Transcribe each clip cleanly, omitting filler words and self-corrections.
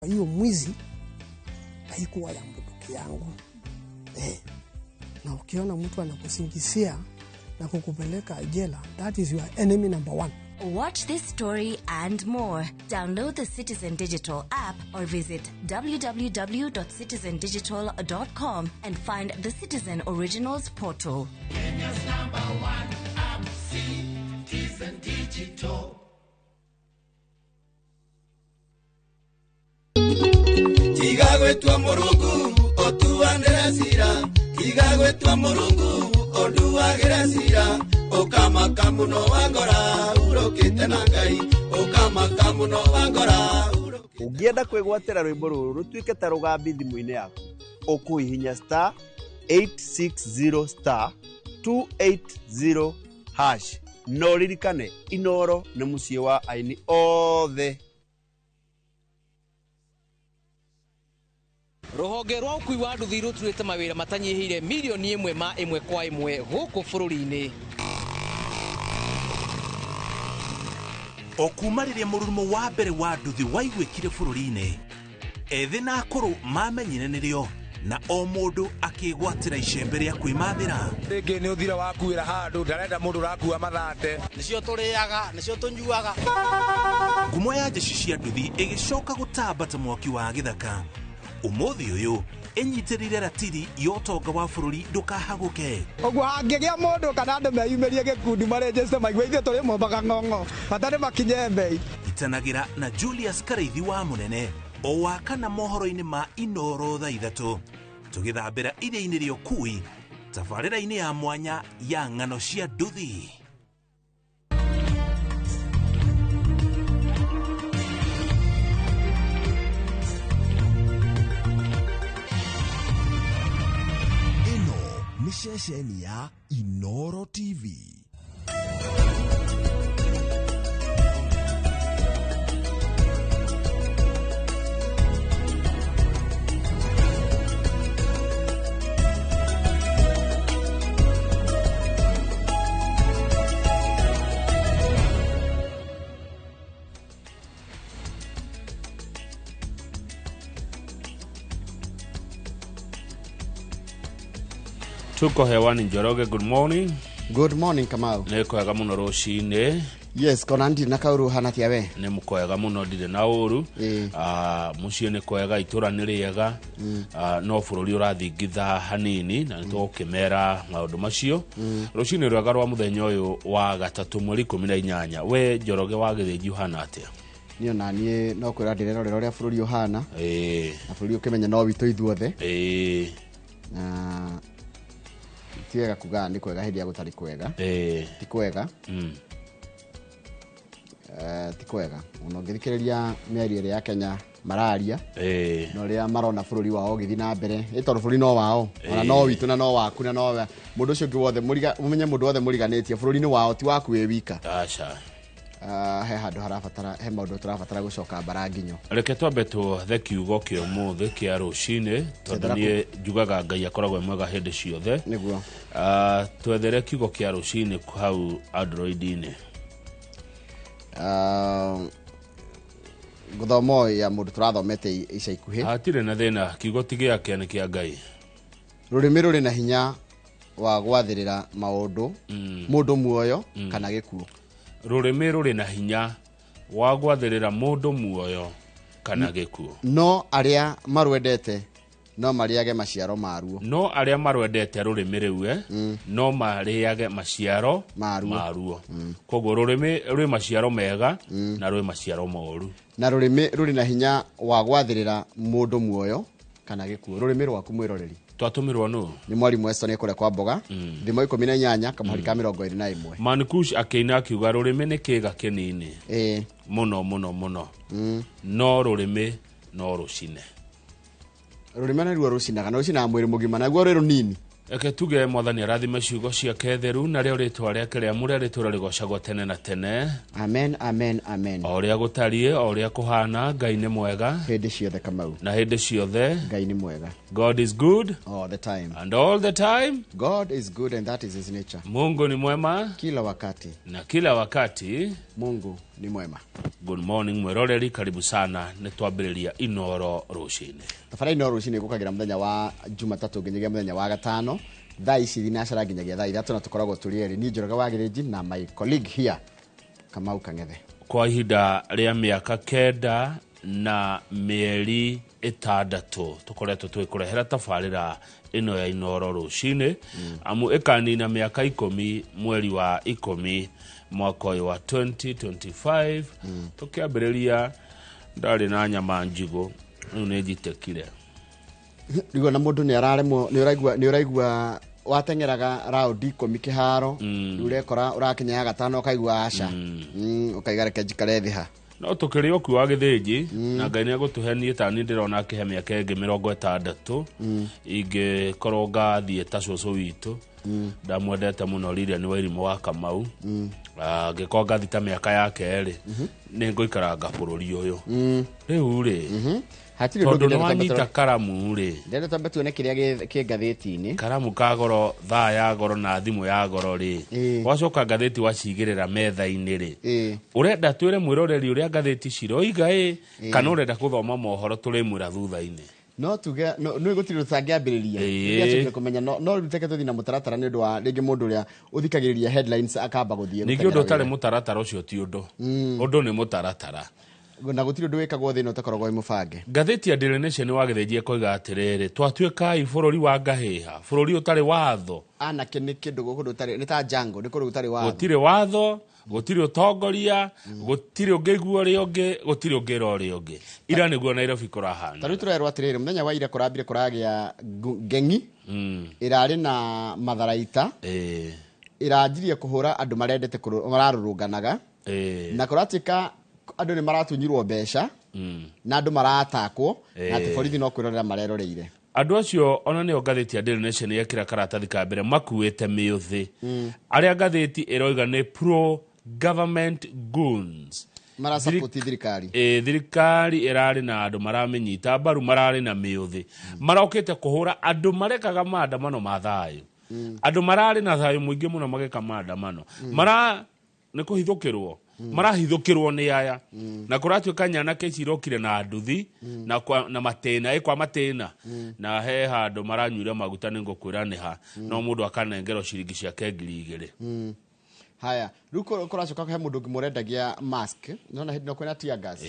Hiyo mwizi haikuwa ya mbuduki yangu. Na ukiona mtu anakusingizia na kukupeleka jela, that is your enemy number one. Watch this story and more. Download the Citizen Digital app or visit www.citizendigital.com and find the Citizen Originals portal. Kenya's #1 app, Citizen Digital. Igagwetwa Murungu otuanderasira, igagwetwa Murungu oduagerasira, okamaka muno wangora urokite na Ngai, okamaka muno wangora urokite. Ungienda kwigwatira rwimbo ruru rutuike ta rugambi thimu-ini yaku, ukuhihinya star 860 star 280 hash. No ririkane iNooro ni muciĩ wa aini othe. Ruhonge rwa ukui wa nduthi ruturite mawira matanyihire milioni 1 kwa 1 guku bururi-ini. Okumaririe mururumo wa mbere wa nduthi waigwikire bururi-ini, ethi na akuru mamenyire nirio na o mundu akigwatira icembe ria kwimathira. Ringi ni uthira wakuira handu ndarenda mundu rakua mathate, Nicio turiaga, nicio tunyuaga. Ngumo ya jeshi cia nduthi igicoka gutambata mwaki wa githaka. Umuthi uyu enyitirire ratiri yotonga wa bururi ndukahaguke. Ogwo hangigia mundu kana andu meyumirie gikundi marejeste maigwithie turi mombaga ng'ong'o batari makinye mbei. Itanagira na Julius Kareithi wa munene o wakana mohoro-ini ma iNooro thaa 3 tugithambira iria-ini ria ukui tabarĩra-ini ya mwanya ya ng'ano cia nduthi. Ni ceceni ya iNooro TV. Tuko hewani Njoroge, good morning. Good morning Kamau. Nĩ kwega mũno rũcinĩ. Yes, kona ndi na kauru hana tiawe. Nĩ mũkwega mũno ndirĩ na ũru. Mũciĩ nĩ kwega, itũra nĩ rĩega. No bũrũri ũrathingitha hanini na nĩtũgũkĩmera maũndũ macio. Rũcinĩ rwega rwa mũthenya ũyũ wa gatatũ mweri 18. We Njoroge wa Gĩthĩnji ũhana atĩa? Niĩ na niĩ no kwĩra ndĩrerorera ũrĩa bũrũri ũhana. Na bũrũri ũkĩmenya no witũ ithuothe. Na tiwega kuga ni kwega hindi ya gutari kwega. Ti kwega. Ti kwega. Uno ngithikiriria mĩario ĩrĩa ya Kenya mararia. No ria marona bũrũri wao gĩthi na mbere. Ĩtoro bũrũri no wao. Ona no witũ na no waku na no mũndũ ũcio ũngĩ wothe mũmenye mũndũ wothe mũriganĩtie bũrũri-inĩ wao ti waku wĩ wika. Aca. He handũ harabatara he maũndũ tũrabatara gũcoka mbara nginyo. Reke twambe twethe kiugo kĩa ũmũthĩ kĩa rũcinĩ tondũ niĩ njugaga Ngai akoragwo mwega hĩndĩ ciothe. Nĩguo. Twethere kiugo kĩa rũcinĩ hau Android-inĩ. Gũthomo ya mũndũ tũrathomete ica ikuhĩ. Hatirĩ na thĩna, kiugo ti gĩake nĩ kĩa Ngai. Rũrĩmĩ rũrĩ na hinya wa gwathĩrĩra maũndũ mũndũ muoyo kana gĩkuũ. Rũrĩmĩ rũrĩ na hinya wa gwathĩrĩra mũndũ muoyo kana gĩkuũ. No arĩa marwendete no marĩage maciaro maruo. No arĩa marwendete rũrĩmĩ rĩu no marĩage maciaro maruo. Koguo rũrĩmĩ rwĩ maciaro mega na rwĩ maciaro moru. Na rũrĩmĩ rũrĩ na hinya wa gwathĩrĩra mũndũ muoyo kana gĩkuũ. Rũrĩmĩ rwaku mwĩroreri. Twatũmirwo nũ? Ni mwarimu Eston ekore kwa mboga. Thimo 18 kamũhari ka 21. Mankush akĩina akiuga rũrĩmĩ nĩ kĩĩga kĩnini. Mũno mũno mũno. No rũrĩmĩ no rũcine. Rũrĩmĩ nĩ ruo rũcinaga na rũcinaga mwĩrĩ mũgima naguo rwĩ rũnini. Eke tuge Mwathani arathime ciugo ciake theru na rĩo rĩtwa rĩake rĩamũre rĩtũũre rĩgocagwo tene na tene. Amen, amen, amen. O ũrĩa gũtariĩ, o ũrĩa kũhana, Ngai nĩ mwega. Hĩndĩ ciothe Kamau. Na hĩndĩ ciothe Ngai nĩ mwega. God is good all the time. And all the time God is good and that is his nature. Mungu ni mwema kila wakati. Na kila wakati Mungu ni mwema. Good morning mweroreri, karibu sana nitwambiriria iNooro rucini. Tafadhali iNooro rucini gukagira muthenya wa Jumatatu nginyagia muthenya wa gatano thaa ici thinacara nginyagia thaa ithatu na tukoragwo turi eri ni Njoroge Wagiriji na my colleague here Kamau Kang'ethe. Kwa ihinda ria miaka kenda na mieri 6 tukoretwo twikurehera tabarira ino ya iNooro rucini amu ikanina miaka 10 mweri wa 10 mwaka wa 2025 tukiambiriria ndari na nyama njigo nejitekire rigo na mundu ni araremwo ni uraigua watengeraga round 10 kiharo urekora urakinya gatano kaigua aca ukaigareke jikare ha no tukiri oku wa githiji na Ngai ni agutuhenie tani ndirona kihe miaka ingi 60 inge koroga thie ta cucu witu ndamwendete muno riria ni wairimu wa Kamau ngikonga thita miaka yake eri ni ngoikaranga bururi uyu riu ri hatiri tondu nwanyita karamu ri ndende tambe tuone kiria ki gatheti-ini karamu ka goro thaa ya goro na thimu ya goro ri wacoka gatheti wacigirira metha-ini ri urenda twire mwiroreri uria gatheti ciroiga kana urenda kuthoma mohoro turimwira thutha-ini no tuge no igutiri rutangiambiriria iria kumenya no ruteke tuthi na mutaratara ni undu wa ringi mundu uria uthikagiriria headlines akamba guthie ningi undu utari mutaratara ucio ti undu undu ni mutaratara na gutiri undu wikagwo thina utakoragwo imubange gatheti ya Daily Nation wagithejie koiga atiriri twatuikai bururi wa ngahiha bururi utari watho anake ni kindu gukundu utari ni ta jango ni kundu utari watho gutiri watho gutiri utongoria gutiri ungiguo ri ungi gutiri ungira ri ungi ira niguo Nairobi kurahana tari turerwa atiriri muthenya wa ira kurambire kuragia gengi irari na matharaita irajirie kuhura andu marendete mararurunganaga na kuratika andu ni maratunyirwo mbeca na andu maratakwo na borithi no kwirorera mareroreire andu acio ona ni gatheti ya Daily Nation yekira karatathi ka mbere makuite miuthi aria gatheti iroiga ni pro government goons mara support thirikari thirikari irari na andu maramenyita mbaru marari na miuthi marokite kuhura andu marekaga maandamano ma thayu andu marari na thayu muingi muno mageka maandamano mara ni kuhithukirwo marahithukirwo ni aya na kuratuika nyana keci irokire na nduthi na matena kwa matena na he handu maranyuira maguta ni ngukwira ni ha no mundu akanengero ciringi ciake 2,000 haya ruko kuracoka he mundu ngimurendagia mask nona hindi no kwena tear gas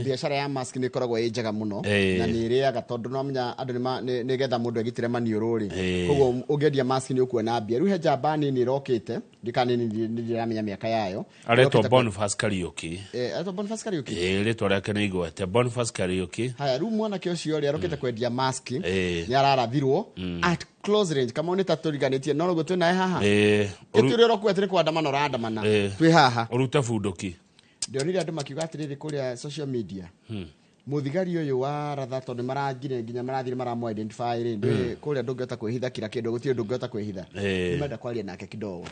biashara ya mask ni koragwo njega muno na ni iriaga tondu no menya andu ni getha mundu agitire maniuru ri koguo ungedia mask ni ukuona mbia riu he jabani ni rokite ndikani ni ramenya miaka yayo areto Boniface Karaoke areto Boniface Karaoke ritwa rake ni igwete Boniface Karaoke haya riu mwana ke ucio ri arokite kwendia mask ni ararathirwo at close range kama unita turiganitie no rugo twina haha ituri ro kwetire kwa ndamano randamana twi haha uruta fundoki ndio nile andu makiuga atiriri kuria social media muthigari uyu wa ratha tondu marangire nginya marathire maramu identify ri ndi kuria ndungota kwihitha kila kindu gutire ndungota kwihitha nimenda kwaria nake kidogo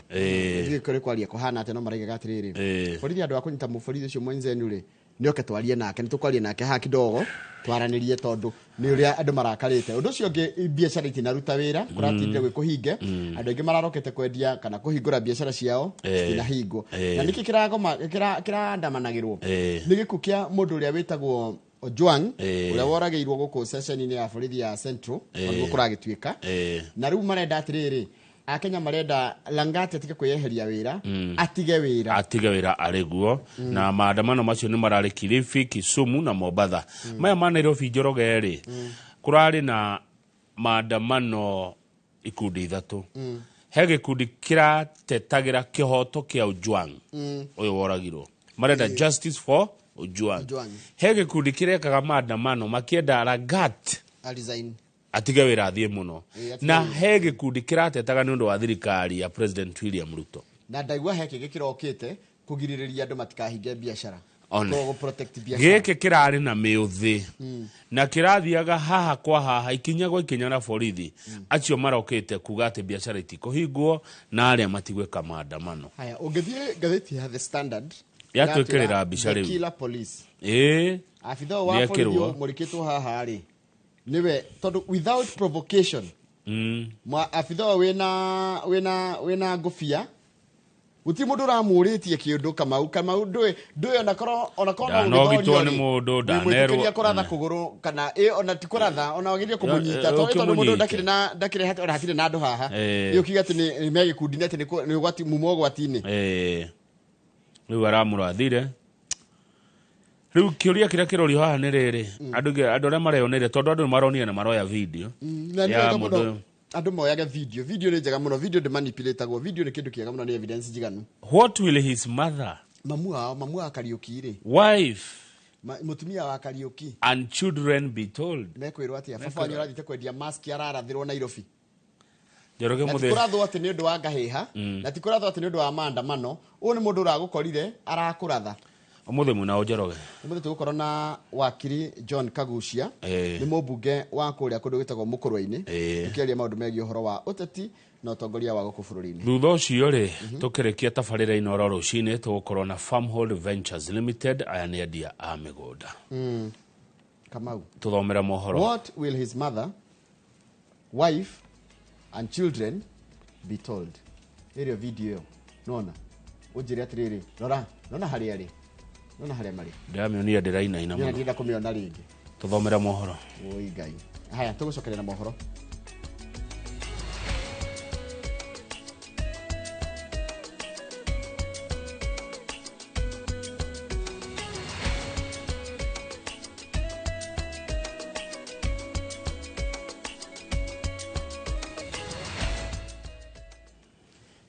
ndi kuri kwaria kohana ate no maraiga atiriri borithi andu akunyita muborithi ucio mwenzenu ri nioke twarie nake nitukwaria nake ha kidogo twaranirie tondu ni uria andu marakarite undu ucio ngi biashara itinaruta wira kuratindire gwikuhinge andu ingi mararokete kwendia kana kuhingura biashara ciao itinahingo na niki kiraandamanagirwo ni giku kia mundu uria witagwo Ojwang uria worageirwo guku session-ini ya borithi ya Central niguo kuragituika na riu marenda atiriri akenya marenda Langati atike kweyeheria wira atige wira ariguo na maandamano macio ni marari Kilifi, Kisumu na Mombasa maya ma Nairobi Njoroge ri kurari na maandamano ikundi ithatu he gikundi kiratetagira kihoto kia Ojwang uyu woragirwo marenda justice for Ojwang he gikundi kirekaga maandamano makienda Langati resign atige wira athie muno na he gikundi kiratetaga ni undu wa thirikari ya President William Ruto na ndaigua heke gikirokite kugiririria andu matikahinge biashara to protect biashara gike kirari na miuthi na kirathiaga haha kwa haha ikinyagwo ikinya na borithi acio marokite kuga ati biashara itikuhingwo na aria matigweka maandamano haya ungithie gatheti ya The Standard yatwikirira bica riu kila police afitha wa borithi murikitwo haha ri niwe tondu without provocation afitha wina ngufia Uti mundu ramuritie kiundu kama ndu onakoro no gitwo ni mundu danerwo kuratha kuguru kana ona tikuratha ona wagirie kumunyita to mundu ndakire hata ona hatire na andu haha iyo kiga ati ni megikundi ati ni gwati mumo gwatini riu aramurathire riu kiuria kiria kirori haha ni riri andu aria mareyonere tondu andu maronire na maroya video ya mundu andu moyaga video ni njega muno video de manipulateagwo video ni kindu kiega muno ni evidence jiganu. What will his mother, mamu wa Kariuki ri wife mutumia wa Kariuki and children be told mekwirwa atia baba ni urathite kwendia mask ararathirwo Nairobi Njoroge muthe kurathwo ati ni ndu wa ngahiha na ti kurathwo ati ni ndu wa maandamano u ni mundu uragukorire arakuratha omuthe muna Njoroge omuthe tugukorwo na wakiri John Kagucia ni mubunge wa kuria kundu gitagwo Mukurwa-ini ukiaria maundu megie uhoro wa uteti na utongoria wa guku bururi-ini thutha ucio ri tukirekia tabarira inoro rucini tugukorwo na Farmhold Ventures Limited aya ni endia a migunda Kamau tuthomera mohoro. What will his mother, wife and children be told? Area video nona ujire atiriri nona hari ari nona hari mari ndamionia ndiraina ina muno ndirenda kumiona ringi tuthomera mohoro. Oi ngai haya tugucokerera mohoro.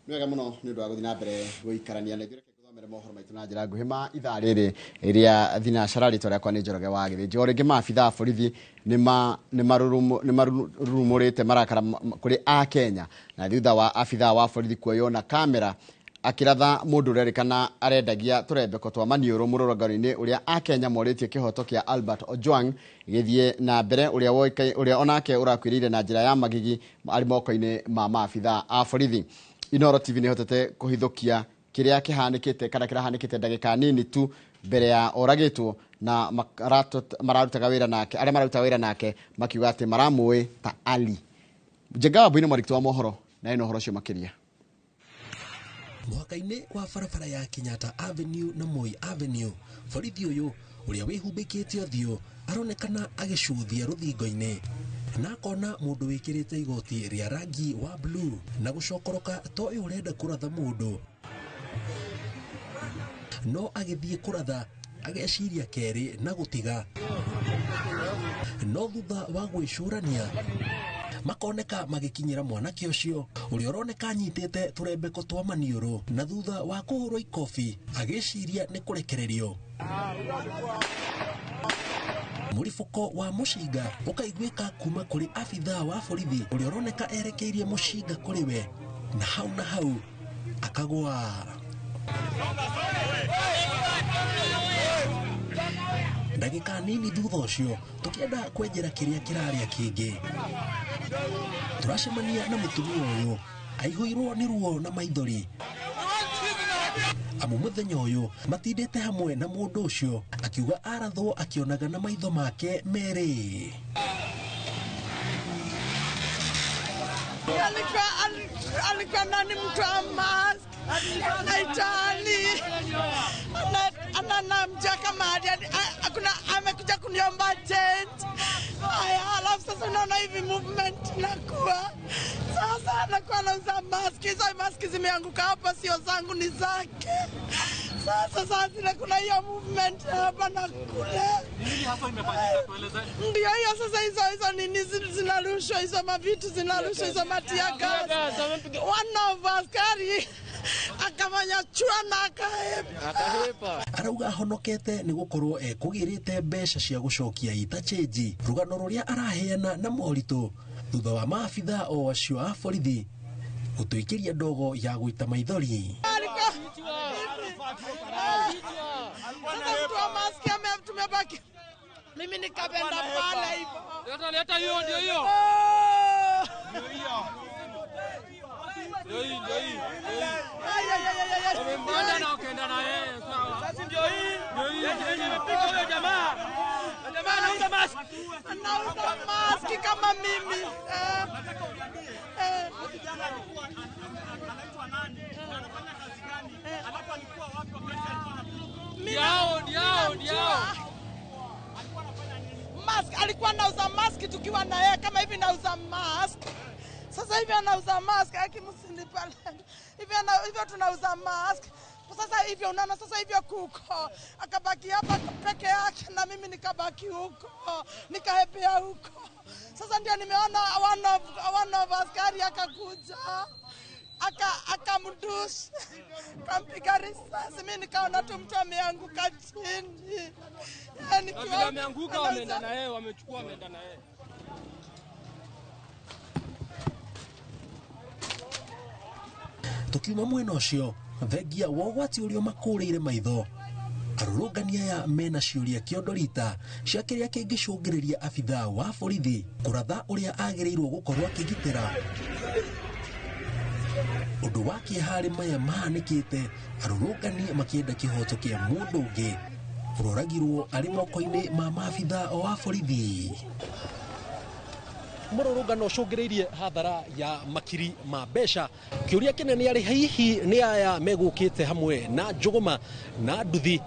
Mwega muno ni ndu aguthina mbere guikarania na thireke kuthomera mohoro maitu na njira nguhima ithaa riri iria thinacara ritwa riakwa ni Njoroge wa Githiji oringi maabitha borithi ni marurumurite marakara kuri a Kenya na thutha wa abitha wa borithi kuoyona kamera akiratha mundu rerikana arendagia turembeko twa maniuru mururangano-ini uria a Kenya moritie kihoto kia Albert Ojwang githie na mbere uria onake urakwirire na njira ya magigi ari moko-ini ma maabitha a borithi. iNooro TV ni hotete kuhithukia kiria kihanikite kana kirahanikite ndagika nini tu mbere ya oragitwo na mararutaga wira nake aria mararutaga wira nake makiuga ati maramui ta Ali Njenga bwino marikto wa mohoro na iNooro cio makiria mwaka-ini wa barabara ya Kenyatta Avenue na Moi Avenue borithi uyu uria wihubikite uthio aronekana agicuthia ruthingo-ini na akona mundu wikirite igoti ria rangi wa blue na gucokoroka to urenda kuratha mundu no agithie kuratha ageciria keri na gutiga no thutha wa gwicurania makoneka magikinyira mwanake ucio uria uroneka anyitite turembeko twa maniuru na thutha wa kuhurwo ikofi agiciria ni kurekererio murifuko wa mushinga ukaiguika kuma kuri abitha wa borithi uria uroneka erekeirie mushinga kuri we na hau akagwa ndagika nini thutha ucio tukienda kwenjera kiria kiraria kingi turacemania na mutumia uyu aihuirwo ni ruo na maithori amu muthenya uyu matindite hamwe na mundu ucio akiuga arathwo akionaga na maitho make meri alikuwa nani mtu wa mask anaitali anamjua kama hakuna amekuja kuniomba change. Alafu sasa unaona hivi movement nakuwa sasa anakuwa anauza maski. Hizo maski zimeanguka hapa, sio zangu ni zake. Sasa kuna hiyo movement hapa na kule. Nini hasa imefanyika, tueleze? Ndio hiyo sasa hizo nini zinarushwa, hizo mavitu zinarushwa, hizo matia gas. One of askari akamanya chua na akahepa. Arauga honokete ni gukorwo kugirite mbeca cia gucokia ita change. Rugano ruria araheana na moritu thutha wa maabitha o acio a borithi gutuikiria ndogo ya guita maithori. Tumebaki mimi nikapenda pale hivyo. Leta hiyo ndio hiyo. Ndio hii. Wamemwenda na ukaenda na yeye sawa. Sasa ndio hii. Yeye amepiga huyo jamaa. Jamaa anauza mask. Anauza mask kama mimi. Anaitwa nani? Anafanya kazi gani? Mask, alikuwa anauza mask tukiwa na yeye kama hivi nauza mask. Sasa hivi anauza mask akimsinipa. Hivyo tunauza mask. Sasa hivi unaona sasa hivi kuko akabaki hapa peke yake na mimi nikabaki huko. Nikahepea huko. Sasa ndio nimeona one of askari akakuja. Akamdush. Kampiga risasi. Mimi nikaona tu mtu ameanguka chini. Yani kiwa ameanguka wameenda na yeye, wamechukua wameenda na yeye. Tukiuma mwena ucio thengia wogwati urio makurire maitho arurungania ya mena ciuria kiondorita cia kiria kingicungiriria abitha wa borithi kuratha uria agirirwo gukorwo akigitira undu wa kihari maya mahanikite arurungania makienda kihoto kia mundu ungi uroragirwo ari moko-ini ma maabitha wa borithi. Mururungano ucungiriirie hathara ya makiri ma mbeca kiuria kinene ari hihi ni aya megukite hamwe na njuguma na nduthi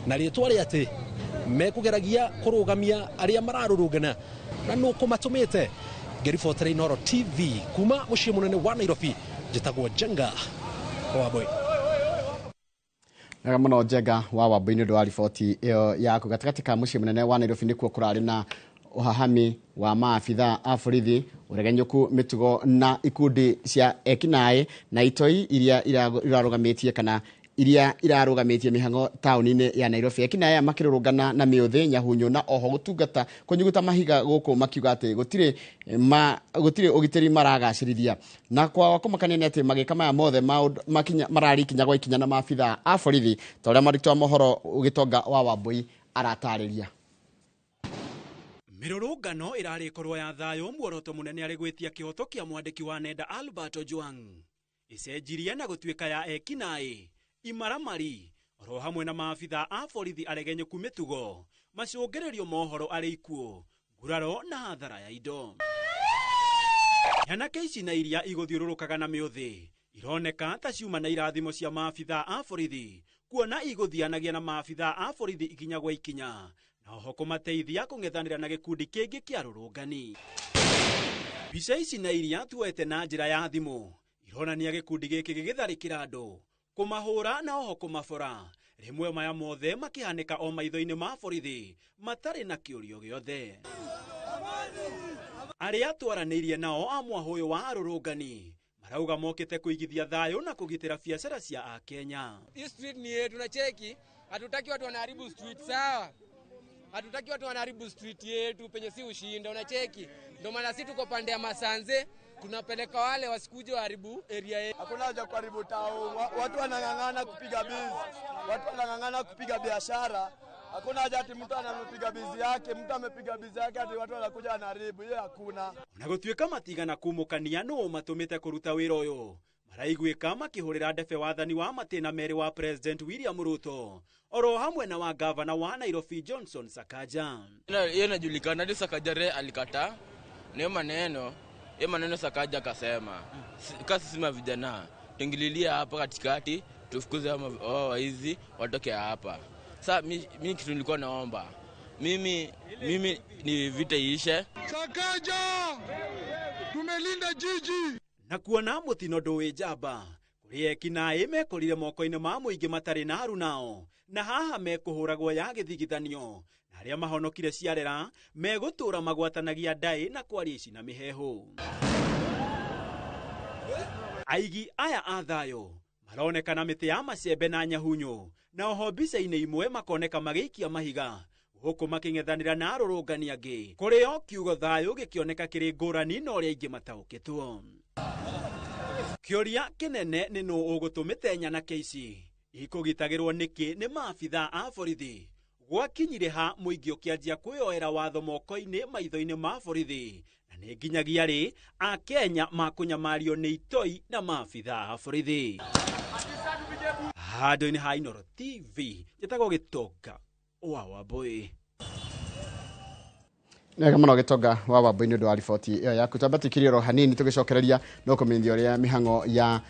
na ritwa ri ati mekugeragia kurugamia aria mararurungana na nuko matumite. Ngiribotera iNooro TV kuma mucii munene wa Nairobi njitagwo Jenga Waboi. Nega muno Jenga wa Waboi ni ndo riboti iyo yaku gatigati ka mucii munene wa Nairobi nikuo kurari na uhahami wa maabitha a borithi uregenyuku mitugo na ikundi cia ekinae na itoi iria irarugamitie kana iria irarugamitie mihango tauni-ini ya Nairobi. Ekinae makirurungana na miuthi nyahunyu na oho gutungata kunyuguta mahiga guku makiuga ati gutire ugitiri maragacirithia na kwa kumakania ati magika maya mothe makinya marari kinya gwa ikinya na maabitha a borithi toria marito mohoro ugitonga wa Waboi aratariria. Mirurungano irari korwa ya thayo muoroto munene ari gwitia kihoto kia mwandiki wa nenda Alberto Juang icenjirie na gutuika ya ekinae imaramari oro hamwe na maabitha a borithi aregenyuku mitugo macungererio mohoro ari ikuo nguraro na hathara ya indo. Yanake ici na iria iguthiururukaga na miuthi ironeka ta ciuma na irathimo cia maabitha a borithi kuona iguthianagia na maabitha a borithi ikinya gwa ikinya na oho kumateithia kung'ethanira na gikundi kingi kia rurungani. Bica ici na iria tuete na njira ya thimu ironania gikundi giki gigitharikira andu kumahura na oho kumabora rimwe maya mothe makihanika o maitho-ini ma borithi matari na kiurio giothe. Aria twaranirie nao amwa huyu wa rurungani marauga mokite kuigithia thayo na kugitira biashara cia a Kenya. Hii street ni yetu na cheki, hatutaki watu wanaharibu street sawa. Hatutaki watu wanaharibu street yetu penye si ushinda unacheki. Ndio maana sisi tuko pande ya Masanze tunapeleka wale wasikuje waharibu area yetu. Hakuna haja kuharibu tao. Watu wanang'ang'ana kupiga bizi. Watu wanang'ang'ana kupiga biashara. Hakuna haja ati mtu anapiga bizi yake, mtu amepiga bizi yake ati watu wanakuja wanaharibu. Hiyo hakuna. Na gutuika matigana kumukania no matumite kuruta wira uyu. Maraiguika makihurira ndebe wathani wa matina meri wa President William Ruto oro hamwe na wa gavana wa Nairobi Johnson Sakaja. Yeye anajulikana hadi Sakaja alikata. Ndio maneno Sakaja akasema kasi sima vijana tungililia hapa katikati tufukuze waizi watoke hapa. Sasa mimi kitu nilikuwa naomba mimi ni vita iishe. Sakaja tumelinda jiji na kuona mutino ndui njamba kuria ekinae mekorire moko-ini ma muingi matari na haru nao na haha mekuhuragwo ya githigithanio na aria mahonokire ciarera megutura magwatanagia ndai na kwaria ici na mihehu. Aigi aya a thayo maronekana miti ya macembe na nyahunyu na oho mbica-ini imwe makoneka magiikia mahiga huku making'ethanira na arurungani angi kurio kiugo thayo gikioneka kiri ngurani na uria ingi mataukitwo. Kioria kinene ni no ugutumite nyanake ici ikugitagirwo niki ni maabitha a borithi gwakinyire ha muingi ukianjia kwioera watho moko-ini maitho-ini ma borithi na ni nginyagia ri a Kenya makunyamario ni itoi na maabitha a borithi. Handu-ini ha iNooro TV njitagwo Gitonga wa Waboi. Nega muno gitonga wa wambo-ini ndu wa riboti iyo yaku twambatikire ro hanini tugicokereria no kumenyithia uria mihango ya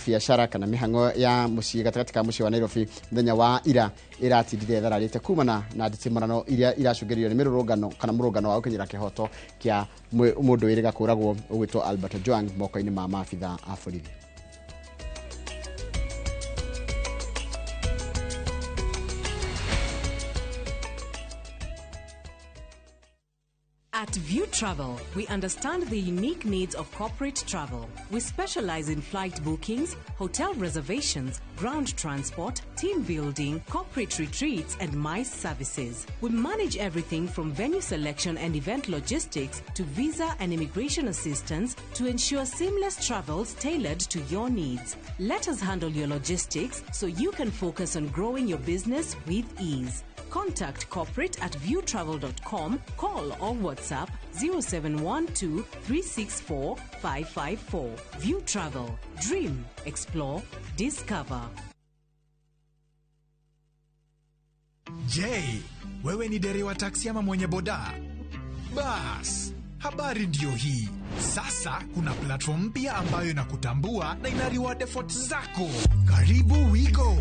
biashara kana mihango ya mucii gatagati ka mucii wa Nairobi muthenya wa ira iratindire thararite kumana na nditimurano iria iracungiririo ni mirurungano kana murungano wa gukinyira kihoto kia mundu wiriga kuragwo ugwitwo Albert Ojwang moko-ini ma maabitha a borithi. At View Travel, we understand the unique needs of corporate travel. We specialize in flight bookings, hotel reservations, ground transport, team building, corporate retreats, and MICE services. We manage everything from venue selection and event logistics to visa and immigration assistance to ensure seamless travels tailored to your needs. Let us handle your logistics so you can focus on growing your business with ease. Contact corporate at viewtravel.com, call or WhatsApp 0712 364 554. View Travel. Dream, explore, discover. Je, wewe ni dereva taksi ama mwenye boda? Bas, habari ndio hii. Sasa kuna platform mpya ambayo inakutambua na ina reward efforts zako. Karibu WeGo.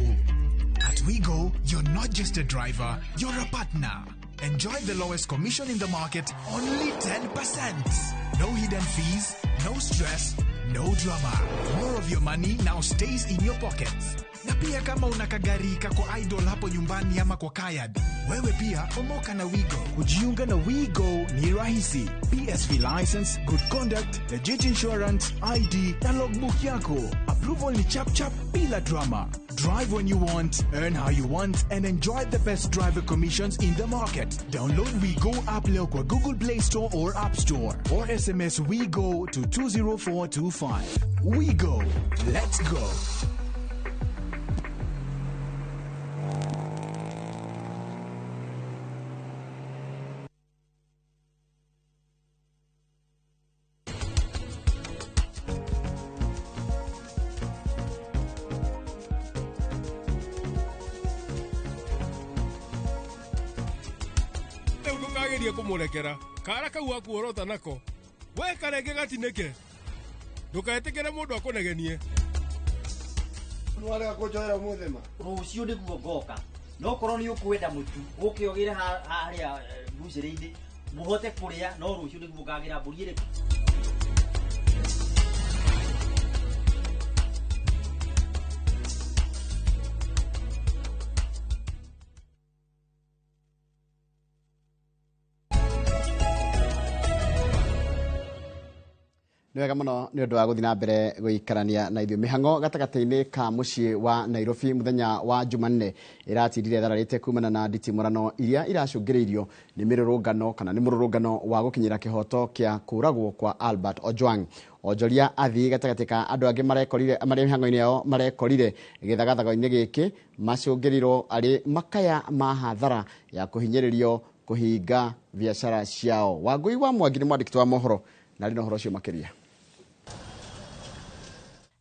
At WeGo, you're not just a driver, you're a partner. Enjoy the lowest commission in the market, only 10%. No hidden fees, no stress, no drama. More of your money now stays in your pockets. Na pia kama unakagari kako idle hapo nyumbani ama kwa kayad, wewe pia omoka na WeGo. Kujiunga na WeGo ni rahisi. PSV license, good conduct, legit insurance, ID na logbook yako. Approval ni chap chap bila drama. Drive when you want, earn how you want, and enjoy the best driver commissions in the market. Download WeGo app leo kwa Google Play Store or App Store, or SMS WeGo to 20425. WeGo, let's go. Kumurekera kara kau wakuorota nako we karenge gatineke ndukaetekere mundu akunegenie nware akujoera muthema rucio niguo ngoka no korwo ni ukwenda mutu ukiogire haria bucirinde muhote kuria no rucio niguo ngagira mburi iri Niwega muno ni undu wa guthii na mbere guikarania na ithuĩ mihango gatagati-ini ka mucii wa Nairobi muthenya wa Jumanne iratindire thararite kumana na nditimurano iria iracungiriirio ni mirurungano kana ni mururungano wa gukinyira kihoto kia kuragwo kwa Albert Ojwang. Onjoria athii gatagati ka andu angi marekorire mari mihango-ini yao marekorire githagathago-ini giki macungirirwo ari makaya ma hathara ya kuhinyiririo kuhinga biashara ciao. Wangui wa Mwangi ni mwandiki wa mohoro na rino horo cio makiria.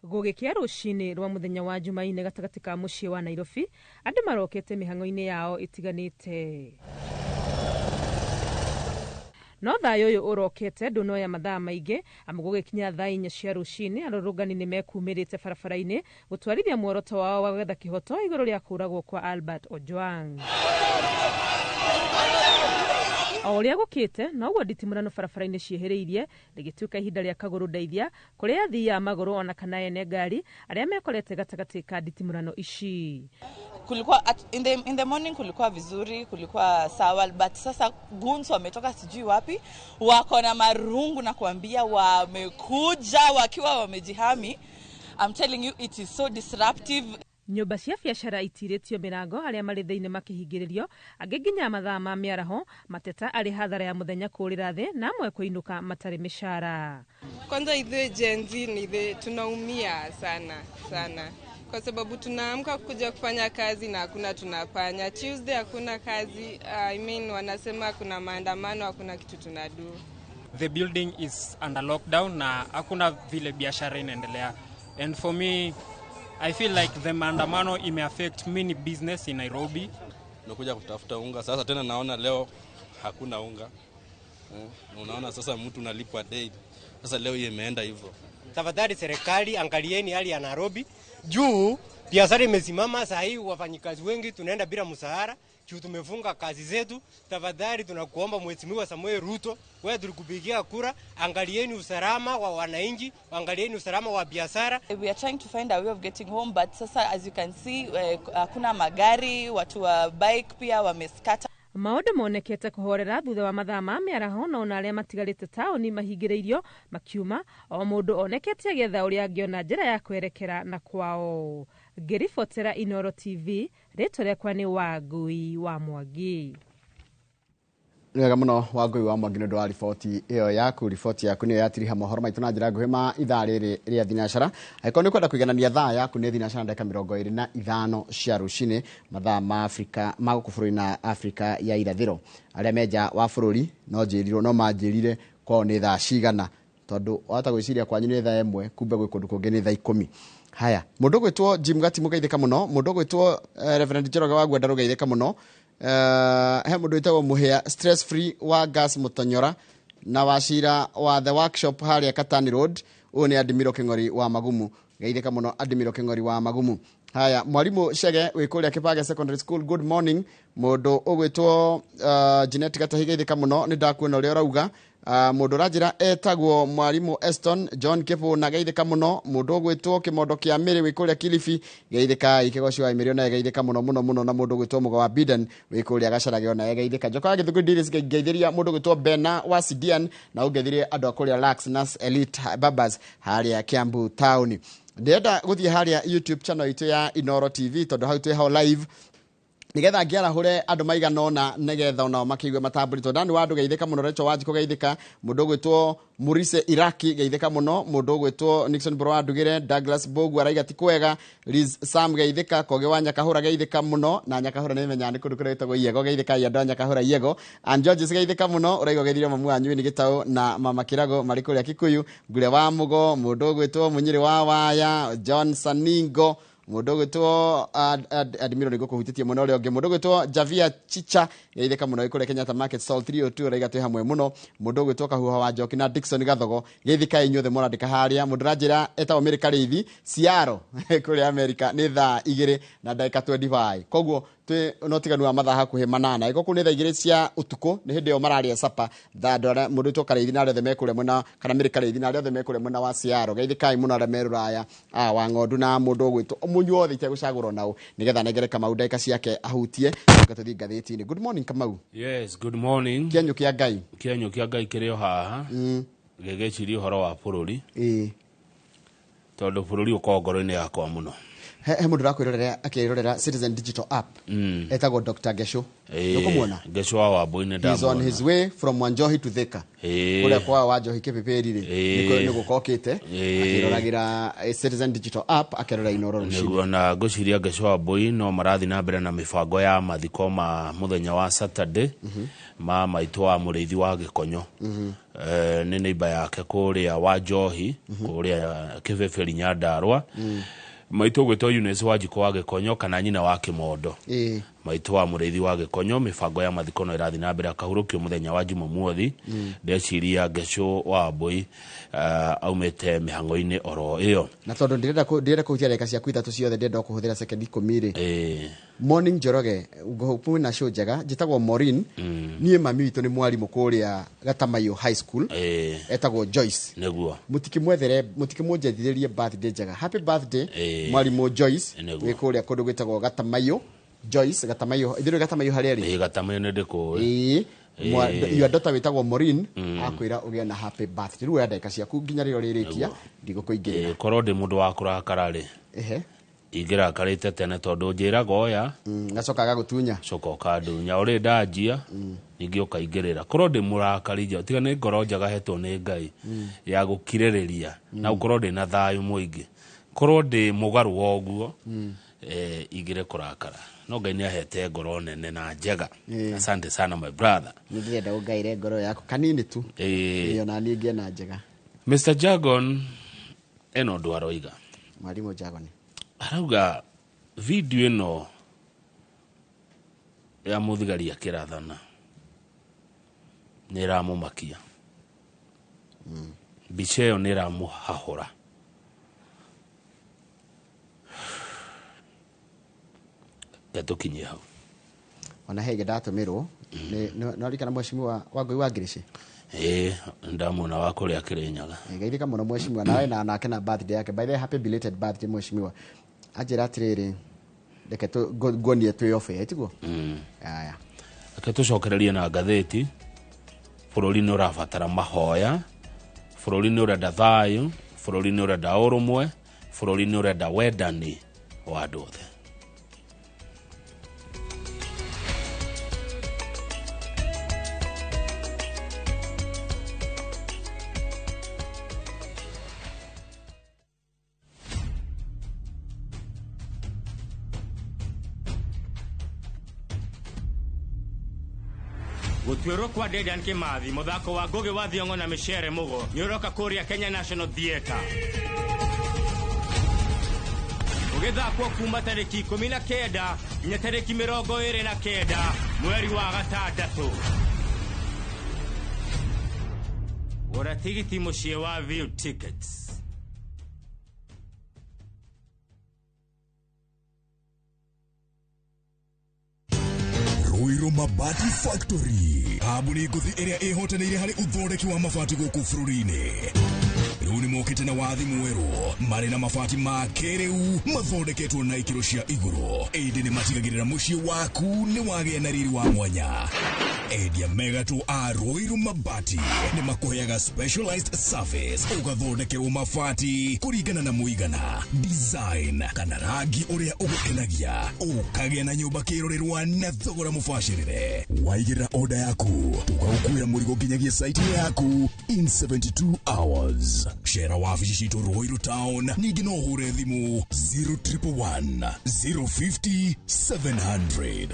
Gugikia rucini rwa muthenya wa Jumaine gatagati ka mucii wa Nairobi andu marokete mihango-ini yao itiganite. No thayo uyu urokete ndunoya mathaa maingi amugugikinya thaa 4 cia rucini arurungani ni mekumirite barabara-ini gutwarithia muoroto wao wa gwetha kihoto iguru ria kuragwo kwa Albert Ojwang. Oria gukite noguo nditimurano barabara-ini cieheriirie rigituka ihinda ria kaguru ndeithia kuri athii a maguru ona kana ene ngari aria mekorete gatagati ka nditimurano ici. Kulikuwa in the morning kulikuwa vizuri, kulikuwa sawa, but sasa goons wametoka sijui wapi, wako na marungu na kuambia wamekuja wakiwa wamejihami. I'm telling you, it is so disruptive. Nyumba cia biashara itiritio mirango aria mari thiini makihingiririo angi nginya mathaa ma miaraho mateta ari hathara ya muthenya kurira thi na amwe kuinuka matari mishara. Kwanza ithe Gen Z ni ithe tunaumia sana kwa sababu tunaamka kuja kufanya kazi na hakuna tunafanya. Tuesday hakuna kazi, wanasema kuna maandamano, hakuna kitu tunadu. The building is under lockdown na hakuna vile biashara inaendelea. And for me, I feel like the maandamano ime affect many business in Nairobi. Nakuja kutafuta unga, sasa tena naona leo hakuna unga. Unaona sasa mtu unalipwa daily. Sasa leo hii imeenda hivyo. Tafadhali serikali angalieni hali ya Nairobi. Juu biashara imesimama saa hii, wafanyikazi wengi tunaenda bila mshahara. Juu tumefunga kazi zetu. Tafadhali tunakuomba Mheshimiwa Samuel Ruto, wewe tulikupigia kura, angalieni usalama wa wananchi, angalieni usalama wa biashara. We are trying to find a way of getting home, but sasa as you can see hakuna magari, watu wa bike pia wameskata. Maundu monekete kuhorera thutha wa mathaa ma miaraho na ona aria matigarite tauni mahingireirio makiuma o mundu onekete agetha uria angiona njira ya kwerekera na kwao. Ngiribotera iNooro TV, ritwa riakwa ni Wangui wa Mwangi. Wega muno Wangui wa Mwangi ndo riboti iyo yaku. Riboti yaku niyo yatiriha mohoro maitu na njira nguhi ma ithaa riri ria thinacara. Aiko ni kwenda kuiganania thaa yaku ni thinacara ndeka 25 cia rucini mathaa ma Afrika ma gukuburi na Afrika ya irathiro. Aria meja wa bururi no njiriro no manjirire kwao ni thaa cigana, tondu wata gwiciria kwanyu ni thaa 1 kumbe gwi kundu kungi ni thaa 10. Haya, mundu gwitwo Jim Gati mugeithika muno, mundu gwitwo Reverend Njoroge wa Gwenda rugeithika muno. He mundu witagwo Muhia stress free wa gas Mutonyora na Wacira wa the workshop haria Katani Road. Uyu ni Admiro King'ori wa Magumu, geithika muno Admiro King'ori wa Magumu. Haya, mwalimu Shege wikuria Kipage Secondary School, good morning. Mundu ugwitwo Jeanette Gatahi geithika muno, ni ndakuona uria urauga. Mundu rajira etagwo mwalimu Eston John Kepo na geithika muno. Mundu gwitwo Kimondo kia Miri wikuria Kilifi geithika ikegoci wa Imiri na geithika muno muno muno. Na mundu gwitwo Mugo wa Biden wikuria Gacarage ona geithika. Joka Githugu Diris geithiria mundu gwitwo Bena wa Sidian na ugeithirie andu akuria Lax Nas Elite Babas haria Kiambu town. Ndenda guthie haria YouTube channel itu ya iNooro TV tondu hau twi ho live nigetha ngiarahure andu maiganona nigetha ona makigwe matamburi to ndani wa andu geithika muno. Recho waji kugeithika mundu gwitwo Murise Iraki geithika muno. Mundu gwitwo Nixon Bro Adugire Douglas Bogu araiga tikwega. Liz Sam geithika Koge wa Nyakahura geithika muno na Nyakahura ni menyani kundu kuretagwo Yego geithika ya ndo Nyakahura Yego. And George geithika muno uraiga geithirio mamu anyu ni gitau na mama Kirago marikuria Kikuyu Ngure wa Mugo. Mundu gwitwo Munyiri wa Waya John Saningo. Mundu gwitwo Admiro nigo kuhutitie muno uri onge. Mundu gwitwo Javia Chicha geithika muno ikure Kenyatta Market Stall 302 raiga twi hamwe muno. Mundu gwitwo Kahuha wa Njoki na Dickson Gathogo geithika inyuothe murandika haria. Mundu rajira etawo America Rithi Ciaro kuri America ni thaa 2 na dakika 25. Koguo twi notiganu wa mathaa hakuhe 8 iko kuni thaa 2 cia utuku ni hindi yo mararia sapa thaa ndora mundu to Karithi na rothe mekure mwena kana America Rithi na rothe mekure mwena wa Ciaro geithika muno ara meruraya wa Ng'ondu na mundu gwitwo omunyu othe ite gucagurwo nao nigetha negere Kamau ndaika ciake ahutie ngatuthi ngathiti-ini. Good morning Kamau. Yes, good morning. Kienyu kia Ngai kirio haha gegecirio horo wa bururi tondu bururi ukongoro-ini yakwa muno. He mundu rakwirorera akirorera Citizen Digital App etagwo Dr. Gesho nukumwona Gesho wa Wambui ni he's on his way from Wanjohi to Thika kule kwa Wanjohi Kipiperi niko kokete akiroragira Citizen Digital App akirora iNooro niguo na ngociria Gesho wa Wambui no marathi na mbere na mibango ya mathiko ma muthenya wa Saturday ma maitu wa muriithi wa Gikonyo ni neighbor yake kuria Wanjohi kuria Kipiperi Nyandarua maitu gwitwo Eunice Wanjiko wa Gikonyo kana nyina wa Kimondo maitu wa muriithi wa Gikonyo mibango ya mathiko no irathi na mbere akahurukio muthenya wa Jumamothi ndeciria Gesho wa Wambui aumete mihango-ini oro iyo na tondu ndirenda kuhutia reka cia kwithatu ciothe ndenda kuhuthira second ikumiri morning Njoroge ugohupu na show njega njitagwo Maureen nie mami witu ni mwarimu kuria Gatamayo High School etagwo Joyce neguo mutikimwenjethiririe birthday njega happy birthday mwarimu Joyce wikuria kundu gwitagwo Gatamayo Joyce Gatamayo ithiru Gatamayo haria ri Gatamayo ndiko your daughter witagwo Maureen akwira ugia na happy birthday ruya ndaika ciaku nginya rio ririkia ndigukũingĩrĩra korwo ndi mundu wa kurakara ri ingira karite tene tondu njiraga oya ngacoka gagutunya coka kadunya uri ndanjia ningi ukaingirira korwo ndi murakarija tiga ni ngoro njaga hetwo ni Ngai ya gukiririria na ukorwo ndi na thayu muingi korwo ndi mugaru woguo igire kurakara no Ngai ni ahete ngoro nene na njega. Asante sana my brother. Ndirenda ungaire ngoro yako kanini tu iyo na ningi na njega. Mr. Jagon eno dwaroiga mwalimu Jagon arauga video ino ya muthigari akirathana niramumakia mbica ĩyo nĩramuhahũra gatukinyie hau ona hege ndatumirwo no rikana mheshimiwa Wangui wa Ngirici ndamona wa kuria Kirinyaga ngaithika muno mheshimiwa nawe na nake na birthday yake by the happy belated birthday mheshimiwa ajira atiriri reke gonie twi ofe etiguo aya reke tucokererie na ngathĩti bũrũri nĩ ũrabatara mahoya bũrũri nĩ ũrenda thayũ bũrũri nĩ ũrenda ũrũmwe bũrũri nĩ ũrenda wendani wa andũ othe Gutwirwo kwa Dedan Kimathi muthako wa Ngugi wa Thiong'o na Michere Mugo nyuroka kuria Kenya National Theatre ugithakwo kuma tariki 19 nginya tariki 29 mweri wa gatandatu ora tigiti mucie wa View Tickets Ruiru Mabati Factory kambuni nguthi iria ihotanĩire harĩ uthondeki wa mabati gũkũ bũrũri-inĩ rĩu nĩ mokĩte na wathi mwerũ marĩ na mabati ma kĩrĩu mathondeketwo na ikĩro cia igũrũ ĩndĩ nĩ matigagĩrĩra mũciĩ waku nĩ wagĩa na riri wa mwanya endia megatũ a Ruiru Mabati nĩ makũheaga specialized service ũgathondekerwo mabati kũringana na mũigana design kana rangi ũrĩa ũgũkenagia ũkagĩa na nyũmba kĩrorerwa na thogora mũbacĩrĩre waigĩrĩra order yaku tũgagũkuĩra mũrigo nginyagia site yaku in 72 hours share wabici citũ Ruiru Town ningĩ no ũhũre thimũ 0111 050 700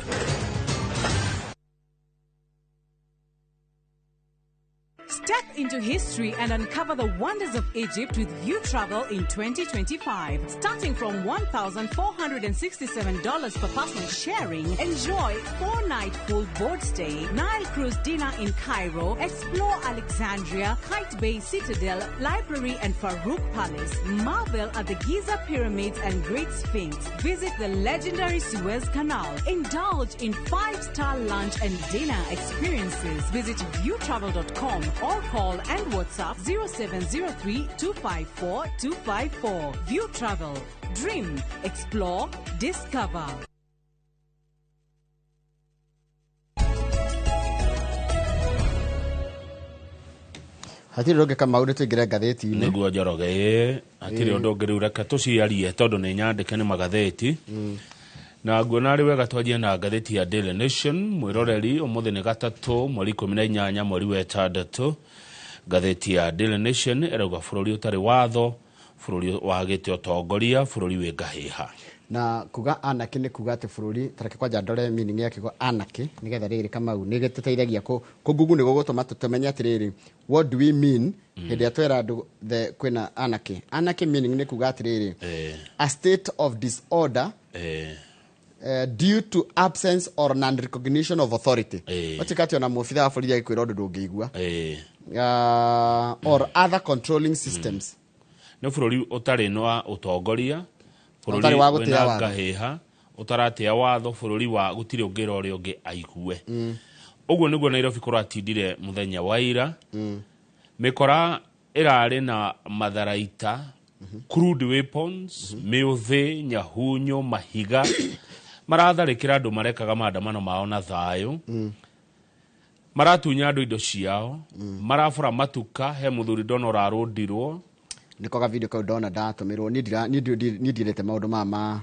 Step into history and uncover the wonders of Egypt with View Travel in 2025. Starting from $1,467 per person sharing, enjoy 4-night full board stay, Nile Cruise dinner in Cairo, explore Alexandria, Kite Bay Citadel, Library and Farouk Palace, marvel at the Giza Pyramids and Great Sphinx, visit the legendary Suez Canal, indulge in 5-star lunch and dinner experiences. Visit viewtravel.com or call and WhatsApp 0703-254-254. View Travel. Dream, explore, discover. hatire roge kama ude tuigire ngathĩti-inĩ niguo njoroge hatire ũndũ ũngĩ rĩu reke tũciarie tondũ nĩ nyandĩke nĩ magathĩti na nguona arĩ wega twanjie na ngathĩti ya Daily Nation mwĩroreri ũmũthĩ nĩ gatatũ mweri 18 mweri wa ĩtandatũ ngathĩti ya Daily Nation ĩrauga bũrũri ũtarĩ watho bũrũri wagĩte ũtongoria bũrũri wĩ ngahĩha na kuga anake nĩ kuga atĩ bũrũri tareke kwanja ndore meaning ya kiugo anake nĩgetha rĩrĩ Kamau nĩ gĩtũteithagia kũ Google nĩ gũgũtũma tũmenye atĩrĩrĩ what do we mean hĩndĩ ya twera andũ kwĩna anake meaning nĩ kuga atĩrĩrĩ a state of disorder due to absence or non-recognition of authority watikati ona mũbitha wa bũrũri agĩkwĩra ũndũ ndũngĩigua or other controlling systems nĩ bũrũri ũtarĩ na ũtongoria bũrũri wĩna ngahĩha ũtaratĩa watho bũrũri wa gũtirĩ ũngĩra ũrĩa ũngĩ aigue ũguo nĩguo Nairobi kũratindire mũthenya wa ira mĩkora ĩrarĩ na matharaita crude weapons mĩũthĩ nyahunyo mahiga maratharĩkĩra andũ marekaga maandamano mao na thayũ maratunya andũ indo ciao marabũra matuka he mũthuri ndona ũrarũndirwo nikoga video kau ndona ndatũmĩrwo niĩ ndirete maũndũ ma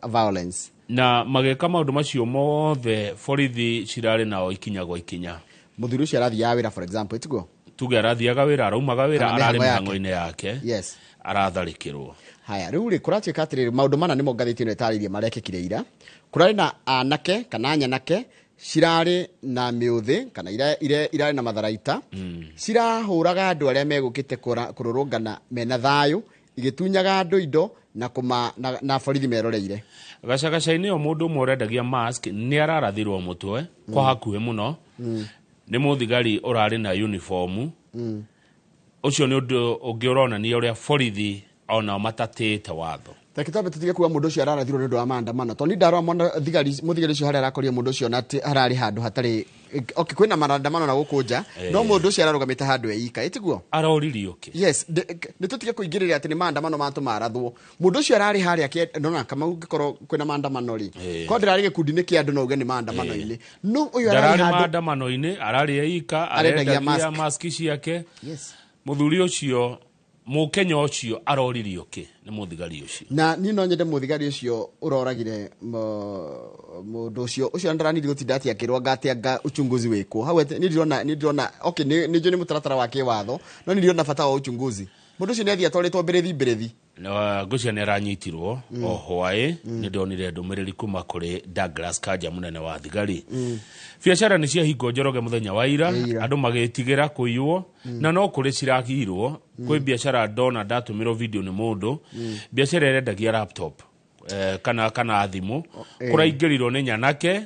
violence na mageka maũndũ macio mothe borithi cirarĩ nao ikinya gwa ikinya mũthuri ũcio arathiaga wĩra for example tiguo tuge arathiaga wĩra araumaga wĩra ararĩ mĩhang'o-inĩ yake yes aratharĩkĩrwo haya rĩu rĩ kũratuĩka atĩrĩrĩ maũndũ mana nĩmo ngathĩti ĩno ĩtarĩirie marekĩkire ira kũrarĩ na anake kana nyanake cirarĩ na mĩũthĩ kana irarĩ na matharaita cirahũraga andũ arĩa megũkĩte kũrũrũngana mena thayũ igĩtunyaga andũ indo na borithi meroreire gacagaca-inĩ ĩyo mũndũ ũmwe ũrendagia mask nĩ ararathirwo mũtwe kwa hakuhĩ mũno nĩ mũthigari ũrarĩ na uniform ũcio nĩ ũndũ ũngĩ ũronania ũrĩa borithi ona matatĩte watho. Takitambe tutige kuwa mundu ucio ararathirwo ni ndu wa maandamano to ni ndarwa muthigari ucio haria arakoria mundu ucio na harari handu hatari kwina maandamano na gukunja no mundu ucio ararugamite handu eika itiguo aroririo ki yes ni tutige kuingirira ati ni maandamano matu marathwo mundu ucio arari haria nona kama ungikorwo kwina maandamano ri ko ndirari gikundi-ini kia andu no uge ni maandamano-ini no uyu arari maandamano-ini arari eika arendagia maski ciake yes muthuri ucio Mukenya ucio aroririo ki ni muthigari ucio na ni no nyende muthigari ucio uroragire mundu ucio ndarani gutinda ati akirwa ngatianga uchunguzi wiko hau ni ndirona okay ni njo ni mutaratara wa kiwatho no ni ndirona bata wa uchunguzi mundu ucio ni athia twaritwo mberethi no gucia ni aranyitirwo o hwae ni ndonire ndumiriri kuma kuri Douglas Kanja munene wa thigari biacara ni cia hingo Njoroge muthenya wa ira andu magitigira kuiywo na no kuri ciragirwo kwi biacara ndona ndatumirwo video ni mundu biacara irendagia laptop kana thimu kuraingĩrirwo ni nyanake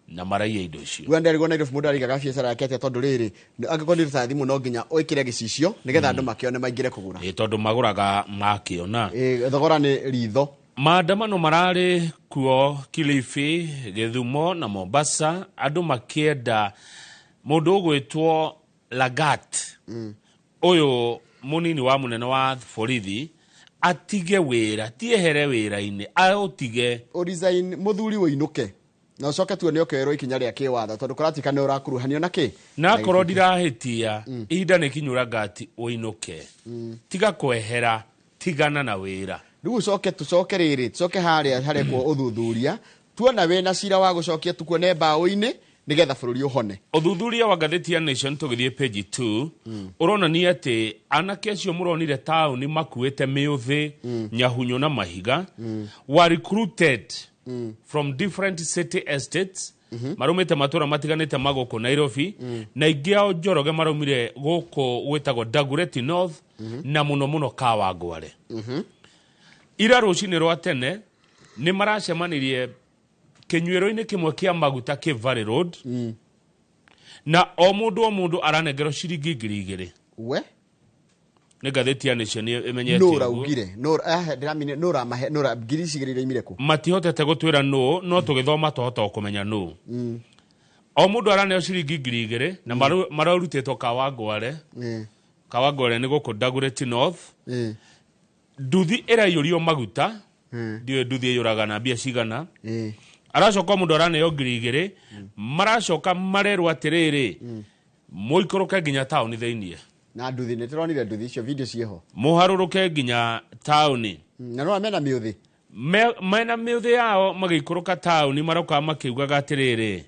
na maraiya indo icio wanda rigona indo mundu arigaga biacara yake ati tondu riri angikorwo ta thimu no nginya oikire gicicio nigetha andu makione maingire kugura tondu maguraga makiona thogora ni ritho maandamano marari kuo Kilifi, Githumo na Mombasa andu makienda mundu ugwitwo Lagat uyu munini wa munene wa borithi atige wira tiehere wira-ini aotige resign muthuri winuke na ucoke tuone okerwo ikinya ria kiwatho tondu kuratika ni urakuruhanio na ki na korwo ndirahitia ihinda ni kinyura ngati uinuke tiga kwehera tigana na wira riu tucoke riri tucoke haria kwa uthuthuria tuona wena cira wa gucokia tukuone bao-ini nigetha bururi uhone uthuthuria wa ngatheti ya Nation tugithie page 2 urona ni ati anake acio muronire tauni makuite miuthi nyahunyo na mahiga were recruited from different city estates marumite matura matiganite magoko Nairobi na ingi ao Njoroge marumire goko gwitagwo Dagoretti North na muno Kawangware ira rucini rwa tene ni maracemanirie kinywero-ini kimwe kia maguta ki Valley Road na o mundu aranengero ciringi 2,000 we ni ngatheti ya Nation imenyete nora ugire ndiramine nora ngiri cigirire imire ku matihotete gutwira no tugithoma tohota kumenya o mundu araneo ciringi 2,000 na mararutitwo Kawangware ni guku Dagoretti North nduthi iraiyurio maguta ndio nduthi yuraga na mbia cigana aracoka mundu araneo 2,000 maracoka marerwo atiriri muikoroke nginya tauni theinie na nduthi ni tironire nduthi icio video cieho muharuruke nginya tauni na no amena miuthi mena miuthi yao magikoroka tauni maroka makiugaga atiriri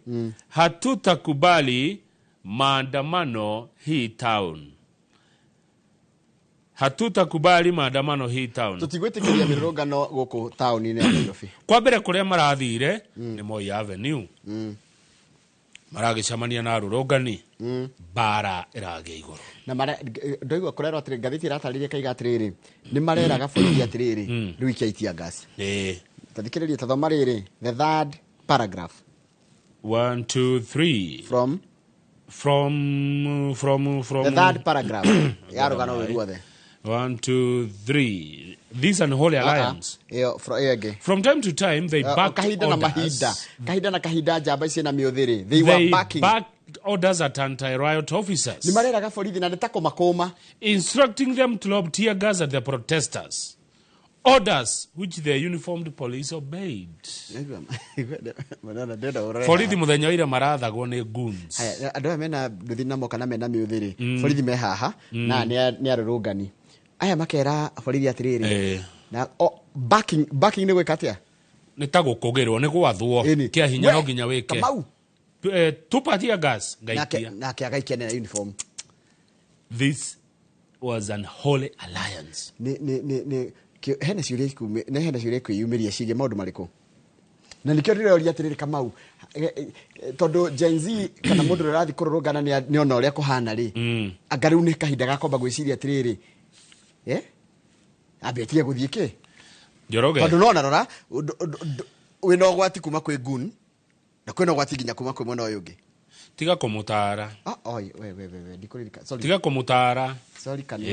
hatutakubali maandamano hii town hatutakubali maandamano hii town tutigwitikiria mirurungano guku town ine ya Nairobi kwa mbere kuria marathire ni Moi Avenue maragicamania na rurungani bara iragia iguru na ndoigwa kurerwo atiri ngathiti irataririe kaiga atiriri ni mareraga borithi atiriri riu ikiaitia gas tathikiriria tathoma riri the third paragraph 1 2 3 from the third paragraph ya rugano ruothe 1 2 3 this unholy alliance from time to time they back kahida na kahida jamba ici na miuthiri they were backing orders at anti-riot officers ni mareraga borithi na ndetako makoma instructing them to lob tear gas at the protesters orders which the uniformed police obeyed borithi muthenya ira marathagwo ni goons andu aya mena nduthi na moka na mena miuthiri borithi me haha na ni arurungani aya makera borithi atiriri na backing ni gwikatia ni ta gukugirwo ni gwathwo kia hinya no nginya wike Kamau tupatia gas ngaikia na kia gaikia na uniform this was an holy alliance ni hena ciuria kwiyumiria cige maundu mariku na nikio ndiroria atiriri Kamau tondu Gen Z kana mundu rathi kururungana ni ona uria kuhana ri angariu ni kahinda gakomba gwiciria atiriri abetie guthie ki Njoroge tondu no narora wina ugwati kuma kwi gun na kwina ugwati nginya kuma kwi mwena uyu ungi tiga kumutara oi we ndikurika sorry tiga kumutara sorry kana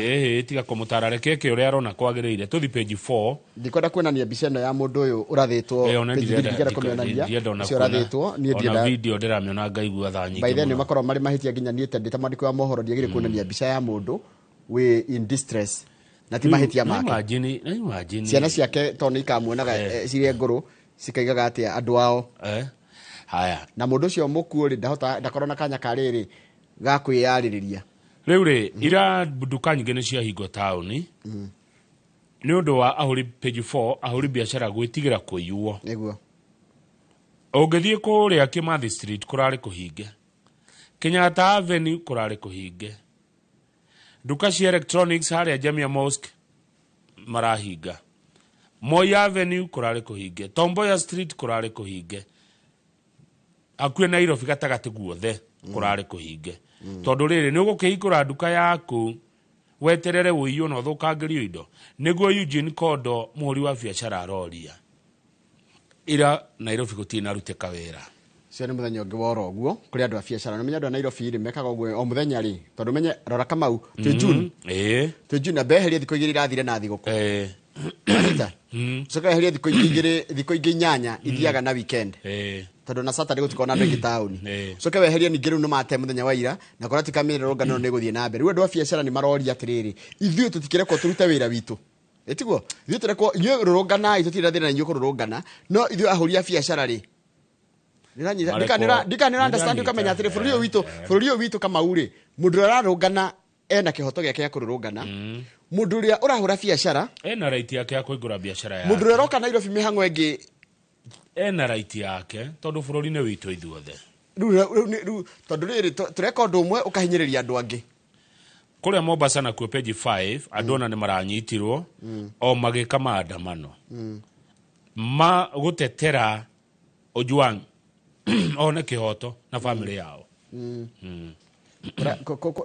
tiga kumutara reke ke uria arona kwagiriire tuthi page 4 ndikwenda kuonania mbica ino ya mundu uyu urathitwo ndigera kumionania cio urathitwo nie ndienda video ndiramiona ngaigua tha nyingi by then makorwo mari mahitia nginya nie tendeta mandiko ya mohoro ndiagire kuonania mbica ya mundu we in distress na ti mahitia make imagine ciana ciake to ni kamuonaga cirie nguru cikaigaga atia andu ao haya na mundu cio muku ri ndakorwo na kanya kariri ga kwiyaririria riu ri ira duka nyingi ni cia hingo tauni ni undu wa ahuri page 4 ahuri biashara gwitigira kuiyuo niguo ungithie kuria Kimathi Street kurari kuhinge Kenyatta Avenue kurari kuhinge duka cia electronics haria Jamia Mosque marahinga Moi Avenue kurari kuhinge Tomboya Street kurari kuhinge akue Nairobi gatagati guothe kurari kuhinge tondu riri ni ugukihingura duka yaku weterere wuiyo no thukangirio indo niguo Eugene Kondo muri wa biashara aroria ira Nairobi gutina ruteka wera cio ni muthenya ungi woro guo kuri andu a biashara no menya andu a Nairobi ri mekaga guo o muthenya ri tondu menye rora Kamau tu June tu June beheria thiko igiri irathire na thiguku soka heria thiko igiri nyanya ithiaga na weekend tondu na Saturday gutikona andu ingi town soka weheria ningi riu no mate muthenya wa ira na kora tikamira rongano ni guthie na mbere riu andu a biashara ni maroria atiriri ithuĩ tutikireko turute wira witu etiguo ithuĩ tureko inyuĩ rurungana itutira thina inyuĩ kururungana no ithuĩ ahuri a biashara ri ndika understand ukamenya atiri bururi witu kama uri mundu ararungana ena kihoto giake kururungana mundu uria urahura biashara ena right yake ya kuigura biashara yake mundu uroka Nairobi mihango engi ena right yake tondu bururi-ini witu ithuothe riu tondu riri tureka undu umwe ukahinyiriria andu angi kuria Mombasa na ku page 5 andu ona ni maranyitirwo o magika maandamano ma gutetera Ojwang ona kihoto na family yao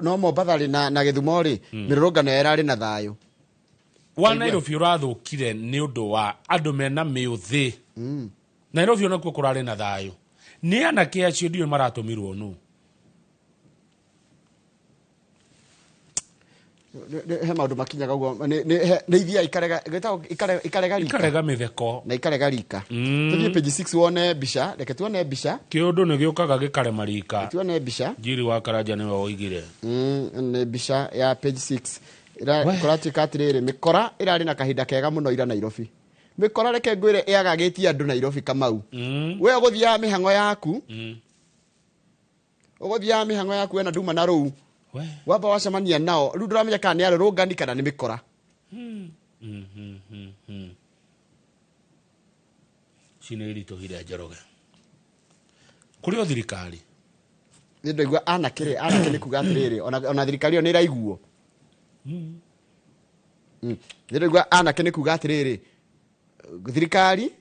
no Mombasa ri na Githumo ri mirurungano erari na thayo wa Nairobi urathukire ni undu wa andu mena miuthi Nairobi ona kuo kurari na thayo ni anake acio ndio maratumirwo nu he maundu makinyaga uguo ni ithia ikarega mitheko na ikarega rika tuthie page 6 wone mbica reke tuone mbica kiundu ni giukaga gikare marika tuone mbica Njiri wa Karanja niwe oigire ni mbica ya page 6 ira kuratika atiriri mikora irari na kahinda kega muno ira Nairobi mikora reke ngwire iagagitie andu Nairobi Kamau we uguthia mihango yaku uguthia mihango yaku ena nduma na ruu wamba wacemania nao riu nduramenya kana ni arurungani kana ni mikora cine irituhire Njoroge kuri o thirikari ni ndaigua anake ni kuga atiriri ona thirikari ni iraiguo ni ndaigua anake ni kuga atiriri thirikari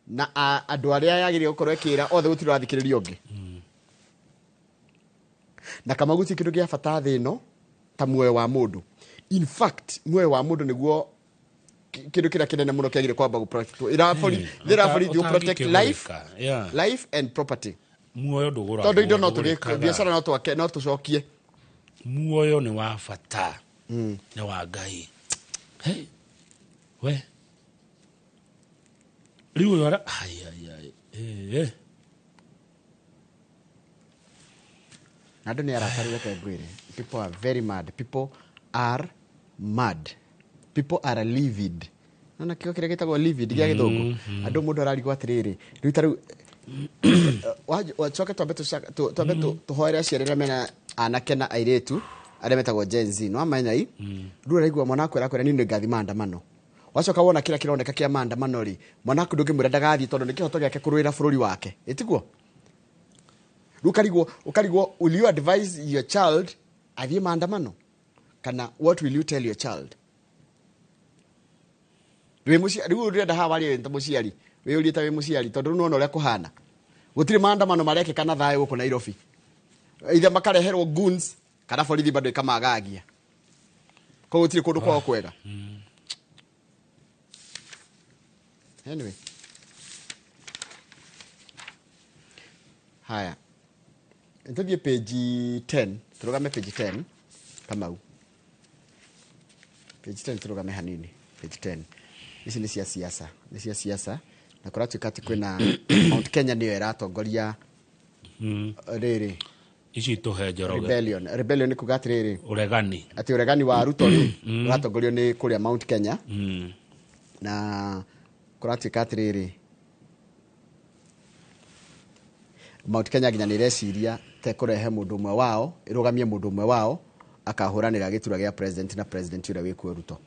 na andu aria yagirio gukorwo ikira othe gutiro athikiririo ungi na kama guti kindu gia bata thino ta muoyo wa mundu in fact muoyo wa mundu niguo kindu kira kinene muno kiagire kwamba gu protect therefore you protect life and property muoyo ndugura tondu indo no tugike biashara no twake no tucokie muoyo ni wa bata ni wa Ngai hey we riu yora Andu ni arakarire kengwire people are very mad people are mad people are livid nona kio kire gitagwo livid gia githungu andu mundu ararigwa atiriri riu taru wachoke twambe tuhoere aciarira mena anake na airetu aria metagwo Gen Z no amenya i riu araigua mwana akwera kwera ni ngathi maandamano wacoka wona kira kironeka kia maandamano ri mwana aku ndungimwira ndagathie tondu ni kihoto giake kuruira bururi wake itiguo ukarigwo will you advise your child athie maandamano kana what will you tell your child we riu urenda hawa ri nta muciari we urita we muciari tondu no uria kuhana gutire maandamano mareke kana thayo guku Nairobi ithe makareherwo goons kana borithi bado ikamagagia ko gutire kundu kwao kwega anyway haya Nithiĩ page 10 turugame page 10 Kamau page 10 turugame hanini page 10 ici nĩ cia siasa na kũratuĩka atĩ kwĩna Mount Kenya nĩyo ĩratongoria rĩrĩ ici tũhe njoroge rebellion nĩ kuga atĩrĩrĩ uregani wa Ruto ũratongorio nĩ kũrĩa Mount Kenya na kũratuĩka atĩrĩrĩ Mount Kenya nginya nĩ ireciria te kũrehe mũndũ ũmwe wao ĩrũgamie mũndũ ũmwe wao akahũranĩra gĩturwa gĩa president na president ũrĩa wĩkuo Ruto.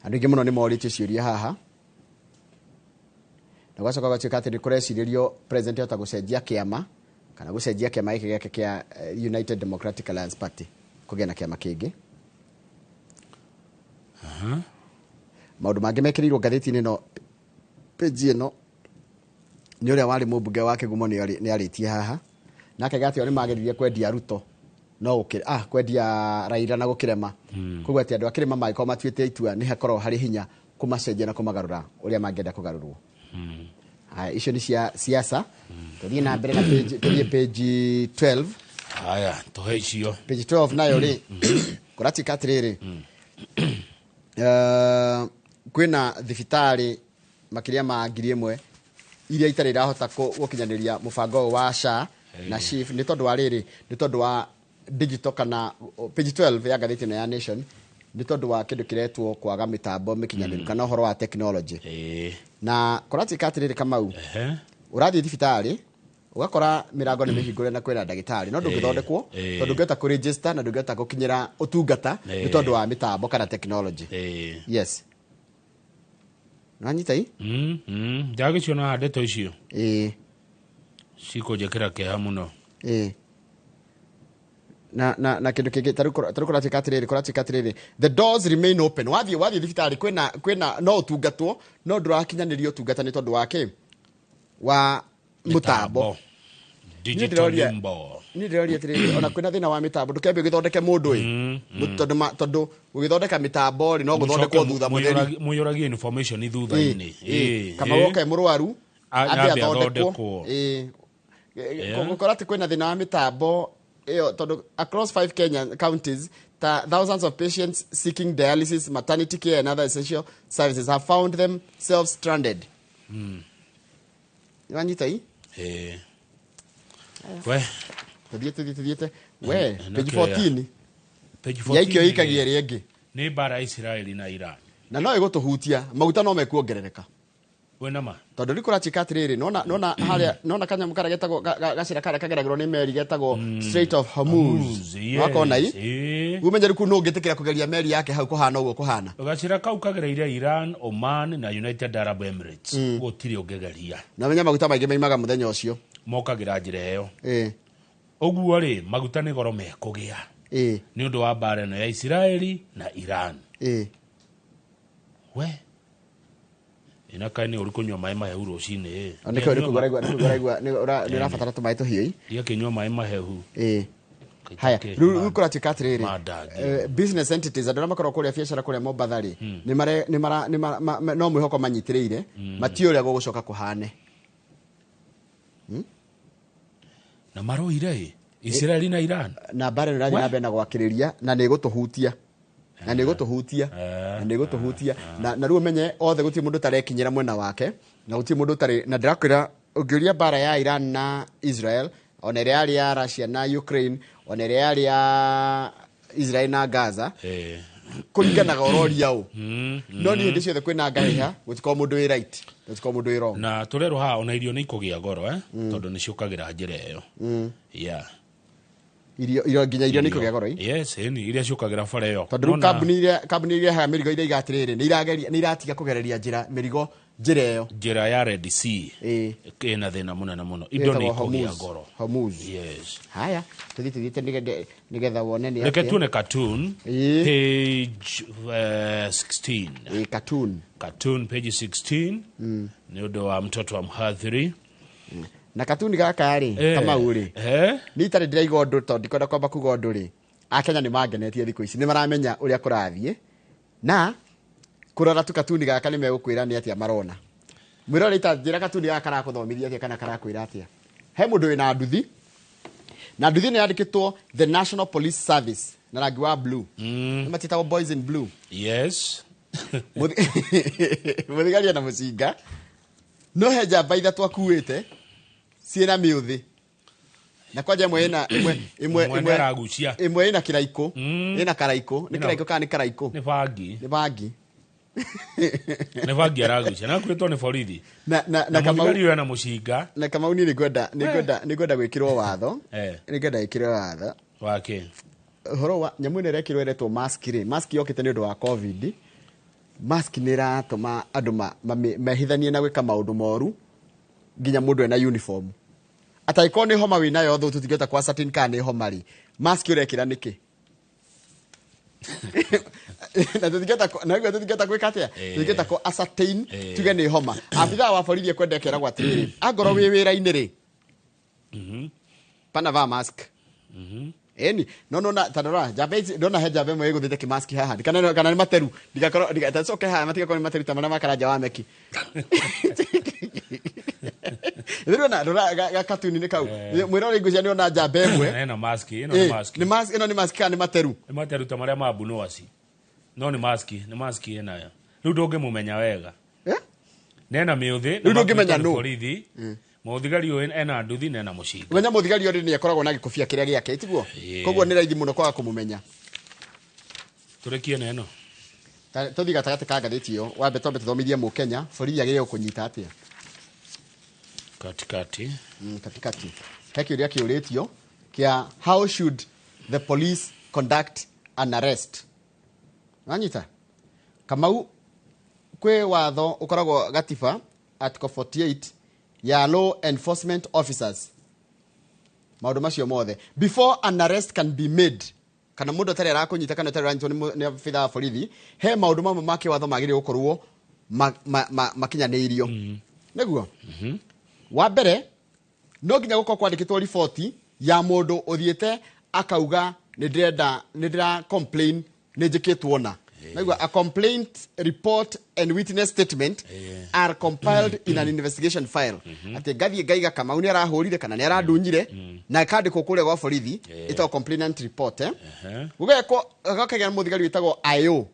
Andũ aingĩ mũno nĩ morĩtio ciũria haha na gwacoka gũtuĩka atĩ nĩ kũrecirĩrio president yota gũcenjia kĩama kana gũcenjia kĩama gĩkĩ gĩake kĩa United Democratic Alliance Party kũgĩa na kĩama kĩngĩ. Maũndũ mangĩ mekĩrĩirwo ngathĩti-inĩ no page ĩno nĩ ũrĩa warĩ mũmbunge wa Kĩgumo nĩ arĩtie haha nake gatĩ nĩ mageririe kwendia Ruto no kwendia Raila na gũkĩrema koguo atĩ andũ a kĩrĩma mangĩkorwo matuĩte itua nĩ hakorwo harĩ hinya kũmacenjia na kũmagarũra ũrĩa mangĩenda kũgarũrwo. Icio nĩ cia siasa. Tũthiĩ na mbere na page 12. Haya tũhe icio page 12 nayo rĩ kũratuĩka atĩrĩrĩ kwĩna thibitarĩ makĩria ma 1,000 iria itarĩ irahota gũkinyanĩria mũbango wa SHA na SHIF nĩ tondũ wa rĩrĩ nĩ tondũ wa digital kana page 12 ya ngathĩti ĩno ya Nation nĩ tondũ wa kĩndũ kĩretwo kwaga mĩtambo mĩkinyanĩru kana ũhoro wa technology na kũratuĩka atĩrĩrĩ Kamau ũrathiĩ thibitarĩ ugakora mĩrango nĩ mĩhingũre na kwĩna ndagĩtarĩ no ndũngĩthondekwo tondũ ũngĩhota kũregister na ndũngĩhota gũkinyĩra ũtungata nĩ tondũ wa mĩtambo kana technology. Yes nanyita ndagĩciona ndeto icio cikũnjĩkĩra kĩeha mũno na kĩndũ kĩngĩ tarĩ kũratuĩka atĩrĩrĩ the doors remain open wathiĩ thibitarĩ kwĩna no ũtungatwo no ndũrakinyanĩrio ũtungata nĩ tondũ wa kĩ wa mũtambo digital limbo ni ndĩroria atĩrĩrĩ ona kwĩna thĩna wa mĩtambo ndũkĩambie gĩthondeke mũndũ tondũ gũgĩthondeka mĩtambo rĩ no gũthondekwo thutha mũtheri mũiyũragia information thutha-inĩ kama woke mũrwaru ambe athondekwo gũkora atĩ kwĩna thĩna wa mĩtambo ĩyo tondũ across 5 Kenyan counties thousands of patients seeking dialysis, maternity care and other essential services have found themselves stranded. Nĩwanyita hii? We tuthiĩte we page 14 yaikio ikagia rĩngĩ nĩ bara Israeli na Iran na no ĩgũtũhutia maguta no mekuongerereka wenama tondũ rĩ kũratuĩka atĩrĩrĩ nona harĩa nona kanyamũ karĩa getagwo gacĩra karĩa kageragĩrwo nĩ meri getagwo Strait of Hormuz wakona umenyeru kuu no ũngĩtĩkĩra kũgeria meri yake hau kũhana ũguo kũhana gacĩra kau kagereire Iran, Oman na United Arab Emirates gũtirĩ ũngĩgeria na menya maguta maingĩ maimaga mũthenya ũcio mokagĩra njĩra ĩyo ũguo rĩ maguta nĩ goro mekũgĩa nĩ ũndũ wa mbara ĩno ya Israeli na Iran we inaka ni uri kunywa maĩ mahehu rũcinĩ nĩkĩo nĩ ũrabatara tũmaĩ tũhiũ iria kĩnywa maĩ mahehu haya rĩu kũratuĩka atĩrĩrĩ business entities andũ arĩa makoragwo kũrĩa biacara kũrĩa Mombatha rĩ no mwĩhoko manyitĩrĩire matiĩ ũrĩa gũgũcoka kũhane na maroire Israeli na Iran na mbara nĩrathiĩ na mbere na gwakĩrĩria na nĩ ĩgũtũhutia na nĩ gũtũhutia na rĩu menye othe gũtirĩ mũndũ tarekinyĩra mwena wake na gũtirĩ mũndũ tarĩ na ndĩrakwĩra ũngĩũria bara ya Iran na Israel ona ĩrĩa yarĩ ya Russia na Ukraine ona ĩrĩa yarĩ ya Israel na Gaza kũringanaga ũroria ũ no nĩ hĩndĩ ciothe kwĩna ngaheha gũtikorwo mũndũ wĩ right gũtikorwo mũndũ wĩ wrong na tũrerwo haha ona irio nĩ ikũgĩa goro tondũ nĩ ciũkagĩra njĩra ĩyo irio nginya irio nĩ ikũgĩa goro yes iria ciũkagĩra bara ĩyo tondũ kambuni iria haha mĩrigo iria igatĩrĩrĩ nĩ iratiga kũgereria mĩrigo njĩra ĩyo njĩra ya Red Sea ĩna thĩna mũnene mũno indo nĩ ikũgĩa goro yes haya tuthiĩte nĩgetha wone nĩ reke tuone cartoon page 16 cartoon page 16 nĩ ũndũ wa mtoto wa mhadhiri na katuni gaka rĩ Kamau rĩ nĩ itarĩ ndĩraiga ũndũ tondũ ndikwenda kwamba kuga ũndũ rĩ Akenya nĩ mangenetie thikũ ici nĩ maramenya ũrĩa kũrathiĩ na kũrora tu katuni gaka nĩ megũkwĩra nĩ atĩa marona mwĩrore itanjĩra katuni gaka karakũthomithia atĩa kana karakwĩra atĩa he mũndũ wĩna nduthi na nduthi nĩ yandĩkĩtwo the National Police Service na rangi wa blue matitagwo boys in blue. Yes. Mũthigari na mũcinga no he njamba ithatũ akuĩte ciĩna mĩũthĩ na kwanja imwe ragucia imwe ina kiraiko ina karaiko ni kiraiko kana ni karaiko ni bangi ni bangi aragucia na kwĩtwo ni borithi na Kamau yana mũcinga na Kamau ni ngwenda gwĩkĩrwo watho ni ngwenda gwĩkĩrwo watho wake horo wa nyamu ni rekĩrwo eretwo mask yokĩte nĩ ũndũ wa covid. Mask nĩ ratũma andũ mahithanie na gwĩka maũndũ moru nginya mũndũ ena uniform. Ataiko ni homa wina yo thu tutigeta kwa certain kana ni homa ri mask urekira niki na tutigeta gwika atia tutigeta ko ascertain tuge ni homa abitha wa borithi kwendekera gwa tiriri angoro wi wira-ini ri pana va mask eni no na tadora jabe ndona he jabe mwe guthite ki mask haha kana ni materu ndigakorwo ndigacoke haha matigakorwo ni materu tamana makara jawa meki Ndona ga katuni ni kau mwirore ngucia ni ona jabe mwe na mask ni mask kana ni materu ta maria mabuno asi no ni mask ena ya riu ndungimumenya wega nena miuthi riu ndungimenya no borithi muthigari uyu ena nduthi na ena mucinga wenya muthigari uyu ni akoragwo na gikofia kiria giake tiguo koguo ni raithi muno kwaga kumumenya turekie neno tuthi gatagati ka ngathĩti iyo wambe twambe tuthomithie mu Kenya borithi agire kunyita atia katikati he kĩũria kĩũrĩtio kia how should the police conduct an arrest nanyita Kamau kwe watho ukoragwo gatiba article 48 ya law enforcement officers maũndũ macio mothe before an arrest can be made kana mũndũ atarĩ arakunyita kana atarĩ aranyitwo nĩ obitha wa borithi he maũndũ mamwe ma kĩwatho magĩrĩire gũkorwo makinyanĩirio nĩguo wa mbere no nginya gũkorwo kwandĩkĩtwo riboti ya mũndũ ũthiĩte akauga nĩ ndĩra complain nĩ njĩkĩtwo na nĩguo a complaint report and witness statement are compiled in an investigation file atĩ ngathiĩ ngaiga Kamau nĩ arahũrire kana nĩ arandunyire na kandĩkwo kũrĩa gwa borithi ĩtagwo complainant report gũgekwo gakagĩa mũthigari wĩtagwo IO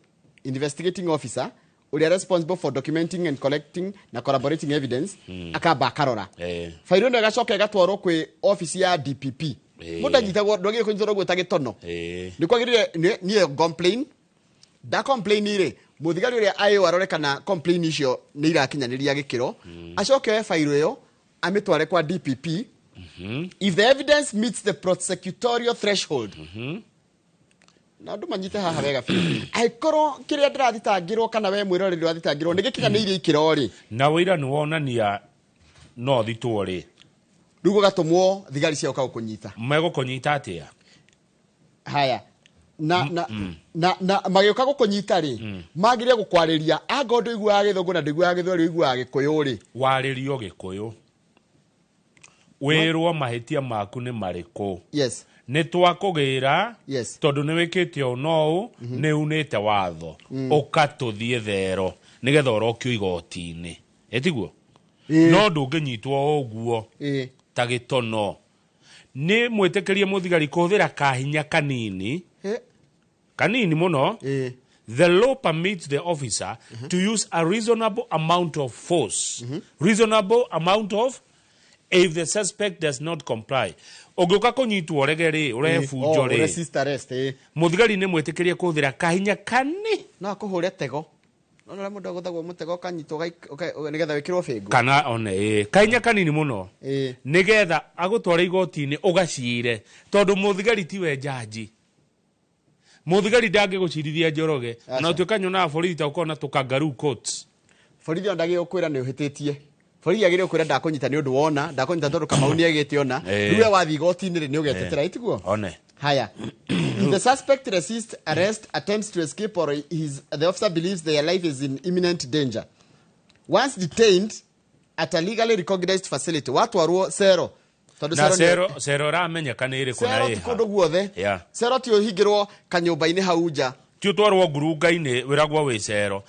investigating officer uria responsible for documenting and collecting na corroborating evidence akamba akarora fairo ndo gacoka gatwarwo kwi office ya DPP muda nyitagwo ndogie kunyitwo gwe tagitono ni kwagirire ni complain da complain ire muthigari uria ayo arore kana complain icio ni irakinyaniria gikiro acoke fairo iyo amitware kwa DPP if the evidence meets the prosecutorial threshold na ndu manyite haha wega biũ aikorwo kiria ndirathitangirwo kana we mwiroreri ndirathitangirwo ndigikinyanĩirie ikiro ri na wira ni wonania no thitwo ri rugo gatumwo thigari cia uka kunyita megũkũnyita atia haya na magĩũka gũkũnyita ri magĩrĩire gũkwarĩria anga ndũ iguaga gĩthũngũ na ndiguaga gĩthweri iguaga gĩkũyũ ri warĩrio gĩkũyũ wĩrwo mahĩtia maku nĩ marĩkũ yes nĩ twakũgĩra tondũ nĩ wĩkĩte ũũ no nĩ unĩte watho ũkatũthiĩ thero nĩgetha ũrokio igoti-inĩ etiguo no ndũngĩnyitwo ũguo ta gĩtono nĩ mwĩtĩkĩrie mũthigari kũhũthĩra kahinya kanini mũno the law permits the officer to use a reasonable amount of force reasonable amount of if the suspect does not comply ũngĩũka kũnyitwo regeri ũrefunjo ri resist arrest mũthigari nĩ mwĩtĩkĩrie kũhũthĩra kahinya no akũhũre tego no mũndũ agũthagwo mũtego kanyitwo nĩgetha wĩkĩrwo bĩngũ kana one kahinya kanini mũno nĩgetha agũtwara igoti-inĩ ũgacire tondũ mũthigari tiwe jaji mũthigari ndangĩgũcirithia Njoroge na ũtuĩka nyonaga borithi ta ũkorwo na tũkangaroo courts borithi ndagĩrĩirwo kwĩra nĩ ũhĩtĩtie borithi agĩrĩirwo kwĩra ndakũnyita nĩ ũndũ wona ndakũnyita tondũ Kamau nĩ agĩte ona rĩu wathiĩ igoti-inĩ rĩ nĩ ũgetetera itiguo one haya if the suspect resists arrest attempts to escape or the officer believes their life is in imminent danger once detained at a legally recognized facility watwarwo cero na cero ramenyeka nĩ ĩrĩkũ na cero ti kũndũ guothe cero ti ũhingĩrwo kanyũmba-inĩ hau nja ti utwarwo ngurunga-inĩ wĩragwo wĩ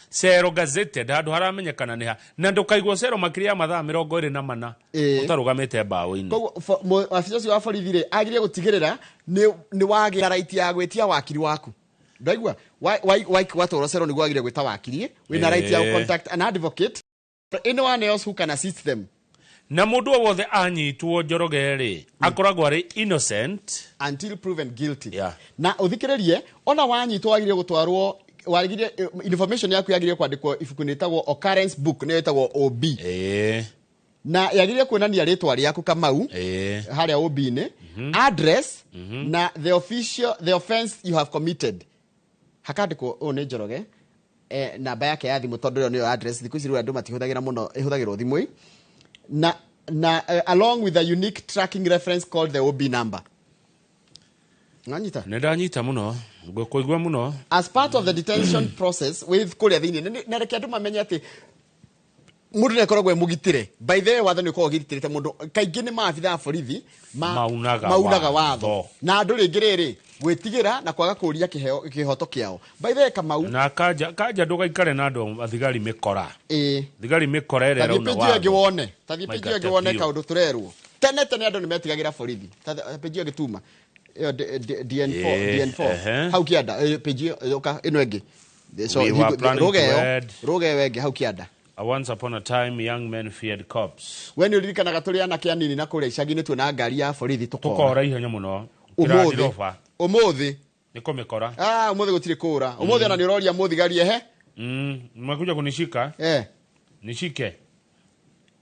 cero gazetted handũ haramenyekana nĩ ha na ndũkaigwo cero makĩria mathaa 24 ũtarũgamĩte mbaũ-inĩ. Koguo afisa ũcio wa borithi-rĩ agĩrĩire gũtigĩrĩra nĩ wagĩa right ya gwĩtia wakiri waku. Ndaigua watwarwo cero nĩguo agĩrĩire gwĩta wakiri wĩna right ya contact an advocate anyone else who can assist them. Na mũndũ o wothe anyitwo Njoroge-rĩ akoragwo arĩ innocent until proven guilty. Na ũthikĩrĩrie ona wanyitwo wagĩrĩire gũtwarwo information yaku yagĩrĩire kwandĩkwo ibuku-inĩ rĩtagwo occurrence book nĩyo ĩtagwo OB. Na yagĩrĩire kuonania rĩtwa rĩaku Kamau harĩa OB-inĩ, address na the offense you have committed. Hakandĩkwo nĩ Njoroge namba yake ya thimũ tondũ ĩyo nĩyo address. Thikũ ici rĩu andũ matihũthagĩra mũno, ĩhũthagĩrwo thimũ-inĩ. Na along with a unique tracking reference called the OB number. Nganyita? Ndanyita muno, ngũkũigua muno. As part of the detention process with kũrĩa thĩinĩ, na reke andũ mamenye atĩ mũndũ nĩ akoragwo mũgitĩre. By the way, watho nĩ ũkoragwo ũgitĩrĩte mũndũ. Kaingĩ nĩ maabitha a borithi maunaga watho. Na andũ rĩngĩ rĩrĩ gwĩtigĩra na kwaga kũria kĩhoto kĩao. By the way, Kamau na kanja ndũgaikare na andũ athigari mĩkora. Thigari mĩkora ĩrĩa rauna watho. Tathi page ĩngĩ wone kaũndũ tũrerwo. Tene andũ nĩ metigagĩra borithi. Page ĩngĩ tuma. DN4 hau kĩanda page ĩno ĩngĩ. So roge wenge hau kĩanda. Once upon a time young men feared cops. When you ririkanaga tũrĩ anake anini na kũrĩa icagi-inĩ tuona ngari ya borithi tũkora ihenya mũno. Ũmũthĩ nĩ kũmĩkora. Ũmũthĩ gũtirĩ kũra. Ũmũthĩ ona nĩ ũroria mũthigari ehe. Mwakuja kunishika? Nishike.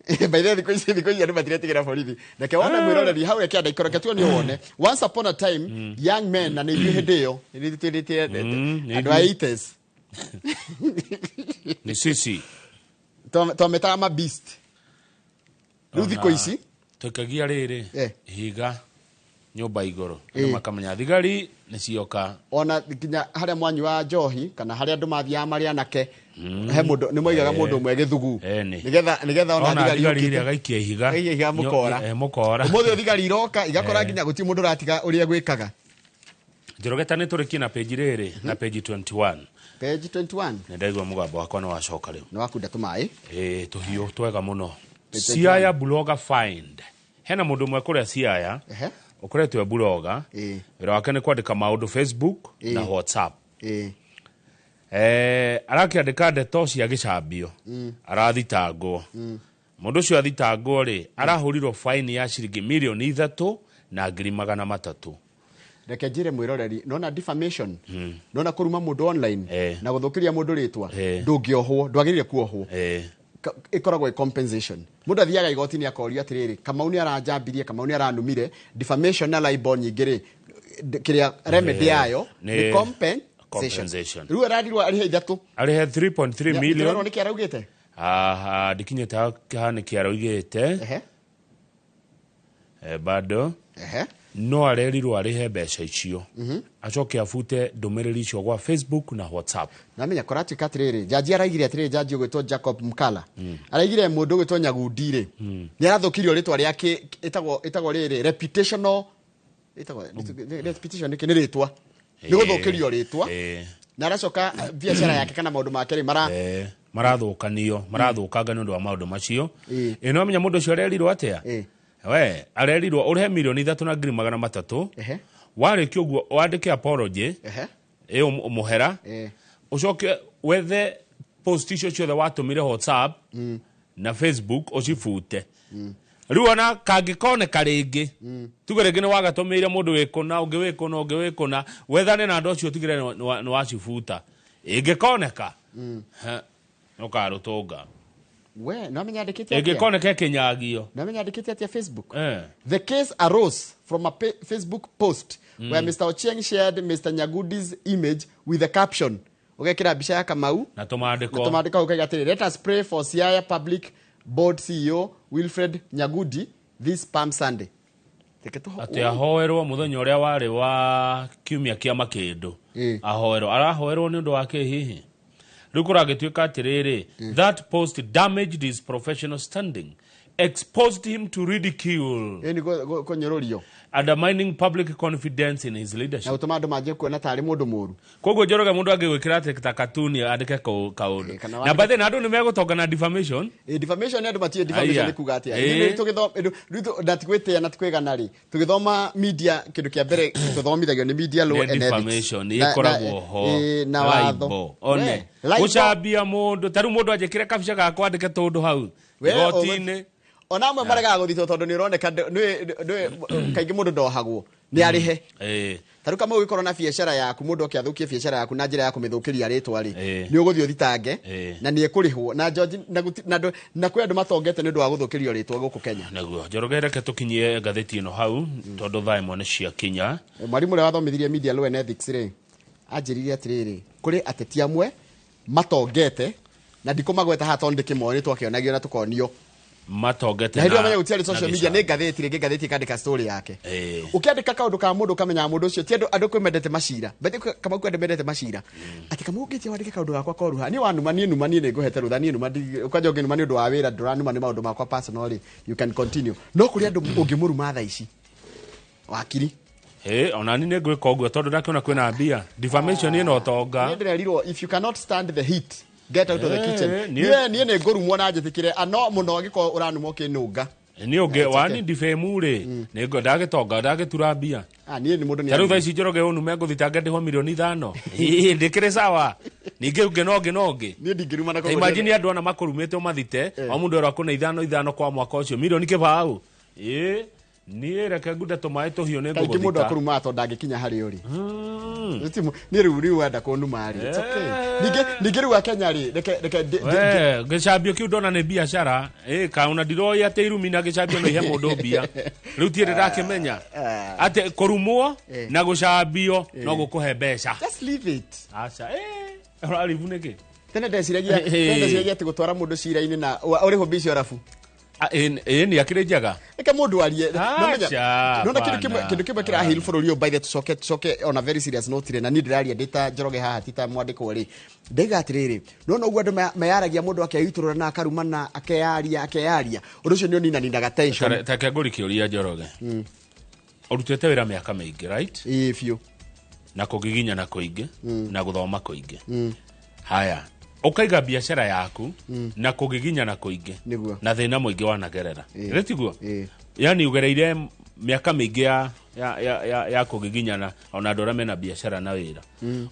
By the way, thikũ ici andũ matiretigĩra borithi. Reke wone mwĩroreri hau kĩanda ikoreke tuo nĩ wone. Once upon a time young men na nĩ ithuĩ hĩndĩ ĩyo andũ a 80s. Nĩ sisi. Twametaga ma beast. Rĩu thikũ ici tũkagia rĩrĩ higa nyũmba igũrũ andũ makamenya thigari nĩ cioka. Ona nginya harĩa mwanyu wa njohi kana harĩa andũ mathiaga marĩ anake he mũndũ nĩ moigaga mũndũ ũmwe gĩthugu nĩgetha ona thigari iria gaikia ihiga mũkora. Ũmũthĩ thigari iroka igakora nginya gũtirĩ mũndũ ũratiga ũrĩa gwĩkaga. Njoroge nĩ tũrĩkie na page rĩrĩ na page 21. Page 21. Nĩndaigua mũgambo wakwa nĩ wacoka rĩu. Nĩ wakunda tũmaĩ. Tũhiũ twega mũno. Siaya blogger find. Hena mũndũ ũmwe kũrĩa Siaya. Ũkoretwo blogger. Wĩra wake nĩ kwandĩka maũndũ Facebook na WhatsApp. Arakĩandĩka ndeto cia gĩcambio. Arathitangwo. Mũndũ ũcio athitangwo rĩ arahũrirwo fine ya ciringi 3,300,000. Reke njĩre mwĩroreri nona defamation nona kũruma mũndũ online na gũthũkĩria mũndũ rĩtwa ndũngĩohwo ndwagĩrĩire kuohwo ikoragwo compensation. Mũndũ athiaga igoti-inĩ akoria atĩrĩrĩ Kamau nĩ aranjambirie Kamau nĩ aranumire. Defamation na libel nyingĩ kĩrĩa remedy yayo nĩ compensation. Rĩu ararirwo arihe ithatũ arihe 3.3 million. Nĩ kĩara ugĩte ndikinyĩte haha nĩ kĩara ugĩte bado no arerirwo arihe mbeca icio acoke afute ndũmĩrĩri icio gwa Facebook na WhatsApp. Namenya koratuĩka atĩrĩrĩ jaji araigire atĩrĩrĩ jaji ũgwĩtwo Jacob Mkala araigire mũndũ ũgwĩtwo Nyagudi-rĩ nĩ arathũkirio rĩtwa rĩake ĩtagwo rĩrĩ reputational reputation nĩ rĩtwa nĩ gũthũkĩrio rĩtwa na aracoka biacara yake kana maũndũ make rĩ marathũkanga nĩ ũndũ wa maũndũ macio. No menya mũndũ ũcio arerirwo atĩa? We arerirwo ũrĩhe 3,300,000 warĩkia ũguo wandĩke apology mũhera ũcoke wethe post icio ciothe watũmire WhatsApp na Facebook ũcibute. Rĩu ona kangĩkoneka rĩngĩ tuge rĩngĩ nĩ wagatũmĩire mũndũ wĩkũna ũngĩ wĩkũna wethane na andũ acio tigire nĩ wacibuta ĩngĩkoneka ũkarũtũnga. We no menya andĩkĩte ĩngĩkoneka kĩnyagio no menya andĩkĩte atia Facebook. The case arose from a Facebook post where Mr. Ochieng shared Mr. Nyagudi's image with the caption ugekĩra mbica ya Kamau na tũmandĩko ukaiga atĩrĩ let us pray for Siaya Public Board CEO Wilfred Nyagudi this Palm Sunday. Ati ahoerwo mũthenya ũrĩa warĩ wa kiumia kĩa makĩndũ arahoerwo nĩ ũndũ wake hihi. Rĩu kũragĩtuĩka atĩrĩrĩ that post damaged his professional standing exposed him to ridicule. Undermining public confidence in his leadership. Kogo Joroge mundu agewekira ta katuni andike kaundu. Na bathe na andu ni megutonga na defamation. Defamation ni andu batie defamation kuga atia. Ni tugithoma ndatigwite na tikwigana ri. Tugithoma media kindu kia mbere tuthomithagio ni media law and ethics. Defamation ikoragwo ho. Na watho. One. Gucambia mundu taru mundu ajekire kabisha gakwa andike tundu hau. Gotine. Ona amwe marega guthito tondu ni uroneka kaingi mundu ndohagwo ni arihe taru kama ugikorwo na biashara yaku mundu okiathukie biashara yaku na njira ya kumithukiria ritwa ri ni uguthio thitange na ni ekurihwo na George na kwi andu matongete ni ndu wa guthukirio ritwa guku Kenya naguo Njoroge ke tukinyie gatheti ino hau tondu thaa imwe ni cia Kenya mwarimu ri wathomithirie media law and ethics ri anjiririe atiriri kuri ateti amwe matongete na ndikomagweta hatonde kimwe twakionagio na tukonio matongete na ndio manya gutiari social media ni gatheti kandika story yake ukiandika kaundu ka mundu kamenya mundu ucio ti andu kwendete macira bete kama kwendete macira ati kama ungitia wandike kaundu gakwa koruha ni wanuma ni nguhete rutha ni numa ukaja ngi numa ni undu wa wira nduranuma ni maundu makwa personally you can continue no kuri andu ungimuruma tha ici wakiri ona ni ngwika uguo tondu ndakiona kwina mbia defamation ino tonga ni ndirerirwo if you cannot stand the heat get out of the kitchen ni ne ngorumwo na njitikire ano muno giko uranumwo kinunga ni uge wani difemure ne ngo ndagitonga ndagitura mbia ni mundu ni taru thaici Njoroge unume nguthitanga ndiho milioni 5 ndikire sawa ninge uge noge ni ndingiruma na imagine andu ana makurumite mathite o mundu ero akuna 5 kwa mwaka ucio milioni kibau ni reke ngude tumae tuhio ne nguthita mundu akuruma to ndagikinya hari uri ni riu wenda kunuma ri it's okay ninge riu Kenya ri reke gicambio kiu ndona ni biashara kauna ndiro ya teirumi na gicambio no ihe mundu mbia riu tiere ndakimenya ate kurumwo na gucambio no gukuhe mbeca just leave it acha urarivu niki tene ndeciragia ati gutwara mundu cira-ini na uri ho bici orafu ni akirejaga eka mundu arie nona kindu kimwe kira hill bururi by the soke on a very serious note na ni ndiraria ndita Njoroge haha tita mwandiko ri ndega atiriri nona ugu andu mayaragia mundu akeiturura na akarumana akeyaria undu ucio ni nina nindaga tension take nguri kiuria Njoroge urutete wira miaka mingi right if you na kugiginya na kuingi na guthoma kuingi haya ukaiga biashara yaku na kugiginya na kuingi na thina muingi wanagerera retiguo yani ugereire miaka mingi ya kugiginyana ona ndora mena biashara na wira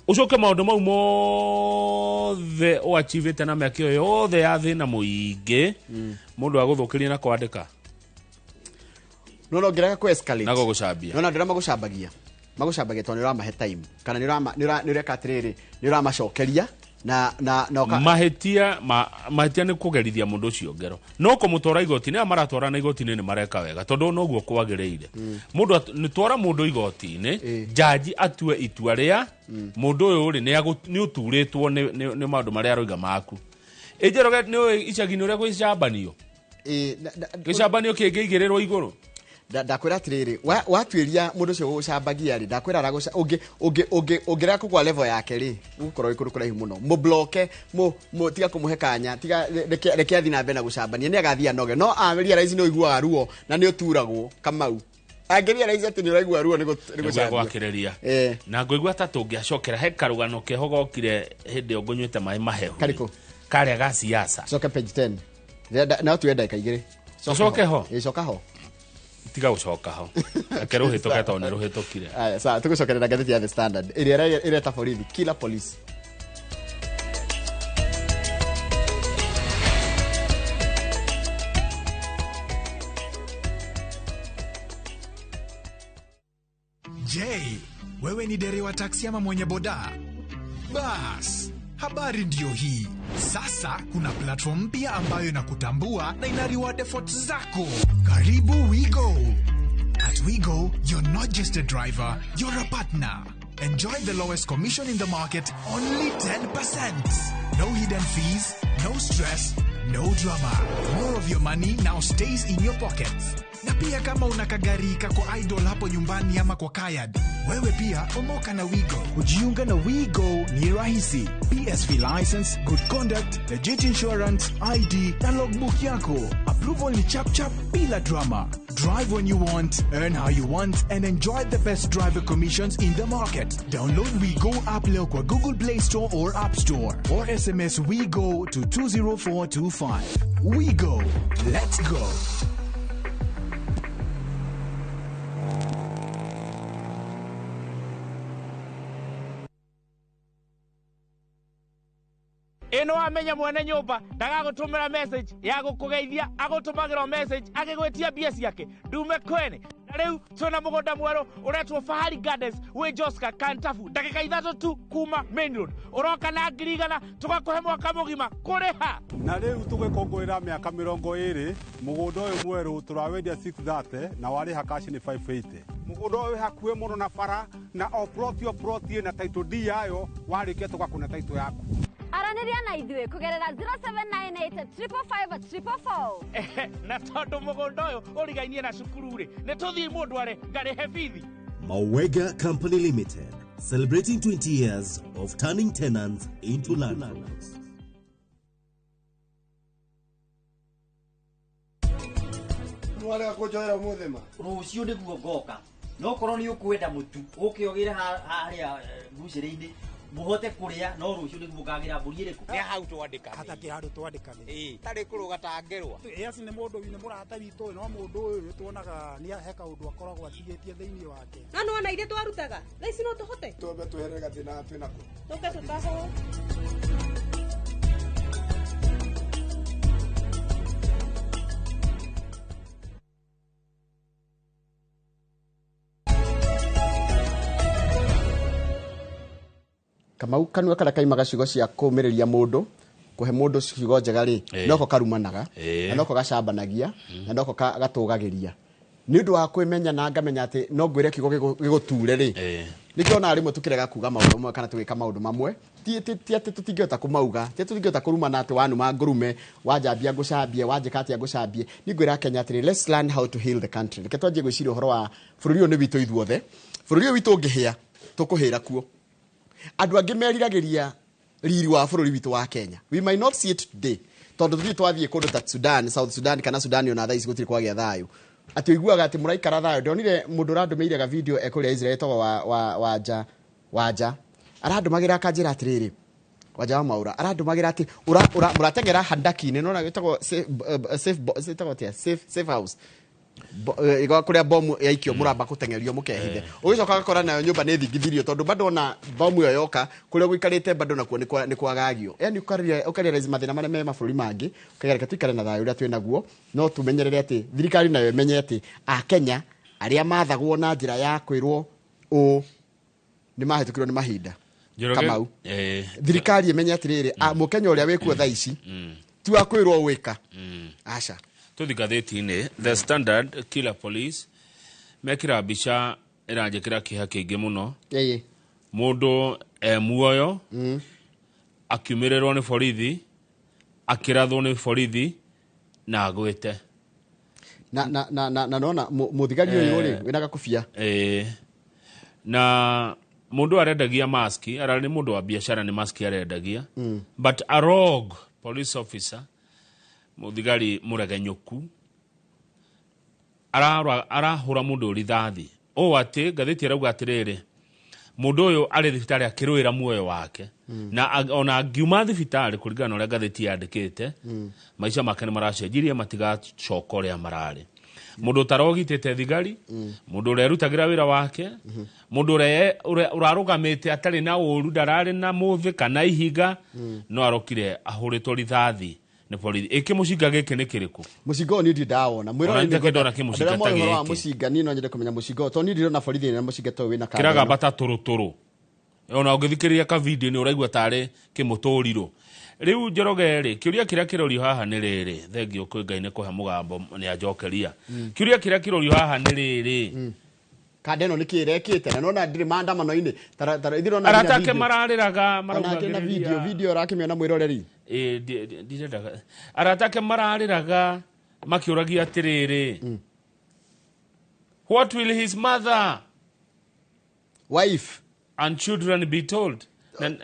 ucoke maundu mau mothe o achievete na miaka yothe ya thina muingi mundu aguthukiria na kwandika no ngiraga ku escalate na gugucambia no ndira magucambagia tondu niramahe time kana nireka atiriri niramacokeria na mahetia ni kugerithia mundu ucio ngero no kumutora igoti ni amaratwara na igoti ni mareka wega tondu no guo kwagireire mundu ni twara mundu igoti ni jaji atue itua ria mundu uyu ri ni uturitwo ni maundu maria aroiga maku Njoroge ni icagi ni uria gwicambanio gicambanio kingiigirirwo iguru ndakwira atiriri watuiria mundu ucio gucambagia ri ndakwira araguca ungiraka kugwa level yake ri gukorwo ikuru kuraihu muno mu bloke mu tiga kumuhe kanya tiga reke athi na mbere na gucambania ni agathia noge no ameria raici no iguaga ruo na ni uturagwo kamau angeria raici ati ni uraigua ruo ni gucambia gwakireria na ngoigua ta tungiacokera he karugano kehogokire hindi ongonywete mai mahehu kariko karia ga siasa soka page 10 na tu enda kaigire soke ho soka ho tiga ucoka ho akero hitoka to ne ruhitokire aya sawa tugucokera na gatheti ya The Standard ire ta borithi kila police Je, wewe ni dereva taksi ama mwenye boda? Bas, habari ndio hii. Sasa kuna platform mpya ambayo inakutambua na ina reward efforts zako. Karibu WeGo. At WeGo, you're not just a driver, you're a partner. Enjoy the lowest commission in the market, only 10%. No hidden fees, no stress, no drama. More of your money now stays in your pockets. Na pia kama una kagari kako idle hapo nyumbani ama kwa kayad, Wewe pia omoka na WeGo. Kujiunga na WeGo ni rahisi. PSV license, good conduct, legit insurance, ID na logbook yako. Approval ni chap chap bila drama. Drive when you want, earn how you want, and enjoy the best driver commissions in the market. Download WeGo app leo kwa Google Play Store or App Store, or SMS WeGo to 20425. WeGo, let's go. ino amenya mwene nyumba ndagagutumira message ya gukugeithia agutumagira message agigwetia bia ciake ndume kwene na riu twina mugunda mweru uretwo Fahari Gardens wi Joska Kantafu ndagika 3 tu kuma main road uroka na ngirigana tugakuhe mwaka mugima kuriha na riu tugikongwira miaka 20 mugunda uyu mweru turawendia 630 na wari hakashi ni 580 mugunda uyu hakuhe muno na bara na oproti na title D yayo warikia tugakuna title yaku Araniria na idwe kugerera 0798555444 na tondu mugunda uyu urigainie na cukuru ri ni tuthii mundu are ngarihe bithi Mawega Company Limited, celebrating 20 years of turning tenants into landlords. Mwale akojoera muthema. Rucio niguo ngoka. No korwo ni ukwenda mutu, ukiogire haria gucirinde. Muhote kuria no rucio niguo ngagira mburi iriku. Ni hau twandikane. Hata kihandu twandikane. Tari kuruga tangerwa. Eci ni mundu wini murata witu no mundu uyu ni tuonaga ni heka undu akoragwo atigetie thiini wake. Na no ona ire twarutaga. Thaici no tuhote. Twambe tuherega thina twina ku. Tuke tutaho. Kamau kanua kara kaimaga ciugo cia kumiriria mundu kuhe mundu ciugo njega ri noko karumanaga na noko gacambanagia na noko gatugagiria ni undu wa kwimenya na ngamenya ati no ngwire kiugo giguture ri nikiona ari mutukirega kuga maundu mamwe kana tugika maundu mamwe ti ati tutingihota kumauga ti tutingihota kurumana ati wanuma ngurume wajambia ngucambie wanjikatia ngucambie ni ngwira Kenya ati let's learn how to heal the country reke twanjie gwiciria uhoro wa bururi uyu ni witu ithuothe bururi uyu witu ngihia tukuhira kuo andu angi meriragiria riri wa bururi witu wa Kenya we might not see it today tondu tuthi twathie kundu ta Sudan South Sudan kana Sudan ona thaisi gutiri kwagia thayo ati iguaga ati muraikara thayo ndonire mundu randumeire ga video ekuria Israel to waja arandumagira akanjira atiriri waja wa maura arandumagira ati muratengera handaki-ini nona gitagwo safe house igo kuria bomu yaikio muramba kutengerio mukehithe ugicoka gakora nayo nyumba ni thingithirio tondu bado na bomu yo yoka kuria guikarite bado nakuo ni kwagagio yani ukaria mathina maria me maburi mangi ukagereka tuikare na thayo uria twinaguo no tumenyerere ati thirikari nayo imenye ati a Kenya aria mathagwo na njira ya kwirwo ni mahitukirwo ni mahinda Kamau thirikari imenye atiriri mukenya uria wikuo thaici tu akwirwo wika aca tuthi gatheti-ini The Standard killer police mekira bica iranjikira kiha kingi muno mundu muoyo akiumirirwo ni borithi akirathwo ni borithi na agwite na nona muthigari uyu ri wina gakubia na mundu arendagia mask arari mundu wa biashara ni mask arendagia but a rogue police officer muthigari muregenyuku arahura mundu rithathi o ati gatheti arauga atiriri mundu uyu ari thibitari akirwira muoyo wake na ona ngiuma thibitari kuringana na uria gatheti yandikite maisha make ni maracenjirie matigacoka uria marari mundu tarogitite thigari mundu urerutagira wira wake mundu urarugamite atari na uru ndarari na muthi kana ihiga no arokire ahuritwo rithathi ni borithi ikimucinga giki ni kiriku mucinga ni ndi ndawona mwira ni ndakendora kimucinga ta giki mucinga ni no nyende kumenya mucinga to ni ndirona borithi na mucinga to wina ka kiraga bata turuturu ona ugithikiria ka video ni uraigua tare kimuturiro riu njorogeri kiuria kiria kirorio haha ni riri thengio kwi Ngai ni kuhe mugambo ni ajokeria kiuria kiria kirorio haha ni riri kadeno ni kirekite na nona ndiri maandamano-ini tara ithirona aratake marariraga marauga na video rakimiona mwiroreri ndirenda aratake marariraga makiuragia atiriri what will his mother wife and children be told.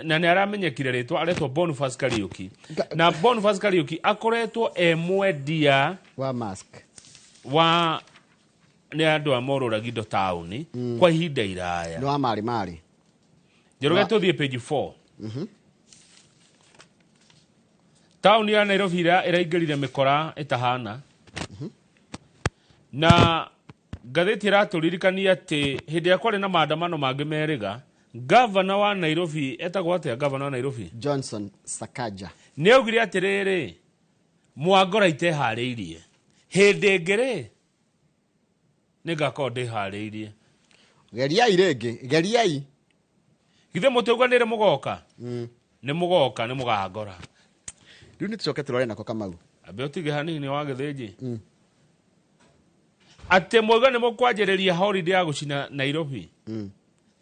Na nä aramenyekire rĩtwa aretwo Boniface Kariuki na Boniface Kariuki akoretwo mwendia wa mask wa nä andå a morå gindo taũni kwa ihinda iraya nĩ wa marĩ Njoroge tũthiĩ page 4 taũni ya Nairobi ĩraingĩrire mĩkora ĩtahana na ngathĩti ĩratũririkania atĩ hĩndĩ ĩrĩa kwarĩ na maandamano mangĩ merĩga Governor wa Nairobi etagwo atĩa Governor wa Nairobi Johnson Sakaja nĩ augire atĩrĩrĩ Mwangora iteharĩirie hĩndĩ ĩngĩ nĩ ngakorwo ndĩharĩirie geriai rĩngĩ geriai githĩ mũtũganĩre mũgoka nĩ mũgoka nĩ mũgangora rĩu nĩ tũcoke tũrore nako Kamau ambe ũtige hanini wa gĩthĩnji atĩ mwega nĩ mũkwanjĩrĩria holiday ya gũcina Nairobi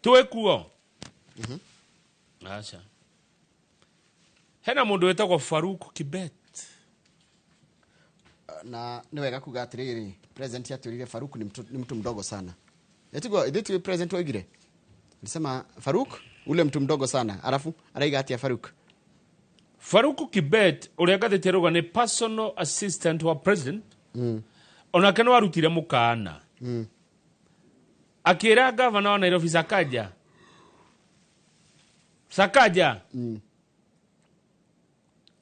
twĩkuo acha hena mũndũ wetagwo Farouk Kibet na nĩ wega kuga atĩrĩrĩ president atwĩrire Farouk ni mtu mdogo sana eti president waigire alisema Farouk ule mtu mdogo sana alafu araiga atia Farouk Kibet ũrĩa ngathĩti rũga nĩ personal assistant wa president onake no arutire mũkana akĩra governor wa Nairobi Sakaja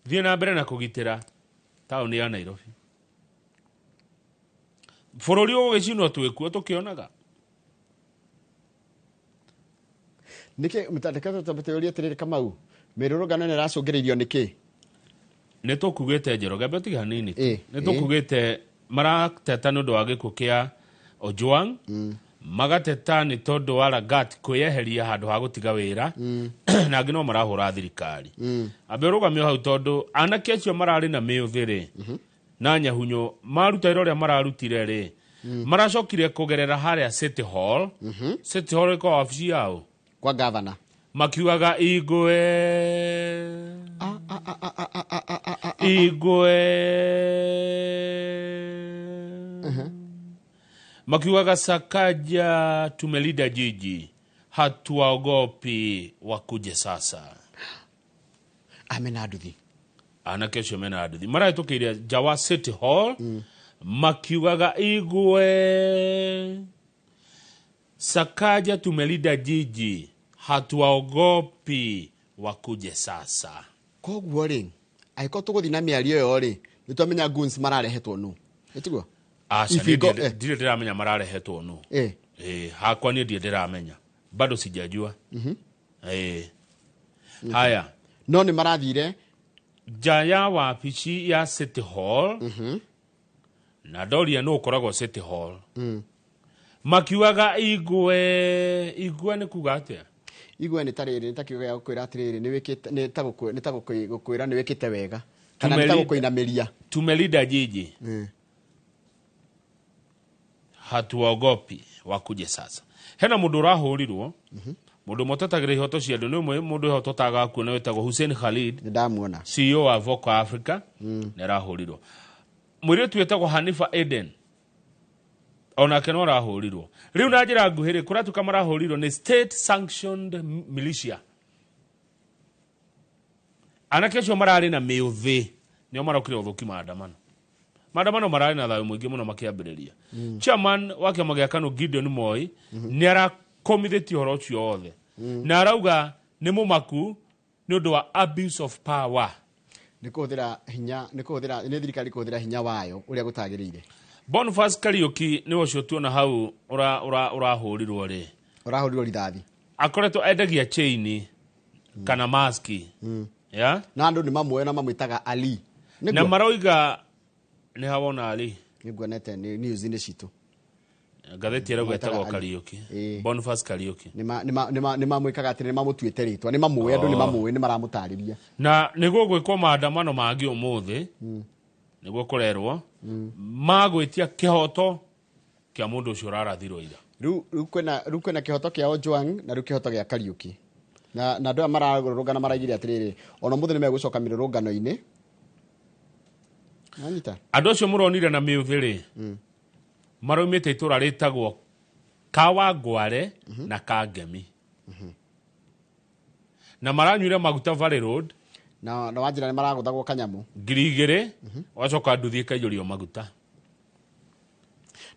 thiĩ na mbere na kũgitĩra taũni ya Nairobi bũrũri ũgĩcinwo twĩkuo tũkĩonaga nĩkĩ mtandĩka tũtabĩtĩũria atĩrĩrĩ Kamau mĩrũrũngano nĩ ĩracũngĩrĩirio nĩkĩ nĩ tũkugĩte Njoroge ambe ũtige hanini nĩ tũkugĩte marateta nĩ ũndũ wa gĩkuũ kĩa Ojwang magateta nĩ tondũ wa Lagat kwĩyeheria handũ ha gũtiga wĩra na angĩ no marahũra thirikari ambe ũrũgamio hau tondũ anake acio mararĩ na mĩũthĩ na nyahunyo maruta wĩra ũrĩa mararutire rĩ maracokire kũgerera harĩa City Hall City Hall ĩko wabici yao kwa governor makiugaga igwe makiugaga Sakaja tumelida jiji hatuwaogopi wakuje sasa amena nduthi anake acio mena nduthi marahĩtũkĩire nja wa City Hall makiugaga igwe Sakaja tumelida jiji hatuwaogopi wakuje sasa koguo rĩ aiko tũgũthi na mĩario ĩyo rĩ nĩtwamenya goons mararehetwo nũ etigwo acha ndirĩ ndĩramenya mararehetwo nũ hakwa niĩ ndiĩ ndĩramenya bado sijajua haya no nĩ marathire nja ya wabici ya City Hall na ndoria nũ ũkoragwo City Hall makiugaga igwe nĩ kuga atĩa igwe nĩ tarĩrĩ nĩtakiuga ya gũkwĩra atĩrĩrĩ nĩ ta gũkwĩra nĩ wĩkĩte wega kana nĩ ta gũkũinamĩria tumelida jiji hatuwaogopi wakuje sasa hena mũndũ ũrahũrirwo mũndũ mũtetagĩra ihoto cia andũ nĩ mũndũ ihoto tagakuo na wĩtagwo Hussein Khalid ndamuona CEO wa Voco Africa nĩ arahũrirwo mũirĩtu wĩtagwo Hanifa Eden onake no arahũrirwo rĩu na njĩra nguhĩ kũratuka marahũrirwo nĩ state sanctioned militia anake acio mararĩ na mĩũthĩ nĩo marokire ũthũki maandamano mararĩ na thayũ mũingĩ mũno makĩambĩrĩria chairman wa kĩama gĩa KANU Gideon Moi nĩ arakomithĩtie ũhoro ũcio wothe na arauga nĩ mũmaku nĩ ũndũ wa abuse of power nĩ thirikari kũhũthĩra hinya wayo ũrĩa gũtagĩrĩire Boniface Kariuki nĩ ũcio tuona hau ũrahũrirwo rithathi akoretwo endagia chain kana maski na andũ nĩ mamwe na mamwĩtaga Ali na maroiga nĩ hawona Ali nĩguonete news-inĩ citũ ngathĩti ĩrauga etagwo Kariuki Boniface Kariuki nĩ mamwĩkaga atĩ nĩ mamũtuĩte rĩtwa nĩ mamũĩ andũ nĩ mamũĩ nĩ maramũtarĩria na nĩguo gwĩkwo maandamano mangĩ ũmũthĩ nĩguo kũrerwo magwĩtia kĩhoto kĩa mũndũ ũcio ũrarathirwo ira rĩu kwĩna kĩhoto kĩa Ojwang na rĩu kĩhoto gĩa Kariuki na andũ aya mararũrũngana maraigire atĩrĩrĩ ona mũthĩ nĩ megũcoka mĩrũrũngano-inĩ andũ acio mũronire na mĩũthĩ rĩ maroimĩte itũra rĩtagwo Kawangware na Kangemi. Na maranyuire maguta Valley Road na wajira ni maraguthagwo Kanyamu ngirigire wacoka nduthie kaiyurio maguta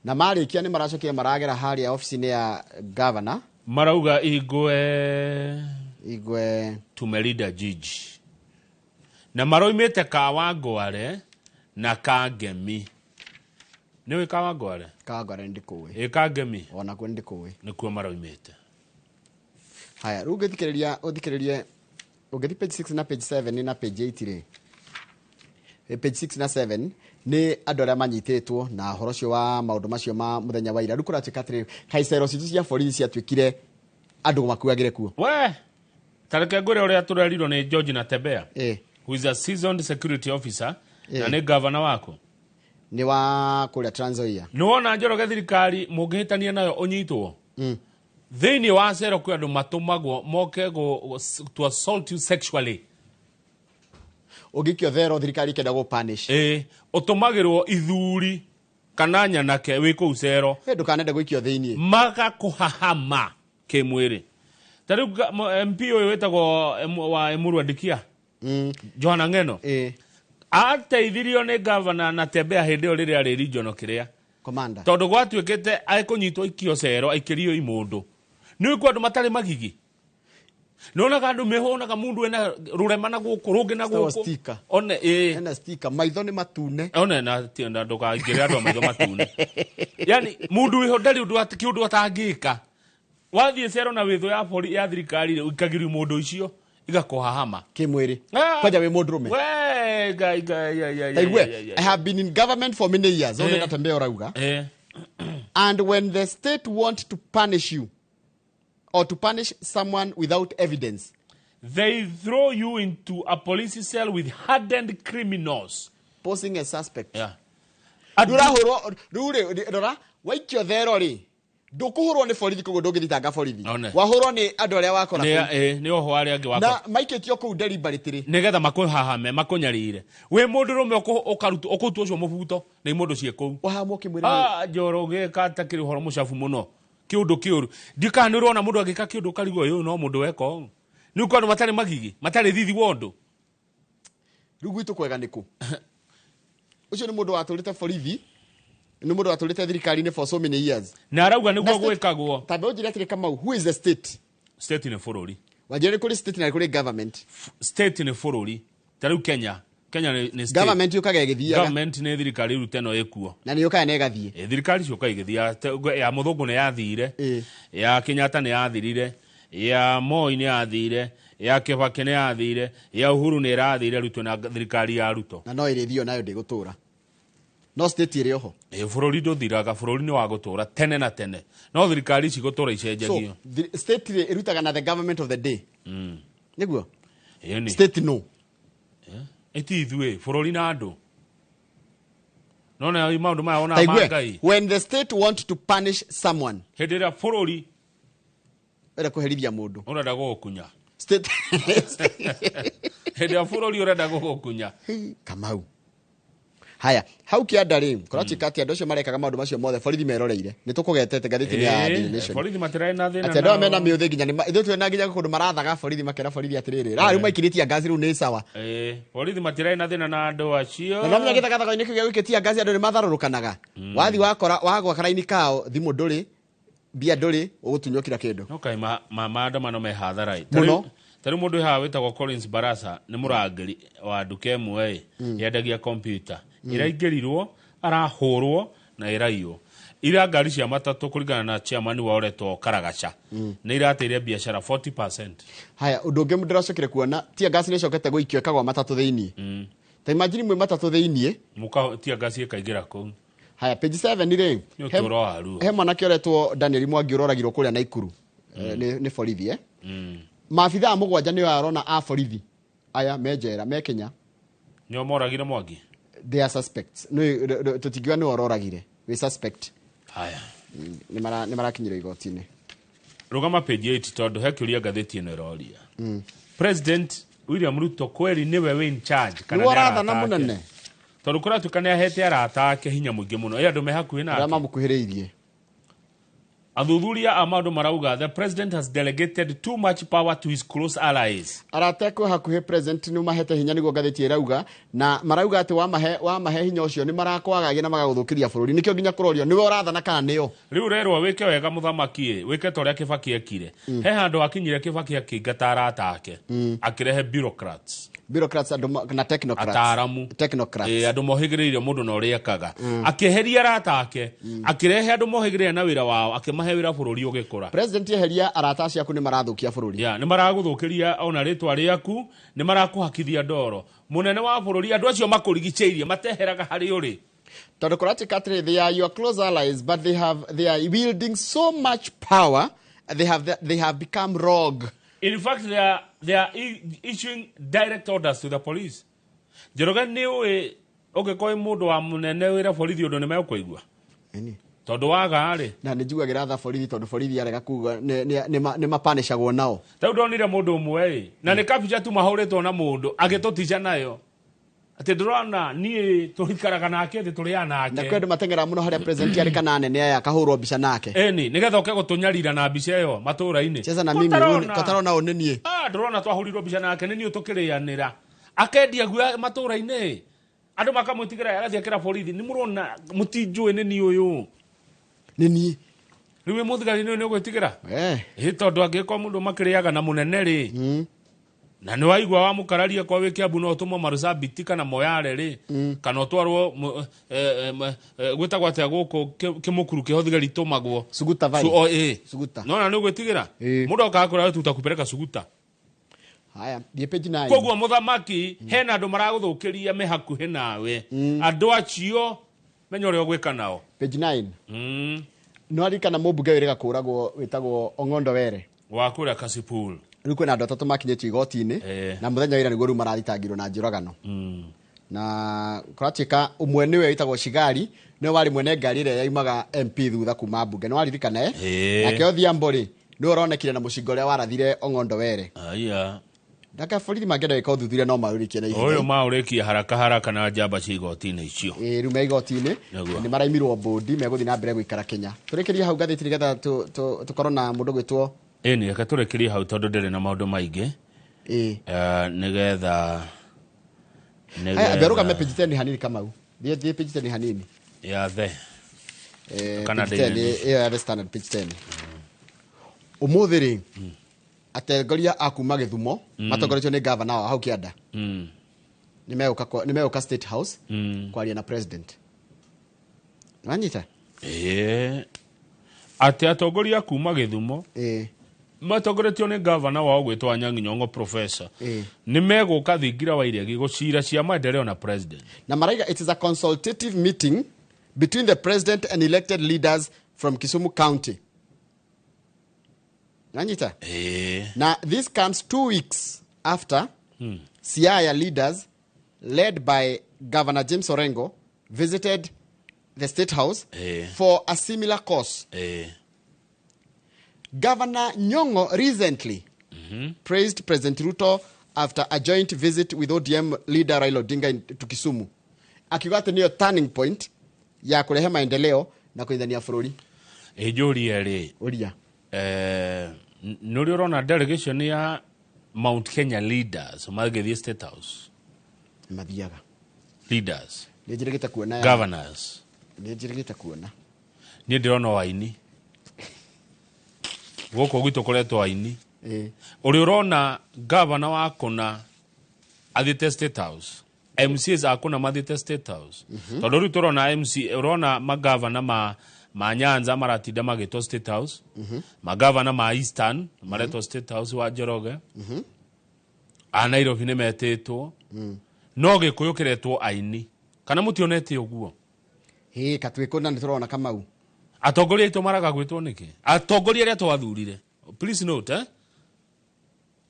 na marikia ni maracokire maragera haria office-ini ya governor marauga igwe tumerida jiji na maroimite Kawangware na Kangemi. Niwe Kawangware ndikuwe Kangemi ona kwe ndikuwe nikuo maroimite. Haya rĩu ũthikĩrĩrie ũgĩthi page 6 na page 7 na page 8 rĩ page 6 na 7 nĩ andũ arĩa manyitĩtwo na horo cio wa maũndũ macio ma mũthenya wa ira rĩu kũratuĩka atĩrĩ kaicero citu cia borithi ciatuĩkire andũ makuagĩre kuo we tareke ngũre ũrĩa tũrerirwo nĩ George Natembea who is a seasoned security officer na nĩ governor wako nĩ wa kũrĩa Trans Nzoia nĩ wona Njoroge thirikari mũngĩhĩtania nayo ũnyitwo thĩinĩ wa cero kwĩ andũ matũmagwo moke to assault you sexually. Ũngĩkio thero thirikari kenda go punish ũtũmagĩrwo ithuri kana nyanake wĩ kũu cero ndũkanende gũikio thĩinĩ magakũhahama kĩmwĩrĩ. Ta rĩu MP ũyũ wĩtagwo wa Emuru Andikia Johana Ng'eno ateithirio nĩ governor Natembea hĩndĩ ĩyo rĩrĩa arĩ regional kĩrĩa commander tondũ gwatuĩkĩte aikũnyitwo ikio cero aikĩrio i mũndũ nĩ kwa andũ matarĩ magigi nonaga andũ mehonaga mũndũ ena rũrema na gũkũ rũngĩ na gũkũ one ena sticker maitho nĩ matune one na tienda ndũkaingĩre andũ maitho matune yani mũndũ wĩho ndarĩ ũndũ atĩ kĩũndũ atangĩka wathiĩ cero na wĩthũ ya bori ya thirikari ikagirio mũndũ icio igakohahama kimwiri kwaja we mũndũrũme I have been in government for many years only Natembea urauga and when the state want to punish you or to punish someone without evidence they throw you into a police cell with hardened criminals posing a suspect adurahoro rure waikio thero ri ndukuhurwo ni borithi koguo ndungithitanga borithi wahurwo ni andu aria wakora ni oho aria angi wakora na maikitio kuu deliberately nigetha makuhahame makunyarire we mundu rume ukarutu ukutu ucio mubuto ni mundu cie kuu wahamwo kimwira Njoroge katakiri horo mucafu muno kiundu kiuru ndikanirwo na mundu agika kiundu karigo uyu no mundu weko ni uko andu matari magigi matari thithi wondu rugu kwega niku ucio ni mundu waturite borithi ni mundu waturite thirikari-inĩ for so many years na arauga niguo gwikagwo tabe ujire atire kama who is the state ni bururi wajire kuri state na kuri government ni bururi tariu Kenya ni state government yukaga igithia government ni thirikari ruteno ekuo na ni yukaga negathie thirikari cio kaigithia ya muthungu ni yathire ya Kenyatta ni yathirire ya Moi ni yathire ya Kibaki ni yathire ya Uhuru ni rathire rutwe na thirikari ya Ruto na no irithio nayo ndigutura no state iri oho bururi nduthiraga bururi ni wa gutura tene na tene no thirikari ici gutura icenjagio so state irutaga na the government of the day niguo state no eti ithue bururi na andu no na maundu maya ona mangai when the state want to punish someone hedera bururi era kuherithia mundu urenda gukunya state hedera bururi urenda gukunya Kamau haya hau kianda ri korati kati andu cio marekaga maundu macio mothe borithi meroreire ni tukugetete gathiti-ini ya Nation borithi matirai na thina ati andu mena miuthi nginya ni ithu twena nginya kundu marathaga borithi makera borithi atiriri riu maikiritia ngazi riu ni sawa borithi matirai na thina na andu acio na menya githagathaga-ini kiu gikitia ngazi andu ni matharurukanaga wathi wakora wagwa karaini kao thimu nduri bia nduri ugutunywo kila kindu no kai maandamano me hadharai tariu mundu haha witagwo Collins Barasa ni murangiri wa nduka imwe yendagia computer iraingĩrirwo arahũrwo na iraiywo ira ngari cia matatu kũringana na chairman wa Oreto Karagacha nĩ irateire biashara 40%. haya undu ungi ndiracokire kuona tia gasi ni cokete guikio ekagwa matatu thiini ta imagine mwe matatu thiini muka tia gasi ikaingĩra kũu. Haya page 7 ri he mwanake oretwo Daniel Mwangi uroragirwo kuria Naikuru ni borithi maabitha mugwanja ni arona a borithi aya mejera me Kenya nio moragire Mwangi they are suspects no tutingiwa ni ororagire we suspect haya ni marakinyira igoti-ini rugama page 8 tondu hekiuria ngatheti ino iroria President William Ruto kweri niwe we in charge kana ni warathana munene tondu kuratuka ni ahete arata ake hinya muingi muno andu me hakuhi nake mamukuhiriirie athuthuria a maundu marauga the president has delegated too much power to his close allies. Aratekwo hakuhe president ni mahete hinya niguo ngathiti irauga na marauga ati wa mahe hinya ucio ni marakwagagia na magaguthukiria bururi nikio nginya kurorio niwe urathana kana niyo riu rerwa wike wega muthamaki wike toria Kibaki ekire he handu akinyire Kibaki akingata arata ake akirehe bureaucrats na technocrats andu mohigiriire mundu no riekaga akiheria arata ake akirehe andu mohigiriire na wira wao akimahe wira bururi ugikura. President yeheria arata ciaku ni marathukia bururi ni maraguthukiria ona ritwa riaku ni marakuhakithia ndoro munene wa bururi andu acio makurigiceirie mateheraga hari uri tondu kuratikatri they are your close allies but they are wielding so much power they have become rogue. In fact, they are issuing direct orders to the police. Jeroga niwe koi mundu wa munene wira borithi undu nimekuigua. Tondu waga ri na nijugagera tha borithi tondu borithi arega kuga ni mapanishagwo nao. Tau ndonire mundu umwe na ni kabicha tu mahuritwo na mundu agitutisha nayo. Ati ndurona ni tuhikaraga nake thi turi anake. Na kwendu matengera muno haria president ari kana nene ya kahurwo bica nake. Nigetha uke gutunyarira na bica iyo matura-ini. Sasa na mimi katarona onenie. Ndurona twahurirwo bica nake ni tukirianira. Akendia gwa matura-ini. Andu makamutigira agathi akira borithi ni murona mutinjui ni uyu. Nini riwe muthigari ni ugwitigira tondu angikwa mundu makiriaga na munene ri na ni waigwa wa mukararia kwa wiki abu no tumo marusabiti kana moyare ri kana twarwo gwitagwa atia guku kimukuru kihothiga ritumagwo suguta vai suguta no na ni ugwitigira mundu akakora wetu utakupeleka suguta haya die page 9 koguo muthamaki hena andu maraguthukiria me hakuhe nawe andu acio menyo uri ogwika nao page 9 no arikana mubunge wirega kuragwo witagwo Ong'ondo Were wa kuria Kasipul riu kwina andu atatu makinyetio igoti-ini na muthenya wira niguo riu marathitangirwo na njuragano na kuratika umwe niwe witagwo Shigari niwe wari mwene ngari iria yaimaga MP thutha kuma bunge no aririkana nake Odhiambo niwe uronekire na mucinga uria warathire Ong'ondo Were Daka borithi mangenda wika uthuthuria no maurikie na ihenya. Oyo maurikie haraka na njamba cia igoti-ini icio. Riu me igoti-ini ni maraimirwo bodi meguthi na mbere gwikara Kenya. Turekerie hau gatheti nigetha tukorwo na mundu gwitwo. Ni reke turekerie hau tondu ndiri na maundu maingi. Nigetha beruka me page 10 hanini kama u. Thie page 10 hanini. Ya the. Kana the standard page 10. Umuthiri ategoria akuma Githumo matongoretio ni governor wa hau Kianda nimeuka State House kwaria na president wanyita ati atongoria kuma Githumo matongoretio ni governor wa gwitwa Anyang'i Nyong'o professor nimeguka thingira wa iria gigucira cia maendeleo na president na maraiga it is a consultative meeting between the president and elected leaders from Kisumu County. Nanyita? Now, this comes 2 weeks after Siaya leaders, led by Governor James Orengo, visited the State House for a similar cause. Governor Nyong'o recently praised President Ruto after a joint visit with ODM leader Raila Odinga to Kisumu. Akiuga ati niyo turning point ya kurehe maendeleo na kuithania bururi. Ejoria ri. Oria. Nuri urona delegation ya Mount Kenya leaders magethie State House mathiaga leaders nijirigite kuona governors nijirigite kuona ni ndirona waini goko gwito koretwo waini uri urona governor wa Kona athite State House MCs akuna mathite State House tondu riu turona MC urona magavana ma Nyanza maratinda magitwo State House magavana ma Eastern maretwo State House wa Njoroge a Nairobi ni metitwo no Gikuyu kiretwo aini kana mutionete uguo katwikona niturona Kamau atongoria itu maraga gwitwo niki atongoria ria twathurire please note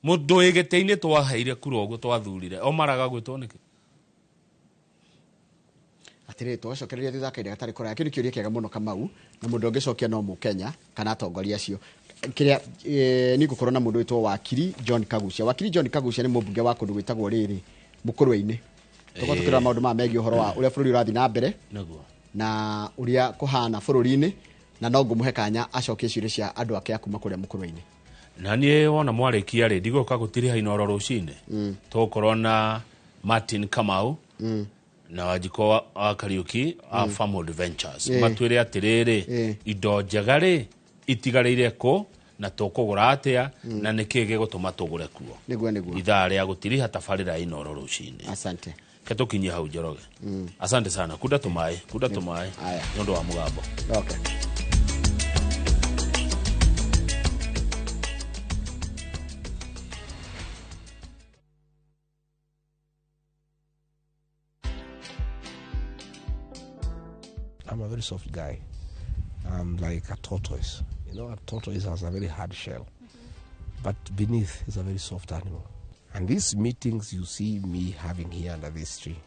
mundu igete-ini twaheire kura uguo twathurire o maraga gwitwo niki atire twacokereria thutha kaire gatari kora kiri kiuria kiega muno Kamau na mundu ungicokia no mu Kenya kana atongoria acio kiria ni gukorwo na mundu witwo wakiri John Kagucia ni mubunge wa kundu gwitagwo riri Mukurwe-ini tukira maundu ma megi uhoro wa uria bururi urathi na mbere na uria kuhana bururi-ini na no ngũmũhe kanya acokie ciũria cia andũ ake akuma kũrĩa mũkũrũ-inĩ. Na niĩ wona mwarĩkia rĩ ndigũka gũtiri iNooro rũcinĩ tũkorwo na Martin Kamau na Wanjiko wa Kariuki a Family Ventures matwĩre atĩrĩrĩ indo njega rĩ itigarĩire kũ na tũkũgũra atĩa na nĩkĩ gĩgũtũma tũgũre kuo nĩguo ithaa rĩa gũtiriha tabarĩra iNooro rũcinĩ. Asante. Ketukinyie hau Njoroge. Asante sana. Kuda tumai nĩũndũ wa mũgambo. Okay. I'm a very soft guy. I'm like a tortoise. You know, a tortoise has a very hard shell, but beneath is a very soft animal. And these meetings you see me having here under this tree,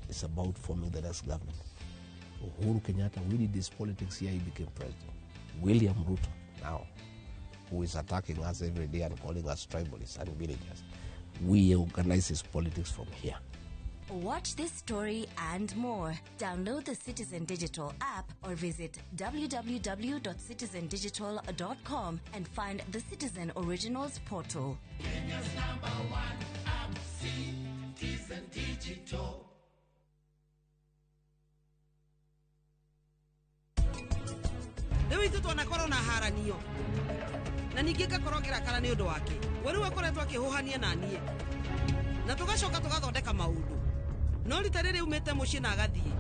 it's about forming the next government. Uhuru Kenyatta, we did this politics here, he became president. William Ruto now, who is attacking us every day and calling us tribalists and villagers. We organize his politics from here. Watch this story and more. Download the Citizen Digital app or visit www.citizendigital.com and find the Citizen Originals portal. Kenya's #1 app, Citizen Digital. Leo itu tunakorwo na haranio. Na ningĩ ngakorogera kana nĩ ũndũ wake. We rĩu akoretwo akĩhuhania na niĩ. Na tugacoka tugathondeka maũndũ. No rita rĩrĩ umĩte mũciĩ na agathiĩ.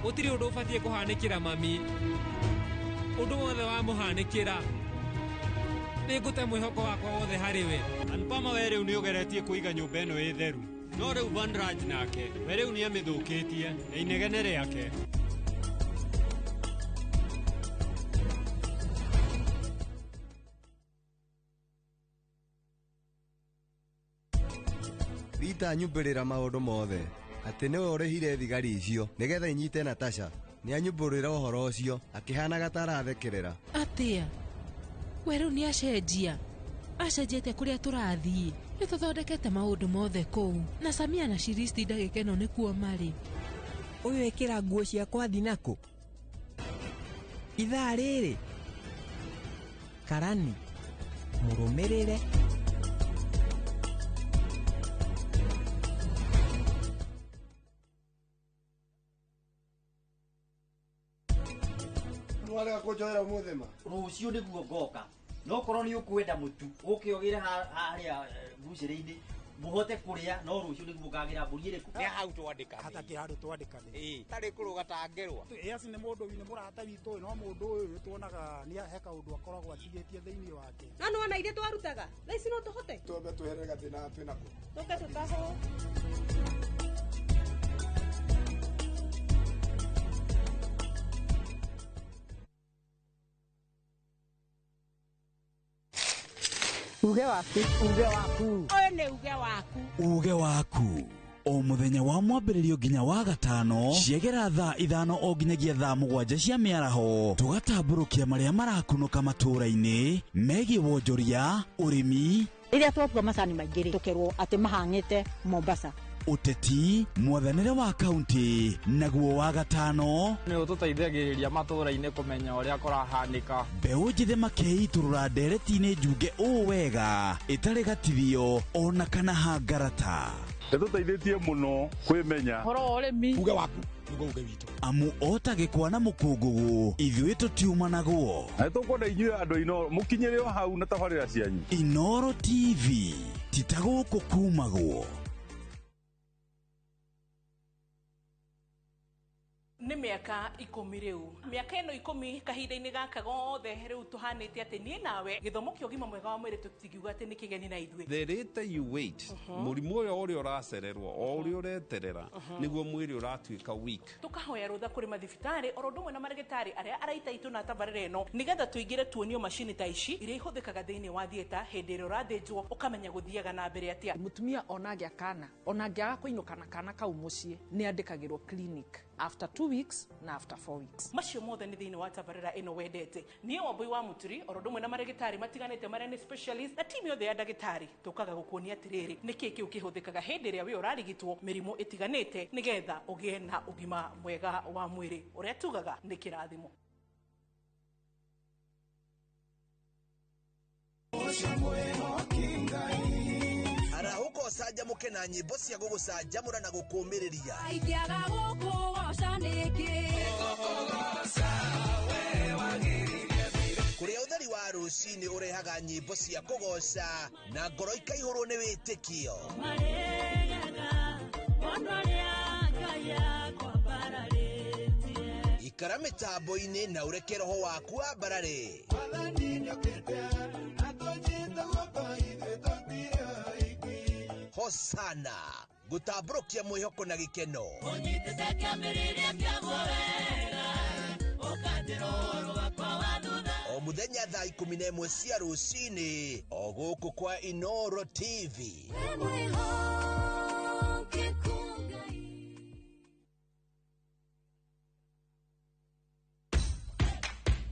Gũtirĩ ũndũ ũbatiĩ kũhanĩkĩra mami. Ũndũ wothe wa mũhanĩkĩra. Nĩ ngũte mwĩhoko wakwa wothe harĩ we. Anpama we rĩu nĩ ũgeretie kũiga nyũmba ĩno ĩ theru. No rĩu Vanraj nake, we rĩu nĩ amĩthũkĩtie, na inegene rĩake. Rita nyumbũrĩra maũndũ mothe atĩ nĩwe ũrĩhire thigari icio nĩgetha inyite Natasha nĩ anyumbũrĩra ũhoro ũcio akĩhanaga ta arathekerera. Atĩa we rĩu nĩ acenjetie kũrĩa tũrathiĩ nĩ tũthondekete maũndũ mothe kũu na Samia na Shiristi ndagĩka ĩno nĩkuo marĩ. Ũyũ ĩkĩra nguo ciakwa thinakũ ithaa rĩrĩ Karani mũrũmĩrĩre. Mwalega kujoera muthema. Rucio niguo ngoka. No korwo ni ukwenda mutu, ukiogire haria bucĩrĩ-inĩ, muhote kuria no rucio niguo ngagira mburi iriku. Ni hau twandikane. Hata ki handu twandikane. Tari kurugatagerwa. Esi ni mundu wini murata witu no mundu uyu tuonaga ni aheka undu akoragwo atigĩtie thĩinĩ wake. Na no ana ire twarutaga. Na ici no tuhote. Twambe tuherega thina twinako. Tuke tutaho. Uge waku. Uge waku. O muthenya wa mwambĩrĩrio nginya wa gatano ciegera thaa 5 o nginyagia thaa 7 cia mĩaraho tugatambũrũkia marĩa marakunũka matũũra-inĩ megiĩ wonjoria ũrĩmi rĩrĩa twakua macani maingĩ tukerwo atĩ mahang'ĩte Mombasa uteti mwathanĩre wa kaunti naguo wa gatano nĩ ũtũteithagĩrĩria matũũra-inĩ kũmenya ũrĩa kũrahanĩka mbeũ njĩthĩ makeitũrũra ndereti-inĩ njunge ũũ wega ĩtarĩ gatithio ona kana hangarata Nĩtũteithĩtie mũno kwĩmenya horo ũrĩmi uge waku nĩguo uge witũ amu otagĩkwa na mũkũngũgũ ithuĩ tũtiumanaguo nĩtũkwenda inyuĩ andũ iNooro mũkinyĩre o hau na tabarĩra cianyu iNooro TV titagũkũ kumagwo nĩ mĩaka 10 rĩu mĩaka ĩno 10 kahinda-inĩ gaka gothe rĩu tũhanĩte atĩ niĩ nawe gĩthomo kĩa ũgima mwega wa mwĩrĩ tũtingiuga atĩ nĩ kĩgeni na ithuĩ the later you wait mũrimũ ũrĩa ũracererwo o ũrĩa ũreterera nĩguo mwĩrĩ ũratuĩka weak tũkahoya rũtha kũrĩ mathibitarĩ oro ũndũ ũmwe na marĩgĩtarĩ arĩa araita itũ na tabarĩra ĩno nĩgetha tũingĩre tuonio macini ta ici iria ihũthĩkaga thĩinĩ wa thieta hĩndĩ ĩrĩa ũrathĩnjwo ũkamenya gũthiaga na mbere atĩa mũtumia onagĩa kana onangĩaga kũinũka na kana kau mũciĩ nĩ andĩkagĩrwo clinic after 2 weeks na after 4 weeks. Macio mothe nĩ thĩinĩ wa tabarĩra ĩno wendete. Niĩ Wambui wa Muturi, oro ũndũ ũmwe na marĩgĩtarĩ matiganĩte marĩa nĩ specialist na timu yothe ya ndagĩtarĩ tũkaga gũkuonia atĩrĩrĩ nĩkĩ kĩu kĩhũthĩkaga hĩndĩ ĩrĩa we ũrarigitwo mĩrimũ ĩtiganĩte nĩgetha ũgĩe na ũgima mwega wa mwĩrĩ. Ũrĩa tugaga nĩ kĩrathimo. ara huko saja muke na nyimbo cia gugucanjamura na gukumiriria kuria utheri wa rucini urehaga nyimbo cia kugoca na ngoro ikaihurwo ni witikio ikara mitambo-ini na ureke roho waku wambarare hosana gutamburukia mwihoko na gikeno o muthenya thaa 11 cia rucini o guku kwa iNooro TV.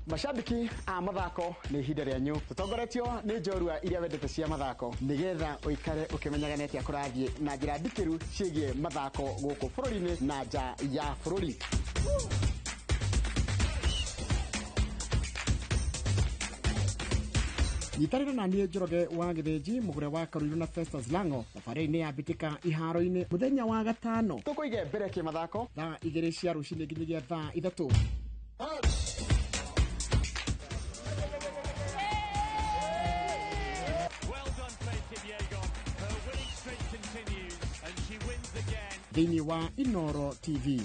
Mashabiki a mathako ni ihinda rĩanyu tutongoretio ni njorua iria wendete cia mathako nigetha uikare ukimenyaga netia kurathie na njira ndikiru ciĩgie mathako guku bũrũri-inĩ na nja ya bũrũri. Nyitarĩra na niĩ Njoroge wa Gĩthĩnji mũgũre wa Karũirũ na Festus Lango thabarĩ-inĩ ya mbĩtĩka iharo-inĩ mũthenya wa gatano tũkũige mbere kĩmathako thaa 2 cia rũcinĩ nginyagia thaa 3. Thĩinĩ wa iNooro TV.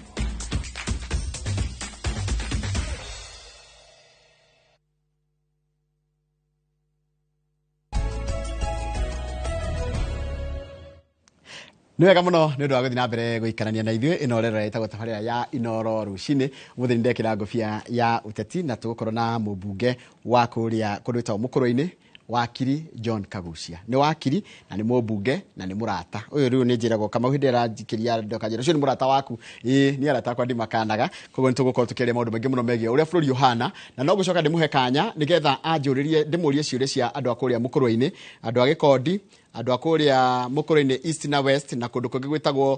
Nĩ wega mũno nĩ ũndũ wa gũthiĩ na mbere gũikarania na ithuĩ ĩno rero ĩtagwo tabarĩra ya iNooro rũcinĩ ũmũthĩ nĩ ndekĩra ngũbia ya ũteti na tũgũkorwo na mũmbunge wa kũrĩa kũndũ gwĩtagwo Mũkũrũ-inĩ wakiri John Kagucia nĩ wakiri na nĩ mũmbunge na nĩ mũrata ũyũ rĩu nĩ njĩragwo kama hĩndĩ aranjikĩria ndokanjĩra ũcio nĩ mũrata waku nĩ arata akwa ndimakanaga koguo nĩ tũgũkorwo tũkĩaria maũndũ maingĩ mũno megiĩ ũrĩa bũrũri ũhana na no gũcoka ndĩmũhe kanya nĩgetha anjũrĩrie ndĩmũrie ciũria cia andũ a kũrĩa Mũkũrũ-inĩ andũ a Gĩkondi andũ a kũrĩa Mũkũrũ-inĩ East na West na kũndũ kũngĩ gwĩtagwo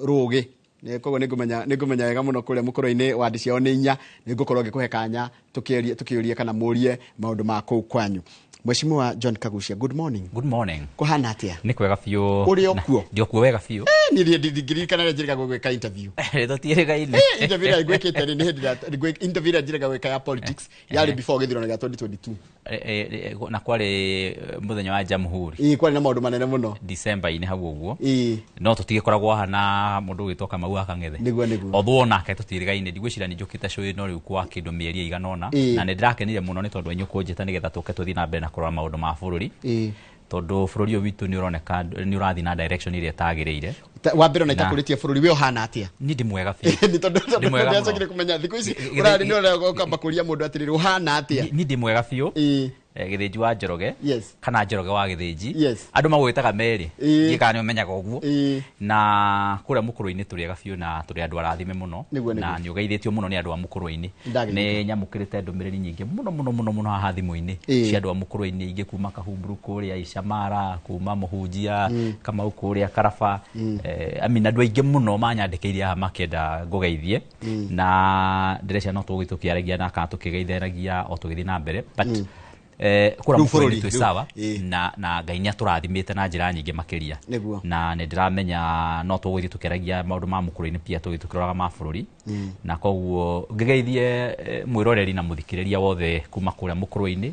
Rũgĩ koguo nĩ ngũmenya wega mũno kũrĩa Mũkũrũ-inĩ wandi ciao nĩ 4 nĩ ngũkorwo ngĩkũhe kanya tukĩũrie kana mũrie maũndũ ma kũu kwanyu. Mheshimiwa John Kagucia, good morning. Good morning. Kuhana atia? Ni kwega biũ. Uri okuo? Ndio kuo wega biũ. Ni ndirikana njĩraga gwĩka interview. Tũtiĩrĩgaine. Interview ĩrĩa gwĩkĩte nĩ hĩndĩ interview ĩrĩa njĩraga gwĩka ya politics yarĩ before gĩthurano gĩa 2022. Na kwarĩ mũthenya wa Jamhuri. Kwarĩ na maũndũ manene mũno. December-inĩ hau ũguo. No tũtigĩkoragwo hana mũndũ ũgĩtwo Kamau Akang'ethe. Nĩguo. Although nake tũtiĩrĩgaine ndigwĩciria nĩ njũkĩte show ĩno rĩu kwa kĩndũ mĩeri ĩigana ũna na nĩ ndĩrakenire mũno nĩ tondũ enyu kũnjĩta nĩgetha tũke tũthiĩ na mbere na kũrora maũndũ ma bũrũri tondũ bũrũri ũyũ witũ nĩ ũroneka nĩ ũrathiĩ na direction ĩrĩa ĩtagĩrĩire. Wa mbere na itakũrĩtie bũrũri we ũhana atia? Ni ndĩ mwega biũ. Ni tondũ ndĩracokire kũmenya thikũ ici ũrarĩ nĩ ũrĩa ũkamba kũria mũndũ atĩrĩrĩ ũhana atia? Ni ndĩ mwega biũ. Gĩthĩnji wa Njoroge kana Njoroge wa Gĩthĩnji andũ magwĩtaga merĩ ngĩkaga nĩ ũmenyaga ũguo na kũrĩa Mũkũrũ-inĩ tũrĩ ega biũ na tũrĩ andũ arathime mũno na nĩ ũgeithĩtio mũno nĩ andũ a Mũkũrũ-inĩ nĩ nyamũkĩrĩte ndũmĩrĩri nyingĩ mũno haha thimũ-inĩ cia andũ a Mũkũrũ-inĩ ingĩ kuma Kahumburu kũrĩa Icamara kuma Mũhunjia Kamau kũrĩa Karaba amina andũ aingĩ mũno manyandĩkĩire haha makĩenda ngũgeithie na ndĩreciria no tũgũgĩ tũkĩaragia na kana tũkĩgeithanagia o tũgĩthiĩ na mbere but kura Mũkũrũ-inĩ twĩ sawa na Ngai nĩ atũrathimĩte na njĩra nyingĩ makĩria na nĩ ndĩramenya no tũgũthiĩ tũkĩaragia maũndũ ma Mũkũrũ-inĩ pia tũgĩthiĩ tũkĩroraga ma bũrũri na koguo ngĩgeithie mwĩroreri na mũthikĩrĩria wothe kuma kũrĩa Mũkũrũ-inĩ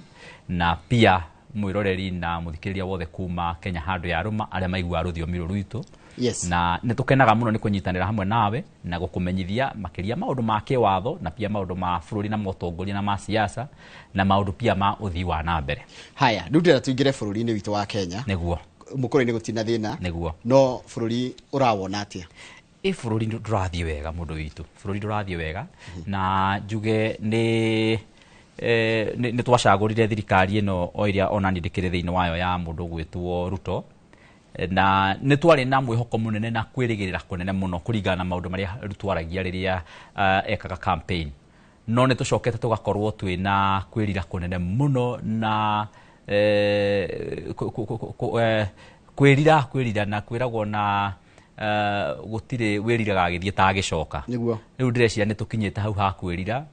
na pia mwĩroreri na mũthikĩrĩria wothe kuma Kenya handũ ya rũma arĩa maiguaga rũthiomi rũrũ rwitũ na nĩ tũkenaga mũno nĩ kũnyitanĩra hamwe nawe na gũkũmenyithia makĩria maũndũ ma kĩwatho na pia maũndũ ma bũrũri na mũtongoria na ma siasa na maũndũ pia ma ũthii wa na mbere. Haya rĩu ndĩrenda tũingĩre bũrũri-inĩ witũ wa Kenya. Nĩguo. Mũkũrũ-inĩ gũtirĩ thĩna. Nĩguo. No bũrũri ũrawona atĩa? Bũrũri ndũrathiĩ wega mũndũ witũ. Bũrũri ndũrathiĩ wega na njuge nĩ twacagũrire thirikari ĩno o ĩrĩa ona ndĩkĩrĩ thĩinĩ wayo ya mũndũ gwĩtwo Ruto na nĩ twarĩ na mwĩhoko mũnene na kwĩrĩgĩrĩra kũnene mũno kũringana na maũndũ marĩa twaragia rĩrĩa ekaga campaign no nĩ tũcokete tũgakorwo twĩ na kwĩrira kũnene mũno na kwĩrira na kwĩragwo na gũtirĩ wĩriraga agĩthiĩ ta agĩcoka. Rĩu ndĩreciria nĩ tũkinyĩte hau ha kwĩrira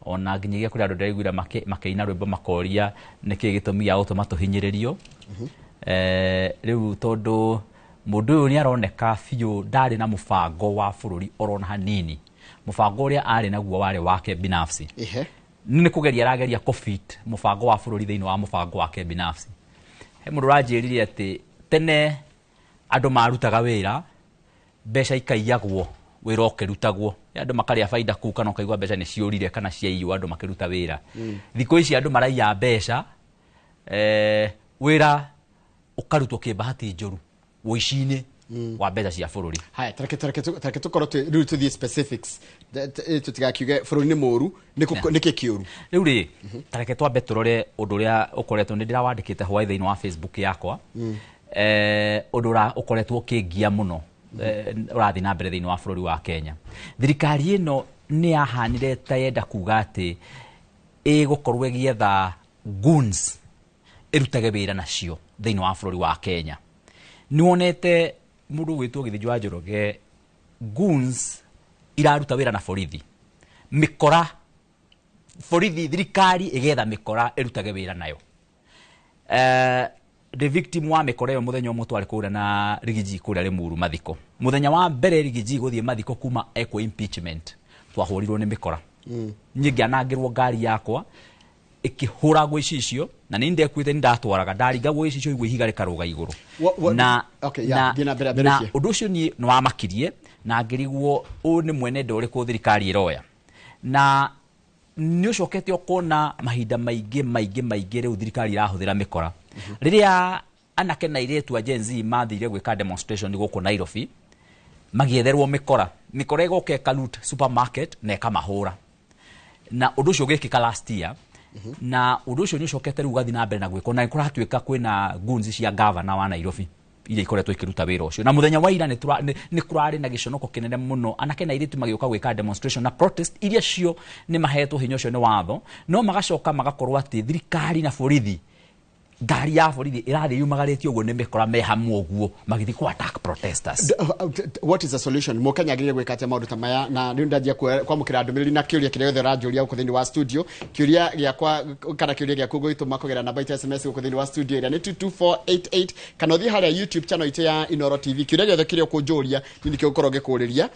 ona nginyagia kuri andu ndaiguira makeina rwimbo makoria niki gitumi ya gutuma tuhinyiririo riu tondu mundu uyu ni aroneka fiu ndari na mubango wa bururi orona hanini mubango uria ari naguo wari wake binafsi ni kugeria arageria kufit mubango wa bururi thiini wa mubango wake binafsi he mundu ranjiririe ati tene andu marutaga wira mbeca ikaiyagwo wira ukirutagwo andu makaria faida ku kana ukaigwa mbeca ni ciurire kana ciaiyo andu makiruta wira thiko ici andu maraiya mbeca wira ukarutwo kibahati njuru woicine wa mbeca cia bururi haya tareke tukorwo riu tuthie specifics tutigakiuge bururi ni muru niki kiuru riu ri tareke twambe turore undu uria ukoretwo ni ndirawandikite hwaĩ thiini wa Facebook yakwa undu ukoretwo ukingia muno urathi na mbere thiini wa bururi wa Kenya thirikari ino ni yahanire ta yenda kuga ati gukorwo gietha goons irutage wira nacio thiini wa bururi wa Kenya ni wonete mundu gwitwo Githunjũ wa Njoroge goons iraruta wira na borithi mikora borithi thirikari igetha mikora irutage wira nayo the victim wa mikora yo muthenya umwe twari kura na Rigiji kura Limuru mathiko muthenya wa mbere Rigiji guthie mathiko kuma eko impeachment twahurirwo ni mikora nyingi anangirwo ngari yakwa ikihura gwe icicio na ni ndekwite ndatwaraga ndaringagwo icicio igwe ihiga rikaruga iguru na undu ucio ni wa makirie na ngirigwo u ni mwene ndore ku thirikari iroya na ni ucokete okona mahinda maingĩ riu thirikari irahuthira mikora riria anake na iretu a Gen Z mathire gwika demonstration guku Nairobi magietherwo mikora igoka ikalut supermarket na ikamahura na undu ucio ugikika last year na undu ucio ni ucokete riu gathi na mbere na gwiko na kuratuika kwina goons cia governor wa Nairobi ile ikoretwo ikiruta wira ucio na muthenya wa ira ni kurari na giconoko kinene muno anake na iretu magioka gwika demonstration na protest iria cio ni mahetwo hinya ucio ni watho no magacoka magakorwo ati thirikari na borithi ngari ya borithi irathi yumagaritio uguo ni mikora me hamwe uguo magithi ku attack protesters what is the solution mukenya agire gwika atia maundu ta maya na ndio ndajia kwamukira ndumiriri na kiuria kiria yothe ranjuria uko thiini wa studio kiuria giakwa kana kiuria giaku gwituma kugera namba ita SMS uko thiini wa studio ira ni 22488 kana uthi haria YouTube channel ite ya iNooro TV kiuria giothe kiria kunjuria ni nikio ngorwo ngikuriria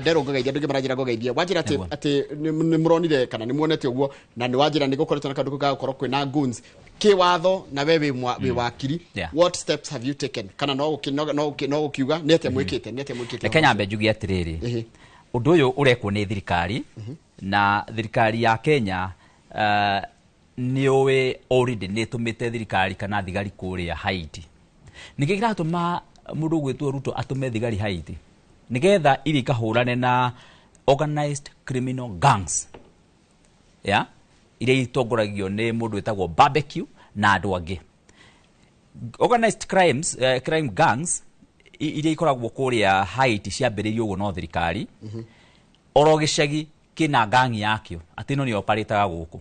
ndero ngogeithia nduge marajira ngogeithia wajira ati ni muronire kana ni muonete uguo na ni wajira ni gukoretwo na kandu ga gukorwo kwina goons kiwatho na wewe wi wakiri what steps have you taken kana no ukiuga nete mwikite Kenya mbe njugi atiriri undu uyu urekwo ni thirikari na thirikari ya Kenya ni owe already ni tumite thirikari kana thigari kuria Haiti nikigira tuma mundu gwitwo Ruto atume thigari Haiti nigetha iri kahurane na organized criminal gangs ile itongoragio ni mundu etagwo barbecue na andu angi organized crime gangs ile ikoragwo kuria Haiti ciambiririo uguo no thirikari oro gicagi kina gangi yakio ati no ni operataga guku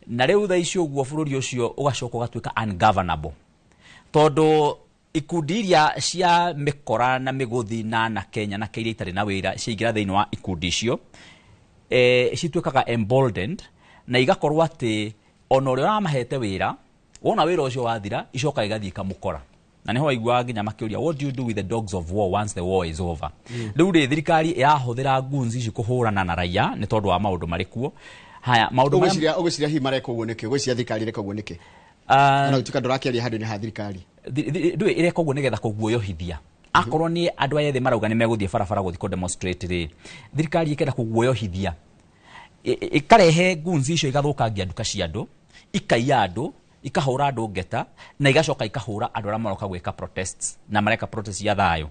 na riu tha icio uguo bururi ucio ugacoka ugatuika ungovernable tondu ikundi iria cia mikora na miguthi na Kenya na Kenya itari na wira ciingira thiini wa ikundi icio cituikaga emboldened na igakorwo ati ona uri ramahete wira wona wira ucio wathira icoka igathii kamukora na niho aigua nginya makiuria what do you do with the dogs of war once the war is over riu ri thirikari irahuthira goons ici kuhurana na raia ni tondu wa maundu marikuo haya maundu ugiciria hi mareko guo niki ugiciria thirikari reko guo niki na utuka ndorakiaria handu ni ha thirikari ndui ireko guo nigetha kuguoyohithia akorwo ni andu ayethe marauga ni meguthie barabara guthii ku demonstrate ri thirikari ikenda kuguoyohithia ikarehe goons icio igathukangia nduka cia andu ikaiya andu ikahura andu ngeta na igacoka ikahura andu aria maroka gwika protests na mareka protest ya thayo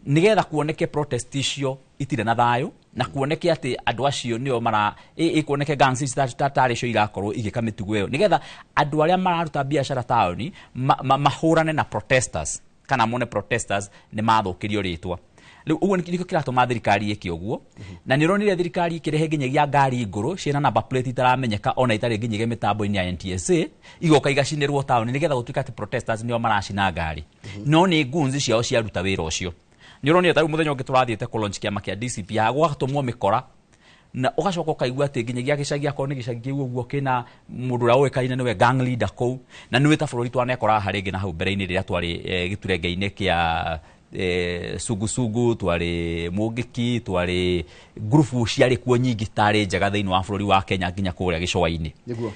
nigetha kuoneke protest icio itire na thayo na kuoneke ati andu acio nio mara ikuoneke gangs ici tatari cio irakorwo igika mitugo iyo nigetha andu aria mararuta biashara taoni mahurane na protesters kana mone protesters ni mathukirio ritwa riu uguo nikio kiratuma thirikari iki uguo na nironire thirikari ikirehe nginyagia ngari nguru ciena number plate itaramenyeka ona itari nginyagia mitambo-ini ya NTSA igoka igacinirwo taoni nigetha gutuika ati protesters nio maracina ngari no ni goons ciao ciaruta wira ucio nironire taru muthenya ungi turathiete ku launch kiama kia DCP ya gwatumwo mikora na ugacoka ukaigua ati nginyagia gicagi akoni gicagi uguo kina mundu ra uikaine niwe gang leader kou na niwe ta bururi twanekora haringi na hau mbere-ini riria twari giturenge-ini kia sugusugu twari mugiki twari grupu ciari kuo nyingi tari njega thiini wa bururi wa Kenya nginya kuria gicwa-ini niguo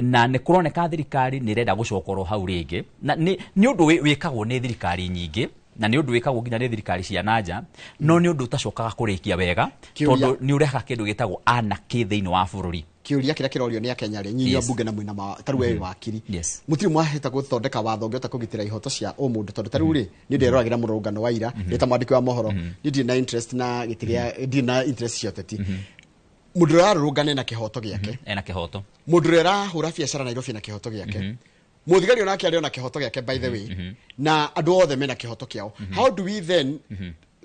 na ni kuroneka thirikari ni renda gucokorwo hau ringi na ni undu wikagwo ni thirikari nyingi na ni undu wikagwo nginya ni thirikari cia nanja no ni undu utacokaga kurikia wega tondu ni ureka kindu gitagwo anaki thiini wa bururi kiuria kira kirorio ni Kenya ri nyinyi bunge na mwina ma taruwe wakiri mutiri mwaheta guthondeka watho ngota kugitira ihoto cia umundu tondu taru ri ni nderoragira murungano wa ira ndeta mwandiki wa mohoro ni ndina interest na gitiria ndina interest cia teti mundu rarungane na kihoto giake ena kihoto mundu rarahura biacara Nairobi na kihoto giake muthigari onake ari ona kihoto giake by the way na andu othe mena kihoto kiao how do we then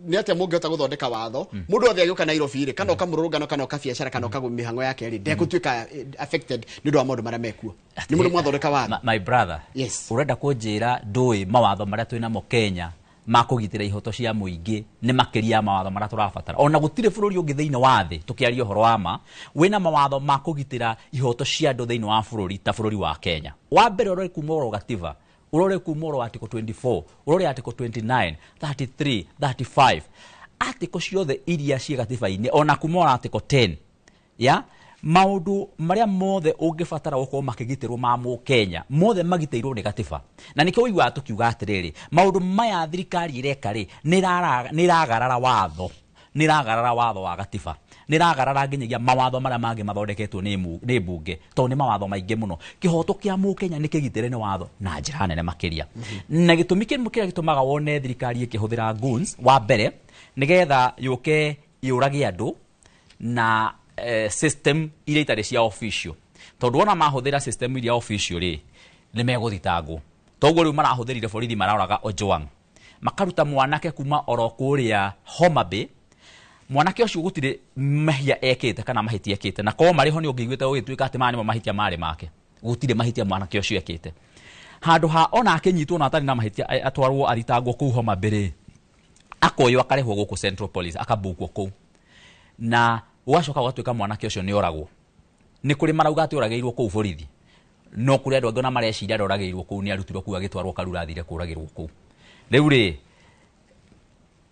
ni atia mungehota guthondeka watho mundu othe agiuka Nairobi ri kana ukamurungano kana ukabiacara kana ukagumihango yake ri ndegutwika affected ni ndu wa maundu maria mekuo ni mundu mwathondeka watho my brother urenda kunjira ndui mawatho maria twina mo Kenya makugitira ihoto cia muingi ni makiria mawatho maria turabatara ona gutire bururi ungi thiini wa thi tukiaria horo wama wina mawatho makugitira ihoto cia andu thiini wa bururi ta bururi wa Kenya wa mbere urore kumoro gativa urore kumoro article 24 urore article 29 33 35 article ciothe iria cia gatiba-ini ona kumoro article 10 ya maundu maria mothe ungibatara gukorwo makigitirwo ma mu Kenya mothe magiteirwo ni gatiba na nikio igwa tukiuga atiriri maundu maya thirikari ireka ri niragarara watho wa gatiba niragarara nginyagia mawatho maria mangi mathondeketwo ni bunge to ni mawatho maingi muno kihoto kia mu Kenya ni kigitire ni watho na njira nene makiria na gitumi kiria gitumaga wone thirikari ikihuthira goons wa mbere nigetha yuke iurage andu na system iria itari cia official tondu ona mahuthira system iria official ri ni meguthitangwo toguo riu marahuthirire borithi marauraga Ojwang makaruta mwanake kuma orokuria Homa Bay mwanake ucio gutire mahia ekete kana mahitia ekete na ko mariho ni ungiguite ugituika ati mani mahitia mari make gutire mahitia mwanake ucio ekete handu ha ona akinyitwo na atari na mahitia atwarwo aritangwo ku Homa Bay akoyo akarehwo guku Central Police akabukwo ku na ugacoka ugatuika mwanake ucio ni oragwo ni kuri marauga ati orageirwo ku borithi no kuri andu angona mareciria orageirwo ku ni arutirwo ku agitwarwo karura thire kuragirwo ku riu ri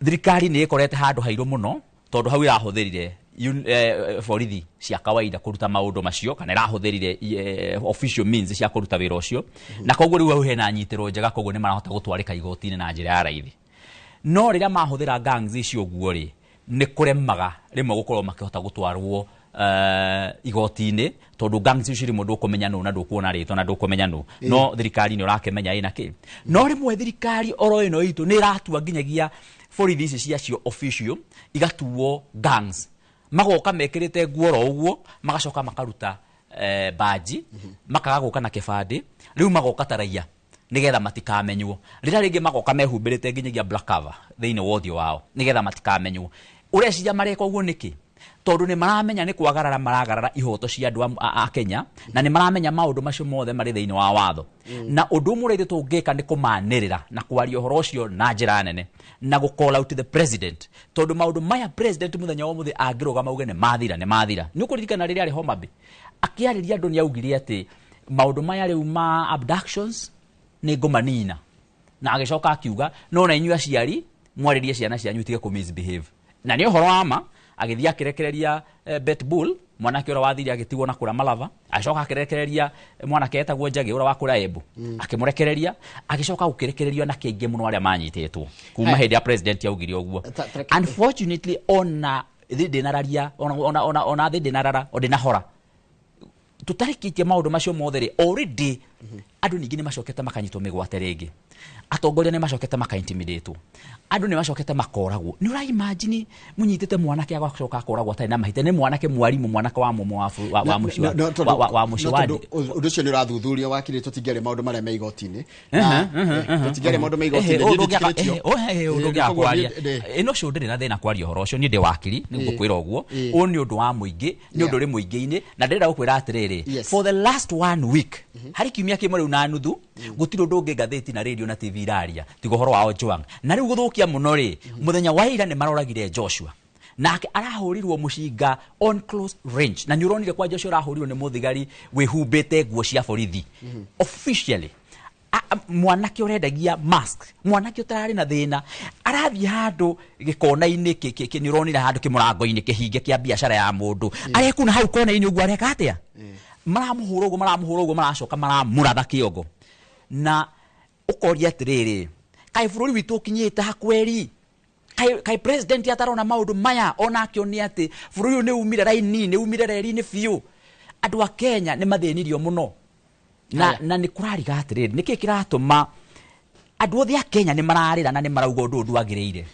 thirikari ni ikorete handu hairu muno tondu hau irahuthirire borithi cia kawaida kuruta maundu macio kana irahuthirire official means cia kuruta wira ucio na koguo riu hau hena nyitiro njega koguo ni marahota gutwarika igoti-ini na njira ya raithi no riria mahuthira gangs icio guo ri ni kuremaga rimwe gukorwo makihota gutwarwo igoti-ini tondu gangs icio rimwe ndukumenya nu na ndukuona ritwa na ndukumenya nu no thirikari ni urakemenya ina ki no rimwe thirikari oro ino itu ni iratua nginyagia borithi ici ciacio official igatuo gangs magoka mekirite nguoro uguo magacoka makaruta baji makaga guka na kibandi riu magoka taraia nigetha matikamenywo rira ringi magoka mehumbirite nginyagia black cover thiini wothio wao nigetha matikamenywo ureciria mareka uguo niki tondu ni maramenya ni kwagarara maragarara ihoto cia andu a Kenya na ni maramenya maundu macio mothe mari thiini wa watho na undu mureire tungika ni kumanirira na kwaria uhoro ucio na njira nene na gu call out the president tondu maundu maya president muthenya wa muthi angiruga mauge ni mathira ni ukuririkana riria ari Homa Bay akiariria andu ni augire ati maundu maya riu ma abductions ni ngomanina na agicoka akiuga no na inyu aciari mwaririe ciana cianyu itige ku misbehave na ni uhoro ama agithia kirekereria Betbull mwanake ora wathiri agitigwo na kura Malava acoka akirekereria mwanake etagwo Njagi ora wakura Embu akimurekereria agicoka gukirekererio na kiingi muno aria manyitetwo kuma hindi ya president yaugire uguo unfortunately ona thindinararia ona thindinarara odinahora tutarikitie maundu macio mothe ri already andu ningi ni macokete makanyitwo migwate ringi atongoria ni macokete makaintimidate andu ni macokete makoragwo ni ura imagine munyitete mwanake agacoka akoragwo atari na mahite ni mwanake mwarimu mwanake wa mumu wa muci wa muci wa undu cio ni urathuthuria wakire tutingere maundu maria me igoti-ini tutingere maundu me igoti-ini undu gya kwaria ino cio ndiri na thina kwaria horo cio ni ndi wakiri ni gukwira uguo ni undu wa muingi ni undu ri muingi-ini na ndira gukwira atiriri for the last 1 week hari kiumia kimwe riu na nuthu gutiro ndungi ngatheti na radio na TV iraria tigo horo wa Ojwang na riu guthukia muno ri muthenya wa ira ni maroragire Joshua nake arahurirwo mushinga on close range na nyuronire kwa Joshua arahurirwo ni muthigari wihumbite nguo cia borithi officially. Mwanake urendagia mask, mwanake utarari na thina arathi handu gikona-ini niuronira handu kimurango-ini kihinge kia biashara ya mundu arekuna hau kona-ini uguo areka atia maramuhura uguo maracoka maramuratha kiongo na ukoria atiriri kai bururi witu ukinyite hakweri kai president atarona maundu maya ona akioni ati bururi ni umire raini ni umire reri-ini biu andu a Kenya ni mathinirio muno na ni kurariga atiriri niki kiratuma andu othe a Kenya ni mararira na ni marauga undu ndwagiriire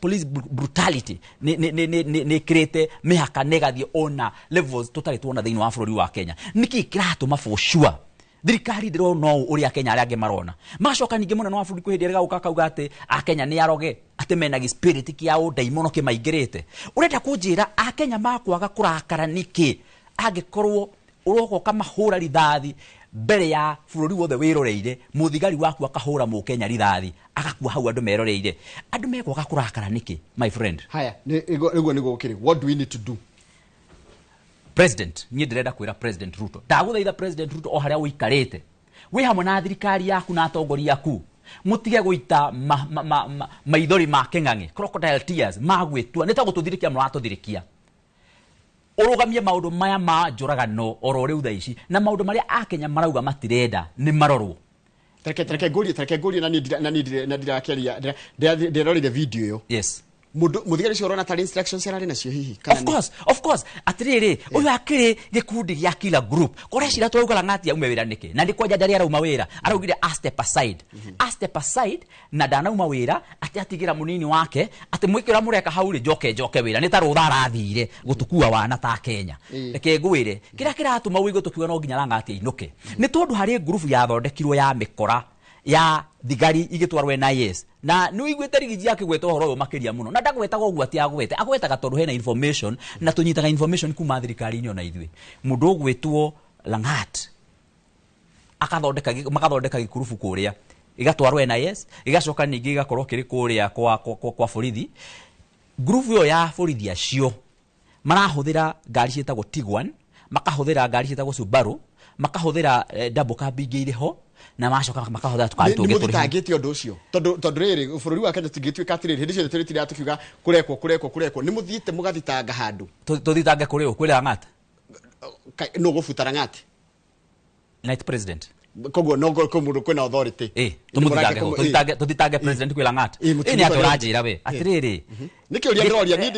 police brutality ni kirete mihaka negathie ona levels tutari tuona thiini wa bururi wa Kenya niki kiratuma for sure thirikari ndiro no uri a Kenya aria ange marona macoka ninge muno no bururi kuhindia gauka kauga ati a Kenya ni aroge ati mena spirit kia undaimono kimaingirite urenda kunjira a Kenya makwaga kurakara niki angikorwo uroko kama hura rithathi mbere ya bururi wothe wiroreire muthigari waku akahura mu Kenya rithathi agakua hau andu meroreire andu mekwaga kurakara niki my friend haya niguo gukiri what do we need to do president ni ndirenda kwira president Ruto ndaguthaitha president Ruto o haria uikarite wi hamwe na thirikari yaku na atongoria yaku mutige guita maithori ma keng'ang'i crocodile tears magwitua nitagututhirikia muratuthirikia urugamie maundu maya ma njuragano oro riu thaici na maundu maria a Kenya marauga matirenda ni marorwo Treke guri na ndirakeria ndirorire video yo yes muthigari cio rona tari instructions yarari nacio hihi of course atiriri uyu akiri gikundi gya kila group korecira twaugala ngati ya umewira niki na ndiko jajari arauma wira araugire a step aside na danauma wira ati atigira munini wake ati mwikira mureka hauri joke wira ni tarutha arathire gutukua wana ta Kenya reke ngwire kira kiratuma wigo tukiwa no nginya ngati inuke ni tondu hari group ya thondekirwo ya mikora ya thigari igitwarwe na yes na ni wiguite rigiji yake gweta horo yo makiria muno na ndagwetaga uguo ati agwete agwetaga tondu hena information na tunyitaga information kuma thirikari-ini ona ithwe mundu ugwetwo Langat makathondeka gikurubu kuria igatwarwo na yes igacoka ningi igakorwo kiri kuria kwa borithi grupu yo ya borithi acio marahuthira ngari cietagwo Tiguan makahuthira ngari cietagwo Subaru makahuthira double cab ingiriho na macoka makahoda tukantu ngi turi ngitio nducio tondu riri bururi wa Kenya tingitwika atiriri hindi cio turi tira tukiuga kurekwo ni muthiite mugathitanga handu tuthitange kuri u kwira Ng'ata no gufutara Ng'ati night president koguo no mundu kwina authority tuthitange president kwira Ng'ata ni aturajira we atiriri niki uria ndoria ni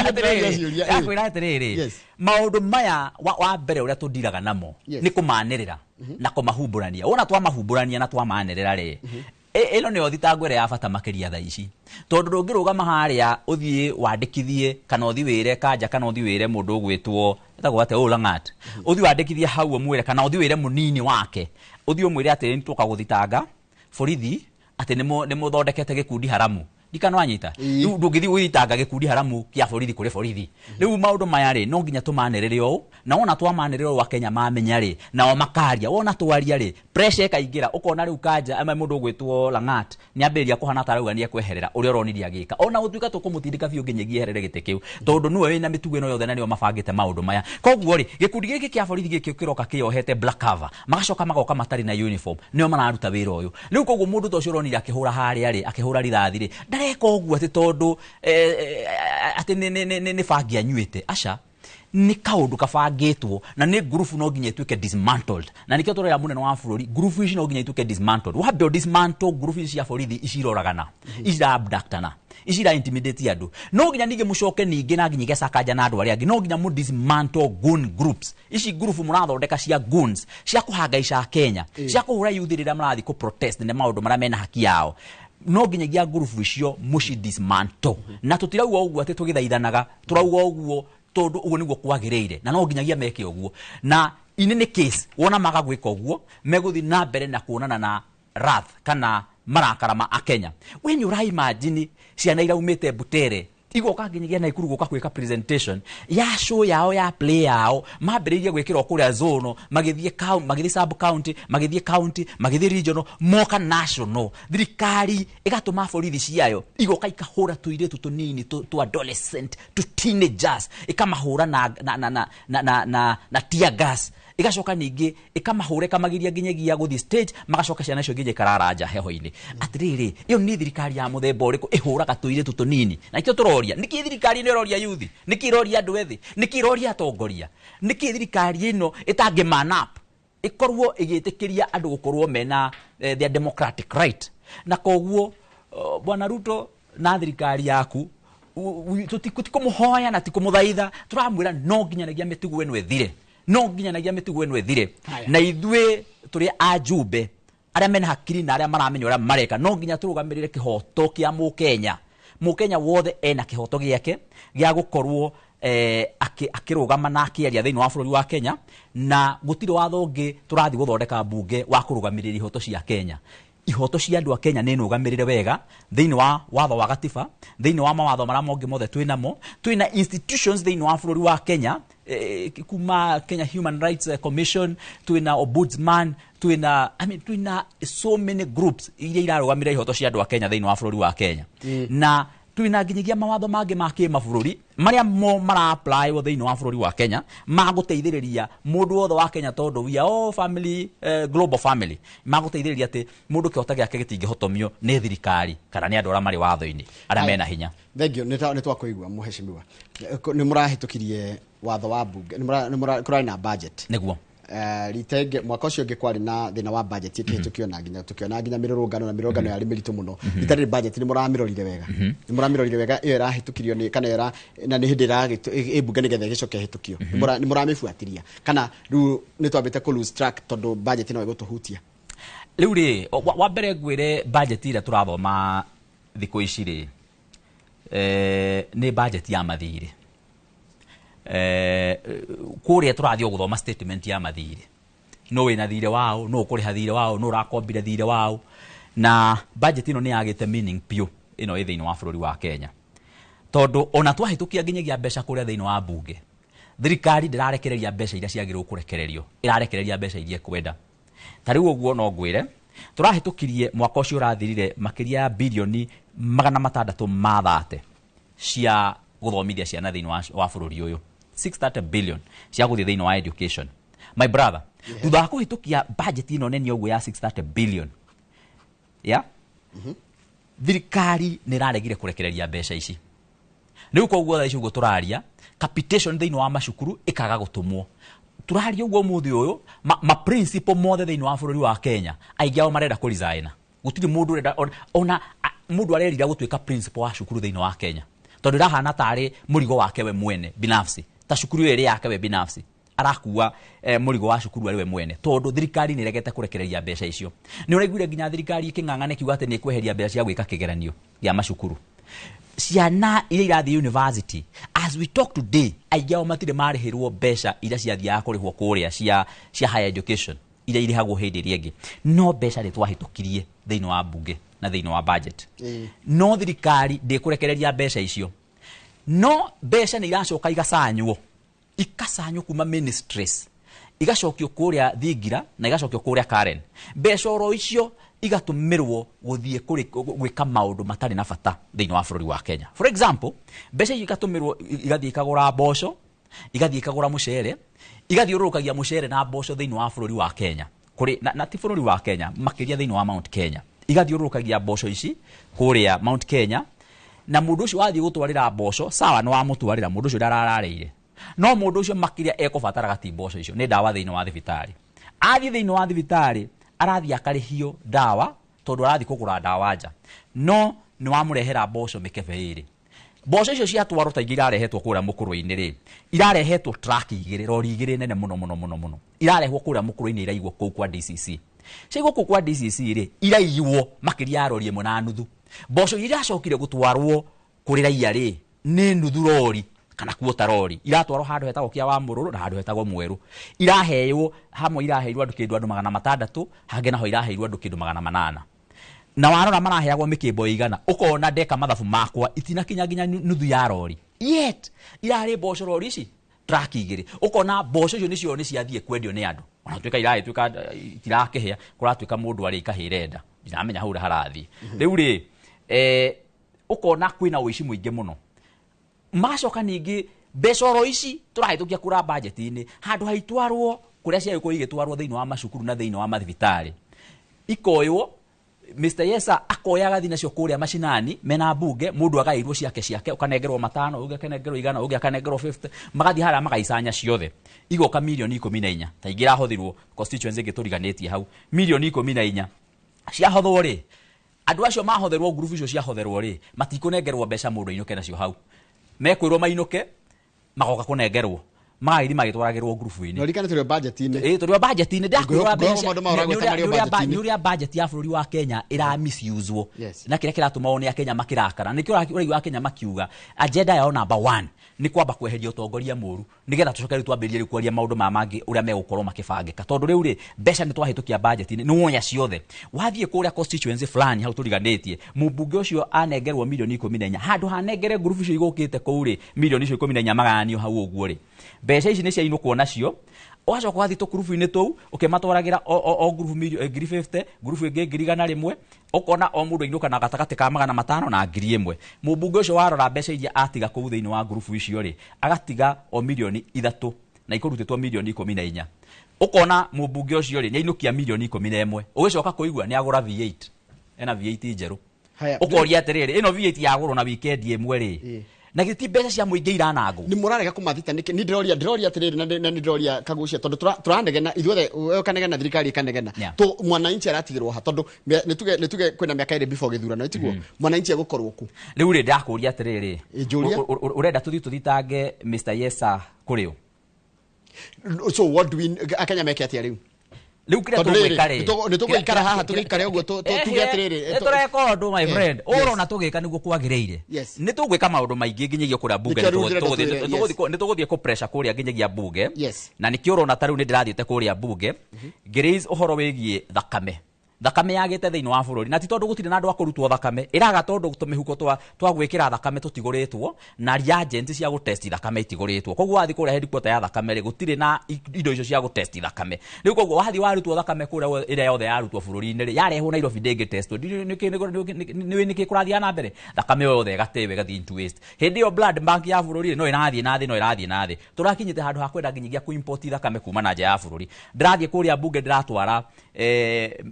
ndoria kwira atiriri maundu maya wa mbere uria tudiraga namo ni kumanirira na kumahumburania wona twa mahumburania na twa manirira ri ino ni othitangwere ya bata makiria tha ici tondu ndungirugama haria uthie wandikithie kana uthi wire kanja kana uthi wire mundu gwitwo etagwo ate Lang'at uthi wandikithie hau mwire kana uthi wire munini wake uthi umwire ati nituka guthitanga borithi ati ni muthondekete gikundi haramu dikano anyita riu ndungithi gwithitanga gikundi haramu kia borithi kuri borithi riu maundu maya ri no nginya tumanirire o na wona twamanirire wa Kenya mamenya ri nao makaria wona twaria ri pressure kaingira ukona riu kanja ama mundu gwitwo Lang'at ni amberia kuhana tarauga ni ekweherera uri oroniria gika ona gutuika tukumutindika biu nginyagia herere gite kiu tondu niwe wina mitugo ino yothe na niyo mabangite maundu maya koguo ri gikundi giki kia borithi giki kiroka kiohete black cover magacoka magoka matari na uniform niyo mararuta wira uyu riu koguo mundu tocio oroniria akihura haria ri akihura rithathi ri ndareka uguo ati tondu ati ni bangi anyuite aca ni kaundu kabangitwo na ni group no nginya ituike dismantled na nikio turera munene wa bururi group ici no nginya ituike dismantled wa build dismantle group ici ya borithi iciroragana icira abductana icira intimidate andu no nginya ninge mucoke ninge na nginya gecakanja na andu aria angi no nginya mu dismantle goon groups ici group murathondeka cia goons cia kuhangaica Kenya cia kuhura youth rira marathi ku protest ne maundu maria mena haki yao no nginyagia group icio muci dismantle na tutirauga uguo ati tugithaithanaga turauga uguo tondu uguo niguo kwagiriire na no nginyagia meke uguo na inene case wona magagwika uguo meguthi na mbere na kuonana na wrath kana marakara ma Kenya when you imagine ciana iraumite Butere igoka nginyagia na ikuru goka kweka presentation ya show yao ya play yao mambiriria gwekira okuria zone magithie sub county magithie county magithie regional moka national thirikari igatuma borithi ciayo igoka ikahura tuiretu tunini tu adolescent tu teenagers ikamahura na tear gas igacoka ningi ikamahura ikamagiria nginyagia guthi stage magacoka ciana icio nginye kararanja heho-ini atiriri iyo ni thirikari ya muthemba uriku ihuraga tuiretu tunini na ikio turoria niki thirikari ino iroria yuthi niki iroria andu ethi niki iroria atongoria niki thirikari ino itange man up ikorwo igitikiria andu gukorwo mena their democratic right na koguo bwana Ruto na thirikari yaku tutikumuhoya na tikumuthaitha turamwira no nginyanagia mitugo eno ethire no nginyanagia mitugo eno ethire na ithwe turi ajumbe aria mena hakiri na aria maramenya uria mareka no nginya turugamirire kihoto kia mukenya wothe ena kihoto giake gia gukorwo akirugama na akiaria thiini wa bururi wa Kenya na gutire watho ungi turathi guthondeka bunge wa kurugamirira ihoto cia Kenya ihoto cia andu a Kenya ni nugamirire wega thiini wa watho wa gatiba thiini wa mawatho maria mongi mothe twina institutions thiini wa bururi wa Kenya kuma Kenya Human Rights Commission twina ombudsman twina so many groups iria irarugamira ihoto cia andu a Kenya thiini wa bururi wa Kenya na twina nginyagia mawatho mangi ma kimabũrũri maria mara apply wo thiini wa bururi wa Kenya maguteithiriria mundu wothe wa Kenya tondu we are family global family maguteithiriria ati mundu kihota giake gitingihotomio ni thirikari kana ni andu aria mari watho-ini aria mena hinya. Thank you. Ni twakuigua muheshimiwa ni murahitukirie watho wa bunge ni mura na budget niguo ritenge mwaka ucio ngikwari na thina wa budget ikihitukio na nginya tukiona nginya mirurungano yari miritu muno itari budget ni muramirorire wega ni muramirorire wega iyo irahitukirio ni kana era na ni hindi bunge ni gethe gicoke hitukio ni muramifuatiria kana riu ni twambite ku lose track tondu budget no igutuhutia riu ri wa mbere ngwire budget ira turathoma thiku ici ri ni budget ya mathiri kuria turathio guthoma statement ya mathiri no wina thire wao no kuriha thire wao no rakombire thire wao na budget ino ni yagite meaning pio ino ithiini wa bururi wa Kenya tondu ona twahitukia nginyagia mbeca kuria thiini wa bunge thirikari ndirarekereria mbeca iria ciagirwo kurekererio irarekereria mbeca iria kwenda tariu uguo no ngwire turahitukirie mwaka ucio urathirire makiria ya bilioni 630 cia guthomithia ciana thiini wa bururi uyu 630 billion cia guthii thiini wa education my brother thutha wa kuhitukia budget ino nene uguo ya 630 billion thirikari ni raregire kurekereria mbeca ici riu koguo tha ici uguo turaria capitation thiini wa macukuru ikaga gutumwo turaria uguo muthi uyu ma principle mothe thiini wa bururi wa Kenya aingi ao marenda ku resign gutiri mundu renda ona mundu arerira gutuika principal wa cukuru thiini wa Kenya tondu rahana tari murigo wake we mwene binafsi ta cukuru iri yake we binafsi arakuwa murigo wa cukuru ari we mwene tondu thirikari ni regete kurekereria mbeca icio ni uraiguire nginya thirikari iking'ang'ane kiuga ati ni kweheria mbeca cia gwika kigeranio gia macukuru ciana iria irathi university as we talk today aingi ao matire marihirwo mbeca iria ciathiaga kurihwo kuria cia higher education iria irihagwo hindi iria ingi no mbeca ri twahitukirie thiini wa bunge na thiini wa budget no thirikari ndikurekereria mbeca icio no mbeca ni iracoka igacanywo kuma ministries igacokio kuria Thingira na igacokio kuria Karen mbeca oro icio igatumirwo guthie gwika maundu matari na bata thiini wa bururi wa Kenya. For example mbeca icio igatumirwo igathie ikagura mboco igathie ikagura mucere igathiururukagia mucere na mboco thiini wa bururi wa Kenya kuri na ti bururi wa Kenya makiria thiini wa Mount Kenya igathiururukagia mboco ici kuria Mount Kenya na mundu ucio wathie gutwarira mboco sawa no amutwarira mundu ucio darararire no mundu ucio makiria ekubatara gati mboco icio ni dawa thiini wa thibitari athie thiini wa thibitari arathie akarihio dawa tondu arathie kugura dawa nja no ni wamurehera mboco mikebe iri mboco icio ciatwarwo ta irarehetwo kuria mukuru-ini ri irarehetwo truck igiri rori igiri nene muno irarehwo kuria mukuru-ini iraigwo kuu kwa DCC ciaigwo kuu kwa DCC ri iraigwo makiria rori imwe na nuthu mboco iracokire gutwarwo kuri raia ri ni nuthu rori kana kuota rori iratwarwo handu hetagwo kia wa Mururu na handu hetagwo Mweru iraheywo hamwe iraheirwo andu kindu andu 600 hange naho iraheirwo andu kindu 800 na warora maraheagwo mikimbo igana ukona ndeka mathabu makwa itina kinya nuthu ya rori yet irari mboco rori ici truck igiri ukona mboco icio nicio niciathie kwendio ni andu ona tuika irai tuika tirakehia kuratuika mundu ari kahirenda ndiramenya haura harathi riu ri ukona kwina uici muingi muno macoka ningi mbeco ici turahitukia kura budget-ini handu haitwarwo kuria cia yuko igitwarwo thiini wa macukuru na thiini wa mathibitari ikoywo Mr. Yesa akoya gathi nacio kuria mashinani mena bunge mundu agairwo ciake ukanegerwo matano uge kanegerwo igana uge kanegerwo 50 magathi hara magaicanya ciothe igoka milioni 14 ta ingira hothirwo constituency gituriganetie hau milioni 14 cia hothwo ri andu acio mahotherwo group icio cia hotherwo ri matikunegerwo mbeca mundu inuke nacio hau mekwirwo mainuke magoka kunengerwo mairi magitwaragirwo group-ini no rikana turi budget-ini turi budget-ini ndakwira mbeca nyuria budget ya bururi wa Kenya ira misuse na kire kiratuma one ya Kenya makirakara nikio uregi wa Kenya makiuga agenda yao number 1 ni kwamba kweheria utongoria muru nigetha tucoke ritwambirie rikuaria maundu mamagi uria megukorwo makibangika tondu riu ri mbeca ni twahitukia budget-ini ni wonya ciothe wathie kuria constituency fulani hau turiganetie mubunge ucio anengerwo milioni 14 handu hanengere group icio igukite kuuri milioni icio 14 magayanio hau uguo ri mbeca ici ni cia inukwo nacio wacoka wathi to group-ini tou ukimatwaragira o group 50 group ingi 100 ukona o mundu inuka na gatagati ka 500 na 1000 mubunge ucio warora mbeca iria atiga kuu thiini wa group icio ri agatiga o milioni 3 na ikurutitwo milioni 14 ukona mubunge ucio ri ni inukia milioni 11 ugicoka kuigua ni agura V8 ena V8 njeru ukoria atiriri ino V8 yagurwo na weekend imwe ri na giti mbeca cia muingi iranango ni murarega kumathita ni ndiroria atiriri na ndiroria kagucia tondu turanegena ithuothe ukanegena thirikari ikanegena to mwananchi aratigirwo ha tondu nituge kwina miaka iri before githurano itiguo mwananchi agukorwo ku riu ri ndakuria atiriri urenda tuthitange Mr. Yesa kurio so what do we akanya meke atia riu riu kire tugikare ni tugikara haha tugikare uguo tuge atiriri tureka undu my friend urona tugika niguo kwagireire ni tugwika maundu maingi nginyagia kuria bunge ni tuguthie ku pressure kuria nginyagia bunge na nikio urona ta riu ni ndirathiete kuria bunge ngiraise uhoro wigie thakame yagite thiini wa bururi na ti tondu gutire na andu akurutwo thakame iraga tondu tumihuko twa gwikira thakame tutiguritwo na reagent cia gutesti thakame itiguritwo koguo wathi kuria headquarter ya thakame ri gutire na indo icio cia gutesti thakame riu koguo wathi warutwo thakame kuria ira yothe yarutwo bururi-ini ri yarehwo Nairobi ndingi testwo ni kurathia na mbere thakame yothe igatewe gathi into waste hindi yo blood bank ya bururi no irathie na thi turakinyite handu ha kwenda nginyagia ku import thakame kuma na nja ya bururi ndirathie kuria bunge ndiratwara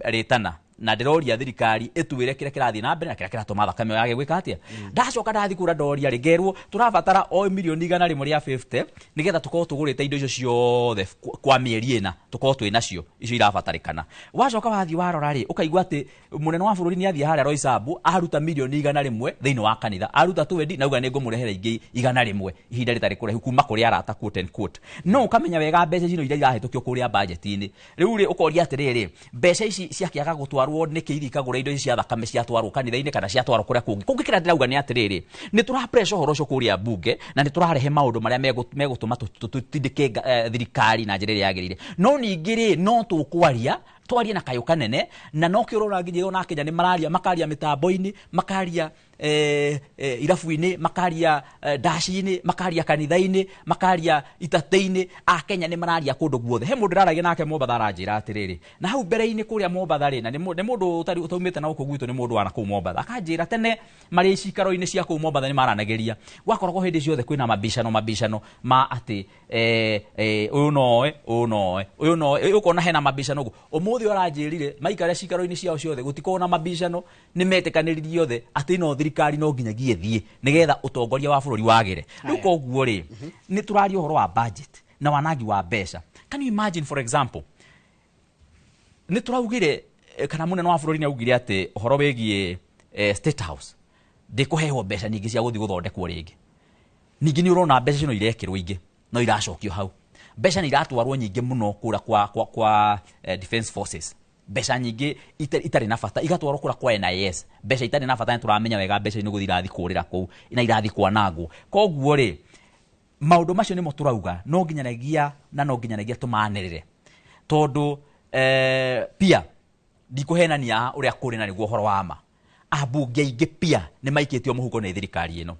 retana na ndiroria thirikari itwire kire kirathi na mbere na kire kiratuma thakame yage gwika atia ndacoka ndathi kura ndoria rigerwo turabatara o milioni 150 nigetha tukorwo tugurite indo icio ciothe kwa mieri ina tukorwo twi nacio icio irabatarikana wacoka wathi warora ri ukaigwa ati munene wa bururi ni athie haria Roysambu aruta milioni 100 thiini wa kanitha aruta 20 nauga ni ngumurehera ingi 100 ihinda ritari kurehu kuma kuria arata quote and quote no ukamenya wega mbeca icio iria irahetukio kuria budget-ini riu ri ukoria atiriri mbeca ici ciakiaga gutwarwo ni kiithi kagura indo cia thakame cia twarwo kanitha-ini kana cia twarwo kuria kungi kira ndirauga ni atiriri ni tura pressure horo cio kuria bunge na ni turarehe maundu maria megutuma tutindike thirikari na njira iria yagirire no ningiri no tukwaria twarie na kayo kanene na no kiurora nginya ona Kenya ni makaria mitambo-ini makaria irafu-ini makaria dashi-ini makaria kanitha-ini makaria itate-ini a Kenya ni mararia kundu guothe he mundu raragia nake Mombatha aranjira atiriri na hau mbere-ini kuria Mombatha ri na ni mundu utaumite na uko gwitu ni mundu wana ku Mombatha akanjira tene mari cikaro-ini cia ku Mombatha ni maranageria gwakoragwo hindi ciothe kwina mabishano ma ati uyu noe ukona hena mabishano umuthi oranjirire maikare cikaro-ini ciao ciothe gutikona mabishano ni metikaniririe othe ati no thirikari no nginyagia thie nigetha utongoria wa bururi wagire riu koguo ri ni turaria uhoro wa budget na wanagi wa mbeca can you imagine for example ni turaugire kana munene wa bururi ni augire ati uhoro wegie state house ndikuheho mbeca nyingi cia guthi guthondekwo ringi ningi ni urona mbeca cino irekirwo ingi no iracokio hau mbeca ni iratwarwo nyingi muno kura kwa defense forces mbeca nyingi itari na bata igatwarwo kura kwa NIS mbeca itari na bata ni turamenya wega mbeca ni guthi irathi kurira kuu ina irathi kwanangwo koguo ri maundu macio nimo turauga no nginyanagia tumanirire tondu pia ndikuhenania uria kuri na niguo horo wama abunge ingi pia ni maikitio muhuko ni thirikari ino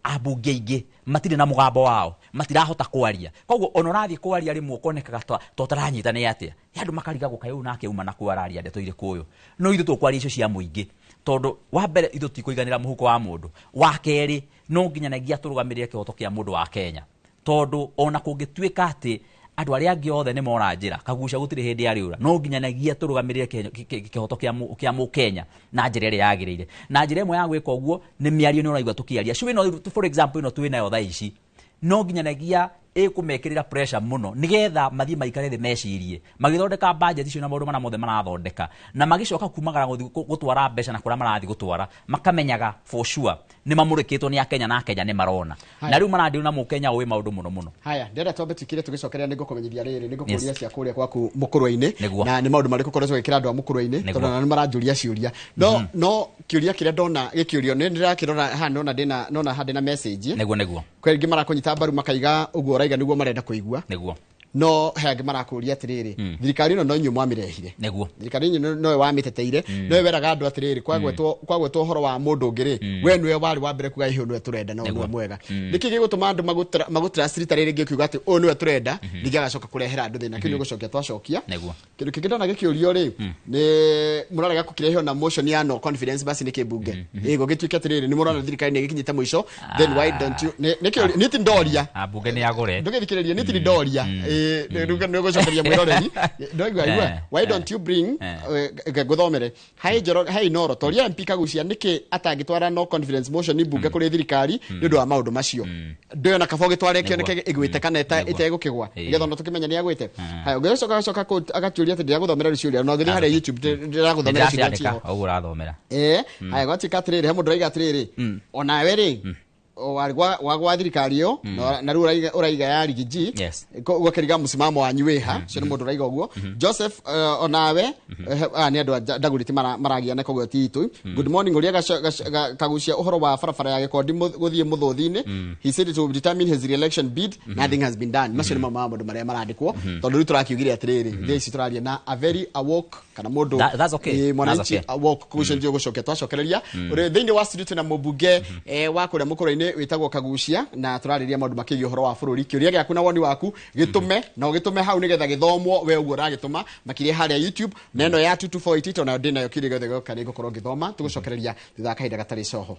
abunge ingi matire na mugambo wao matirahota kwaria koguo onorathi kwaria rimwe konekaga totaranyita ni atia yandu makariga gukayu nake uma na kwararia ndeto ire kuyo no ithu tukwaria icio cia muingi tondu wa mbere ithu tikuiganira muhuko wa mundu wa keri no nginyanagia turugamirire kihoto kia mundu wa Kenya tondu ona kungituika ati andu aria angi othe ni mora njira kagucia gutire hindi ari ura no nginyanagia turugamirire kihoto kia mu Kenya na njira iri yagirire na njira imwe ya gwika uguo ni miario ni uraigwa tukiaria shuwe no for example ino tuwe nayo thaa ici no nginyanagia kumekirira pressure muno nigetha mathie maikare the mecirie magithondeka budget icio na maundu mana mothe marathondeka na magicoka kumagara gutwara mbeca na kura marathi gutwara makamenyaga for sure ni mamurikitwo ni Kenya na Kenya ni marona na riu marandiru na mu Kenya owe maundu muno haya ndera twambe tukire tugicokeria nigukumenyithia riri nigukuria cia kuria kwaku mukurwa-ini na ni maundu mariku koretwo gikira andu a mukurwa-ini tondu na maranjuria ciuria no kiuria kiria ndona gikiurio ni ndirakirora ha nona handi na message neguo kwengi marakunyita mbaru makaiga uguo raiga niguo marenda kuigua neguo no hengi marakuria atiriri thirikari no nyu mwamirehire neguo thirikari no wamiteteire no weraga andu atiriri kwagwetwo horo wa mundu ngiri we nwe wari wa mbere kuga ihu nwe turenda no nwe mwega niki gigutuma andu magutra street riri ngikiuga ati o nwe turenda ndigagacoka kurehera andu thina kini gucokia twacokia kindu kingindona gikiurio ri ni murarega kukirehe na motion ya no confidence basi niki bunge ego gituike atiriri ni murona thirikari ni gikinyite muico then why don't you niti ndoria abunge ni agure ndugithikiriria niti ndoria why don't you bring guthomere hai noro toria MP kagucia niki atangitwara no confidence motion ni bunge kuri thirikari ni ndu wa maundu macio ndio na kabo gitwarekio niki igwite kana itegukigwa ngetho no tukimenya ni agwite hai ugecoka agaturia ati ndiraguthomera ruciuria no ngithi hari YouTube ndiraguthomera ciuria ogura thomera hai gwatika atiriri he mundu raiga atiriri ona we ri wagwa thirikari yo na ru uraiga ya rigiji gwakiriga musimamo wanyu weha cio ni mundu uraiga uguo Joseph onawe ni andu ndaguriti maragia na kogwo titu good morning uria kagucia uhoro wa farafara ya gikondi guthie muthuthini he said it will determine his re-election bid nothing has been done macio ni maundu maria marandikwo tondu ru turakiugire atiriri theci turaria na a very awoke kana mundu mwananchi awoke kugucia ndio gucokia twacokereria uri thiini wa street na mubunge wa kuria mukurwa-ini witagwo kagucia na turariria maundu makigi uhoro wa bururi kiuria giaku na woni waku gitume na ugitume hau nigetha githomwo we uguo ragituma makiria haria YouTube neno ya 2248 ona ndina yo kiri gothe gokani gukorwo ngithoma tugucokereria thutha kahinda gatari coho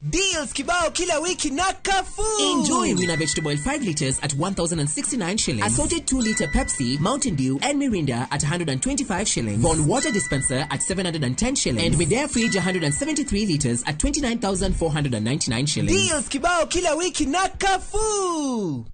Deals kibao kila wiki na Carrefour. Enjoy Rina vegetable oil 5 liters at 1,069 shillings. Assorted 2-liter Pepsi, Mountain Dew and Mirinda at 125 shillings. Von water dispenser at 710 shillings. And Medea fridge 173 liters at 29,499 shillings. Deals kibao kila wiki na Carrefour.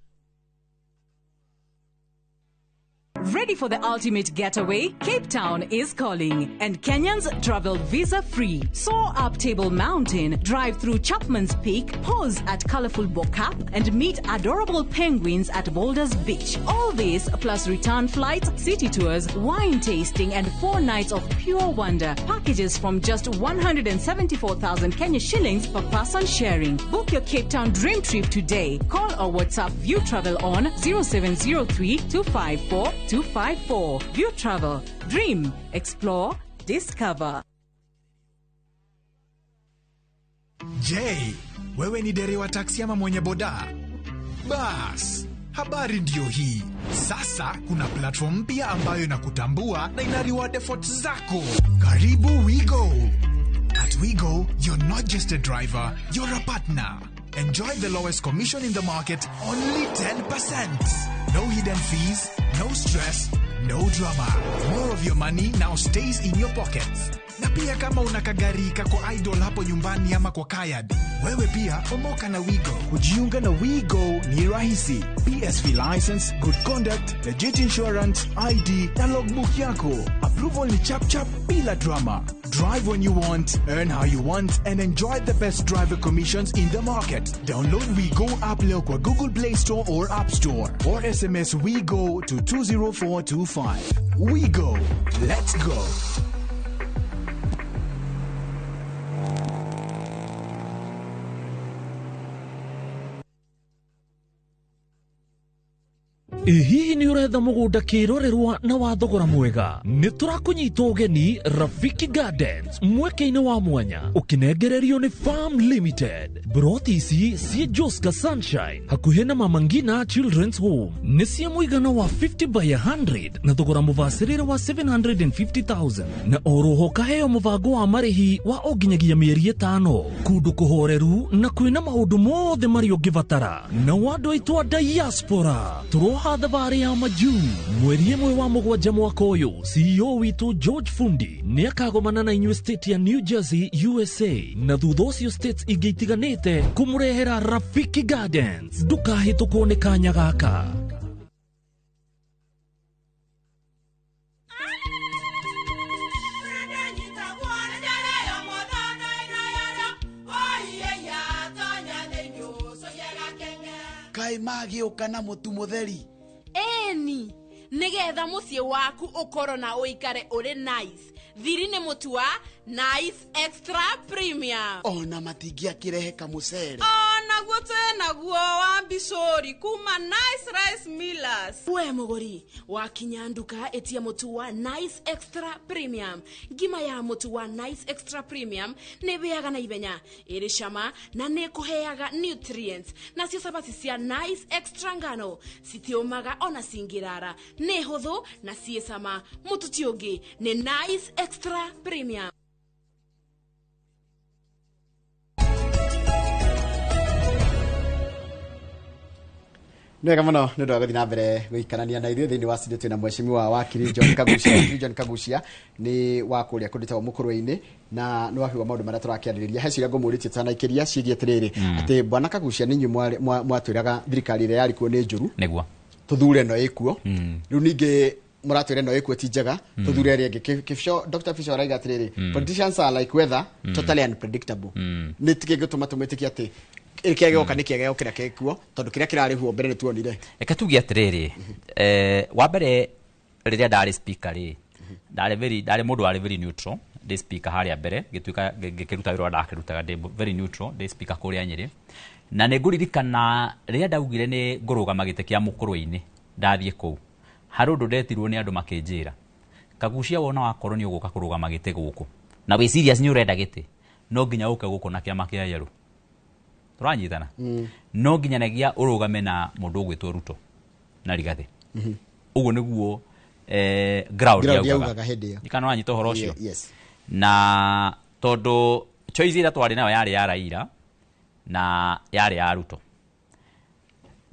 Ready for the ultimate getaway? Cape Town is calling, and Kenyans travel visa-free. Soar up Table Mountain, drive through Chapman's Peak, pause at colorful Bokap, and meet adorable penguins at Boulders Beach. All this plus return flights, city tours, wine tasting, and 4 nights of pure wonder. Packages from just 174,000 Kenya shillings per person sharing. Book your Cape Town dream trip today. Call or WhatsApp View Travel on 0703 254 254. View Travel. Dream. Explore. Discover. Je, wewe ni dereva taksi ama mwenye boda? Bas, habari ndio hii. Sasa kuna platform mpya ambayo inakutambua na ina reward efforts zako. Karibu WeGo. At WeGo, you're not just a driver, you're a partner. Enjoy the lowest commission in the market, only 10%. No hidden fees, no stress, no drama. More of your money now stays in your pockets. Na pia kama unakagari kako idol hapo nyumbani ama kwa kayad, wewe pia omoka na WeGo. Kujiunga na WeGo ni rahisi. PSV license, good conduct, legit insurance, ID na logbook yako. Approval ni chap chap bila drama. Drive when you want, earn how you want, and enjoy the best driver commissions in the market. Download WeGo app leo kwa Google Play Store or App Store, or SMS WeGo to 20425. WeGo, let's go. Hihi ni uretha mugunda kirorerwa na wa thogora mwega? Ni turakunyita ugeni Rafiki Gardens mweke-ini wa mwanya ukinengererio ni Farm Limited. Broti ici cie Joska Sunshine hakuhe na Mama Ngina Children's Home ni cia muigana wa 50 by 100 na thogora muvasirire wa 750,000 na oroho kaheo muvango wa marihi wa oginyagia mieri 5 kundu kuhoreru na kwina maundu mothe mari ungivatara na wandu aitwa diaspora turoha thabarĩ ya majuu mweri ĩmwe wa mũgwanja mwaka ũyũ. CEO witũ George Fundi nĩ akagomana na inyuĩ state ya New Jersey USA na thutha ũcio states ingĩ itiganĩte kũmũrehera Rafiki Gardens. Ndũkahĩtũkwo nĩ kanya gaka. Kai magĩũka na mũtu mũtheri. Eni, nigetha muciĩ waku ũkorwo na ũikare ũrĩ nice. Thiri nĩ mũtu wa Nice Extra Premium. Ona matingĩakĩrehe kamũcere. Naguo naguo wa Bishori kuma Nice Rice Millers. We mũgũri, wakinya nduka etia mũtu wa Nice Extra Premium. Ngima ya mũtu wa Nice Extra Premium nĩ bĩaga na ibenya, ĩrĩ cama na nĩ kũheaga nutrients. Nacio sabati cia Nice Extra ngano citiũmaga ona cingĩrara. Nĩ hũthũ na ciĩ cama. Mũtu ti ũngĩ nĩ Nice Extra Premium. Nega muno nĩ ndwa gũthiĩ na mbere gũikarania na ithuĩ thĩinĩ wa studio twĩna mheshimiwa wakiri John Kagucia. John Kagucia nĩ wa kũrĩa kũndĩtagwo Mũkũrũ-inĩ na nĩ wakiuga maũndũ marĩa tũrakĩarĩrĩria. He ciũria ngũmũrĩtie tũtanaikĩria ciĩgiĩ atĩrĩrĩ atĩ bwana Kagucia nĩ inyuĩ mwatwĩraga thirikari ĩrĩa yarĩ kuo nĩ njũru nĩguo tuthure ĩno ĩkuo. Rĩu ningĩ mũratwĩra ĩno ĩkuo ti njega tuthure ĩrĩa ĩngĩ. Dr. Fisher araiga atĩrĩrĩ politicians are like weather, totally unpredictable. Nĩ tũkĩngĩtũma tũmĩtĩkie atĩ kĩgeoka nĩ kĩgeo kĩrĩa kĩkuo tondũ kĩrĩa kĩrarĩ huo mbere nĩ tuonire. Reka tuge atĩrĩrĩ, wa mbere rĩrĩa ndarĩ speaker rĩ ndarĩ mũndũ warĩ very neutral. Ndĩ speaker harĩa mbere gĩtuĩka ngĩkĩruta wĩra ndakĩrutaga ndĩ very neutral, ndĩ speaker kũrĩa Nyĩrĩ. Na nĩ ngũririkana rĩrĩa ndaugire nĩ ngũrũgama gĩtĩ kĩa Mũkũrũ-inĩ ndathiĩ kũu, harĩ ũndũ ndetirwo nĩ andũ makĩnjĩra, Kagucia wona wakorwo nĩ ũgũka kũrũgama gĩtĩ gũkũ na wĩ serious nĩ ũrenda gĩtĩ, no nginya ũke gũkũ na kĩama kĩa Yellow. Turanyitana no nginyanagia ũrũgame na mũndũ ũgwĩtwo Ruto na Rigathĩ. Ũguo nĩguo ground yaugaga hĩndĩ ĩyo. Nikana wanyita ũhoro ũcio. Na tondũ choice ĩrĩa twarĩ nayo yarĩ ya Raila na yarĩ ya Ruto.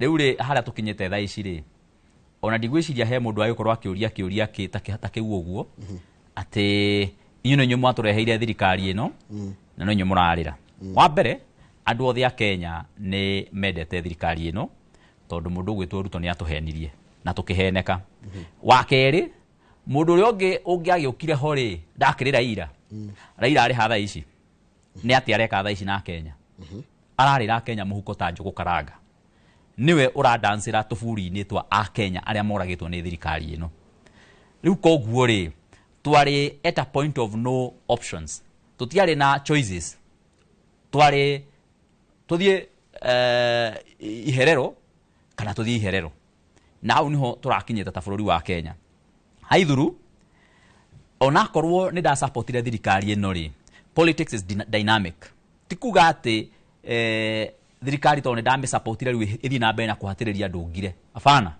Rĩu rĩ harĩa tũkinyĩte thaa ici rĩ ona ndigwĩciria he mũndũ agĩkorwo akĩũria takĩu ũguo atĩ inyuĩ nĩ mwatũreheire thirikari ĩno na no inyuĩ mũrarĩra. Wa mbere andũ othe a Kenya nĩ mendete thirikari ĩno tondũ mũndũ ũgwĩtwo Ruto nĩ atũhenirie na tũkĩheneka. Wa kerĩ mũndũ ũrĩa ũngĩ agĩũkire ho rĩ ndakĩrĩ Raila. Raila arĩ hatha ici nĩ atĩ areka tha ici na Kenya. Ararĩra Kenya mũhuko ta njũgũ karanga. Niwe ũradancĩra tũburi-inĩ twa a Kenya arĩa moragĩtwo nĩ thirikari ĩno. Rĩu koguo rĩ twarĩ at a point of no options. Tũtiarĩ na choices. Twarĩ tuthiĩ iherero kana tuthiĩ iherero. Na hau niho tũrakinyĩte ta bũrũri wa Kenya. Haithuru onakorwo nĩ ndasupportire thirikari ĩno rĩ, politics is dynamic. Tikuga atĩ thirikari tondũ nĩ ndamĩsupportire rĩu ĩthiĩ na mbere na kũhatĩrĩria andũ ngire. Afana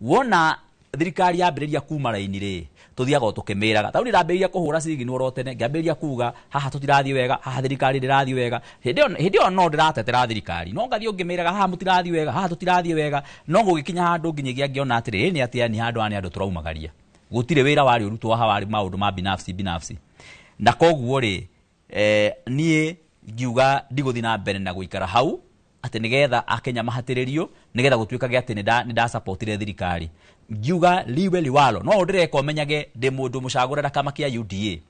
wona thirikari yambĩrĩria kuma raini rĩ tuthiaga tũkĩmĩraga ta nĩ ndambĩrĩria kũhũra cigini oro tene ngambĩrĩria kuga haha tũtirathiĩ wega, haha thirikari ndĩrathiĩ wega. Hĩndĩ ĩyo no ndĩratetera thirikari, no ngathiĩ ngĩmĩraga haha mũtirathiĩ wega, haha tũtirathiĩ wega. No gũgĩkinya handũ nginyagia ngĩona atĩrĩ nĩ atĩa ni handũ ani andũ tũraumagaria, gũtirĩ wĩra warĩ ũrutwo haha warĩ maũndũ ma binafsi. Na koguo rĩ niĩ ngiuga ndigũthiĩ na mbere na gũikara hau atĩ nĩgetha Akenya mahatĩrĩrio nĩgetha gũtuĩkage atĩ nĩ ndasupportire thirikari. Ngiuga liwe liwalo no ndireka ũmenyage ndĩ mũndũ mũcagũrĩra kama kĩa UDA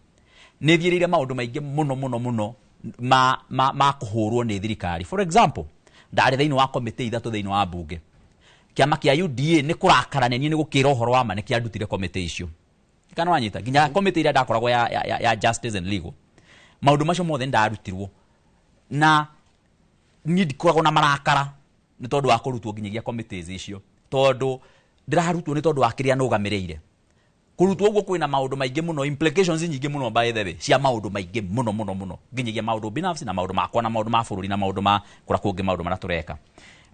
nĩ thiĩrĩire maũndũ maingĩ mũno ma kũhũrwo nĩ thirikari. For example ndarĩ thĩinĩ wa committee ithatũ thĩinĩ wa bunge. Kĩama kĩa UDA nĩ kũrakara nĩ gũkĩra ũhoro wa ma nĩ kĩandutire committee icio. Kana wanyita nginya committee ĩrĩa ndakoragwo ya justice and legal. Maũndũ macio mothe ndarutirwo na niĩ ndikoragwo na marakara nĩ tondũ wa kũrutwo nginyagia committees icio tondũ ndirarutwo ni tondu akiria no gamireire kurutwo uguo kwina maundu maingi muno implications nyingi muno by the way cia maundu maingi muno nginyagia maundu binafsi na maundu makwa na maundu ma bururi na maundu ma kura kungi maundu mara tureka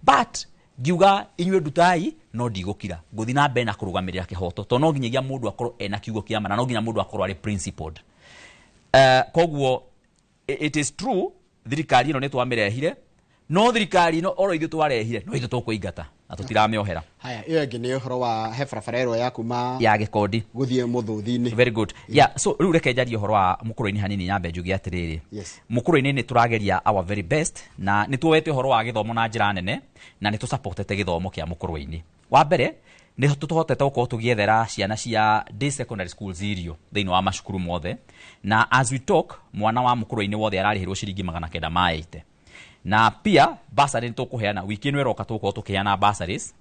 but giuga inywe dutai no ndigukira nguthi na mbere na kurugamirira kihoto to no nginyagia mundu akorwo ena kiugo kia mana no nginya mundu akorwo ari principled koguo it is true thirikari ino nitwamirehire no thirikari ino oro ithu twarehire no ithu tukuingata na tutiramiohera haya iyo ngi ni uhoro wa he barabara ya kuma ya gikodi guthie muthuthi-ini very good yeah so riu reke njarie uhoro wa mukuru-ini hanini nyambe njugi atiriri yes mukuru-ini ni turageria our very best na ni tuwete uhoro wa githomo na njira nene na ni tu supportete githomo kia mukuru-ini wa mbere ni tutohotete uko tugiethera ciana cia day secondary schools irio thiini wa mashukuru mothe na as we talk mwana wa mukuru-ini wothe ararihirwo ciringi 980 na pia basari nitukuheana wiki ino iroka tuko tukiheana basaries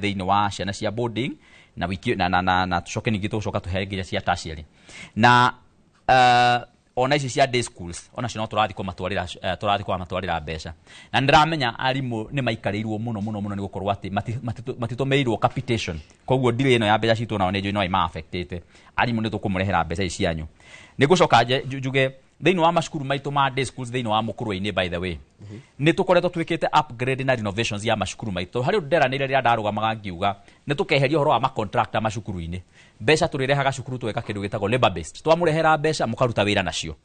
thiini wa ciana cia boarding na wiki na tucoke ningi tucoka tuhe nginya cia tertiary na ona ici cia day schools ona cio no turathi kwa matwarira mbeca na ndiramenya arimu ni maikarirwo muno ni gukorwo ati matitomeirwo capitation koguo ndire ino ya mbeca citu na nejo ino ima affected arimu ni tukumurehera mbeca ici cianyu ni gucoka njuge thiini wa mashukuru maitu ma day schools thiini wa mukuru-ini by the way ni tukoretwo twikite upgrade na renovations ya mashukuru maitu hari nderanire ria ndarugamaga ngiuga ni tukeheria horo wa ma contractor mashukuru-ini mbeca turirehaga cukuru tweka kindu gitagwo labor based twamurehera mbeca mukaruta wira nacio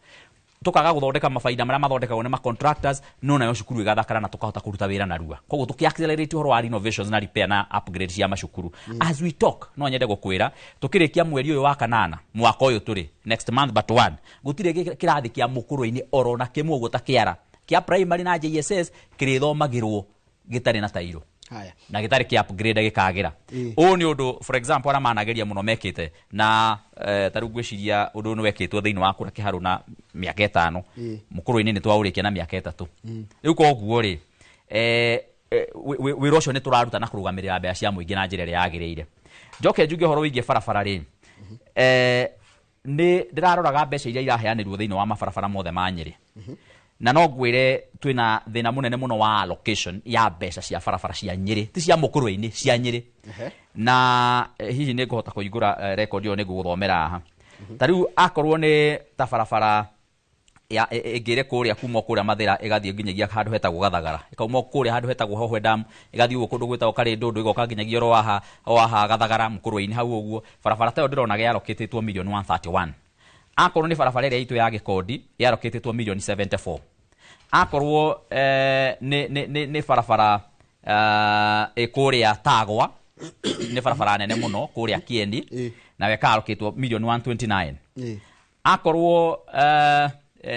tukaga guthondeka mafaida maria mathondekagwo ni ma contractors no nayo cukuru igathakara na tukahota kuruta wira narua koguo tukiaccelerate horo wa renovations na repair na upgrade ya mashukuru as we talk no nyende gukwira tukirikia mweri uyu wa kanana mwaka uyu turi next month but one gutire kirathi kia mukuru-ini orona kimwe guta kiara kia primary na JSS kirithomagirwo gitari na tairo haya na gitari kia upgrade gikagira o ni undu for example ara manageria muno mekite na taru gwiciria undu ni wekitwo thiini wa kura kiharu na miaka 5 mukuru-ini ni twaurikia na miaka 3 riu koguo ri wira ucio ni turaruta na kurugamirira mbeca cia muingi na njira ria yagireire njoke njuge horo wigie barabara ri ni ndiraroraga mbeca iria iraheanirwo thiini wa mabarabara mothe ma Nyeri na no ngwire twina thina munene muno wa allocation ya mbeca cia barabara cia Nyeri ti cia mukuru-ini cia Nyeri na hihi ni nguhota kuigura record yo ni nguguthomera aha tariu akorwo ni ta barabara ya igire kuria kuma kuria mathira igathie nginyagia handu hetagwo Gathagara ikauma kuria handu hetagwo Hohwe Dam igathie uko kundu gwitagwo Karindu igoka nginyagia ro waha Gathagara mukuru-ini hau uguo barabara tayo ndirona ge allocated million 131 akorwo ni barabara ria itu ya gikodi ya allocated million 74 akorwo ni barabara kuria Tagwa ni barabara nene muno kuria Kiendi na weka allocated million 129 akorwo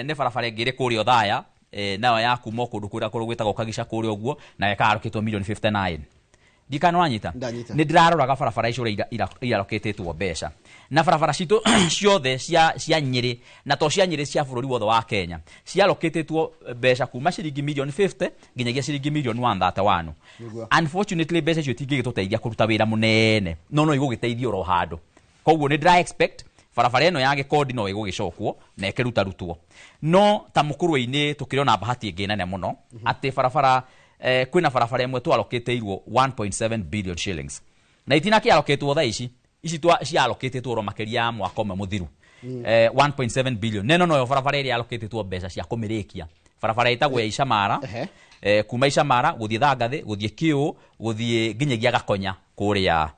ni barabara ngire kuria Othaya nayo ya kuma kundu kuria gwitagwo Kagisha kuria uguo na weka allocated million 59 dikano anyita ni ndiraroraga barabara icio iraloketwo mbeca na barabara citu ciothe cia Nyeri na to cia Nyeri cia bururi wothe wa Kenya cialoketwo mbeca kuma ciringi million 50 nginyagia ciringi million 131 unfortunately mbeca icio tingigituteithia kuruta wira munene no igugiteithia ro handu koguo ni ndira expect barabara eno ya gikodi no igugicokwo na ikiruta rutwo no ta mukuru-ini tukiriona bahati ingĩ nene muno ati barabara kwina barabara imwe twaloketwo 1.7 billion shillings na itina kialoketwo tha ici cia aloketwo ro makeria mwaka umwe muthiru 1.7 billion neno no barabara iria aloketwo mbeca cia kumirikia barabara itagwo ya Icamara kuma Icamara guthie Thangathi guthie Kiu guthie nginyagia Gakonya kuria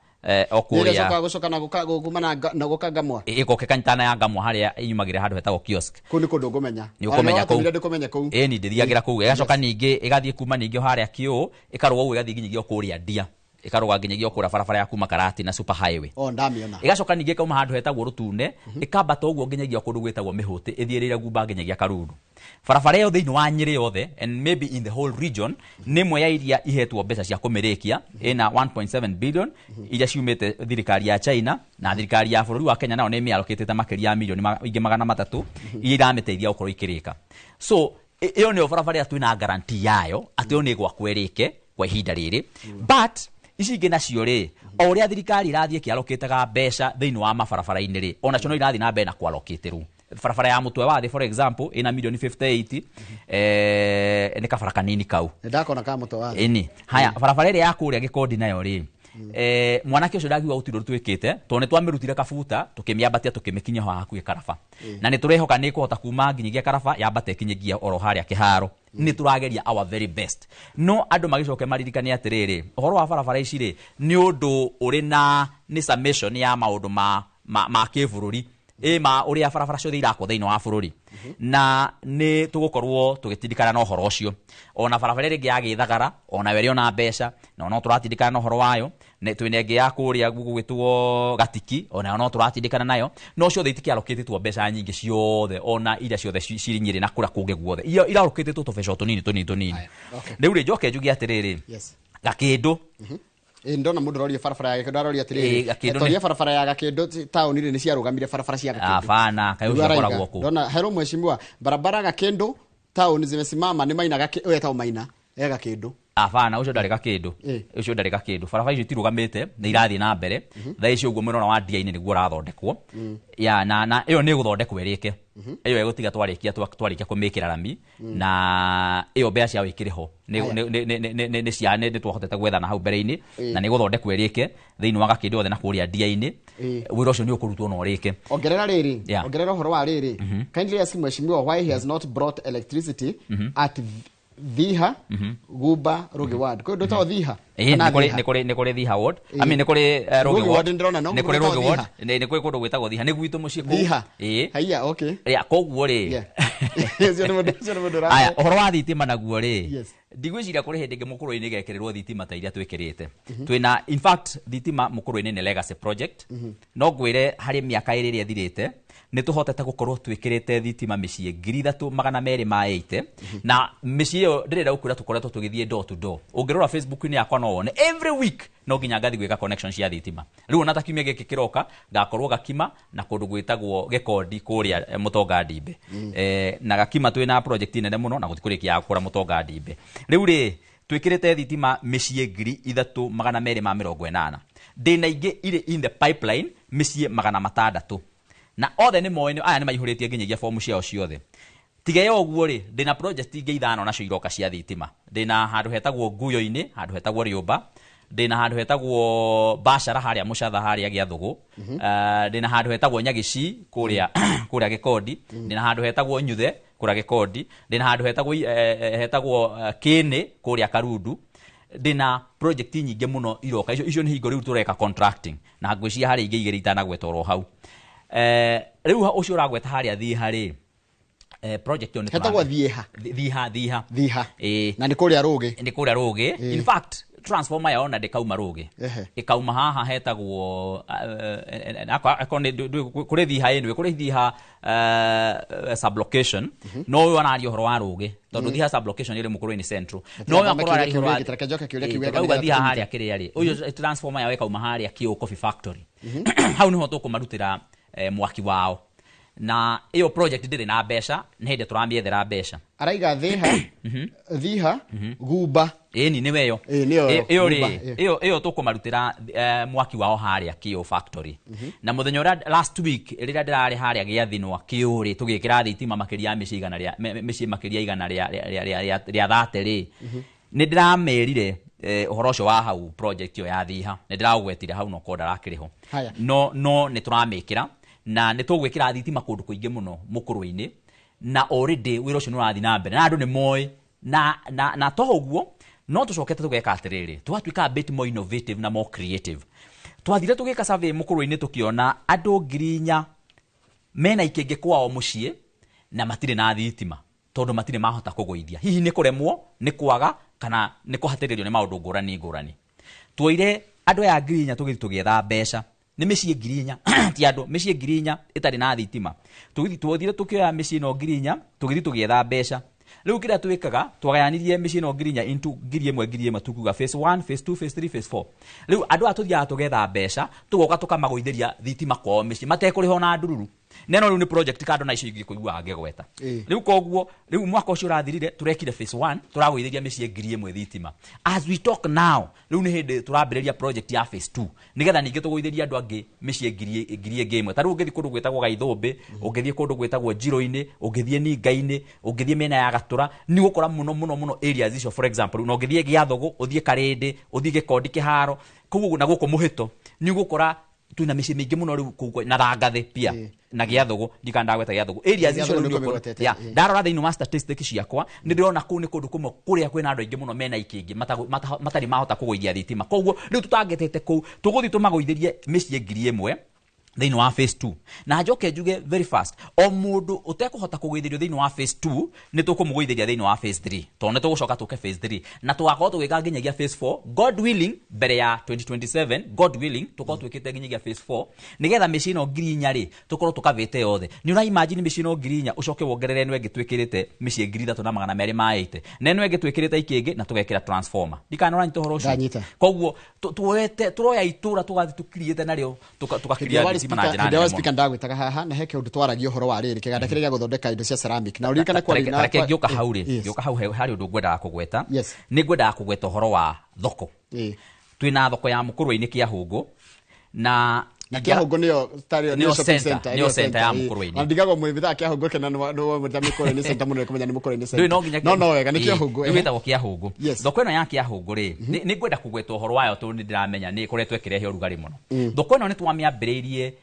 okuria gucoka na gukuma na gukangamwa ikoke kanyitana ya ngamwa haria inyumagire handu hetagwo kiosk kuni kundu ngumenya ni ukumenya kou ndikumenya kou ni ndithiagira kou igacoka ningi igathie kuma ningi haria Kiu ikarugwa ugu igathie nginyagia kuria Ndia ikaruga nginyagia kura barabara ya kuma Karati na super highway ndamiona igacoka ningi kauma handu hetagwo Rutune ikambata ugu nginyagia kundu gwitagwo Mihuti ithierire gumba nginyagia Karuru barabara yo thiini wa Nyeri yothe and maybe in the whole region nimwe ya iria ihetwo mbeca cia kumirikia ina 1.7 billion iria ciumite thirikari ya China na thirikari ya bururi wa Kenya nao ni mialoketete makeria milioni ingi 300 iria iramiteithia ukorwo ikirika so iyo ni barabara twina guarantee yayo ati yo ni gwa kwerike kwa ihinda riri but ici ingĩ nacio rĩ o ũrĩa thirikari irathie kialoketaga mbeca thiini wa mabarabara-inĩ rĩ ona cio no irathi na mbere na kualoketero barabara ya Mutwe wathi for example ina million 58 ni kabara kanini kau ndakona ka Mutwe wathi ini haya barabara ĩrĩa ya kuria gikodi nayo rĩ mwanake ucio ndagiwa utiro twikite to ne twamirutire kabuta tukimiambatia tukimikinya hakuhe Karaba na niturehoka ni kuhota kuma nginyagia Karaba yambate kinyagia oro haria kiharo ni turageria our very best no andu magicoke maririkane atiriri uhoro wa barabara ici ri ni undu uri na ni summation ya maundu ma kivururi ma uria barabara cio iraku thiini wa bururi na ni tugukorwo tugitindikana na uhoro ucio ona barabara ringi yagithagara ona weri ona mbeca no turatindikana na uhoro wayo ne twinenge ya kuria gugwitwo gatiki ona no turatindikana nayo no cio thitiki aloketetwo mbeca nyingi ciothe ona ira ciothe cirinyire na kura kunge guothe ira aloketetwo tubeca tunini riu ri njoke njugi atiriri gakindu ndona mundu roria barabara ya Gakindu roria atiriri toria barabara ya Gakindu town iri ni ciarugamire barabara cia Gakindu afana kayo ciakoragwo ku ndona hero mheshimiwa barabara Gakindu town zimesimama ni maina Gakindu maina ya Gakindu afana ucio ndari Gakindu ucio ndari Gakindu barabara icio tirugamite ni irathi na mbere thaa icio uguo mwena wa dia-ini niguo rathondekwo ya na iyo ni guthondekwo erike iyo egutiga twarikia kumikira rami na iyo bea cia wikiriho ni ciane ni twahotete gwetha na hau mbere-ini na ni guthondekwo erike thiini wa Gakindu othe na kuria dia-ini wira ucio ni ukurutwo no rike ongerera riri ongerera horo wa riri kindly ask mheshimiwa why he has not brought electricity at Dhiha Guba Roge Ward ko ndota Dhiha ni kuri Dhiha Ward I mean ni kuri Roge Ward ni kuri Roge Ward ni kuri kundu gwitagwo Dhiha ni gwitu mucii ku haya okay ya koguo ri aya uhoro wa thitima naguo ri ndigwiciria kuri hindi mukurũ-ini gekerirwo thitima ta iria twikirite twina in fact thitima mukurũ-ini ni legacy project no ngwire hari miaka iri iria thirite ni tuhotete gukorwo twikirite thitima micii 3280 na micii iyo ndirenda gukwira tukoretwo tugithie door to door ungirora Facebook ni yakwa no wone every week no nginya ngathi gwika connection cia thitima riu ona takimia giki kiroka ngakorwo gakima na kundu gwitagwo gikondi kuria mutonga ndimbe na gakima twina project nene muno na gutikurikia kura mutonga ndimbe riu ri twikirite thitima micii 3280 ndina ingi iri in the pipeline micii 600 na othe ni moene aya ni maihuritie nginyagia form ciao ciothe tiga yo guo ri ndina project ingi 5 nacio iroka cia thitima ndina handu hetagwo Nguyo-ini handu hetagwo Riumba ndina handu hetagwo Bashara haria Mucatha haria Giathugu ndina handu hetagwo Nyagici kuria Gikondi ndina handu hetagwo Nyuthe kuria Gikondi ndina handu hetagwo Kini kuria Karundu ndina project nyingi muno iroka icio ni hingo riu tureka contracting na ngwiciria hari ingi igiri itanagwetoro hau riu ucio uragweta haria Thiha ri project on hetagwo Thiha na ni kuria Rugi in fact transformer ya ona ndikauma Rugi ikauma haha hetagwo kuri Thiha eno kuri Thiha sublocation no yo anario horo wa Rugi tondu Thiha sublocation iri mukurũ-ini central no yo akorwo ari horo wa Thiha haria kiri ari uyo transformer ya ikauma haria Kio Coffee Factory hau niho tukumarutira mwaki wao na iyo project ndiri na mbeca ni hindi turamiethera mbeca araiga Thiha Guba ni weyo iyo tukumarutira mwaki wao haria Kio Factory na muthenya ura last week rira ndirari haria giathinwa Kio ri tugikira thitima makiria micii 100 ria thate ri ni ndiramerire uhoro ucio wa hau project yo ya Thiha ni ndiragwetire hau no koda rakiriho no ni turamikira na ni tugwikira thitima kundu kuingi muno mukurũ-ini na already wira ucio nurathi na mbere na andu ni moi na to uguo no tucokete tugeka atiriri twatuika a bit more innovative na more creative twathire tugika survey mukurũ-ini tukiona andu 4,000 mena ikenge kwao mucii na matire na thitima tondu matire mahota kuguithia hihi ni kuremwo ni kwaga kana ni kuhatiririo ni maundu ngurani twoire andu ya 4,000 tugithi tugietha mbeca ni micii 4,000 ti andu micii 4,000 itari na thitima twothire tukioya micii no 4,000 tugithi tugietha mbeca riu kira twikaga twagayanirie micii no 4,000 into 1,000 tukuga phase 1 phase 2 phase 3 phase 4 riu andu atuthiaga tugetha mbeca tugoka tukamagũithĩria thitima kwao micii matekũrĩho na ndururu neno riu ni project kando na icio ingĩ kuigua ngegweta riu koguo riu mwaka ucio rathirire turekire phase 1 turagwithiria mĩciĩ 1,000 thitima as we talk now riu ni hindi turambĩrĩria project ya phase 2 nigetha ningĩ tugwithiria andu angĩ mĩciĩ 1,000 ta riu ũngĩthii kũndũ gwĩtagwo Gaithũmbĩ ũngĩthii kũndũ gwĩtagwo Njiro-inĩ ũngĩthii Ninga-inĩ ũngĩthii mĩena ya Gatura ni gũkora mũno areas icio for example no ũngĩthii Gĩathũgũ ũthii Karĩndĩ ũthii Gĩkondi Kĩharo koguo na gũkũ Mũhĩto ni gũkora twina mĩciĩ mĩingĩ mũno riu na Rangathĩ pia na Gĩathũgũ ndikandagweta Gĩathũgũ areas icio ni ndarora thĩinĩ wa statistics ciakwa ni ndĩrona kũu nĩ kũndũ kũmwe kũrĩa kwĩna andũ aingĩ mũno mena ikĩngĩ matarĩ mahota kũgũithia thitima koguo rĩu tũtangetete kũu tũgũthiĩ tũmagũithĩrie mĩciĩ 1,000 thĩinĩ wa phase 2 na njoke njuge very fast o mũndũ ũtekũhota kũgũithĩrio thĩinĩ wa phase 2 nĩ tũkũmũgũithĩria thĩinĩ wa phase 3 tondũ nĩ tũgũcoka tũke phase 3 na tũgakorwo tũgĩka nginyagia phase 4 God willing mbere ya 2027 God willing tũkorwo twĩkĩte nginyagia phase 4 nigetha mĩciĩ ĩno 4,000 rĩ tũkorwo tũkavĩte yothe nĩ ũra imagine mĩciĩ ĩno 4,000 ũcoke wongerere ĩno ĩngĩ twĩkĩrĩte mĩciĩ 3,280 na ĩno ĩngĩ twĩkĩrĩte ikĩngĩ na tũgekĩra transformer ndikanora nyita ũhoro ũcio koguo turoya itũra tũgathi tũkiriĩte narĩo tũkakiria thitima na njĩra ndagwitaga haha na heke undu twaragia uhoro wa riri kiganda kiria gya guthondeka indo cia ceramic na uririkana kwa rina reke ngioka hau ri ngioka hau hari undu ngwendaga kugweta ni ngwendaga kugweta uhoro wa thoko twina thoko ya Mũkũrũi-inĩ Kĩahũngũ na Kĩahũngũ niyo stereo niyo shopping center niyo center ya Mũkũrũi-inĩ na ndigago mwitha Kĩahũngũ kena no Mũkũrũi-inĩ center muno kumenya ni Mũkũrũi-inĩ center no wega ni Kĩahũngũ wetagwo Kĩahũngũ thoko ĩno ya Kĩahũngũ ri ni ngwenda kugweta uhoro wayo tu ni ndiramenya ni kuretwo ikirehe urugari muno thoko ĩno ni twamiambĩrĩirie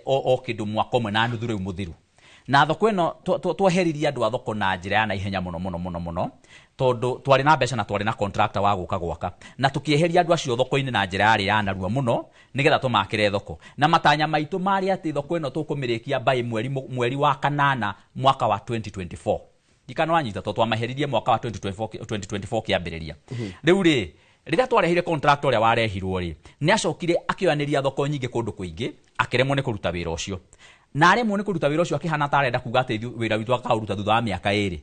o kindu mwaka ũmwe na nuthu rĩu muthiru na thoko ĩno tweheririe andu a thoko na njĩra ya naihenya muno tondu twari na mbeca na twari na contractor wa guka gwaka na tukieheria andu acio thoko-inĩ na njĩra yarĩ ya narua muno nigetha tumakire thoko na matanya maitũ mari ati thoko ĩno tũkũmĩrĩkia by mweri wa kanana mwaka wa 2024 ndikanwanyita to twamaheririe mwaka wa 2024 kĩambĩrĩria rĩu rĩ rĩrĩa twarehire contractor ũrĩa warehirwo rĩ nĩ acokire akĩoyanĩria thoko nyingĩ kũndũ kũingĩ akĩremwo nĩ kũruta wĩra ũcio na aremwo nĩ kũruta wĩra ũcio akĩhana ta arenda kuga atĩ wĩra witũ akaũruta thutha wa mĩaka 2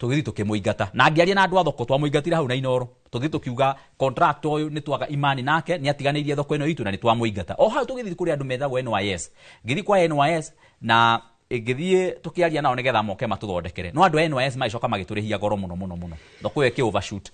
tũgĩthi tũkĩmũingata na ngĩaria na andũ a thoko twamũingatire hau na iNooro tũgĩthi tũkiuga contractor ũyũ nĩ twaga imani nake nĩ atiganĩirie thoko ĩno itũ na nĩ twamũingata o hau tũgĩthi kũrĩ andũ metagwo NYS ngĩthi kwa NYS na ngĩthiĩ tũkĩaria nao nĩgetha moke matũthondekere no andũ a NYS magicoka magĩtũrĩhia goro muno thoko ĩyo ĩkĩ overshoot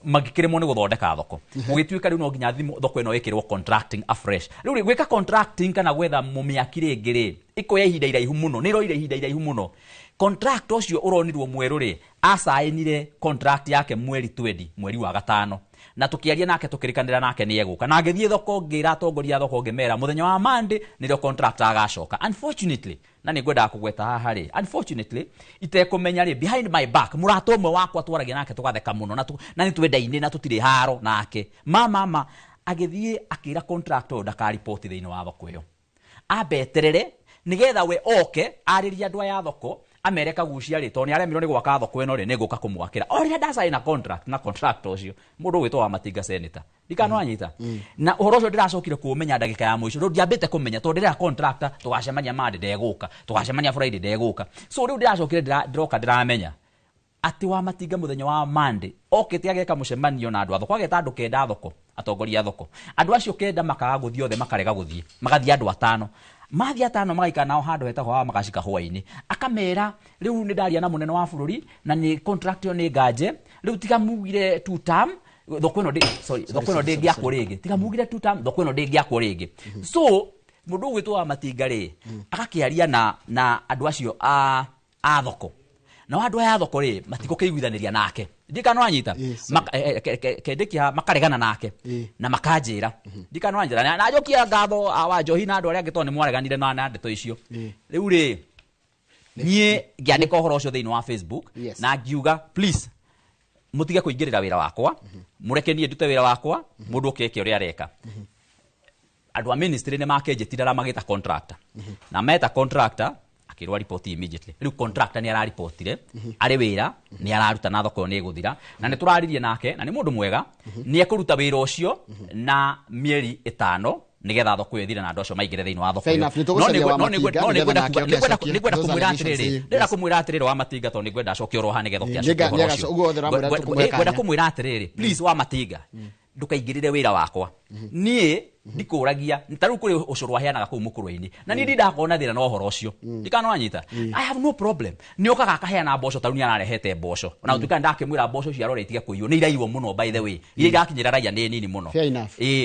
magikiremo ni guthondeka thoko ugituika riu no nginya thimu thoko ino ikirwo contracting afresh riu gwika contracting kana gwetha mumiakire ngiri ikoya ihinda iraihu muno ni roire ihinda iraihu muno contract ucio uronirwo mweru ri asainire contract yake mweri 20 mweri wa gatano na tukiaria nake tukirikanira nake ni eguka na ngithie thoko ngira atongoria thoko ngimera muthenya wa Monday nirio contract agacoka unfortunately na ni ngwenda kugweta haha ri unfortunately itekumenya ri behind my back murato umwe wakwa twaragia nake tugatheka muno na ni twendaine na tutire haro nake mama agithie akira contractor ndaka report thiini wa thoko iyo abeterere nigetha we oke ariria andũ aya thoko Amerika gucia ri to ni aremirwo ni gwaka thoko ino ri ni nguka kumwakira oria ndasaina na contract ucio mundu witwa wa Matinga senator ndikano anyita na uhoro ucio ndiracokire kumenya ndagika ya muico ndo ndiambite kumenya to ndira contractor tugacemania Monday ndeguka tugacemania Friday ndeguka so riu ndiracokire ndiroka ndiramenya ati wa Matinga muthenya wa Monday okete ageka mucemanio na andu a thoko ageta andu kenda thoko atongoria thoko andu acio kenda makaga guthii othe makarega guthii magathii andu atano mathi atano magaika nao handu hetagwo wa magacika hwaini akamera riu ni ndaria na munene wa bururi na ni contract yo ni nganje riu tiga mugire 2 term thoko ino thoko ino ndingia kurigi tiga mugire 2 term thoko ino ndingia kurigi so mundu gwitwa Matinga ri agakiaria na andu acio a thoko na andu aya thoko ri matiko kiguithaniria nake ndikano anyita kendekia makaregana nake na makanjira ndikano anjira na njokia ngatho wa Njohi na andu aria ngito ni mwareganire na ndeto icio riu ri nie ngiandika uhoro ucio thiini wa Facebook na ngiuga please mutige kuingirira wira wakwa mureke nie ndute wira wakwa mundu ukeke uria areka andu a ministry ni makenjetira magita contractor na meta contractor akirwa report immediately riu contractor ni araripotire ari wira ni araruta na thoko ni guthira na ni turaririe nake na ni mundu mwega ni ekuruta wira ucio na mieri 5 nigetha thoko ithire na ndoco maigire thiini wa thoko no nigwenda kumwira atiriri ndira kumwira atiriri wa Matinga to nigwenda acoke oroha nigetha gwenda kumwira atiriri please wa Matinga ndukaingirire wira wakwa nie ndikuragia ntaru kuri ucuru aheanaga kuu mukuru-ini na ni ndakona thina no horo ucio ndikano anyita I have no problem ni okaga akaheana mboco taru ni ararehete mboco ona utuika ndakimwira mboco cio aroretie kuiyo ni irairwo muno by the way ire irakinyira raia ni nini muno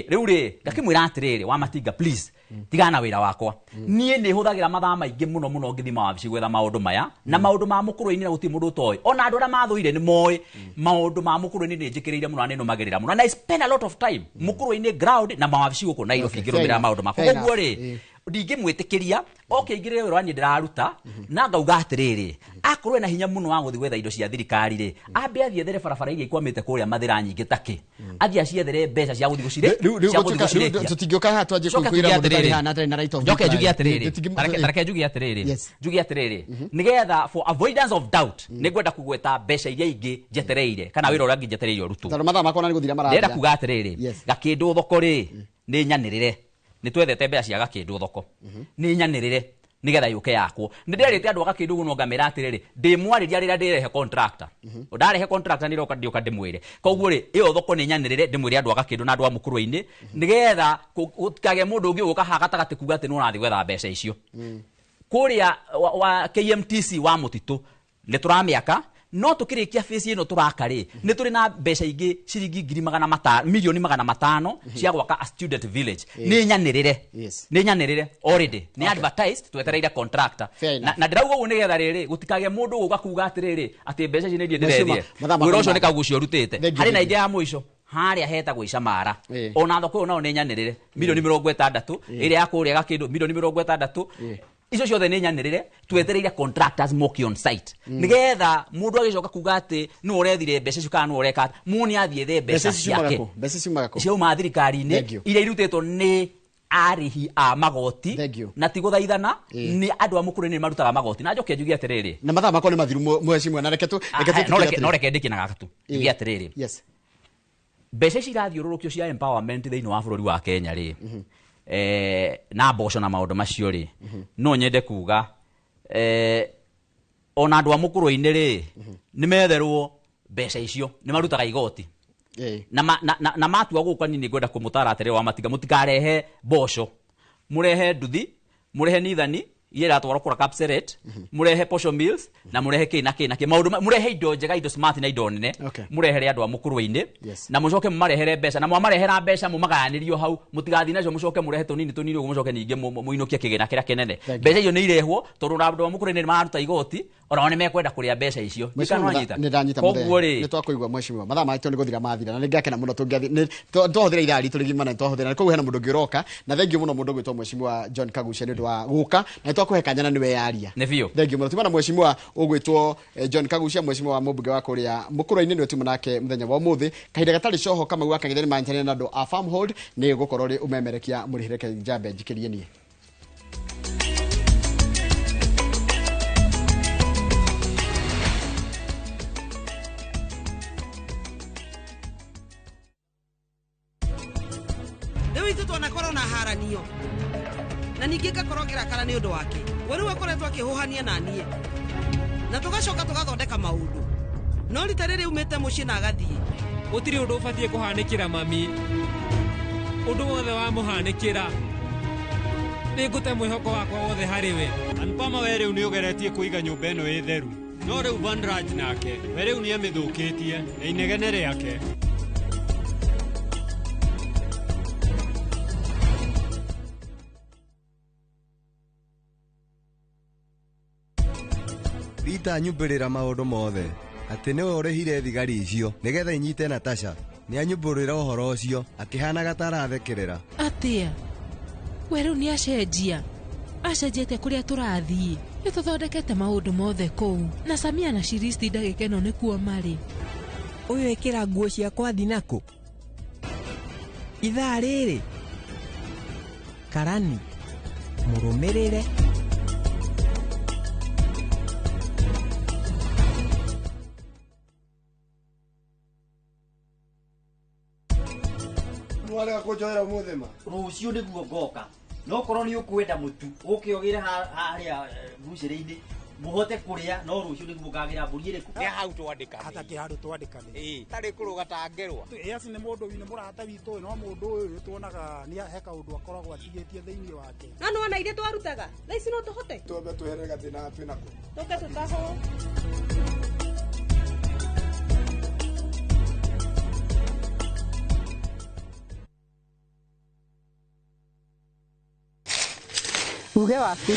riu ri ngakimwira atiriri wa matinga please tigana wira wakwa nie ni huthagira mathaa maingi muno muno ngithima wabici gwetha maundu maya na maundu ma mukuru-ini na guti mundu toy ona andu ara mathuire ni moy maundu ma mukuru-ini ni njikirire muno na numagirira muno na I spend a lot of time mukuru-ini ground na mawabici guku na Nairobi ngirumira maundu makwa koguo ri ndingimwitikiria ingire wira wani ndiraruta na ngauga atiriri akorwe na hinya muno wa guthi gwetha indo cia thirikari ri ambe athiethere barabara iria ikwamite kuria mathira nyingi taki athia aciethere mbeca cia guthi gucire tutingioka hatu aje kukwira mundu tari hana tari na right of njoke njugi atiriri njugi atiriri nigetha for avoidance of doubt nigwenda kugweta mbeca iria ingi njetereire kana wira uria njetereire urutu taro mathaa makona ni guthira marabia ndenda kuga atiriri gakindu thoko ri ni nyanirire ni twethete mbeca cia gakindu thoko ni nyanirire nigetha yuke yakwo ndirete andu gakindu guno ngamira atiriri ndimwariria rira ndirehe contractor ndarehe contractor ni roka ndioka ndimwire koguo ri iyo thoko ni nyanirire ndimwire andu gakindu na andu a mukuru-ini nigetha utikage mundu ungi uka hagatagati kuga ati no rathi gwetha mbeca icio kuria wa KMTC wa mutitu ni turamiaka no tukirikia face ino turakari ni turi na mbeca ingi ciringi 500 milioni 500 cia gwaka a student village ni nyanirire already ni advertised twetereire contractor na ndirauga ugu nigetha riri gutikage mundu uga kuga atiriri ati mbeca ici ni ndie ndirethie wira ucio ni kagucio rutite hari na ingi ya muico haria hetagwo icamara ona thoko ona ni nyanirire milioni 60 iria yakuria gakindu milioni 60 icio ciothe ni nyanirire twetereire contractors moki on site nigetha mundu agicoka kuga ati no urethire mbeca icio kana no ureka muni athiethe mbeca ciake cio ma thirikari-ini iria irutitwo ni arihi a magoti na tiguthaithana ni andu a mukuru-ini marutaga magoti na njoke njugi atiriri na mathaa makwa ni mathiru mwecimu na reke no reke ndikina gakatu njugi atiriri mbeca ici irathiururukio cia empowerment thiini wa bururi wa Kenya ri na mboco na maundu macio ri no nyende kuga ona andu a mukuru-ini ri ni metherwo mbeca icio ni marutaga igoti na matua guka ni ngwenda kumutara atiriri wa matinga mutikarehe mboco murehe nduthi murehe nithani ira twara kura capsulate murehe posho meals na murehe kina maundu murehe indo njega indo smart na indo nene murehere andu a mukuru-ini na mucoke mumarehere mbeca na mwamarehera mbeca mumagayaniriyo hau mutigathi nacio mucoke murehe tunini ugu mucoke ninge muinukie kigina kiria kinene mbeca iyo ni irehwo tondu andu a mukuru-ini ni maruta igoti ona ni mekwenda kuria mbeca icio ndanyita koguo ri ni twakuigwa mweshimiwa mathaa maitwo ni guthira mathira na ningakena muno tungiathi twahuthira ithaa ritu rigima na twahuthira na koguo hena mundu ngiroka na thengiu muno mundu gwitwo mweshimiwa John Kagucia ni undu wa guka na twakuhe kanyana niwe yaria thengiu muno tumana mweshimiwa ugwitwo John Kagucia mweshimiwa wa mubunge wa kuria mukuru-ini ni timu nake muthenya wa umuthi kahinda gatari coho kama gwaka githeri mantene na andu a farm hold ni gukorwo ri umemerekia murihireke njambe njikirie nie na ningĩ ngakorogera kana nĩ ũndũ wake we rĩu akoretwo akĩhũhania na niĩ na tũgacoka tũgathondeka maũndũ no rita rĩrĩ umĩte mũciĩ na agathiĩ gũtirĩ ũndũ ũbatiĩ kũhanĩkĩra mami ũndũ wothe wamũhanĩkĩra nĩ ngũte mwĩhoko wakwa wothe harĩ we anpama we rĩu nĩ ũgeretie kũiga nyũmba ĩno ĩ theru no rĩu Bandraj nake we rĩu nĩ amĩthũkĩtie na inegene rĩake Rita nyumbũrĩra maũndũ mothe atĩ nĩwe ũrĩhire thigari icio nĩgetha inyite Natasha nĩ anyumbũrĩra ũhoro ũcio akĩhanaga ta arathekerera atĩa we rĩu nĩ acenjete kũrĩa tũrathiĩ nĩ tũthondekete maũndũ mothe kũu na Samia na Shiristi ndagĩka ĩno nĩkuo marĩ ũyũ ĩkĩra nguo ciakwa thinakũ ithaa rĩrĩ Karani mũrũmĩrĩre Mwalega kujoera muthema rucio niguo ngoka no korwo ni ukwenda mutu ukiogire haria buciri-ini muhote kuria no rucio ni mugagira mburi iriku ni hau twandika hata kihandu twandikane tari kurugatangerwa esi ni mundu wini murata witu no mundu uyu tuonaga ni heka undu akoragwo atigetie thiini wake no wana ire twarutaga na ici no tuhote twambe tuherega thina twina ku tuke tutaho uge waku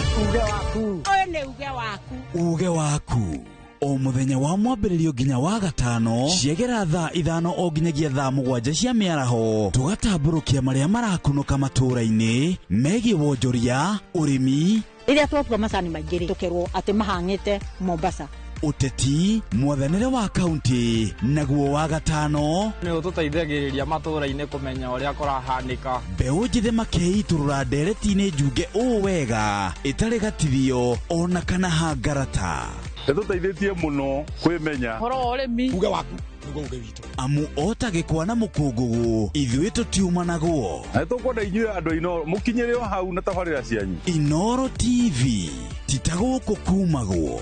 oyo ni uge waku uge waku o muthenya wa mwambĩrĩrio nginya wa gatano ciegera thaa 5 o nginyagia thaa 7 cia mĩaraho tugatambũrũkia marĩa marakunũka matũũra-inĩ megiĩ wonjoria ũrĩmi rĩrĩa twatua macani maingĩ tũkerwo atĩ mahang'ĩte Mombasa uteti mwathanĩre wa kaunti naguo wa gatano nĩ ũtũteithagĩrĩria matũũra-inĩ kũmenya ũrĩa kũrahanĩka mbeũ njĩthĩ makeitũrũra ndereti-inĩ njunge ũũ wega ĩtarĩ gatithio ona kana hangarata nĩtũteithĩtie mũno kwĩmenya horo wa ũrĩmi uge waku nĩguo uge witũ amu ota gĩkwa na mũkũngũgũ ithuĩ tũtiuma naguo na nĩtũkwenda inyuĩ andũ ino mũkinyĩre o hau na tabarĩra cianyu iNooro TV titagũkũ kumagwo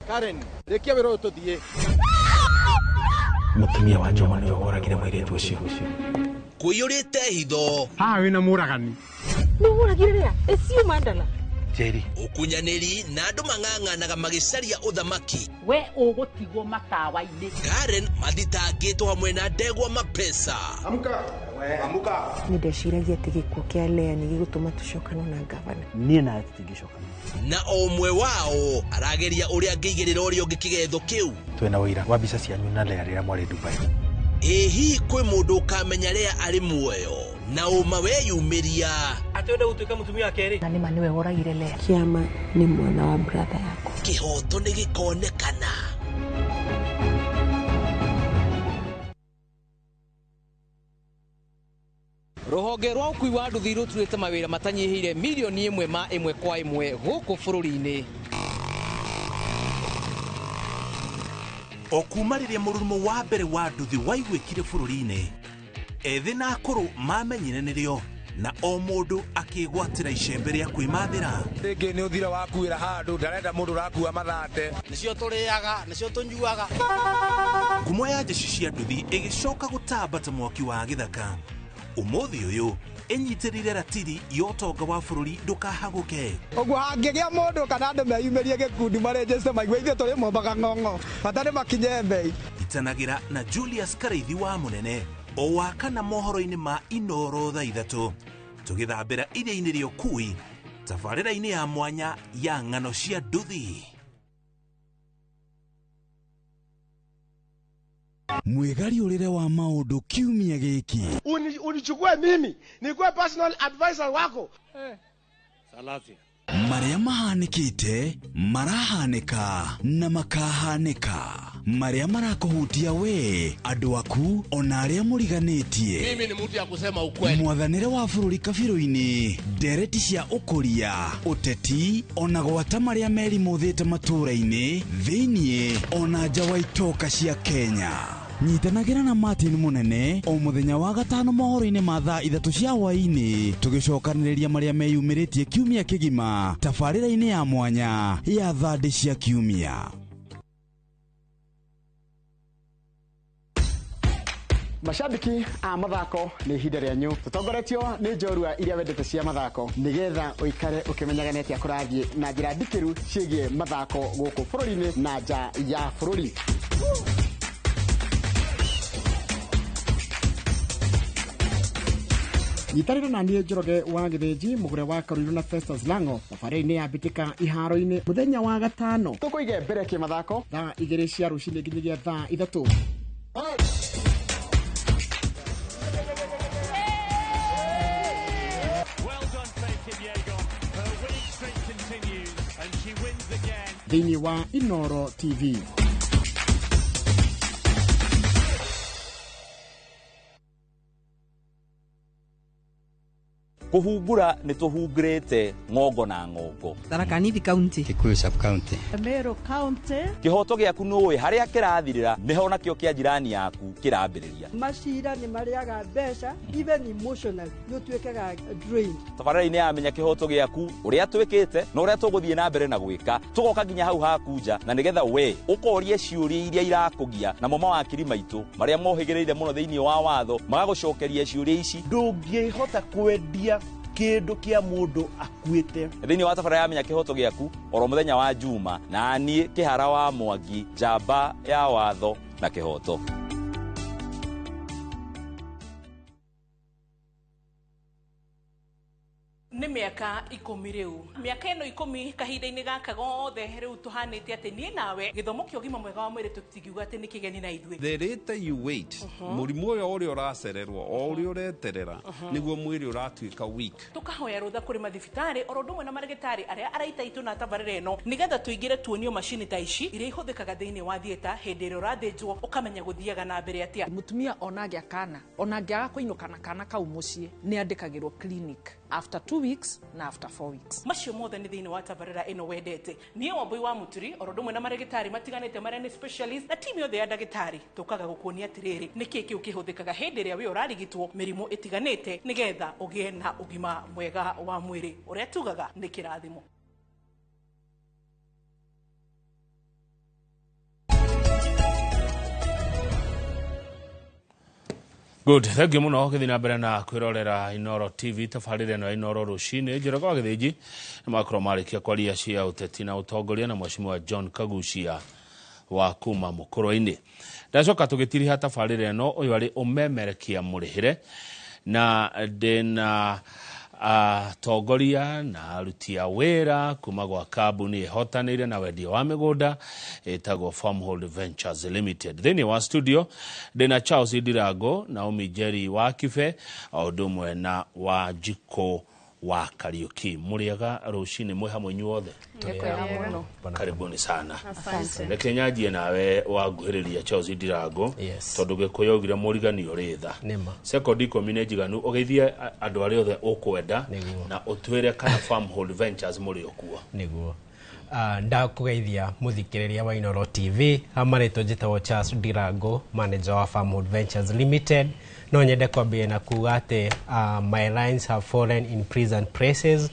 Karen, rekia wĩra ũyũ tũthiĩ. Mũtumia wa Joma nĩwe woragire mũirĩtu ũcio. Kũiyũrĩte hitho. Haha wĩna mũragani. Nĩ ũragire rĩa? Ĩcio mandala. Jerry. Ũkunyanĩri na andũ mang'ang'anaga magĩcaria ũthamaki. We ũgũtigwo matawa-inĩ. Karen mathitangĩtwo hamwe na Ndegwa Mapesa. Amka. Amka. Nĩ ndeciragia atĩ gĩkuũ kĩa Lea nĩ gĩgũtũma tũcokane na gavana. Niĩ nawe tũtingĩcokana. Na o ũmwe wao arageria ũrĩa angĩigĩrĩra ũrĩa ũngĩ kĩgetho kĩu. Twĩna ũira wa mbica cianyu na Lea rĩrĩa mwarĩ Dubai. Ĩhi kwĩ mũndũ ũkamenya Lea arĩ muoyo na ũma weyumĩria. Atwende gũtuĩka mũtumia wa kerĩ. Na nĩma nĩwe woragire Lea. Kĩama nĩ mwana wa brother yako. Kĩhoto nĩ gĩkonekana. Rũhonge rwa ũkui wa nduthi rũturĩte mawĩra matanyihĩire milioni 1 ma 1 kwa 1 gũkũ bũrũri-inĩ. O kuma rĩrĩa mũrurumo wa mbere wa nduthi waiguĩkire bũrũri-inĩ, ethĩ na akũrũ mamenyire nĩrĩo na o mũndũ akĩgwatĩra icembe rĩa kwĩmathĩra. Rĩngĩ nĩ ũthira wakuĩra handũ ndarenda mũndũ ũrakua mathate. Nĩcio tũrĩaga, nĩcio tũnyuaga. Ngumo ya njeci cia nduthi ĩgĩcoka gũtamba ta mwaki wa gĩthaka. Ũmũthĩ ũyũ ĩnyitĩrĩire ratiri ya ũtonga wa bũrũri ndũkahagũke. Ũguo hangĩgĩa mũndũ kana andũ meyumĩrie gĩkundi marĩnjĩste maigua ithuĩ tũrĩ Mombaga ng'ong'o matarĩ makinye mbei. Itanagĩra na Julius Kareithi wa Mũnene o wakana mohoro-inĩ ma iNooro thaa 3 tũgĩthambĩra iria-inĩ rĩa ũkui tabarĩra-inĩ ya mwanya ya ng'ano cia nduthi. Mwĩgari ũrĩre wa maũndũ kiumia gĩkĩ. Unichukue mimi nikuwe personal advisor wako. Salasia. Marĩa mahanĩkĩte marahanĩka na makahanĩka. Marĩa marakũhutia we andũ aku ona arĩa mũriganĩtie. Mimi ni mtu ya kusema ukweli. Mwathanĩre wa bũrũri kabirũ-inĩ ndereti cia ũkũria ũteti ona gwata marĩa merimũthĩte matũũra-inĩ thĩiniĩ ona nja wa itoka cia Kenya. Nyitanagĩra na Martin Mũnene o mũthenya wa gatano mohoro-inĩ ma thaa 3 cia hwaĩ-inĩ tũgĩcokanĩrĩria marĩa meyumĩrĩtie kiumia kĩgima tabarĩra-inĩ ya mwanya ya thande cia kiumia. Mashabiki a mathako nĩ ihinda rĩanyu tũtongoretio nĩ njorua iria wendete cia mathako nĩgetha ũikare ũkĩmenyaga nĩ atĩa kũrathiĩ na njĩra ndikĩru ciĩgiĩ mathako gũkũ bũrũri-inĩ na nja ya bũrũri. Nyitanĩra na niĩ Njoroge wa Gĩthĩnji mũgũre wa Karũirũ na Festus Lang'o thabarĩ-inĩ ya mbĩtĩka iharo-inĩ mũthenya wa gatano tũkũige mbere kĩmathako thaa 2 cia rũcinĩ nginyagia thaa 3. Thĩinĩ wa iNooro TV. kuhungura nituhungurite ngongo na ngongo. Tharaka Nithi County, Kikuyu sub county, Meru County. Kihoto giaku nuwi haria kirathirira niho nakio kia jirani yaku kirambiriria. Mashira ni mariaga mbeca even emotional no twekaga drain. Tabarĩra-inĩ ya menya kihoto giaku uria twikite na uria tuguthie na mbere na gwika tugoka nginya hau hakunja na nigetha we ukorie ciuria iria irakugia na mama wakiri maitu maria mohigireire muno thiini wa watho magagucokeria ciuria ici. Ndungihota kwendia kindu kia mundu akuite thiini wa tabarĩra ya menya kihoto giaku oro muthenya wa Juma na nie Kihara wa Mwangi njamba ya watho na kihoto. Nĩ mĩaka 10 rĩu. Mĩaka ĩno 10 kahinda-inĩ gaka gothe rĩu tũhanĩte atĩ niĩ nawe gĩthomo kĩa ũgima mwega wa mwĩrĩ tũtikiuga atĩ nĩ kĩgeni na ithuĩ. The later you wait, mũrimũ ũrĩa ũracererwo o ũrĩa ũreterera nĩguo mwĩrĩ ũratuĩka weak. Tũkahoya rũtha kũrĩ mathibitarĩ oro ũndũ ũmwe na marĩgĩtarĩ arĩa araita itũ na tabarĩra ĩno nĩgetha tũingĩre tuonio macini ta ici iria ihũthĩkaga thĩinĩ wa thieta hĩndĩ ĩrĩa ũrathĩnjwo ũkamenya gũthiaga na mbere atĩa. Mũtumia onagĩa kana onangĩaga kũinũka na kana kau mũciĩ nĩ andĩkagĩrwo clinic after 2 weeks na after 4 weeks. Macio mothe nĩ thĩinĩ wa tabarĩra ĩno wendete. Niĩ Wambui wa Mũturi oro ũndũ ũmwe na marĩgĩtarĩ matiganĩte marĩa nĩ specialist na timu yothe ya ndagĩtarĩ tũkaga gũkuonia atĩrĩrĩ nĩkĩ kĩu kĩhũthĩkaga hĩndĩ ĩrĩa we ũrarigitwo mĩrimũ ĩtiganĩte nĩgetha ũgĩe na ũgima mwega wa mwĩrĩ ũrĩa tugaga nĩ kĩrathimo. Good, thank you muno githii na mbere na kwirorera iNooro TV tabarĩra ĩno ya iNooro rucinĩ njĩraga wa gĩthĩnji nĩ makorwo marĩkia kwaria cia ũteti na ũtongoria na Mheshimiwa John Kagucia wa kuma Mũkũrũ-inĩ. Ndacoka tũgĩtiriha tabarĩra ĩno ũyũ arĩ ũmemerekia mũrĩhĩre na ndĩna tongoria na aruti a wĩra kuma gwa kambuni ĩhotanĩire na wendia wa mĩgũnda ĩtagwo Farmhold Ventures Limited. Thĩinĩ wa studio ndĩna Charles Ndirango, Naomi Jerry wa Kibe o ũndũ ũmwe na Wanjikũ wa Kariuki. Mũrĩega rũcinĩ mwĩ hamwe inyuothe? Karibuni sana. Reke nyanjie nawe wanguhĩrĩria Charles Ndirango tondũ Gĩkũyũ oigire mũrigani ũrĩ tha. Sekondi 10 nĩ njiganu ũgeithie andũ arĩa othe ũkwenda na ũtwĩre kana Farmhold Ventures mũrĩ okuo. Nĩguo. Ndakũgeithia mũthikĩrĩria wa iNooro TV amarĩtwo njĩtagwo Charles Ndirango, manager wa Farmhold Ventures Limited. No nyende kwambia na kuga atĩ my lines have fallen in pleasant places.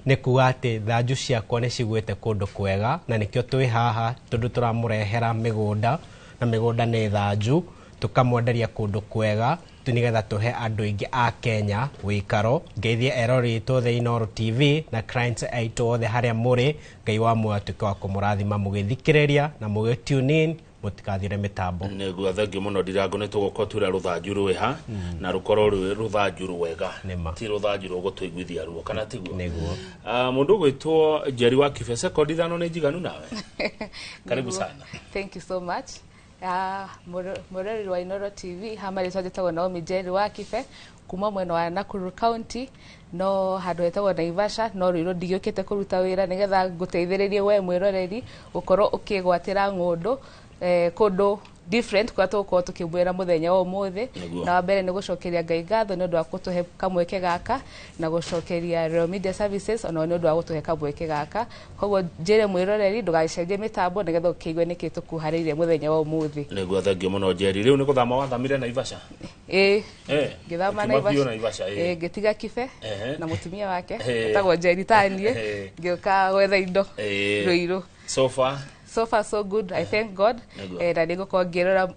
Nĩ kuga atĩ thanju ciakwa nĩ cigwĩte kũndũ kwega na nĩkĩo twĩ haha tondũ tũramũrehera mĩgũnda na mĩgũnda nĩ thanju tũkamwenderia kũndũ kwega nĩgetha tũhe andũ aingĩ a Kenya wĩikaro. Ngeithie eroreri itũ iNooro TV na clients aitũ othe harĩa mũrĩ, Ngai wa muoyo atuĩke wa kũmũrathima mũgĩthikĩrĩria na mũgĩ-tune in mũtikathire mĩtambo. Nĩguo thengi mũno Ndirango nĩtũgũkorwo twĩra rũthanju rwĩha na rũkorwo rwĩ rũthanju rwega ti rũthanju rũgũtũiguithia ruo kana tiguo. Nĩguo. Mũndũ ũgwĩtwo Jerry wa Kibe, sekondi 5 nĩ njiganu nawe? Karibu sana. Thank you so much. Mũroreri wa iNooro TV hamarĩtwo njĩtagwo Naomi Jerry wa Kibe kuma mwena wa Nakuru County no handũ hetagwo Naivasha no rĩu ndigĩũkĩte kũruta wĩra nĩgetha ngũteithĩrĩrie we mwĩroreri gũkorwo ũkĩgwatĩra ng'ũndũ kũndũ different kwa tũkorwo tũkĩmwĩra mũthenya wa ũmũthĩ na wa mbere nĩ gũcokeria Ngai ngatho nĩ ũndũ wa gũtũhe kamweke gaka na gũcokeria Royal Media Services ona nĩ ũndũ wa gũtũhe kamweke gaka. Koguo njĩre mwĩroreri ndũgacenjie mĩtambo nĩgetha ũkĩigue nĩkĩ tũkuharĩirie mũthenya wa ũmũthĩ. Nĩguo thengi mũno Jerry. Rĩu nĩ gũthama wathamire Naivasha? Ngĩthama Naivasha ngĩtiga Kibe na mũtumia wake etagwo Jerry taniĩ ngĩũka gwetha indo Ruiru. So far so good, I thank God. Na nĩgũkorwo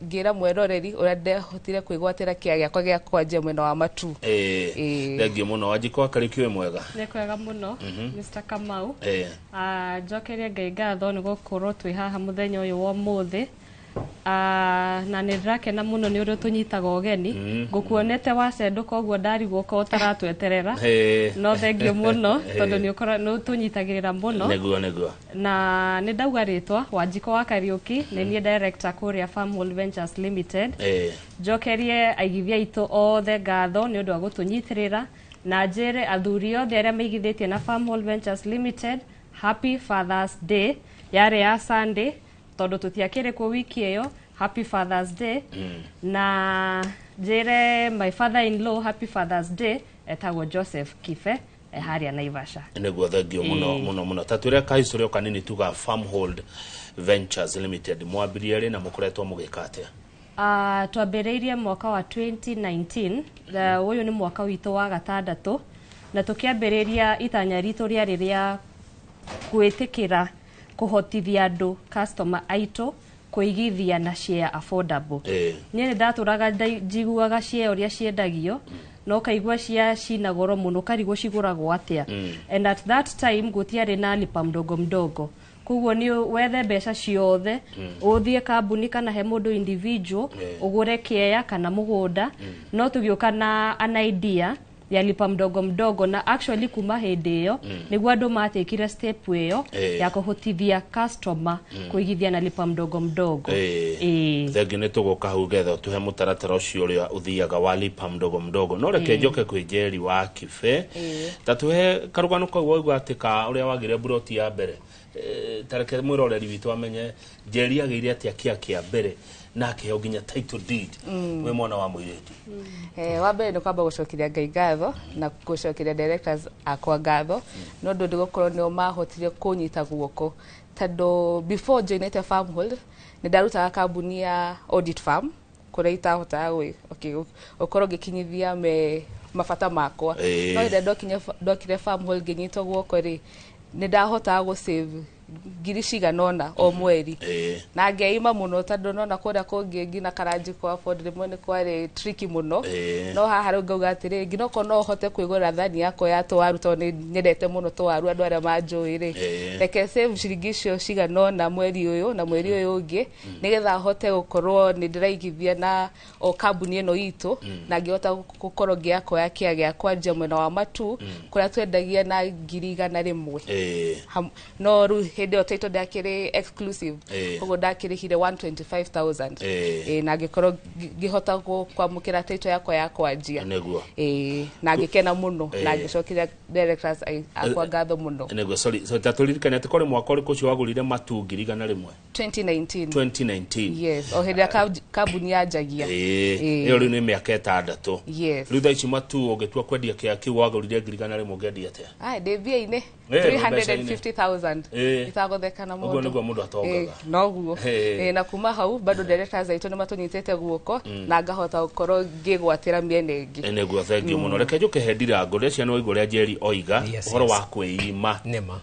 ngĩra mwĩroreri ũrĩa ndehotire kwĩgwatĩra kĩa gĩakwa gĩa kwanjia mwena wa Matu. Thengi mũno. Wanjikũ wa Kariuki mwega? Nĩ kwega mũno Mr. Kamau. Njokerie Ngai ngatho nĩ gũkorwo twĩ haha mũthenya ũyũ wa ũmũthĩ. Na nĩ ndĩrakena mũno nĩ ũrĩa tũnyitaga ũgeni. Ngũkuonete wacendũka ũguo ndarigwo ko ũtaratweterera. No thengiũ mũno tondũ nĩ tũnyitagĩrĩra mũno. Nĩguo. Na nĩ ndauga rĩtwa Wanjikũ wa Kariuki nĩ niĩ director kũrĩa Farmhold Ventures Limited. Njokerie aigithia aitũ othe ngatho nĩ ũndũ wa gũtũnyitĩrĩra na njĩre athuri othe arĩa meigithĩtie na Farmhold Ventures Limited Happy Father's Day yarĩ ya Sunday tondũ tũtiakĩrĩ kwa wiki ĩyo. Happy Father's Day. Na njĩre my father in law Happy Father's Day etagwo Joseph Kife haria Naivasha. Niguo thengio muno tatwire ka history kanini tuga Farmhold Ventures Limited mwambirie ri na mukoretwo mugikate. Twambĩrĩirie mwaka wa 2019, ũyũ nĩ mwaka witũ wa gatandatũ, na tũkĩambĩrĩria itanya ritũ rĩarĩ rĩa gwĩtĩkĩra kũhotithia andũ customer aitũ kũigithia na share affordable. Niĩ ndatũraga njiguaga share ũrĩa ciendagio, no kaigua cina goro mũno, karigwo cigũragwo atĩa. And at that time gũtiarĩ na lipa mdogo mdogo. Kuguo ni wethe mbeca ciothe uthie kambuni kana he mundu individual ugure kieya kana mugunda, no tugioka na an idea ya lipa mdogo mdogo, na actually kuma hindi iyo niguo andu matekire step iyo ya kuhotithia customer kuigithia na lipa mdogo mdogo. Thengio ni tuguka hau getha tuhe mutaratara ucio uria uthiaga wa lipa mdogo mdogo. No reke njoke kwi Njeri wa Kibe tatuhe karugano kau igwa atika uria wagire broti ya mbere. Tareke mwiroreri witu amenye Njeri agire atia kia mbere na akiheo nginya title deed we mwana wa muireti. Wa mbere ni kwamba gucokiria Ngai ngatho na gucokiria directors akwa ngatho no ndu ndigukorwo nio mahotire kunyita guoko, tando before joinete Farmhold ni darutaga kambuni ya audit firm kuria itahotaga ukorwo gikinyithia mabata makwa, no ida ndokire Farmhold nginyitwo guoko ri ni ndahotaga gu save ngiri ciganona o mweri na ngeima muno tando nona kuria kungi ngina karaji kwa afford rimwe ni kwari tricky muno, no haha rĩu ngauga atĩrĩ nginoko no hote kwĩgũra thani yako ya twaru to ni nyendete muno twaru andu aria manjũĩ reke save ciringi icio ciganona mweri uyu na mweri uyu ungi nigetha hote gukorwo ni ndiraigithia na o kambuni ino itu na ngihota gukorwo ngiakoya kia gĩa kwanja mwena wa matu kuria twendagia na ngiri 100 no ru hindi o title ndakiri exclusive koguo ndakirihire 125,000 na ngikorwo ngihota kwamukira title yakwa ya kwanjia na ngikena muno na ngicokira directors akwa ngatho muno. Neguo sorry taturirikane ati kore mwaka uri kucio wagurire matu ngiri 100 2019 yes o hindi kambuni yanjagia iyo ri ni miaka 6 yes riu thaici matu ugitua kwendia kia ki wagurire ngiri 100 ngendia atia ndebia-ine 350,000 itagothekana mundu uguo niguo mundu atongaga noguo na kuma hau bado directors aitu ni matunyitete guoko na ngahota gukorwo ngigwatira miene ingi. Neguo thengio muno reke njuke hendira ngore cia no igore Njeri oiga uhoro wa kwĩima nema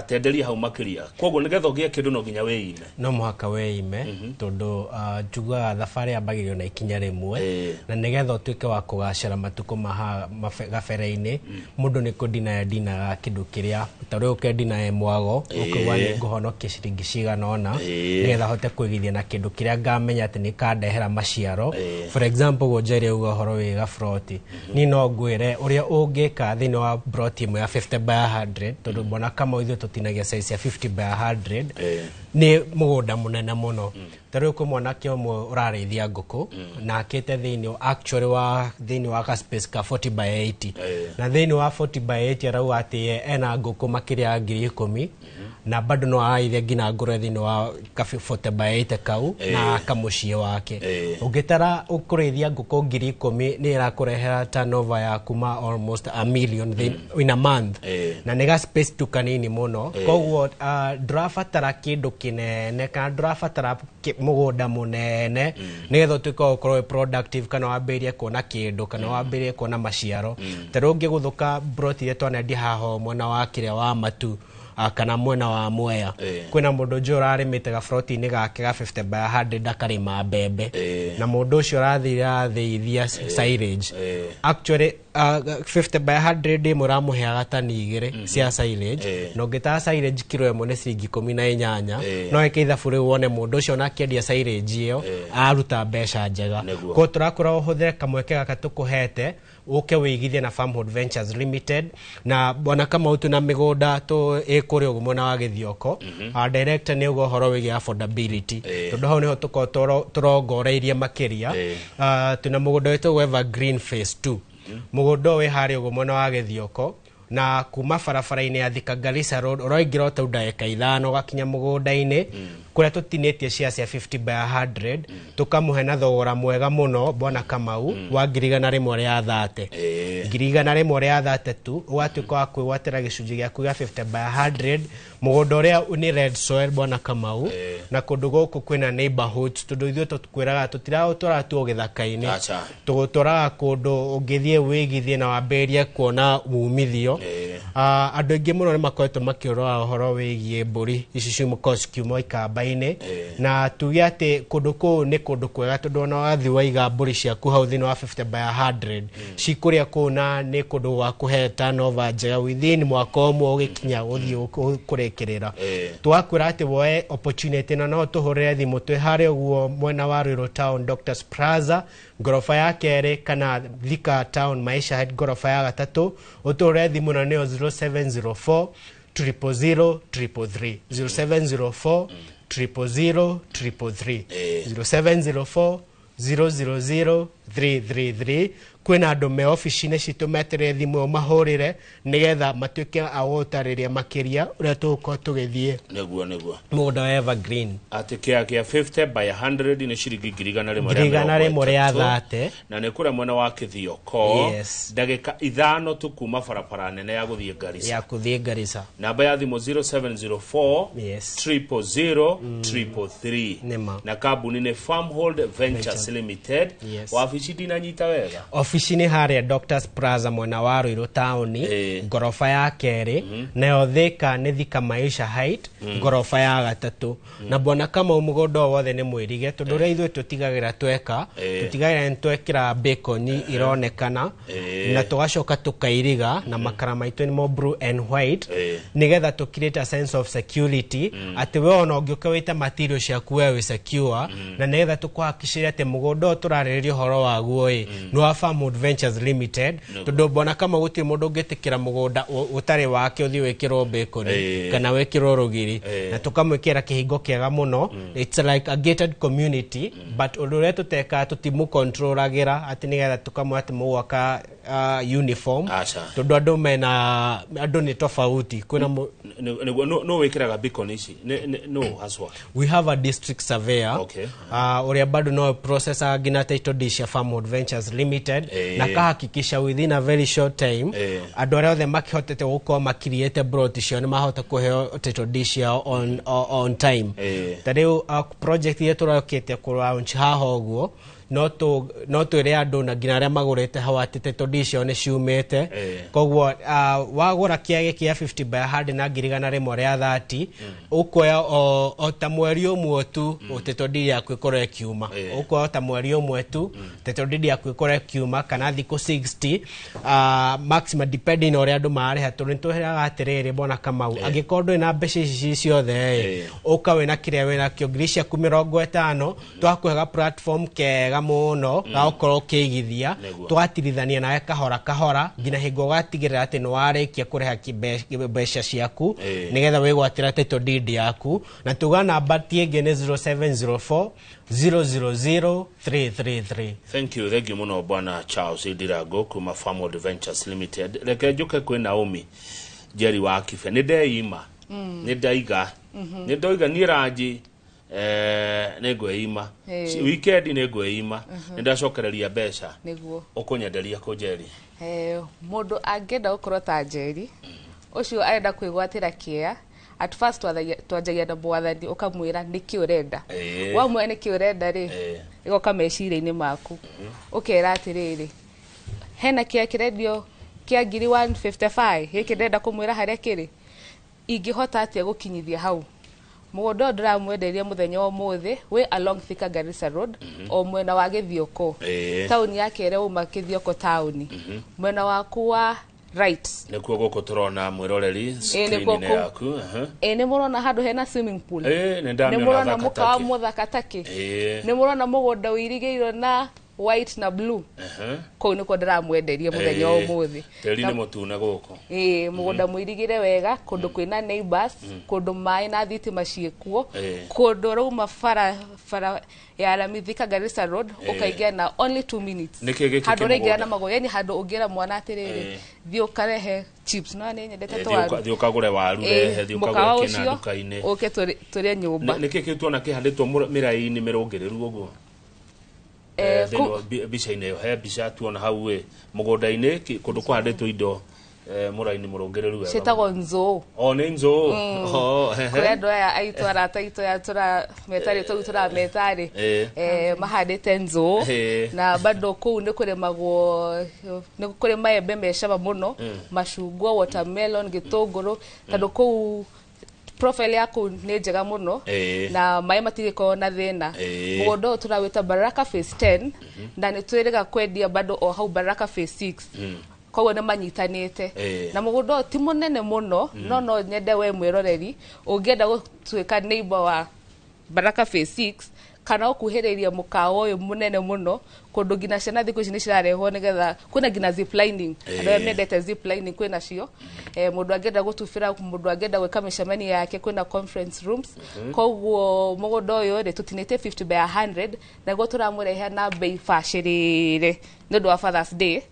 tenderia hau makiria koguo nigetha ugie kindu no nginya weime no muhaka weime tondu njuga thabari yambagirio na ikinya rimwe na nigetha utuike wa kugacira matuko maha gabere-ini mundu ni kudina kindu kiria tari ukendina mwago ukigwa ni nguhonokia ciringi ciganona nigetha hote kwigithia na kindu kiria ngamenya ati ni kandehera maciaro. For example Njeri uga horo wi gafroti ni no ngwire uria ungika thini wa broti imwe ya 50 by 100 tondu bona kama ithu tutinagia size ya 50 by 100 ni mugunda munene muno. Tari uko mwanake omwe urarithia nguku na akite thini wa ka space ka 40 by 80 na thini wa 40 by 80 arau ati ena nguku makiria ngiri 10 na bado no aithia ngina ngure thini wa ka 40 by 80 kau na kamucie wake ugitara ukurithia nguku ngiri 10 ni irakurehera turnover ya kuma almost a million in a month na nega space tu kanini muno koguo drafatara kindu kinene kana drafatara mugunda munene nigetha tuika ukorwo productive kana wambirie kuona kindu kana wambirie kuona maciaro tari ungiguthuka broti yetu anendia haho mwena wa kiria wa matu kana mwena wa Mwea kwina mundu njora arimite gafroti ni gake ga 50 by 100 dakarima mbembe na mundu ucio rathithia silage actually 50 by 100 muramuheaga tani igire cia silage no ngita silage kilo ĩmwe ni ciringi 18 no ĩkeitha bure wone mundu ucio na kĩendia silage iyo aruta mbeca njega ko turakora ũhũthĩre kamweke gaka tukuhete uke wĩigithie na Farmhold Ventures Limited na bwana kama utu na migunda to kuri ugumo na wagithioko director ni ugo horo wigi affordability tondu hau niho tuko turongoreirie makiria tuna mugunda wetu weva green phase 2 mugunda we hari ugumo na wagithioko na kuma barabara-ini ya Thika Garissa Road uroingira ta ndagika 5 gakinya mugunda-ini kuria tutinetie cia 50 by 100 tukamuhe na thogora mwega muno bwana Kamau wa ngiri 130 ngirigana rimwe ria 33 ugatuika wa kwigwatira gicunji giaku gia 50 by 100 mugunda uria ni red soil bwana Kamau na kundu guku kwina neighborhoods tundu ithuĩ tukwiraga tutira tu githaka-ini tugutwaraga kundu ungithie wigithie na wamberie kuona umithio andu aingi muno ni makoretwo makioroa uhoro wigie mburi ici ciumũkorwo cikiuma ikamba-ini na tuge ati kundu kuu ni kundu kwega tondu ona wathi waiga mburi ciaku hau thini wa 50 by 100 cikuria kuna ni kundu gwa kuhe turnover njega within mwaka ũmwe ugikinya uthii kurekerera twakwira ati woe opportunity no tuhurire thimu twi hari uguo mwena wa Ruiru Town Doctors Plaza gorofa ya kere kana Thika Town Maisha Head gorofa ya gatatu utuhurire thimu na nio 0704 000 333 0704 000 333 0704 000 333 kwina andu me office-ini citu metere thimu mahurire nigetha matuike agutariria makiria uria tugukorwo tugithie niguo mugunda wa Evergreen ati kia 50 by 100 ni ciringi ngirigana rimwe ria 30 na ni kuria mwena wa Kithioko ndagika ithano tu kuma barabara nene ya guthie Garissa namba ya thimu 0704 000 333 na kambuni ni Farmhold Ventures Limited wabici dinanyita wega office-ini haria Doctors Plaza mwena wa Ruiru Town gorofa ya keri nayo Thika ni Thika Maisha Height gorofa ya gatatu na bwana kama umugunda wothe ni mwirige tondu ria ithuĩ tutigagira tweka tutigagira ntwekira bacon ironekana na tugacoka tukairiga na makara maitu ni mo blue and white nigetha to create a sense of security ati we ona ũngĩũka wĩte material ciaku we secure na nigetha tukwahakikisha ati mugunda turarĩrĩria horo waguo no wa Farmhold Ventures Limited tondu bwana kama guti mundu ngitikira mugunda utari wake uthi wekirwo bacon kana wekirwo rugiri na tukamwikira kihingo kiega muno it's like a gated community but ulure tuteka tutimu controlagira ati nigetha tukamwe ati muwaka uniform tondu andu ni tofauti kuna no wekiraga bacon ici no haswa we have a district surveyor uria bado no process agina title deed cia Farmhold Ventures Limited na kahakikisha within a very short time andu aria othe makihotete gukorwo makiriete brot cio ni mahota kuheo title deed cia on time tariu project yetu turokete ku launch haha uguo no twire andu na ngina aria magurite hawati title deed cio ni ciumite koguo wagura kiage kia 50 by 100 na ngirigana rimwe ria 30 ukoya o ta mweri umwe tu title deed yaku ikorwo kiuma ukoya ta mweri umwe tu title deed yaku ikorwo kiuma kana thiko 60 maximum depending on andu mariha tondu tuhiraga atiriri bona Kamau angikorwo ndui na mbeca ici ciothe uka wina kiria wina kio ngiri yaku 50 twakuhega platform kega muno ga ukorwo kigithia twatirithania nawe kahora ngina hingo gatigirira ati no warikia kuriha mbeca ciaku nigetha wigwatira title deed yaku na tuga namba tienge ni 0704 000 333 thank you muno bwana Charles Idirago kuma Farmhold Ventures Limited reke njuke kwi Naomi Jerry wa Kife ni ndeima ni ndaiga ni ndoiga ni ranji negweima weekend negweima nindacokereria mbeca niguo ukunyenderia ku Jerry mundu angenda gukorwo ta Jerry ucio arenda kwigwatira kia at first twajagia na mwathani ukamwira niki urenda wamwe niki urenda ri igoka meciria-ini maku ukera atiriri hena kia kirendio kia ngiri 155 giki ndenda kumwira haria kiri ingihota atia gukinyithia hau mugunda ndiramwenderia muthenya wa muthi we along Thika Garissa Road o mwena wa Githioko town ya kere uma Githioko town mwena waku wa right nikuo goko turona mwiroreri screen yaku ni murona handu hena swimming pool ni ndamira mukawa muthakataki ni murona mugunda wirigiirwo na white na blue ko niko ndiramwenderia muthenya wa muthi teri ni mutuna goko mugunda mwirigire wega kundu kwina neighbors kundu mai na thitima ciekuo kundu ruma fara ya Thika Garissa Road ukaingia na only 2 minutes handu ringira na mago yani handu ungira mwana atiriri thio karehe chips no ni nyendete twaru thio kagure waru rehe thio kagure kina duka-ini uke turia nyumba niki tuona kihanditwo mirai-ini mirongeriru uguo bica-inĩ ĩyo he mbica tuona hau mũgũnda-inĩ kũndũ kũhandĩtwo indo mũraini mũrũngĩrĩru wega citagwo nzũ nĩ nzũ kũrĩa andũ aya aitũ arata aitũ ya tũrametarĩ tũu tũrametarĩ mahandĩte nzũ na bado kũu nĩ kũrĩmagwo nĩ kũrĩ maembe me cama mũno macungwa watermelon gĩtũngũrũ tondũ kũu profile yako nĩ njega mũno na maĩ matigĩkorwo na thĩna mũgũnda ũyũ tũrawĩta Baraka phase 10 na nĩ twĩrĩga kwendia bado o hau Baraka phase 6 koguo nĩ manyitanĩte na mũgũnda ũyũ ti mũnene mũno no nyende we mwĩroreri ũngĩenda gũtuĩka neighbor wa Baraka phase 6 kana ũkuhĩrĩria mũkawa ũyũ mũnene mũno kũndũ ngina ciana thikũ ici nĩ cirarehwo nĩgetha kwĩna ngina zip lining andũ arĩa mendete zip lining kwĩna cio mũndũ angĩenda gũtubĩra mũndũ angĩenda gwĩka mĩcemanio yake kwĩna conference rooms koguo mũgũnda ũyũ rĩ tũtinĩtie 50 by 100 naguo tũramũrehera na bei bacĩrĩre nĩ ũndũ wa Father's Day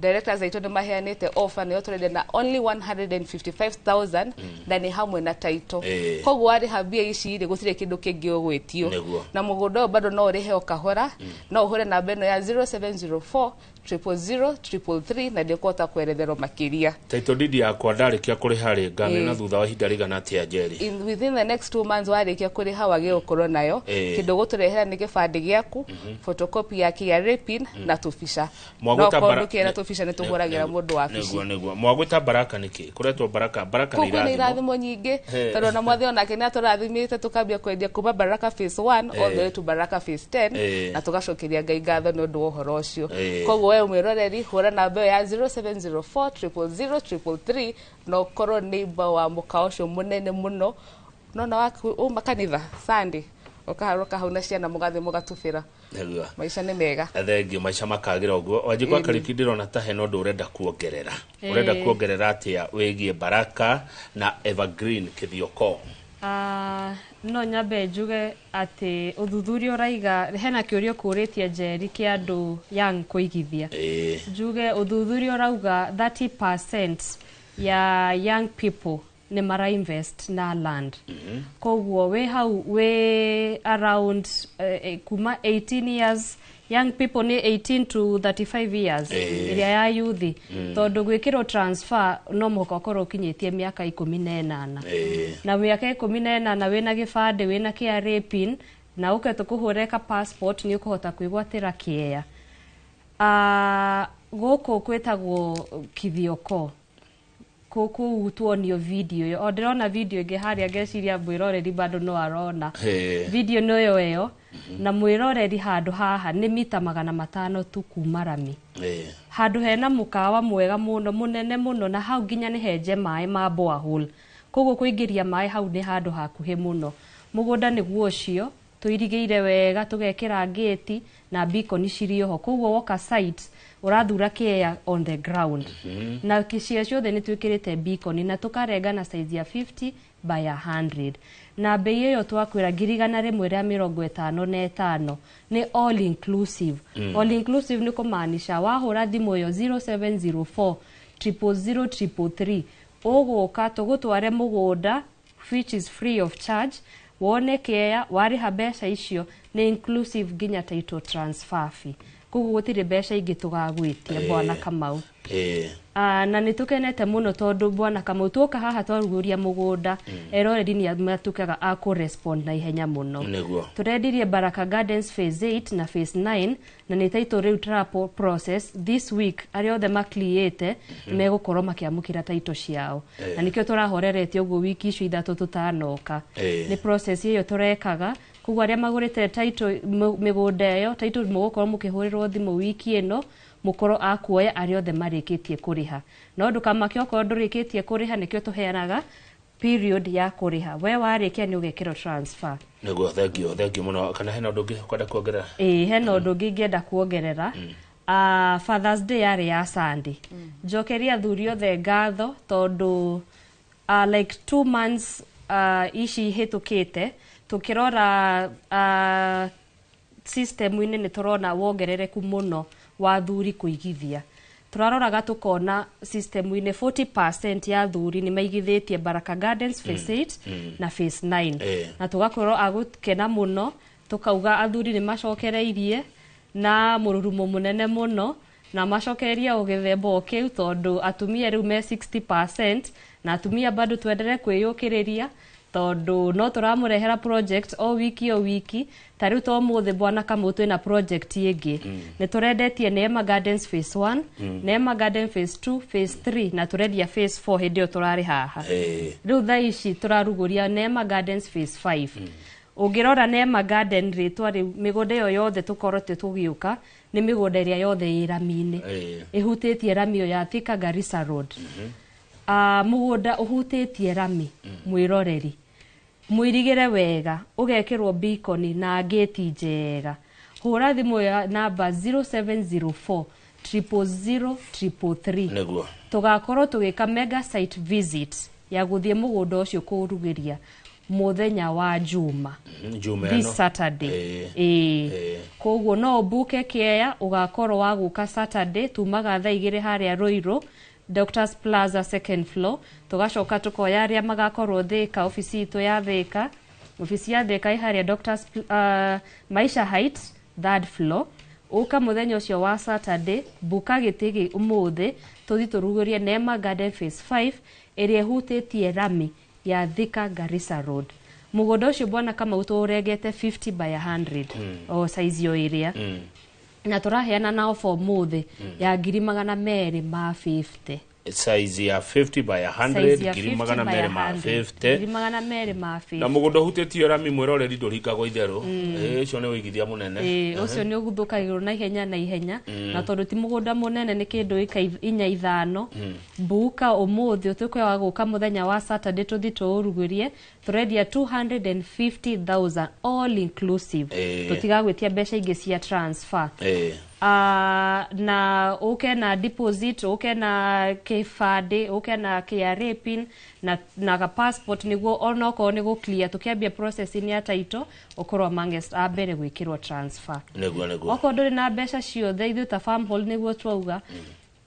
directors aitũ nĩ maheanĩte offer nĩyo tũrendia na only 155,000 na nĩ hamwe na title koguo warĩha mbia ici rĩ gũtirĩ kĩndũ kĩngĩ ũgwĩtio na mũgũnda ũyũ bado no ũrĩhe o kahora no ũhũre namba ĩno ya 0704 00033 na ndĩkũhota kweretherwo makĩria title deed yakwa ndarĩkia kũrĩha rĩ ngamĩona thutha wa ihinda rĩigana atĩa Njeri within the next 2 months warĩkia kũrĩha wagĩrĩirwo gũkorwo nayo kĩndũ gũtũrehera nĩ gĩbandĩ gĩaku photocopy ya KRA pin na tũbica no kũndũ kĩera tũbica nĩ tũhũragĩra mũndũ wa bici nĩguo mwagwĩta Baraka nĩkĩ kũretwo Baraka nĩ irathimo nyingĩ tondũ na mwathi onake nĩ atũrathimĩte tũkambia kwendia kuma Baraka phase 1 all the way to Baraka phase 10 na tũgacokeria Ngai ngatho nĩ ũndũ wa ũhoro ũcio koguo we mwĩroreri hũra namba ya 0704 00033 na ũkorwo neighbor wa mũkawa ũcio mũnene mũno nona waku uma kanitha Sunday ũkaharũka hau na ciana mũgathiĩ mũgatubĩra maica nĩ mega thengio maica makagĩra ũguo Wanjikũ Akariki ndĩrona ta hena ũndũ ũrenda kuongerera atĩa wĩgiĩ Baraka na Evergreen Kithioko no nyambe njuge atĩ ũthuthuria ũraiga hena kĩũria kũrĩtie Njeri kĩa andũ young kũigithia njuge ũthuthuria ũrauga 30% ya young people nĩ mara invest na land koguo we hau we around kuma 18 years young people nĩ 18 to 35 years ĩrĩa ya youth tondũ gwĩkĩrwo transfer no mũhaka ũkorwo ũkinyĩtie mĩaka 18 na mĩaka 18 wĩna gĩbandĩ wĩna KRA pin na ũke tũkũhũreka passport nĩ ũkũhota kwĩgwatĩra kĩea gũkũ kwĩtagwo Kithioko kũu tuonio video o ndĩrona video ĩngĩ harĩa ngeciria mwĩroreri bado no arona video no yo na mwĩroreri handũ haha nĩ mita 500 tu kuma Rami handũ hena mũkawa mwega mũno mũnene mũno na hau nginya nĩ henje maĩ ma borehole koguo kũingĩria maĩ hau nĩ handũ hakuhĩ mũno mũgũnda nĩguo ũcio tũirigĩire wega tũgekĩra gate na beacon cirĩ ho koguo woka site ũrathura kĩea on the ground na kĩcia ciothe nĩ twĩkĩrĩte beacon na tũkarenga na size ya 50 by 100 na bei ĩyo twakwĩra 155 nĩ all inclusive all inclusive nĩ kũmaanisha wahũra thimũ ĩyo 0704 00033 ũgũka tũgũtware mũgũnda which is free of charge wone kĩea warĩha mbeca icio nĩ inclusive nginya title transfer fee koguo gũtirĩ mbeca ingĩ tũgagwĩtia Bwana Kamau na nĩ tũkenete mũno tondũ Bwana Kamau tũka haha twarugũria mũgũnda eroreri nĩ matuĩkaga a kũrespond na ihenya mũno tũrendirie Baraka Gardens phase 8 na phase 9 na nĩ title rĩu tũra process this week arĩa othe makliĩte nĩ megũkorwo makĩamũkĩra title ciao na nĩkĩo tũrahoreretie ũguo wiki icio 3 tũtanoka nĩ process ĩyo tũrekaga koguo arĩa magũrĩte title mĩgũnda ĩyo title mũgũkorwo mũkĩhũrĩrwo thimũ wiki ĩno mũkorwo akuoya arĩa othe marĩkĩtie kũrĩha no ndũkamake okorwo ndũrĩkĩtie kũrĩha nĩkĩo tũheanaga period ya kũrĩha we warĩkia nĩ ũgekĩrwo transfer nĩguo thengio mũno kana hena ũndũ ũngĩ ũkwenda kuongerera hena ũndũ ũngĩ ingĩenda kuongerera Father's Day yarĩ ya Sunday njokeria athuri othe ngatho tondũ like 2 months ici hĩtũkĩte tukirora system-inĩ nĩ tũrona wongerereku mũno wa athuri kũigithia tũraroraga tukona system-inĩ 40% ya athuri nĩ maigithĩtie Baraka Gardens phase 8 na phase 9 na tugakorwo agũkena mũno tukauga athuri nĩ macokereirie na mururumo munene muno na macokeria ugithemba okiu tondu atumia riu me 60% na atumia bado twendere kwiyukiriria tondu no turamurehera project o wiki tariu to muthe bwana Kamau na project ingi ni turendetie Neema Gardens phase 1 Neema Garden phase 2 phase 3 na turendia phase 4 hindio turari haha riu tha ici turaruguria Neema Gardens phase 5 ungirora Neema Garden ritwa riu migunda yo yothe tukorote tugiuka ni migunda iria yothe iramine ihutitie rami yo ya Thika Garissa Road mugunda uhutitie rami mwiroreri mwirigire wega ugekirwo beacon na gate njega hura thimu ya namba 0704 000 Neguo tugakorwo tugika mega site visit ya guthie mugunda ucio kurugiria muthenya wa Juma this Saturday koguo no buke kieya ugakorwo wa guka Saturday tumaga thaa 2 haria Roiro Doctors Plaza second floor tugacoka tukoya aria magakorwo Thika ofisi itu ya Thika ofisi ya Thika iharia Doctors Maisha Heights third floor uka muthenya ucio wa Saturday buka gitigi umuthi tuthi turugurie Neema Garden phase 5 area hutitie rami ya Thika Garissa Road mugunda ucio bwana Kamau turegete 50 by 100 o size yo area na turaheana na offer muthi ya 250 size ya 50 by 100 250 na mugunda hutitio rami mwiroreri ndurikagwo itheru icio ni wigithia munene ucio ni uguthukagirwo na ihenya na tondu ti mugunda munene ni kindu ika 4-5 buka umuthi utukwe wa guka muthenya wa Saturday tuthi turugurie turendia 250,000 all inclusive tutigagwitia mbeca ingi cia transfer na uke na deposit uke na kifade uke na KRA pin na ka passport niguo onoko ni go clear tukiambia process ni ya title ukorwa mangest abere gwikirwa transfer neguo okondo na mbeca ciothe ithu ta farm hall niguo twauga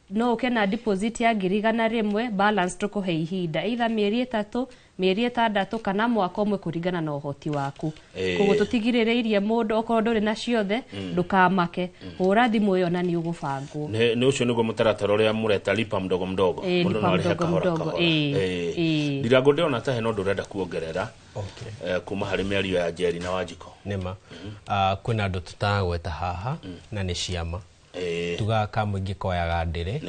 no uke na deposit ya 100 balance tukuhe ihinda either mieri 3 mieri 6 kana mwaka umwe kuringana na uhoti waku koguo tutigirireirie mundu okorwo nduri na ciothe ndukamake hura thimu yo na ni ugubangwo ni ucio niguo mutaratara uria mureta lipa mdogo mdogo mundu no ari kahora Ndirango ndiona ta heno ndurenda kuongerera kuma hari miario ya Njeri na Wanjiko nima kwina andu tutagweta haha na ni ciama tugaka mwingi koyaga ndire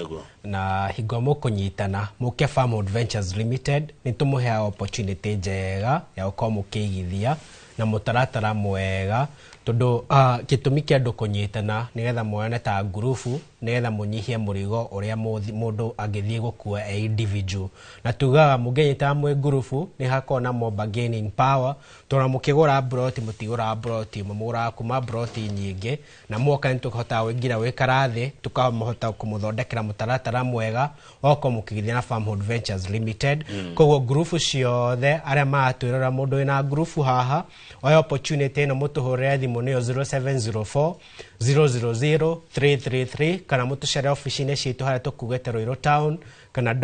na hingo mukunyitana muke Farm Adventures Limited ni tumuhea opportunity njega ya uko mukigithia na mutaratara mwega tondu gitumi kia andu kunyitana nigetha muone ta ngurubu nigetha munyihie murigo uria mundu agithie gukua individual na tugaga mugenyita mwe ngurubu ni hakona more bargaining power tora mukigura broti mutigura broti mumura kuma broti nyingi na mwoka nitukhota wingira wikarathi tukamhota kumuthondekera mutaratara mwega oko mukigithia na Farm Adventures Limited koguo ngurubu ciothe aria matwirora mundu ina ngurubu haha oyo opportunity no mutuhurire thimu niyo 0704 000 333 kana mutuchere office-ini citu haria tukugete Roiro Town kana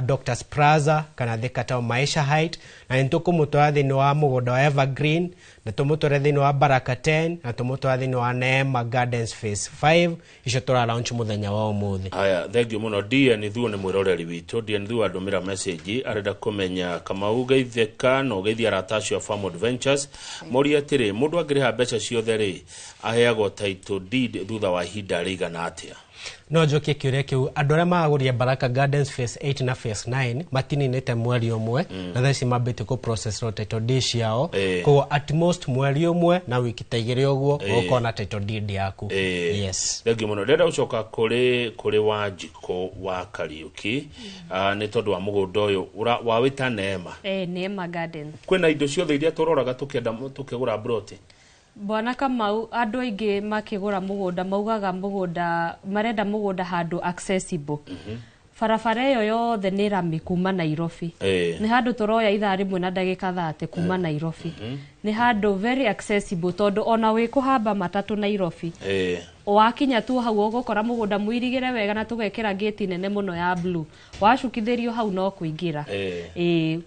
Doctors Plaza kana Thika Town Maisha Height na nitukumutwara thini wa mugunda wa Evergreen na tumutware thini wa Baraka 10 na tumutware thini wa Neema Gardens phase 5 icio tura launch muthenya wa umuthi. Haya, thank you muno DN Thuo ni mwiroreri witu DN Thuo andumira message arenda kumenya Kamau geitheka no geithia ratasio Farm Adventures mori atiri mundu angiriha mbeca ciothe ri aheagwo title deed thutha wa ihinda rigana atia no joke kiuria kiu andu aria maguria Baraka Gardens phase 8 na phase 9 matininite mweri umwe na thaici mambite ku process ro title deed yao ko at most mweri umwe na wiki taigire uguo ukona title deed yaku yes thank you muno ndenda ucoka kuri Wanjiko wa Kariuki ni tondu wa mugunda uyu wawita Neema Neema Garden kwina indo ciothe iria turoraga tukigura broti Bwana Kamau andu aingi makigura mugunda maugaga mugunda marenda mugunda handu accessible barabara ĩyo yothe nĩ rami kuma Nairobi. Nĩ handũ tũroya ithaa rĩmwe na ndagĩka 30 kuma Nairobi. Nĩ handũ very accessible tondũ ona wĩ kũhamba matatũ Nairobi. Wakinya tu hau ũgũkora mũgũnda mũirigĩre wega na tũgekĩra gate nene mũno ya blue. Wacukithĩrio hau no kũingĩra.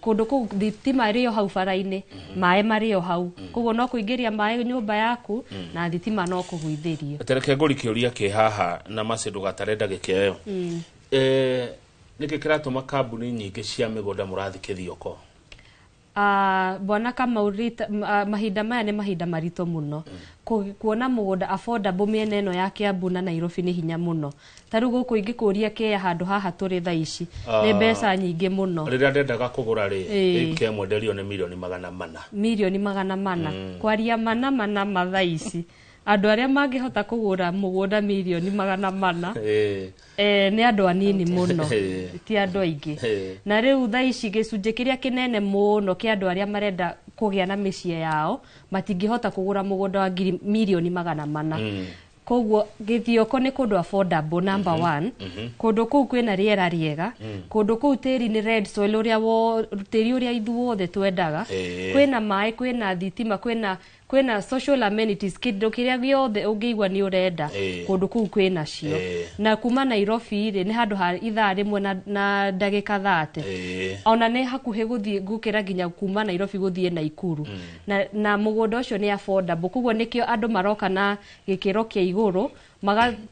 Kũndũ kũu thitima ĩrĩ o hau bara-inĩ, maĩ marĩ o hau. Koguo no kũingĩria maĩ nyũmba yaku na thitima no kũgũithĩrio. Tereke ngũri kĩũria kĩ haha na macindu gatare ndagĩka ĩyo. Nĩkĩ kĩratũma kambuni nyingĩ cia mĩgũnda mũrathikĩrio ko? Bwana Kamau, mahinda maya nĩ mahinda maritũ mũno. Kuona mũgũnda affordable mĩena ĩno ya Kiambu na Nairobi nĩ hinya mũno. Ta rĩu gũkũ ingĩkũria kĩya handũ haha tũrĩ thaa ici nĩ mbeca nyingĩ mũno. Rĩrĩa ndendaga kũgũra rĩ ĩkĩ mwenderio nĩ milioni 400. Milioni 400. Kwaria mana mathaa ici. Andũ arĩa mangĩhota kũgũra mũgũnda milioni 400 nĩ andũ anini mũno, ti andũ aingĩ. Na rĩu thaa ici gĩcunjĩ kĩrĩa kĩnene mũno kĩa andũ arĩa marenda kũgĩa na mĩciĩ yao matingĩhota kũgũra mũgũnda wa milioni 400. Koguo Gĩthioko nĩ kũndũ affordable number 1. Kũndũ kũu kwĩna rĩera rĩega, kũndũ kũu tĩri nĩ red soil tĩri ũrĩa ithuothe twendaga. Kwĩna maĩ, kwĩna thitima, kwĩna social amenities, kĩndũ kĩrĩa gĩothe ũngĩigua nĩ ũrenda kũndũ kũu kwĩna cio. Na kuma Nairobi rĩ nĩ handũ ha ithaa rĩmwe na ndagĩka 30. Ona nĩ hakuhĩ gũkĩra nginya kuma Nairobi gũthiĩ Naikuru. Na mũgũnda ũcio nĩ affordable. Koguo nĩkĩo andũ maroka na gĩkĩro kĩa igũrũ.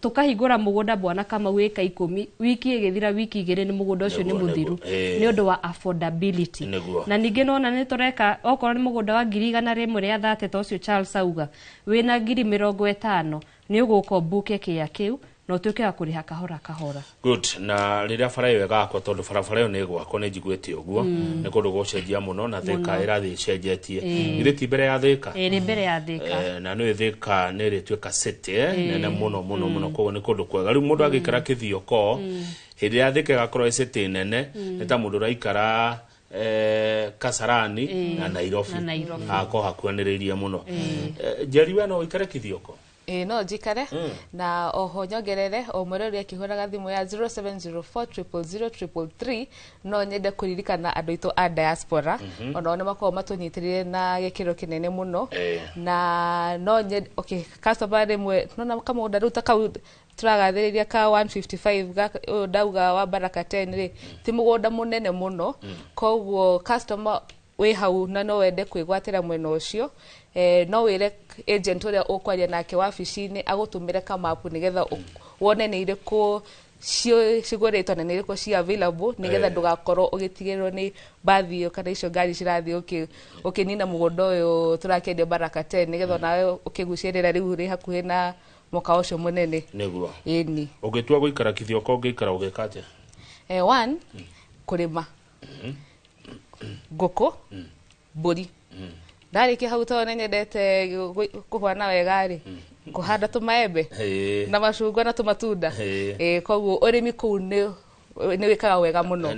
Tukahingũra mũgũnda Bwana Kamau ĩka 10, wiki ĩgĩthira wiki 2 nĩ mũgũnda ũcio nĩ mũthiru nĩ ũndũ wa affordability. Na ningĩ nona nĩ tũreka okorwo nĩ mũgũnda wa 100 rĩa 30 ũcio Charles auga wĩna 50,000 nĩ ũgũkombuke kĩya kĩu no tuĩke wa kũrĩha kahora kahora. Good. Na rĩrĩa bara ĩyo ĩgakwo tondũ barabara ĩyo nĩ ĩgwakwo nĩ njiguĩte ũguo nĩ kũndũ gũcenjia mũno na Thĩka ĩrathiĩ ĩcenjetie. Irĩ ti mbere ya Thĩka? Nĩ mbere ya Thĩka. Na nĩ Thĩka nĩ ĩrĩtuĩka city nene mũno koguo nĩ kũndũ kwega. Rĩu mũndũ agĩikara Gĩthioko hĩndĩ ya Thĩka ĩgakorwo ĩ city nene nĩ ta mũndũ ũraikara Kasarani na Nairobi ako hakuanĩrĩirie mũno. Njeri we no ũikare Gĩthioko? No njikare na oho nyongerere o mũrũri akĩhũraga thimũ ya 0704000333 no nyende kũririkana andũ aitũ a diaspora ona nĩ makorwo matũnyitĩrĩire na gĩkĩro kĩnene mũno na no nyende customer rĩmwe nona kamũgũnda rĩu ta kau turagathĩrĩria ka 155 ndauga wa Baraka 10 rĩ ti mũgũnda mũnene mũno koguo customer wĩ hau na no wende kwĩgwatĩra mwena ũcio no wĩre agent ũrĩa ũkwaria nake wabici-inĩ agũtũmĩre kamapu nĩgetha wone nĩ irĩkũ cigũrĩtwo na nĩ irĩkũ ci available nĩgetha ndũgakorwo ũgĩtigĩrwo nĩ bathi ĩyo kana icio ngari cirathiĩ ũkĩnina mũgũnda ũyũ tũrakĩendia Baraka 10 nĩgetha nawe ũkĩgucĩrĩra rĩu rĩ hakuhĩ na mũka ũcio mũnene. Nĩguo. Ĩni. Ũgĩtua gũikara Gĩthioko ũngĩikara ũgĩka atĩa? One, kũrĩma. Ngũkũ, mbũri. Ndarĩkia hau tondũ nĩnyendete kũhana wega rĩ kũhanda tũmaembe na macungwa na tũmatunda. Koguo ũrĩmi kũu nĩ wĩkaga wega mũno.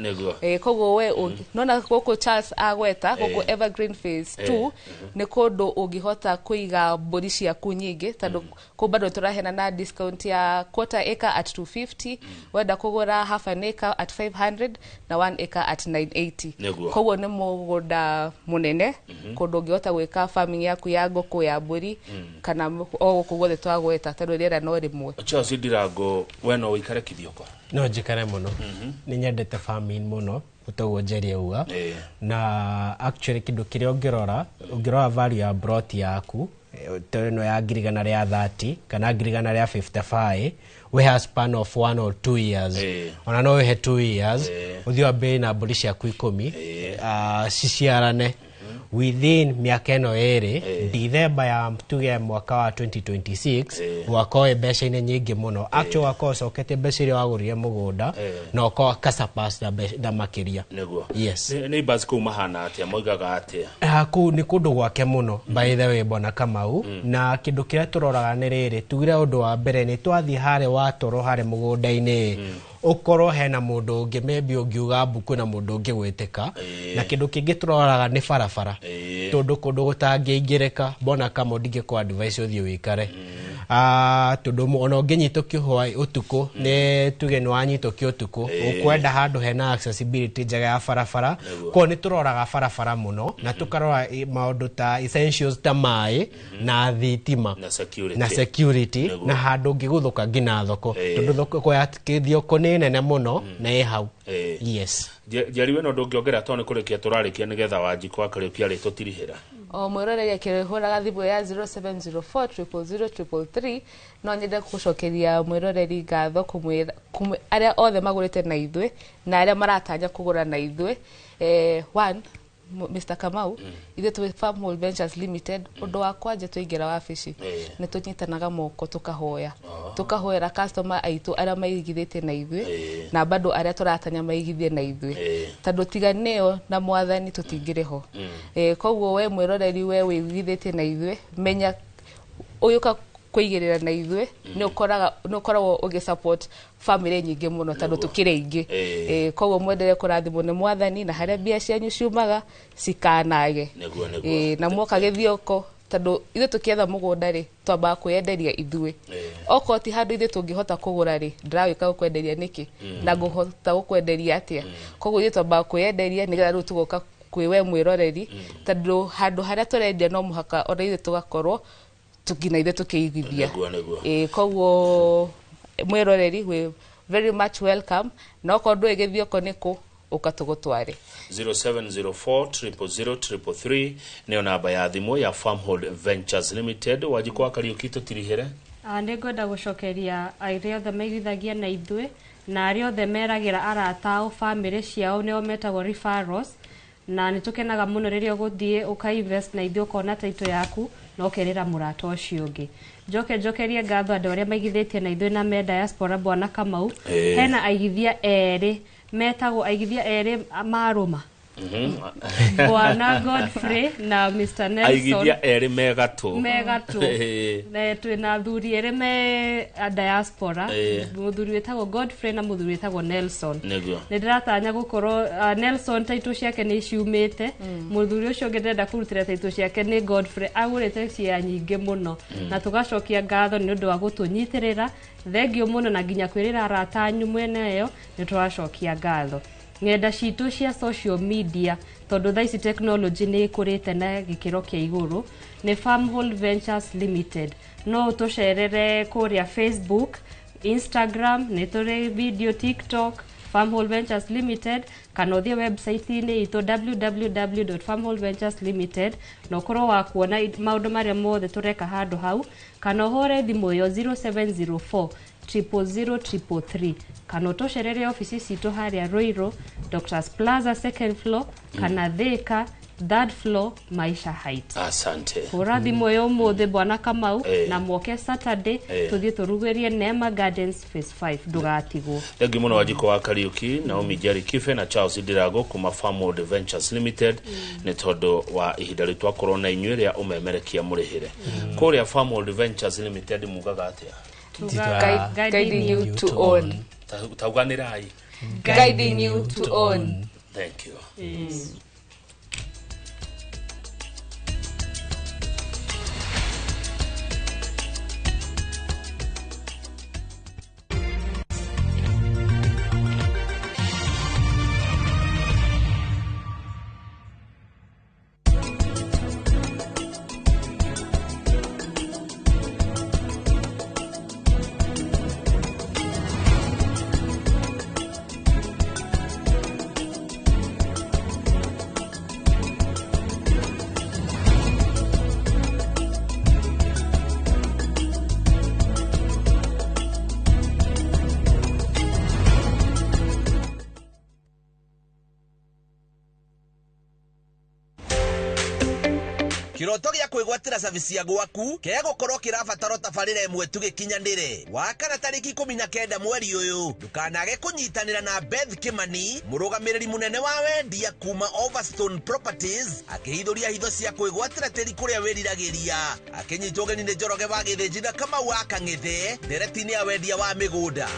Koguo we nona gũkũ Charles agweta gũkũ Evergreen Phase 2 nĩ kũndũ ũngĩhota kũiga mbũri ciaku nyingĩ tondũ kũu bado tũrahena na discount ya quarter acre at 250, wenda kũgũra half an acre at 500 na 1 acre at 980. Koguo nĩ mũgũnda mũnene kũndũ ũngĩhota gwĩka farming yaku ya ngũkũ ya mbũri kana o gũkũ guothe twagweta tondũ rĩera no rĩmwe. Charles Ndirango we no ũikare Gĩthioko? No njikare mũno nĩ nyendete farming mũno ũtaguo Njeri auga na actually kĩndũ kĩrĩa ũngĩrora value ya broti yaku ĩno ya ngirigana rĩa 30 kana ngirigana rĩa 55 we have span of 1 or 2 years ona no we 2 years ũthiĩ wambie na mbũri ciaku 10 ciciarane within miaka ĩno ĩrĩ December ya tuge mwaka wa 2026 wakoe mbeca-inĩ nyingĩ mũno actually wakoe cokete mbeca iria wagũrire mũgũnda na ukoa kasapas na makĩria. Yes. Neighbors kũu mahana atĩa moigaga atĩa? Kũu nĩ kũndũ gwake mũno by the way Bwana Kamau na kĩndũ kĩrĩa tũroraga nĩ rĩrĩ tugire ũndũ wa mbere nĩ twathiĩ harĩ watoro harĩ mũgũnda-inĩ ukorwo hena mũndũ ũngĩ maybe ũngiuga mbuku na mũndũ ũngĩ gwĩtĩka na kĩndũ kĩngĩ tũroraga nĩ barabara tondũ kũndũ gũtangĩingĩrĩka Bwana Kamau ndingĩkũ advice ũthiĩ wĩikare tundu ono nginyito kihwa utuku ne tuge no anyito kiotuku ukwenda handu hena accessibility njega ya barabara ko ni turoraga barabara muno na tukarora maundu ta essentials ta mai na thitima na security na handu ngiguthuka ngina thoko tundu thoko kwa kithio konene muno na hau yes jariwe no ndungiongera tone kurikia turarikia nigetha Wanjiko akarikia ri tutirihira mwiroreri akirihuraga thimu ya 0704000333 no nyende gucokeria mwiroreri ngatho kumwira aria othe magurite na ithwe na aria maratanya kugura na ithwe one Mr. Kamau ithe tu Farmhold Ventures Limited undu wa kwanja tuingira wabici ni tunyitanaga moko tukahoera customer aitu aria maigithite na ithwe na bado aria turatanya maigithie na ithwe tondu tiganeo na mwathani tutingireho koguo we mwiroreri we wigithite na ithwe menya uyuka kuigirira na ithwe ni ukoragwo ugisupport family nyingi muno tondu tukire ingi koguo mwendere kurathimwo ni mwathani na haria bia cianyu ciumaga cikanage na mwoka githioko tondu ithe tukietha mugunda ri twamba kuyenderia ithwe oko ti handu ithe tungihota kugura ri ndrawika kwenderia niki na nguhota gukwenderia atia koguo ithe twamba kuyenderia nigetha riu tugoka kwiwe mwiroreri tondu handu haria turendia no muhaka ona ithe tugakorwo tukina ithe tukiigithia koguo mwiroreri we very much welcome na okondu egithio koniko ukatugutware 0704000333 neo namba ya thimu ya Farmhold Ventures Limited. Wanjiko akariuki tutirihere ni ngwenda gucokeria aire othe maigithagia na ithwe na aria othe meragira aratao family ciao neo metagwo referrals na nitukenaga muno riria guthie ukainvest na ithwe ukona taito yaku no kerera murata ucio ungi njokerie ngatho andu aria maigithitie na ithwe na me diaspora bwana Kamau hena aigithia eri metagwo aigithia eri maruma Bwana Godfrey na Mr. Nelson aigithia eri megatu na twina thuri eri me diaspora muthuri wetagwo Godfrey na muthuri wetagwo Nelson ni ndiratanya gukorwo Nelson taito ciake ni ciumite muthuri ucio ngenda kurutira taito ciake ni Godfrey agurite cia nyingi muno na tugacokia ngatho ni undu wa gutunyitirira thengio muno na nginya kwirira aratanyu mwene yo ni twacokia ngatho ngenda citu cia social media tondu thaisi technology ni ikurite na gikiro kia iguru ni Farmhold Ventures Limited no tucerere kuria Facebook Instagram ni turi video TikTok Farmhold Ventures Limited kana uthie website ni ito www.farmholdventureslimited no koro wa kuona maundu maria mothe tureka handu hau kana hore thimu yo 0704000333 kana tosherere ofisi cito haria Roiro Doctors Plaza second floor kana Thika third floor Maisha Heights. Asante. Urathi moyo mothe bwana Kamau na mwoke Saturday tuthie turugerie Neema Gardens phase 5 dugatigwo. Thank you muno Wanjiko wa Kariuki na Omijeri Kife na Charles Dirago kuma Farmhold Ventures Limited ni tondu wa ihinda ritwa corona inywe ya umemerekia murihire. Kuria Farmhold Ventures Limited mugaga atia? Guiding you to own. Tauganirai. Guiding you to own. Thank you. Kiroto gya kwigwatira service ya gwaku kaya gukorwo kirabataro tabarira imwe tugikinyanire wakana tariki 19 mweri uyu dukanage kunyitanira na Beth Kimani murugamiriri munene wa wendia kuma Overstone Properties akihithuria hitho cia kwigwatira tiri kuria wiriragiria akinyitwo geni ni Njoroge wa Githĩnjina kama wa Kang'ethe nderetini ya wendia wa migunda.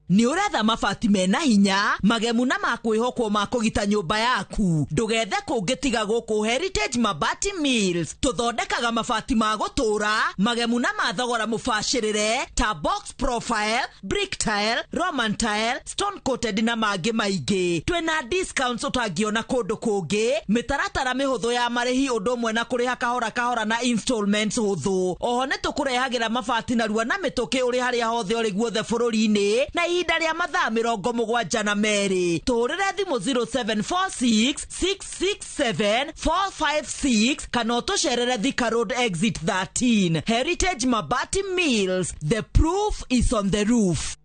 Ni uretha mabati mena hinya magemu na makwihokwo makugita nyumba yaku ndugethe kungitiga guku Heritage Mabati Mills tuthondekaga mabati ma gutura magemu na mathogora mubashirire ta box profile, brick tile, roman tile, stone coated na mangi maingi. Twina discounts utangiona kundu kungi, mitaratara mihuthu ya marihi undu umwe na kuriha kahora na installments huthu. Oho ni tukurehagira mabati na rua na mituki uri haria hothe uri guothe bururi-ini na ihinda ria mathaa 72 na meri. Tuhurire thimu 0746 667 456 kana utucerere Thika Road exit 13. Heritage Mabati Mills, the proof is on the roof.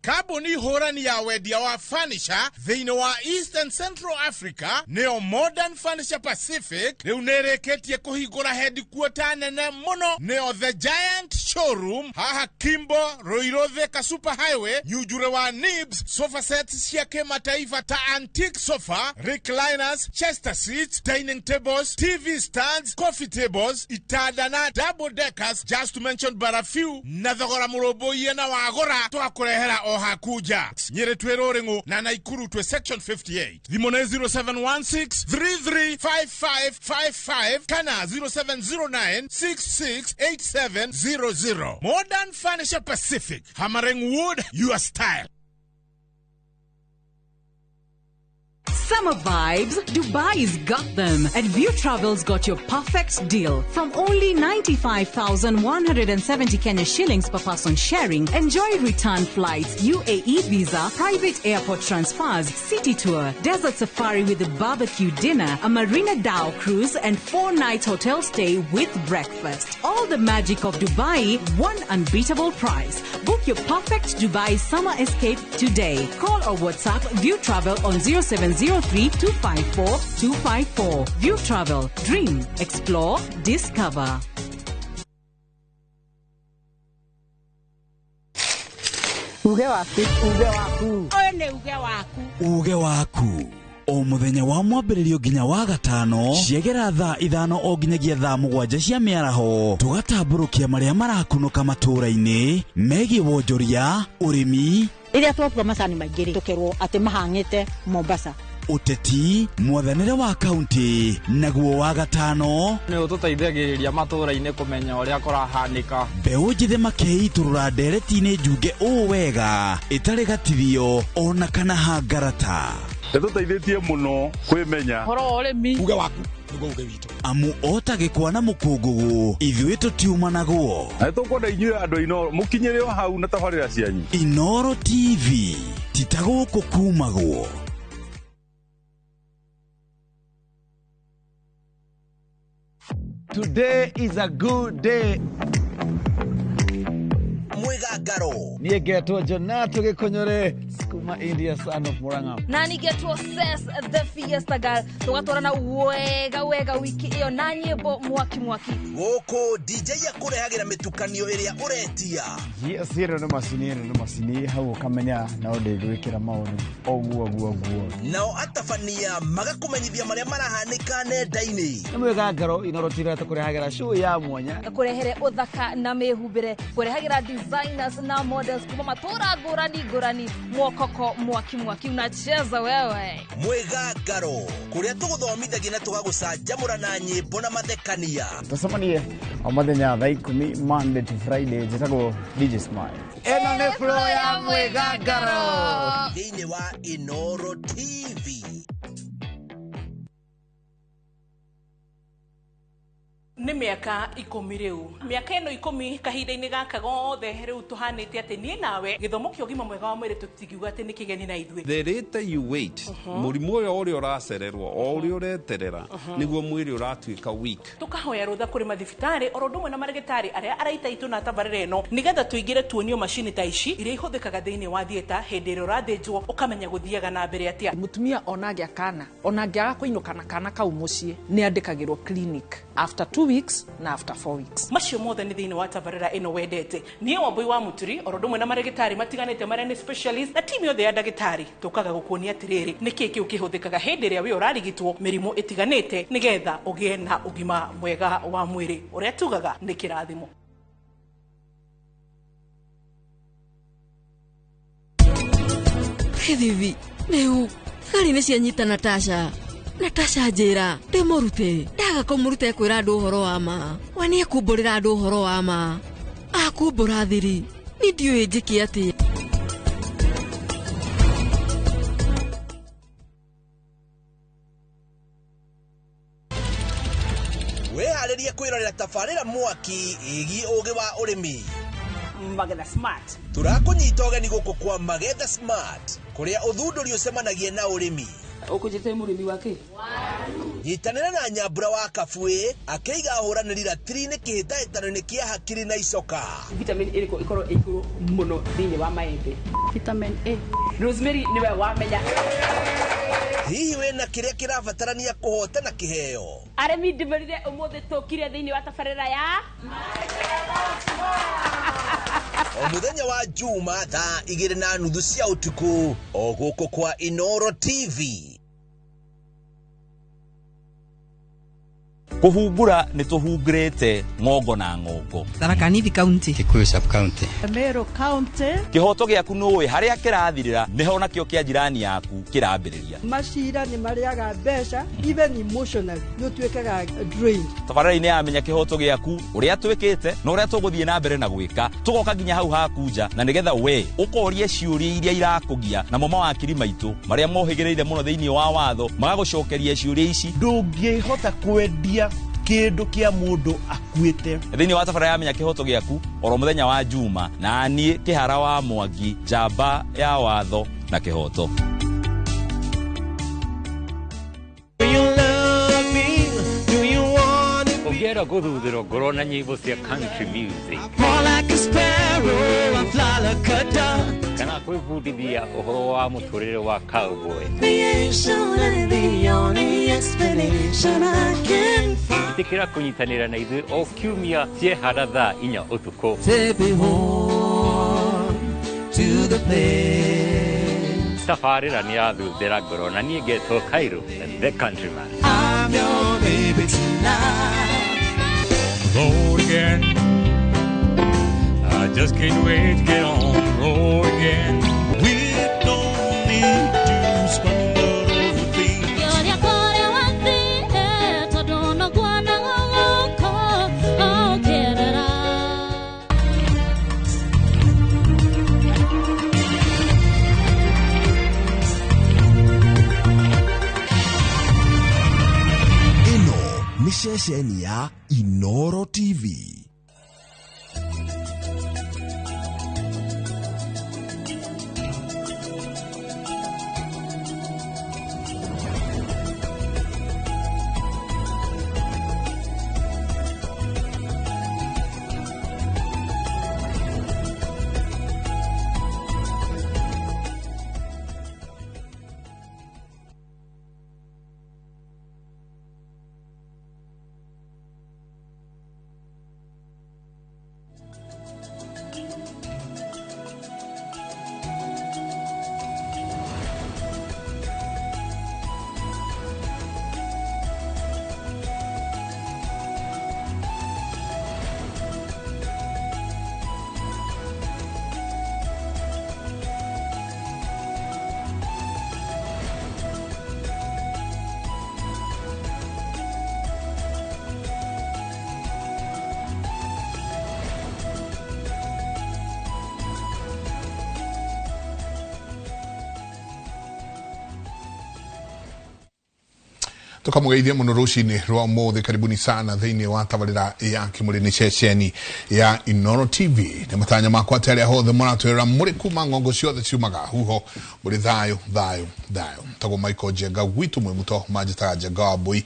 Kabuni horani ya wedia wa furniture thĩinĩ wa East and Central Africa neo Modern Furniture Pacific rĩu nĩrĩkĩtie kũhingũra headquarter nene mũno neo The Giant Showroom haha Kimbo Ruiru Thika Super Highway nyujure wa Nibs sofa sets cia kimataifa ta antique sofa, recliners, chester seats, dining tables, TV stands, coffee tables, itanda na double deckers, just to mention but a few. Na thogora mũrũmbũiye na wagora twakurehera Hakuja Nyere Twerorengo na Naikuru to section 58. Thimone 0716 335555 kana 0709 668700. Modern Furniture Pacific, hammering wood, your style. Summer vibes, Dubai's got them, and View Travel's got your perfect deal. From only 95,170 Kenya shillings per person sharing, enjoy return flights, UAE visa, private airport transfers, city tour, desert safari with a barbecue dinner, a Marina Dow cruise, and 4-night hotel stay with breakfast. All the magic of Dubai, one unbeatable price. Book your perfect Dubai summer escape today. Call or WhatsApp View Travel on 0703-254-254. View Travel. Dream. Explore. Discover. Uge waku. One uge waku. Uge waku. O muthenya wa mwambĩrĩrio nginya wa gatano ciegera thaa 5 o nginyagia thaa 7 cia mĩaraho tugatambũrũkia marĩa marakunũka matũũra-inĩ megiĩ wonjoria ũrĩmi rĩrĩa twakua macani maingĩ tukerwo atĩ mahang'ĩte Mombasa uteti mwathanĩre wa kaunti naguo wa gatano nĩ ũtũteithagĩrĩria matũũra-inĩ kũmenya ũrĩa kũrahanĩka mbeũ njĩthĩ makeitũrũra ndereti-inĩ njunge ũũ wega ĩtarĩ gatithio ona kana hangarata Nĩtũteithĩtie mũno kwĩmenya horo ũrĩmi uge waku nĩguo uge witũ amu otagĩkwa na mũkũngũgũ ithuĩ tũtiuma naguo na nĩtũkwenda inyuĩ andũ a iNooro mũkinyĩre o hau na tabarĩra cianyu iNooro TV titagũkũ kumagwo. Today is a good day. Mwigangaro niĩ ngetwo Jonato Gĩkũnyũrĩ kuma India son of Murang'a na nĩngetwo Ses the Fiesta Girl tũgatwarana wega wiki ĩyo na nyĩmbo mwaki gũkũ DJ akũrehagira mĩtukanio ĩrĩa ũretia yes ĩno nĩ macini hau ũkamenya na ũndĩgwĩkĩra maũndũ oguo nao atabania magakũmenyithia marĩa marahanĩka nenda-inĩ nĩ Mwigangaro iNooro TV tũkũrehagira show ya mwanya kũrehere ũthaka na mĩhumbĩre kũrehagira designers na models kuma matũra ngũrani mwokoko mwaki unacheza wewe Mwigangaro kuria tũgũthomithagia na tũgagũcanjamũra na nyĩmbo na mathekania tũcemanie o mũthenya thaa 10 Monday to Friday njĩtagwo DJ Smile ĩno nĩ flow ya Mwigangaro thĩinĩ wa iNooro TV. Nĩ mĩaka 10 rĩu mĩaka ĩno 10 kahinda-inĩ gaka gothe rĩu tũhanĩte atĩ niĩ nawe gĩthomo kĩa ũgima mwega wa mwĩrĩ tũtigiuga atĩ nĩ kĩgeni na ithuĩ the later you wait mũrimũ ũrĩa ũracererwo o ũrĩa ũreterera nĩguo mwĩrĩ ũratuĩka weak tũkahoya rũtha kũrĩ mathibitarĩ oro ũndũ ũmwe na marĩgĩtarĩ arĩa araita itũ na tabarĩra ĩno nĩgetha tũingĩre tuonio macini ta ici iria ihũthĩkaga thĩinĩ wa thieta hĩndĩ ĩrĩa ũrathĩnjwo ũkamenya gũthiaga na mbere atĩa mũtumia onagĩa kana onangĩaga kũinũkana kana kau mũciĩ nĩ andĩkagĩrwo clinic after 2 weeks na after 4 weeks. Macio mothe nĩ thĩinĩ wa tabarĩra ĩno wendete. Niĩ Wambui wa Mũturi oro ũndũ ũmwe na marĩgĩtarĩ matiganĩte marĩa nĩ specialist na timu yothe ya ndagĩtarĩ tũkaga gũkuonia atĩrĩrĩ nĩkĩ kĩu kĩhũthĩkaga hĩndĩ ĩrĩa we ũrarigitwo mĩrimũ ĩtiganĩte nĩgetha ũgĩe na ũgima mwega wa mwĩrĩ ũrĩa tugaga nĩ kĩrathimo. Hivi leo gari nĩ cianyita Natasha njĩra ndĩmũrute ndaga kũmũruta kwĩra andũ ũhoro wa ma we nĩ ekũmbũrĩra andũ ũhoro wa ma akumbũra thiri nĩ ndiũĩ njĩke atĩa. Weharĩrie kwĩrorera tabarĩra mwaki ĩgiĩ ũgĩ wa ũrĩmi. Magetha Smart. Tũrakũnyita ũgeni gũkũ kwa Magetha Smart kũrĩa ũthundũri ũcemanagia na ũrĩmi. Ũkũnjĩte mũrĩmi wake? Nyitanĩra na Nyambura wa Kabuĩ akĩiga ahũranĩri ratiri-inĩ kĩhĩtahĩtano-inĩ kĩa hakiri na icoka. Vitamin ĩrĩkũ ĩkorwo ĩkũrũ mũno thĩinĩ wa maembe? Vitamin A. Rosemary nĩwe wamenya. Hihi wĩna kĩrĩa kĩrabatarania kũhotana kĩheo? Arĩmi ndĩmerire ũmũthĩ tũkire thĩinĩ wa tabarĩra ya o mũthenya wa Juma thaa 2:30 cia ũtukũ o gũkũ kwa iNooro TV. Kuhumbura ni tuhungurite ngongo na ngongo. Tharaka Nithi County. Kikuyu sub county. Meru County. Kihoto giaku nuwe haria kirathirira niho nakio kia jirani yaku kirambiriria. Macira ni mariaga mbeca even emotionally no twekaga drain. Tabarĩra-inĩ ya menya kihoto giaku uria twikite no uria tuguthie na mbere na gwika tugoka ginya hau hakuja na nigetha we ukorie ciuria iria irakugia na mama wa kiri maitu maria mohigireire muno thiini wa watho magagucokeria ciuria ici ndungihota kwendia kindu kia mundu akuite thiini wa tabarĩra ya menya kihoto giaku oro muthenya wa Juma na nie kihara wa Mwangi njamba ya watho na kihoto. Ongera guthuthira ngoro na nyimbo cia country music. Kana kwĩbundithia ũhoro wa mũtũrĩre wa cowboy. Itikĩra kũnyitanĩra na ithuĩ o kiumia ciehara thaa 4 ũtukũ. Tabarĩra nĩ yathuthĩra ngoro na niĩ ngetwo Cairo, the countryman. I'm your baby tonight. Road again. I just can't wait to get on the road again. We don't need to stumble over things. Ino ni ceceni ya iNooro TV. Tukamugeithia muno rucini rwa mothe karibuni sana thiini wa tabarira ya kimurini ceceni ya iNooro TV ne matanya makwa tele hothe muratwira muri kuma ngongo ciothe ciumaga huho muri thayo tago Michael Jenga gwitu mwe muto majitaga Jenga boy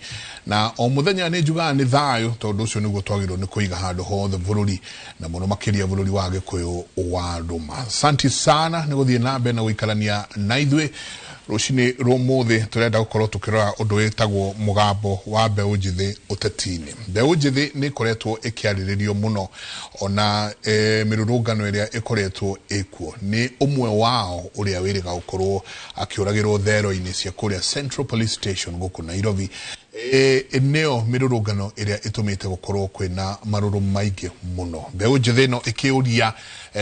na o muthenya ne juga ni thayo tondu ucio niguo twagirwo ni kuiga handu hothe bururi na muno makiria bururi wa Gikuyu wa Roma. Asante sana ni guthie na mbere na guikarania na ithwe rucini rwomothe turenda gukorwo tukirora undu witagwo mugambo wa mbeũ njithi uteti-ini. Mbeũ njithi ni ikoretwo ikiariririo muno ona mirurungano iria ikoretwo ikuo ni umwe wao uria wiriga gukorwo akiuragirwo thero-ini cia kuria Central Police Station guku Nairobi neo mirurungano iria itumite gukorwo kwina maruru maingi muno mbeu njithi no ikiuria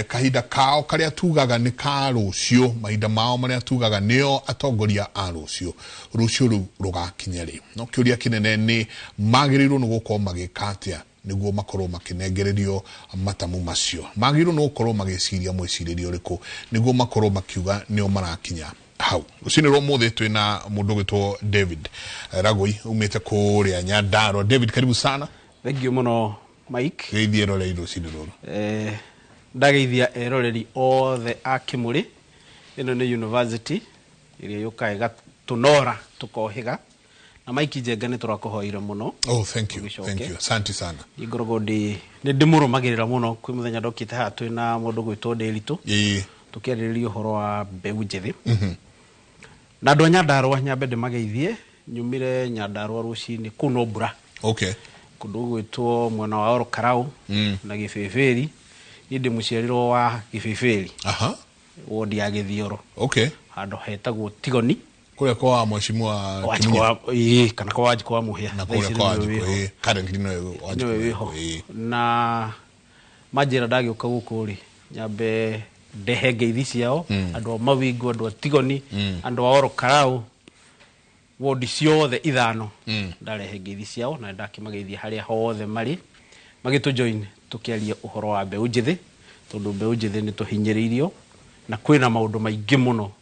kahinda kao karia tugaga ni ka rucio mahinda mao maria tugaga nio atongoria a rucio ru rugakinya ri no kiuria kinene ni magirirwo ni gukorwo magikatia niguo makorwo makinengererio matamu macio magirirwo ni gukorwo magiciria mwiciririo riku niguo makorwo makiuga nio marakinya hau usini romuthi twina mundu gwitwo David Ragoi umite kuria Nyandarua. David, karibu sana. Thank you muno Mike. Geithia roreiro usini roro ndageithia eroreri othe a Kimuri ino ni university iria yukae gatunora tukohiga na Mike Njenga ni turakuhoire muno. Oh, thank you. Thank you. Asante sana. Igorogodi ni ndimurumagirira muno kwi muthenya ndokite ha twina mundu gwitwo Ndiritu tukiariririo horo wa mbeu njithi na ndo Nyandarua nyambe ndimageithie nyumire Nyandarua rucini kuno mbura. Okay. Kundu gwitwo mwena wa Orokarau na Gibeberi indi muciariro wa Gibeberi wodi ya Githioro. Okay. Hando hetagwo Tigoni kule kwa mheshimiwa kana kwa Wajiko wa Muhia na kule kwa Wajiko currently no Wajiko na majira ndagioka gukuri nyambe ndehenge ithi ciao andu mawingu andu Tigoni andu Orokarau wodi ciothe ithano ndarehenge ithi ciao na ndakimageithia haria hothe mari magitu join tukiaria uhoro wa mbeu njithi tondu mbeu njithi ni tuhinyiririo na kwina maundu maingi muno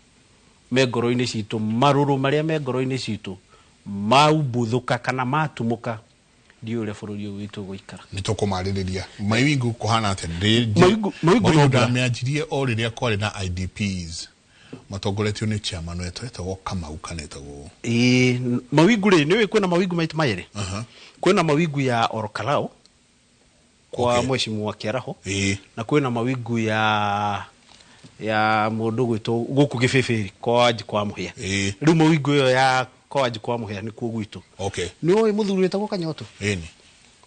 megoro-ini citu maruru maria megoro-ini citu maubuthuka kana matumuka ndiure bururi witu guikara nitukumaririria mawingu kuhana ate mawingu ndamiajirie o riria kwari na IDPs matongoretio ni chairman wetu etagwo Kamau kanetagwo mawingu ri niwe kwina mawingu maitu mayiri kwina mawingu ya Orokarau kwa mheshimiwa Kiaraho na kwina mawingu ya mundu gwitwo guku Gibeberi kwa Wajiko wa Muhia riu mawingu yo ya kwa Wajiko wa Muhia ni kuo gwitu. Okay. Ni oi muthuri wetagwo Kanyoto ni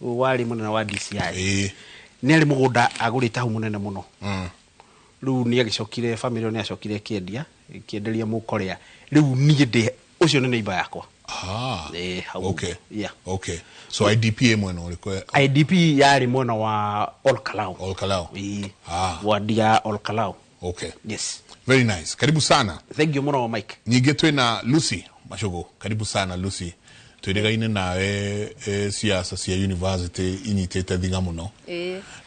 wari munene wa DCI ni ari mugunda agurite hu munene muno riu ni agicokire family ni acokire kienderia mukorea riu ni ndi ucio ni neighbor yakwa. Okay. Yeah. Okay. So IDP mwena uliko IDP yari mwena wa Orokarau. Wadia Orokarau. Okay. Yes. Very nice. Karibu sana. Thank you muno Mike. Nyingi twina Lucy Mashogo. Karibu sana Lucy. Twirigaine nawe siasa cia university inyitete thiga muno.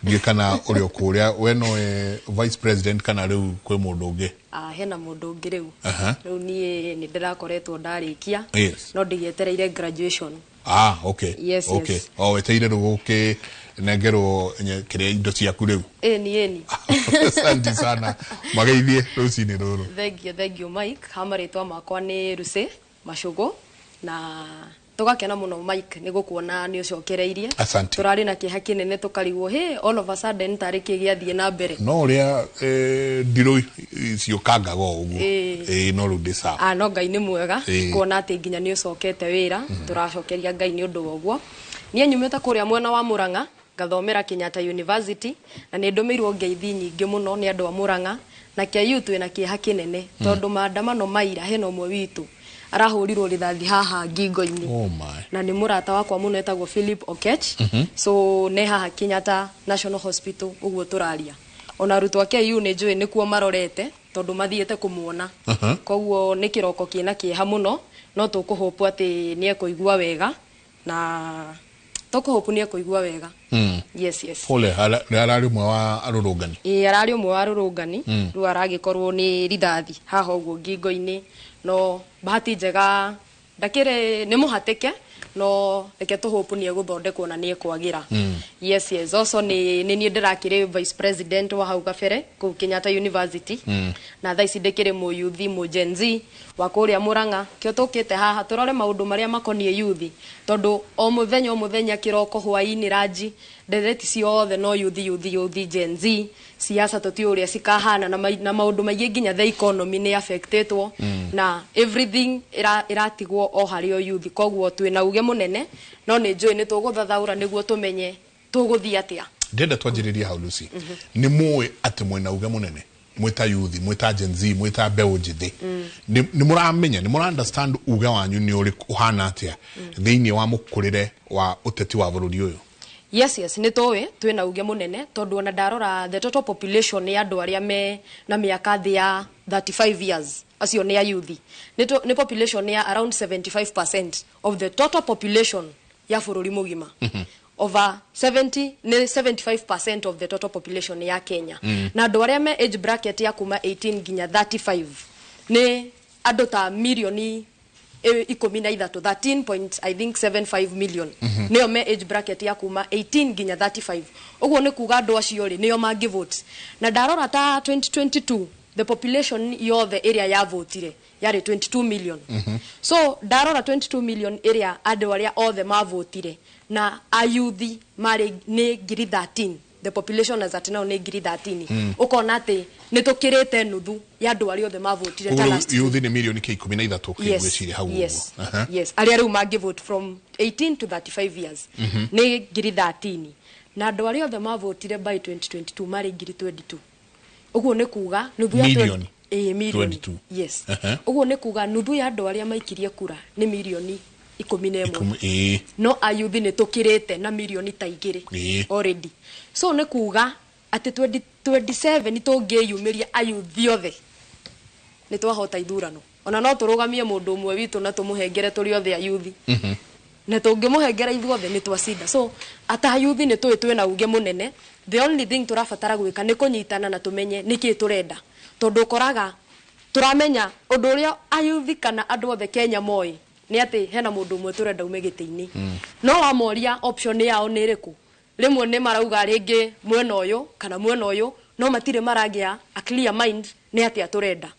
Ngie kana uri okuria weno vice president kana riu kwe mundu ungi. Hena mundu ungi riu. Riu nie ni ndirakoretwo ndarikia. Yes. No ndigietereire graduation. Okay. Yes, okay. Yes. Weteire ruguke nengerwo kiria indo ciaku riu. Eni. Asante sana. Mageithie rucini ruru. Thank you Mike. Hamaritwa makwa ni Ruse Mashogo na tugakena muno Mike ni gukuona ni ucokereirie. Turari na kiha kinene tukarigwo all of a sudden tariki giathie na mbere. No ria ndiro ciokanga go uguo. No rundi sawa. No Ngai ni mwega kuona ati nginya ni ucokete wira turacokeria Ngai ni undu woguo. Nie nyumete kuria mwena wa Muranga ngathomera Kenyatta University na ni ndumirwo ngeithi nyingi muno ni andu a Muranga na kia yutu na kiha kinene tondu maandamano maira heno mwe witu arahurirwo rithathi haha ngingo-ini na ni murata wakwa muno etagwo Philip Okech. So ne haha Kenyatta National Hospital uguo turaria ona rutwa KU ni njui ni kuo marorete tondu mathiete kumuona koguo ni kiroko kina kiha muno no tukuhopu ati ni ekuigua wega na tukuhopu ni ekuigua wega. Yes. Pole arari mwe wa arurungani. Arari mwe wa arurungani ru aragikorwo ni rithathi haha uguo ngingo-ini no bahati njega ndakire ni muhatike no reke tuhopu ni eguthondekwo na ni ekwagira. Yes also ni ndirakire vice president wa hau gabere ku Kenyatta University na thaici ndikire mu youth mu Gen Z wa kuria Muranga kio tukite haha turore maundu maria makonie youth tondu o muthenya kiroko hwaini raji ndereti ciothe no youth Gen Z siasa tutiuria sikahana na maundu maingi nginya the economy ni affectetwo na everything iratigwo o hario youth koguo twina uge munene no ni njui ni tuguthathaura niguo tumenye tuguthia atia. Ndenda twanjiriria hau Lucy. Ni muwe ati mwena uge munene. mwita youth mwita Gen Z mwita bewo jide ni muramenya ni mura understand uga wanyu ni uri uhana atia thiini wa mukurire wa uteti wa bururi uyu. Yes ni towe twina uge munene tondu ona ndarora the total population ya andu aria me na miaka thi ya 35 years acio ni ya youth ni population ya around 75% of the total population ya bururi mugima. Over 75% of the total population ya Kenya. Na andu aria me age bracket ya kuma 18 ginya 35 ni andu ta milioni 13.75 million. Neo me age bracket ya kuma 18 ginya 35. Uguo ni kuga andu acio ri neo mangi vote. Na ndarora ta 2022 the population yo the area ya votire yari 22 million. So ndarora 22 million area andu aria othe ma votire na ayuthi mari ni ngiri 13. The population as at now ni ngiri 13. Ukona ati nitukirite nuthu ya andu aria othe ma votire ta last. Youth ni milioni 13 kigwecire hau. Yes. Aria riu mangi vote from 18 to 35 years. Ni ngiri 13. Na andu aria othe ma votire by 2022 mari ngiri 22. Uguo ni kuga nuthu ya milioni. Milioni. Yes. Uguo ni kuga nuthu ya andu aria maikirie kura ni milioni 11. No ayuthi ni tukirite na milioni ta igiri already. So ni kuga ati 2027 ni tungiyumiria ayuthi othe ni twahota ithurano. Ona no turugamie mundu umwe witu na tumuhengere turi othe ayuthi. Na tungimuhengera ithuothe ni twacinda. So ata ayuthi ni twina uge munene. The only thing turabatara gwika ni kunyitana na tumenye niki turenda. Tondu koraga turamenya undu uria ayuthi kana andu othe Kenya moi ni ati hena mundu umwe turenda ume giti-ini. No wa moria option yao ni iriku. Rimwe ni marauga ringi mwena uyu kana mwena uyu no matire maragia a clear mind ni ati aturenda.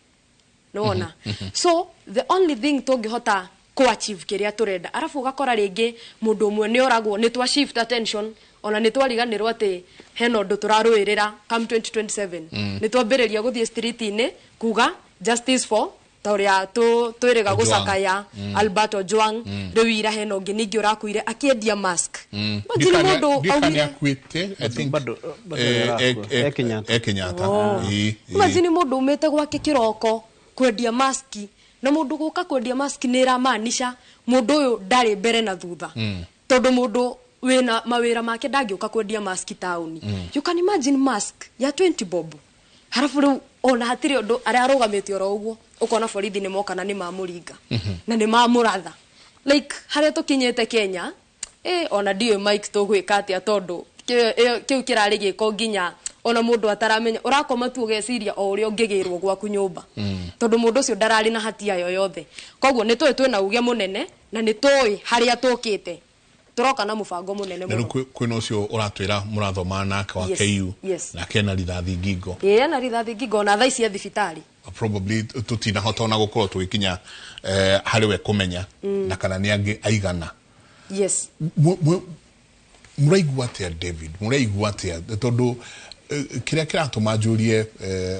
Noona. So the only thing tungihota ko achieve kiria turenda. Arafu gakora ringi mundu umwe ni oragwo ni twa shift attention ona ni twariganirwo ati hena undu turaruirira come 2027. Ni twambiriria guthie street ini kuga justice for tauria twiriga gucakaya Alberto Joang rewira heno ngi ningi urakuire akiendia mask. Majini mundu augire akwite I think Kenyatta. Majini mundu umete gwake kiroko kwendia maski na mundu guka kwendia maski ni ramaanisha mundu uyu ndari mbere na thutha. Tondu mundu wina mawira make ndangioka kwendia maski tauni. You can imagine mask ya 20 bob. Harafu riu ona hatiri undu aria arugamite oro uguo ukona borithi ni moka na ni mamuringa na ni mamuratha like haria tukinyete Kenya ona dio Mike tugwika atia tondu kiu kirari giko nginya ona mundu ataramenya urakoma tu ugeciria o uria ungigirwo gwaku nyumba tondu mundu ucio ndarari na hatia yoyothe. Koguo ni twina uge munene na ni toi haria tukite turoka na mubango munene muno. Kwina ucio uratwira murathoma nake wa KU na kena rithathi ngingo. Na rithathi ngingo na thaici ya thibitari. Probably tutina hotona gukorwo twikinya hariwe kumenya na kana ni angi aigana. Yes. Muraigua atia David, muraigua atia tondu kiria kiratuma njurie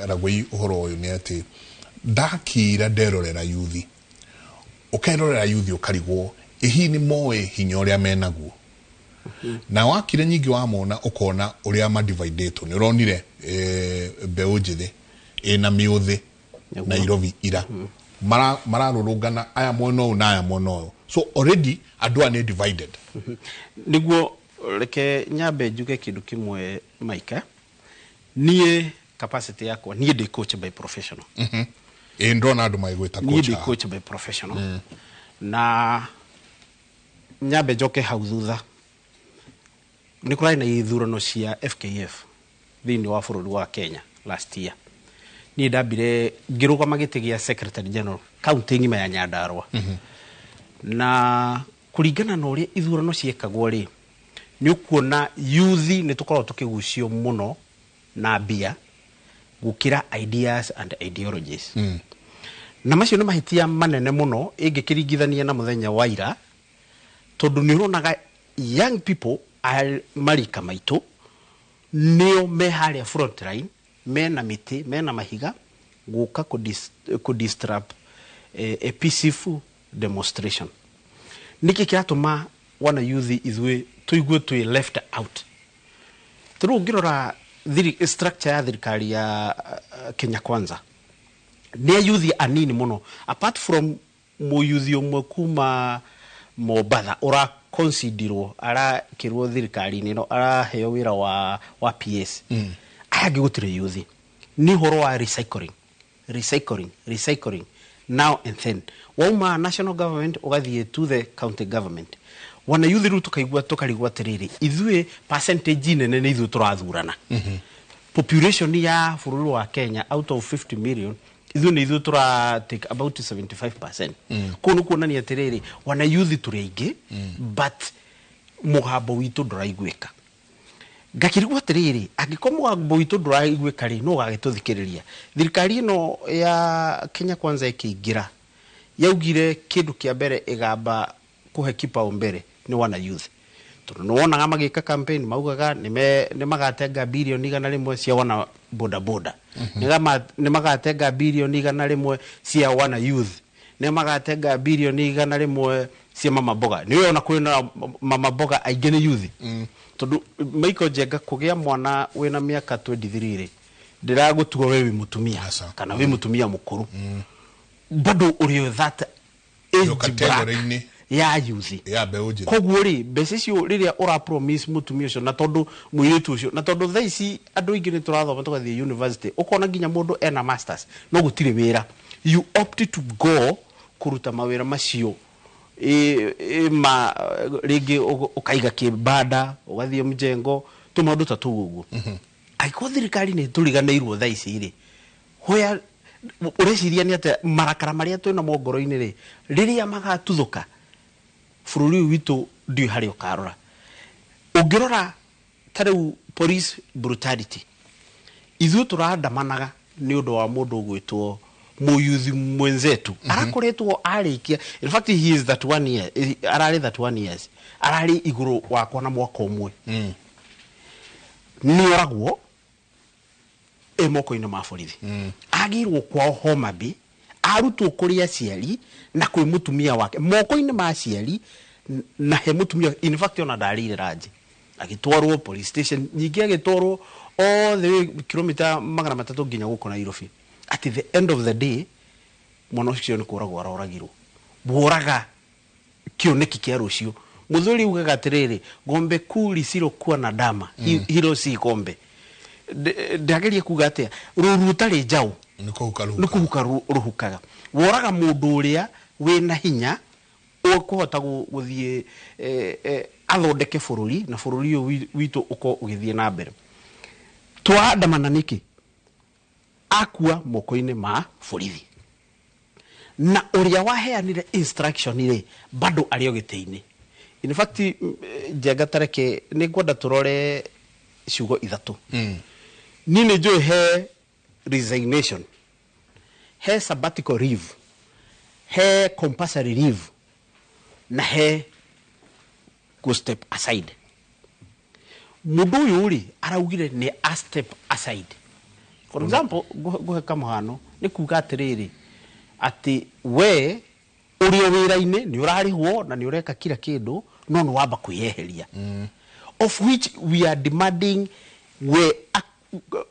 ragwei uhoro uyu ni ati ndakira nderorera yuthi ukairorera yuthi ukarigwo ihi ni moe hinya uria menaguo na wakire nyingi wa mona ukona uria ma divided ni uronire mbeu njithe ina miuthi Nairobi ira mararurungana aya mwono na aya mwono. So already adwa ni divided. Niguo reke nyambe njuge kindu kimwe Mike. Nie capacity yakwa nie de coach by professional. Ndona andu maigwita coach. Nie de coach by professional. Na nyambe njoke hau thutha. Ni kurai na ithurano cia FKF thini wa bururi wa Kenya last year. Ni ndambire ngirugama giti gia secretary general county ngima ya Nyandarua. Na kuringana na uria ithurano ciekagwo ri ni ukuona youth ni tukorwo tukigucio muno na bia gukira ideas and ideologies. Na macio ni mahitia manene muno ingikiringithania na muthenya wa ira tondu ni uronaga young people are marika maitu nio me haria front line mena miti mena mahiga guka ku disrupt a peaceful demonstration. Niki kiratuma wana youth izwe tuigwe tu left out. Turu ngirora structure ya thirikari ya Kenya Kwanza ne yuthi anini muno apart from mo yuthi umwe kuma Mobatha ora considerwo ara kirwo thirikari nino ara heo wira wa PS agi gutire yuthi ni horo wa recycling now and then wauma national government ugathie to the county government wana yuthi ru tukaigwa tukarigwa tiriri ithue percentage nene ni ithu turathurana population ya fururu wa Kenya out of 50 million ithu ni ithu tura take about 75%. Kunu kuonania tiriri wana yuthi turiingi but mugambo witu nduraigwika gakirigwa tiriri angiko mugambo witu nduraigwika ri no gagituthikiriria thirikari no ya Kenya Kwanza ikiingira yaugire kindu kia mbere igamba kuhe kipaumbele ni wana youth tunaona magika campaign maugaga ni magatenga bilioni 100 cia wana boda boda ni magatenga bilioni 100 cia wana youth ni magatenga bilioni 100 cia mama boga ni ona kwina mama boga aingĩ ni youth tondu Michael Jenga kugia mwana wina miaka 23 ndiragutuo wewe mutumia kana we mutumia mukuru bado uri that age category ya yuzi ya beoje koguo ri mbecio riria ura promise mutumia ucio na tondu muiritu ucio na tondu thaici andu ingi ni turathoma tugathie university ukona nginya mundu ena masters no gutire wira you opted to go kuruta mawira macio ma rigi ukaiga kibada ugathie mjengo tumaundu tatu uguo aiko thirikari ni turiganeirwo thaici ri hoya ureciria ni ate marakara maria twina mongoro-ini ri riria magatuthuka fururi witu ndio hari ukarora ungirora tariu police brutality ithu turandamanaga ni undu wa mundu gwitwo muyuthi mwenzetu arakoretwo arikia in fact he is that 1 year arari that 1 years arari iguru wakwa na mwaka umwe ni oragwo emoko-ini ma borithi agirwo kwao Homa Bay arutwo kuri aciari na kwi mutumia wake moko-ini ma aciari na he mutumia in fact ona ndarire raji agitwarwo police station nyingi agitwarwo all the kilometer 300 nginya guko Nairobi at the end of the day mwana ucio ni kuragwo aroragirwo buraga kioneki kia rucio muthuri ugaga atiriri gombe kuli siro kuwa na dama hilo si gombe ndageria kuga atia rurutari njau nikuhuka ruhukaga woraga mundu uria wina hinya ukuhota guthie athondeke bururi na bururi uyu witu uko ugithie na mbere twaandamana niki akua moko-ini ma borithi na uria waheanire instruction ire bado ario gite-ini in fact Jenga tareke ni ngwenda turore ciugo ithatu nini jo he resignation he sabbatical leave he compulsory leave na he go step aside mundu yuri araugire ni a step aside for example go kama hano ni kuga atiriri ati we uri wira-ini ni urarihwo na ni ureka kila kindu no no wamba kuyeheria of which we are demanding we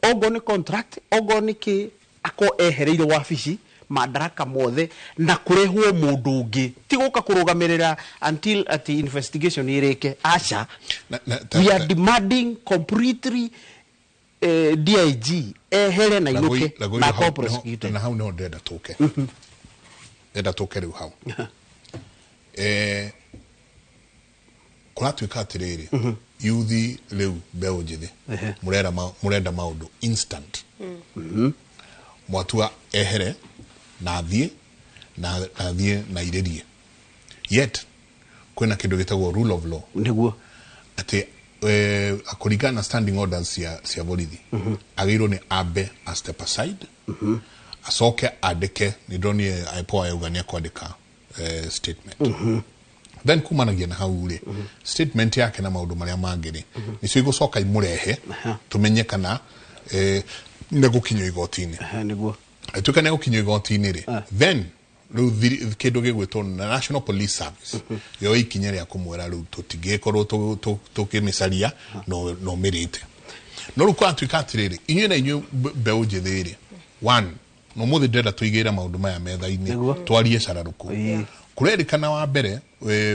ogoni contract ogoni ki ako ehereire wabici madaraka mothe na kurehwo mundu ungi ti guka kurugamirira until at investigation ireke acha we are demanding completely DIG ehere na inuke na co-prosecutor na hau no ndenda toke ndenda toke riu hau kuratuika atiriri yuthi riu beo njithi murenda maundu instant mwatua ehere na athie na irerie yet kwena kindu gitagwo rule of law niguo ati akuringana standing orders cia borithi agirwo ni abe a step aside asoke andike ni ndoni aipoa yugania kwandika statement then kumanagia na hau ri statement yake na maundu maria mangiri nicio igucoka imurehe tumenye kana ne gukinyo igoti-ini niguo atuka ne gukinyo igoti-ini ri then riu kindu gigwitwo na National Police Service yo ikinya ria kumwera riu tutingikorwo tukimicaria no mirite no ruko atuika atiriri inyu na inyu beũ njĩthĩ rĩ one no muthi ndenda tuigĩra maũndũ maya metha-inĩ twarie cararuko kurerikana wa mbere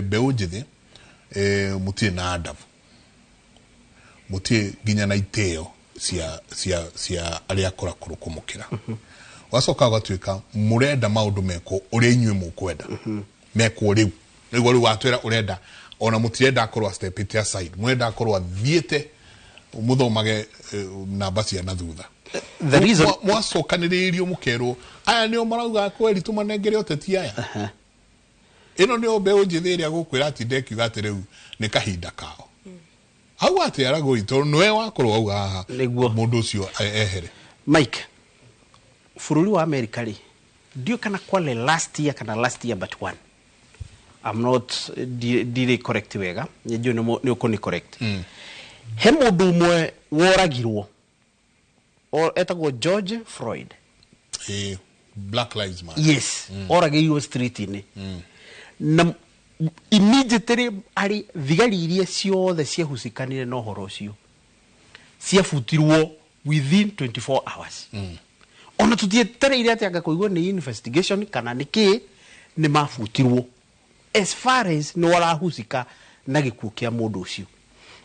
beũ njĩthĩ mutie na adabu mutie ginya na iteo cia aria akora kurukumukira wacoka gatuika murenda maundu meko uria inyue mukwenda meko riu niguo riu watwira urenda ona mutirenda akorwa step it aside murenda akorwa thiete muthomage namba cia na thutha the reason mwacokaniririo mukerwo aya nio marauga kweri tumanengere oteti aya ino nio beũ njĩthĩ ĩrĩa gũkwĩra ati ndekiuga atĩ rĩu nĩ kahinda kao hau ati arago ito nwe wakorwo auga haha mundu ucio ehere Mike bururi wa America ri ndio kana kwale last year but one I'm not really correct wega ndio ni ukoni correct he mundu umwe woragirwo etagwo George Floyd Black Lives Matter yes oragirwo street-ini na immediately ari thigari iria ciothe ciahusikanire na uhoro ucio ciafutirwo within 24 hours ona tutietereire ati anga kuigwo ni investigation kana niki ni mafutirwo as far as no warahusika na gikuo kia mundu ucio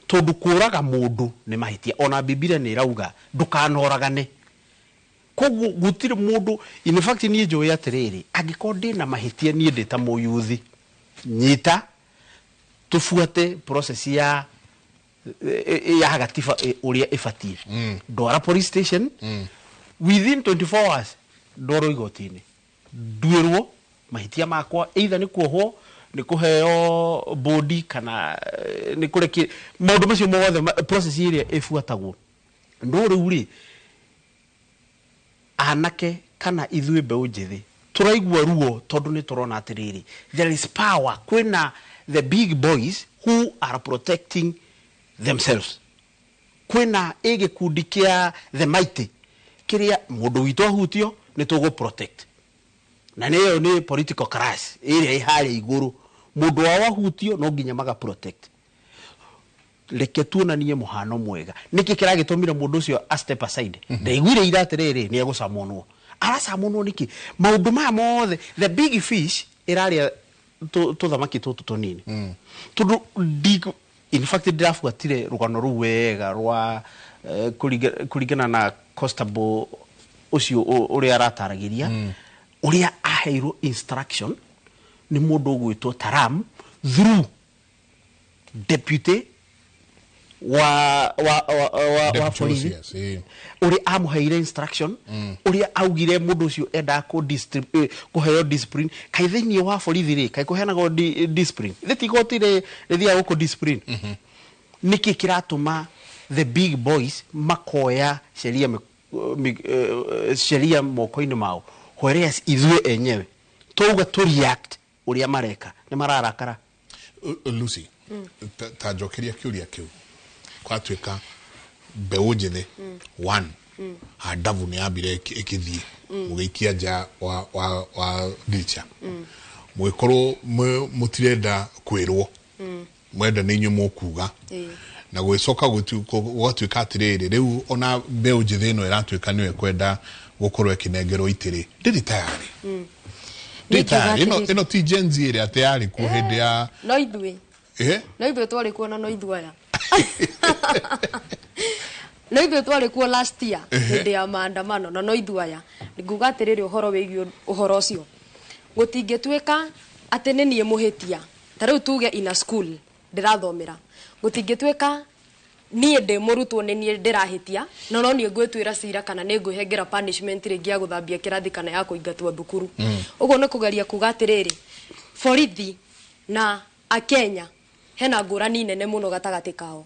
tondu kuraga mundu ni mahitia ona Biblia ni rauga ndukanoragane koguo gutire mundu in fact ni njoya atiriri angikodi na mahitia ni ndeta muyuthi nyita tufuate process ya gatiba uria ifatie ndwara police station within 24 hours ndoro igotini nduirwo mahitia makwa either ni kuohwo ni kuheo body kana ni kureki maundu macio mothe process iria ifuatagwo ndoro uri anake kana ithuĩ mbeũ njĩthĩ turaigua ruo tondu ni turona atiriri there is power kwina the big boys who are protecting themselves kwina gikundi kia the mighty kiria mundu witu ahutio ni tugo protect na niyo ni political class iria ihari iguru mundu wahutio no nginya maga protect reke tuonanie muhano mwega niki kiragitumira mundu ucio a step aside ndaiguire ira atiriri ni egucamonwo aracamonwo niki maundu ma mothe the big fish iraria tuthamaki tutu tunini tundu in fact ndirafuatire rugano ru wega rwa kurigana na constable ucio uria arataragiria uria aheirwo instruction ni mundu gwitwo Taram through deputy wa police uri amuheire instruction uri augire mundu ucio enda kuheo discipline kaithini wa borithi ri kai kuheanago discipline thitigotire rithia guko discipline niki kiratuma the big boys makoya sheria moko-ini mao whereas ithuĩ enyewe tuga to react uria mareka ni mararakara Lucy ta jokeria kiuria kiu kwatuika mbeũ njĩthĩ one adabu ni ambire ikithie mugiikia ja wa dicha mwikorwo mutirenda kwirwo mwenda ni inyu mukuga na gwicoka gwatuika atiriri riu ona mbeũ njĩthĩ no iratuika niwe kwenda gukorwo ikinengerwo itiri ndiri tayari ino ti Gen Z iria tayari ku hindi ya no ithuĩ no ithuĩ twari kuona no ithuĩ aya no ithuĩ twari kuo last year hindi ya maandamano na no ithuĩ aya nguga atiriri uhoro wĩgiĩ uhoro ucio gutingĩtuĩka atĩ nĩ niĩ mũhĩtia ta rĩu tuge in a school ndirathomera gutingĩtuĩka niĩ ndĩ mũrutwo nĩ niĩ ndĩrahĩtia no niĩ ngwĩtuĩra cira kana nĩ ngwĩhengera punishment rĩngĩ ya gũthambia kĩrathi kana ya kũingatwo thukuru ũguo nĩ kũgeria kuga atĩrĩrĩ borithi na Akenya hena ngũrani nene mũno gatagatĩ kao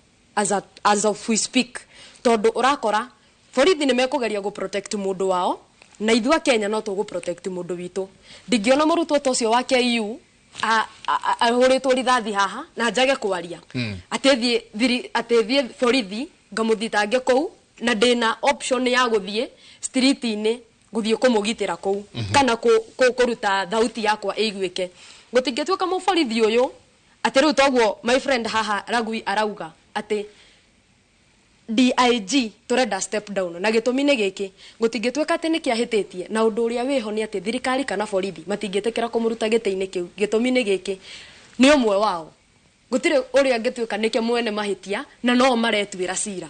as of we speak tondu urakora borithi nĩ mekũgeria gũ protect mũndũ wao na ithuĩ Akenya no tũgũ protect mũndũ witũ ndingĩona mũrutwo ta ũcio wa KU ahũrĩtwo rithathi haha na njage kwaria atethie borithi ngamũthitange kũu na ndĩna option ya gũthiĩ street-inĩ gũthiĩ kũmũgitĩra kũu kana kũruta thauti yakwa ĩiguĩke gũtingĩtuĩka mũborithi ũyũ atĩ rĩu toguo my friend haha Ragui arauga atĩ DIG turenda step down na gitumi ni giki gutingitweka ati ni kiahititie na undu uria wiho ni ati thirikari kana borithi matingitekera kumuruta gite-ini kiu gitumi ni giki ni umwe wao gutire uria ngitweka nike mwene mahitia na no maretwira cira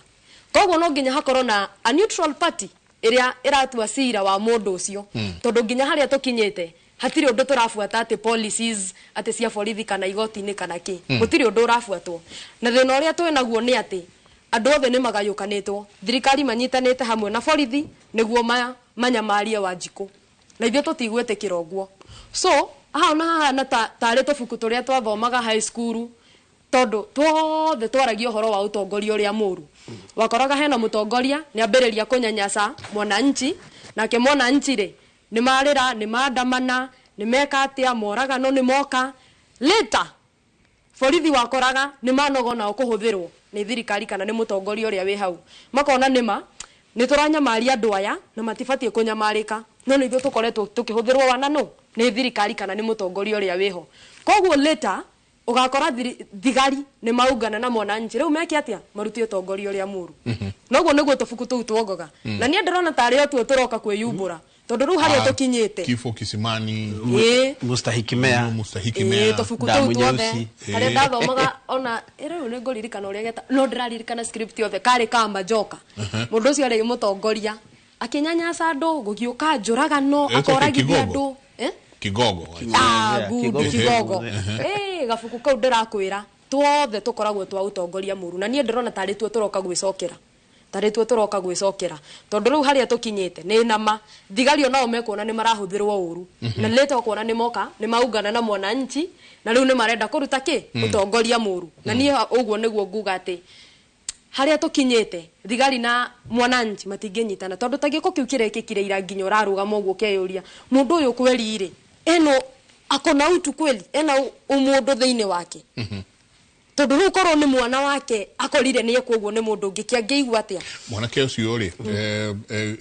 koguo no nginya hakorwo na a neutral party iria iratua cira wa mundu ucio tondu nginya haria tukinyite hatiri undu turafuata ati policies ati cia borithi kana igoti-ini kana ki gutire undu urafuatwo na thina uria twinaguo ni ati andu othe ni magayukanitwo thirikari manyitanite hamwe na borithi niguo manyamarie Wanjiku na ithuĩ tutigwetikira ũguo so haha na tarĩ tubuku turia twathomaga high school tondu twothe twaragia uhoro wa utongoria uria mũru wakoraga hena mutongoria ni ambĩrĩria kunyanyasa mwananchi nake mwananchi ri ni marĩra ni maandamana ni meka atia moragano ni moka later borithi wakoraga ni manogona ukuhuthirwo ni thirikari kana ni mutongoria uria wi hau makona nima ni turanyamaria andu aya na matibatie kunyamarika no ni ithuĩ tukoretwo tukihuthirwo wanano ni thirikari kana ni mutongoria uria wiho koguo later ugakora thigari ni maungana na mwananchi riu meke atia maruti utongoria uria muru noguo niguo tubuku tuu tuogoga na nie ndirona tari o tu turoka kwiyumbura tondu riu haria tukinyite kifo kisimani mustahiki mea tubuku tuu tuothe haria ndathomaga ona riu ni nguririkana uria geta no ndiraririkana script yothe kari kamba joka mundu ucio ari mutongoria akinyanyasa andu gugiuka njuragano akoragia andu kigogo kigogo gafuku kau ndirakwira twothe tukoragwo twa utongoria muru na nie ndirona tari tu turoka gwicokera tondu riu haria tukinyite ni nama thigari onao mekuona ni marahuthirwo uru na leta kuona ni moka ni maungana na mwananchi na riu ni marenda kuruta ki utongoria muru na nie uguo niguo nguga ati haria tukinyite thigari na mwananchi matinginyitana tondu tagiko kiu kirekikire ira nginya urarugama uguo keyuria mundu uyu kweli ri eno akona utu kweli ena umundu thiini wake tondu riu korwo ni mwana wake akorire ni ekuguo ni mundu ungi kiangeigua atia mwanake ucio ri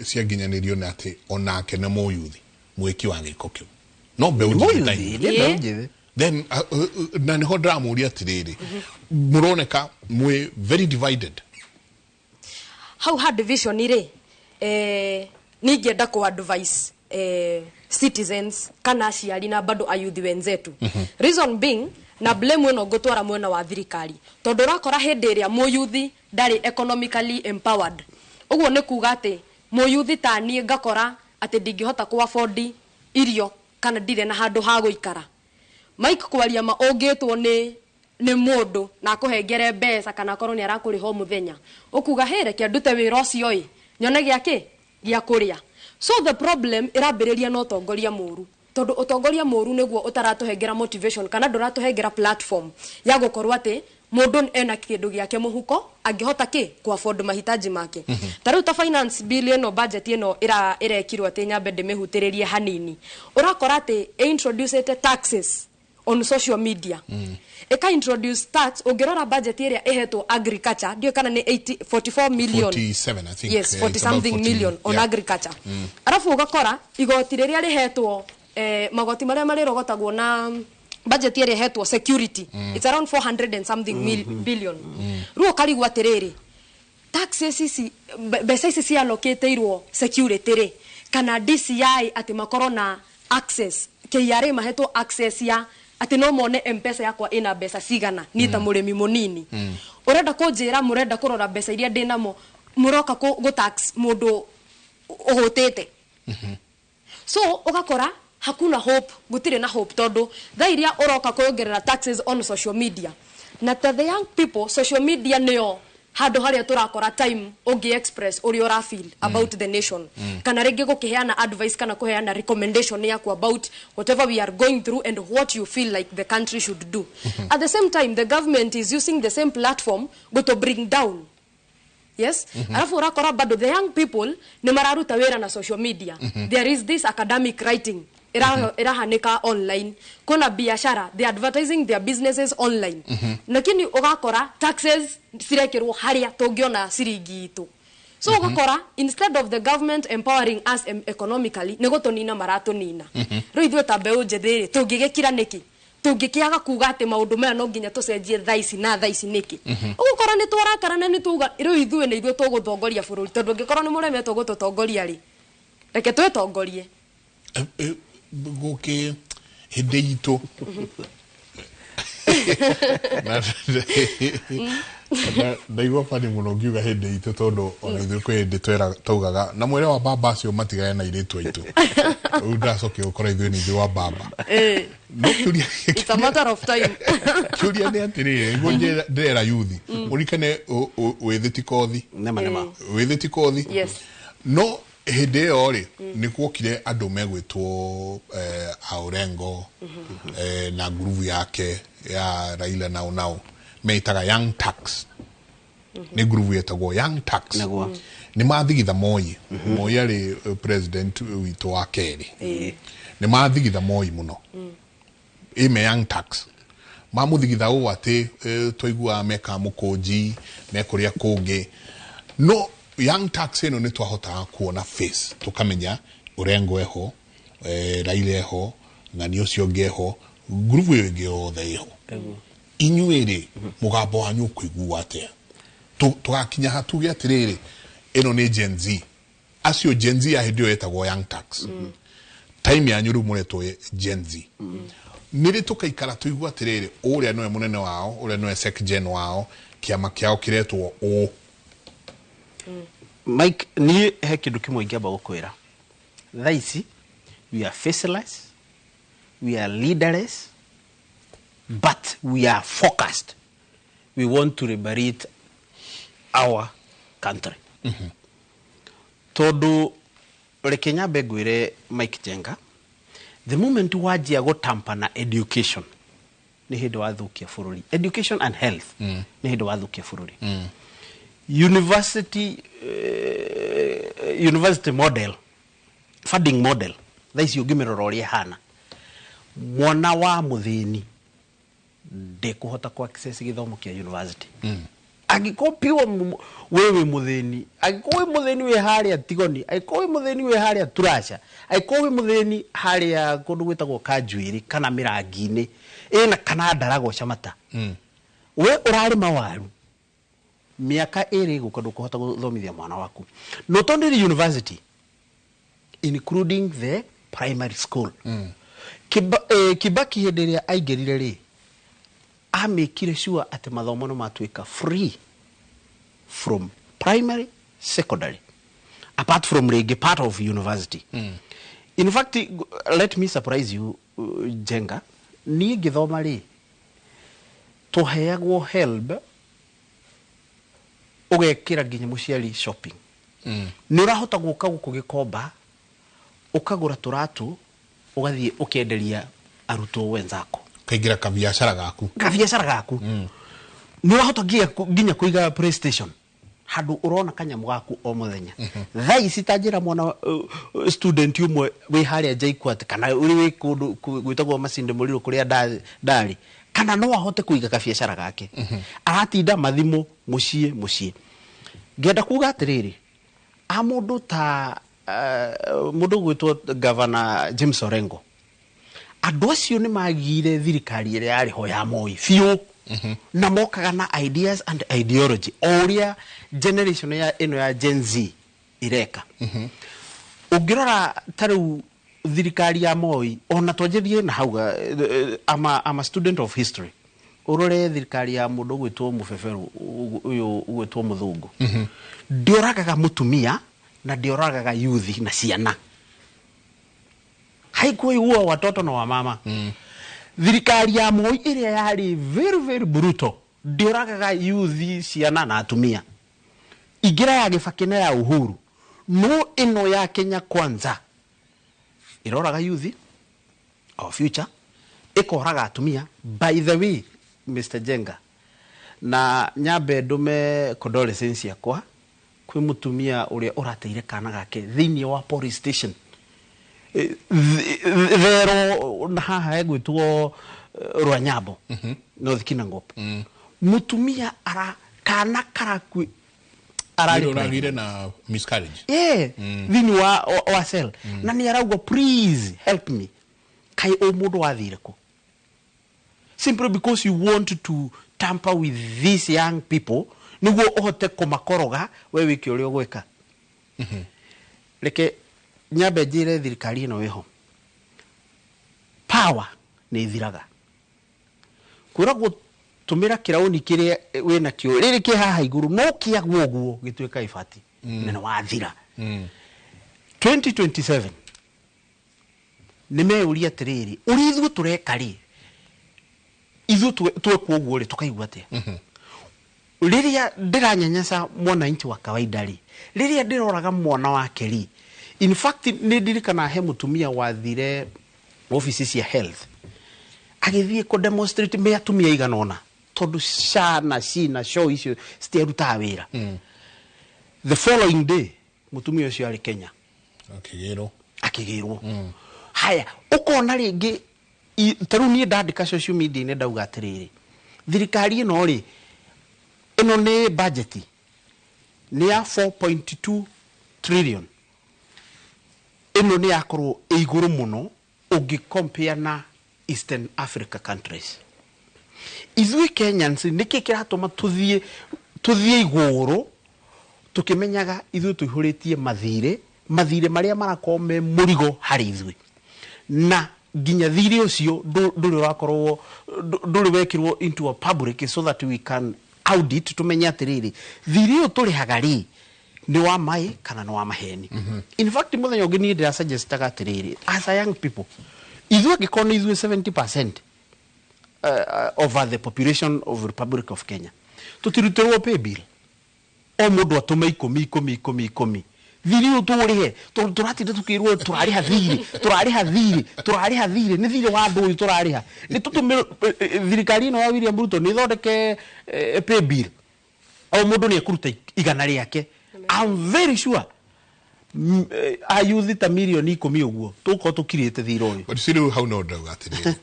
cianginyanirio na ati onake na muyuthi mwiki wa giko kiu no mbeunyi then na ni ho ndamuria atiriri muroneka mwe very divided how hard division ri ningienda ku advice citizens kana aciari na bado ayuthi wenzetu reason being na blame weno gutwara mwena wa thirikari tondu rakora hindi iria muyuthi ndari economically empowered uguo ni kuga ati muyuthi tani ngakora ati ndingihota ku afford irio kana ndire na handu ha guikara Mike kwaria ma ongitwo ni mundu na kuhengere mbeca kana korwo ni arakuriho muthenya ukuga here kia ndute wira ucio i nyone giake gia kuria so the problem irambiriria no utongoria muru tondu utongoria muru niguo utaratuhengera motivation kana nduratuhengera platform ya gukorwa ati mundu ena kindu giake muhuko angihota ki ku afford mahitaji make tariu ta finance bill eno budget eno irekirwo ati nyambe ndimihutiririe hanini urakora ati introduce taxes on social media eka introduce tax ungirora budget area ehetwo agriculture ndio kana ni 44 million 47 I think yes 40 something million on agriculture arafu ugakora igoti riria rihetwo magoti maria marirogotagwo na budget area ehetwo security it's around 400 and something billion ruo karigwa atiriri taxes ici mbeca ici cia allocateirwo security ri kana DCI ati makoro na access KRA mahetwo access ya ati no mone mpesa yakwa ina mbeca cigana nita murimi munini urenda kunjira murenda kurora mbeca iria ndinamo muroka go tax mundu uhutete so ugakora hakuna hope gutire na hope tondu thairia uroka kuongerera taxes on social media na the young people social media neo handu haria turakora time ungi express uri ora feel about the nation kana rege gukiheana advice kana kuheana recommendation yaku about whatever we are going through and what you feel like the country should do at the same time the government is using the same platform to bring down yes alafu urakora bado the young people ni mararuta wera na social media there is this academic writing irahanika online kuna biashara they advertising their businesses online lakini ugakora taxes sirekirwo haria tungiona siringi itu so ugakora instead of the government empowering us economically negotonina maratonina ro ithuĩ ta mbeu njethiri tungigekira niki tungikiaga kuga ati maundu maya no nginya tucenjie thaici na thaici niki ugukora ni twarakarana ni tuga riu ithue ni ithue tugutongoria bururi tondu ngikora ni muremetwo gututongoria ri reke twetongorie guki hindi itu ndaigua bani muno ngiuga hindi itu tondu ona ithuĩ kwĩ hĩndĩ twaugaga na mwĩre wa baba acio matigane na airĩtu aitũ rĩu ndacokia gũkora ithuĩ nĩ ithuĩ wa baba no kĩũria it's a matter of time kĩũria nĩ atĩrĩrĩ nĩguo ndĩrera yuthi ũrikane wĩthĩti kothi wĩthĩti kothi no hĩndĩ ĩyo rĩ nĩ kuokire andũ megwĩtwo Aurengo na ngurubu yake ya Raila nao meitaga Young Turks nĩ ngurubu yetagwo Young Turks nĩ mathigitha Moi Moi arĩ president witũ wa kerĩ nĩ mathigitha Moi mũno ime Young Turks mamũthigitha ũũ atĩ twaiguaga meka mũkũnji mekũrĩa kũngĩ no Young Turks ĩno nĩ twahotaga kuona face tukamenya Orengo eho Raila eho ng'ani ũcio ũngĩ eho ngurubu ĩyo ĩngĩ yothe eho inyuĩ rĩ mũgambo wanyu ũkũigua atĩa tugakinya hatuge atĩrĩrĩ ĩno nĩ Gen Z acio Gen Z ya hĩndĩ ĩyo yetagwo Young Turks time yanyu rĩu mũretwo Gen Z nĩrĩ tũkaikara tũigua atĩrĩrĩ ũrĩa nĩwe mũnene wao ũrĩa nĩwe secgen wao kĩama kĩao kĩretwo ũũ Mike ni he kindu kimwe ingĩamba gũkwĩra thaici we are faceless we are leaderless but we are focused we want to liberate our country tondu reke nyambe ngwĩre Mike Jenga the moment wajia gũtampa na education nĩ hĩndĩ wathukia bũrũri education and health nĩ hĩndĩ wathukia bũrũri university model funding model thaici ũngĩmĩrora ũrĩa hana mwana wa mũthĩni ndekuhota ku access gĩthomo kĩa university agikopiwa wewe mũthĩni agikowe mũthĩni we harĩa Tigoni agikowe mũthĩni we harĩa Turasha agikowe mũthĩni harĩa kũndũ gwĩtagwo Kanjuĩrĩ kana Mĩrangi-inĩ ĩna kana Ndarago Chamata we ũrarĩma waru miaka ĩrĩ gũkũ kuhota gũthomithia mwana waku not only the university including the primary school Kibaki hĩndĩ ĩrĩa aingĩrire rĩ amekire sure atĩ mathomo no matuĩka free from primary secondary apart from rĩngĩ part of university in fact let me surprise you Jenga niĩ ngĩthoma rĩ tũheagwo help ugekira nginya muciari shopping ni urahota guka guku gikomba ukagura turatu ugathie ukenderia aruto wenzako kaingira kabiashara gaku ni urahota nginya kuiga PlayStation handu urona kanyamu gaku o muthenya thaici tanjira mwana student umwe wi haria Jaikwat kana uri wi kundu gwitagwo Masinde Muliro kuria ndari kana no ahote kuiga kabiashara gake aratinda mathimo muciĩ ngenda kuga atiriri a mundu ta mundu gwitwo Governor James Orengo andu acio ni magire thirikari ĩrĩa yarĩ ho ya Moi fiu na mokaga na ideas and ideology oria generation ino ya Gen Z ireka ungirora taru thirikari ya Moi ona twanjĩrie na hauga I'm a student of history urore thirikari ya mundu gwitwo Mũbeberu uyu gwitwo Mũthũngũ ndioragaga mutumia na ndioragaga youth na ciana haikuwa watoto na wamama thirikari ya Moi ĩrĩa yari very brutal ndioragaga youth ciana na atumia igira ya Kibaki na ya Uhuru no ino ya Kenya Kwanza iroraga youth our future ikoraga atumia by the way Mr. Jenga na nyambe ndume condolences yakwa kwi mutumia uria urateire kana gake thini wa police station thero na haha egwitwo Rwanyabo North Kinangop mutumia ara kana karakwi aragire na miscarriage thini wa cell na ni arauga please help me kai o mundu wathire ku simply because you want to tamper with these young people niguo uhote kumakoroga we wiki uri ogweka leke nyambe njire thirikari ino weho power ni thiraga kura gutumira kirauni kiria wina kio riri ki haha iguru no kia guoguo gitweka ifati nene wa thira 2027 nime uri atiriri uri ithu tureka ri ithu twekwo guo ri tukaigua atia riria ndiranyanyasa mwana inti wa kawaida ri riria ndiroraga mwana wake ri in fact ni ndirikana he mutumia wathire offices ya health agithie ko demonstrate me atumia iganona tondu shana sina show icio stiaruta wira the following day mutumia ucio ari Kenya akigirwo haya ukona ringi taru ni ndandika social media ne ndauga atiriri thirikari ino ri ino ni budget ni ya 4.2 trillion ino ni akorwo iguru muno ugi compare na Eastern Africa countries izui Kenyans niki kiratuma tuthie iguru tukimenyaga ithu tuhuritie mathire maria marakome murigo hari izui na ginya thiri ucio nduri wakorwo nduri wekirwo into a public so that we can audit tumenya atiriri thiri uturi hagari ni wa mai kana ni wa maheni in fact muthenya ungi ni ndira suggest atiriri as a young people ithu gikona ithu 70% over the population of Republic of Kenya tutirutirwo pay bill o mundu atuma 10 thiri uturihe turatinde tukirwo turariha thiri ni thiri wa ndu turariha ni tutumira thirikari no wa William Ruto ni thondeke pay bill o mundu ni akuruta igana riake I'm very sure ayuthi ta milioni 10 uguo tuko tukirite thiri uyu but siru how no ndauga atiri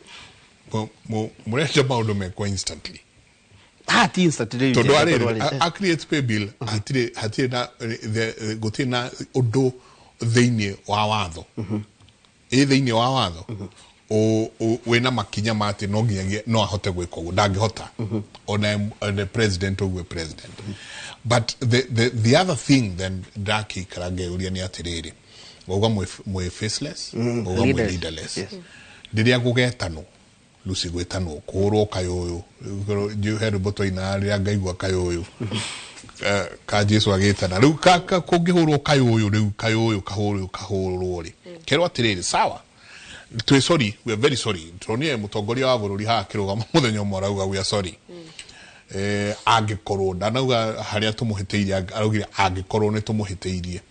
mureja maundu mekwa instantly instantly to do a create pay bill hatire na gutina undu theinie wa watho theinie wa watho o wena makinya mate no nginya no ahote gwiko ndangihota on the president or president but the other thing then daki karage uria ni atiriri woga mwe faceless woga mwe leaderless ndiria gugetano Lucy gwetano kuro kayoyo you heard boto ina ria ngaigwa kayoyo ka Jesu agitana riu kaka kungihurwo kayoyo riu kayoyo kahurwo ri kero atiriri sawa twe sorry we are very sorry turonie mutongoria wa bururi ha kirugama muthenya morauga we are sorry angikorwo ndanauga haria tumuhiteirie araugire angikorwo ni tumuhiteirie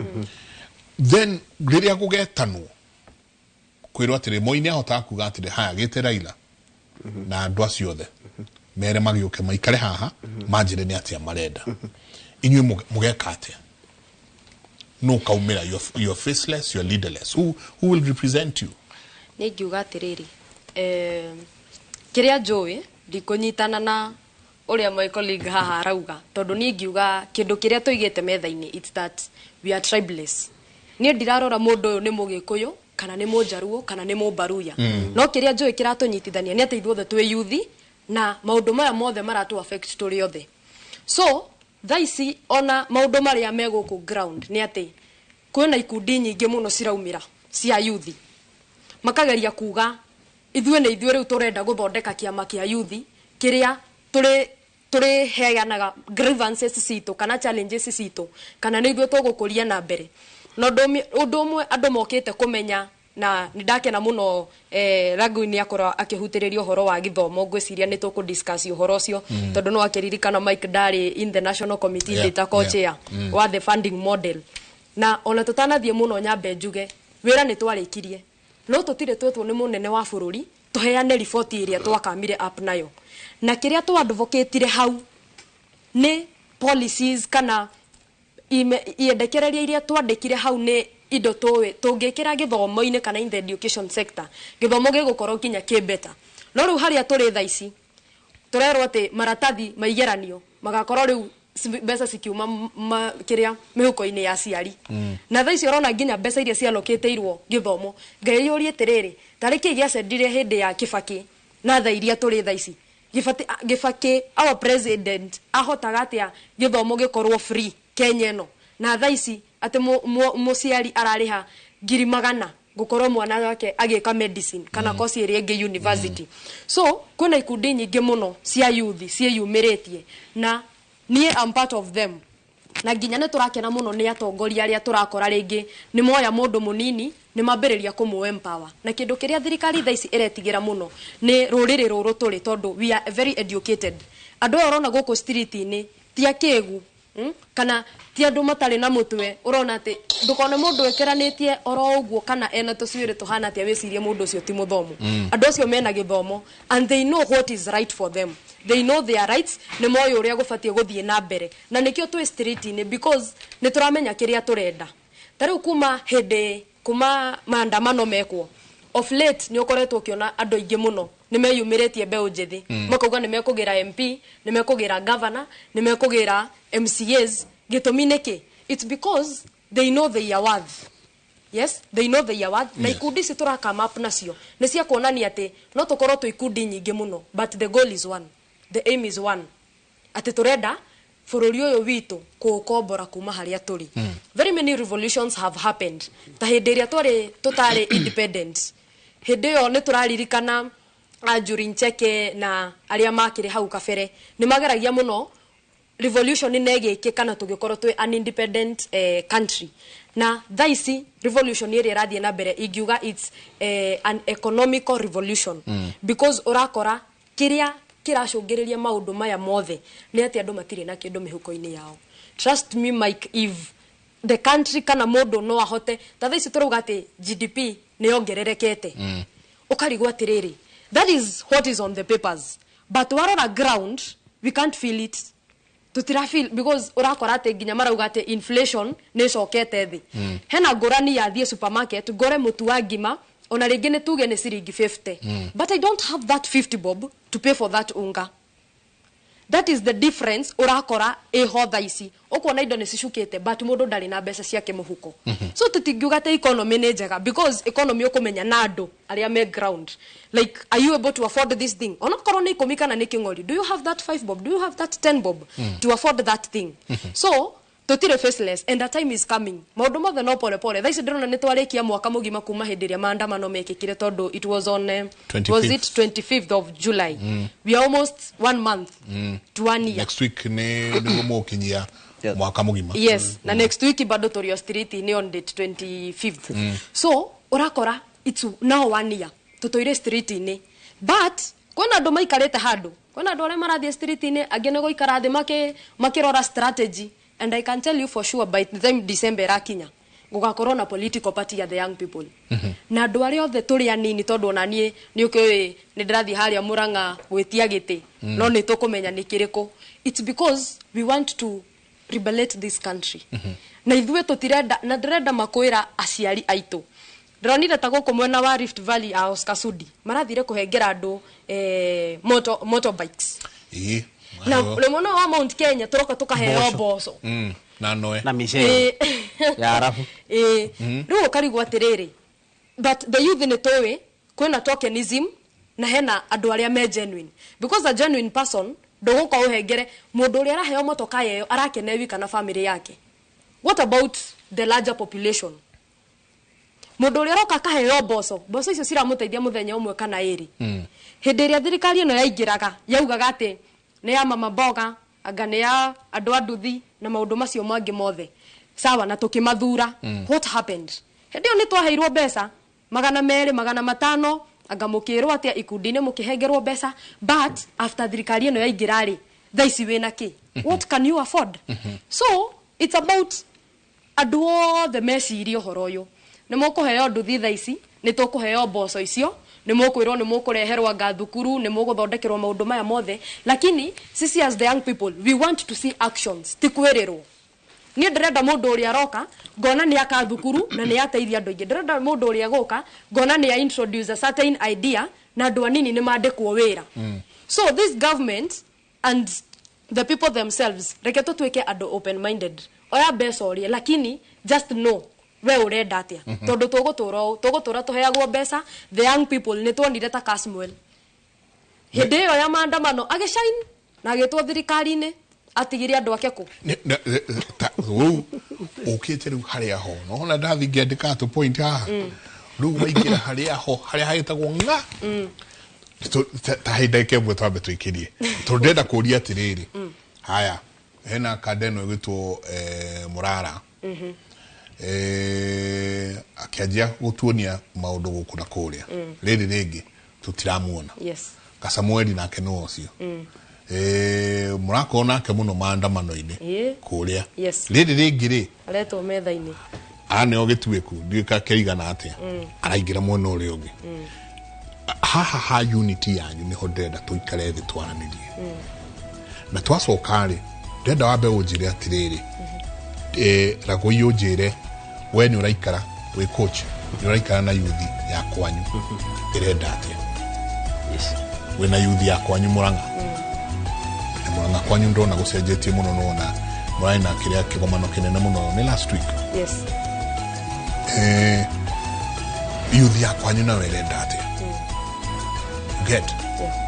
then riria gugetanwo kwirwo atiri moine ahota kuga atiri haya gite Raila na andu acio othe mere magiuke maikare haha manjire ni atia marenda inywe mugeka atia no kaumira you are faceless you are leaderless who will represent you ni ngiuga atiriri kiria njui ndikunyitana na uria my colleague haha arauga tondu ni ngiuga kindu kiria tuigite metha-ini it's that we are tribeless ni ndirarora mundu uyu ni mugikuyu kana ni mujaruo kana ni mubaruya no kiria njui kiratunyitithania ni ati ithuothe twi yuthi na maundu maya mothe maratu affect turi othe so thaici ona maundu maria meguku ground ni ati kwina ikundi nyingi muno ciraumira cia yuthi makageria kuga ithue ni ithue riu turenda guthondeka kiama kia yuthi kiria turi heanaga grievances citu kana challenges citu kana ni ithue tugukuria na mbere no undu umwe andu mokite kumenya na nindakena muno Ragu ni akora akihutiriria uhoro wa githomo ngwiciria ni tuku discuss uhoro ucio tondu no akiririkana Mike Dari in the national committee data co-chair wa the funding model na ona tutanathie muno nyambe njuge wira ni twarikirie no tutire twetwo ni munene wa bururi tuheane report iria twakamire up nayo na kiria tu advocate hau ni policies kana iendekereria iria twandikire hau ni indo towe tungikira githomo-ini kana in the education sector githomo gigukorwo kinya kibeta no riu haria turi thaici turerwo ati maratathi maigeranio magakorwo riu mbeca cikiuma kiria mihuko-ini ya ciari na thaici urona nginya mbeca iria cialoketeirwo githomo ngai yuri atiriri tariki gia cendire hindi ya Kibaki na tha iria tũrĩ tha ici gĩbakĩ our president ahotaga atĩa gĩthomo gĩkorwo free Kenya ĩno na tha ici atĩ mũciari ararĩha 100,000 gũkorwo mwana wake agĩka medicine kana kosi ĩrĩa ĩngĩ university. So kuna ikundi nyingĩ mũno cia youth ciĩyumĩrĩtie na niĩ am part of them. Na nginya nĩ tũrakena mũno nĩ atongoria arĩa tũrakora rĩngĩ nĩ moya mũndũ mũnini nĩ mambĩrĩria kũmũ empower. Na kĩndũ kĩrĩa thirikari tha ici ĩretigĩra mũno nĩ rũrĩrĩ rũrũ tũrĩ tondũ we are very educated. Andũ aya ũrona gũkũ street-inĩ ti akĩgu kana ti andũ matarĩ na mũtwe ũrona atĩ ndũkone mũndũ ekeranĩtie oro ũguo kana ena tũcuĩrĩ tũhana atĩ wĩcirie mũndũ ũcio ti mũthomu. Andũ acio mena gĩthomo and they know what is right for them. They know their rights nĩ moĩ ũrĩa gũbatiĩ gũthiĩ na mbere na nĩkĩo twĩ street-inĩ because nĩ tũramenya kĩrĩa tũrenda. Ta rĩu kuma maandamano mekwo of late nĩ ũkoretwo ũkĩona andũ aingĩ mũno nĩ meyumĩrĩtie mbeũ njĩthĩ makauga nĩ mekũgĩra MP nĩ mekũgĩra governor nĩ mekũgĩra MCAs gĩtũmi nĩkĩ? It's because they know their worth. Yes, they know their worth. Na ikundi ici tũraka up nacio nĩ cia kuonania atĩ no tũkorwo twĩ ikundi nyingĩ mũno but the goal is one. The aim is one. Atĩ tũrenda bũrũri ũyũ witũ kũũkombora kuma harĩa tũrĩ. Very many revolutions have happened. Ta hĩndĩ ĩrĩa tũtarĩ independent. Hĩndĩ ĩyo nĩ tũraririkana Ajuri Ncheke na arĩa makĩrĩ hau kabere nĩ mageragia mũno revolution nĩgĩkĩ kana tũgĩkorwo twĩ an independent country. Na tha ici revolution ĩrĩa ĩrathiĩ na mbere ingiuga it's an economical revolution because ũrakora kĩrĩa kiracũngĩrĩria maũndũ maya mothe nĩ atĩ andũ matirĩ na kĩndũ mĩhuko-inĩ yao. Trust me Mike, if the country kana mũndũ no ahote ta tha ici tũrauga atĩ GDP nĩ yongererekete ũkarigwo atĩrĩrĩ that is what is on the papers but warora ground we can't feel it. Tutira feel because urakora atĩ nginya marauga atĩ inflation nĩ cokete thĩ. Hena ngũrani ya thiĩ supermarket ngore mũtu wa ngima ona rĩngĩ nĩ tuge nĩ ciringi 50 but I don't have that 50 bob to pay for that unga. That is the difference urakora eho tha ici ũkuona indo nĩ cicukĩte but mũndũ ndarĩ na mbeca ciake mũhuko. So tũtingiuga atĩ economy nĩ njega because economy ũkũmenya na andũ arĩa me ground like are you able to afford this thing ona korwo nĩ 10 kana nĩ kĩng'ori do you have that 5 bob do you have that 10 bob to afford that thing. So tutire faceless and the time is coming. Maũndũ mothe no pole pole. Tha ici ndĩrona nĩ twarĩkia mwaka mũgima kuma hĩndĩ ĩrĩa maandamano mekĩkire tondũ it was on 25th of July. We are almost 1 month to 1 year. Next week nĩguo mũkinyia mwaka mũgima. Yes, na next week bado tũrio street ni on date 25th. So urakora it's now 1 year tũtũire street ni but kwena andũ maikarĩte handũ kwena andũ arĩa marathiĩ street ni angĩ nĩ gũikara thĩ makĩrora strategy. And I can tell you for sure by the time December rakinya gugakorwo na political party ya the young people. Na andũ arĩa othe tũrĩ anini tondũ ona niĩ nĩ ũkĩũĩ nĩ ndĩrathiĩ harĩa Mũrang'a gwĩtia gĩtĩ no nĩ tũkũmenya nĩ kĩrĩkũ. It's because we want to liberate this country. Na ithuĩ tũtirenda na ndĩrenda makwĩra aciari aitũ. Ndĩronire ta gũkũ mwena wa Rift Valley a Oscar Sudi marathire kũhengera andũ motorbikes. Na mwana wa Mount Kenya turoka tukaheo mboco na noe na miche ya arafu rĩu karigwo atĩrĩrĩ but the youth nĩ tũĩ kwĩna tokenism na hena andũ arĩa me genuine because a genuine person ndũgũka ũhengere mũndũ ũrĩa araheo motoka yeyo arakenewi kana family yake. What about the larger population? Mũndũ ũrĩa roka kaheo mboco icio ciramũteithia mũthenya ũmwe kana ĩrĩ. Hĩndĩ ĩrĩa thirikari ĩno yaingĩraga yaugaga atĩ nĩ ya mama mboga anga nĩ ya andũ a nduthi na maũndũ macio mangĩ mothe sawa na tũkĩmathura. What happened? Hĩndĩ ĩyo nĩ twaheirwo mbeca 200 500 anga mũkĩrwo atĩa ikundi-inĩ mũkĩhengerwo mbeca but after thirikari ĩno yaingĩra rĩ tha ici wĩna kĩ? What can you afford? So it's about andũ othe mecirie ũhoro ũyũ nĩ mũkũheo nduthi tha ici nĩ tũkũheo mboco icio nĩ mũkwĩrwo nĩ mũkũreherwo anga thukuru nĩ mũgũthondekerwo maũndũ maya mothe lakini sisi as the young people we want to see actions ti kwĩrĩrwo. Niĩ ndĩrenda mũndũ ũrĩa aroka ngona nĩ aka thukuru na nĩ ateithia andũ aingĩ. Ndĩrenda mũndũ ũrĩa gũka ngona nĩ introduce a certain idea na andũ anini nĩ mandĩkwo wĩra. So this government and the people themselves reke tũtuĩke andũ open minded oya mbeca ũrĩa lakini just know we urenda atia tondu tugũtũra tũheagwo mbeca the young people nĩ tuonire ta Casmwell Hĩndĩ ĩyo ya maandamano agĩcaini na agĩtwo thirikari-inĩ atigire andũ ake kũ. Ũkĩte rĩu harĩa ho no na ndathi ngĩandĩka to point haha rĩu waingĩra harĩa ho harĩa hagĩtagwo ng'a ta hĩndĩ ĩkĩmwe twambe twĩkĩrie tondũ ndĩrenda kũũria atĩrĩrĩ haya hena kandeno ĩgĩtwo Mũrara akĩanjia gũtuonia maũndũ gũkũ na kũrĩa rĩrĩ rĩngĩ tũtiramuona Kasamweli nake no ũcio Mũrako nake mũno maandamano-inĩ kũrĩa rĩrĩ rĩngĩ rĩ aretwo metha-inĩ ane ogĩtuĩku ndĩka kĩigana atĩa araingĩra mwena ũrĩa ũngĩ haha ha unity yanyu nĩho ndĩrenda tũikare thĩ twaranĩrie na twacoka rĩ ndĩrenda wambe ũnjĩre atĩrĩrĩ Ragũi ũnjĩre we nĩ ũraikara wĩ coach nĩ ũraikara na yuthi ya kwanyu ĩrenda atĩa wĩna yuthi ya kwanyu Mũrang'a kwanyu ndona gũcenjetie mũno nona mũrarĩ na kĩrĩa kĩgomano kĩnene mũno nĩ last week yuthi ya kwanyu nawe ĩrenda atĩa get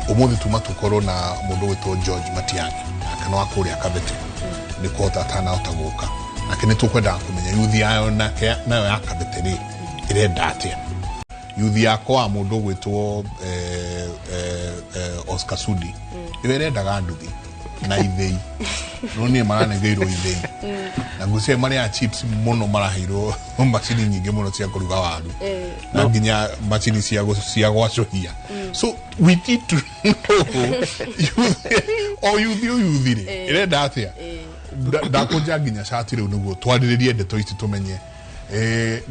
ũmũthĩ tuma tũkorwo na mũndũ wĩtwo George Matiang'i nake no akũrĩa Kabete nĩ kũhota atanahota gũka nake nĩ tũkwendaga kũmenya yuthi yayo nayo ya Kabete rĩ ĩrenda atĩa yuthi yakwa mũndũ gwĩtwo Oscar Sudi ĩrendaga nduthi na ithei no niĩ maranengeirwo ithei na ngucia marĩa chips mũno maraheirwo macini nyingĩ mũno cia kũruga waru na nginya macini cia gwacũhia so we need to know yuthi rĩ ĩrenda atĩa ndakũnja nginya cati rĩu nĩguo twarĩrĩrie ndeto ici tũmenye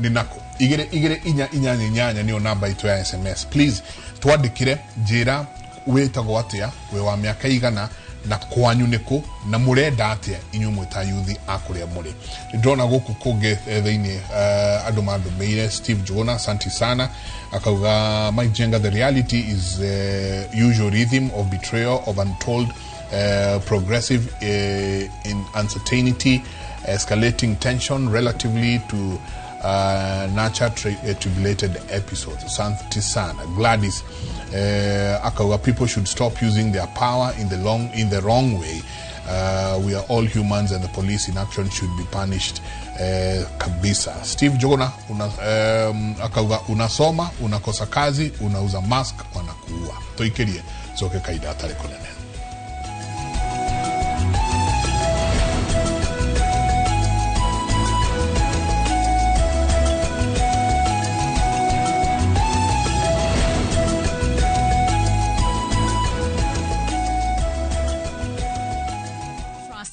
nĩ nako 24888 nĩyo namba itũ ya SMS please twandĩkire njĩra wĩtagwo atĩa we wa mĩaka igana na kwanyu nĩkũ na mũrenda atĩa inyuĩ mwĩta yuthi akũrĩa mũrĩ ndona gũkũ kũngĩ thĩinĩ andũ mandũmĩire Steve Jona asante sana akauga Mike Jenga the reality is usual rhythm of betrayal of untold progressive in uncertainty escalating tension relatively to nurture tribulated episodes. Asante sana. Gladys akauga people should stop using their power in the wrong way. We are all humans and the police in action should be punished kabisa. Steve Jona akauga unasoma, unakosa kazi, unauza mask, wanakuua. Toikerie soke kaida atare konene.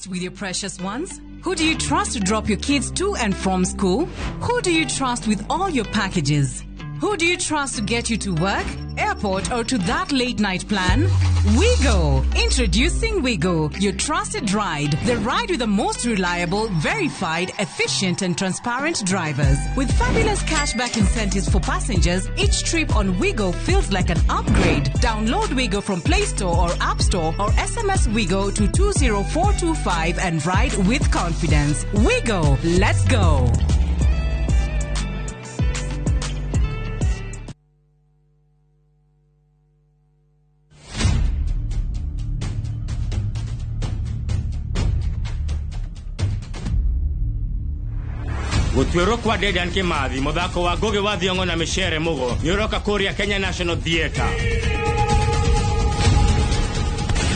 With your precious ones? Who do you trust to drop your kids to and from school? Who do you trust with all your packages? Who do you trust to get you to work, airport, or to that late night plan? Wigo. Introducing Wigo, your trusted ride. The ride with the most reliable, verified, efficient, and transparent drivers. With fabulous cashback incentives for passengers, each trip on Wigo feels like an upgrade. Download Wigo from Play Store or App Store or SMS Wigo to 20425 and ride with confidence. Wigo, let's go. Gũtuĩrwo kwa Dedan Kimathi mũthako wa Ngũgĩ wa Thiong'o na Mĩcere Mũgo nĩũroka kũrĩa Kenya National Theatre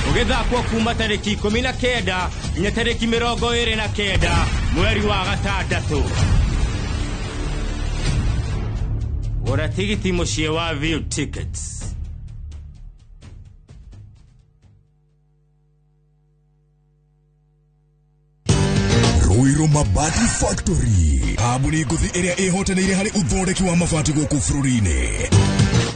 ũgĩthakwo kuma tarĩki 19 nginya tarĩki 29 mweri wa gatandatũ gũra tigiti mũciĩ wa View Tickets. Ruiru Mabati Factory kambuni nguthi ĩrĩa ĩhotanĩire harĩ ũthondeki wa mabati gũkũ bũrũri-inĩ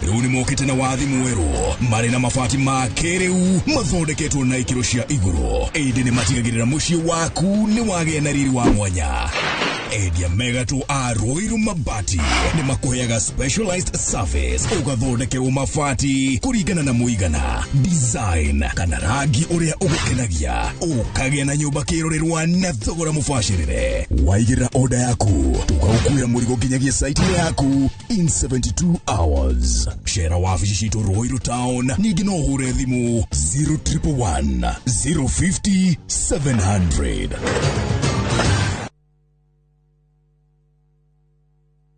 rĩu nĩ mokĩte na wathi mwerũ marĩ na mabati ma kĩrĩu mathondeketwo na ikĩro cia igũrũ ĩndĩ nĩ matigagĩrĩra mũciĩ waku nĩ wagĩa na riri wa mwanya Edia Megato a Roiru Mabati ni makoyaga specialized service ugathodekerwo mabati kurigana na muigana design kana rangi uria ugukenagia ukagĩa na nyũmba kĩrorerwa na thogora mubashirire waigĩra order yaku tugagukuĩra mũrigo nginyagia site yaku in 72 hours share wabici citũ Roiru Town ningĩ no ũhure thimũ 0111 050 700.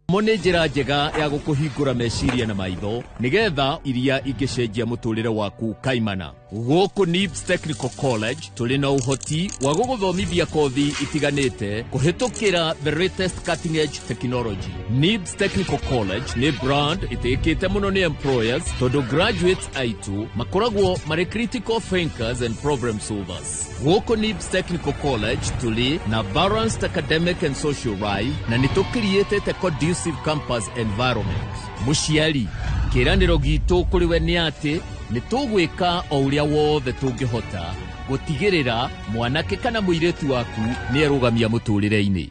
Mone njĩra njega ya gũkũhingũra meciria na maitho nigetha iria ingĩcenjia mũtũrĩre waku kaimana. Gũkũ NIBS Technical College tũrĩ na ũhoti wa gũgũthomithia kothi itiganĩte kũhĩtũkĩra the latest cutting edge technology. NIBS Technical College nĩ brand ĩtĩkĩte mũno nĩ employers tondũ graduates aitũ makoragwo marĩ critical thinkers and problem solvers. Gũkũ NIBS Technical College tũrĩ na balanced academic and social life na nĩtũcreatĩte conducive campus environment. Mũciari, kĩranĩro gitũ kũrĩ we nĩ atĩ nĩtũgwĩka o ũrĩa wothe tũngĩhota gũtigĩrĩra mwanake kana mũirĩtu waku nĩarũgamia mũtũrĩre-inĩ.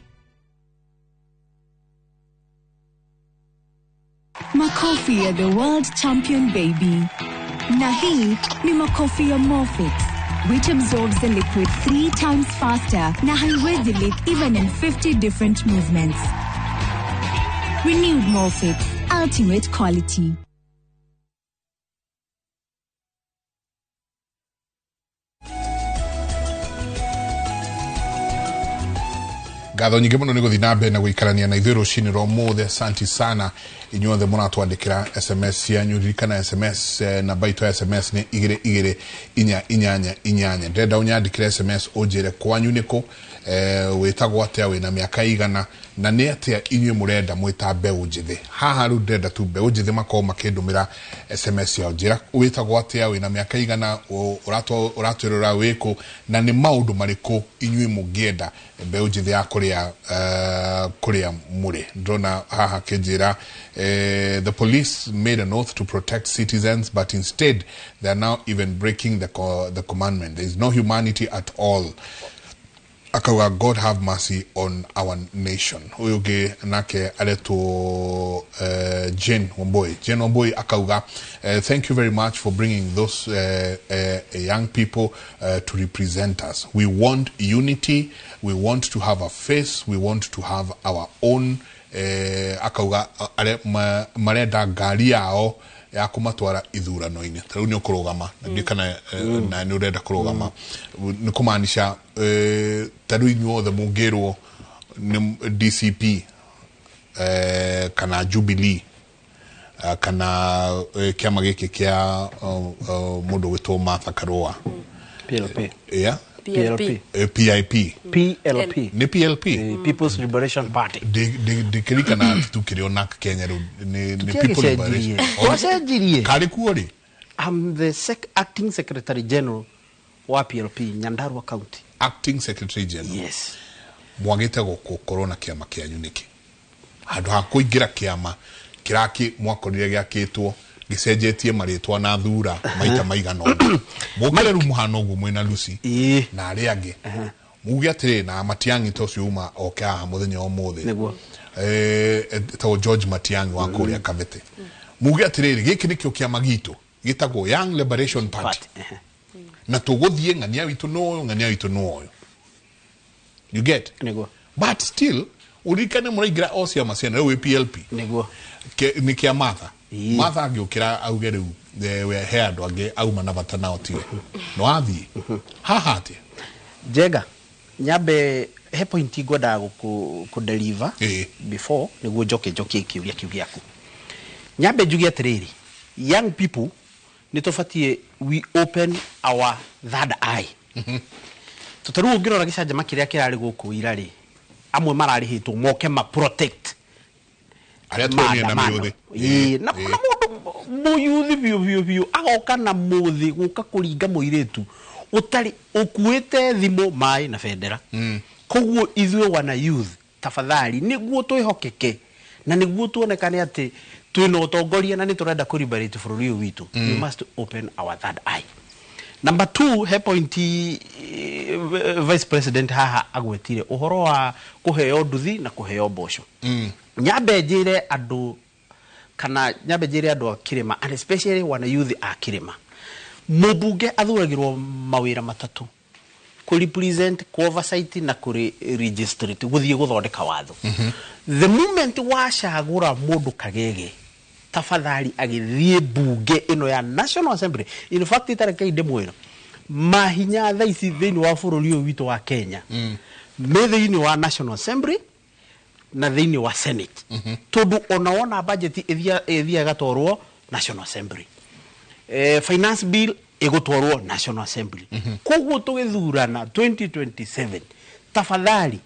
Makofi ya the world champion baby. Na hii ni makofi ya Morphix, which absorbs the liquid 3 times faster na haiwezi leak even in 50 different movements. Renewed Morphix, ultimate quality. Ngatho nyingĩ mũno nĩ gũthiĩ na mbere na gũikarania na ithuĩ rũcinĩ rwa ũmũthĩ. Asanti sana inyuothe mũratwandĩkĩra SMS cianyu. Ririkana SMS namba itũ ya SMS nĩ 2288. Ndĩrenda ũnyandĩkĩre SMS ũnjĩre kwanyu nĩkũ, wĩtagwo atĩa, wĩna mĩaka igana, na nĩ atĩa inyuĩ mũrenda mwĩta mbeũ njĩthĩ. Haha rĩu ndĩrenda tu mbeũ njĩthĩ makorwo makĩndũmĩra SMS yao. Njĩra wĩtagwo atĩa, wĩna mĩaka igana, ũratwĩrora wĩkũ, na nĩ maũndũ marĩkũ inyuĩ mũngĩenda mbeũ njĩthĩ ya kũrĩa mũrĩ. Ndĩrona haha kĩnjĩra the police made an oath to protect citizens, but instead they are now even breaking the commandment. There is no humanity at all. Akauga, God have mercy on our nation. Uyuge nake areto Jane Wamboi akauga, thank you very much for bringing those young people to represent us. We want unity. We want to have a face. We want to have our own. Akauga marenda ngari yao ya kumatwara ithurano-inĩ. Tarĩu nĩ ũkũrũgama ndikana na nĩ ũrenda kũrũgama, nĩ kũmaanisha tarĩu inyuothe mũngĩrwo nĩ DCP kana Jubilee kana kĩama gĩkĩ kĩa mũndũ wĩtwo Martha Karũa PLP. Yeah. PLP. PIP. PLP. Ni PLP. People's Liberation Party. Ndikirikana tukĩrĩo na Kenya ni People's Liberation. Wacenjirie. Kari kuori. I'm the acting secretary general wa PLP Nyandarua County. Acting secretary general. Yes. Mwagĩte gũkorwo na kĩama kĩanyu nĩkĩ? Handũ ha kũingĩra kĩama kĩraki mwakorire gĩakĩtwo gicenjetie marĩtwa na thura maita maigana ũguo. Mũkĩre rĩu mũhano ũguo mwĩna Lucy na arĩa angĩ. Muge atĩrĩ na Matiang'i tocio uma oke haha mũthenya ũmũthĩ. Nĩguo. Tawo George Matiang'i wa kũrĩa Kavete. Muge atĩrĩ gĩkĩ nĩkĩo kĩama gitũ gĩtagwo Young Liberation Party. Na tũgũthiĩ ng'ania witũ no ũyũ. You get? Nĩguo. But still urikane mũraingĩra o ciama ciana rĩu PLP. Nĩguo. Nĩ kĩa Martha. Martha agĩũkĩra auge rĩu he andũ angĩ auma na bata nao tiwe. No athiĩ. Haha atĩa? Jega, nyambe he point ngwendaga kũdeliver before nĩguo njoke kiuria kiu gĩaku. Nyambe njuge atĩrĩrĩ, young people nĩtũbatie we open our third eye. Tũtarũ ũngĩrora gĩcanjama kĩrĩa kĩrarĩ gũkũ ira rĩ, amwe mararĩhĩtwo moke ma protect arĩa tuonire na mĩũthĩ. Na mũyuthi biũ agoka na mũthĩ gũka kũringa mũirĩtu ũtarĩ ũkuĩte thimũ maĩ na bendera. Koguo ithuĩ wana youth tafadhali nĩguo twĩhokeke na nĩguo tuonekane atĩ twĩna ũtongoria na nĩtũrenda kũ liberate bũrũri ũyũ witũ. We must open our third eye. Number 2 he point vice president haha agwetire uhoro wa kuheo nduthi na kuheo mboco. Nyambe njire andu kana nyambe njire andu akirima and especially wana youth akirima. Mubunge athuragirwo mawira matatu. Ku represent, ku oversight na ku register guthie guthondeka watho. The moment wacagura mundu kagege tafadhali agithie bunge ino ya National Assembly. In fact itareke inde mwino mahinya thaici thini wa bururi uyu witu wa Kenya me thini wa National Assembly na thini wa Senate tondu ona budget ithia gatorwo National Assembly. Finance bill igutwarwo National Assembly. Koguo tugithurana 2027 tafadhali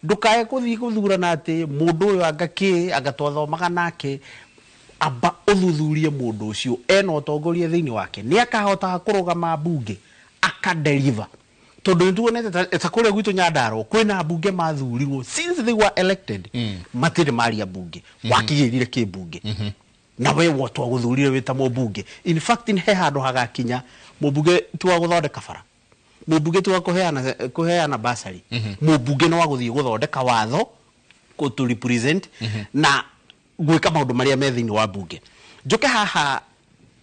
ndukae kuthii guthurana ati mundu uyu agatwathomaga nake aba uthuthurie mundu ucio ena utongoria thini wake ni akahota kurugama bunge akadeliver tondu ntuonete etakuria gwitu Nyandarua kwina bunge mathurirwo since they were elected matire maria bunge wakigirire ki bunge na we wotwa guthurire wita mubunge. In fact he handu hagakinya mubunge tuwa guthondeka bara, mubunge tuwa kuheana basari, mubunge no waguthie guthondeka watho ko to represent na gwika maundu maria me thini wa bunge. Njoke haha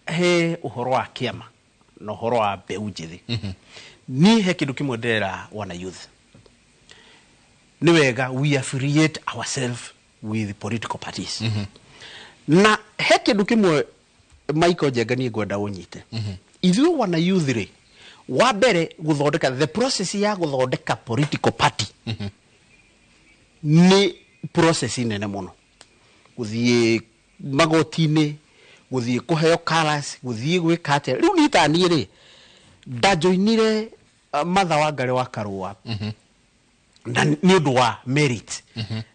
he uhoro wa kiama na uhoro wa mbeu njithi. Ni he kindu kimwe ndera wana youth. Ni wega we affiliate ourselves with political parties. Na he kindu kimwe Michael Jegani gwenda unyite. Ithu wana youth ri wa mbere guthondeka the process ya guthondeka political party. Ni process nene muno. Guthie magotini, guthie kuheo colors, guthie gwika atia. Riu nitani ri ndajoinire Martha Wangari wa Karua. Na ni undu wa merit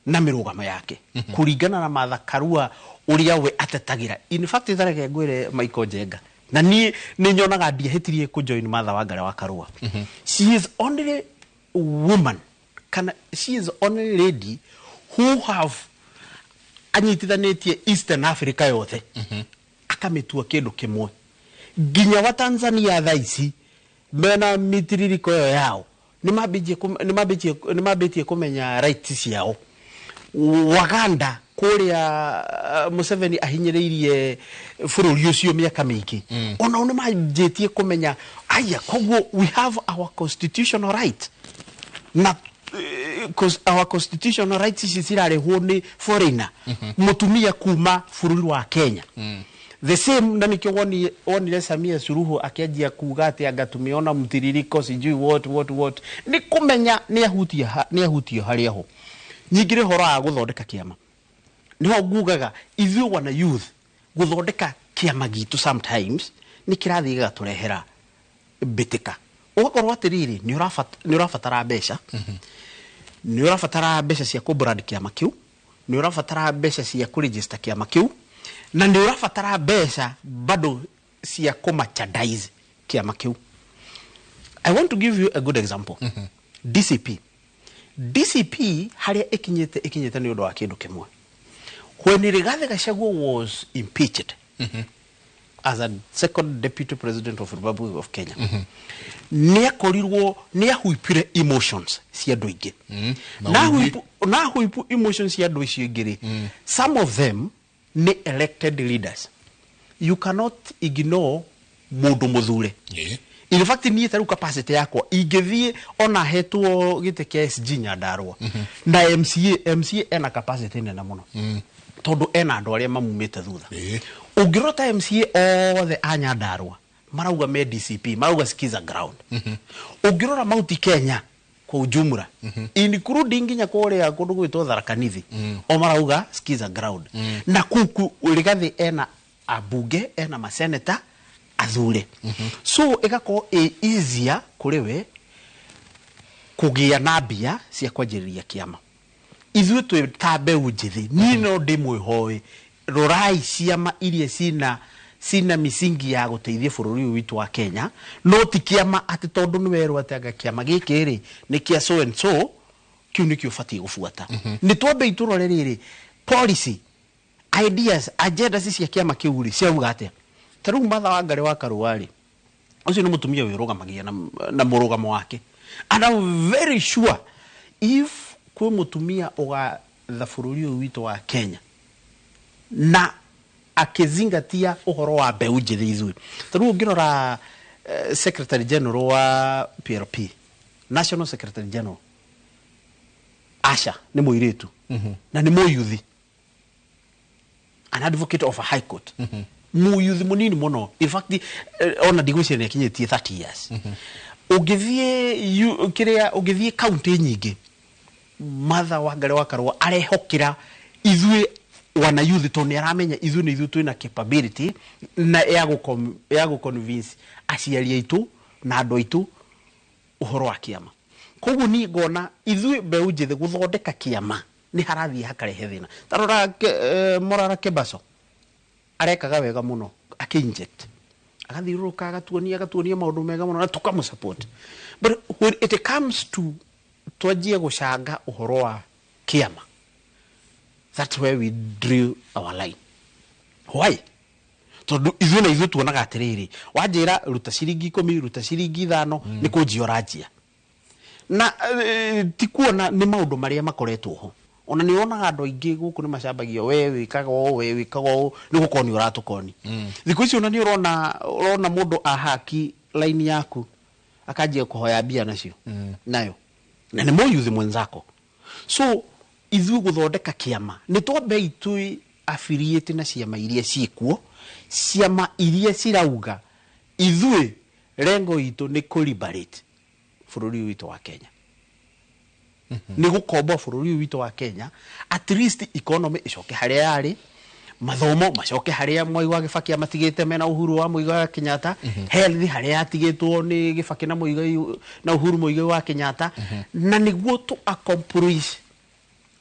na mirugamo yake kuringana na Martha Karua uria we atetagira. In fact ithareke ngwire Michael Jenga na ni nyonaga ndiehitirie ku join Martha Wangari wa Karua. She is only woman, she is only lady who have anyitithanetie Eastern Africa yothe akamitua kindu kimwe ginya wa Tanzania thaici mena mitiririko yao ni mabitie kumenya rights ciao. Waganda kuria Museveni ahinyiririe bururi ucio miaka mingi ona ni mabitie kumenya aya koguo we have our constitutional right na our constitutional rights cirarehwo ni foreigner mutumia kuma bururi wa Kenya. The same na nikyo wonire Samia Suluhu akianjia kuga ati angatumiona mtiririko sijui what ni kumenya ni ahutio hari aho nyingire horo a guthondeka kiama niho ngugaga ithu wana youth guthondeka kiama gitu sometimes ni kirathi gaturehera bitika ugakorwo atiriri ni urafatara mbeca ni urafatara mbeca cia ku brand kiama kiu ni urafatara mbeca cia ku register kiama kiu na ni urafatara mbeca bado cia ku merchandise kiama kiu. I want to give you a good example. DCP haria ikinyete ni undu wa kindu kimwe. When Rigathi Gachagua was impeached as a second deputy president of the Republic of Kenya, ni ahuipire emotions cia andu ingi. Na huipu emotions cia andu icio ingiri. Some of them ni elected leaders. You cannot ignore mundu muthure. In fact ni taru capacity yako igithie ona hetwo gite kia SG Nyandarua na MCA ena capacity nene muno tondu ena andu aria mamumite thutha. Ungirota MCA othe a Nyandarua marauga me DCP marauga skiza ground. Ungirora Mount Kenya kwa ujumla including nginya kuria kundu gwitwo Tharaka-Nithi o marauga skiza ground. Na kuku Rigathi ena abunge ena maseneta athure. So igako easier kuriwe kugia na bia cia kwanjiriria kiama. Ithu twitabe unjithi ni no ndimwe hoi rorai ciama iria sina misingi ya guteithia bururi witu wa Kenya no ti kiama ati tondu ni weru atanga kiama giki ri ni kia so and so kiu ni kio fati gufuata. Ni twambe iturore riri policy ideas agenda cia kiama kiu ri cia uga atia taru Martha Wangari wa Karua ri ucio ni mutumia wirugamagia na murugamo wake. And I'm very sure if kwe mutumia oga the bururi witu wa Kenya na akizingatia uhoro wa mbeu njithe ithui taru ngirora Secretary General wa PRP, National Secretary General Asha ni muiritu na ni muyuthi, an advocate of a high court, muyuthi munini muno. In fact ona digwicire ne kinyetie 30 years. Ugithie county nyingi Martha Wangari wa Karua arehokira ithui wana youth to ni aramenya ithui ni ithui twina capability na ya convince aciari aitu na andu aitu uhoro wa kiama. Koguo ni ngona ithui mbeu njithe guthondeka kiama ni harathie hakarehe thina. Tarora Morara Kebaso arekaga wega muno akinject agathiruruka agatuonia maundu mega muno na tukamu support. But when it comes to twajia gucanga uhoro wa kiama, that's where we drew our line. Why? Tondu ithui na ithui tuonaga atiriri wanjira ruta ciringi 10 ruta ciringi 5 ni kunjiorajia na tikuona ni maundu maria makoretwo ho. Ona ni onaga andu aingi guku ni macambagio we wikaga o ni gukoni uratukoni. Thiku ici ona ni urona mundu ahaki line yaku akajia kuhoya bia nacio nayo na ni muyuthi mwenzako. So ithui guthondeka kiama ni twambe itui affiliate na ciama iria ciikuo, ciama iria cirauga ithui rengo itu ni kuliberate bururi witu wa Kenya. Ni gukomba bururi witu wa Kenya, at least economy icoke haria yari, mathomo macoke haria Mwai wa Kibaki amatigite mena Uhuru wa Muigai wa Kenyatta, health haria atigitwo ni Kibaki na Muigai na Uhuru Muigai wa Kenyatta, na niguo to accomplish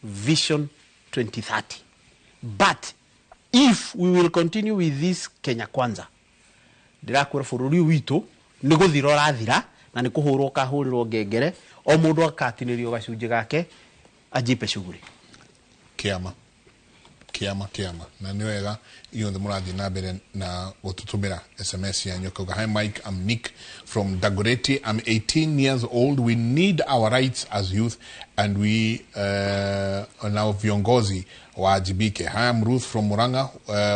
Vision 2030. But if we will continue with this Kenya Kwanza, ndirakwira bururi witu ni guthira rathira na ni kuhurwo kahurirwo ngengere o mundu akatinirio gacunje gake ajipe shughuli kiama na ni wega iyo ndo murathi na mbere na gututumira SMS ya nyoka. Hi Mike, I'm Nick from Dagoretti. I'm 18 years old. We need our rights as youth and we now viongozi wajibike. Hi, I'm Ruth from Muranga.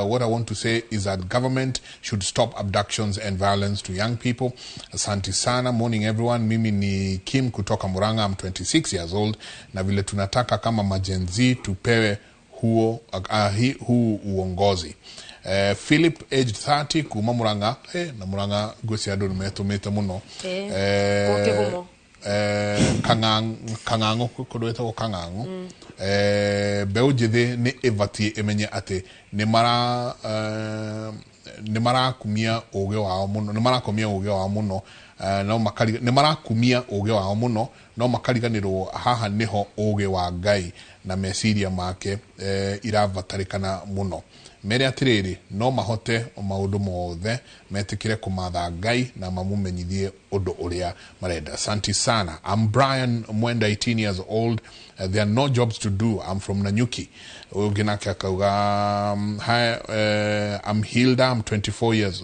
What I want to say is that government should stop abductions and violence to young people. Asante sana. Morning everyone. Mimi ni Kim kutoka Muranga. I'm 26 years old. Na vile tunataka kama majenzi tupewe huu uongozi. Philip aged 30 kuma Muranga. Na Muranga gosi ado nimetumete muno. Kangango kudweta ko kangango. Beu jithe ni evati emenye ate ni mara kumia oge wao muno, ni mara kumia oge wao muno, no makari ni mara kumia oge wao muno, no makariganiro haha niho oge wa Ngai na mesiria make iravatarikana muno. Mere atiriri no mahote maundu mothe metikire kumatha Ngai na mamumenyithie undu uria marenda. Asante sana. I'm Brian Mwenda, 18 years old. There are no jobs to do. I'm from Nanyuki. Hi, I'm Hilda. I'm 24 years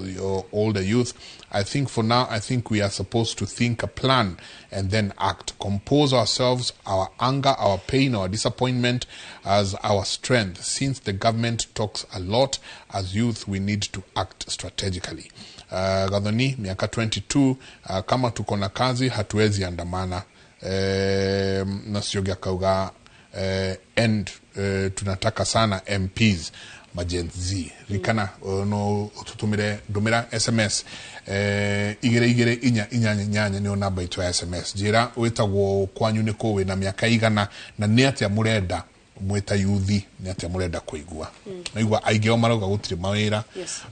old, a youth. I think for now, I think we are supposed to think a plan and then act. Compose ourselves, our anger, our pain, our disappointment as our strength. Since the government talks a lot, as youth, we need to act strategically. Gadhoni, miaka 22, kama tuko na kazi, hatuwezi andamana. Nasiogia kauga and tunataka sana MPs majenzi rikana no tutumire domira SMS igire inya ni namba itu ya SMS jira wetagwo kwanyu niko we na miaka igana na ni atia murenda mweta yuthi ni atia murenda kuigua naigua aigeo marauga gutiri mawira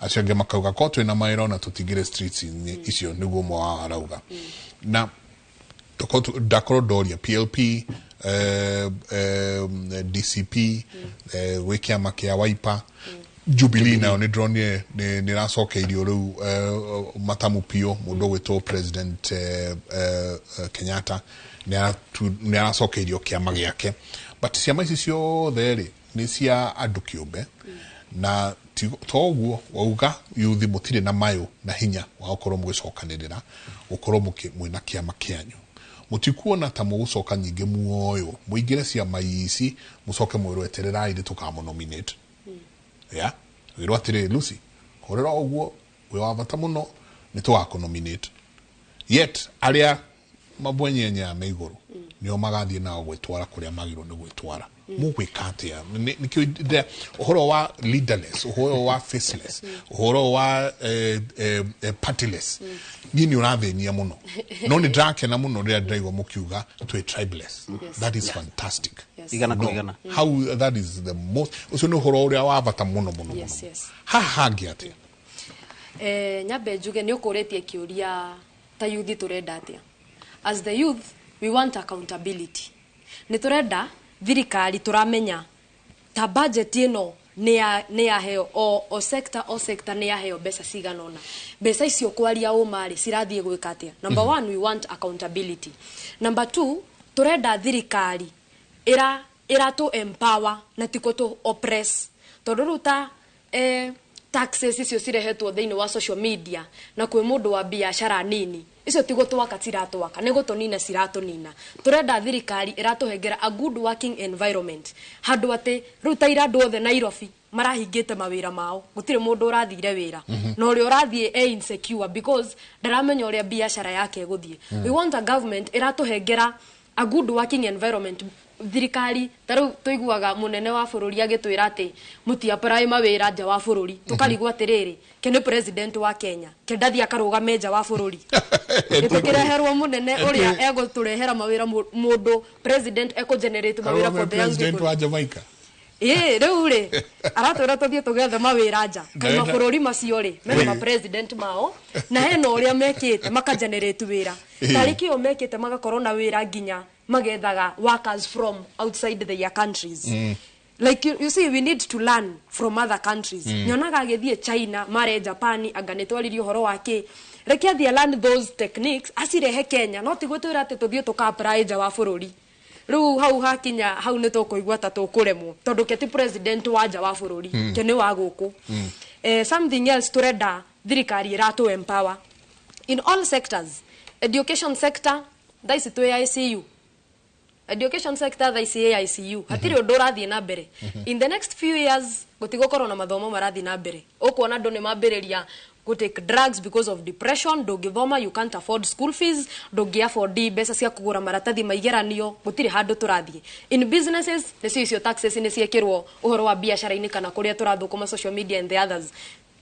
aciange makauga kotwe na mawira na tutigire streets icio niguo mwa arauga na dakoro doria PLP DCP wekiama kia Wiper Jubilee na ni drone ni rasoke irio riu matamu pio mundu gwito President Kenyatta ni rasoke irio kiama giake but ciama ici ciothe ni cia andu kiumbe na toguo wauga yuthi mutire na mayo na hinya wa ukorwo mugicokanirira ukorwo mwina kiama kianyu mutikuona ta mugucoka nyingi muoyo muingire ciama ici mucoke mwirwetererai ndi tukamunominate ya wirwo atiri Lucy korera uguo we wa bata muno ni tugakunominate yet aria mabwenyenya me iguru nio magathie nao gwitwara kuria magiro ni gwitwara mugwikatia nikio uhoro wa leaderless uhoro wa faceless uhoro wa partyless nini urathenia muno no ni drake na muno ria ndaigo mukiuga to a tribeless that is fantastic igana kuigana how that is the most ucio ni uhoro uria wa bata muno ha hangi atia nyabe njuge ni ukuretie kiuria ta youth turenda atia as the youth we want accountability ni turenda thirikari turamenya ta budget ino ni ya heo o sector ni ya heo besa ciganona besa icio kwaria umari cirathie gwika atia number 1 we want accountability number 2 turenda thirikari ira to empower na tiko to oppress toruta taxes icio cirehetwo thiini wa social media na kwi mundu wa biashara nini icio tigo twaka tiratwaka nego tonina ciratonina turenda thirikari iratuhengera a good working environment handu ati ruta irandu othe Nairobi marahingite mawira mao gutire mundu urathire wira no uri urathie insecure because ndaramenya uria biashara yake guthie we want a government iratuhengera a good working environment thirikari taru tuiguaga munene wa bururi agitwira ati mutia prime mawira nja wa bururi tukarigwa atiriri kene president wa Kenya kendathi akaruga meja wa bururi itukireherwo munene uria ego turehera mawira mundu president eko generate mawira for the young people president wa Jamaica riu ri aratwira tuthie tugethe mawira nja kana bururi macio ri mena president mao na heno uria mekite maka generate wira tariki o mekite magakorwo na wira nginya magethaga workers from outside their countries like you see we need to learn from other countries nyonaga agithie China mare Japan aganetwaririo horo wake reke athie learn those techniques asirehe Kenya no tigwetwira ati tuthie tuka apply nja wa bururi riu hau hakinya hau ni tukuigwa ta tukuremwo tondu keti president wa nja wa bururi kene wa guku something else turenda thirikari iratu empower in all sectors education sector daisi to ICU education sector the ICU hatiri undu urathie na mbere in the next few years gutigokoro na mathomo marathie na mbere ukuona andu ni mambiriria go take drugs because of depression ndungithoma you can't afford school fees ndungi afford besa cia kugura maratathi maigeranio gutire handu turathie in businesses the taxes ni ciekirwo uhoro wa biashara ini kana kuria turathukuma social media and the others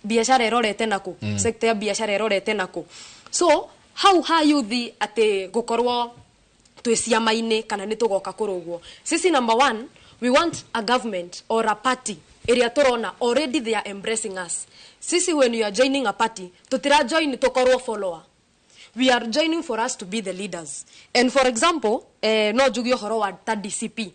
biashara erorete nako sector ya biashara erorete nako so how youth ate gukorwo twiciamaine kana ni tugoka kurugwo sisi number 1 we want a government or a party area turona already they are embracing us sisi when you are joining a party tutira join tukorwo follower we are joining for us to be the leaders and for example no jugio horo wa DCP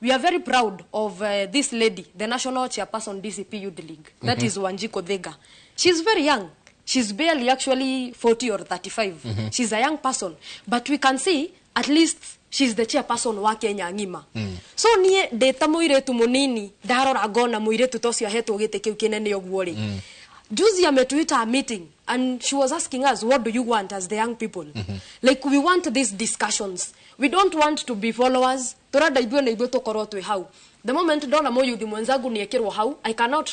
we are very proud of this lady the national chairperson DCP Youth League that is Wanjiko Thega she's very young. She's barely actually 40 or 35. She's a young person. But we can see, at least, she's the chairperson wa Kenya ngima. So, nie deta muiretu munini, darora gona muiretu tosi ahetu gite kiu kinene ogwori. Juzi ametuita a meeting, and she was asking us, what do you want as the young people? Like, we want these discussions. We don't want to be followers. Turada ibwe na ibwe tokorwo twe hau. The moment dona mo yuthi mwenzagu niekirwo hau, I cannot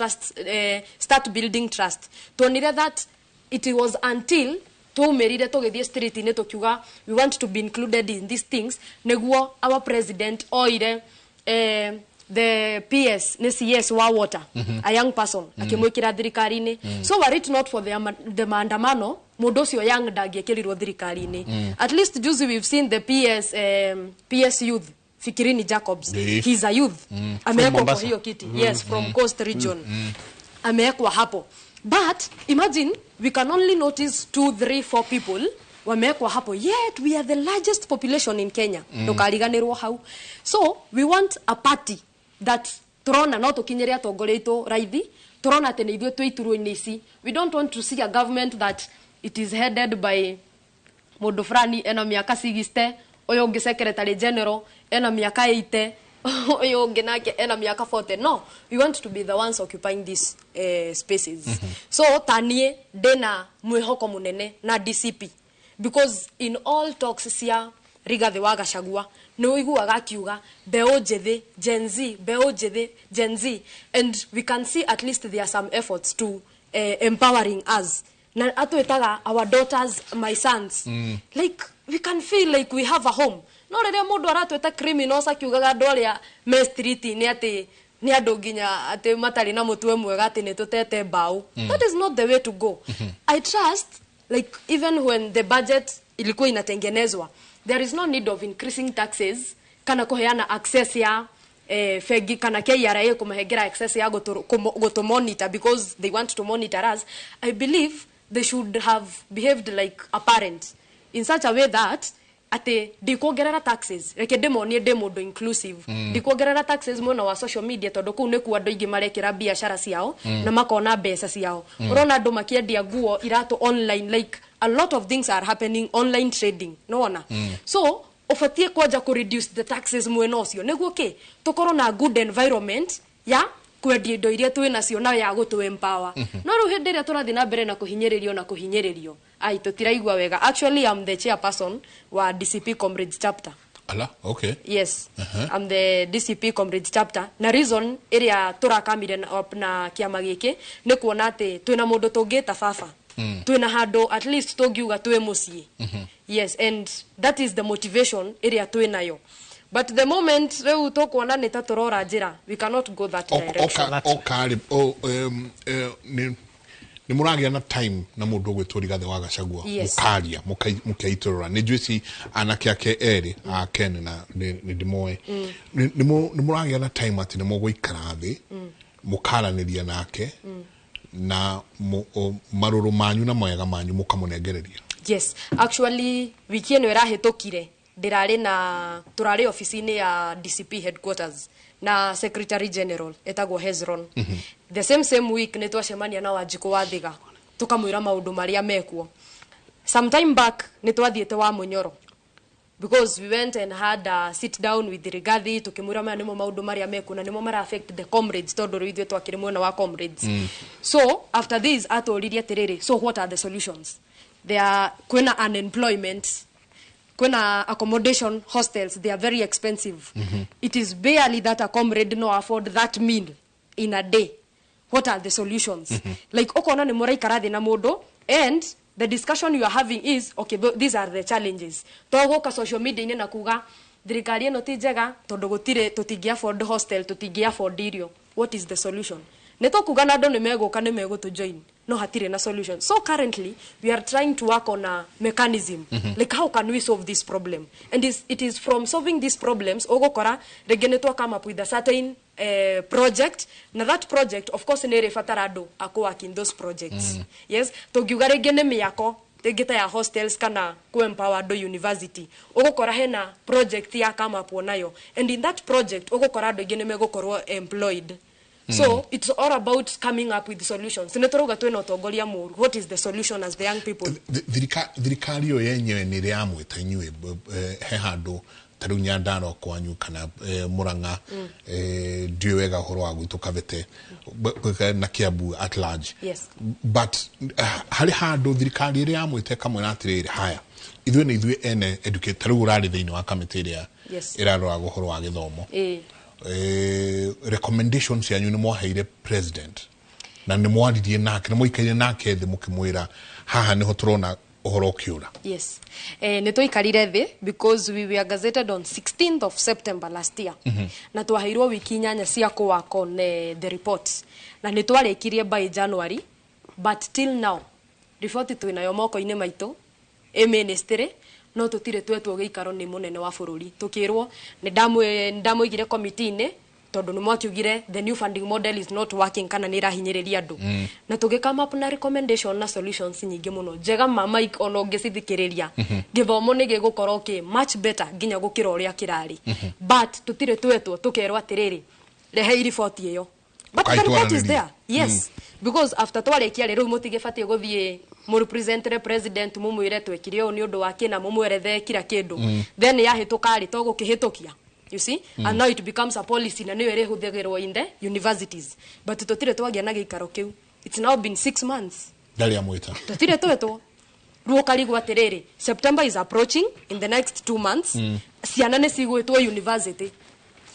start building trust. Tuonire that it was until tumerire tugithie street ni tukiuga we want to be included in these things neguo our president oire the PS ni CS wa water a young person akimwikira thirikari ni so were it not for the maandamano mundu ucio young ndangiekirirwo thirikari ni at least juzi we've seen the PS youth Fikirini Jacobs he's a youth amewekwa kwa hiyo kiti yes from Coast region amewekwa hapo. But imagine we can only notice 2, 3, 4 people wamekwa hapo yet we are the largest population in Kenya ndukariganirwo hau so we want a party that turona no tukinyeria tongoreito raithi turona ate ni ithwe twaiturwo inisi we don't want to see a government that it is headed by mundu frani ena miaka 60 oyo ngi secretary general ena miaka 80 oyo ngenake ena miaka 40 no we want to be the ones occupying these spaces so tanie dena mwihoko munene na DCP because in all talks cia Rigathi wa Gachagua no iguaga kiuga beo jethe Gen Z beo jethe Gen Z and we can see at least there are some efforts to empowering us na atuetaga our daughters my sons like we can feel like we have a home no rere mundu aratueta criminals akiugaga ndoria me street ni ati ni andu nginya ati matari na mutwe mwega ati ni tutete mbao that is not the way to go I trust like even when the budget ilikuwa inatengenezwa there is no need of increasing taxes kana kuheana access ya fegi kana KRA kumahegera access ya go monitor because they want to monitor us I believe they should have behaved like a parent in such a way that ate dikuongerera taxes reke demonie demodo inclusive dikuongerera taxes mona wa social media tondu ku neku andu ingi marekira biashara ciao na makona mbeca ciao urona andu makiendia nguo iratu online like a lot of things are happening online trading no ona so ofatie kwaja ku reduce the taxes mwena ucio neguo ke tukoro na good environment ya kwendia indo iria twina cio na ya gutu empower no ru hindi ria turathi na mbere na kuhinyiririo ai tutiraigwa wega actually I'm the chairperson wa DCP Comrades chapter ala okay yes I'm the DCP Comrades chapter na reason area turakamire na kiama giki ni kuona ati twina mundu tungita baba twina handu at least tungiuga twe mucii yes and that is the motivation area twinayo but the moment reu tokuona ni taturora njira we cannot go that direction ni muragia na time na mundu gwitwo Rigathi wa Gachagua mukaria mukaitorora ni juici anake ake eri a Ken na ni ndimoe ni muragia na time ati ni muguikara thi mukaraniria nake na maruru manyu na moyaga manyu mukamunengereria yes actually wiki eno irahetokire ndirari na turari office-ini ya DCP headquarters na secretary general etagwo Hezron the same week ni twacemania na Wanjiku wa Thiga tukamwira maundu maria mekuo sometime back ni twathiete wa Munyoro because we went and had a sit down with Rigathi tukimwira maya nimo maundu maria mekuo na nimo mara affect the comrades tondu ritwe twakire mwena wa comrades so after this aturirie atiriri so what are the solutions there are kwena unemployment kwena accommodation hostels they are very expensive it is barely that a comrade no afford that meal in a day what are the solutions like okona ni muraikara thi na mundu and the discussion you are having is okay these are the challenges togoka social media ine na kuga thirikari eno ti njega tondu gutire tutingia afford hostel tutingia afford irio what is the solution neto kuga na andu ni meguka ni megutu join no hatire na solution so currently we are trying to work on a mechanism like how can we solve this problem and it is from solving these problems ogokora regene to come up with a certain project na that project of course ne refatara do ako work in those projects yes to giuga regene miyako tegeta ya hostels kana ku empower do university ogokora hena project ya come up nayo and in that project ogokora do gene megokorwo employed so it's all about coming up with solutions neturuga twena utongoria muru what is the solution as the young people thirikari yo yenyewe ni ria amwita inywe he handu taru nyandano kwanyu kana Murang'a ndiwe wega horo wa gwitu Kavete na Kiambu at large but hari handu thirikari ria amwite kamwe na atiriri haya ithwe ni ithwe ene educator urari thiini wa kamiti ria irarora guhoro wa githomo recommendations yanyu ni mwaheire president na ni mwaririe nake ni muikaire nake thi mukimwira haha niho turona uhoro kiura yes ni tuikarire thi because we were gazetted on 16th of September last year na twaheirwo wiki nyanya cia kuwako on the report na ni twarikirie by January but till now report twinayo moko-ini maitu ministry no tutire twetwo giikaro ni munene wa bururi tukirwo ni ndamuigire committee ine tondu ni mwakiugire the new funding model is not working kana ni rahinyiriria andu na tugikama up na recommendation na solutions nyingi muno njega Mike ono ngicithikiriria githomo ni gigukorwo ki much better ginya gukira uria kirari but tutire twetwo tukerwo atiriri rehe report iyo but the report is there yes because after twarikia riu mutigibatie guthie mu representative president mumwire twekire ni undu wake na mumwerethe kira kindu then yahituka ri to gukihitukia you see, and now it becomes a policy na niyo ere huthagirwo in the universities, but tutire twagia na gikaro kiu. It's now been 6 months. Dali amwita Tutire twetwo ruo karigwa atiriri, September is approaching, in the next 2 months ciana ne cigwitwo university,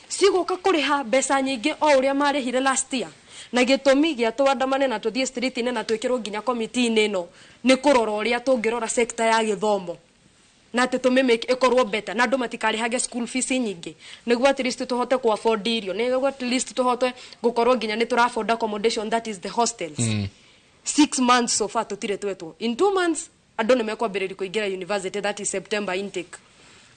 cigoka kuriha mbeca nyingi o uria marihire last year, na gitumi gia twandamane na tuthie street ine na twikirwo nginya committee ine no ni kurora uria tungirora sector ya githomo na tumemeke ikorwo better na andu matikarihage school fees nyingi niguo at least tuhote ku afford irio, niguo at least tuhote gukorwo nginya ni tura afford accommodation, that is the hostels. 6 months so far tutire twetwo. In 2 months andu ne mekwambiriria kuingira university, that is September intake.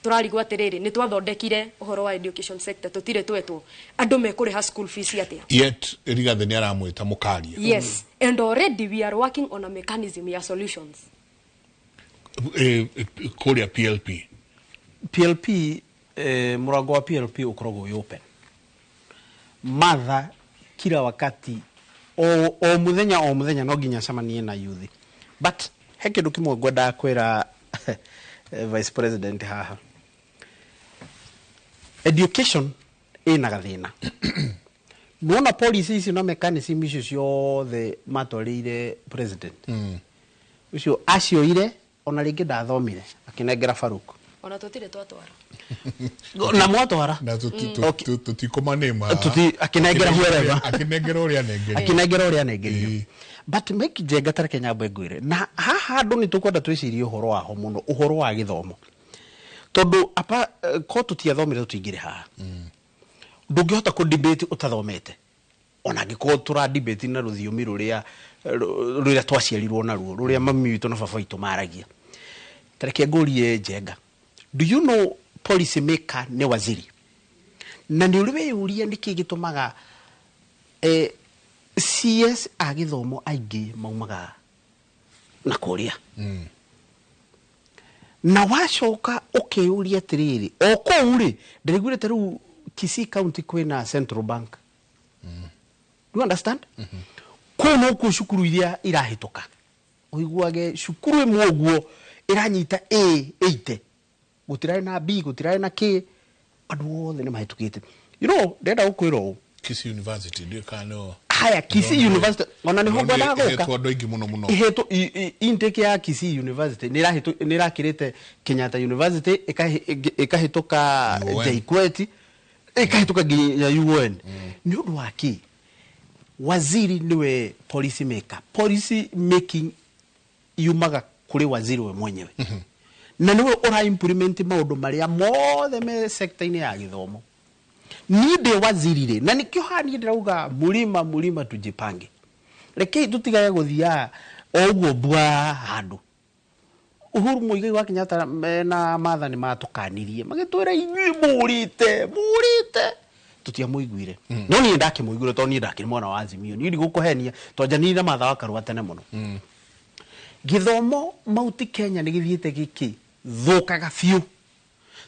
Turarigwa atiriri ni twathondekire uhoro wa education sector, tutire twetwo andu mekuriha school fees atia. Yet Rigathi ni aramwita mukaria. Yes, and already we are working on a mechanism ya solutions. Korea PLP murango wa PLP ukoragwo open matha kila wakati o muthenya no nginya camanie na youth, but he kindu kimwe ngwenda kwira vice president haha, education ina gathina nuona policy ici no mechanism icio ciothe matwarire president ucio acioire ona ringi ndathomire akinengera Faruku ona tutire twatwara na mwatwara na tutikomanema akinengera wherever akinengera uria nengerio but make jenga tareke nyambo ngwire na haha andu ni tukwenda twicirie uhoro waho muno, uhoro wa githomo tondu apa ko tutiathomire tutingire haha ndungihota ku debate utathomete ona ngiko tura debate na ruthiomi ruria twaciarirwo naruo ruria mami witu na baba witu maragia tareke ngurie jenga, do you know policy maker ne waziri na ni uriwe uria ndiki gitumaga CS agithomo aingi maumaga na kuria na wacoka ukeyuria atiriri o kou ri ndirigwire teru Kisii County kwina Central Bank. Do you understand? Kono ku shukuru iria irahituka uiguage shukuru imwe guo iranyita A80 gutirai na B gutirai na K andu othe ni mahitukite. You know ndenda ukwiro Kisii University ndio kano haya Kisii University ona ni hogwa na goka hetu andu ingi muno hetu intake ya Kisii University nirakirite Kenyatta University ikahituka JKUAT ikahituka ya UN ni undu waki waziri niwe policy maker. Policy making yumaga kuri waziri we mwenyewe na niwe ora implement maundu maria mothe me sector ine ya githomo ni de waziri ri na nikio hani ndirauga mulima tujipange reke tutigaye guthia oguo bwa handu Uhuru Muigai wa Kenyatta na matha ni matukanirie magitwira inyui murite tutia muiguire no ni ndake muiguire to ni ndake mwana wa Azimio ni gukuhenia to njani na matha wa karwa tene muno githomo mauti Kenya ni githiete giki thukaga fiu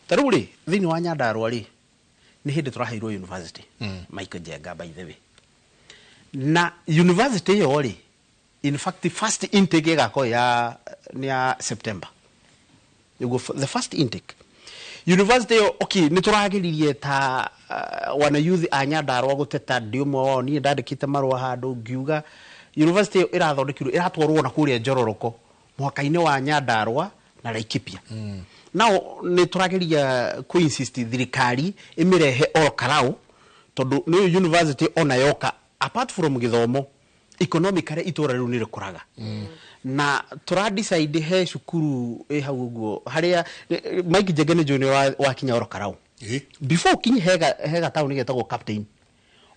taruri thini wa Nyandarua ri ni hindi turaheirwo university Michael Jenga by the way na university yo ri in fact first intake gako ya September you go the first intake university okay ni turagiririe ta wana youth Nyandarua guteta ndiumwe wao ni ndandikite marwa handu ngiuga university irathondekirwo iratwarwo na kuria Njororoko mwaka-ine wa Nyandarua na Laikipia now ni turageria ku insist thirikari imirehe o karau tondu ni university ona yoka apart from githomo economically itura riu ni rikuraga na tura decide he shukuru hau guo haria Mike Jegene Junior wa Kinya oro karau before kinyi hega town getagwo Captain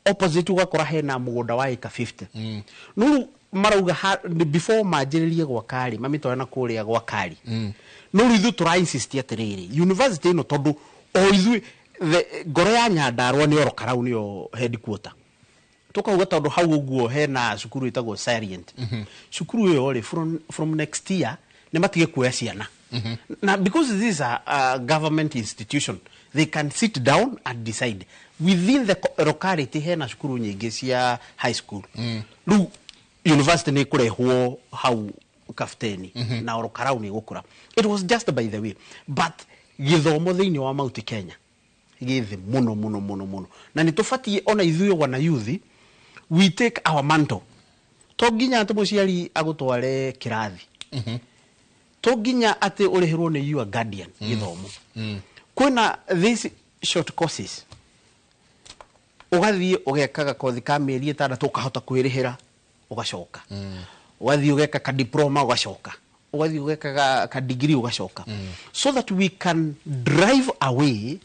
opposite ugakora hena mugunda wa eka 50 no marauga before majiririe gwa kari mamito na kuria gwa kari no rithu tura insist atiriri university no tondu o ithu ngoro ya Nyandarua ni oro karau ni o headquarter tukauga tondu hau uguo hena cukuru itagwo Salient cukuru yo ri from next year ni matige kuoya ciana na because this is a government institution they can sit down and decide within the locality hena cukuru nyingi cia high school lu university ni kurehwo hau kafteni na oro karau ni gukura. It was just by the way but githomo thiini wa Mount Kenya githi muno na nitufati ona ithuĩ wana youth we take our mantle to nginya ati muciari agutware kirathi to nginya ati urihirwo ni your guardian githomo kwina these short courses ugathie ugekaga kothi ka mieri 6 ukahota kwirihira ugacoka ugathie ugeka ka diploma ugacoka ugathie ugeka ka degree ugacoka so that we can drive away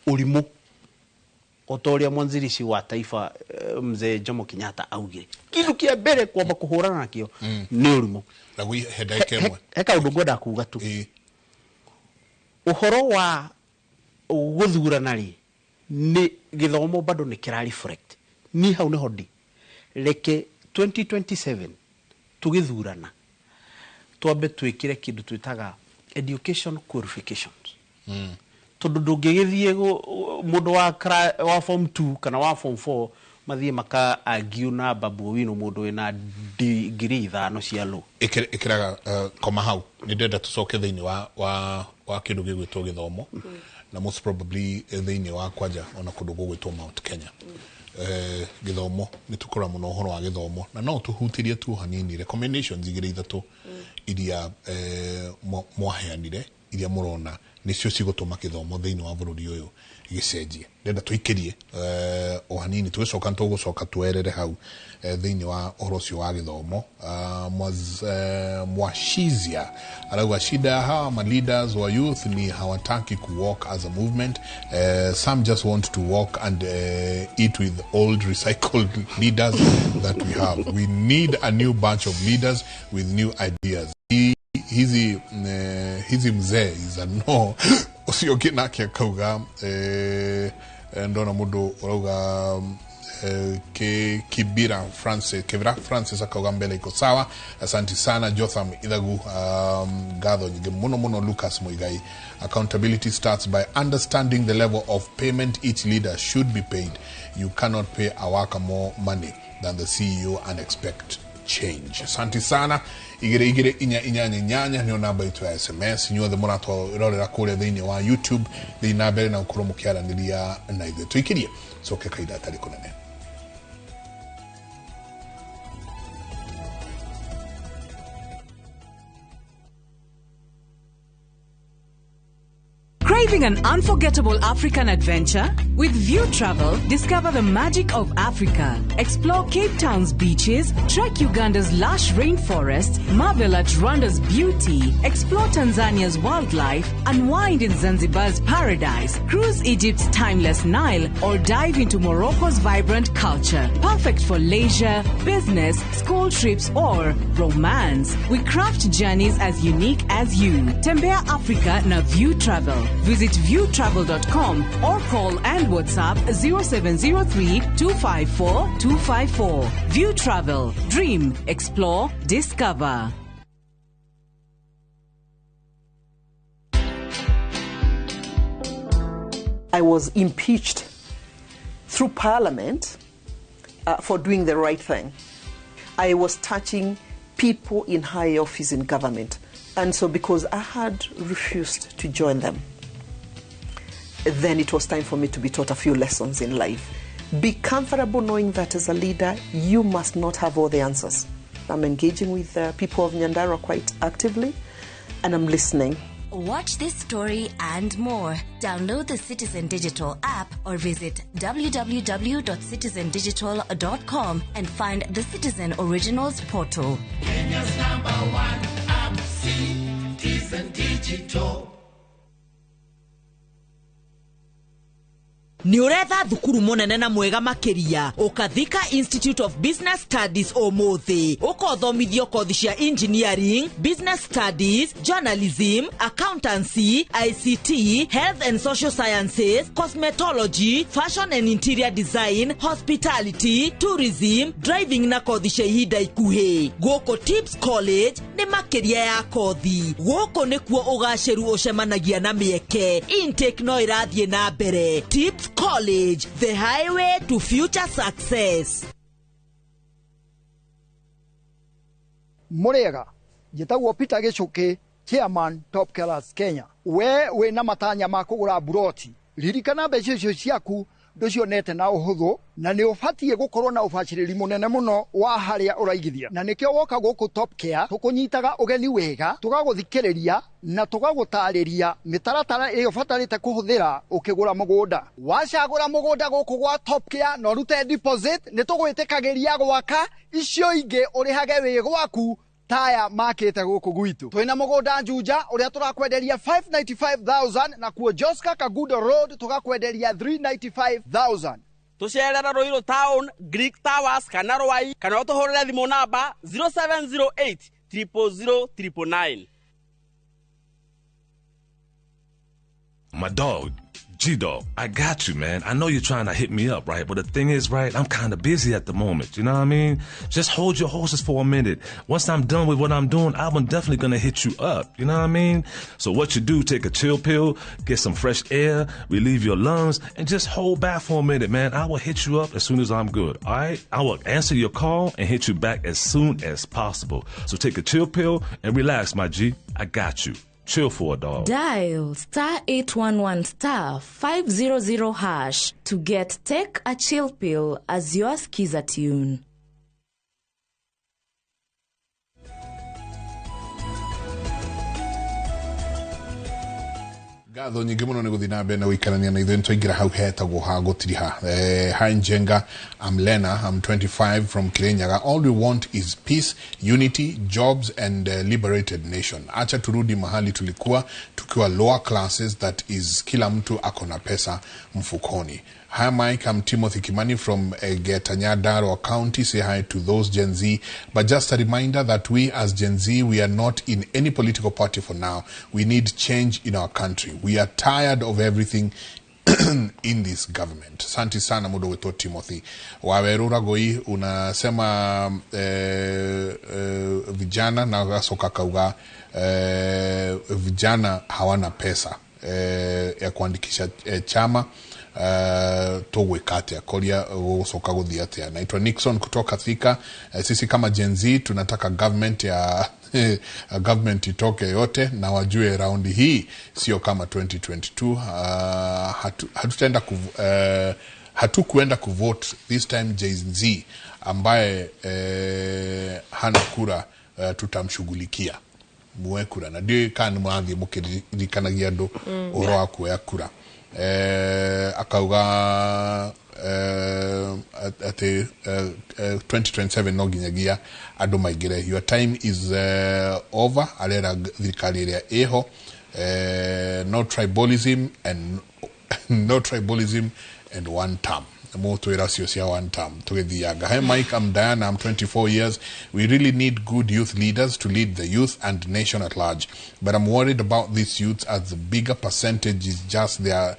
ulimu otoria mwanzilishi wa taifa mzee Jomo Kenyatta augire kitu kia mbere kwamba kuhurana nakio ni ulimu na we headache mwe eka undu ngoda kuga tu uhoro wa guthurana ri ni githomo bado ni kira reflect ni hau ni hodi leke 2027 tugithurana twambe twikire kindu twitaga education qualifications tondu ndungigithie mundu wa form 2 kana wa form 4 mathie maka argue na babu wino mundu wina degree 5 cia lo ikiraga koma hau ni ndenda tucoke thiini wa kindu gigwitwo githomo na most probably thiini wa kwanja ona kundu gugwitwo Mount Kenya githomo nitukora muno horo wa githomo na no tuhutirie tu hanini recommendations igire ithatu iria mwaheanire iria murona nicio cigutuma githomo thiini wa bururi uyu gicenjie ndenda tuikirie o hanini twicoka tugucoka tuerere hau thiini wa orocio wa githomo mwashizia arauga shida hawa ma leaders wa youth ni hawataki ku walk as a movement some just want to walk and eat with old recycled leaders that we have. We need a new bunch of leaders with new ideas. Hizi mzee is a no usioke nake kauga ndona mundu urauga Kibira Francis akauga mbele iko sawa. Asante sana Jotham Idhagu gadho nyingi muno Lucas Muigai. Accountability starts by understanding the level of payment each leader should be paid. You cannot pay a worker more money than the CEO and expect change. Asante sana. Igire inyanya ni namba yetu ya SMS nyuothe murato irorera kure thiini wa YouTube thina mbere na ukuru mukiaraniria na ithe tuikirie soke kaida atari kunene. Craving an unforgettable African adventure? With View Travel, discover the magic of Africa. Explore Cape Town's beaches, trek Uganda's lush rainforests, marvel at Rwanda's beauty, explore Tanzania's wildlife, unwind in Zanzibar's paradise, cruise Egypt's timeless Nile, or dive into Morocco's vibrant culture. Perfect for leisure, business, school trips, or romance. We craft journeys as unique as you. Tembea Africa na View Travel. Visit viewtravel.com or call and WhatsApp 0703 254 254. View Travel. Dream, explore, discover. I was impeached through Parliament for doing the right thing. I was touching people in high office in government. And so because I had refused to join them, then it was time for me to be taught a few lessons in life. Be comfortable knowing that as a leader, you must not have all the answers. I'm engaging with people of Nyandarua quite actively, and I'm listening. Watch this story and more. Download the Citizen Digital app or visit www.citizendigital.com and find the Citizen Originals portal. Kenya's #1 app, Citizen Digital. Ni uretha thukuru munene na mwega makiria ukathika Institute of Business Studies omuthi ukothomithio kothi cia engineering, business studies, journalism, accountancy, ICT, health and social sciences, cosmetology, fashion and interior design, hospitality, tourism, driving na kothi cia ihinda ikuhi. Goko Tips College ni makiria ya kothi. Goko nikuo ugaciru ucemanagia na mieke. Intake no irathie na mbere. Tips College, the highway to future success. Murega, jitagwo Peter Gichuki, Chairman Top Killers Kenya. We na matanya ma kugura buroti ririkana mbeca icio ciaku nducionete na uhuthu na ni ubatie gukorwo na ubaciriri munene muno wa haria uraigithia na nikio woka guku Top Care tukunyitaga ugeni wega tugaguthikiriria na tugagutariria mitaratara iyo batarite kuhuthira ukigura mugunda wacagura mugunda guku gwa Top Care no rute deposit ni tugwitikagiria gwaka icio ingi urihage wi gwaku taya market guku gwitu twina mugunda Juja uria turakwenderia 595,000 na kuo Joska Kagudo Road tugakwenderia 395,000 tucerera Ruiru Town Greek Towers kana Rwai kana utuhurire thimu namba 0708 000 My dog, G-Dog, I got you, man. I know you're trying to hit me up, right? But the thing is, right, I'm kind of busy at the moment. You know what I mean? Just hold your horses for a minute. Once I'm done with what I'm doing, I'm definitely going to hit you up. You know what I mean? So what you do, take a chill pill, get some fresh air, relieve your lungs, and just hold back for a minute, man. I will hit you up as soon as I'm good, all right? I will answer your call and hit you back as soon as possible. So take a chill pill and relax, my G. I got you. Chill for a dog. Dial *811*500# to get Take a Chill Pill as your skiza tune. Gatho nyingi muno ni guthina mbere na guikarania na ithuĩ twaingira hau hetagwo ha gutiriha hi Njenga. I'm Lena, I'm 25 from Kirinyaga. All we want is peace, unity, jobs and liberated nation. Acha turudi mahali tulikuwa tukiwa lower classes, that is kila mtu akona pesa mfukoni. Hi Mike, I'm Timothy Kimani from Getanyadaro County. Say hi to those Gen Z. But just a reminder that we as Gen Z, we are not in any political party for now. We need change in our country. We are tired of everything in this government. Santi sana mudo weto Timothy. Wawerura goi unasema vijana na gasoka kauga vijana hawana pesa ya kuandikisha chama. Togwekate akoria usoka guthia atia. Naitwa Nixon kutoka Thika. Sisi kama Gen Z tunataka government ya government itoke yote na wajue raundi hii sio kama 2022. Hatutaenda hatukuenda kuvote this time. Gen Z ambaye hana kura tutamshughulikia muwe kura na ndio kana mwathi mukirikanagia ndo oro wa kuya kura. Akauga at 2027 no ginyagia ando maigire. Your time is over. Alera thirikari ria eho no tribalism and no tribalism and one term. Moto irasio one term tugithiaga. Hi Mike, I'm Diana, I'm 24 years. We really need good youth leaders to lead the youth and nation at large, but I'm worried about these youths as the bigger percentage is just there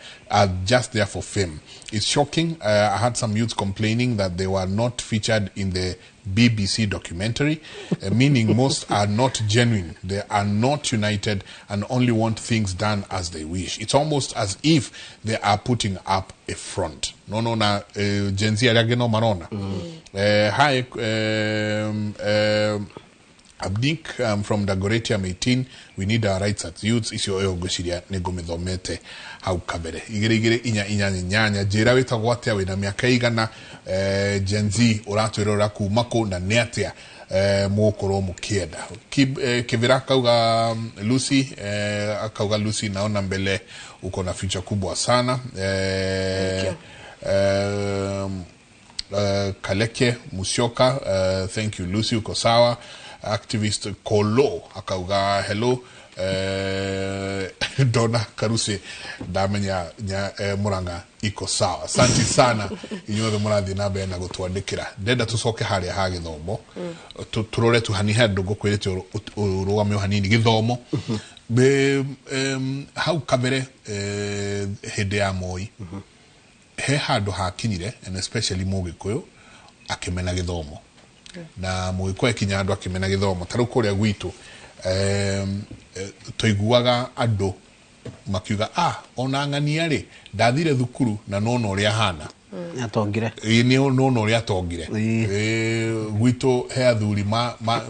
for fame. It's shocking. I had some youths complaining that they were not featured in the BBC documentary, meaning most are not genuine. They are not united and only want things done as they wish. It's almost as if they are putting up a front. No, na Gen Z no marona. Hi, Abdik from Dagoretti, I'm 18. We need our rights as youths. Isio eo gushiria nego mithomete hau kabere. Igire inya jira wita gwatia wina miaka igana Gen Z uratwirora kumako na neatia mukoro mukienda. Kivira kauga Lucy akauga Lucy naona mbele uko na future kubwa sana. Kaleke Musyoka, thank you Lucy, uko sawa. Activist Kolo akauga hello. Dona Karuse damenya Muranga iko sawa. Asante sana inyuothe murathi na mbere na gutwandikira. Ndenda tucoke haria ha githomo turore tuhanihe andu gukwirite urugame hanini githomo be hau kabere hede ya Moi he handu hakinyire, and especially Mugikuyu akimena githomo na Mugikuyu kinya andu akimena githomo taru kuria gwitu toiguaga andu makiuga ona ng'ania ri ndathire thukuru na nono ria hana atongire ni nono ria atongire gwitu he athuri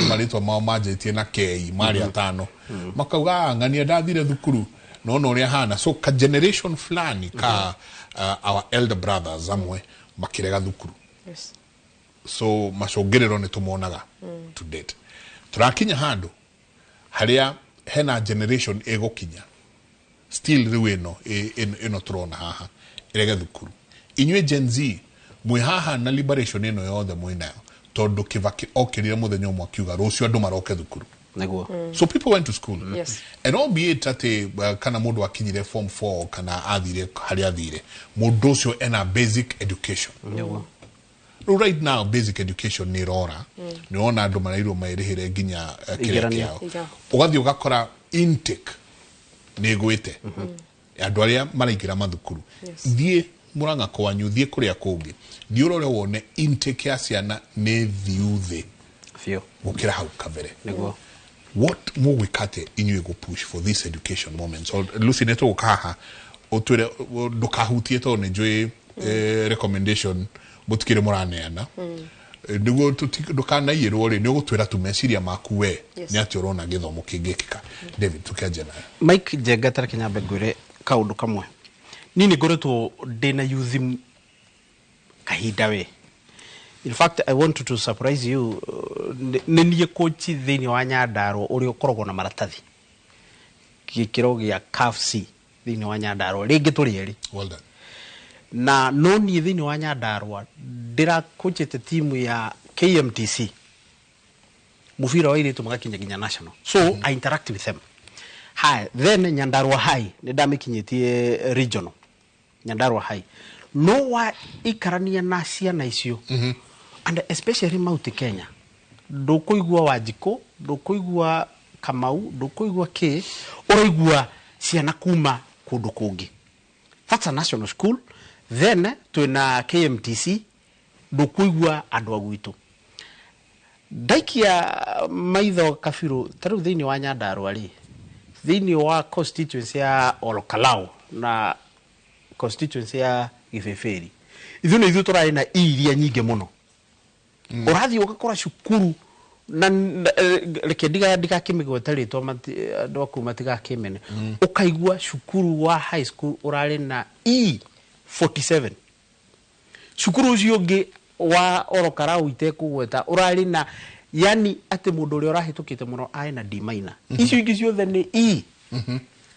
maritwa mao manjetie na kei mari atano makauga ng'ania ndathire thukuru no ria hana so ka generation fulani ka our elder brothers amwe makirega thukuru Yes. so macogerero ni tumuonaga to date turakinya handu haria hena generation egokinya still riweno ino turona haha irege thukuru inywe Gen Z mwe haha na liberation ino yothe mwinayo tondu kivaki okirire muthenya umwe akiuga rucio andu maroke thukuru so people went to school Yes. and albeit ati kana mundu akinyire form 4 kana athire haria athire mundu ucio ena basic education right now basic education ni rora ni ona andu marairwo mairihire nginya kire kiao ugathi ugakora intake ni gwite andu aria maraingira mathukuru thie Muranga kwanyu thie kuria kungi thie urore wone intake ya ciana ni thiuthi fio gukira hau kabere what more we kate inywe go push for this education moments or Lucy neto ukaha otwere ndukahutie to ne joy recommendation butikire muraneana niguo ndukana yirwo ri ni gutwira tumeciria maku we ni ati urona githomo kingikika David tukianjana Mike Jengatara Kinyambe ngwire kaundu kamwe nini ngoretwo ndina youth kahinda we in fact I want to surprise you ninie coach thini wa Nyandaro uri ukoragwo na maratathi gikiro gia CAFC thini wa Nyandaro ringi turieri well done na noni thini wa Nyandarua ndira coachete timu ya KMTC mufira wa iritu magakinya ginya national so I interact with them hi then Nyandarua High ndamikinyitie regional Nyandarua High no wa ikarania na ciana icio and especially Mount Kenya ndukuigua Wanjiko ndukuigua Kamau ndukuigua K uraigua ciana kuma kundu kungi that's a national school then twina KMTC ndukuigua andu agwitu ndaikia maitho kabiru taru thini wa Nyandarua ri thini wa constituency ya Olokalao na constituency ya Gifeferi ithuno ithu turari na iria nyinge muno urathi ugakora shukuru na reke ndiga kimigweta ritwa andu akuma tiga kimene ukaigua shukuru wa high school urari na E47 shukuru ucio ngi wa Olokarau itekugweta urari na yani ati mundu uri urahitukite muno aina D minor icio ingi ciothe ni E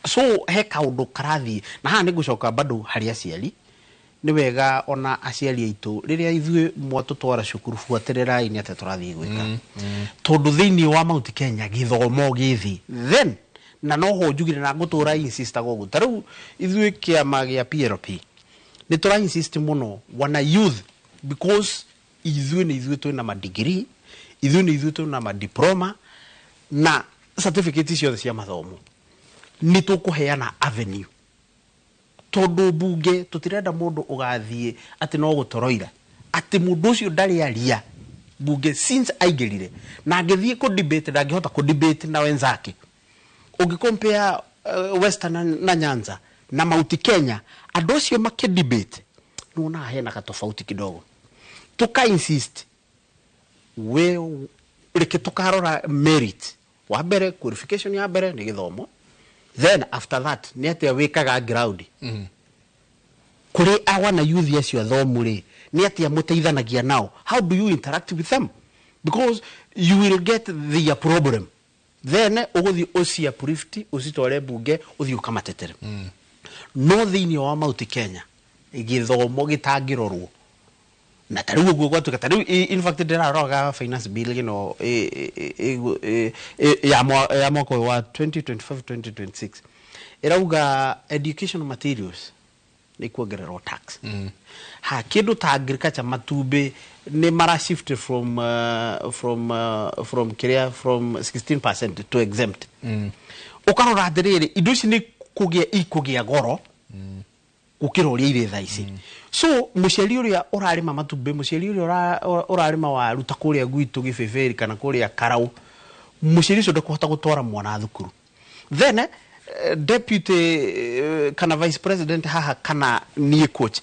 so he kaundu karathi na ha ni gucoka bado hari aciari ni wega ona aciari aitu riria ithue mwatutwara cukuru fuatirira ini ate turathi gwika tondu thini wa Mount Kenya githomo githi then na noho njugire na ngutura insist gogu taru ithue kiama gia PLP ni tura insist muno wana youth because ithue ni ithue twina ma degree ithue ni ithue twina ma diploma na certificate ciothe cia mathomo ni tukuheana avenue tondu bunge tutirenda mundu ugathie ati no gutoroira ati mundu ucio ndari aria bunge since aigirire na ngithie ku debate ndangihota ku debate na wenzake ungicompare Western na Nyanza na Mount Kenya andu ucio make debate nuna hena ka tofauti kidogo tuka insist we reke tukarora merit wa mbere qualification ya mbere ni githomo then after that ni ati wikaga ground kuri awana youth acio athomure ni ati muteithanagia nao how do you interact with them because you will get the problem then uguthi ucia prifti usitore bunge uthi ukamatetere no thini wa Mount Kenya igithomo gitangirorwo na tari uguo gwatuka tari in fact ndiraroga finance bill gino ya mwaka wa 2025-2026 irauga education materials ni kuongererwo tax ha kindu ta agriculture matumbe ni mara shift from 16% to exempt ukarora ndiriri indo ici ni kugia goro ukiroria ire thaici so muciari uria urarima matumbe muciari uria urarima waru ta kuria gwitu Gifeferi kana kuria Karau muciari ucio ndakuhota gutwara mwana thukuru then deputy kana vice president haha kana nie coach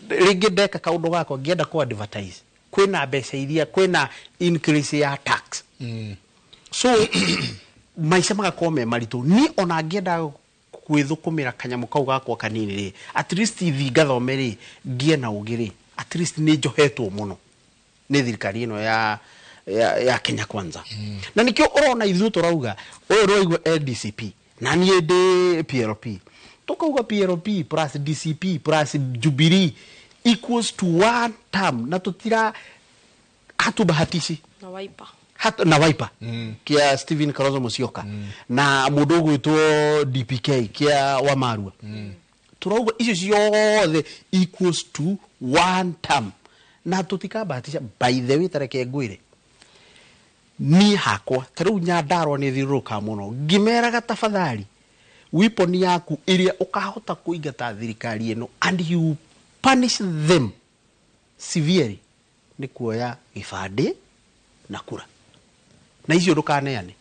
ringi ndeka kaundu gako ngienda ku advertise kwina mbeca iria kwina increase ya tax so maisha magakome maritu ni ona ngienda kwithukumira kanyamu kau gakwa kanini ri at least ithinga thome ri ngie na ugiri at least ni njohetwo muno ni thirikari ino ya Kenya Kwanza na nikio urona ithu turauga uyu roigwa LDCP na nie ndi PLP tukauga PLP plus DCP plus Jubilee equals to one term na tutira hatubahatishi na Wiper kia Stephen Kalonzo Musyoka na mundu gwitwo DPK kia Wamarua turauga icio ciothe equals to one term na tutikabahatisha by the way tareke ngwire ni hakwa tariu Nyandarua ni thiruka muno ngimeraga tafadhali weapon yaku iria ukahota kuingata thirikari ino and you punish them severely ni kuoya gibande na kura na icio ndukaneane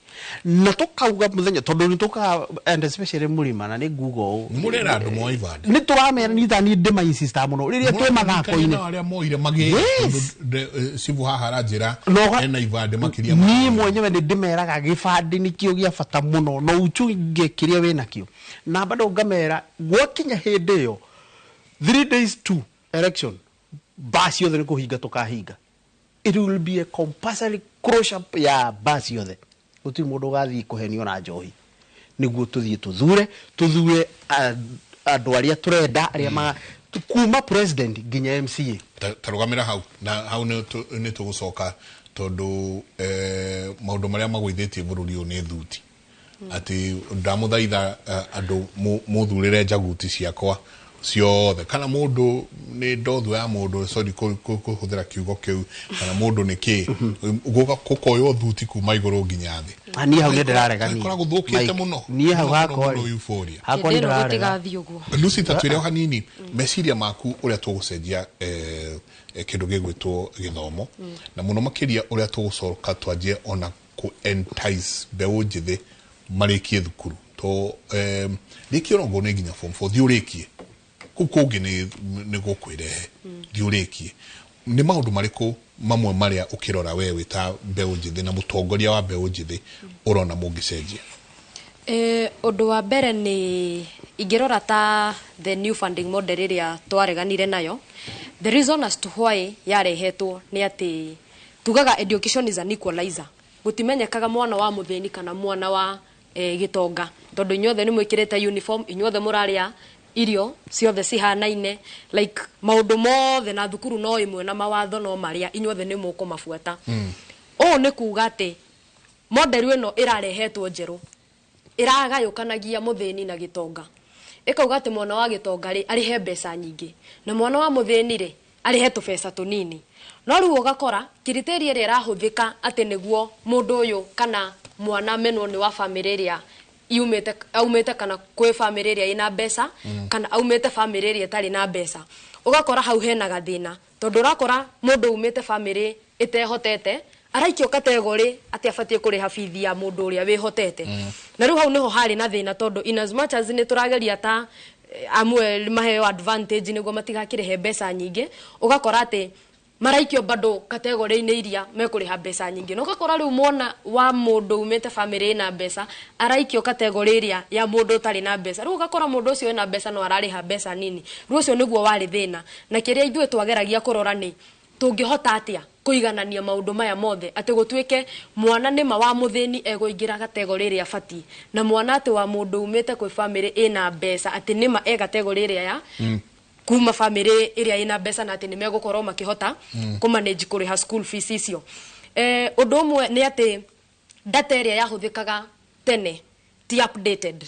na tukauga muthenya tondu ni tuka and especially Murima na ni Google murera andu mo ibande ni turamera ni thani ndima insista muno riria twe mathako ine aria moire magi sivu hahara njira ena ibande makiria ni mwenyewe ni ndimeraga gibande ni kio gia bata muno no uchunge kiria wena kio na bado ngamera gwakinya hindi yo 3 days to election basi yothe ni kuhinga tukahinga it will be a compulsory closure ya basi yothe gutiri mundu gathi kuhenio na njohi niguo tuthie tuthure andu aria turenda aria kuma president nginya MCA tarugamira hau na hau ni tugucoka tondu maundu maria magwithitie bururi u ni thuti ati ndamuthaitha andu muthurire njaguti ciakwa ciothe kana mundu ni ndothu ya mundu sorry kuhuthira kiugo kiu kana mundu ni ki guka kukoyo thuti kuma iguru nginya thi ani hau ndiraregani kora guthukite muno ni hau hako hako ndiraregathi uguo Lucy tatwire hanini meciria maku uria tugucenjia kindu gigwitwo githomo na muno makiria uria tugucoka twanjie ona ku entice beũ njithi marikie thukuru to rikio rongo ne nginya form 4 thiurikie kukungi ni gukwirehe thiurikie ni maundu mariku mamwe maria ukirora wewe ta beũ njithi na mutongoria wa beũ njithi urona mungicenjia undu wa mbere ni ingirora ta the new funding model iria twareganire nayo the reason as to why yarehetwo ni ati tugaga education is an equalizer gutimenyekaga mwana wa mutheni kana mwana wa gitonga tondu inyothe ni mwikirite uniform inyothe muraria irio ciothe cihanaine like maundu mothe na thukuru no imwe na mawatho no maria inyothe ni mukumafuata o ni kuga ati model ino irarehetwo njeru iragayukanagia mutheni na gitonga ikauga ati mwana wa gitonga ri arihe mbeca nyingi na mwana wa mutheni ri arihe tubesa tunini no riu ugakora criteria ria irahuthika ati niguo mundu uyu kana mwana menwo ni wa family ria aumete kana kwe family ria ina mbeca kana aumete family ria tari na mbeca ugakora hau hena gathina tondu urakora mundu umete family itehotete araikio kategori ati afatie kuriha fithi ya mundu uria wihotete na riu hau niho hari na thina tondu in as much as ni turageria ta amwe maheo advantage niguo matigakirehe mbeca nyingi ugakora ati maraikio bado kategori ine iria mekuriha mbeca nyingi no gakora riu mwana wa mundu umete family na mbeca araikio kategori iria ya mundu tari na mbeca riu gakora mundu ucio ena mbeca no arariha mbeca nini riu ucio niguo wari thina na kiria ithuĩ twageragia kurora ni tungihota atia kuiganania maundu maya mothe ati gutwike mwana nima wa mutheni egoingira kategori iria fati na mwana ati wa mundu umete kwi family ina mbeca ati nima kategori iria ya kuma family iria ina mbeca na ati nimegukorwo makihota kumanage kuriha school fees icio undu umwe ni ati data iria yahuthikaga tene ti updated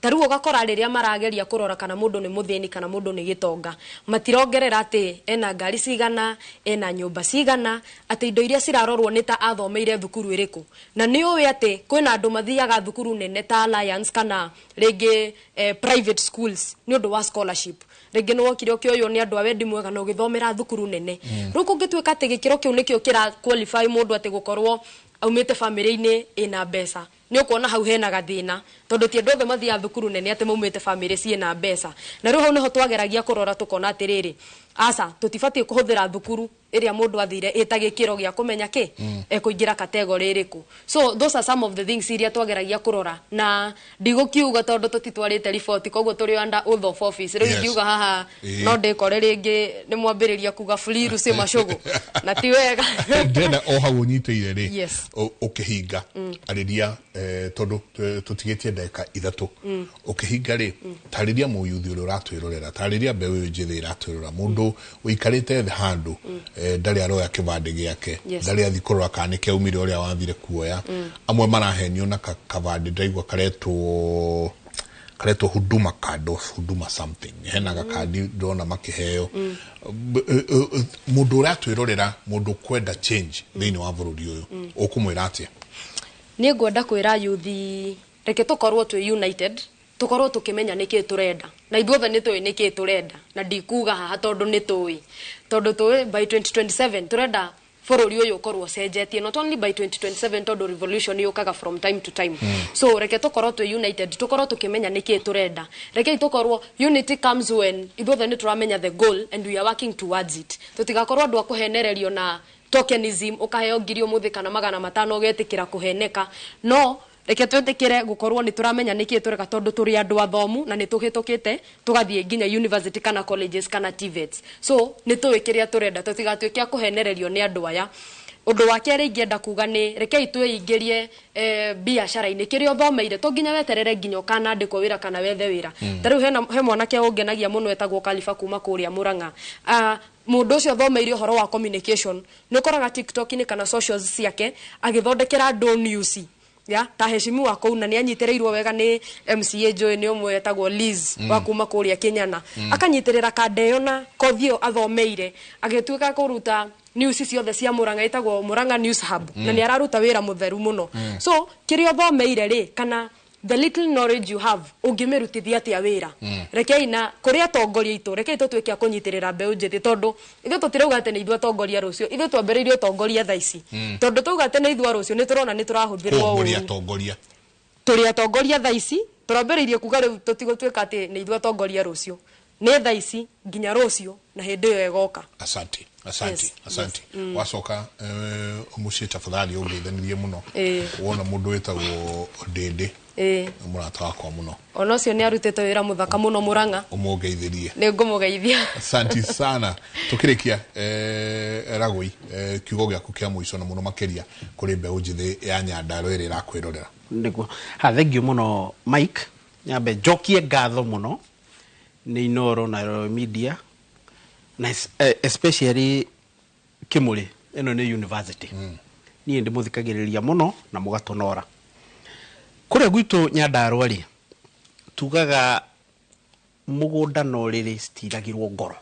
taru ugakora riria marageria kurora kana mundu ni mutheni kana mundu ni gitonga matirongerera ati ena ngari cigana ena nyumba cigana ati indo iria cirarorwo ni ta athomeire thukuru iriku na ni uwe ati kwina andu mathiaga thukuru nene ta Alliance kana rege private schools ni undu wa scholarship rege no wokire okioyo ni andu awendi mwega no githomera thukuru nene riu kungitwika ati gikiro kiu nikio kira qualify mundu ati gukorwo aumete family ine ina mbeca ni ukuona hau hena gathina tondu ti andothe mathia thukuru nene ate maumite family ciena mbeca na riu hau niho twageragia kurora tukona atiriri asa tutibati kuhuthira thukuru iria mundu athire itagikiro gia kumenya ki ekuingira category iriku. So those are some of the things iria twageragia kurora na ndigukiuga tondu tutitwarite report koguo turi under oath of office riu ngiuga haha no ndikore ringi ni mwambiriria kuga fliru se mashogo na ti wega ndena o hau nyiteire ri ukihinga ariria tondu tutigetie ndeka ithatu ukihinga ri tariria muyuthi uri uratwirorera tariria mbeũ njithi iratwirora mundu uikarite handu ndari aroya kibande giake ndari athi kurora kana ke umire uria wathire kuoya amwe marahenio na kabande ndaigwa karetwo huduma card of huduma something hena gakadi ndona makiheo mundu uratwirorera mundu kwenda change thini wa bururi uyu ukumwira atia ni ngwenda kwira yuthi reke tukorwo twi united tukorwo tukimenya niki turenda na ithuothe ni tui niki turenda na ndikuga haha tondu ni tui by 2027 turenda bururi uyu ukorwo cenjetie not only by 2027 tondu revolution yukaga from time to time so reke tukorwo twi united tukorwo tukimenya niki turenda reke tukorwo unity comes when ithuothe ni turamenya the goal and we are working towards it tutigakorwo andu akuhenererio na tokenism ukaheo ngirio muthi kana 500 ugetikira kuheneka no reke twetikire gukorwo ni turamenya niki tureka tondu turi andu athomu na ni tuhitukite tugathie nginya university kana colleges kana TVETs so ni tuwikiria turenda tutigatuikia kuhenererio ni andu aya undu wa kere ingienda kuga ni reke itweingirie biashara-ini kirio thomeire to nginya weterere nginya ukana ndiko wira kana wethe wira tariu he mwanake ungenagia muno etagwo Kalifa kuma kuria Muranga mundu ucio thomeire horo wa communication ni koraga TikTok ni kana socials ciake agithondekera andu news ya ta heshimiwa wako na ni anyitereirwo wega ni MCA Joy ni umwe etagwo Liz wa kuma kuria Kenyana akanyitirira kadeyo na kothio athomeire agituika kuruta news ciothe cia Muranga etagwo Muranga News Hub na ni araruta wira mutheru muno so kirio thomeire ri kana the little knowledge you have ungimerutithia atia wira rekei na kuria tongoria itu rekei tutwike kunyitirira mbeũ njithi tondu ithu tutirauga ate ni ithu tongoria rucio ithu twambiriirio tongoria thaici tondu tuuga ate ni ithu rucio ni turona ni turahuthirwo turi atongoria thaici turambiriirie kuga riu tutigutwika ate ni ithu tongoria rucio ni thaici nginya rucio na hindi yo egoka asante wacoka umucie tafadhali ungeithanirie muno wona mundu wetagwo Ndindi murata wakwa muno ono cio ni arutete wira muthaka muno Muranga umugeithirie ni ngumugeithia asante sana tukirikia Ragui kiugo giaku kia muico na muno makeria kuri mbeũ njithi ya Nyandarua iri rakwirorera ndiguo thengio muno Mike nyambe jokie ngatho muno ni iNooro na media na especially Kimuri eno ni university ni ndi muthikagiriria muno na mugatonora kure gwitu Nyandarua ri tugaga mugunda no riri stiragirwo ngoro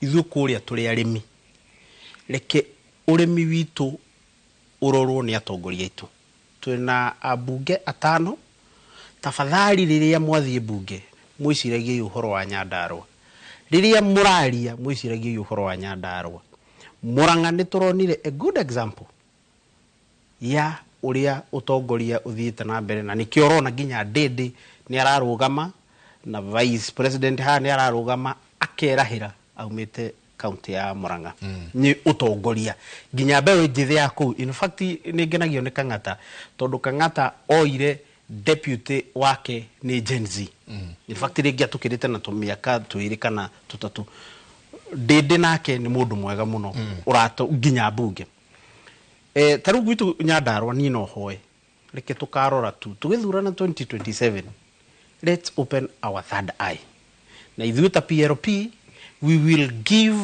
ithu kuria turi arimi reke urimi witu urorwo ni atongoria itu twina abunge atano tafadhali riria mwathie bunge mwiciragie uhoro wa Nyandarua riria muraria mwiciragie uhoro wa Nyandarua Muranga ni turonire a good example ya uria utongoria uthiite na mbere na nikio rona nginya Ndindi ni ararugama na vice president ha ni ararugama akerahira aumite county ya Muranga ni utongoria nginya mbeũ njithi ya kuu in fact ni ngenagio ni Kang'ata tondu Kang'ata oire deputy wake ni Gen Z in fact ringia tukirite na tumiaka twiri kana tutatu Ndindi nake ni mundu mwega muno urato nginya bunge taru gwitu Nyandarua ni no hoe reke tukarora tugithurana 2027 let's open our third eye na ithuĩ ta PLP we will give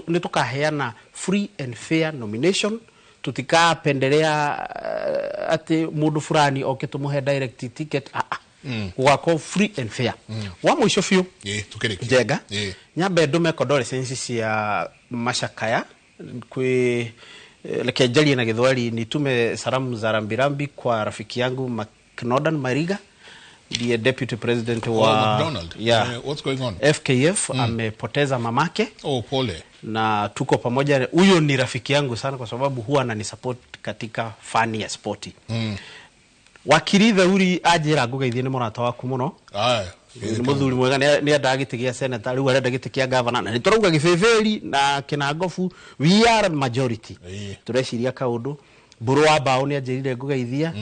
ni tukaheana free and fair nomination tutikapendelea ati mundu fulani okitumuhe direct ticket wako free and fair wa mwisho fiu jega nyambe ndume condolences cia mashakaya kwi leke jali na githwari nitume salamu za rambirambi kwa rafiki yangu McNaughton Mariga ndiye deputy president wa McDonald. What's going on? FKF amepoteza mamake. Pole. Na tuko pamoja. Huyo ni rafiki yangu sana kwa sababu huwa ananisupport katika fani ya sporti. wakiri Thauri ajira ngugeithie ni murata waku muno ni muthuri mwega ni enda giti gia senator riu arenda giti kia governor na ni turauga gifeferi na kinangofu we are majority tureciria kaundu mburu wa bao ni ajirire ngugeithia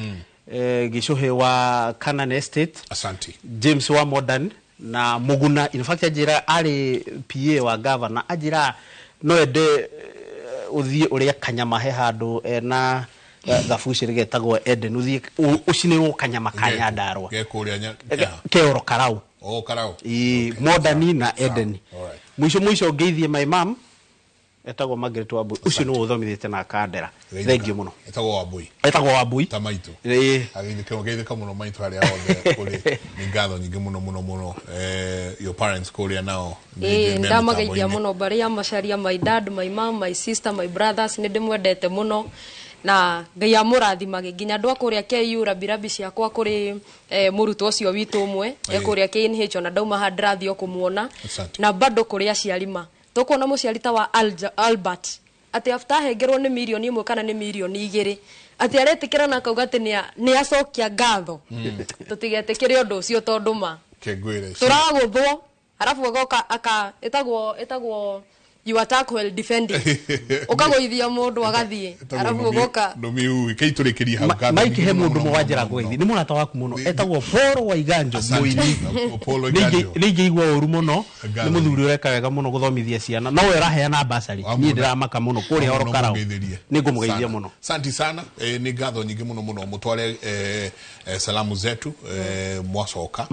gicuhe wa Canaan Estate asante James wa Modern na Muguna in fact ajira ari PA wa governor ajira no ende uthie uria kanyama he handu na gafucire getagwo Eden uthie ucinirwo kanyama kanya ndarwa gekuria keoro karau karau Modern na Eden mwisho ngeithie my mom etagwo Margaret Wambui ucio no uthomithite na kandera thank you muno etagwo Wambui tamaitu agithike muno maitu ari aothe kuri ningatho nyingi muno your parents kuri nao ndamageithia muno bari amacaria my dad my mom my sister my brothers ni ndimwendete muno na ngai amurathimage nginya andu akuria KU rabirabi ciakwa kuri murutwo ucio witu umwe ekuria KNH na ndauma hadrathio kumuona na bado kuri aciarima tukuona muciarita wa Albert ati after hengerwo ni milioni 1 kana ni milioni 2 ati aretikira na kauga ati ni acokia ngatho tutigetikire undu ucio tonduma kegwire turaguthwo arafu agoka aka etagwo you attack well defended ukagoithia mundu agathie arafu ugoka no miu keiturikiria hau kana Mike he mundu mwajira goithi ni munata waku muno etagwo Poro wa Iganjo muini Polo Iganjo ningi igwa uru muno ni muthuri ureka wega muno guthomithia ciana no wera heana basari ni ndiramaka muno kuri horo karau ni ngumugeithia muno asante sana ni ngatho nyingi muno mutware salamu zetu mwacoka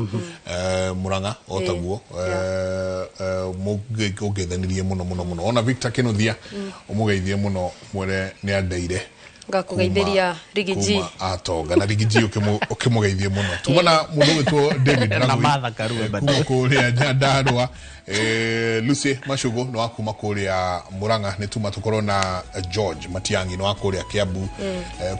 Muranga otaguo mugeithanirie muno ona Victor Kinuthia umugeithie muno mwere ni andeire ngakugeithiria Rigiji atonga na Rigiji ukimugeithie muno tumana mundu witwo David na Martha Karue kuma kuria Nyandarua Lucy Mashugo no akuma kuria Muranga ni tuma tukorwo na George Matiangi no akuria Kiambu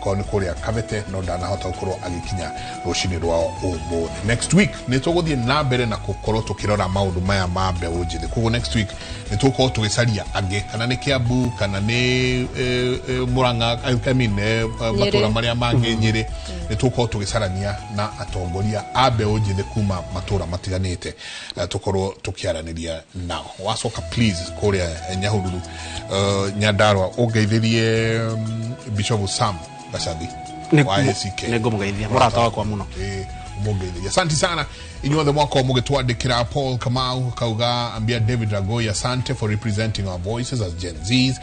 ko ni kuria Kavete no ndanahota gukorwo agikinya rucini rwa umuthi next week ni tuguthie na mbere na gukorwo tukirora maundu maya ma mbeũ njĩthĩ kugo next week ni tukorwo tugicaria ange kana ni Kiambu kana ni Muranga matura maria mangi Nyeri ni tukorwo tugicarania na atongoria a mbeũ njĩthĩ kuma matura matiganite tukorwo tukiarania nao wacoka please kuria Nyahururu Nyandarua ungeithirie Bishop Sam Bashadi wa ACK ningumugeithia murata wakwa muno umugeithia asante sana inyuothe mwako mugitwandikira Paul Kamau kauga ambia David Ragoy asante for representing our voices as Gen Zs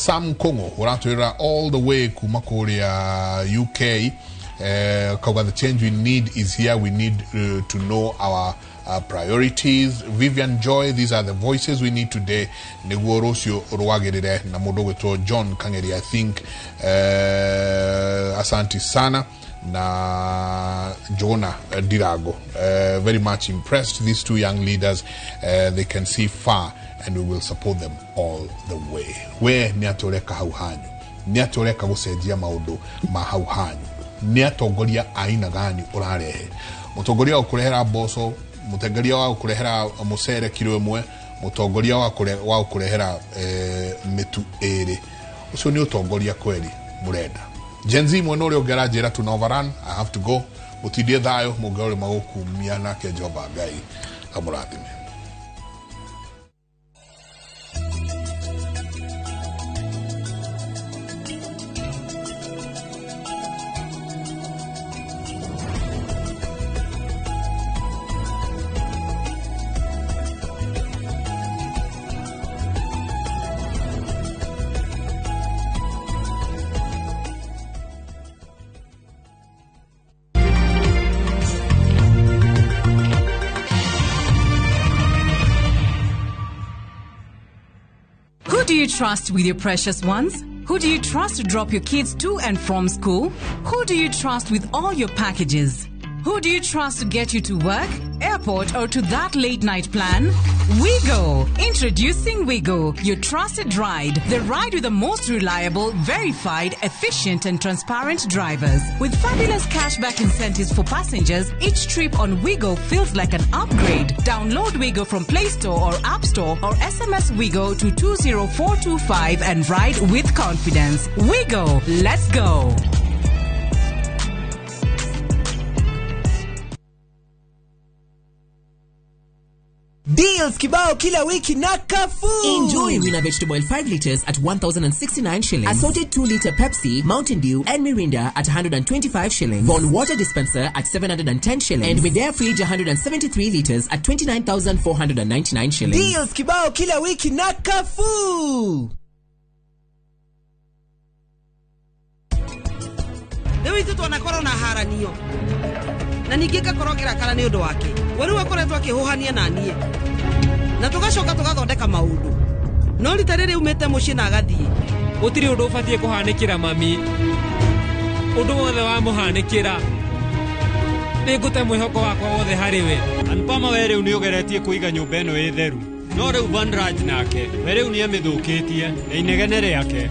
Sam Kongo uratwira all the way kuma kuria UK kauga the change we need is here we need to know our priorities Vivian Joy these are the voices we need today niguo rucio rwagirire na mundu gwitwo John Kangeri I think asante sana na Jonah Dirago very much impressed these two young leaders they can see far and we will support them all the way we ni atoreka hau hanyu ni atoreka gucenjia maundu ma hau hanyu ni atongoria aina gani urarehe mutongoria ukurehera boso mutongoria wa kurehera mucere kilo imwe mutongoria wa kurehera mitu ere ucio ni utongoria kweli murenda Gen Z mwe no ri ongerajira tuna overrun I have to go mutidie thayo mugore magukumia nake Jehova Ngai amurathime Who do you trust with your precious ones? Who do you trust to drop your kids to and from school? Who do you trust with all your packages? Who do you trust to get you to work, airport, or to that late night plan? Wigo. Introducing Wigo, your trusted ride. The ride with the most reliable, verified, efficient, and transparent drivers. With fabulous cashback incentives for passengers, each trip on Wigo feels like an upgrade. Download Wigo from Play Store or App Store or SMS Wigo to 20425 and ride with confidence. Wigo, let's go. Deals kibao kila wiki na Carrefour. Enjoy Rina vegetable oil 5 liters at 1,069 shillings. Assorted 2-liter Pepsi, Mountain Dew and Mirinda at 125 shillings. Von water dispenser at 710 shillings. And Medea fridge 173 liters at 29,499 shillings. Deals kibao kila wiki na Carrefour. Dewi tu tunakorwo na haranio. Na ningika korogera kana ni undu wake. Weru akoretwo akihuhania na nie. Na tugacoka tugathondeka maundu. No ritarere umete mucii na agathie. Gutiri undu ubatie kuhanikira mami. Undu wothe wa muhanikira. Ningute mwihoko wakwa wothe hari we. Anpama we riu ni ugeretie kuiga nyumba eno ĩ theru. No riu Vanraj nake we riu ni amithukitie na inegene riake.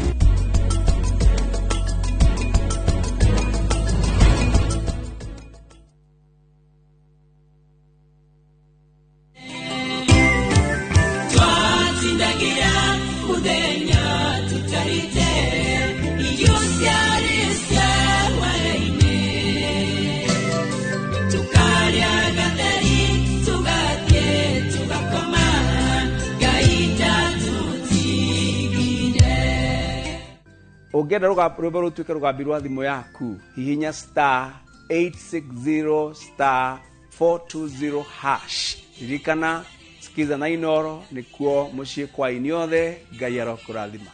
Ongera rwimbo rutuike rugambi rwa thimu yaku hihinya *860*420# ririkana sikiza na iNooro nikuo mucii kwa iniothe Ngai arokurathima.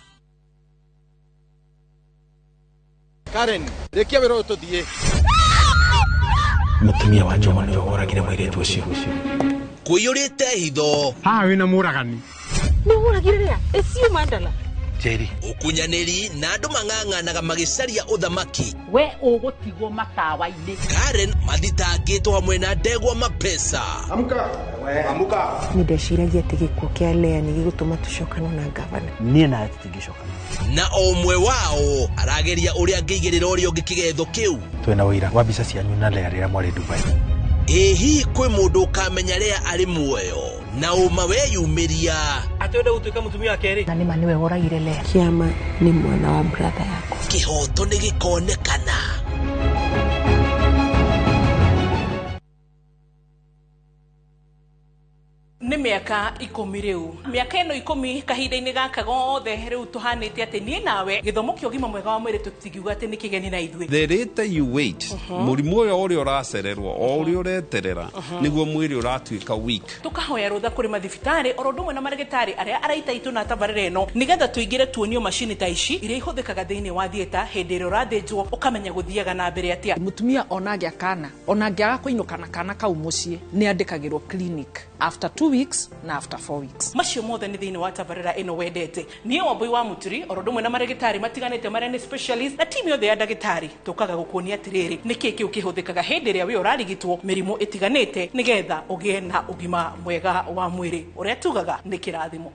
Karen, rekia wero tuthie. Mutumia wa Joma ni oragire mwiretu ucio. Kuyurite hitho. Ha wina muragani. Ni uragire ria? Esiu mandala. Jerry. Ukunyaneri na andu mang'ang'anaga magicaria uthamaki. We ugutigwo matawa-ini. Karen mathitangitwo hamwe na ndegwa mapesa. Amuka. Amuka. Nindeciragia ati gikuo kia Lea ni gigutuma tucokana na gavana. Nie na tutingicokana. Na omwe wao arageria uria ngigirira urio ngikigetho kiu. Twena wira wa bica cianyu na Lea rira mwari Dubai. Ehi kwe mundu ukamenya Lea ari muoyo na uma weyumiria atwenda gutuika mutumia keri na nima niwe woragire Lea. Kiama ni mwana wa brother yako. Kihoto ni gikonekana. Ni miaka 10 riu. Miaka eno 10 kahinda-ini gaka gothe riu tuhanite ati nie nawe githomo kio gima mwega wa mwiri tutigiuga ati ni kigeni na ithwe. The later you wait, murimu uyo uri uracererwo o uri ureterera niguo mwiri uratuika weak. Tukahoya rutha kuri mathibitari orondumwe na marigitari aria araita itu na tabarire no nigetha tuigire tuonio machine ta ici iria ihũthĩkaga thĩinĩ wa theater hĩndĩ ĩrĩa ũrathĩnjwo ukamenya guthiaga na mbere atia. Mutumia onagĩa kana onangĩaga kũinũka na kana kau mũciĩ nĩ andĩkagĩrwo clinic after 2 weeks na after 4 weeks. Macio mothe ni thĩinĩ wa tabarĩra ĩno wendete. Niĩ Wambui wa Muturi orondumwe na marigitari matiganĩte marĩa nĩ specialist na timu yothe ya ndagĩtarĩ tukaga gũkuonia atĩrĩrĩ nĩkĩ kĩu kĩhũthĩkaga hĩndĩ ĩrĩa we ũrarigitwo mĩrimũ ĩtiganĩte nĩgetha ũgĩe na ũgima mwega wa mwĩrĩ ũrĩa tugaga nĩ kĩrathimo.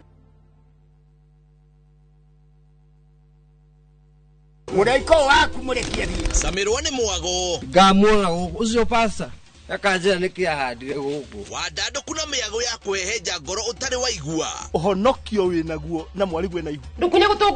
Muraiko waku murekia thie. Samirwa ni mwago. Ngamwona ucio pasa. Akanjira nikiahandire guku. Wadando kuna miago ya kweheja ngoro utari waigua. Uhonokio winaguo na mwaribu na igu. Ndukunye guto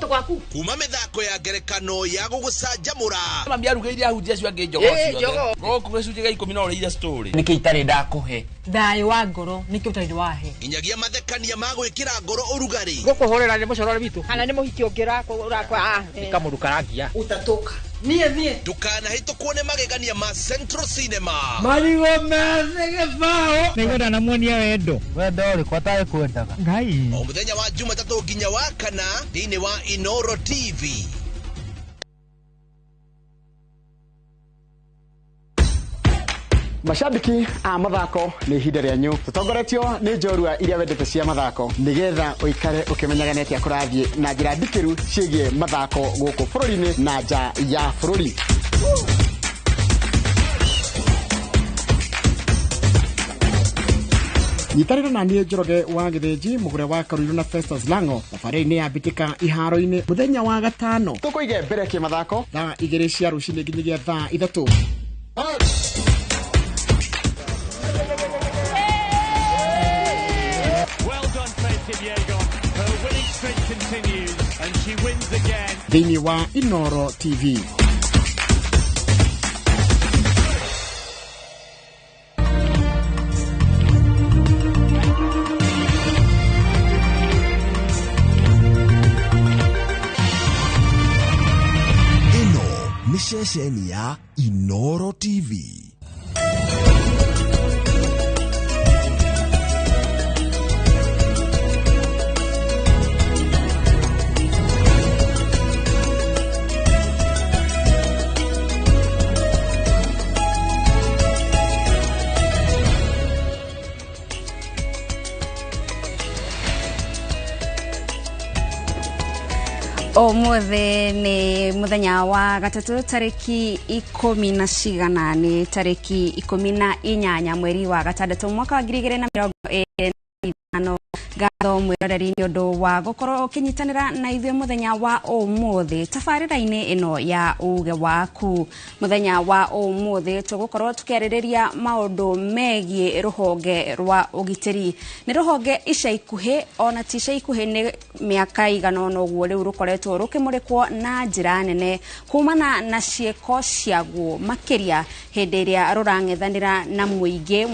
gwaku. Kuma mithako ya ngerekano ya gugucanjamura. Mami arugeire ahunjia cio ange njogo ciothe. Goku gicunje ga 10 no uriire story. Niki itari ndakuhe. Thayo wa ngoro niki utari wahe. Inyagia mathekania ma gwikira ngoro urugari. Gukuhorera ni mucorore bitu. Kana ni muhiki ungira urakwa. Nikamurukaragia. Utatoka. Nie. Dukana hito kuone magegania ma Central Cinema. Marigo meze gifao. Nigoda na muonia wendo. Wendo uri kwataye kwendaga. Ngai. O muthenya wa Jumatatu nginya wa kana thĩinĩ wa iNooro TV. Mashabiki a mathako ni ihinda rĩanyu tutongoretio ni njorua iria wendete cia mathako nigetha uikare ukimenyaga netia kurathie na njira ndikiru ciĩgie mathako gũkũ bũrũri-inĩ na nja ya bũrũri. Nyitarĩra na niĩ Njoroge wa Gĩthĩnji mũgũre wa Karũirũ na Festus Lango thabarĩ-inĩ ya mbĩtĩka iharo-inĩ mũthenya wa gatano tũkũige mbere kĩmathako thaa 2 cia rũcinĩ nginyagia thaa 3. Thĩinĩ wa iNooro TV. ceceni ya iNooro TV. Omothe ni muthenya wa gatatu tariki 10 ni tariki 18 mweri wa gatandatu mwaka wa 2025. Gatho mwiroreri ni undu wa gukorwo ukinyitanira na ithuĩ muthenya wa ũmũthĩ tabarĩra-inĩ ino ya uge waku. Muthenya wa ũmũthĩ tugukorwo tukiarĩrĩria maundu megie ruhonge rwa ugitĩri. Ni ruhonge ica ikuhĩ ona ti ica ikuhĩ ni miaka igana ũguo rĩu rukoretwo rukimurikwo na njĩra nene kumana na ciĩko ciaguo makĩria hĩndĩ ĩrĩa rũrang'ethanĩra na mũingĩ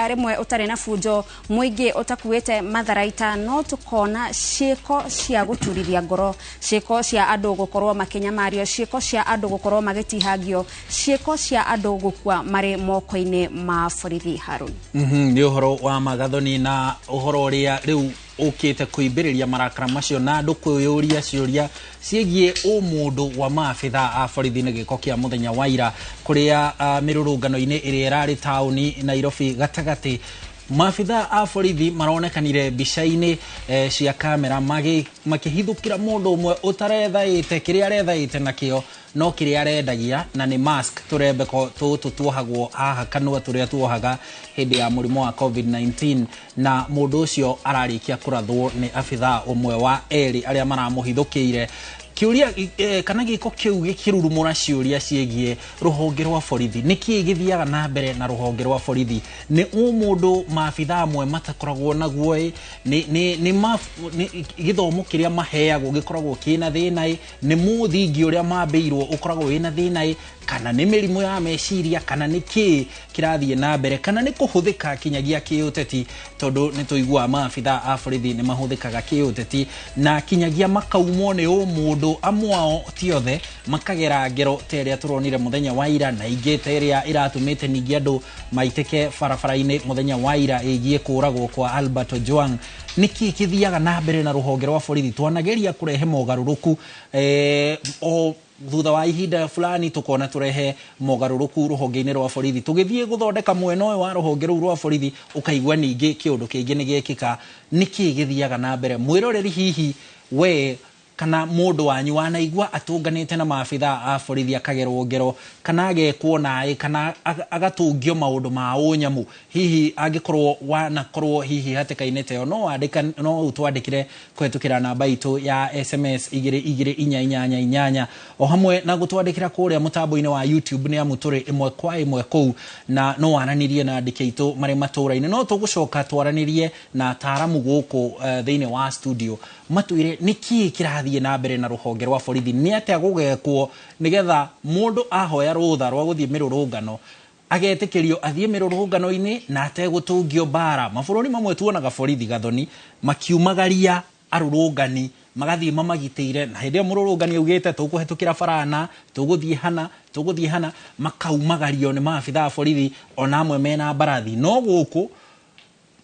rĩmwe ũtarĩ na bunjo, mũingĩ utakuĩte matharaita, no tukona ciĩko cia guturithia ngoro, ciĩko cia andũ gukorwo makinyamario, ciĩko cia andũ gukorwo magĩtihangio, ciĩko cia andũ gũkua marĩ moko-inĩ ma borithi. Harun, ni ũhoro wa magathoni na ũhoro ũrĩa rĩu ũkĩte kũimbĩrĩria marakara macio na andũ kwĩyũria ciũria ciĩgiĩ ũmũndũ wa maabitha a borithi nĩ gĩko kĩa mũthenya wa ira kũrĩa mĩrũrũngano-inĩ ĩrĩa ĩrarĩ taũni Nairobi gatagatĩ. Maabitha a borithi maronekanire mbica-inĩ cia kamera makĩhithũkĩra mũndũ ũmwe ũtarethaĩte kĩrĩa arethaĩte nakĩo no kĩrĩa arendagia, na nĩ mask tũrembeko tũtũ tuohagwo haha kanua tũrĩa tuohaga hĩndĩ ya mũrimũ wa COVID-19, na mũndũ ũcio ararĩkia kũrathwo nĩ abitha ũmwe wa erĩ arĩa maramũhithũkĩire. Kiuria kana gĩko kĩu gĩkĩrurumũra ciũria ciĩgiĩ rũhonge rwa borithi. Nĩkĩ gĩthiaga na mbere na rũhonge rwa borithi? Nĩ mũndũ maabitha amwe matakoragwo naguo? Nĩ gĩthomo kĩrĩa maheagwo gĩkoragwo kĩna thĩna? Nĩ mũthingi ũrĩa mambĩirwo ũkoragwo wĩna thĩna? Kana nĩ mĩrimũ ya meciria? Kana nĩkĩ kĩrathiĩ na mbere? Kana nĩ kũhũthĩka kinyagia kĩũteti? Tondũ nĩ tũiguaga maabitha a borithi nĩ mahũthĩkaga kĩũteti na kinyagia makaumwo nĩ mũndũ amwe ao ti othe makagera ngero ta ĩrĩa tũronire muthenya wa ira, na ingĩ ta ĩrĩa ĩratũmĩte ningĩ andũ maitĩke barabara-inĩ muthenya wa ira ĩgiĩ kũragwo kwa Albert Ojwang. Nĩkĩ kĩthiaga na mbere na rũhonge rwa borithi? Twanageria kũrehe mogarũrũku o thutha wa ihinda fulani tukona turehe mogarũrũku rũhonge-inĩ rwa borithi, tũgĩthiĩ gũthondeka mwena ũyũ wa rũhonge rũu rwa borithi ũkaigua ningĩ kĩũndũ kĩngĩ nĩ gĩkĩka. Nĩkĩ gĩthiaga na mbere? Mwĩroreri hihi we kana mũndũ wanyu wanaigua atũnganĩte na maabitha a borithi akagerwo ngero kana agekwo naĩ kana agatũngio maũndũ ma ũnyamũ, hihi angĩkorwo wanakorwo hihi hatĩka-inĩ teo no ũtwandĩkire kũhetũkĩra namba itũ ya SMS 22488 o hamwe na gũtwandĩkĩra kũrĩa mũtambo-inĩ wa YouTube nĩ amu tũrĩ ĩmwe kwa ĩmwe kũu, na no waranĩrie na andĩki aitũ marĩ matũra-inĩ. No tũgũcoka twaranĩrie na ataaramu gũkũ thĩinĩ wa studio matwĩre nĩkĩ kĩrathiĩ na mbere na rũhonge rwa borithi, nĩ atĩa gũgekwo nĩgetha mũndũ ahoya rũtha rwa gũthiĩ mĩrũrũngano agetĩkĩrio athiĩ mĩrũrũngano-inĩ na ategũtũngio mbara. Mabũrũri mamwe tuonaga borithi gathoni makiumagaria arũrũngani magathiĩ mamagitĩire, na hĩndĩ ĩyo mũrũrũngani augĩte tũkũhetũkĩra barana, tũgũthiĩ hana makaumagario nĩ maabitha a borithi ona amwe mena mbarathi. No gũkũ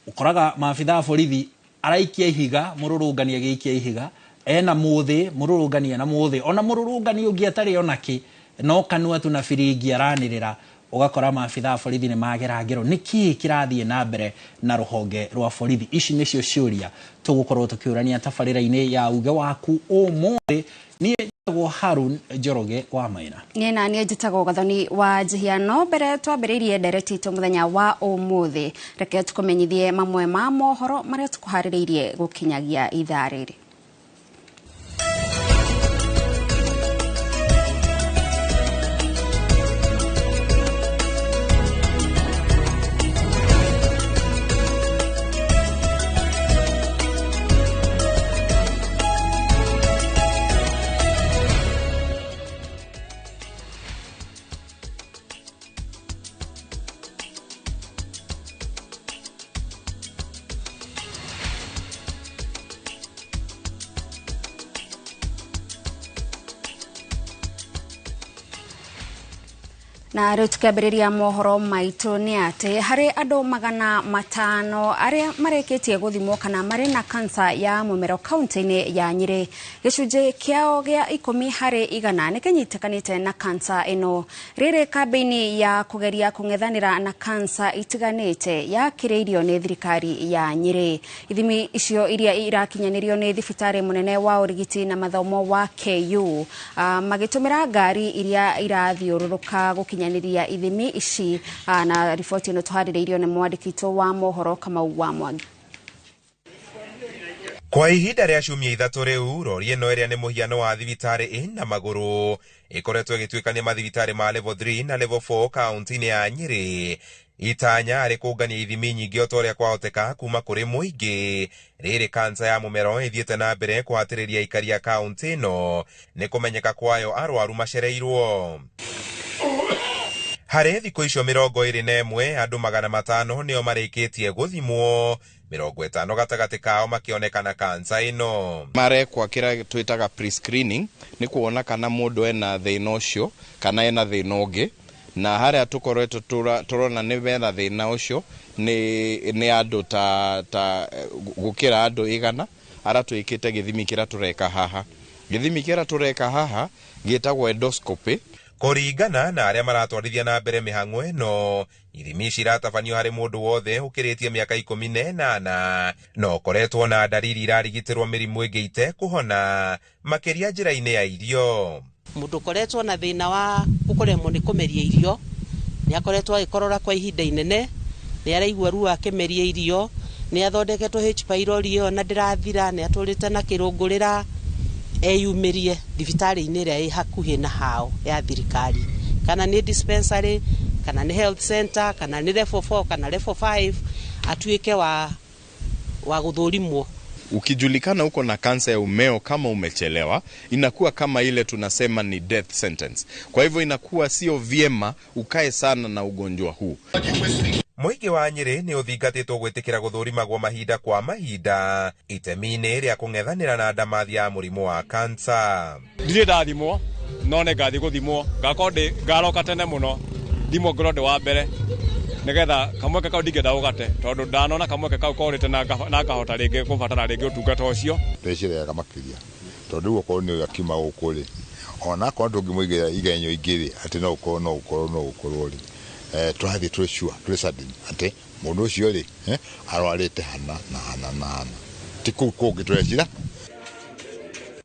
ũkoraga maabitha a borithi araikia ihiga, mũrũrũngani agĩikia ihiga, ena mũthĩ, mũrũrũngani ena mũthĩ, ona mũrũrũngani ũngĩ atarĩ onakĩ, no kanua tu na biringi aranĩrĩra. Ũgakora maabitha a borithi nĩ magera ngero. Nĩkĩ kĩrathiĩ na mbere na rũhonge rwa borithi? Ici nĩcio ciũria tũgũkorwo tũkĩũrania tabarĩra-inĩ ya uge waku ũmũthĩ. Niĩ njĩtagwo Harun Njoroge wa Maina. Niĩ na niĩ njĩtagwo Gathoni wa Njihiano. Mbere twambĩrĩirie ndereti itũ mũthenya wa ũmũthĩ, reke tũkũmenyithie mamwe ma mohoro marĩa tũkũharĩrĩirie gũkinyagia ithaa rĩrĩ. Na riu tukiambiriria mohoro maitu ni ati hari andu 500 aria mareketie guthimwo kana mari na kansa ya mumero kaunti-ini ya Nyeri. Gicunji kiao gia 10 hari 100 ni kinyitakanite na kansa ino. Riri kambini ya kugeria kung'ethanira na kansa itiganite yakiriirio ni thirikari ya Nyeri. Ithimi icio iria irakinyanirio ni thibitari munene wa urigiti na mathomo wa KU magitumira ngari iria irathiururuka gukinyaniria ithimi ici na riboti ino tuhaririirio ni mwandikito wa mohoro Kamau wa Mwangi. Kwa ihinda ria ciumia 3 riu rori ino iria ni muhiano wa thibitari ina maguru ikoretwo igituikania mathibitari ma level 3 na level 4 kaunti-ini ya Nyeri. Itanya ari kungania ithimi nyingi otoria kwahoteka kuma kuri muingi. Riri kansa ya mumero ithiete na mbere kuhatiriria ikari ya kaunti ino ni kumenyeka kwayo arwaru macereirwo. Hari thikũ icio 21 andu 500 nio mareketie guthimwo, 50 gatagati kao makionekana kansa ino. Marekwa kira twitaga pre-screening ni kuona kana mundu ena thina ucio kana ena thina ungi, na haria tukoretwo turona ni bena thina ucio ni andu ta gukira andu 100 ara twikite githimi kira tureka haha. Githimi kira tureka haha gitagwo endoscopy. Kuringana na aria maratwarithia na mbere mihang'o ino, ithimi ciratabanio hari mundu wothe ukiritie miaka 18 no koretwo na dalili irarigitirwo mirimu ingiite kuhona makiria njira-ini ya irio. Mundu koretwo na thina wa ukoremwo ni kumeria irio ni akoretwo agikorora kwa ihinda inene, ni araigua ruo akimeria irio, ni athondeketwo H pylori iyo na ndirathira, ni aturite na kirungurira eyumirie thibitari-ini ria i hakuhi na hao ya thirikari, kana ni dispensary kana ni health center kana ni level 4 kana level 5 atuike wa guthurimwo. Ukijulikana uko na kansa ya umeo kama umechelewa, inakuwa kama ile tunasema ni death sentence. Kwa hivyo inakuwa sio vyema ukae sana na ugonjwa huu. Muingi wa Nyeri ni uthingatitwo gwitikira guthurimagwo mahinda kwa mahinda itemi-ini ria kung'ethanira na ndamathi ya murimu wa kansa. Ndire ndathimwo no ne ngathi guthimwo gakonde ngaroka tene muno thimwo ngorode wa mbere nigetha kamweke kau ndingenda ugate tondu ndanona kamweke kau korite na ngahota ringi kubatara ringi utungata ucio ndeciraga makiria tondu uko ni akima ukuri ona ko ndungimwigira igenyo ingiri ati no ukorwo ri twathi twishua twisadin ati mundu ucio ri arwarite hana tiku kungi twecira.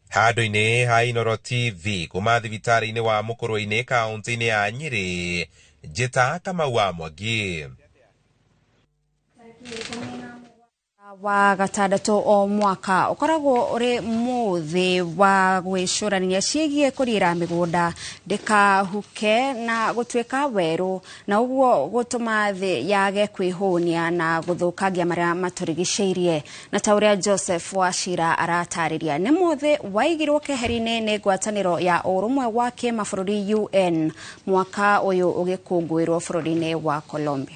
Handu-ini ha iNooro TV kuma thibitari-ini wa Mukurwe-ini kaunti-ini ya Nyeri, Njita Kamau wa Mwangi. Wa gatandatu o mwaka ukoragwo uri muthi wa gwicurania ciegie kurira migunda ndikahuke na gutuika weru, na uguo gutuma thi yage kwihunia na guthukangia maria maturigiceirie. Na tauria Joseph Wachira aratariria ni muthi waigirwo keheri-ini ni ngwataniro ya urumwe wa kimabũrũri UN mwaka uyu ugikungwirwo bũrũri-ini wa Colombia.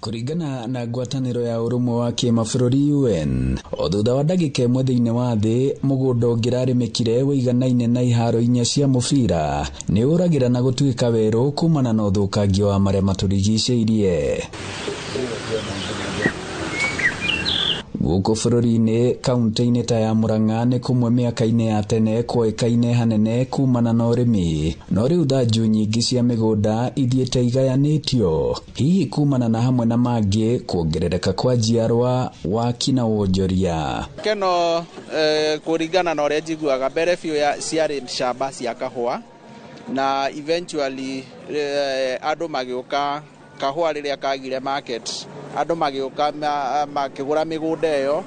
Kuringana na ngwataniro ya urumwe wa kimabũrũri UN, o thutha wa ndagika ĩmwe thĩinĩ wa thĩ, mũgũnda ũngĩrarĩmĩkire wĩiganaine na iharo 4 cia mũbira nĩ ũragira na gũtuĩka werũ kumana na ũthũkangio wa marĩa matũrigicĩirie. Guko bũrũri-inĩ, kaunti-inĩ ta ya Murang'a nĩ kumwe mĩaka-inĩ ya tene kwoĩkaine hanene kumana na ũrĩmi, no rĩu thanju nyingĩ cia mĩgũnda ithiĩte igayanĩtio, hihi kumana na hamwe na mangĩ kuongerereka kwa njiarwa waki na wonjoria. Keno kuringana na ũrĩa njiguaga mbere biũ ciarĩ shamba cia kahũa, na eventually andũ magĩũka kahũa rĩrĩa kagire market, andũ magĩũka makĩgũra mĩgũnda ĩyo,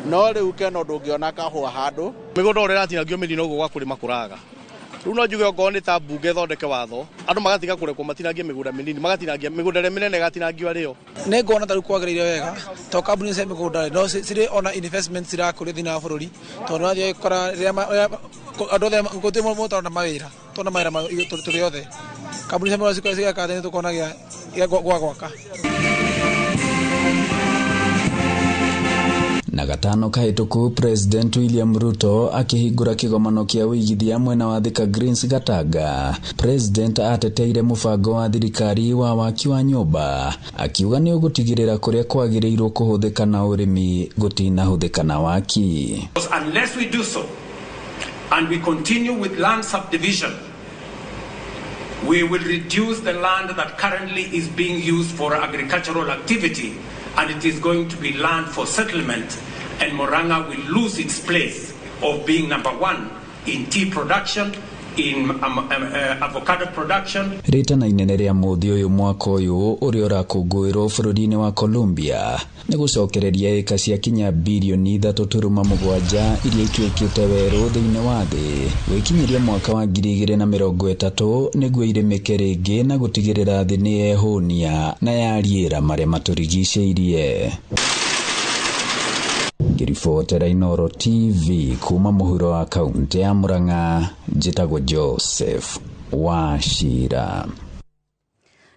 no rĩu Keno ndũngĩona kahũa handũ. Mĩgũnda ũrĩa ĩratinagio mĩthino ũguo gwa kũrĩma kũraga. Rĩu no njuge okorwo nĩ ta mbunge thondeke watho, andũ magatiga kũrekwo matinagie mĩgũnda mĩnini, magatinagia mĩgũnda ĩrĩa mĩnene ĩgatinagio arĩo. Nĩ ngona ta rĩu kwagĩrĩire wega to kambuni cia mĩgũnda no cirĩ ona investment cirakũria thĩinĩ wa bũrũri, tondũ wathiĩ gũkora rĩrĩa andũ othe gũtirĩ mũndũ na mawĩra, tondũ mawĩra tũrĩ othe. Kambuni cia mĩgũnda cigaka thĩ nĩtũkona gĩa gwaka. Na gatano kahituku President William Ruto akihingura kigomano kia wigithia mwena wa Thika Greens Gatanga. President ateteire mubango wa thirikari wa waki wa nyumba, akiuga ni ugutigirira kuria kwagiriirwo kuhuthika na urimi gutina huthika na waki. Unless we do so and we continue with land subdivision, we will reduce the land that currently is being used for agricultural activity, and it is going to be land for settlement, and Murang'a will lose its place of being number one in tea production, in avocado production. Rita na inene ria muthi uyu mwaka uyu uria urakungwirwo bururi-ini wa Colombia ni gucokereria eka cia kinya bilioni 3.7 iria ituikite weru thiini wa thi. Wikinyiria mwaka wa 2030 niguo irimike ringi na gutigirira thi ni yehunia na yariira maria maturigiceirie. Ngiribotera iNooro TV kuma muhuro wa kaunti ya Murang'a, njitagwo Joseph Wachira.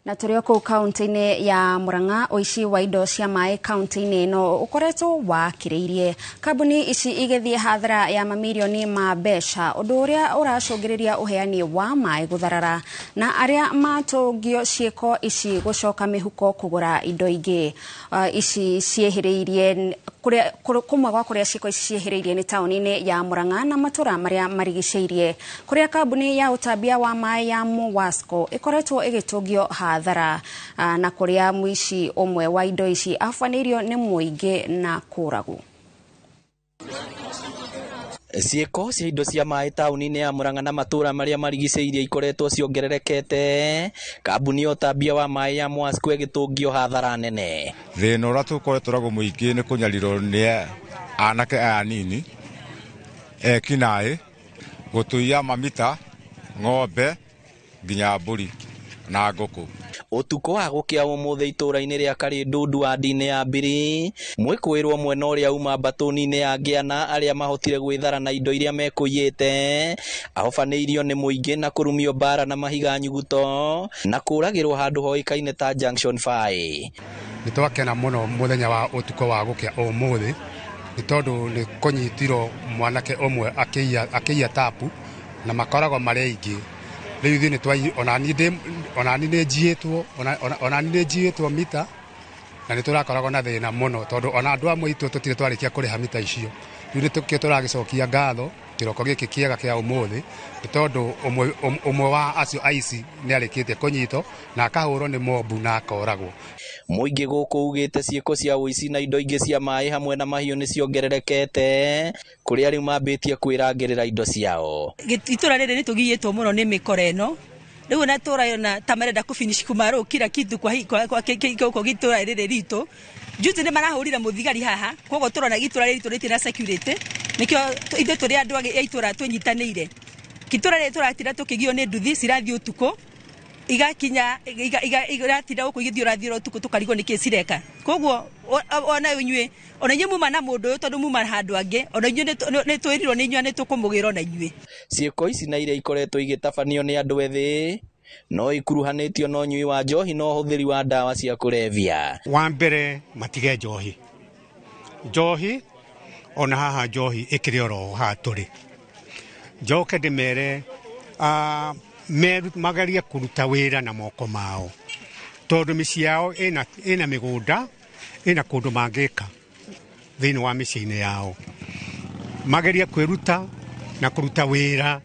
Na turio ku kaunti-ini ya Murang'a, uici wa indo cia mai kaunti-ini no ukoretwo wakiriirie kambuni ici igithie hathara ya mamilioni ma mbeca, undu uria uracungiriria uheani wa mai gutharara na aria matungio ciiko ici gucoka mihuko kugura indo ingi. Ici ciehiriirie kumwe gwa kuria ciiko ici ciehiriirie ni tauni-ini ya Murang'a na matura maria marigiceirie, kuria kambuni ya utambia wa mai ya Muwasco ikoretwo igitungio hathara na kuria mwici umwe wa indo ici afanirio ni muingi na kuragu. Ciiko cia indo cia mai tauni-ini ya Murang'a na matura maria marigiceirie ikoretwo ciongererekete, kambuni ya utambia wa mai ya Muwasco igitungio hathara nene. Thina uria tukoretwo naguo muingi ni kunyarirwo ni anake aya nini kinai gutuia mamita ng'ombe nginya mburi na nguku. Utuko wa gukia umuthi itura-ini ria Karindundu wa ndini ya mbiri, mwikwirwo mwena uria uma batuni-ini ya Ngiana aria mahotire gwithara na indo iria mekuyite ahofaneirio ni muingi na kurumio bara na mahiga nyuguto na kuragirwo handu hoikaine ta Junction 5. Nitwakena muno muthenya wa utuko wa gukia umuthi ni tondu ni kunyitirwo mwanake umwe akiia tapu na makoragwo mari aingi. Riu thini twai onani ni njiitwo mita na niturakoragwo na thina muno tondu ona andu amwe itu tutire twarikia kuriha mita icio. Riu nitukio turagicokia ngatho kiroko giki kiega kia umuthi tondu umwe wa acio aici ni arikite kunyito na akahurwo ni mobu na akoragwo. Muingi guku ugite ciiko cia uici na indo ingi cia mai hamwe na mahiu ni ciongererekete kuria riu mambitie kwirangirira indo ciao. Itura riri ni tugiyitwo muno ni mikora eno riu na turayona tamarenda kufinish kumaro kila kitu kwa gitura riri rito juzi ni marahurira muthigari haha kogo turona gitura riri turite security nikio ithe turi andu ya itura twinyitanire gitura riri turatira tukigio ni nduthi cirathi utuko igakinya igatira uko igithio tuko tukarigo niki cireka koguo ona inyue ona nyumu mana mundu tondu muma handu ange ona inyue ni twirirwo ni inyue ni tukumugira ona inyue. Ciiko ici na iria ikoretwo igitabanio ni andu ethi no ikuruhanitio no nyui wa njohi no huthiri wa dawa cia kurevia. Wa mbere matige njohi ona haha njohi ikiri oro ha turi njoke ndimere magaria kuruta wira na moko mao tondu miciao ina migunda ina kundu mangika thiini wa micii-ini yao magaria kwiruta na kuruta wira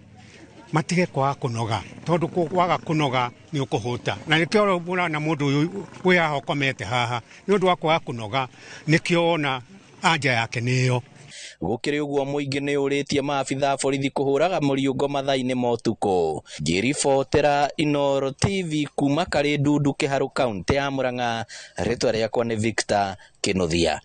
matige kwaga kunoga tondu kwaga kunoga ni ukuhuta na nikio na mundu uyu wi haha ukomete haha ni undu wa kwaga kunoga nikio ona anja yake niyo. Gukiri uguo muingi ni uritie maabitha borithi kuhuraga muriungo mathaa-ini ma utuko. Ngiribotera iNooro TV kuma Karindundu Kiharu kaunti ya Murang'a, ritwa riakwa ni Victor Kinuthia.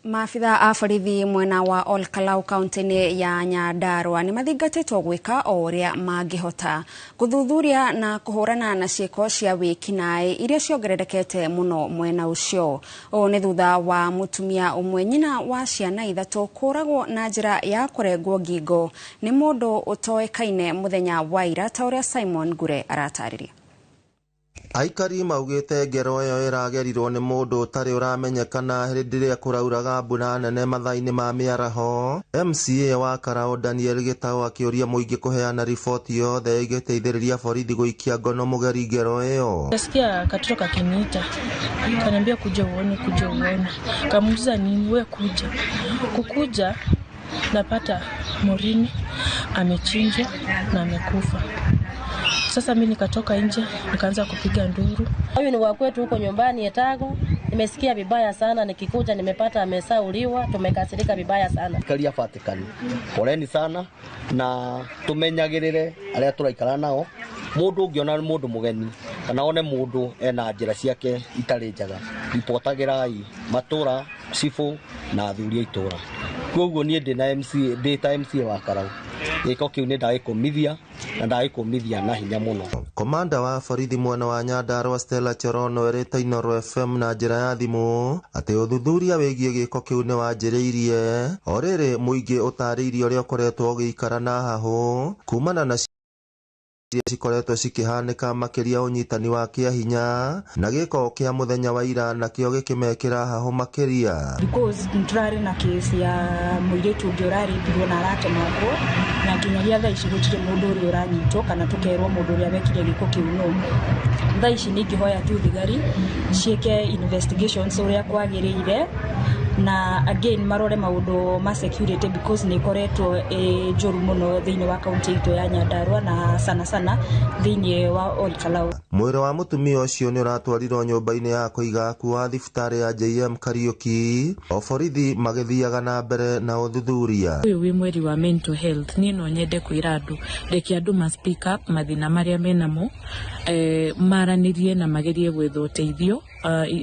Maafitha a borithi mwena wa Olkalau kaunti-ini ya Nyandarua ni mathingatitwo gwika o uria mangihota guthuthuria na kuhurana na ciiko cia wikinae iria ciongererekete muno mwena ucio. O ni thutha wa mutumia umwe nyina wa ciana ithatu kuragwo na njira ya kurengwo ngingo ni mundu utoekaine muthenya wa ira ta uria Simon Gure aratariria. Aikari maugite ngero iyo iragerirwo ni mundu utari uramenyekana hindi ria kurauraga mbura nene mathaini ma miaraho. MCA wa Karao Daniel Gitau akiuria muingi kuheana riboti yothe igiteithiriria borithi guikia ngono mugeri ngero iyo. Nasikia katoto kakiniita, kaniambia kuja uone. Kamuuliza nini? Wewe kukuja napata Morini amechinjwa na amekufa. Sasa mimi nikatoka nje nikaanza kupiga nduru. Huyu ni wa kwetu huko nyumbani Etago. Nimesikia vibaya sana, nikikuja nimepata amesauliwa, tumekasirika vibaya sana. Kalia Vatican. Poleni sana na tumenyagirire aria turaikara nao. Mundu ungiona mundu mugeni kana one mundu ena njira ciake itari njaga, ipotagirai matura cifu na athuri itura. Koguo nie ndina MC wa Karau. Iko kiu ni ndaikumithia na ndaikumithia na hinya muno. Komanda wa borithi mwena wa Nyandarua Stella Chorono erita iNooro FM na njira ya thimu ati uthuthuria wigie giko kiu ni wanjiriirie. Oriri muingi utariirie uria ukoretwo ugiikara na hahu kumana na cikoretwo cikihanika makiria unyitani wa kiahinya na giko kia muthenya wa ira na kio gikimekira haho makiria. Because nturari na kesi ya muiretu ngiorari ndirwo na aratemagwo na kinyagia thaa ici gutire mundu uri uranyitwo kana tukerwo mundu uri abekire giko kiu no. Thaa ici ningihoya tu thigari cieke investigations uria kwagiriire na again marore maundu ma security because ni koretwo njuru muno thiini wa county itu ya Nyandarua na sana thiini wa Olkalau. Mwiri wa mutumia ucio ni uratwarirwo nyumba-ini ya kuiga kuwa thibitari ya JM Kariuki. Borithi magithiaga na mbere na uthuthuria. Uyu wi mweri wa mental health ni no nyende kwira andu reki andu ma speak up mathina maria menamo maranirie na magerie gwetha uteithio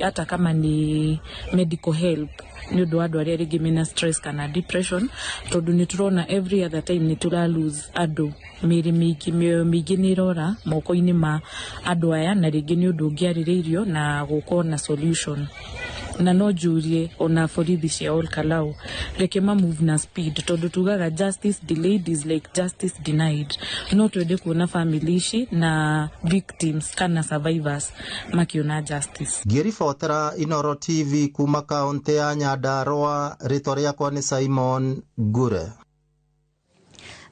hata kama ni medical help ni undu andu aria ringi mena stress kana depression tondu ni turona every other time ni tura lose andu miri mingi ni rora moko-ini ma andu aya na ringi ni undu ngiaririirio na guko na solution na no jurie ona borithi cia Olkalau reke ma move na speed tondu tugaga justice delayed is like justice denied. No twende kuona family ici na victims kana survivors makiona justice. Ngiribotera iNooro TV kuma kaunti ya Nyandarua, ritwa riakwa ni Simon Gure.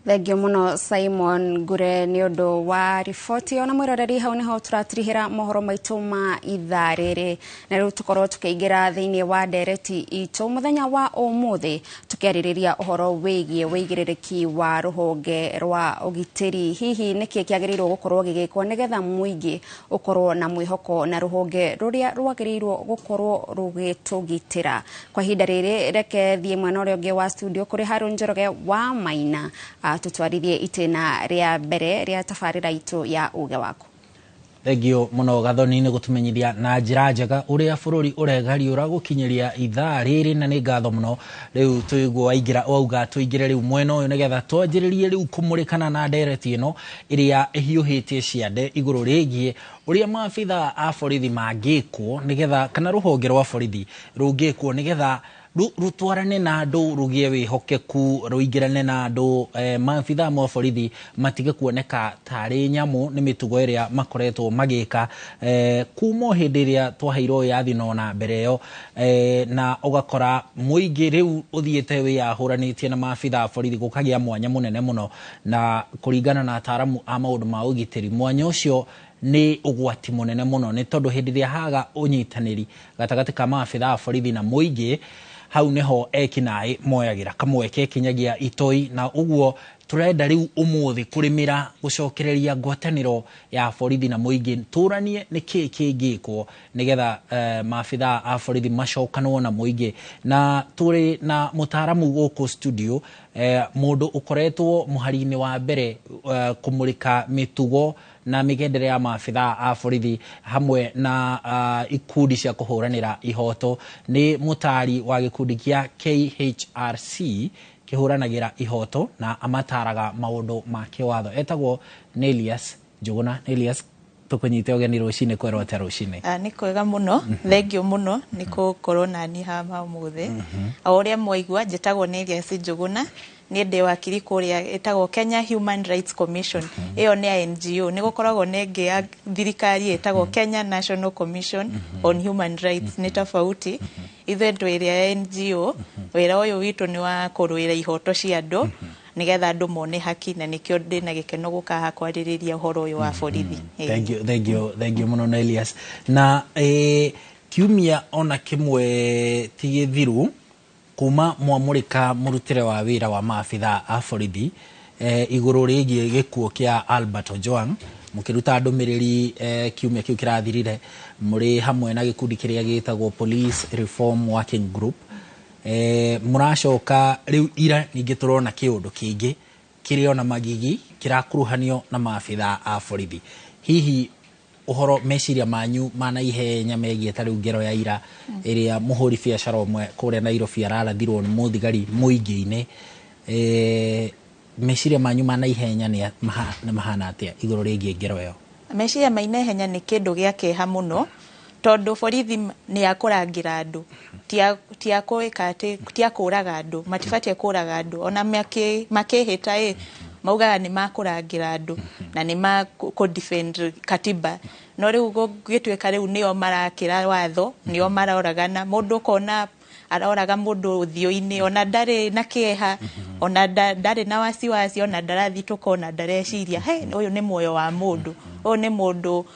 Thengio muno Simon Gure ni undu wa riboti ona mwiroreri hau niho turatirihira mohoro maitu ma ithaa riri na riu tukorwo tukiingira thiini wa ndereti itu muthenya wa umuthi tukiaririria uhoro wigie wigiririki wa ruhonge rwa ugitiri. Hihi niki kiagirirwo gukorwo gigikwo nigetha muingi ukorwo na mwihoko na ruhonge ruria rwagirirwo gukorwo rugitugitira. Kwa hinda riri reke thie mwena uria ungi wa studio kuri Harun Njoroge wa Maina tutwarithie itena ria mbere ria tabarira itu ya uge wako. Thengio muno Gathoni ni gutumenyithia na njira njega uria bururi uregariura gukinyiria ithaa riri na ni ngatho muno. Riu tuigwo aingira wauga tuingire riu mwena uyu nigetha twanjiririe riu kumurikana na ndereti ino iria ihiuhitie ciande iguru rigie uria maabitha a borithi mangikwo nigetha kana ruhonge rwa borithi rungikwo nigetha rutwarane na andu rugie wihokeku ruingirane na andu maabitha ma borithi matige kuoneka tari nyamu ni mitugo iria makoretwo magika kuma hindi iria twaheirwo yathi na mbere yo na ugakora muingi riu uthiete wiyahuranitie na maabitha borithi gukagia mwanya munene muno na kuringana na ataramu a maundu ma ugitiri mwanya ucio ni ugwati munene muno ni tondu hindi iria haga unyitaniri gatagati ka maabitha borithi na muingi hau neho ekinai moyagira kamweke kinyagia itoi na uguo turenda riu umuthi kurimira gucokereria ngwataniro ya borithi na muingi turanie niki kingikwo nigetha maabitha a borithi macokanwo na muingi na turi na mutaramu guku studio mundu ukoretwo muharini wa mbere kumurika mitugo na migendere ya maabitha a borithi hamwe na ikundi cia kuhuranira ihoto ni mutari wa gikundi kia KHRC kihuranagira ihoto na amataraga maundu ma kiwatho etagwo Nelias Juguna. Nelias, tukunyite ogeni rucine kwerwa ta rucine. Ni kwega muno, thengio muno ni gukorwo nani haha umuthi. Auria mwaigua njitagwo ni Elias Njuguna, ni ndi wakiri kuria etagwo Kenya Human Rights Commission. Iyo ni NGO, ni gukoragwo nengi ya thirikari etagwo Kenya National Commission on Human Rights, ni tofauti. Ithe ndwiria NGO, wira uyu witu ni wa kurwira ihoto cia andu, nigetha andu mone haki, na nikio ndina gikeno gukaha kwaririria uhoro uyu wa borithi. Thank you muno Elias. Na kiumia ona kimwe tigithiru kuma mwamurika murutire wa wira wa maabitha a borithi iguru rigie gikuo kia Albert Ojwang mukiruta ndumiriri kiumia kiu kirathirire muri hamwe na gikundi kiria gitagwo Police Reform Working Group. Muracoka riu ira ningi turona kiundu kingi kiri ona magigi kirakuruhanio na maabitha a borithi. Hihi uhoro meciria manyu mana ihenya megie ta riu ngero ya ira iria muhuri biacara umwe kuria Nairobi ararathirwo ni muthigari muingi-ini, meciria manyu mana ihenya ni mahana atia iguru rigie ngero yo? Meciria maina ihenya ni kindu gia keha muno, tondu borithi ni akurangira andu, tia kuika ati tia kuraga andu, matifatie kuraga andu, ona makihita maugaga ni makurangira andu na ni ku defend katiba. No riu gitweka riu nio marakira watho, nio maroragana, mundu kona aroraga mundu uthio-ini, ona ndari na kieha, ona ndari na wasiwasi, ona ndarathi tukona ndareciria uyu ni moyo wa mundu, uyu ni mundu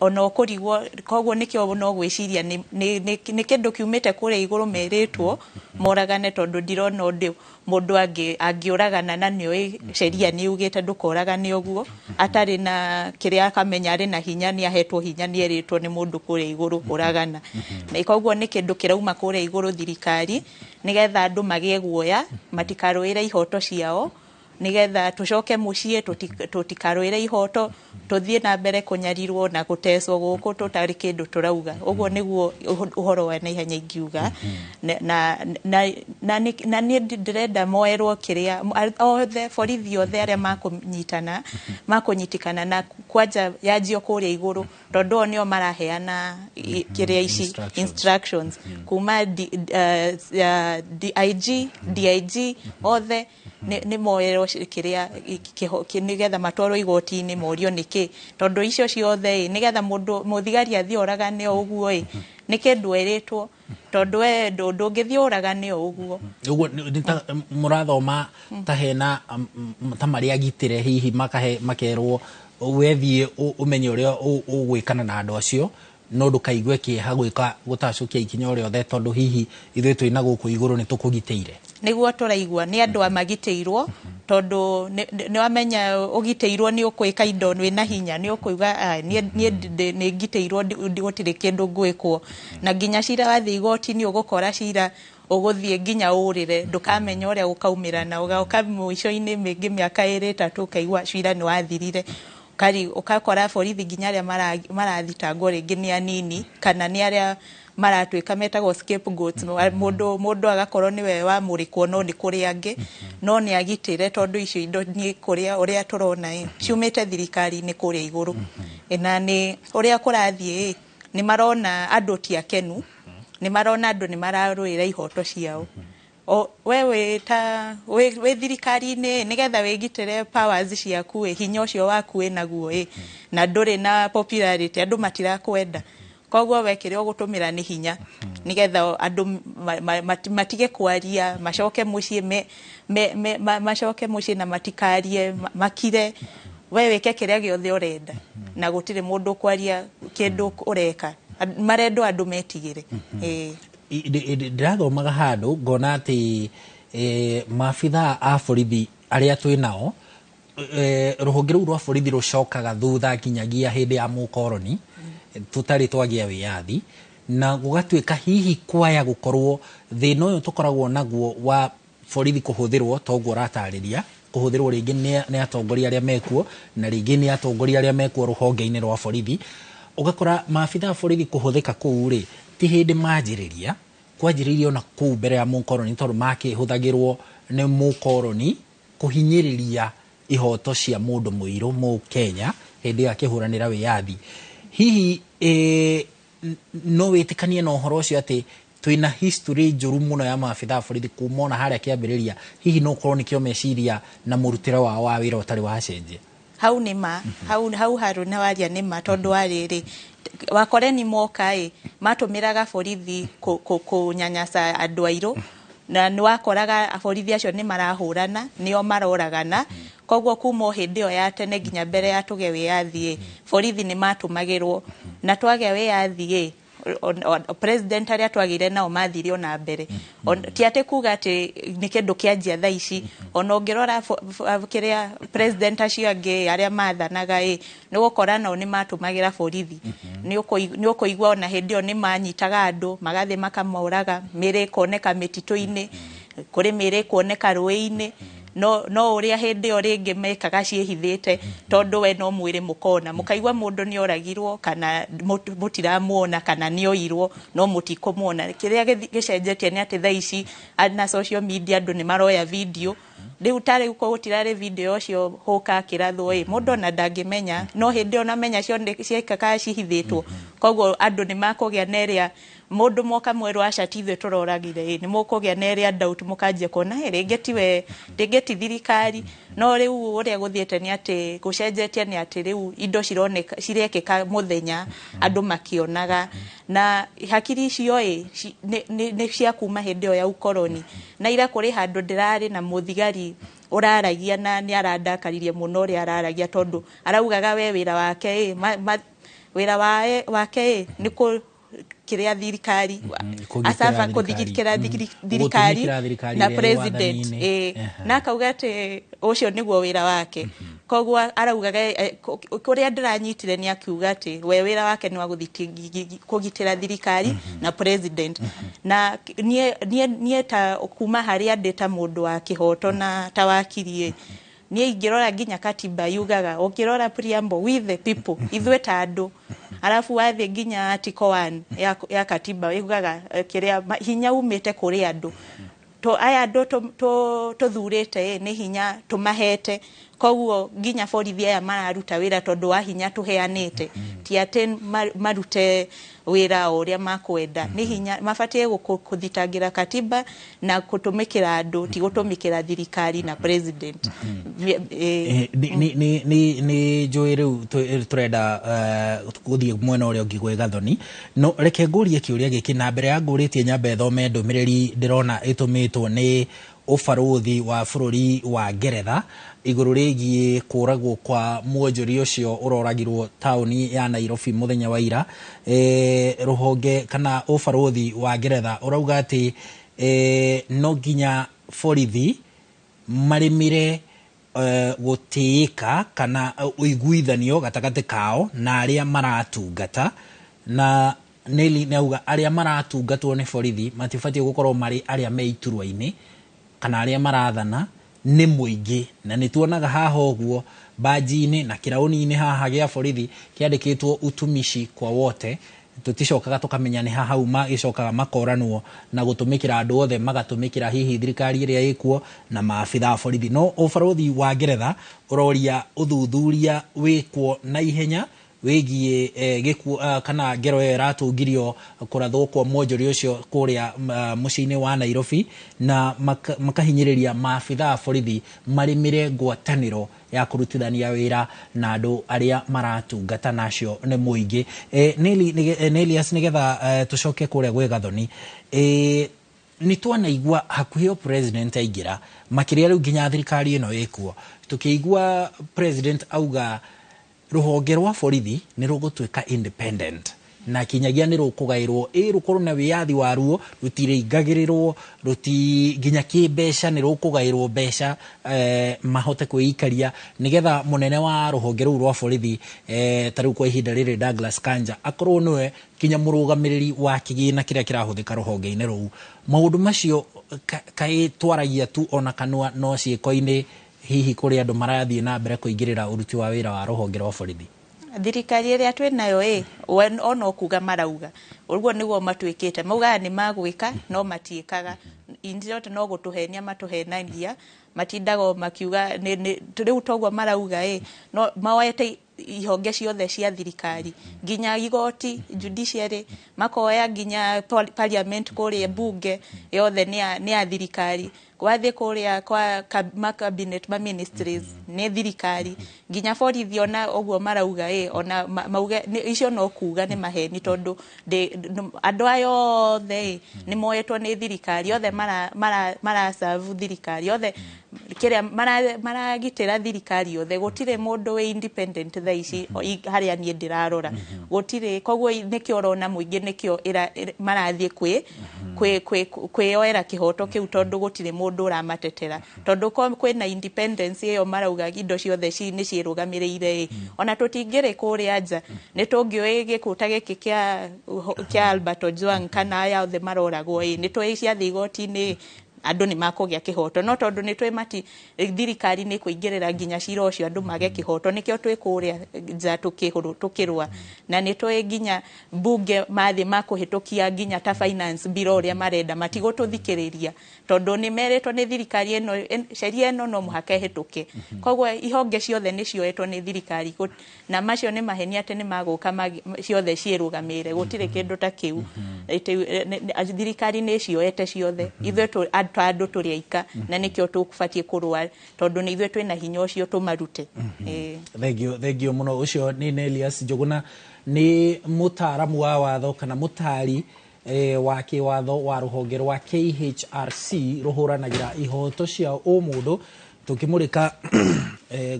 ona ukurigwo. Koguo nikio no gwiciria ni kindu kiumite kuria iguru meritwo moragane, tondu ndirona undu mundu angiuragana na nioi sheria ni ugite ndukoragane uguo atari na kiria akamenya ari na hinya, ni ahetwo hinya, ni eritwo ni mundu kuria iguru uragana. Na koguo ni kindu kirauma kuria iguru thirikari nigetha andu magie guoya matikarwire ihoto ciao, nigetha tucoke mucie tutikaroire ihoto, tuthie na mbere kunyarirwo na guteswo guku tutari kindu turauga. Uguo niguo uhoro wa naihenya ingiuga. Na ni ndirenda moerwo kiria othe borithi othe aria makunyitikana na kwanja yajio kuria iguru, tondu onio maraheana kiria ici instructions kuma DIG othe ni moero kiria nigetha matwarwo igoti-ini morio niki, tondu icio ciothe nigetha mundu muthigari athie oragane uguo ni kindu eritwo, tondu we ndungithie oragane uguo. Uguo murathoma tahena ta maria gitire hihi makerwo wethie umenye uria ugwikana na andu acio, no ndukaigue kieha gwika gutacukia ikinya uria othe, tondu hihi ithuĩ twina guku iguru ni tukugiteire. Niguo turaigua ni andu amagiteirwo, tondu ni wamenya ugiteirwo ni ukwika indo wina hinya, ni ukuiga ni ngiteirwo gutire kindu ngwikwo, na nginya cira wathi igoti-ini ugukora cira uguthie nginya urire, ndukamenya uria ukaumirana, ugoka muico-ini mingi miaka 2-3 ukaigua cira ni wathirire. Kari ukakora borithi nginya aria marathitangwo ringi ni anini, kana ni aria maratwika metagwo scapegoats, mundu agakorwo niwe wa murikwo no ni kuri angi, no ni agitire tondu icio indo ni kuria uria turona ciumite thirikari ni kuria iguru. Na ni uria kurathie ni marona andu ti akenu, ni marona andu ni mararwira ihoto ciao. Wewe ta we thirikari-ini nigetha wigitire powers ciaku hinya ucio waku naguo na nduri na popularity, andu matirakwenda. Koguo wekire ugutumira ni hinya nigetha andu matige kwaria, macoke mucie macoke mucie na matikarie makire. We weke kiria giothe urenda na gutire mundu kwaria kindu ureka, marendo andu metigire. Ndirathomaga handu ngona ati maabitha a borithi aria twi nao ruhonge ruu rwa borithi rucokaga thutha nginyagia hindi ya mukoroni tutari twagia wiathi, na gugatwika hihi kwaya gukorwo thina uyu tukoragwo naguo wa borithi kuhuthirwo toguo ratariria kuhuthirwo ringi ni atongoria aria mekuo na ringi ni atongoria aria mekuo ruhonge-ini rwa borithi. Ugakora maabitha a borithi kuhuthika kuu ri ti hindi manjiriria kwanjiririo na kuu mbere ya mukoroni, tondu makihuthagirwo ni mukoroni kuhinyiriria ihoto cia mundu muiru mu Kenya hindi akihuranira wiyathi hihi no witikanie no horo cio ati twina history njuru muno ya maabitha borithi kumona haria kiambiriria hihi no korwo nikio meciria na murutire wa wira utari wa cenjia hau nima hau haru na waria nima tondu wariri wakoreni moka matumiraga borithi kunyanyasa andu airu na ni wakoraga borithi acio ni marahurana nio maroragana koguo kuma hindi yo ya tene nginya mbere ya tuge wiyathi borithi ni matumagirwo na twage wiyathi president aria twagire nao mathirio na mbere ti ate kuga ati ni kindu kianjia thaa ici ona ngirora kiria president acio angi aria mathanaga ni gukora nao ni matumagira borithi ni ukuigwa ona hindi yo ni manyitaga andu magathi makamoraga mire koneka mitito-ini kuri mire koneka ruĩ-ini no uria hindi yo ringi mekaga ciehithite tondu we no mwire mukona mukaigwa mundu ni oragirwo kana mutiramuona kana ni oirwo no mutikumona kiria gicenjetie ni ati thaa ici na social media andu ni maroya video riu tari uko gutirare video cio hoka kirathwo mundu na ndangimenya no hindi ona menya cio ciekaga cihithitwo koguo andu ni makugia neria mundu moka mweru acatithwe turoragire ni mukugia neria doubt mukanjia kona ringi tiwe ringi ti thirikari no riu uria guthiete ni ati gucenjetie ni ati riu indo cironeka cirekeka muthenya andu makionaga na hakiri icio ni cia kuma hindi yo ya ukoroni na ira kuri handu ndirari na muthigari uraragia na ni arandakaririe muno uri araragia tondu araugaga we wira wake wira wake ni kiria thirikari asafa kuthikira thirikari na president na kauga ati ucio niguo wira wake koguo araugaga kuria ndiranyitire ni akiuga ati we wira wake ni wa kugitira thirikari na president na nie ta kuma haria ndeta mundu wa kihoto na tawakiri nie ingirora nginya katiba yugaga ukirora preamble with the people ithwe ta andu alafu wathi nginya article 1 ya katiba yugaga kiria hinya umite kuri andu to aya andu to thurite ni hinya tumahete koguo nginya borithi aya mararuta wira tondu wa hinya tuheanite ti ati marute wira uria makwenda ni hinya mafatie kuthitangira katiba na kutumikira andu ti gutumikira thirikari na president ni njui riu turenda guthie mwena uria ungi gwe gathoni no reke ngurie kiuria giki na mbere ya nguritie nyambe thome ndumiriri ndirona itumitwo ni ubaruthi wa bururi wa Ngeretha iguru rigie kuragwo kwa mwonjori ucio uroragirwo tauni ya Nairobi muthenya wa ira ruhonge kana ubaruthi wa Ngeretha urauga ati no nginya borithi marimire gutiika kana uiguithanio gatagati kao na aria maratungata na neli nauga aria maratungatwo ni borithi matifatie gukorwo mari aria me iturwa-ini kana aria marathana ni muingi na nituonaga haha uguo baji-ini na kirauni-ini haha gia borithi kiandikitwo utumishi kwa wote tuticokaga tukamenya ni haha uma gicokaga makoranwo na gutumikira andu othe magatumikira hihi thirikari iria ikuo na maabitha borithi no ubaruthi wa Ngeretha uroria uthuthuria wikwo na ihenya wigie gikuo kana ngero iratungirio kurathwo kwa mwonjori ucio kuria muciini wa Nairobi na makahinyiriria maabitha borithi marimire ngwataniro ya kurutithania wira na andu aria maratungata nacio ni muingi Nelias nigetha tucoke kuria gwe gathoni ni twanaigua hakuhio president aingira makiria riu nginya thirikari ino ikuo tukiigua president auga ruhonge rwa borithi ni rugutuika independent na kinyagia ni rukugairwo rukorwo na wiyathi waruo rutiringagirirwo ruti nginya kimbeca ni rukugairwo mbeca mahote kwikaria nigetha munene wa ruhonge ru rwa borithi tariu kwa ihinda riri Douglas Kanja akorwo niwe kinya murugamiriri wa kigina kiria kirahuthika ruhonge-ini ru maundu macio kai twaragia tu ona kanwa no ciiko-ini hihi kuri andu marathie na mbere kuingirira uruti wa wira wa ruhonge rwa borithi thirikari iria twenayo ono kuga marauga uguo niguo matwikite mauga ni magwika no matiikaga injote no gutuhenia matuhenagia matindago makiuga riu toguo marauga no mawete ihonge ciothe cia thirikari nginya igoti judiciary makoya nginya parliament kuri bunge yothe ni a thirikari wathi kuria kwa cabinet ma ministries ni thirikari nginya borithi ona oguo marauga ona mauga icio no kuga ni maheni tondu andu ayo the ni moyetwo ni thirikari yothe mara serve thirikari yothe kiria maragitira thirikari yothe gutire mundu we independent thaici haria nie ndirarora gutire koguo nikio rona muingi nikio marathie kwioera kihoto kiu tondu gutire mundu uramatetera tondu kwina independence iyo marauga indo ciothe ni cirugamirire ona tutingire kuria nja ni tungioi gikuta giki kia Albert Ojwang kana ya othe maroragwo ni twicia thigoti-ini andu ni makogia kihoto no tondu ni twimati thirikari ni kuingirira nginya cira ucio andu mage kihoto nikio twikuria nja tukirwa na ni twi nginya bunge mathi makuhitukia nginya ta finance bill uria marenda matigo tuthikiriria tondu ni meretwo ni thirikari eno sheria eno no muhaka hituke koguo ihonge ciothe ni cioetwo ni thirikari na macio ni maheni ate ni maguka ciothe cirugamire gutire kindu ta kiu thirikari ni cioete ciothe ithuĩ andu turi aika na nikio tukubatie kurwa tondu ni ithuĩ twina hinya ucio tumarute thengio muno ucio ni Elias Njuguna ni mutaramu wa watho kana mutari wa kiwatho wa ruhonge rwa KHRC ruhuranagira ihoto cia umundu tukimurika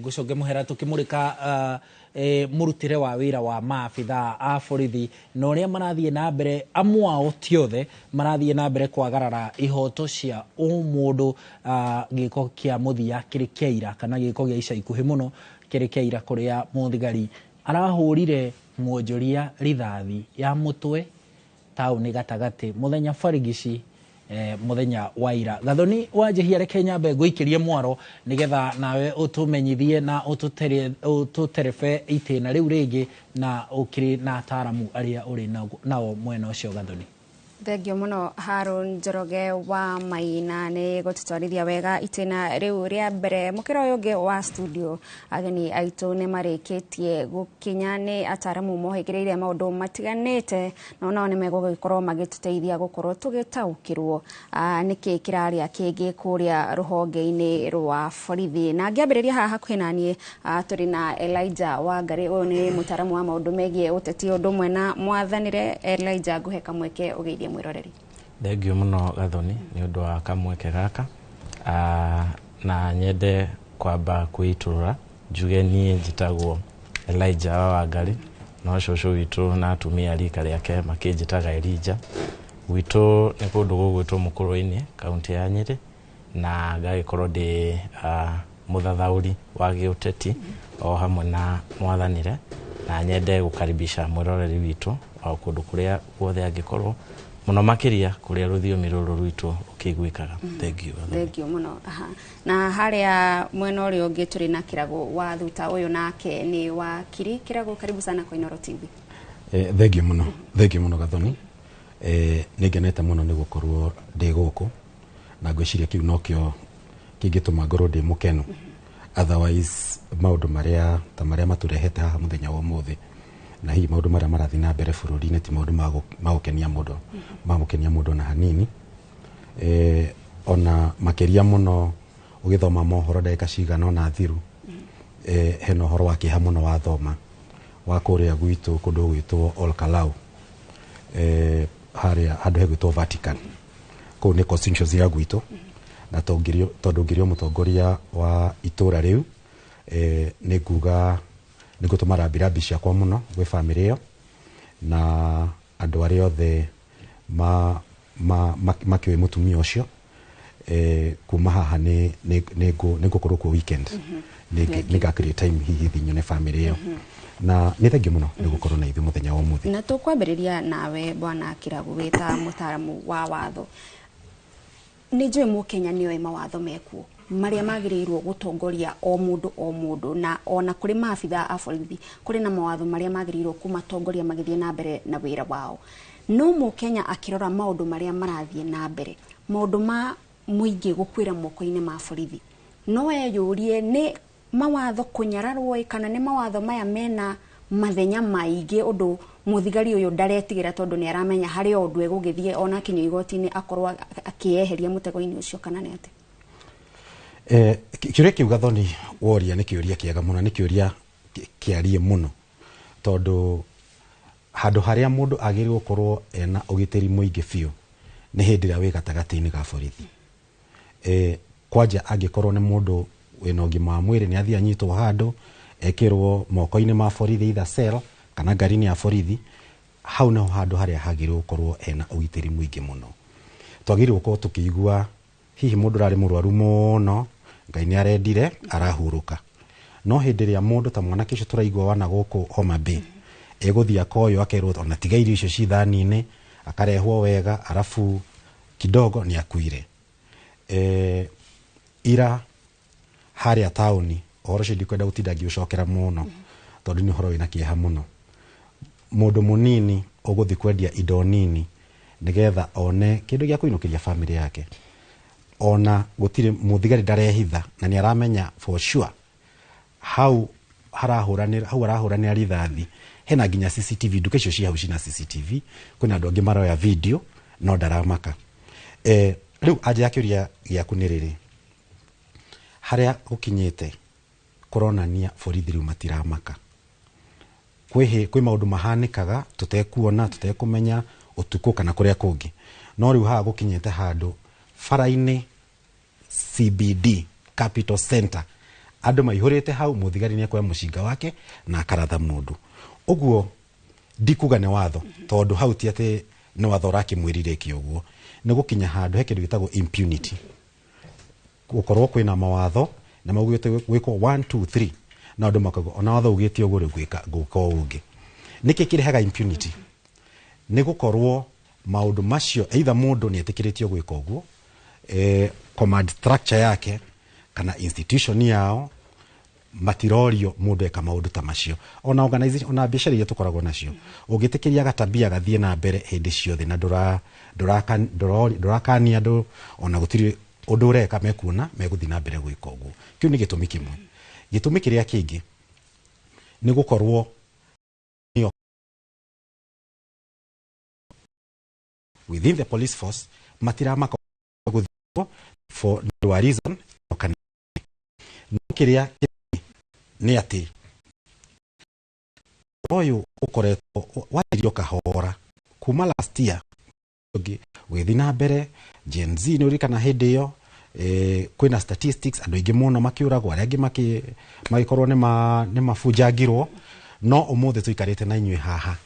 gucoge muhera tukimurika murutire wa wira wa maabitha a borithi na uria marathie na mbere amwao tiothe marathie na mbere kwagarara ihoto cia umundu giko kia muthia kiri kiaira kana giko gia ica ikuhi muno kiri kiaira kuria muthigari arahurire mwonjoria rithathi ya mutwe tauni gatagati muthenya barigici muthenya wa ira gathoni wanjihia reke nyambe nguikirie mwaro nigetha nawe utumenyithie na ututerebe itina riu ringi na ukiri na ataramu aria uri nao mwena ucio gathoni Thengio muno Harun Njoroge wa Maina ni gututwarithia wega itina riu ria mbere mukira uyu ungi wa studio ageni aitu ni marikitie gukinya ni ataramu mohikireire maundu matiganite no nao ni megugikorwo magituteithia gukorwo tugitaukirwo niki kiraria kingi kuria ruhonge-ini rwa borithi na ngiambiriria haha hakuhi nanie turi na Elijah Wangari uyu ni mutaramu wa maundu megie uteti undu mwena mwathanire Elijah nguhe kamweke ugeithie mwiroreri. Thengio muno gathoni ni undu wa kamweke gaka na nyende kwamba kwiturura njuge nie njitagwo Elijah Wangari no cũcũ witu na atumia rika riake makinjitaga Elijah witu ni kundu gugwitwo Mukuru-ini kaunti ya Nyeri na ngagikorwo ndi muthathauri wa giuteti o hamwe na mwathanire na nyende gukaribisha mwiroreri witu o kundu kuria guothe angikorwo muno makiria kuria ruthiomi ruru rwitu ukiguikaga. Thengio muno na haria mwena uri ungi turi na kirago wa thuta uyu nake ni wakiri kirago karibu sana kwa iNooro TV. Thengio muno gathoni ningenete muno ni gukorwo ndi guku na ngwiciria kiu nokio kingituma ngorwo ndi mukenu otherwise maundu maria maturehete haha muthenya wa umuthi na hii maundu maria marathi na mbere bururi-ini ti maundu magukenia mundu na hanini ona makiria muno ugithoma mohoro ndagika cigana ona thiru heno horo wa kiha muno wa thoma wa kuria gwitu kundu gwitwo Olkalau haria handu hegwitwo Vatican kuu ni constituency ya gwitu na tondu ngirio mutongoria wa itura riu niguga nigutuma rambirambi ciakwa muno gwi family iyo na andu aria othe makiwe mutumia ucio kuma haha nigukorwo ku weekend niga create time hihi thinyo ne family iyo na ni thengio muno nigukorwo na ithu muthenya wa umuthi na tukwambiriria nawe bwana Kiragu wita mutaramu wa watho ni njui mukenya niyo mawatho mekuo maria magirirwo gutongoria o mundu na ona kuri maabitha a borithi kuri na mawatho maria magirirwo kumatongoria magithie na mbere na wira wao no mukenya akirora maundu maria marathie na mbere maundu ma muingi gukwira moko-ini ma borithi no eyurie ni mawatho kunyararwo kana ne mawatho maya mena mathenya maingĩ ũndũ muthigari ũyũ ndaretigĩra tondũ nĩ aramenya harĩ o ũndũ egũgĩthiĩ ona kinyo igoti-inĩ akorwo akĩeheria mũtego-inĩ ũcio kana nĩ atĩ? Kĩũria kĩu Gathoni woria nĩ kĩũria kĩega mũno, nĩ kĩũria kĩarie mũno, tondũ handũ harĩa mũndũ agĩrĩirwo gũkorwo ena ũgitĩri mũingĩ biũ nĩ hĩndĩ ĩrĩa wĩ gatagatĩ-inĩ ga borithi. Kwanja angĩkorwo nĩ mũndũ wĩna ũgima wa mwĩrĩ nĩ athiĩ anyitwo handũ ekĩrwo moko-inĩ ma borithi either cell kana ngari-inĩ ya borithi, hau naho handũ harĩa hagĩrĩirwo gũkorwo ena ũgitĩri mũingĩ mũno. Twagĩrĩirwo gũkorwo tũkĩigua hihi mũndũ ararĩ mũrwaru mũno, Ngai nĩ arendire arahurũka, no hĩndĩ ĩrĩa mũndũ ta mwanake ũcio tũraigua wana gũkũ Homa Bay egũthiĩ akoywo akerwo ona tiga irio icio ci thani-inĩ, akarehwo wega arafu kidogo nĩ akuire. Ira harĩa taũni ũhoro ũcio ndikwenda gũtinda ngĩũcokera mũno tondũ nĩ ũhoro wĩna kĩeha mũno. Mũndũ mũnini ũgũthiĩ kwendia indo nini nĩgetha one kĩndũ gĩa kũinũkĩria famĩlĩ yake, ona gũtirĩ mũthigari ndarehitha na nĩ aramenya for sure hau arahũranĩra rithathi hena nginya CCTV, nduka icio ci hau cina CCTV, kwĩna andũ angĩ maroya video no ndaramaka. Rĩu anja ya kĩũria gĩaku nĩ rĩrĩ, harĩa gũkinyĩte kũronania borithi rĩu matiramaka. Kwĩ maũndũ mahanĩkaga tũtekuona tũtekũmenya ũtukũ kana kũrĩa kũngĩ, no rĩu haha gũkinyĩte handũ bara-inĩ CBD Capital Center andũ maihũrĩte hau, mũthigari nĩ ekwoya mũcinga wake na akaratha mũndũ. Ũguo ndikuga nĩ watho tondũ hau ti atĩ nĩ watho ũrakĩmwĩrirĩkia ũguo, nĩ gũkinya handũ he kĩndũ gĩtagwo impunity, gũkorwo kwĩna mawatho na maugĩte gwĩkwo 1 2 3 na andũ makauga ona watho ugĩte ũguo gwĩka ũngĩ. Nĩkĩ kĩrehaga impunity? Nĩ gũkorwo maũndũ macio either mũndũ nĩ etĩkĩrĩtio gwĩka ũguo, command structure yake kana institution yao matirorio mũndũ eka maũndũ ta macio. Ona organization ona biacara iria tũkoragwo nacio ũngĩtĩkĩria gatabia gathiĩ na mbere hĩndĩ ciothe na ndũrakania andũ ona gũtirĩ ũndũ ũreka mekuona megũthiĩ na mbere gwĩka ũguo. Kĩu nĩ gĩtũmi kĩmwe. Gĩtũmi kĩrĩa kĩngĩ nĩ gũkorwo within the police force matiramaka gũthio for no reason kana kĩrĩa nĩ atĩ ũyũ ũkoretwo wairio kahora kuma last year gũgĩthiĩ na mbere Gen Z nĩ ũrikana hĩndĩ ĩyo kwĩna statistics andũ aingĩ mũno makĩũragwo, arĩa angĩ magĩkorwo nĩ mabunjangirwo, no ũmũthĩ tũikarĩte na inyuĩ haha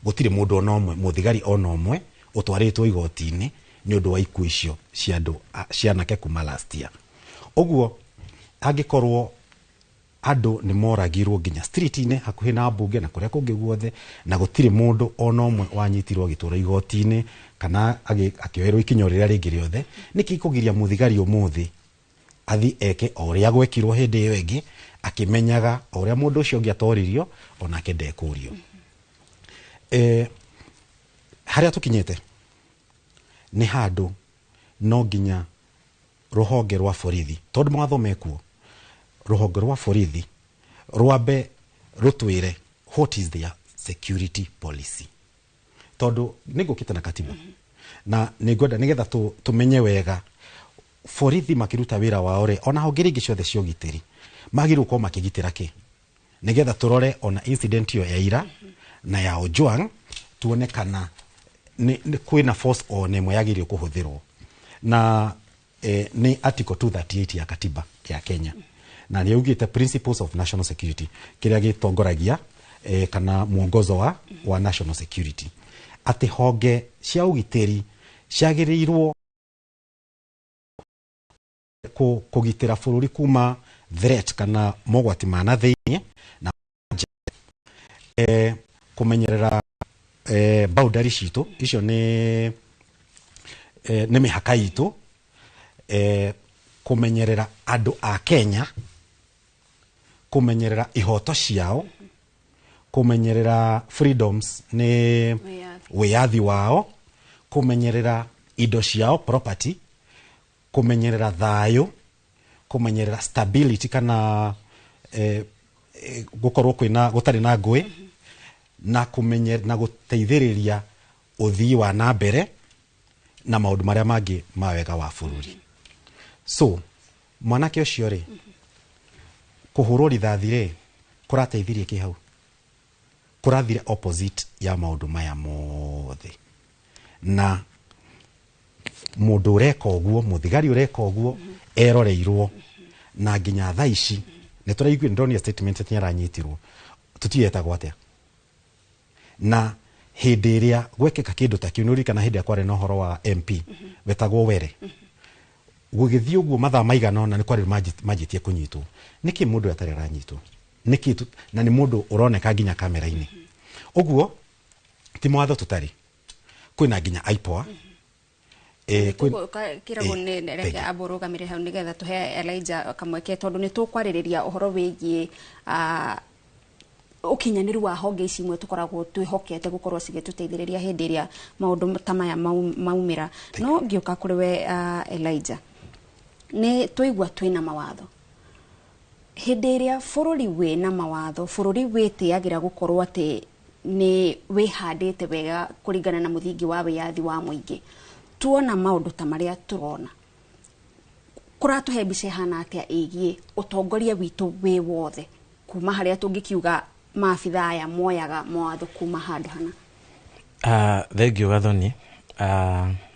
gũtirĩ mũndũ ona ũmwe mũthigari ona ũmwe ũtwarĩtwo igoti-inĩ nĩ ũndũ wa ikuũ icio cia andũ cianake kuma last year. Ũguo angĩkorwo andũ nĩ moragirwo nginya street-inĩ hakuhĩ na mbunge na kũrĩa kũngĩ guothe na gũtirĩ mũndũ ona ũmwe wanyitirwo agĩtũra igoti-inĩ kana akĩoerwo ikinya rĩrĩa rĩngĩ rĩothe, nĩkĩ kũgiria mũthigari ũmũthĩ athi eke o ũrĩa gwekirwo hĩndĩ ĩyo ĩngĩ akĩmenyaga o ũrĩa mũndũ ũcio ũngĩ atoririo onake ndekũrio. Harĩa tũkinyĩte nĩ handũ no nginya rũhonge rwa borithi tondũ mawatho mekuo, rũhonge rwa borithi rwambe rũtwĩre what is their security policy, tondũ nĩ ngũkĩte na katiba na nĩ ngwenda nĩgetha tũmenye wega borithi makĩruta wĩra wao rĩ, ona honge ingĩ ciothe cia ũgitĩri magĩrĩirwo gũkorwo makĩgitĩra kĩ, nĩgetha tũrore ona incident iyo ya ira na ya Ojwang tuone kana kwĩna force ona ĩmwe yagĩrĩirwo kũhũthĩrwo na nĩ article 238 ya katiba ya Kenya na nĩ augĩte principles of national security, kĩrĩa gĩtongoragia kana mwongozo wa national security, atĩ honge cia ũgitĩri ciagĩrĩirwo kũgitĩra bũrũri kuma threat kana mogwati ma na thĩinĩ na kũmenyerera boundary citũ icio nĩ mĩhaka itũ, kũmenyerera andũ a Kenya, kũmenyerera ihoto ciao, kũmenyerera freedoms nĩ wĩyathi wao, kũmenyerera indo ciao property, kũmenyerera thayũ, kũmenyerera stability kana gukorwo kwina gutari na ngui na kumenye na guteithiriria uthii wa na mbere na maundu maria mangi mawega wa bururi. So mwanake ucio ri kuhurwo rithathi ri kurateithirie ki hau, kurathire opposite ya maundu maya mothe. Na mundu ureka uguo, muthigari ureka uguo eroreirwo na nginya thaa ici ni turaigua ndoni statement ati aranyitirwo, tutietagwo atia. Na hindi iria gwekeka kindu ta kiu, nurika na hindi akware no horo wa MP wetagwo Were, gugithio guo mathaa maigana na ni kwari majitie kunyitwo. Niki mundu atari aranyitwo? Niki na ni mundu uroneka nginya kamera-ini. Uguo ti mwatho tutari, kwina nginya IPOA kirago ne reke aburugamire hau nigetha tuhe Elijah kamweke tondu ni tukwariria uhoro wigie ukinyaniru wa honge ici imwe tukoragwo twihokete gukorwo cigituteithiriria hindi iria maundu tamaya maumira. No ngiuka kuri we Elijah, ni tuigwa twina mawatho hindi iria bururi wina mawatho, bururi witiagira gukorwo ati ni wihandite wega kuringana na muthingi wa wiyathi wa muingi. Tuona maundu ta maria turona kuratuhe mbica hana atia igie utongoria witu wi wothe kuma haria tungikiuga maabitha aya moyaga mawatho kuma handu hana? Thengio Gathoni,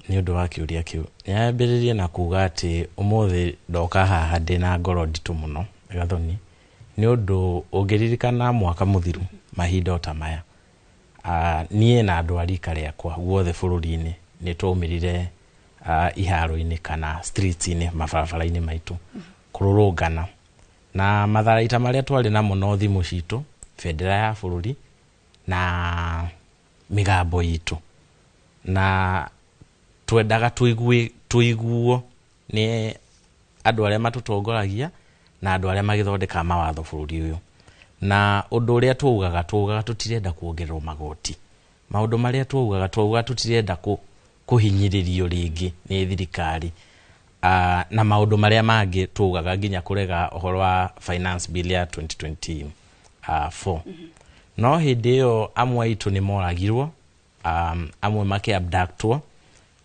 ni undu wa kiuria kiu nyambiririe na kuga ati umuthi ndoka haha ndina ngoro nditu muno Gathoni, ni undu ungiririkana mwaka muthiru mahinda ta maya nie na andu arika riakwa guothe bururi-ini ni twomirire iharo-ini kana streets-ini mabarabara-ini maitu kururungana na matharaita maria twari na muno thimu citu federa ya bururi na migambo itu, na twendaga tuiguo ni andu aria matutongoragia na andu aria magithondeka mawatho bururi uyu. Na undu uria tuugaga tutirenda kuongererwo magoti. Maundu maria tuugaga tutirenda kuhinyiririo ringi ni thirikari. Na maundu maria mangi tuugaga nginya kurega uhoro wa finance bill ya 2024. No hindi iyo amwe itu ni moragirwo, amwe make abductwo,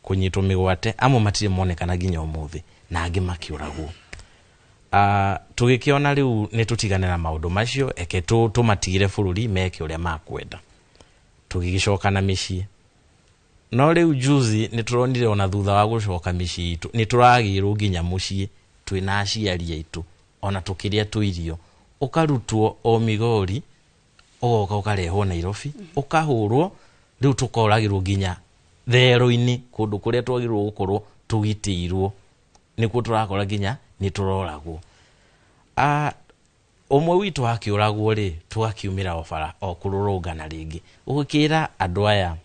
kunyitwo migwate, amwe matire monekana nginya umuthi na angi makiuragwo. Tugikiona riu ni tutigane na maundu macio, eke tumatigire bururi meke uria makwenda, tugigicoka na micii. No riu juzi ni turonire ona thutha wa gucoka micii itu ni turagirwo nginya mucii twina aciari aitu ona tukiria tuirio, ukarutwo o Migori ugoka ukarehwo Nairobi ukahurwo, riu tukoragirwo nginya thero-ini kundu kuria twagirwo gukorwo tugitirwo nikuo turakora nginya ni turoragwo. Umwe witu akiuragwo ri tugakiumira ofara o kururungana ringi, ugikira andu aya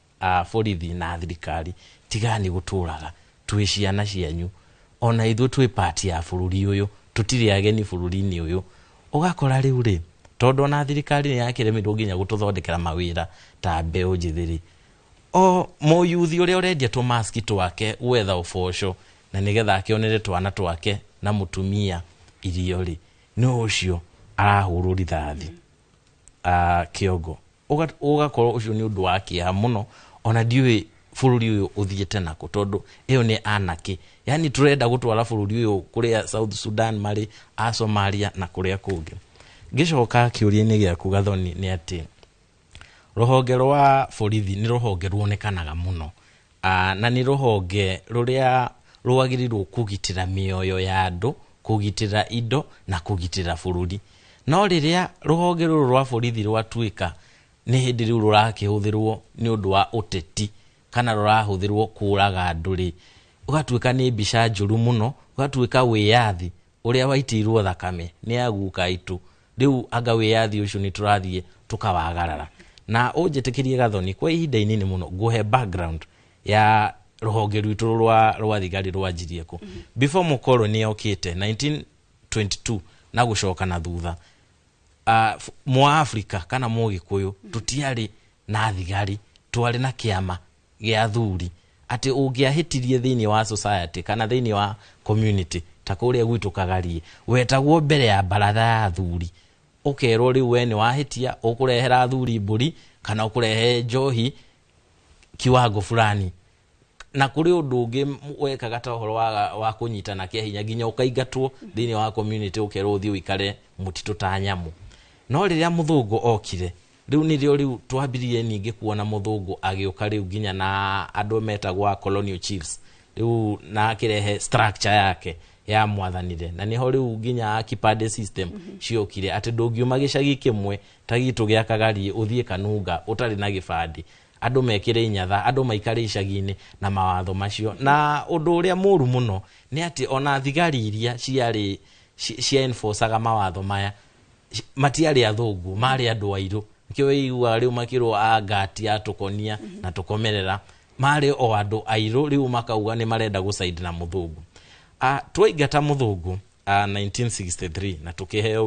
borithi na thirikari tigani guturaga twi ciana cianyu, ona ithu twi part ya bururi uyu, tutiri ageni bururi-ini uyu. Ugakora riu ri tondu na thirikari ni yakiremirwo nginya gututhondekera mawira ta mbeu njithiri, o moyuthi uria urendia tu mask twake wetha uboco na nigetha akionere twana twake na mutumia irio ri no ucio arahurwo rithathi kiongo. Ugakorwo ucio ni undu wa kiha muno, ona ndiwe bururi uyu uthiete nako tondu iyo ni anake. Yani turenda gutwara bururi uyu kuria South Sudan mari a Somalia na kuria kungi. Gicoka kiuria-ini giaku Gathoni ni ati ruhonge rwa borithi ni ruhonge ruonekanaga muno, na ni ruhonge ruria rwagirirwo kugitira mioyo ya andu, kugitira indo na kugitira bururi. No riria ruhonge ruru rwa borithi rwatuika ni hindi riu rurakihuthirwo ni undu wa uteti kana rurahuthirwo kuraga andu ri, ugatuika ni mbica njuru muno, ugatuika wiyathi uria waitirwo thakame ni aguka itu. Riu anga wiyathi ucio ni turathie tukawagarara. Na ujetikirie Gathoni kwa ihinda inini muno guhe background ya ruhonge rwitu rwa thigari rwanjirie ku. Before mukoloni okite 1922 na gucoka na thutha, mwa Afrika kana Mugikuyu tutiari na thigari, twari na kiama gia thuri ati ungiahitirie thiini wa society kana thiini wa community ta kuria gwitu Kagarie wetagwo mbere ya baratha ya thuri ukerwo riu we ni wahitia ukurehera thuri mburi kana ukurehe njohi kiwango fulani na kuri undu ungi wekaga ta uhoro wa kunyitana kia hinya ginya ukaigatwo thini wa community ukerwo uthii uikare mutito ta nyamu no riria muthungu okire riu ni riu twambirie ningi kuona muthungu agiuka riu ginya na andu metagwa colonial chiefs riu na akirehe structure yake ya mwathanire na niho riu ginya kipande system ciokire ati ndungiuma gicagi kimwe ta gitu gia kagari uthie kanunga utari na gibandi andu mekire inyatha andu maikare icagi-ini na mawatho macio na undu uria muru muno ni ati ona thigari iria ciari cia enforceaga mawatho maya matiari athungu mari andu airu nikio igua riu makirwo agati atukonia na tukomerera mari o andu airu riu makauga ni marenda gusaidi na muthungu twaigata muthungu 1963 na tukiheo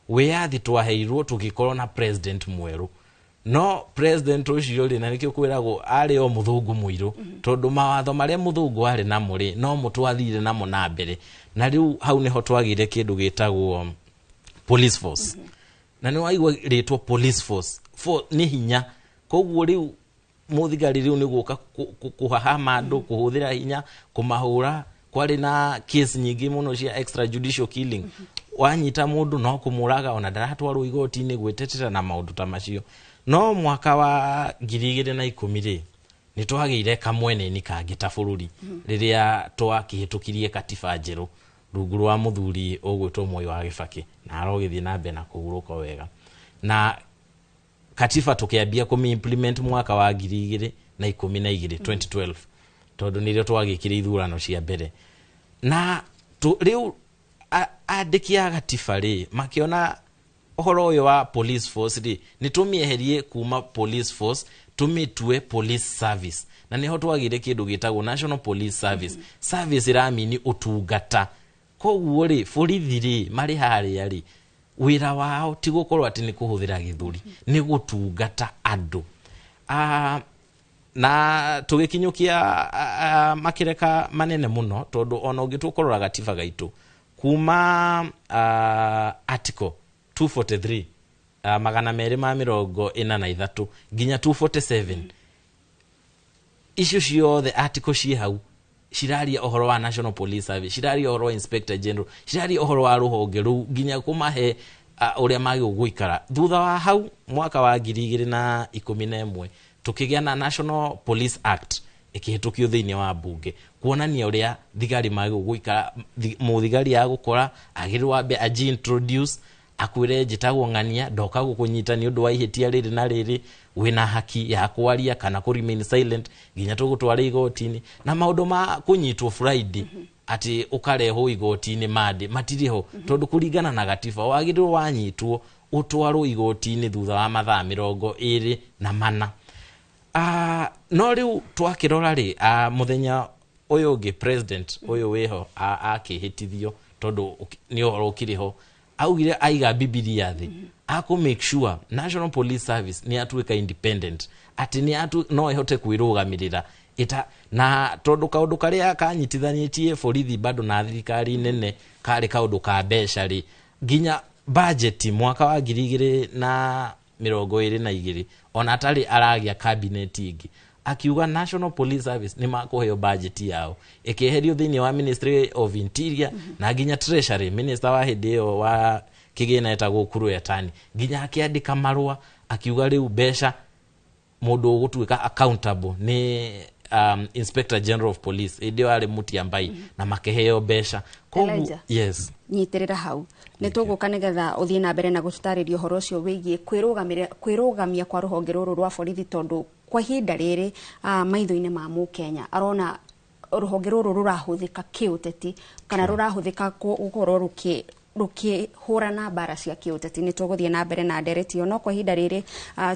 wiyathi twaheirwo tugikorwo na president mweru no president ucio ri na nikio kwiragwo ari o muthungu muiru tondu mawatho maria muthungu ari na muri no mutwathire namo na mbere na riu hau niho twagire kindu gitagwo police force na ni waigwa ritwo police force ni hinya koguo riu muthigari riu ni guka kuhahama andu kuhuthira hinya kumahura kwari na case nyingi muno cia extrajudicial killing wanyita mundu no kumuraga ona ndaratwarwo igoti-ini gwetetera na maundu ta macio no mwaka wa 2010 ni twagire kamweneni kangita bururi riria twakihitukirie katiba njeru rungu rwa muthuri ogwitwo Moi wa Gibaki na arogithie na mbere na kuguruka wega na katiba tukiambia implement mwaka wa 2012 2012 tondu nirio twagikire ithurano cia mbere na riu andiki ya katiba ri makiona uhoro uyu wa police force ri ni tumieherie kuma police force tumitue police service na niho twagire kindu gitagwo national police service service iramini utungata koguo ri borithi ri mari haria ri wira wao ti gukorwo ati ni kuhuthira githuri ni gutungata andu na tugikinyukia makireka manene muno tondu ona ungitukorora gatiba gaitu kuma article 243 magana meri ma mirongo ina na ithatu ginya 247 icio ciothe article ci hau ciraria ohoro wa national police service ciraria ohoro wa inspector general ciraria ohoro wa ruhonge ru ginya kumahe uria magiguikara thutha wa hau mwaka wa 2011 tukigia na National Police Act ikihitukio thiini wa bunge kuonania uria thigari magiguikara muthigari agukora agirwa be introduce akwire njitagwo ng'ania ndoka gukunyita ni undu wa ihitia riri na riri wina haki ya kwaria kana ku remain silent ginya tugutwara igoti-ini na maundu ma kunyitwo Friday ati ukareho igoti-ini matiriho tondu kuringana na gatiba wagirwo wanyitwo utwarwo igoti-ini thutha wa mathaa 24 no riu twakirora ri muthenya uyu ungi president uyu wiho akihitithio tondu ni uhoro ukiriho augire aiga bibilia thi aku make sure national police service ni atuika independent ati ni atu no ihote kwirugamirira ita na tondu kaundu karia kanyitithanitie borithi bado na thirikari nene kari kaundu ka mbeca ri ginya budget mwaka wa 2022 ona atari aragia cabinet ingi akiuga national police service ni makuheo budget yao ikiherio thini wa ministry of interior na ginya treasury minister wa hideo wa kigina etagwo Kuru Etani ginya akiandika marua akiuga riu mbeca mundu ugutuika accountable ni inspector general of police idio ari Mutiambai na makeheo mbeca kogu yes nyitirira hau ni tuguka nigetha uthie na mbere na gutariria uhoro ucio wigie kwirugamia kwa ruhonge ruru rwa borithi tondu kwa ihinda riri maitho-ini ma Mukenya arona ruhonge ruru rurahuthika kiuteti kana rurahuthika gukorwo rukihura na bara cia kiuteti ni tuguthie na mbere na ndereti ono kwa ihinda riri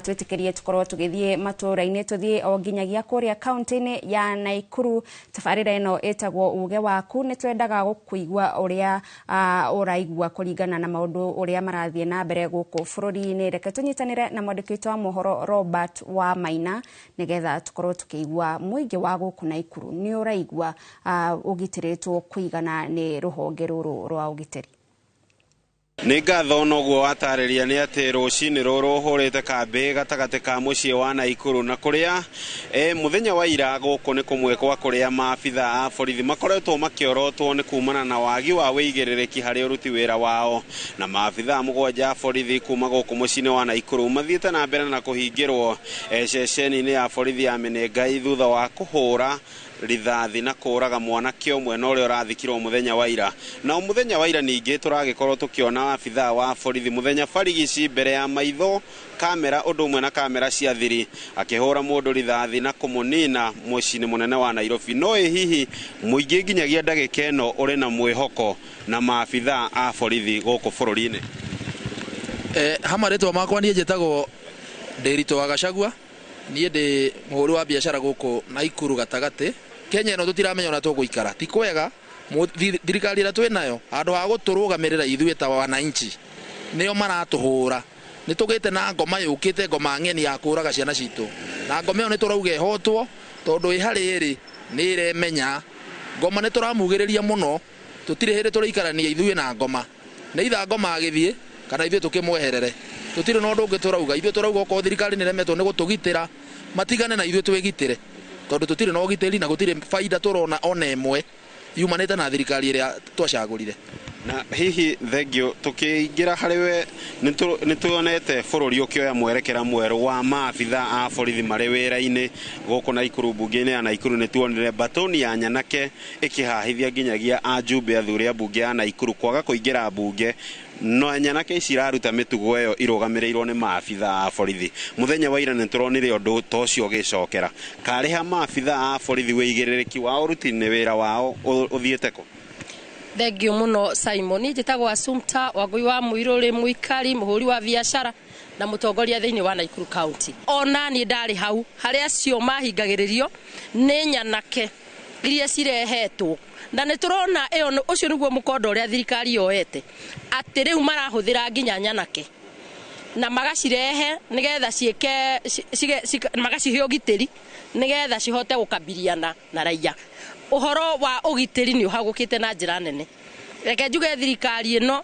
twitikirie tukorwo tugithie matura-ini tuthie o nginyagia kuria kaunti-ini ya Naikuru tabarira ino etagwo uge waku ni twendaga gukuigua uria uraigua kuringana na maundu uria marathie na mbere guku bururi-ini reke tunyitanire na mwandiki wa mohoro Robert wa Maina nigetha tukorwo tukiigua muingi wa guku Naikuru ni uraigua ugitiritwo kuigana ni ruhonge ruru rwa ugiteri. nĩ ngatho noguo watarĩria nĩ atĩ rũcinĩ rũrũ hũrĩte kambĩ gatagatĩ ka mũciĩ wa Naikuru na kũrĩa mũthenya wa ira gũkũ nĩ kũmwe kwa kũrĩa maabitha a borithi makoretwo makĩorotwo nĩ kumana na wagi wa wĩigĩrĩrĩki harĩ ũruti wĩra wao, na maabitha 7 a borithi kuma gũkũ mũciĩ-inĩ wa Naikuru mathiĩte na mbere na kũhingĩrwo ceceni-inĩ ya borithi ya Menengai thutha wa kũhũra rithathi na kũraga mwanake ũmwe na ũrĩa ũrathikirwo mũthenya wa ira. Na mũthenya wa ira ningĩ tũragĩkorwo tũkĩona abitha wa borithi mũthenya barigici mbere ya maitho kamera ũndũ ũmwe na kamera cia thiri akĩhũra mũndũ rithathi na kũmũnina mũciĩ-inĩ mũnene wa Nairobi. No hihi mũingĩ nginyagia ndagĩka ĩno ũrĩ na mwĩhoko na maabitha a borithi gũkũ bũrũri-inĩ? Hamarĩtwa makwa niĩ njĩtagwo Ndĩritũ wa Gacagua, niĩ ndĩ mũhũri wa biacara gũkũ Naikuru gatagatĩ. Kenya ĩno tũtiramenya ona tũgũikara, ti kwega thirikari ĩrĩa twĩ nayo handũ ha gũtũrũgamĩrĩra ithuĩ ta wananchi nĩo maratũhũra. Nĩ tũgĩte na ngoma yũkĩte, ngoma ng'eni ya kũraga ciana citũ, na ngoma ĩyo nĩ tũrauga ĩhotwo tondũ ĩ harĩ ĩrĩ nĩ ĩremenya. Ngoma nĩ tũramugĩrĩria mũno, tũtirĩ hĩndĩ tũraikarania ithuĩ na ngoma, nĩ itha ngoma agĩthiĩ kana ithuĩ tũkĩmweherere. Tũtirĩ na ũndũ ũngĩ tũrauga, ithuĩ tũrauga okorwo thirikari nĩ ĩremetwo nĩ gũtũgitĩra matigane na ithuĩ twĩgitĩre, tondũ tũtirĩ na ũgitĩri na gũtirĩ faida tũrona ona ĩmwe yumanĩte na thirikari ĩrĩa twacagũrire. Na hihi thengio tukĩingĩra harĩ we nĩ tuonete bũrũri ũkĩoya mwerekera mwerũ wa maabitha a borithi marĩ wĩra-inĩ gũkũ Naikuru, mbunge-inĩ ya Naikuru nĩ tuonire batoni ya nyanake ĩkĩhahithia nginyagia ajumbe athuri a mbunge ya Naikuru kwaga kũingĩra mbunge, no nyanake ici iraruta mĩtugo ĩyo irũgamĩrĩirwo nĩ maabitha a borithi. Mũthenya wa ira nĩ tũronire ũndũ ta ũcio ũgĩcokera. Karĩha maabitha a borithi wĩigĩrĩrĩki wao ruti-inĩ wĩra wao ũthiĩte kũ? Thengio mũno Simon, niĩ njĩtagwo Assumpta Wangui wa Mũirũrĩ, mũikari mũhũri wa biacara na mũtongoria thĩinĩ wa Naikuru County. Ona niĩ ndarĩ hau harĩa acio mahingagĩrĩrio nĩ nyanake iria cirehetwo, na nĩ tũrona ũcio nĩguo mũkondo ũrĩa thirikari yoete, atĩ rĩu marahũthĩra nginya nyanake na magacirehe nĩgetha ciĩke magacihe ũgitĩri nĩgetha cihote gũkabiliana na raia. Ũhoro wa ũgitĩri nĩ ũhagũkĩte na njĩra nene. Reke njuge thirikari ĩno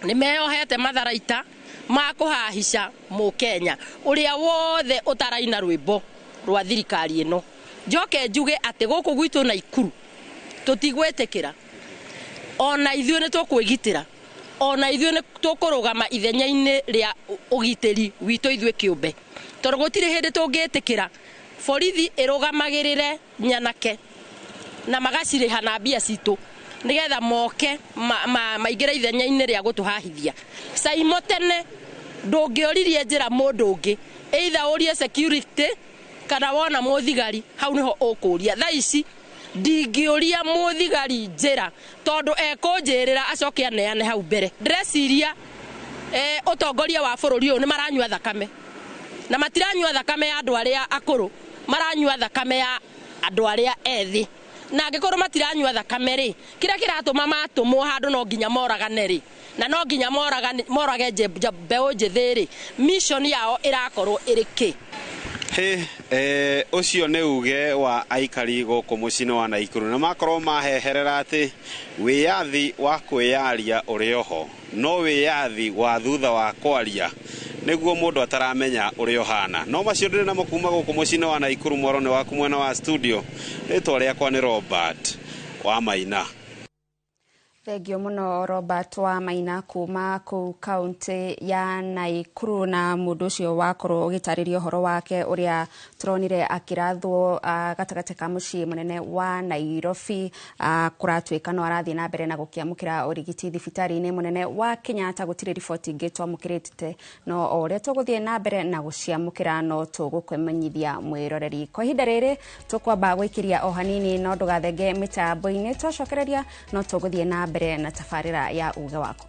nĩ meyohete matharaita ma kũhahica Mũkenya ũrĩa wothe ũtaraina rwĩmbo rwa thirikari ĩno. Njoke njuge atĩ gũkũ gwitũ Naikuru tũtigwĩtĩkĩra, ona ithuĩ nĩ tũkwĩgitĩra, ona ithuĩ nĩ tũkũrũgama ithenya-inĩ rĩa ũgitĩri witũ ithuĩ kĩũmbe, tondũ gũtirĩ hĩndĩ tũngĩtĩkĩra borithi ĩrũgamagĩrĩre nyanake na magacirĩha na mbia citũ nĩgetha moke maingĩre ithenya-inĩ rĩa gũtũhahithia. Saimo tene ndũngĩoririe njĩra mũndũ ũngĩ, either ũrie security kana wona mũthigari, hau nĩho ũkũria. Thaa ici ndingĩũria mũthigari njĩra tondũ ekũnjĩrĩra acoke aneane hau mbere. Ndĩreciria ũtongoria wa bũrũri ũyũ nĩ maranyua thakame, na matiranyua thakame ya andũ arĩa akũrũ, maranyua thakame ya andũ arĩa ethĩ. Na angĩkorwo matiranyua thakame rĩ, kĩrĩa kĩratũma matũmwo handũ no nginya moragane rĩ, na no nginya morage mbeũ njĩthĩ rĩ, mission yao ĩrakorwo ĩrĩ kĩ? Ũcio nĩ uge wa aikari gũkũ mũciĩ-inĩ wa Naikuru, na makorwo maheherera atĩ wĩyathi wa kwĩyaria ũrĩ oho, no wĩyathi wa thutha wa kwaria nĩguo mũndũ ataramenya ũrĩa ũhana. No macio ndĩrĩ namo kuma gũkũ mũciĩ-inĩ wa Naikuru, mwaro-inĩ waku mwena wa studio. Rĩtwa rĩakwa nĩ Robert wa Maina. Thengio mũno Robert wa Maina kuma kũu kaunti ya Naikuru, na mũndũ ũcio wakorwo ũgĩtarĩria ũhoro wake ũrĩa tũronire akĩrathwo gatagatĩ ka mũciĩ mũnene wa Nairobi, kũratuĩka no arathiĩ na mbere na gũkĩamũkĩra ũrigiti thibitarĩ-inĩ mũnene wa Kenyatta. Gũtirĩ riboti ingĩ twamũkĩrĩte, no o ũrĩa tũgũthiĩ na mbere na gũciamũkĩra no tũgũkũmenyithia mwĩroreri. Kwa ihinda rĩrĩ tũkwamba gwĩkĩria o hanini, no ndũgathenge mĩtambo-inĩ, twacokereria no tũgũthiĩ na mbere na tabarĩra ya uge wako.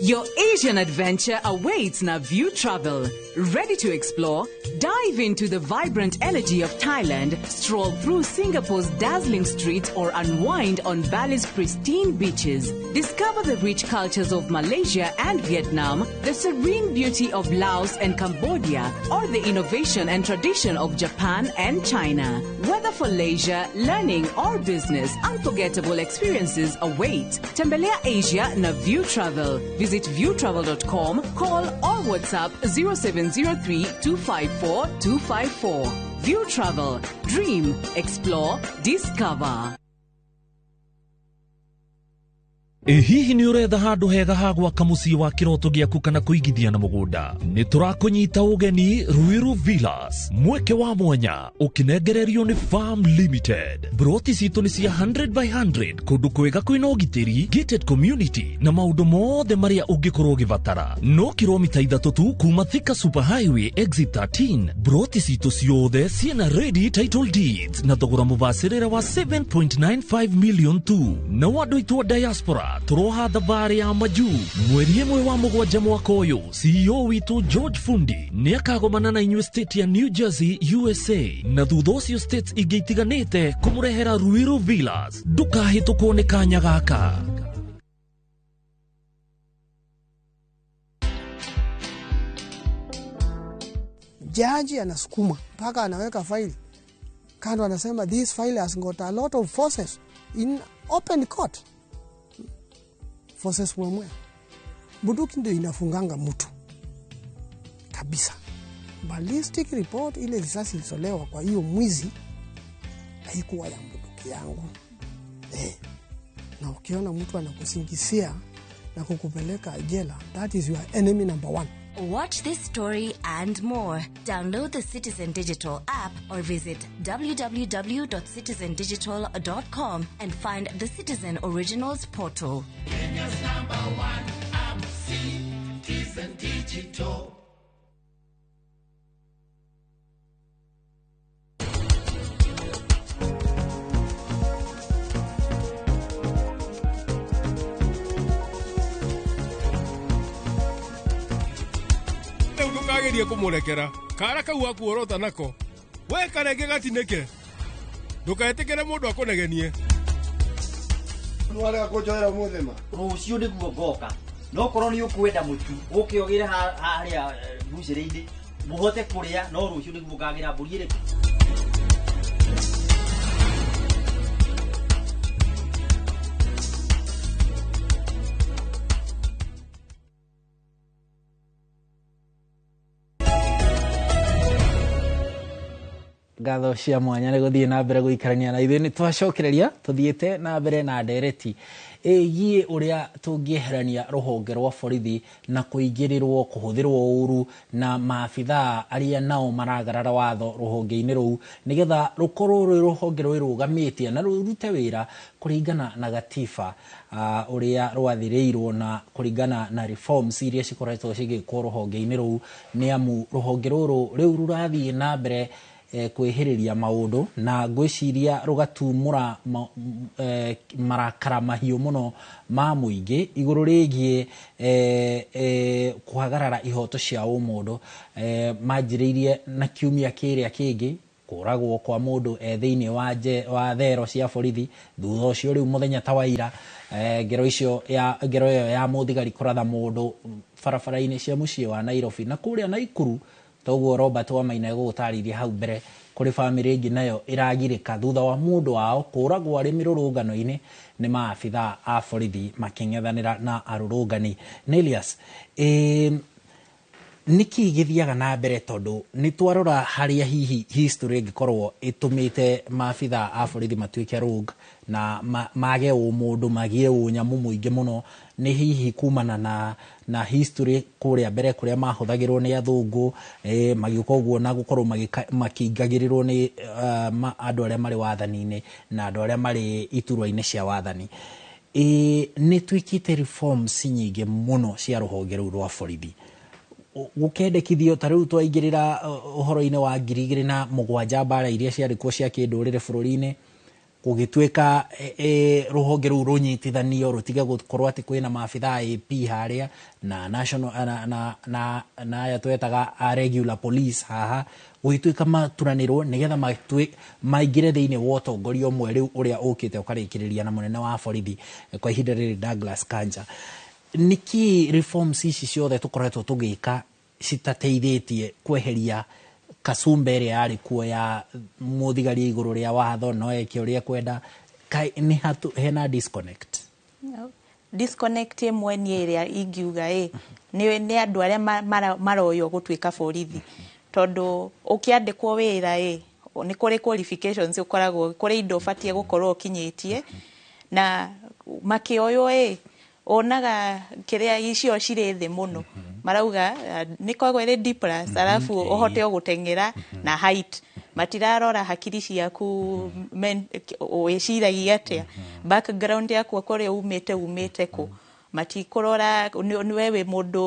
Your Asian adventure awaits na View Travel. Ready to explore? Dive into the vibrant energy of Thailand, stroll through Singapore's dazzling streets, or unwind on Bali's pristine beaches. Discover the rich cultures of Malaysia and Vietnam, the serene beauty of Laos and Cambodia, or the innovation and tradition of Japan and China. Whether for leisure, learning, or business, unforgettable experiences await. Tembelea Asia na View Travel. Visit viewtravel.com, call or WhatsApp 0703 254 254. View Travel. Dream, explore, discover. Hihi ni uretha handu hega ha gwaka mucii wa kiroto giaku kana kuigithia na mugunda? Ni turakunyita ugeni Ruiru Villas, mweke wa mwanya ukinengererio ni Farm Limited. Broti citu ni cia 100 by 100 kundu kwega kwina ugitiri, gated community na maundu mothe maria ungikorwo givatara. No kilomita 3 tu kuma Thika Super Highway exit 13. Broti citu ciothe ciena ready title deeds na thogora mubacirire wa 7.95 million tu. Na wandu itwa diaspora turoha thabari ya maju mweri imwe wa mugwanja mwaka uyu. CEO witu George Fundi ni akagomana na inywe state ya New Jersey, USA, na thutha ucio states ingi itiganite kumurehera Ruiru Villas. Ndukahitukwo ni kanya gaka. Jaji anasukuma mpaka anaweka faili kando, anasema this file has got a lot of forces in open court. Forces mwemwe. Bunduki ndio inafunganga mtu kabisa. Ballistic report ile risasi ilisolewa kwa hiyo mwizi haikuwa ya bunduki yangu. Na ukiona mtu anakusingisia na kukupeleka jela, that is your enemy number 1. Watch this story and more. Download the Citizen Digital app or visit www.citizendigital.com and find the Citizen Originals portal. Kenya's #1 app, Citizen Digital. Ndukageria kumurekera kara kau akuorota nako we karenge gatineke ndukaetekere mundu akunegenie nware akojoera muthema rucio niguo ngoka no korwo ni ukwenda mutu ukiogire haria bucirinde muhote kuria no rucio niguo ngagira mburi ire ngatho cia mwanya ni guthie na mbere guikarania na ithuĩ ni twacokereria tuthiite na mbere na ndereti ĩgiĩ ũrĩa tũngĩeherania rũhonge rwa borithi na kũingĩrĩrwo kũhũthĩrwo ũru na maabithaa arĩa nao maragarara watho rũhonge-inĩ rũu nĩgetha rũkorwo rwĩ rũhonge rwĩrũgamĩtie na rũrute wĩra kũringana na gatiba ũrĩa rwathĩrĩirwo na kũringana na reforms iria cikoretwo cigĩkwo rũhonge-inĩ rũu, nĩ amu rũhonge rũrũ rĩu rũrathiĩ na mbere kwehĩrĩria maũndũ na ngwĩciria rũgatumũra marakara mahiũ mũno ma mũingĩ igũrũ rĩgiĩ kwagarara ihoto cia ũmũndũ. Manjĩrĩirie na kiumia kĩrĩa kĩngĩ kũragwo kwa mũndũ thĩinĩ wa thero cia borithi. Thutha ũcio rĩu mũthenya ta wa ira ngero ĩyo ya mũthigari kũratha mũndũ barabara-inĩ cia mũciĩ wa Nairobi na kũrĩa Naikuru. Toguo Robert Wamaina gũtarĩria hau mbere kũrĩ bamĩrĩ ĩngĩ nayo ĩragirĩka thutha wa mũndũ wao kũragwo arĩ mĩrũrũngano-inĩ nĩ maabithaa a borithi makĩng'ethanĩra na arũrũngani. Nelius, nĩkĩ gĩthiaga na mbere tondũ nĩ twarora harĩa hihi history ĩngĩkorwo ĩtũmĩte maabithaa a borithi matuĩke rogue na mage ũmũndũ magĩe ũnyamũ mũingĩ mũno nĩ hihi kumana na history kũrĩa mbere kũrĩa mahũthagĩrwo nĩ athũngũ magĩũka ũguo na gũkorwo makĩingagĩrĩrwo nĩ andũ arĩa marĩ wathani-inĩ na andũ arĩa marĩ iturwa-inĩ cia wathani. Nĩ twĩkĩte reforms nyingĩ mũno cia rũhonge rũu rwa borithi gũkendekithio ta rĩu twaingĩrĩra ũhoro-inĩ wa 2007 mbara iria ciarĩ kuo cia kĩndũrĩre bũrũri-inĩ gugituika ruhonge ru runyitithanio rutige gukorwo ati kwina maabitha AP haria na national na aya twetaga regular police haha gugituika maturanirwo nigetha maingire thiini wa utongoria umwe riu uria ukite ukarikiriria na munene wa borithi kwa ihinda riri Douglas Kanja. Niki reforms ici ciothe tukoretwo tugika citateithĩtie kweheria kasumba ĩrĩa yarĩ kuo ya mũthigari igũrũ rĩa watho no eke ũrĩa kwenda nĩ hena disconnect? No. Disconnect ĩmwe nĩ ĩrĩa ingiuga nĩ andũ arĩa maroyo gũtuĩka borithi tondũ ũkĩandĩkwo wĩra nĩ kũrĩ qualifications ũkoragwo kũrĩ indo ũbatiĩ gũkorwo ũkinyĩtie na makĩoyo onaga kĩrĩa icio cirĩ thĩ mũno marauga nĩ kwagwo ĩrĩ D+ alafu ũhote gũteng'era na height matirarora hakiri ciaku wĩciragia atĩa background yaku kũrĩa umĩte kũ matikurora ni wewe mũndũ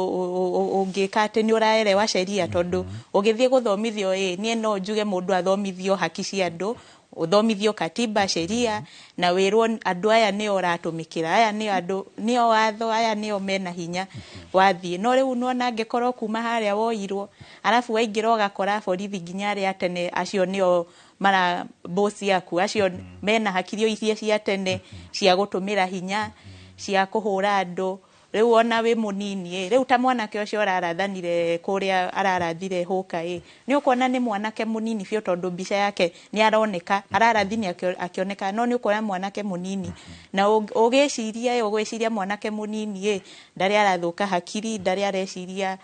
ũngĩka atĩ nĩ ũraerewa sheria tondũ ũgĩthiĩ gũthomithio niĩ no njuge mũndũ athomithio haki cia andũ uthomithio katiba sheria na wirwo andu aya ni oratumikira aya ni andu ni watho aya ni mena hinya wathie no riu nona ngekorwo kuma haria woirwo alafu waingira ugakora borithi nginya aria tene acio nio mara boss yaku acio mena hakiri icio cia tene cia gutumira hinya cia kuhura andu riu ona we munini riu ta mwanake ucio ararathanire kuria ararathire huka ni ukona ni mwanake munini fio tondu mbica yake ni aroneka ararathini akioneka no ni ukona mwanake munini na ugeciria mwanake munini ndari arathuka hakiri ndari areciria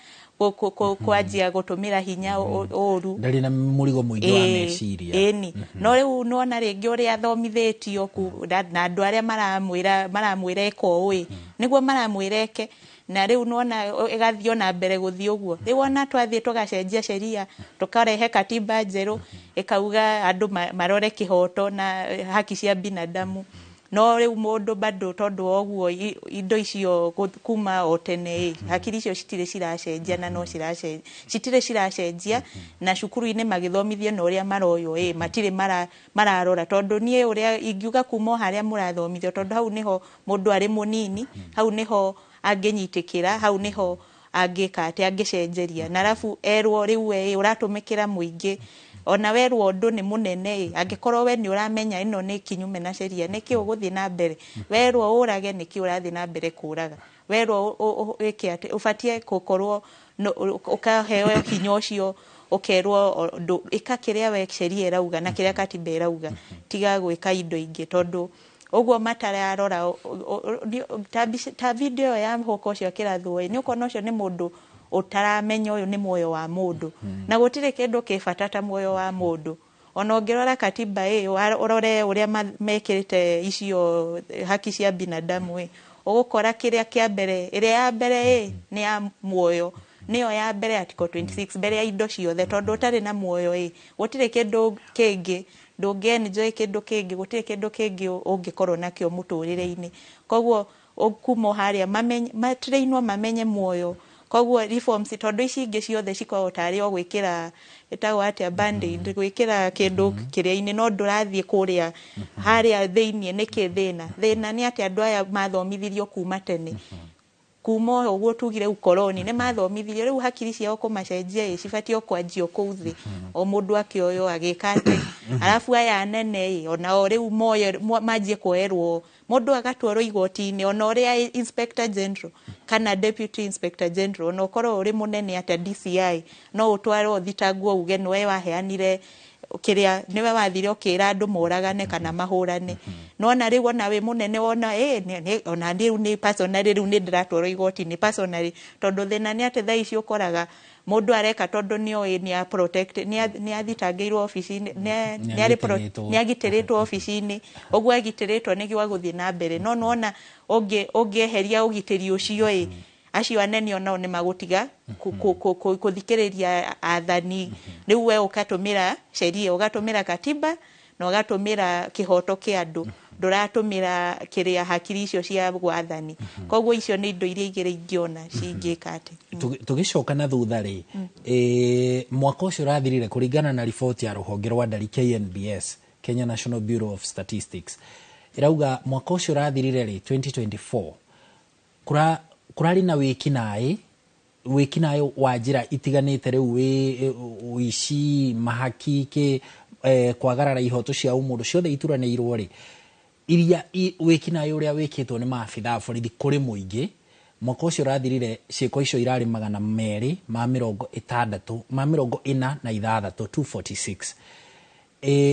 kwanjia gutumira hinya oru ndari na murigo muingi wa meciria no riu nona ringi uria athomithitio na andu aria maramwira eko niguo maramwireke na riu nona igathio na mbere guthii uguo riu ona twathie tugacenjia sheria tukarehe katiba njeru ikauga andu marore kihoto na haki cia binadamu no riu mundu bado tondu oguo indo icio kuma otene hakiri icio citire ciracenjia na no citire ciracenjia na cukuru-ini magithomithio no uria maroyo matire mararora tondu nie uria ingiuga kuma haria murathomithio tondu hau niho mundu ari munini hau niho angenyitikira hau niho angika ati angecenjeria na alafu erwo riu uratumikira muingi ona werwo undu ni munene angikorwo we ni uramenya ino ni kinyume na sheria niki uguthie na mbere werwo urage niki urathie na mbere kuraga werwo wiki ati ufatie gukorwo ukaheo hinya ucio ukerwo ikakiria we sheria irauga na kiria katiba irauga tiga gwika indo ingi tondu uguo matararora ta video ya mhoko ucio kirathwo ni ukona ucio ni mundu utaramenya uyu ni moyo wa mundu na gutire kindu kifatata moyo wa mundu ona ungirora katiba urore uria mekirite icio haki cia binadamu ugukora kiria kia mbere iria ya mbere ni ya moyo niyo ya mbere article 26 mbere ya indo ciothe tondu utari na moyo gutire kindu kingi ndungenjoy kindu kingi gutire kindu kingi ungikorwo nakio muturire-ini koguo ukumo haria matrainwo mamenye moyo koguo reforms tondu ici ingi ciothe cikorwo tari o gwikira etagwo atia band-aid gwikira kindu kiria-ini no ndurathie kuria haria thiini niki thina ni ati andu aya mathomithirio kuma tene kuma uguo tugire ukoloni ni mathomithirio riu hakiri ciao kumacenjia cibatio kwanjio kuthi o mundu akioyo agikate alafu aya anene ona riu moyo manjie kuerwo mundu agatwarwo igoti-ini ona uria inspector general kana deputy inspector general ona ukorwo uri munene ata DCI no utwarwo thitangwo uge niwe waheanire kiria niwe wathire ukira andu moragane kana mahurane no na riu ona we munene wona ona riu ni personally riu ni ndiratwarwo igoti-ini personally tondu thina ni ati thaici ukoraga mundu areka tondu ni a protect ni athitangirwo office-ini ni agitiritwo office-ini uguo agitiritwo ni gwa guthie na mbere no nona ungieheria ugitiri ucio acio anene onao ni magutiga kuthikiriria athani riu we ukatumira sheria ugatumira katiba na ugatumira kihoto kia andu nduratumira kiria hakiri icio cia gwathani koguo icio ni indo iria igire ingiona cingika ati tugicoka na thutha ri mwaka ucio rathirire kuringana na report ya ruhonge rwa ndari KNBS Kenya National Bureau of Statistics irauga mwaka ucio rathirire ri 2024 kurari na wikinae wa njira itiganite riu wici mahaki ke kwagarara ihoto cia umundu ciothe ituranirwo ri iria wikinae uria wikitwo ni maabitha borithi kuri muingi mwaka ucio rathirire ciiko icio irari 246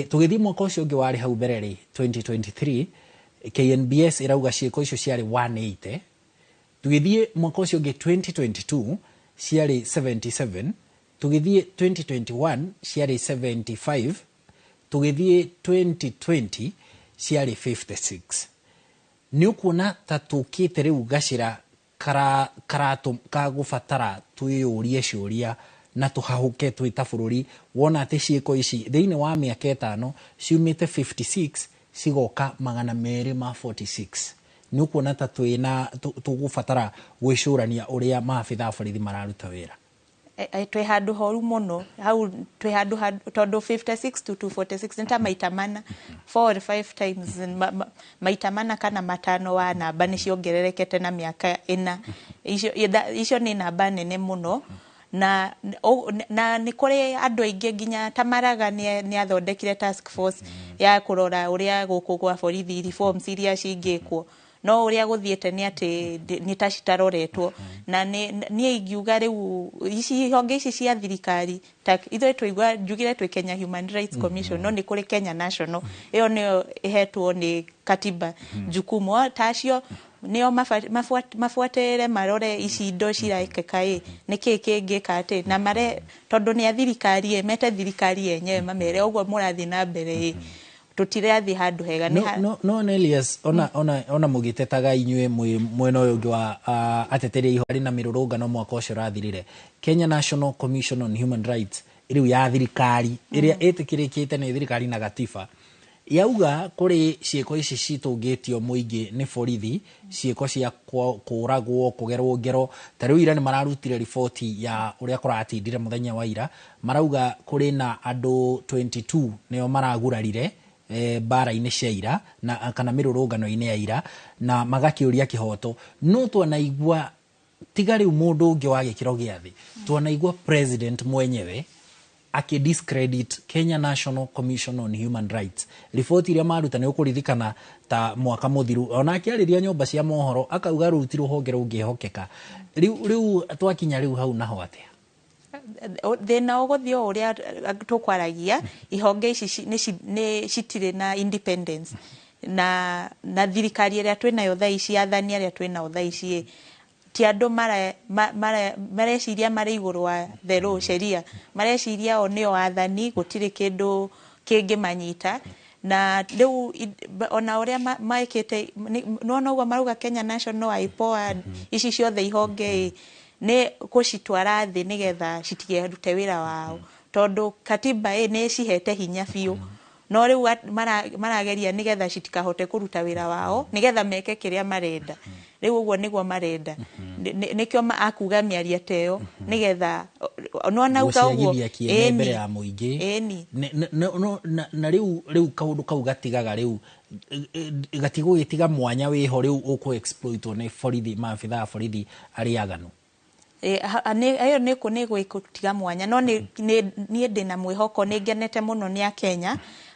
tugithi mwaka ucio ungi wari hau mbere ri 2023 KNBS irauga ciiko icio ciari 180 tugithi mwaka ucio ungi 2022 ciari 77 tugithi 2021 ciari 75 tugithi 2020 ciari 56 ni ukuona ta tukite riu gacira kagubatara twiyurie ciuria na tuhahuke twita bururi wona ati ciiko ici thiini wa miaka 5 ciumite 56 cigoka 246 ni ukuona ta twina tugubatara gwicurania uria maabitha borithi mararuta wira twe handu horu muno hau twe handu tondu 56 to 246 nta maita mana 4 or 5 times maita mana kana matano wa namba ni ciongererekete na miaka 4 icio ni namba nene muno na ni kuri andu aingi nginya Tamaraga ni athondekire task force ya kurora uria guku kwa borithi reforms iria cingikwo no uria guthiete ni ati ni ta citaroretwo na ni ingiuga riu ici honge ici cia thirikari ithe twaigua njugire twi Kenya Human Rights Commission no ni kuri Kenya National iyo ni ihetwo ni katiba jukumu tacio nio mafuatire marore ici indo ciraikeka niki kingika ati na mare tondu ni thirikari mete thirikari yenyewe mamere ogwo murathi na mbere tutirathi handu hega no Elias ona mugitetaga inywe mwena uyu ungi wa ateteri ihari na mirurungano mwaka ucio rathirire Kenya National Commission on Human Rights iriu ya thirikari iria itikirikite ni thirikari na gatiba yauga kuri ciiko ici citungitio muingi ni borithi ciiko cia kuragwo kugerwo ngero tariu ira ni mararutire ripoti ya uria kuratindire muthenya wa ira marauga kuri na andu 22 nio maragurarire bara-ini cia ira na kana mirurungano-ini ya ira na magakiuria kihoto no twanaigua tigari mundu ungi wa gikiro gia thi twanaigua president mwenyewe discredit Kenya National Commission on Human Rights ripoti iria maruta ni ukurithikana ta mwaka muthiru ona akiariria nyumba cia mohoro akauga rutirwo honge rungihokeka riu twakinya riu hau naho atia thina uguthio uria tukwaragia ihonge ici ni citire na independence na thirikari iria twinayo thaa ici athani aria twinayo thaa ici ti andu mareciria mari iguru wa the law sheria mareciria o nio athani gutire kindu kingi manyita na riu ona uria maikite no uga maruga Kenya National IPOA ici ciothe ihonge ne kucitwara thi nigetha citirute wira wao tondu katiba ni cihete hinya biu no riu marageria nigetha citikahote kuruta wira wao nigetha meke kiria marenda riu uguo niguo marenda nikio akuga miaria teo nigetha no nauga uguo mbere ya muingi na riu kaundu kau gatigaga riu gatigugitiga mwanya wiho riu uku exploitwo ni borithi maabitha borithi ariaganu ayo ni gwikutiga mwanya no ni ndina mwihoko ni ngenete muno ni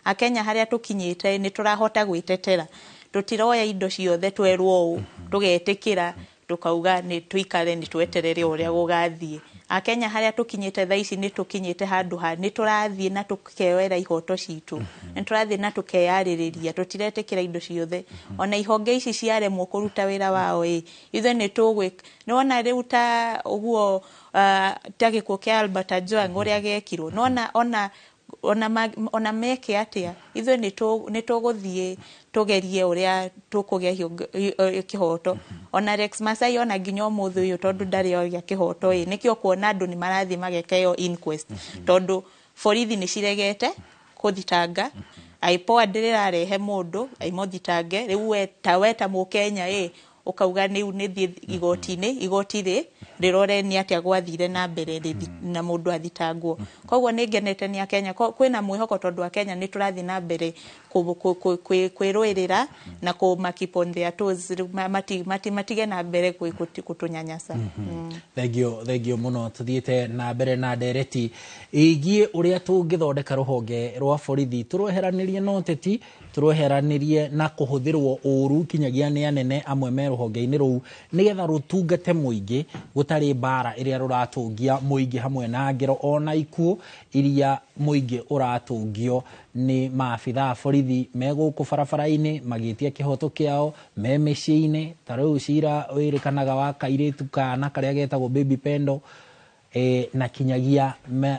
Akenya haria tukinyite ni turahota gwitetera tutiroya indo ciothe twerwo tugetikira tukauga ni tuikare ni tweterere uria gugathie Akenya haria tukinyite thaa ici ni tukinyite handu ni turathie na tukewera ihoto citu ni turathie na tukeyaririria tutiretikira indo ciothe ona ihonge ici ciaremwo kuruta wira wao ithe ni tugwe ni wona riu ta uguo tagikuo kia Albert Ajwang uria gekirwo no ona meke atia ithe ni tuguthie tugerie uria tukugia kihoto ona Rex Masai ona nginya muthu uyu tondu ndari oya kihoto nikio kuona andu ni marathi magekeo inquest tondu borithi ni ciregete kuthitanga IPOA ndirarehe mundu aimothitange riu weta mu Kenya ukauga ni thie igoti-ini rirore ni atia gwathire na mbere na mundu athitangwo koguo ni ngenete ni Kenya kwina mwihoko tondu wa Kenya ni turathi na mbere kwirwirira na ku keep on their toes matige na mbere kutunyanyasa. Thengio muno tuthiete na mbere na ndereti igie uria tungithondeka ruhonge rwa borithi turoheranirie no teti turoheranirie na kuhuthirwo uru kinyagia ni anene amwe me ruhonge-ini ruu nigetha rutungate muingi gutari bara iria ruratungia muingi hamwe na ngero ona ikuo iria muingi uratungio ni maabitha borithi meguku barabara-ini magitia kihoto kiao me micii-ini tariu cira wirikanaga wa kairitu kana karia getagwo baby pendo na kinyagia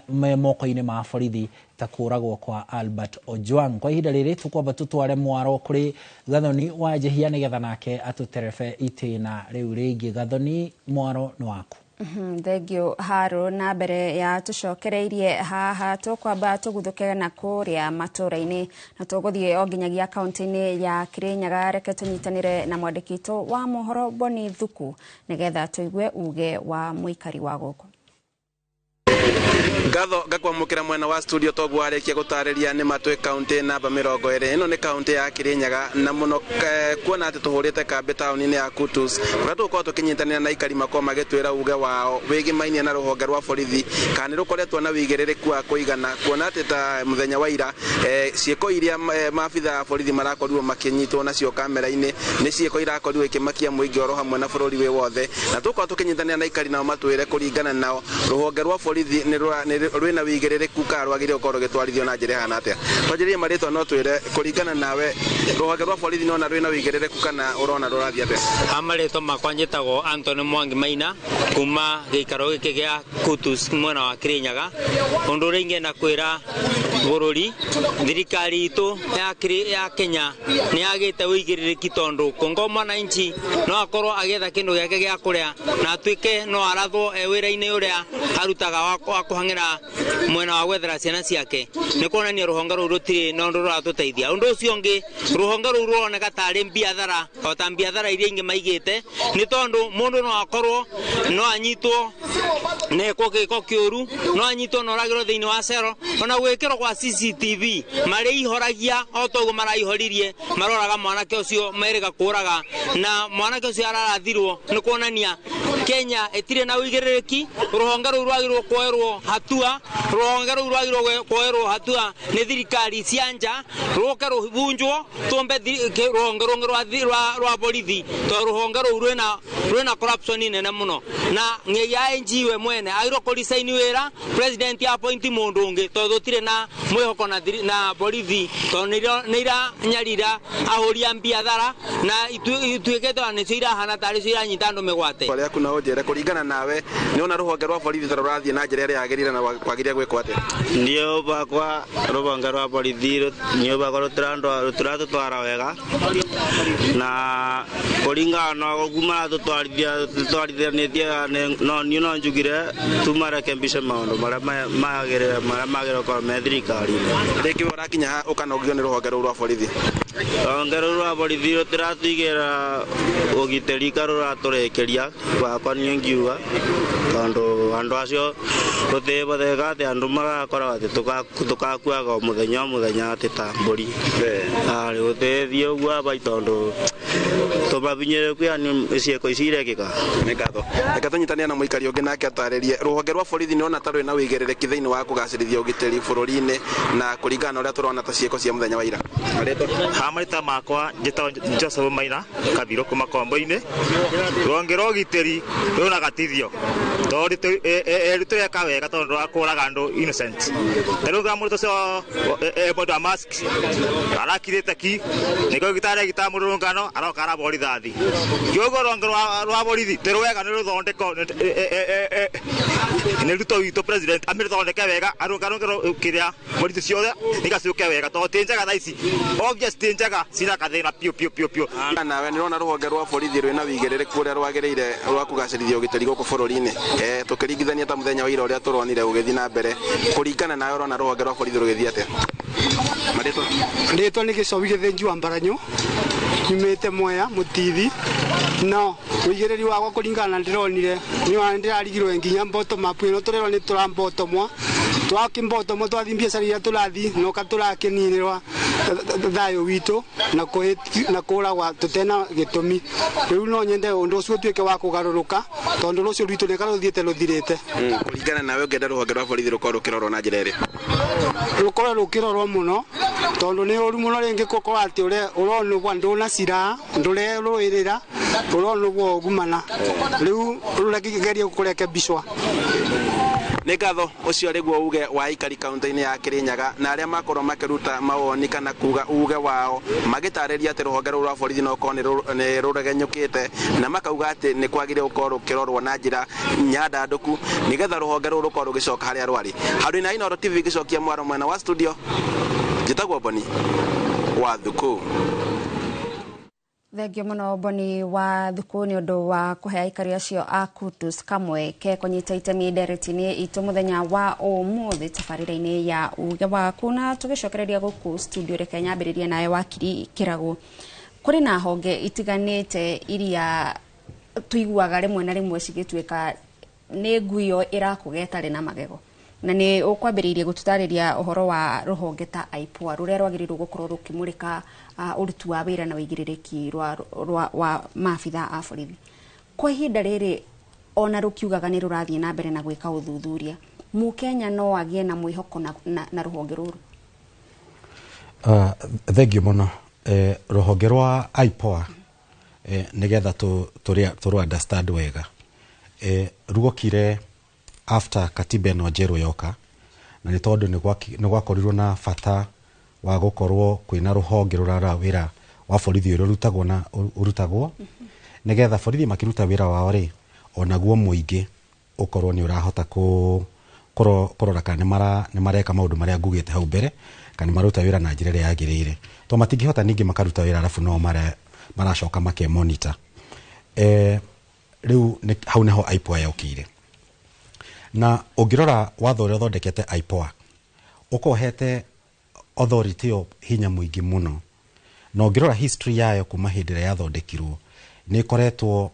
me moko-ini ma borithi ta kuragwo kwa Albert Ojwang. Kwa ihinda riri tukwamba tutware mwaro kuri Gathoni wa Jehia nigetha nake atuterebe itina riu ringi. Gathoni, mwaro ni waku. Thengio Haro, na mbere ya tucokereirie haha tukwamba tuguthuke na kuria matura-ini na tuguthie o nginyagia kaunti-ini ya Kirinyaga. Reke tunyitanire na mwandikito wa mohoro Boni Thuku nigetha tuigue uge wa muikari wa guku. Gatho gakwamukira mwena wa studio togu arekia gutariria ni matwe county namba 20 ino ni county ya Kirinyaga na muno kuona ati tuhurite kambe town-ini ya Kutus kuria tukorwo tukinyitanira na ikari makwa magitwira uge wao wigimainie na ruhonge rwa borithi kana rukoretwo na wigiririku wa kuigana kuona ati ta muthenya wa ira cieko iria maabitha borithi marakorirwo makinyitwo nacio kamera-ini ni cieko irakorirwo ikimakia muingi oro hamwe na bururi wi wothe na tukorwo tukinyitanira na ikari nao matwire kuringana nao ruhonge rwa borithi ni rwina wigiririku ka rwagire ukorwo gitwarithio na njira hana atia twanjirie maritwa no twire kuringana nawe ruhonge rwa borithi nona rwina wigiririku kana urona rurathi atia amaritwa makwa njitagwo Anthony Mwangi Maina kuma gikaro giki gia Kutus mwena wa Kirinyaga undu ringi na kwira bururi thirikari itu ya Kenya ni agite wigiririki tondu kongo mwananchi no akorwo agetha kindu giake gia kuria na atwike no arathwo wira-ini uria arutaga wa kuhangira mwena wa gwethera ciana ciake ni kuonania ruhonge ruru rutiri no ruratuteithia undu ucio ngi ruhonge ruru ruoneka tari mbiathara o ta mbiathara iria ingi maigite ni tondu mundu no akorwo no anyitwo ne ko kiuru no anyitwo no ragiro thiini wa cero ona gwikirwo kwa CCTV mari ihoragia o togo maraihoririe maroraga mwanake ucio merega kuraga na mwanake ucio ararathirwo ni kuonania Kenya etire na wigiririki ruhonge ruru rwagirwo kwerwo hatua ruhonge ruru rwagirwo kwerwo hatua ni thirikari cianja ruke rubunjwo tumbe ruhonge rwa borithi to ruhonge ruru rwina corruption nene muno na ngeya NGO mwene agirwo kurisaini wira president ya appoint mundu ungi to thutire na mwihoko na borithi to nira nyarira ahoria mbiathara na itwikete anicio irahana tari cio iranyita andu migwate kwa kuna ojere kuringana nawe ni ona ruhonge rwa borithi tarathie na njira iria yagirire na kwagiria gwikwo atia ndio bakwa ruhonge rwa borithi nio bakwa turatutwara wega na kuringana na guma tutwarithanitie no ni no njugire tumareke mbishe maundu maria magire kwa thirikari riki urakinya ukanogio ni ruhonge rwa borithi ruhonge rwa borithi rutiratigira ugiteri karuraturekeria bakwa ni ngiuga tondu andu acio rutibathega ati andu magakorwo ati tukakuaga muthenya ati ta mburi ari utethie uguo aba tondu tubabinyire yani cieko icirekika ni ngatho reke tunyitania na muikari ungi nake ataririe ruhonge rwa borithi ni ona tarwi na wigiririki thiini wa kugacirithia ugiteri bururi-ini na kuringana uria turona ta cieko cia muthenya wa ira hamarita makwa njitao Joseph Maina Kathiro kuma Kombo-ini ruhonge rwa ugiteri runa gatithio tondu tureka wega tondu akuraga andu innocent taruga mundu cio boda mask arakirite ki niko gitare gitamurungano arokara borithathi kiogo ruhonge rwa borithi tirwega ni ruthondeko ni ruto wito president amirthondeke wega arungarungero kiria borithi ciothe igacuke wega tondu tinjaga thaici obvious tinjaga cina kathina pio nawe ni rona ruhonge rwa borithi rwina wigiririku uria rwagiriire rwa kugacirithia ugiteri guku bururi-ini tukiringithania ta muthenya wa ira uria turonire ugithi na mbere kuringana nawe rona ruhonge rwa borithi rugithi atia nditwa ni gicobi githinji wa Mbaranyo nyumite Mwea Mutithi no uigiriri wa kuringana ndironire ni wa ndirarigirwe nginya mboto mapu no turero ni turamboto mwa twakimboto mwa twathimbia caria turathi no katurakininirwa thayo witu na kuragwa tutena gitumi riu no nyende undu ucio tuike wa kugaruruka tondu rucio rwitu ni karuthiete ruthirite kuringana nawe ngenda ruhonge rwa borithi rukorwo rukirorwo na njira iri rukorwo rukirorwo muno tondu ni uru muno ringi kukorwo ati uronu bwa nduna cira ndure ruirira uronu bwa gumana riu rurakigeria kurekebishwa nä ngatho å cio rä guo uge wa ikari kaunti-inä ya Kirinyaga na arä a makorwo makä mawoni kana kuga uge wao magä tarä ria atä rå honge rå rwa borithi no korwo nä rå regenyå kä te na makauga atä nä kwagä rä gå korwo rå kä rorwo na njä ra nyandandå ku nä getha rå honge rå rå korwo rå gä coka harä a rwarä handå na iNooro TV gä cokia mwaro mwena wa studio njätagwo Boni wa Thuku. Thengio muno Boni wa Thuku ni undu wa kuhe aikari acio a Kutus kamweke kunyita itemi ndereti-ini itu muthenya wa umuthi tabarĩra-inĩ ya uge waku na tugicokereria guku studio reke nyambĩrĩrie nawe wakiri Kiragu. Kuri na honge itiganĩte iria tuiguaga rimwe na rimwe cigĩtuĩka nĩ nguo ĩrakũgeta na magego na nĩ ũkwambĩrĩirie gũtutarĩria ũhoro wa rũhonge ta IPOA rũrĩa rwagĩrĩirwo gũkorwo rũkĩmũrĩka ũruti wa wĩra na wĩigĩrĩrĩki wa maabitha a borithi. Kwa ihinda rĩrĩ ona rũkiugaga nĩ rũrathiĩ na mbere na gwĩka ũthuthuria, Mũkenya no agĩe na mwĩhoko na rũhonge rũrũ? Thengio mũno. Rũhonge rwa IPOA nĩgetha tũrũ understand wega rugokire after katiba ĩno njerũ yoka na nĩ tondũ nĩ gwakorirwo na bata wa gũkorwo kwĩna rũhonge rũrara wĩra wa borithi ũrĩa ũrutagwo nĩgetha borithi makĩruta wĩra wao rĩ onaguo mũingĩ ũkorwo nĩ ũrahota kũrora kana nĩ mareka maũndũ marĩa ngugĩte hau mbere kana maruta wĩra na njĩra ĩrĩa yagĩrĩire to matingĩhota ningĩ makaruta wĩra arabu no maracoka makemonitor. Rĩu hau nĩho IPOA yokire na ũngĩrora watho ũrĩa ũthondekete IPOA ũkohete authority yo hinya mũingĩ mũno na ũngĩrora history yayo kuma hĩndĩ ĩrĩa yathondekirwo nĩ ĩkoretwo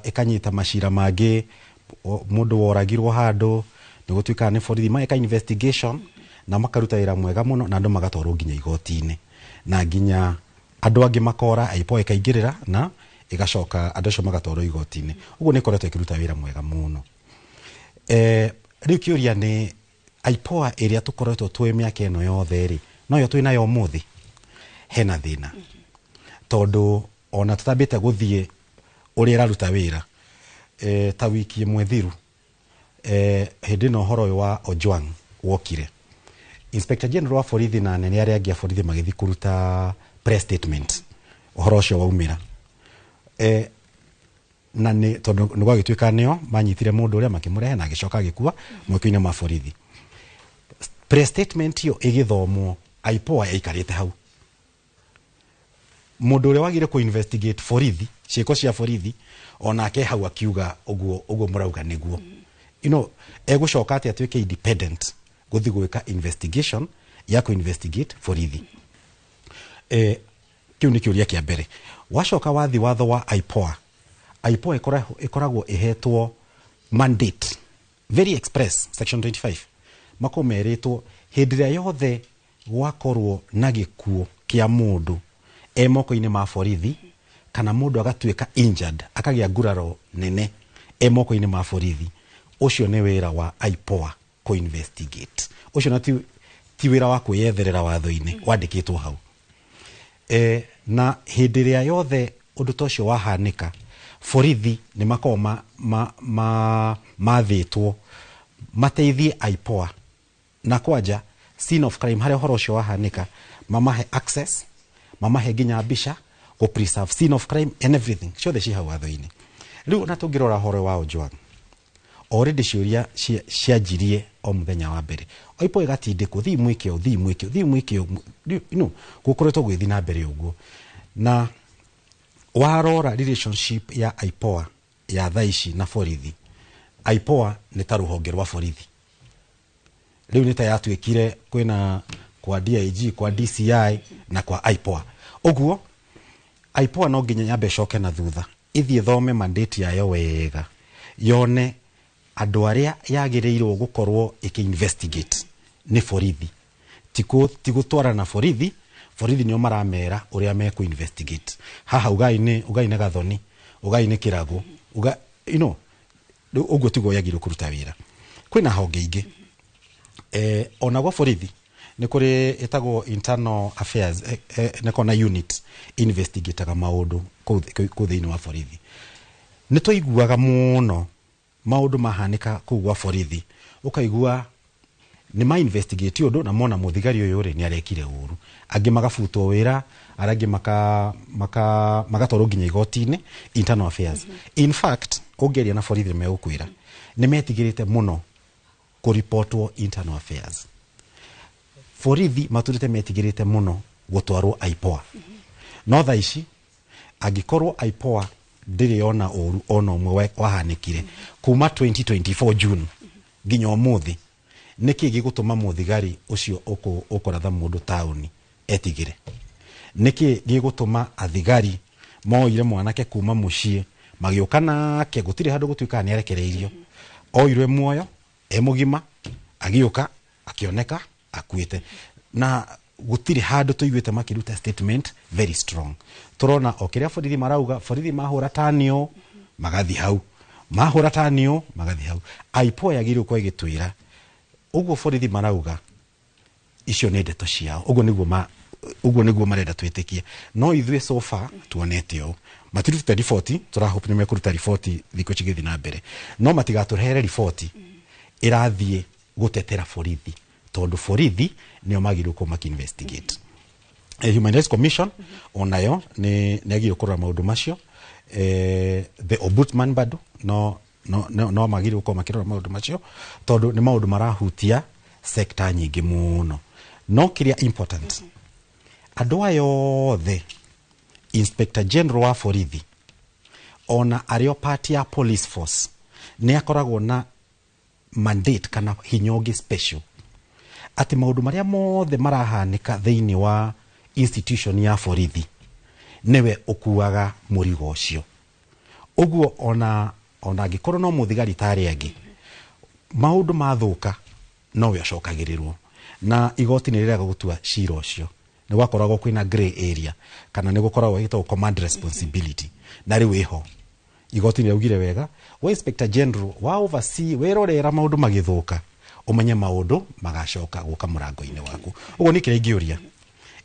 ĩkanyita macira mangĩ mũndũ woragirwo handũ nĩ gũtuĩka nĩ borithi mageka investigation na makaruta wĩra mwega mũno na andũ magatwarwo nginya igoti-inĩ na nginya andũ angĩ makora IPOA ĩkaingĩrĩra na ĩgacoka andũ acio magatwarwo igoti-inĩ ũguo nĩ ĩkoretwo ĩkĩruta wĩra mwega mũno. Rĩu kĩũria nĩ IPOA ĩrĩa tũkoretwo twĩ mĩaka ĩno yothe rĩ noyo twĩ nayo ũmũthĩ hena thĩna tondũ ona tũtambĩte gũthiĩ ũrĩa ĩraruta wĩra ta wiki ĩmwe thiru hĩndĩ ĩno ũhoro ũyũ wa Ojwang wokire Inspector General wa borithi na nene arĩa angĩ a borithi magĩthiĩ kũruta press statement ũhoro ũcio waumĩra na nĩ tondũ nĩ gwagĩtuĩka nĩo manyitire mũndũ ũrĩa makĩmũrehe na agĩcoka agĩkua mweke-inĩ ma borithi. Press statement ĩyo ĩgĩthomwo IPOA yaikarĩte hau mũndũ ũrĩa wagire kũ-investigate borithi ciĩko cia borithi onake hau akiuga ũguo mũrauga nĩguo egũcoka atĩ atuĩke independent gũthiĩ gwĩka investigation ya kũ-investigate borithi. Kĩu nĩ kĩũria kĩa mbere. Wacoka wathi watho wa IPOA ĩkoragwo ĩhetwo mandate very express section 25 makomerĩtwo hĩndĩ ĩrĩa yothe gwakorwo na gĩkuũ kĩa mũndũ moko-inĩ ma borithi kana mũndũ agatuĩka injured akagĩa nguraro nene moko-inĩ ma borithi ũcio nĩ wĩra wa IPOA kũ-investigate ũcio na ti wĩra wa kwĩyetherera watho-inĩ wandĩkĩtwo hau. Na hĩndĩ ĩrĩa yothe ũndũ ta ũcio wahanĩka borithi nĩ makorwo mathĩtwo mateithie IPOA na kwanja scene of crime harĩa ũhoro ũcio wahanĩka mamahe access mamahe nginya mbica go preserve scene of crime and everything ciothe ci hau watho-inĩ. Rĩu na tũngĩrora ũhoro wa Ojwang already ciũria cianjirie o mũthenya wa mbere IPOA ĩgatindĩkwo thiĩ mwĩke gũkoretwo gwĩthiĩ na mbere ũguo na warora relationship ya IPOA ya thaici na borithi IPOA nĩ ta rũhonge rwa borithi rĩu nĩ ta yatuĩkire kwĩna kwa DIG kwa DCI na kwa IPOA ũguo IPOA no nginya nyambe coke na thutha ithie thome mandate yayo wega yone andu aria yagireirwo gukorwo iki-investigate ni borithi tigutwara na borithi nio maramera uria meku investigate haha ugai-ini Gathoni ugai-ini Kiragu uguo tiguo yagirwo kuruta wira kwina honge ingi ona gwa borithi ni kuri itagwo internal affairs ne kona unit investigataga maundu ku thiini wa borithi ni tuiguaga muno maundu mahanika ku gwa borithi ukaigua ni ma investigate undu na mona muthigari uyu ri ni arekire uru angi magabutwo wira arangi magatwarwo nginya igoti-ini internal affairs in fact ungeria na borithi megukwira ni metigirite muno ku reportwo internal affairs borithi maturite metigirite muno gutwarwo IPOA no tha ici angikorwo IPOA ndiri ona uru ona umwe wahanikire kuma 2024 June nginya umuthi niki gigutuma muthigari ucio ukuratha mundu tauni etigire niki gigutuma athigari moire mwanake kuma mucie magioka nake gutire handu gutuika ni arekereirio oirwe muoyo emugima agioka akioneka akuite na gutire handu tuiguite makiruta statement very strong turona okiria borithi marauga borithi mahura tanio magathi hau mahura tanio magathi hau IPOA yagirwo kwa igitwira uguo borithi marauga icio ni ndeto ciao uguo niguo marenda twitikie no ithwe so far tuonete o matiruta report turahope ni mekuruta report thiko cigithi na mbere no matigaturehere report irathie gutetera borithi tondu borithi nio magirwo ko investigate Human Rights Commission onayo ni agirwo kurora maundu macio the ombudsman bado no magirwo ko makirora maundu macio tondu ni maundu marahutia sector nyingi muno no kiria important andu ayo the Inspector General wa borithi ona ario party ya police force ni akoragwo na mandate kana hinyogi special ati maundu maria mothe marahanika thiini wa institution ya borithi newe ukuaga murigo ucio uguo ona gikorwo no muthigari tari angi maundu mathuka no we acokagirirwo na igoti ni riraga gutua cira ucio ni gwakoragwo kwina gray area kana ni gukoragwo gitwo command responsibility na riu iho igoti ni augire wega we Inspector General wa oversee werorera maundu magithuka umenye maundu magacoka guka murango-ini waku uguo ni kire ingiuria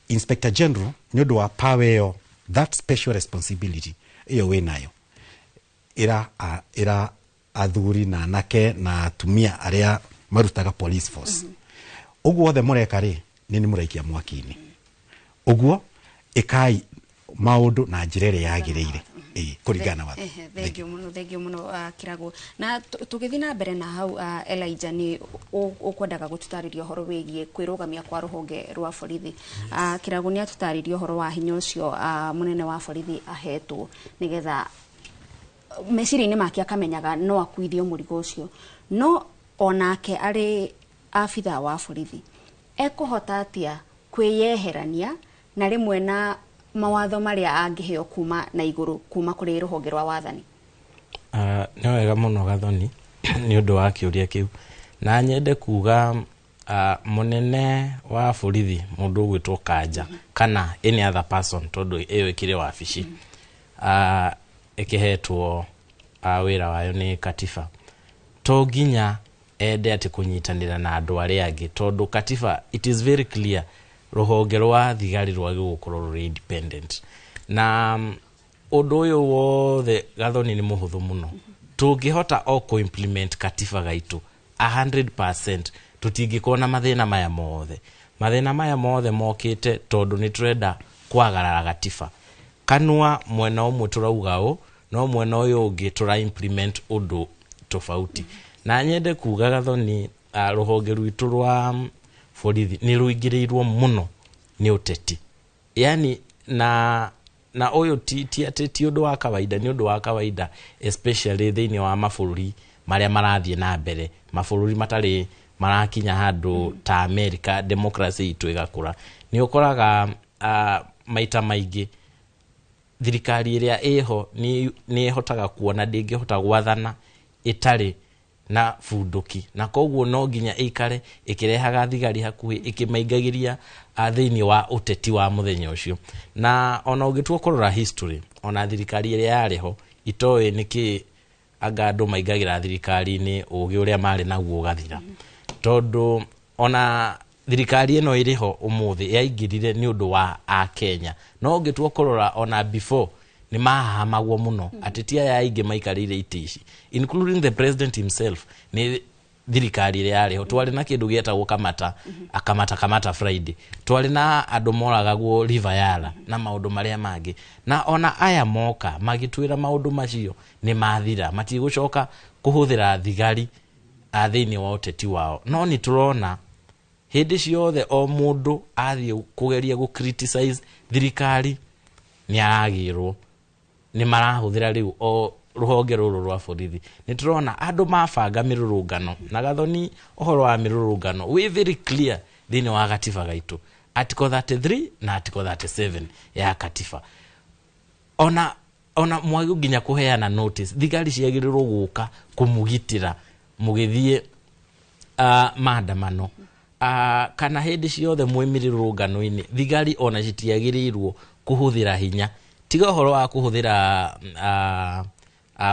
Inspector General ni undu wa power yo that special responsibility iyo we nayo ira athuri na nake na atumia aria marutaga police force uguo othe mureka ri ni muraikia mwaki-ini uguo ikai maundu na njirere yagireire kuringana watho thengio muno Kiragu na tugithina mbere na hau Elijah ni ukwendaga gututariria horo wigie kwirugamia kwa ruhonge rwa borithi Kiragu ni atutariria horo wa hinya ucio munene wa borithi ahetwo nigetha meciri-ini make akamenyaga no akuithio murigo ucio no onake ari afitha wa borithi ekuhota atia kwiyeherania na rimwe na mawatho maria angiheo kuma na iguru kuma kuri ruhonge rwa wathani ni wega muno Gathoni ni undu wa kiuria kiu na nyende kuga munene wa borithi mundu gwitwo Kanja kana any other person tondu iyo ikire wabici ikihetwo wira wayo ni katiba to ginya ende ati kunyitanira na andu aria angi tondu katiba it is very clear ruhonge rwa thigari rwa gukorwo ruri independent na undu uyu wothe Gathoni ni muhuthu muno tungihota o ku implement katiba gaitu 100% tutingikona mathina maya mothe mokite tondu ni turenda kwagarara katiba kanwa mwena umwe turauga u no mwena uyu ungi tura implement undu tofauti na nyende kuga Gathoni ruhonge rwitu rwa borithi ni ruingirirwo muno ni uteti yani na uyu ti undu wa kawaida ni undu wa kawaida especially thiini wa mabũrũri maria marathie na mbere mabũrũri matari marakinya handu ta America democracy itu igakura ni ukoraga maita maingi thirikari iria iho ni ihotaga kuona ndingihota gwathana itari na funduki, na koguo no nginya ikare ikirehaga thigari hakuhi ikimaigagiria thiini wa uteti wa muthenya ucio. Na ona ugitua kurora history, ona thirikari iria yariho itoe niki anga andu maigagira thirikari ni ugi uria mari naguo gathira, tondu ona thirikari ino iriho umuthi yaingirire ni undu wa a Kenya. No ugitua kurora ona before ni mahamagwo muno ateti aya aingi maikarire itici, including the president himself. Ni thirikari ria yariho twari na kindu gietagwo kamata Friday, twari na andu moragagwo River Yala na maundu maria mangi, na ona aya moka magitwira maundu macio ni mathira, matigucoka kuhuthira thigari thiini wa uteti wao. No ni turona hindi ciothe o mundu athie kugeria gu criticize thirikari ni aragirwo, ni marahuthira riu o ruhonge ruru rwa borithi. Ni turona andu mabanga mirurungano na Gathoni, uhoro wa mirurungano we very clear thiini wa gatiba gaitu, article 33 na article 37 ya katiba. Ona mwagi nginya kuheana notice, thigari ciagirirwo guka kumugitira mugithie maandamano kana hindi ciothe mwimirurungano-ini. Thigari ona citiagirirwo kuhuthira hinya, tiga uhoro wa kuhuthira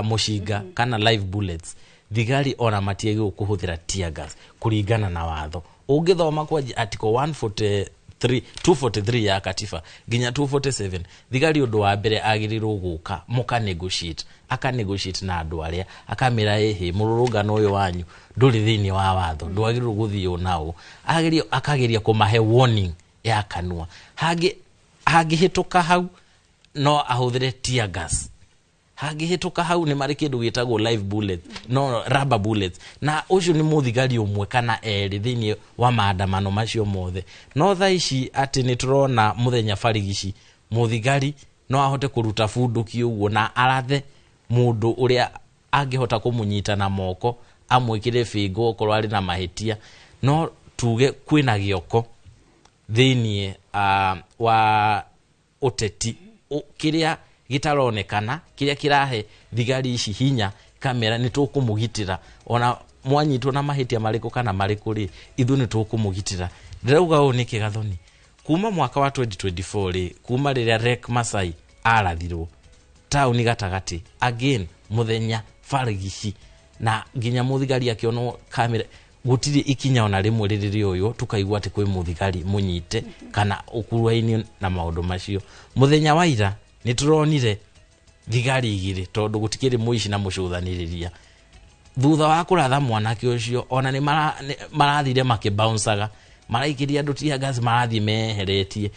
mushinga kana live bullets. Thigari ona matiagirwo kuhuthira tear gas kuringana na watho. Ungithoma kwa article 243 ya katiba nginya 247, thigari undu wa mbere agirirwo guka muka negotiate na andu aria, akamira ehe mururungano uyu wanyu nduri thiini wa watho, ndwagirwo guthio nao, akageria kumahe warning ya kanua. Hangihituka hau no ahuthire tear gas, hangihituka hau ni mari kindu gitagwo live bullets, no rubber bullets, na ucio ni muthigari umwe kana eri thiini wa maandamano macio mothe. No thaici ati ni turona muthenya barigici muthigari no ahote kuruta funduki uguo na arathe mundu uria angihota kumunyita na moko amwikire fingo okorwo ari na mahitia. No tuge kwina gioko thiini wa uteti kiria gitaronekana, kiria kirahe thigari ici hinya kamera ni tukumugitira. Ona mwanyitwo na mahitia mariko kana mariko ri ithu ni tukumugitira. Ndirauga u niki Gathoni, kuma mwaka wa 2024 ri kuma riria Rek Masai arathirwo tauni gatagati again muthenya barigici na nginya muthigari akionwo kamera, gutiri ikinya ona rimwe ririri uyu tukaigwa ati kwi muthigari munyite kana ukuruaini na maundu macio. Muthenya wa ira ni turonire thigari igiri tondu gutikiri muici na mucuthaniriria. Thutha wa kuratha mwanake ucio ona ni marathire makibouncaga, maraikiria andu tear gas, marathi meheretie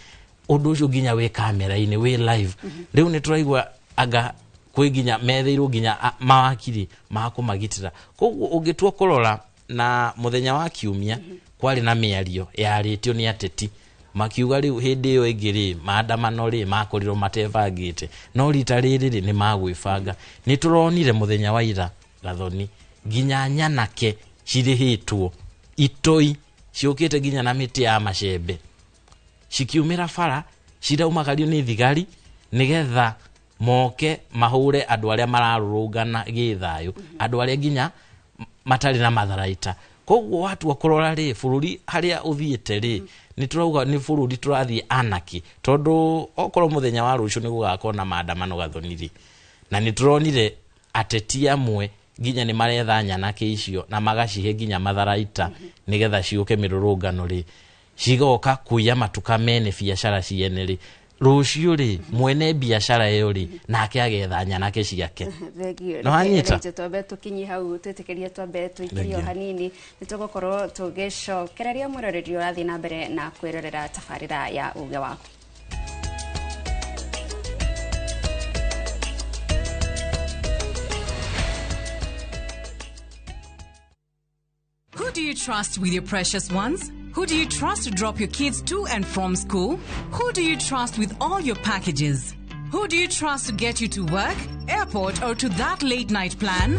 undu ucio nginya we kamera-ini we live. Riu ni turaigwa aga kwi nginya metheirwo nginya mawakiri makumagitira. Koguo ungitua kurora na muthenya wa kiumia kwari na miario yaritio ni ateti makiuga riu hindi iyo ingiri maandamano ri makorirwo matebangite, no rita riri ni magwibanga. Ni turonire muthenya wa ira Gathoni nginya nyanake cirihitwo itoi ciukite nginya na miti ya macembe cikiumira bara ciraumagario ni thigari nigetha moke mahure andu aria mararurungana githayo, andu aria nginya matari na matharaita. Koguo watu akorora ri bururi haria uthiete ri ni turauga ni bururi turathie anaki, tondu okorwo muthenya wa rucio ni gugakona maandamano Gathoni ri, na ni turonire ateti amwe nginya ni maretha nyanake icio na magacihe nginya matharaita nigetha ciuke mirurungano ri, cigoka kuya matuka mene biashara ciene ri. Rucio ri mwene biashara iyo ri nake agetha nyanake ciake. No hanyita twambe tukinyi hau twitikirie twambe twikirio hanini nitugukorwo tugicokereria muroreri urathi na mbere na kwirorera tabarira ya uge waku. Who do you trust with your precious ones? Who do you trust to drop your kids to and from school? Who do you trust with all your packages? Who do you trust to get you to work, airport, or to that late night plan?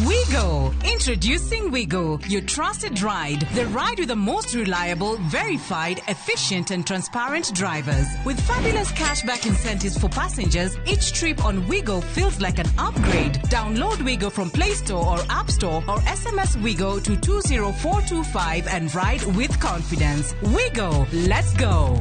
Wigo. Introducing Wigo, your trusted ride. The ride with the most reliable, verified, efficient and transparent drivers. With fabulous cashback incentives for passengers, each trip on Wigo feels like an upgrade. Download Wigo from Play Store or App Store or SMS Wigo to 20425 and ride with confidence. Wigo, let's go.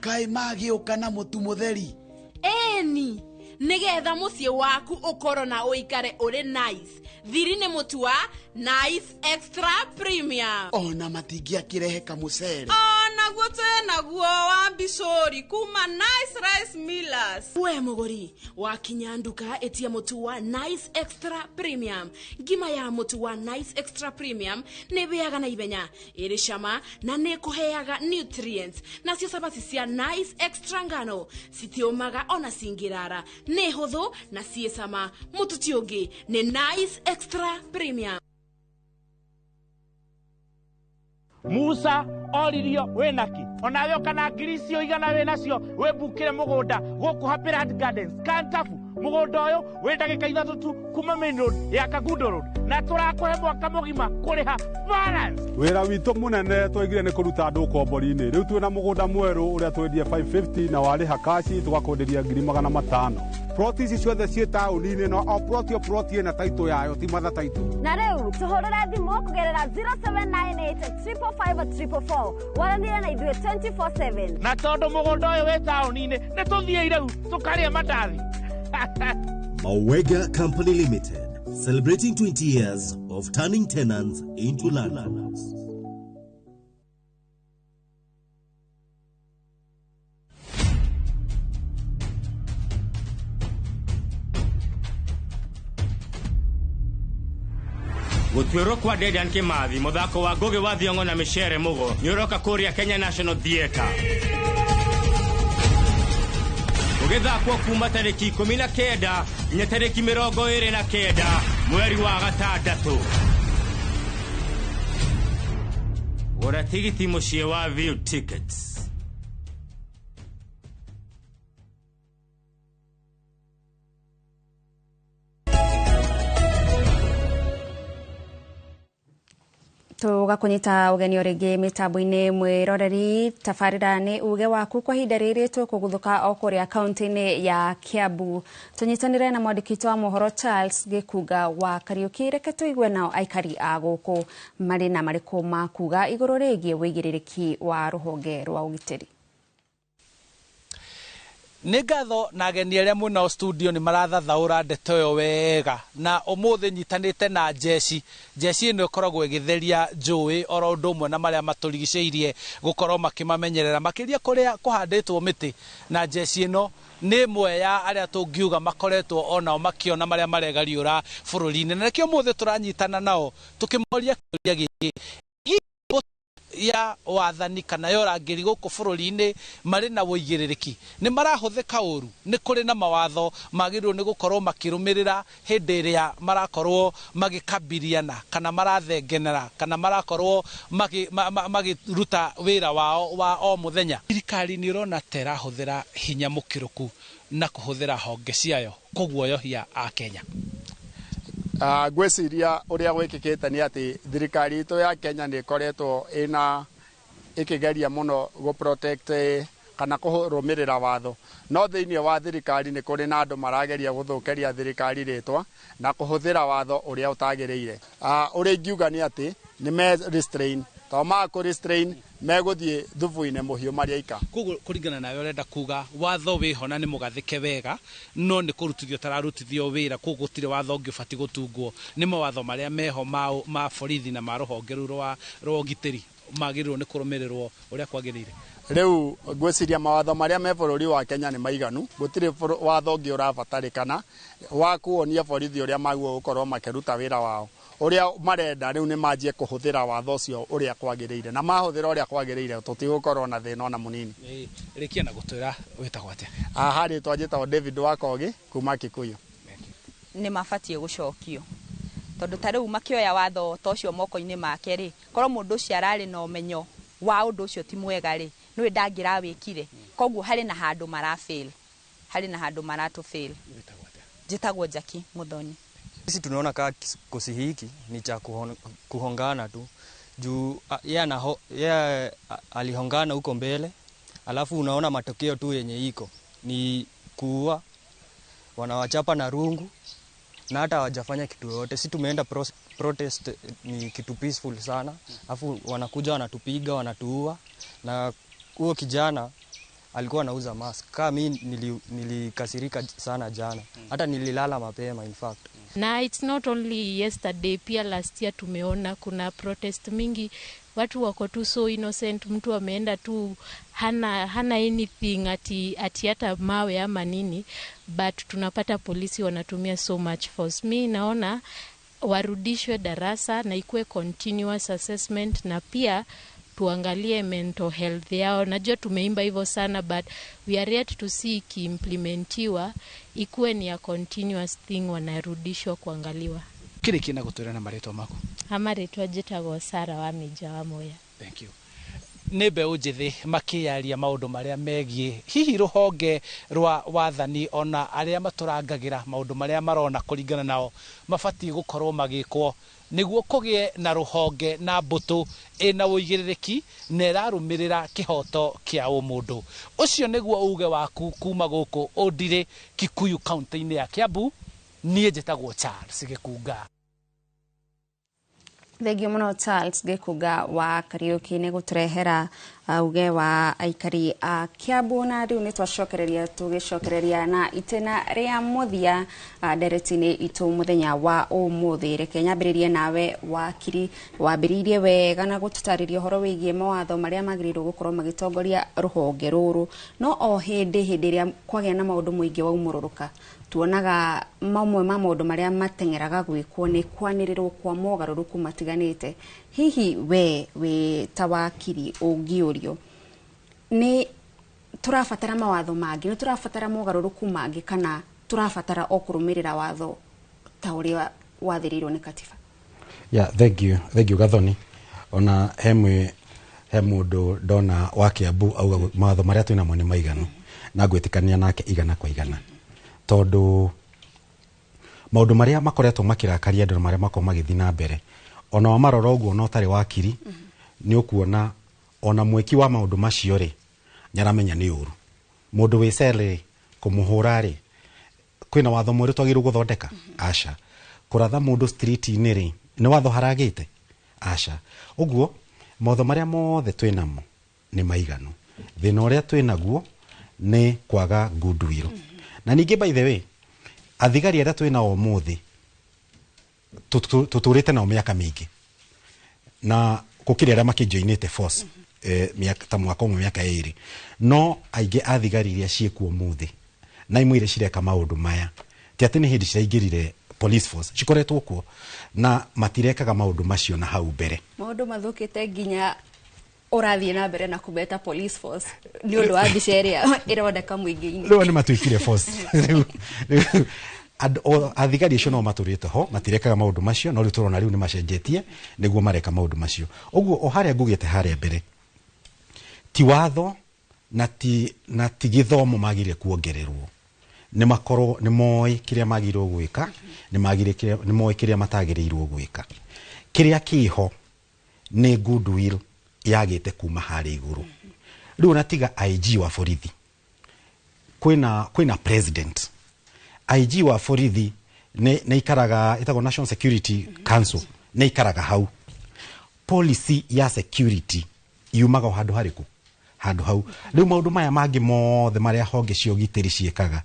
Kai magĩũka na mũtu mũtheri. Eni, nigetha muciĩ waku ũkorwo na ũikare ũrĩ nice. Thiri nĩ mũtu wa Nice Extra Premium. Ona matingĩakĩrehe kamũcere. Naguo naguo wa Bishori kuma Nice Rice Millers. We mũgũri, wakinya nduka etia mũtu wa Nice Extra Premium. Ngima ya mũtu wa Nice Extra Premium nĩ bĩaga na ibenya, ĩrĩ cama na nĩ kũheaga nutrients. Nacio sabati cia Nice Extra ngano citiũmaga ona cingĩrara. Nĩ hũthũ na ciĩ cama. Mũtu ti ũngĩ nĩ Nice Extra Premium. Musa oririo wenaki onawe kana ngiricio igana we nacio we bukire mugunda guku Happyland Gardens Kantafu mugunda uyu we ndagika ithatu tu kuma main road ya Kagundo road na turakuhe mwaka mugima kuriha balance. Wira witu munene twegire ni kuruta andu kombori-ini riu twina mugunda mweru uria twendie 550 na wariha kashi tugakundiria 500. Proti ici ciothe ciĩ taũni-inĩ no o proti ĩna taitũ yayo ti matha taitũ. Na rĩu tũhũrĩre thimũ kũgerera 0798-345-344 waranĩre na ithuĩ 24/7. Na tondũ mũgũnda ũyũ wĩ taũni-inĩ nĩ tũthiĩ rĩu tũkarĩe mandathi. Mawega Company Limited, celebrating 20 years of turning tenants into landlords. Gutwiro kwa Dedan Kimathi muthako wa Ngugi wa Thiong'o na Michere Mugo nyoroka kuria Kenya National Theatre. Ugithakwo kuma tariki 19 nginya tariki 29 mweri wa gatandatu. Gura tigiti muciĩ wa View Tickets. Tugakunyita ugeni origi mitambo-ini mwiroreri tabarira ni uge waku kwa hinda riri tukuguthuka o kuria kaunti-ini ya Kiambu. Tunyitanire na mwandiki wa mohoro Charles Gikuga wa Kariuki. Reke tuigue nao aikari a guku mari na mariku ma kuga iguru rigie wigiririki wa ruhonge rwa ugitiri. Nĩ ngatho na ageni arĩa mũna studio nĩ marathathaũra ndeto ĩyo wega na ũmũthĩ nyitanĩte na jeci ĩno ĩkoragwo ĩgĩtheria njũĩ oro ũndũ ũmwe na marĩa matũrigicĩirie gũkorwo makĩmamenyerera makĩria kũrĩa kũhandĩtwo mĩtĩ, na jeci ĩno nĩ ĩmwe ya arĩa tũngiuga makoretwo onao makĩona marĩa maregariũra bũrũri-inĩ, na nĩkĩo ũmũthĩ tũranyitana nao tũkĩmoria kĩũria gĩkĩ ya wathani kana ya ũrangĩri gũkũ bũrũri-inĩ marĩ na wũigĩrĩrĩki nĩ marahũthĩka ũru. Nĩ kũrĩ na mawatho magĩrĩirwo nĩ gũkorwo makĩrũmĩrĩra hĩndĩ ĩrĩa marakorwo magĩkambiriana kana marathengenera kana marakorwo magĩruta wĩra wao wa o mũthenya. Thirikari nĩ ũrona ta ĩrahũthĩra hinya mũkĩrũku na kũhũthĩra honge ciayo kũguoyohia Akenya. Ngwĩciria ũrĩa gwĩkĩkĩte nĩ atĩ thirikari itũ ya Kenya nĩ ĩkoretwo ĩkĩgeria mũno gũ-protect kana kũrũmĩrĩra watho, no thĩinĩ wa thirikari nĩ kũrĩ na andũ marageria gũthũkĩria thirikari rĩtwa na kũhũthĩra watho ũrĩa ũtagĩrĩire. Ũrĩa ingiuga nĩ atĩ nĩ me-restrain, tondũ makũ-restrain megũthiĩ thubu-inĩ mũhiũ marĩa ika. Koguo kũringana nawe ũrenda kuga watho wĩho na nĩ mũgathĩke wega, no nĩ kũrutithio tararutithio wĩra, koguo gũtirĩ watho ũngĩ ũbatiĩ gũtungwo. Nĩ mawatho marĩa meho ma borithi na ma rũhonge rũu rwa ũgitĩri magĩrĩirwo nĩ kũrũmĩrĩrwo ũrĩa kwagĩrĩire. Rĩu ngwĩciria mawatho marĩa me bũrũri wa Kenya nĩ maiganu, gũtirĩ watho ũngĩ ũrabatarĩkana wa kuonia borithi ũrĩa magwo gũkorwo makĩruta wĩra wao. Ũrĩa marenda rĩu nĩ manjie kũhũthĩra watho ũcio ũrĩa kwagĩrĩire, na mahũthĩra ũrĩa kwagĩrĩire tũtigũkorwo na thĩna ona mũnini. Rĩkia na gũtwĩra wĩtagwo atĩa? Harĩ rĩtwa njĩtagwo David Wakogi kuma Kikuyu. nĩ mabatie gucokio tondu tariu makioya watho tocio moko-ini make ri korwo mundu ucio arari na umenyo wa undu ucio ti mwega ri nĩ ndangirawikire koguo hari na handu marafail hari na handu maratufail jitagwo Jackie Muthoni. Sisi tunaona kama kikosi hiki ni cha kuhongana tu juu yeye alihongana huko mbele, alafu unaona matokeo tu yenye iko ni kuua, wanawachapa na rungu na hata hawajafanya kitu yote. Sisi tumeenda protest, ni kitu peaceful sana, alafu wanakuja wanatupiga, wanatuua. Na huo kijana alikuwa anauza mask. Kama mimi nilikasirika sana jana, hata nililala mapema in fact. Na it's not only yesterday, pia last year tumeona kuna protest mingi, watu wako tu so innocent, mtu ameenda tu hana anything ati hata mawe ama nini, but tunapata polisi wanatumia so much force. Mi naona warudishwe darasa na ikuwe continuous assessment, na pia tuangalie mental health yao. Najua tumeimba hivyo sana, but we are yet to see kiimplementiwa, ikuwe ni a continuous thing, wanarudishwa kuangaliwa. Kile kina gutwira na maretwa mako. Amaretwa jitagwo Sara wa Mija wa Moya. Thank you. Nebe ujithi makiaria maundu maria megie hihi ruhonge rwa wathani ona aria maturangagira maundu maria marona kuringana nao mabati gukorwo magikwo niguo kugie na ruhonge na mbutu ina uigiririki na irarumirira kihoto kia umundu. Ucio niguo uge waku kuma guku Ondire, Kikuyu county-ini ya Kiambu. Nie njitagwo Charles Gikunga. Thengio muno Charles Gikunga wa Kariuki nĩ gũtũrehera uge wa aikari a Kiambu. Na rĩu nĩ tũgicokereria na itena rĩa muthia ndereti-inĩ itũ muthenya wa ũmũthĩ. Reke nyambĩrĩrie nawe wakiri, wambĩrĩirie wega na gũtũtarĩria ũhoro wĩgiĩ mawatho marĩa magĩrĩirwo gũkorwo magĩtongoria rũhonge rũrũ. No o hĩndĩ ĩrĩa kwagĩa na maũndũ mũingĩ waumũrũrũka, tuonaga mamwe ma maũndũ marĩa mateng'eraga gwĩkwo nĩ kwanĩrĩrwo kwa mogarũrũku matiganĩte. Hihi we ta wakiri ũngĩũrio, nĩ tũrabatara mawatho mangĩ, nĩ tũrabatara mogarũrũku mangĩ, kana tũrabatara o kũrũmĩrĩra watho ta ũrĩa wathĩrĩirwo nĩ katiba? Thank you Gathoni. Ona he mũndũ ndona wa Kiambu auga mawatho marĩa twĩnamo nĩ maiganu, na ngwĩtĩkania nake igana kwa igana. Tondu maundu maria makoretwo makirakaria andu maria mako magithii na mbere, ona wa marora uguo no tari wakiri ni ukuona ona mweki wa maundu macio ri nyaramenya ni uru mundu wi cele kumuhura ri kwina watho mweru twagirwo guthondeka aca kuratha mundu street ini ri ni watho haragite aca uguo mawatho maria mothe twinamo ni maiganu. Thina uria twinaguo ni kwaga goodwill. Na ningi by the way, athigari aria twina umuthi tuturite nao miaka mingi na gukiri aria makijoinite force miaka mwaka umwe miaka iri, no aingi athigari iria ciekuo umuthi na imwe iria cireka maundu maya ti ati ni hindi ciraingirire police force, cikoretwo kuo na matirekaga maundu macio na hau mbere. Maundu mathukite nginya urathie na mbere na kubeta police force ni undu wa mbica iria irodeka muingi-ini. Riu ni matuikire force. Athigari acio no maturite ho matirekaga maundu macio, no riu turona riu ni macenjetie niguo mareka maundu macio. Uguo o haria ngugite haria mbere ti watho na ti githomo magire kuongererwo, ni makoro ni moi kiria magirwo gwika, ni moi kiria matagirirwo gwika. Kiria kiho ni goodwill yagite kuma hari iguru. Riu natiga IG wa borithi, kwina president. IG wa borithi ne ikaraga itago National Security Council, ne ikaraga hau. Policy ya security yumaga handu hariku, handu hau. Riu maundu maya mangi mothe maria honge cio gitiri ciekaga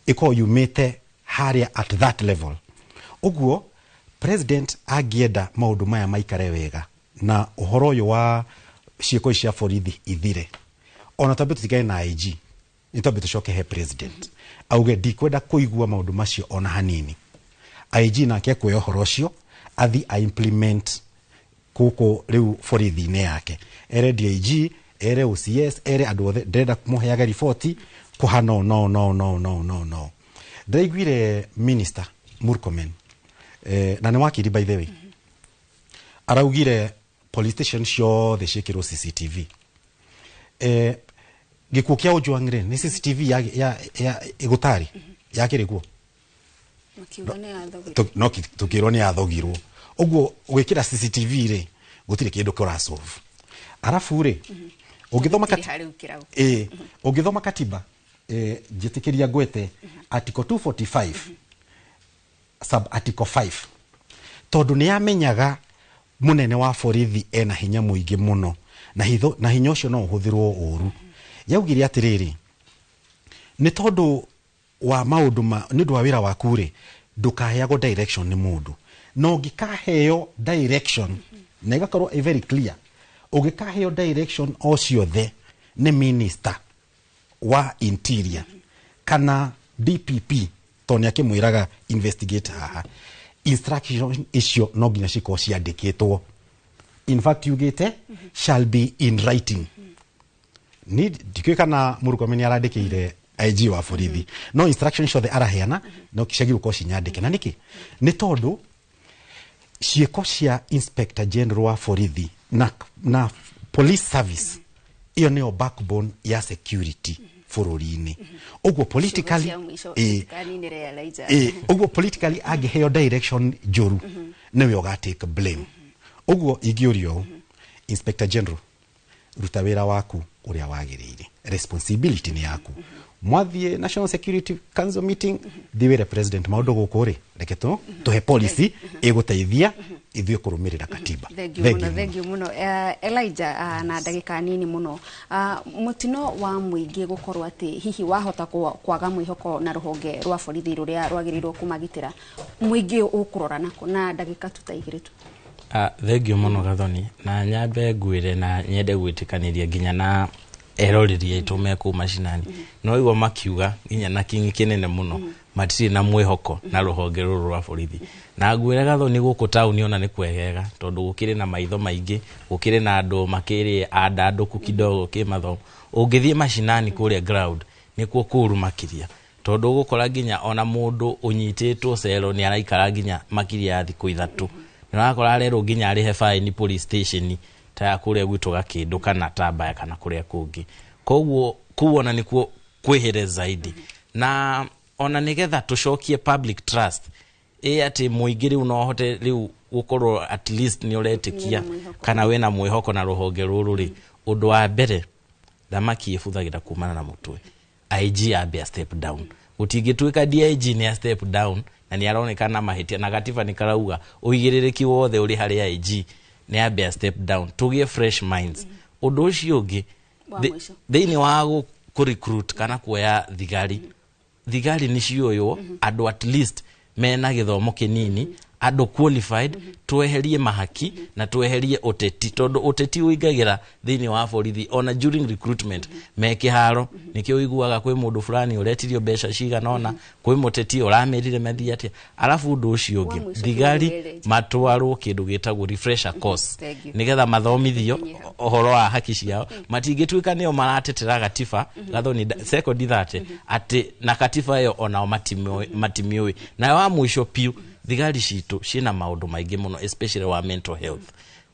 iko yumite haria at that level. Uguo president agienda maundu maya maikare wega na uhoro uyu wa cieko cia borithi ithire, ona tambe tutigane na IG, nitambe tucoke he president auge ndikwenda kuigua maundu macio ona hanini. IG nake kuoya uhoro ucio athi a implement kuko riu borithi-ini yake, ere DIG, ere OCS, ere andu othe ndenda kumuheaga riboti kuhano no. Ndaiguire minister Murkomen na nĩ wakiri by the way araugire police station ciothe ciĩkĩrwo CCTV gĩkuũ kĩa Ojwang nĩ CCTV ya igũtari yakĩrĩ kuo no tukĩrwo nĩ yathogirwo ũguo gwĩkĩra CCTV rĩ gũtirĩ kĩndũ kĩrasolve arabu rĩ ũngĩthoma katiba njĩtĩkĩria ngwete article 245 sub article 5 tondũ nĩ yamenyaga munene wa borithi ena hinya mũingĩ mũno na hinya ũcio no ũhũthĩrwo ũru yaugire atĩrĩrĩ nĩ tondũ wa maũndũ nĩ ũndũ wa wĩra waku rĩ ndũkaheagwo direction nĩ mũndũ no ũngĩkaheo direction na ĩgakorwo very clear ũngĩkaheo direction o ciothe nĩ minister wa interior kana DPP to nĩ akĩmwĩraga investigate haha instruction icio no nginya cikorwo ciandĩkĩtwo in fact yugĩte shall be in writing ni ndikĩũĩ kana Murkomen arandĩkĩire IG wa borithi no instruction ciothe araheana no ciagĩrĩirwo gũkorwo cinyandĩke na nĩkĩ nĩ tondũ ciĩko cia inspector general wa borithi na police service iyo nĩyo backbone ya security bũrũri-inĩ ũguo politically ũguo politically angĩheo direction njũru nĩwe ũgatake blame ũguo ingĩũrio inspector general ruta wĩra waku ũrĩa wagĩrĩire responsibility nĩ yaku mwathiĩ National Security Council meeting thiwĩre president maũndũ gũkũ rĩ reke tũhe policy ĩgũteithia ithuĩ kũrũmĩrĩra katiba. Thengiũ mũno Elijah na ndagĩka nini mũno mũtino wa mũingĩ gũkorwo atĩ hihi wahota kwaga mwĩhoko na rũhonge rwa borithi rũrĩa rwagĩrĩirwo kũmagitĩra mũingĩ ũkũrora nako na ndagĩka tutaigĩrĩ tu. Thengiũ mũno Gathoni na nyambe ngwĩre na nyende gwĩtĩkanĩria nginya na erorĩria aitũ me kũu macinani no igua makiuga nginya na kingi kĩnene mũno matirĩ na mwĩhoko na rũhonge rũrũ rwa borithi na ngwĩre Gathoni gũkũ taũni ona nĩ kwegega tondũ gũkĩrĩ na maitho maingĩ gũkĩrĩ na andũ makĩrĩ andandũku kidogo kĩmathomo ũngĩthiĩ macinani kũrĩa ground nĩkuo kũru makĩria tondũ gũkora nginya ona mũndũ ũnyitĩtwo cero nĩ araikara nginya makĩria ya thikũ ithatũ nĩrakora rero nginya arĩhe fine police station ta kũrĩa gwitũ Gakĩndũ kana Tambaya kana kũrĩa kũngĩ koguo kuona nĩkuo kwĩhĩre zaidi na ona nĩgetha tũcokie public trust atĩ mũingĩ rĩu no hote rĩu gũkorwo at least nĩ ũretĩkia kana wĩna mwĩhoko na rũhonge rũrũ rĩ ũndũ wa mbere thamaki ĩbuthagĩra kumana na mũtwe IG ambe a step down gũtingĩtuĩka DIG nĩ a step down na nĩ aronekana mahĩtia na gatiba nĩ karauga ũigĩrĩrĩki wothe ũrĩ harĩ IG nĩ ambe a step down tũgĩe fresh minds ũndũ ũcio ũngĩ thĩinĩ wa kũrecruit kana kuoya thigari nĩ cioywo andũ at least mena gĩthomo kĩnini andũ qualified tweherie mahaki na tweherie ũteti tondũ ũteti ũingagĩra thĩinĩ wa borithi ona during recruitment me kĩharo nĩkĩo ũiguaga kwĩ mũndũ fulani ũretirio mbeca cigana ona kwĩ mũteti ũramerire methi atĩa arabu ũndũ ũcio ũngĩ thigari matwarwo kĩndũ gĩtagwo refresher course nĩgetha mathomithio ũhoro wa haki ciao matingĩtuĩka nĩo maratetera gatiba Gathoni second that atĩ na katiba ĩyo onao matimiũĩ na wa mũico piu thigari citũ ciĩna maũndũ maingĩ mũno especially wa mental health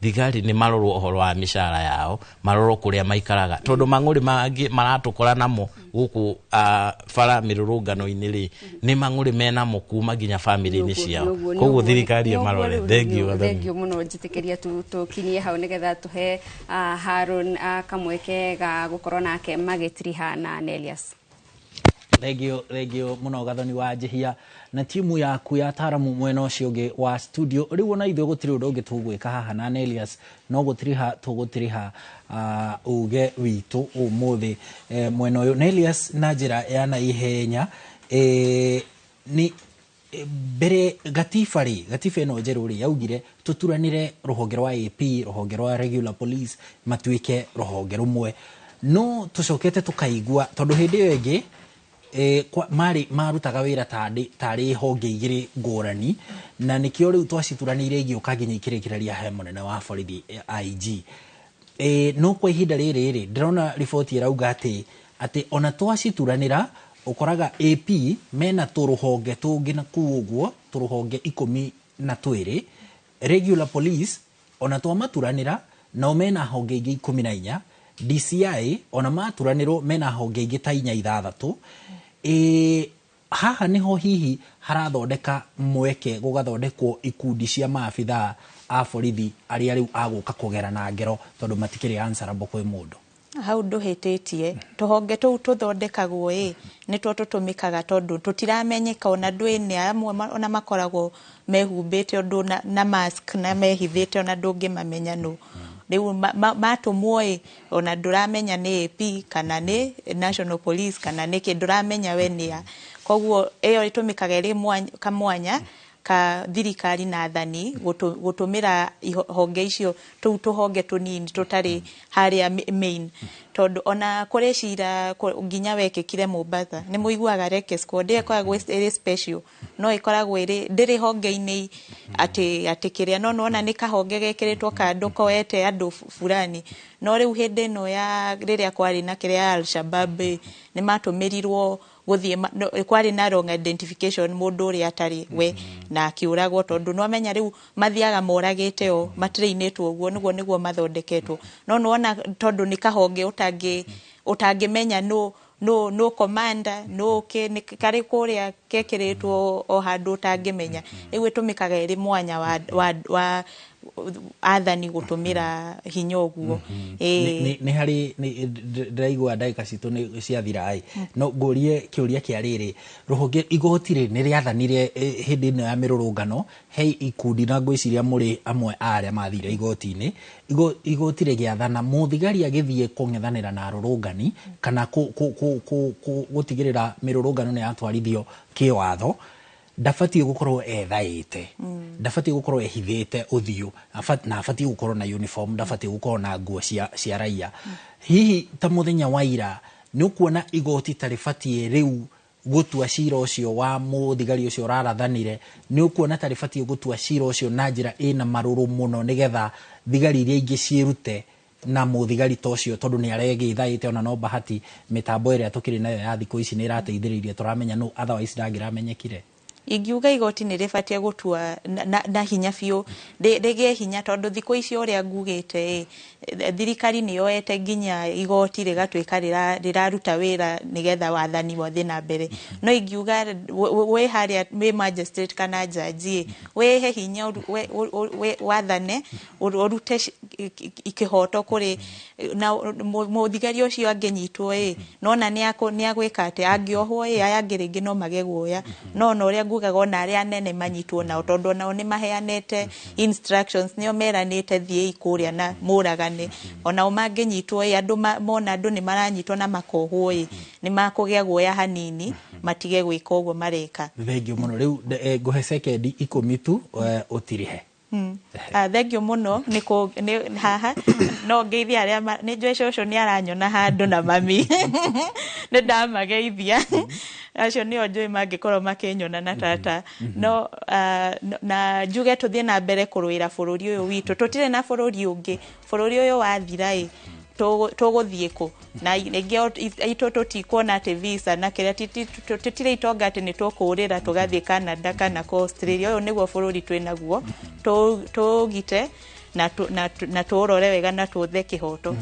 thigari nĩ marorwo ũhoro wa mĩcara yao marorwo kũrĩa maikaraga tondũ mang'ũrĩ mangĩ maratũkora namo gũkũ bara mĩrũrũngano-inĩ rĩ nĩ mang'ũrĩ menamo kuma nginya family-inĩ ciao koguo thirikari marore thengiũ mũno njĩtĩkĩria tũkinyie hau nĩgetha tũhe Harun kamweke ga gũkorwo nake magĩtiriha na Nelias. Regio mũno Gathoni wa njihia na timu yaku ya taramu mwena ũcio ũngĩ wa studio rĩu ona ithuĩ gũtirĩ ũndũ ũngĩ tũgwĩka haha na Nelias no tũgũtiriha uge witũ ũmũthĩ mwena ũyũ Nelias na njĩra ya naihenya ni mbere gatiba ĩno njerũ rĩ yaugire tũturanire rũhonge rwa AP rũhonge rwa regular police matuĩke rũhonge rũmwe no tũcokete tũkaigua tondũ hĩndĩ ĩyo ĩngĩ marutaga wĩra tarĩ honge igĩrĩ ngũrani na nĩkĩo rĩu twacituranĩire igĩũka nginya ikĩrĩkĩrĩria he mũnene wa borithi IG no kwa ihinda rĩrĩ ndĩrona riboti ĩrauga atĩ ona twacituranĩra ukoraga AP mena turuhonge tungi na kuuguo turuhonge 12 regular police ona twa maturanira na mena honge ingi 14 DCI ona maturaniro mena honge ingi ta 6 haha niho hihi harathondeka mweke gugathondekwo ikundi cia maabitha a borithi aria riu aguka kugera na ngero tondu matikiri answerable kwi mundu hau nduhititie tuhonge tuu tuthondekagwo ni two tutumikaga tondu tutiramenyeka ona ndwini amwe ona makoragwo mehumbite undu na mask na mehithite ona ndungimamenya no riu matumwo ona nduramenya ni AP kana ni National Police kana ni kinduramenya we nia koguo eyo itumikaga ri kamwanya ka thirikari na athani gutumira honge icio tuhonge tunini tutari haria main tondu ona kuri cira nginya wekekire Mombasa ni muiguaga reke squad ikoragwo iri special no ikoragwo iri ndiri honge-ini ati kiria no ona ni kahonge gekiritwo kando koete andu fulani no riu hindi no ya riria kwari na kiria Al-Shabaab ni matumirirwo guthie kwari na wrong identification mundu uri atari we na akiuragwo tondu no amenya riu mathiaga moragite o matrainitwo uguo niguo mathondeketwo no ona tondu ni kahonge utangimenya no commander no ke kari kuria kekiritwo o handu utangimenya riu itumikaga iri mwanya wa athani gutumira hinya uguo ni hari ndiraigua ndagika citu ni ciathira ai no ngurie kiuria kia riri ruhonge igotire ni riathanire hindi ino ya mirurungano he ikundi na ngwiciria muri amwe aria mathire igoti-ini igotire giathana muthigari agithie kung'ethanira na rurungani kana gutigirira mirurungano ni atwarithio kiwatho ndafati gukorwo ethaite ndafati gukorwo ehithite uthio na afati gukorwo na uniform ndafati gukorwo na nguo cia raia hihi ta muthenya wa ira ni ukuona igoti tarifati riu gutua cira ucio wa muthigari ucio rarathanire ni ukuona tarifati gutua cira ucio na njira ina maruru muno nigetha thigari iria ingi ciirute na muthigari tocio tondu ni arege ithaite ona no bahati mitambo iria tukiri nayo ya thiku ici ni irateithiririe turamenya no otherwise ndangiramenyekire ingiuga igoti ni rifatia gutua na hinya biu rege hinya tondu thiku icio uria ngugite thirikari ni yoete nginya igoti rigatwika riraruta wira nigetha wathani wothe na mbere no ingiuga we haria we magistrate kana judge we he hinya we wathane urute ikihoto kuri na muthigari ucio angenyitwo nona ni agwika ati angiohwo aya angiringi no magegwoya no uria ngugaga ona aria nene manyitwo na tondu nao ni maheanete instructions nio meranite thie ikuria na muragane ona mangenyitwo andu mona andu ni maranyitwo na makohwo ni makugia guoya hanini matige gwika uguo mareka thengio muno riu nguhe second 10 tu utirihe thengio muno ni haha no ngeithia aria ni njwe shosho ni aranyona handu na mami ni ndamageithia acio ni onjoi mangikorwo makinyona na tata no na njuge tuthie na mbere kuruira bururi uyu witu tutire na bururi ungi bururi uyu wathira tuguthie ku na ingi ito tutikuona ati visa na kiria tutire itonga ati ni tukurira tugathie Canada kana Australia uyu niguo bururi twinaguo tugite na turore wega na tuthe kihoto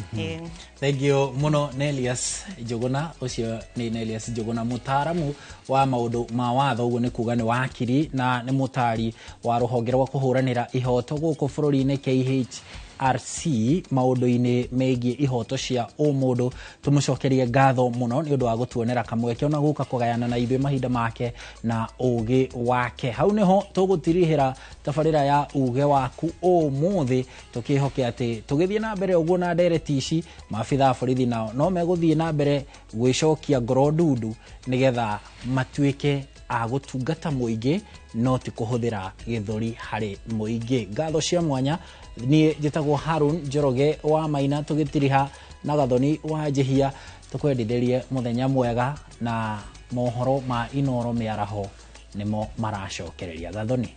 Thank you muno Nelias Jogona ucio ni Nelias Jogona mutaramu wa maundu ma watho uguo ni kuga ni wakiri na ni mutari wa ruhonge rwa kuhuranira ihoto guku bururi-ini KHRC maundu-ini megie ihoto cia umundu tumucokerie ngatho muno ni undu wa gutuonera kamweke ona guka kugayana na ithuĩ mahinda make na ugi wake hau niho tugutirihira tabarira ya uge waku umuthi tukihoke ati tugithie na mbere uguo na ndereti ici maabitha borithi nao no meguthie na mbere gwicokia ngoro ndundu nigetha matuike a gutungata muingi no ti kuhuthira githori hari muingi ngatho cia mwanya ni njitagwo Harun Njoroge wa Maina tugitiriha na gathoni wa Jehia tukwendithirie muthenya mwega na mohoro ma iNooro miaraho nimo maracokereria gathoni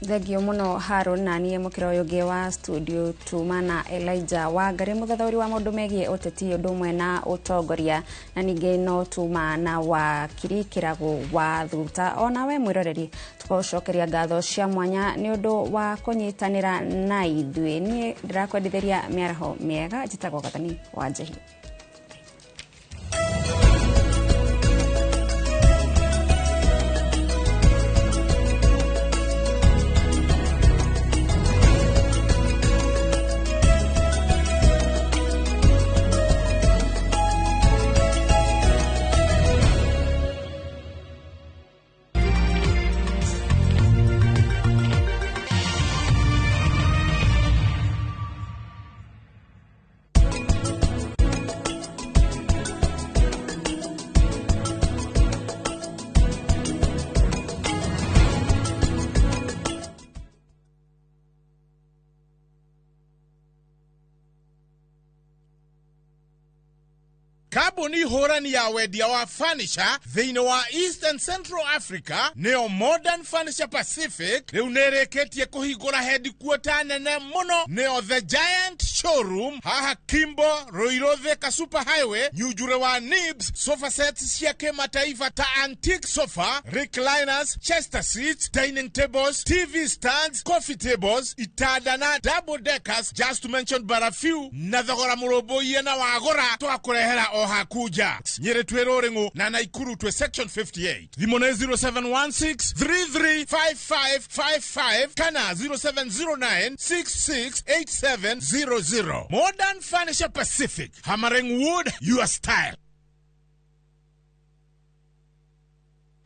Thegio muno Harun na niye mukiro yoge wa studio tumana Elijah wa ngari muthathauri wa maundu megie uteti undu mwe na utongoria na ninge no tumana wa kirikirago wa thuta ona we mwiroreri tukocokeria ngatho cia mwanya ni undu wa kunyitanira na ithui nie ndirakwendithia miaraho miega njitagwo Gathani wa Njehi. Kabuni horani ya wedia wa furniture thĩinĩ wa East and Central Africa neo Modern Furniture Pacific rĩu nĩrĩkĩtie kũhingũra headquarter nene mũno neo The Giant Showroom haha Kimbo Ruiru Thika Super Highway nyujure wa Nibs sofa sets cia kimataifa ta antique sofa, recliners, chester seats, dining tables, TV stands, coffee tables, itanda na double deckers just to mention but a few na thogora mũrũmbũiye na wagora twakũrehera hakuja nyere twerorengo na Naikuru twe section 58 thimone 0716335555 kana 0709668700. Modern Furniture Pacific, hammering wood your style.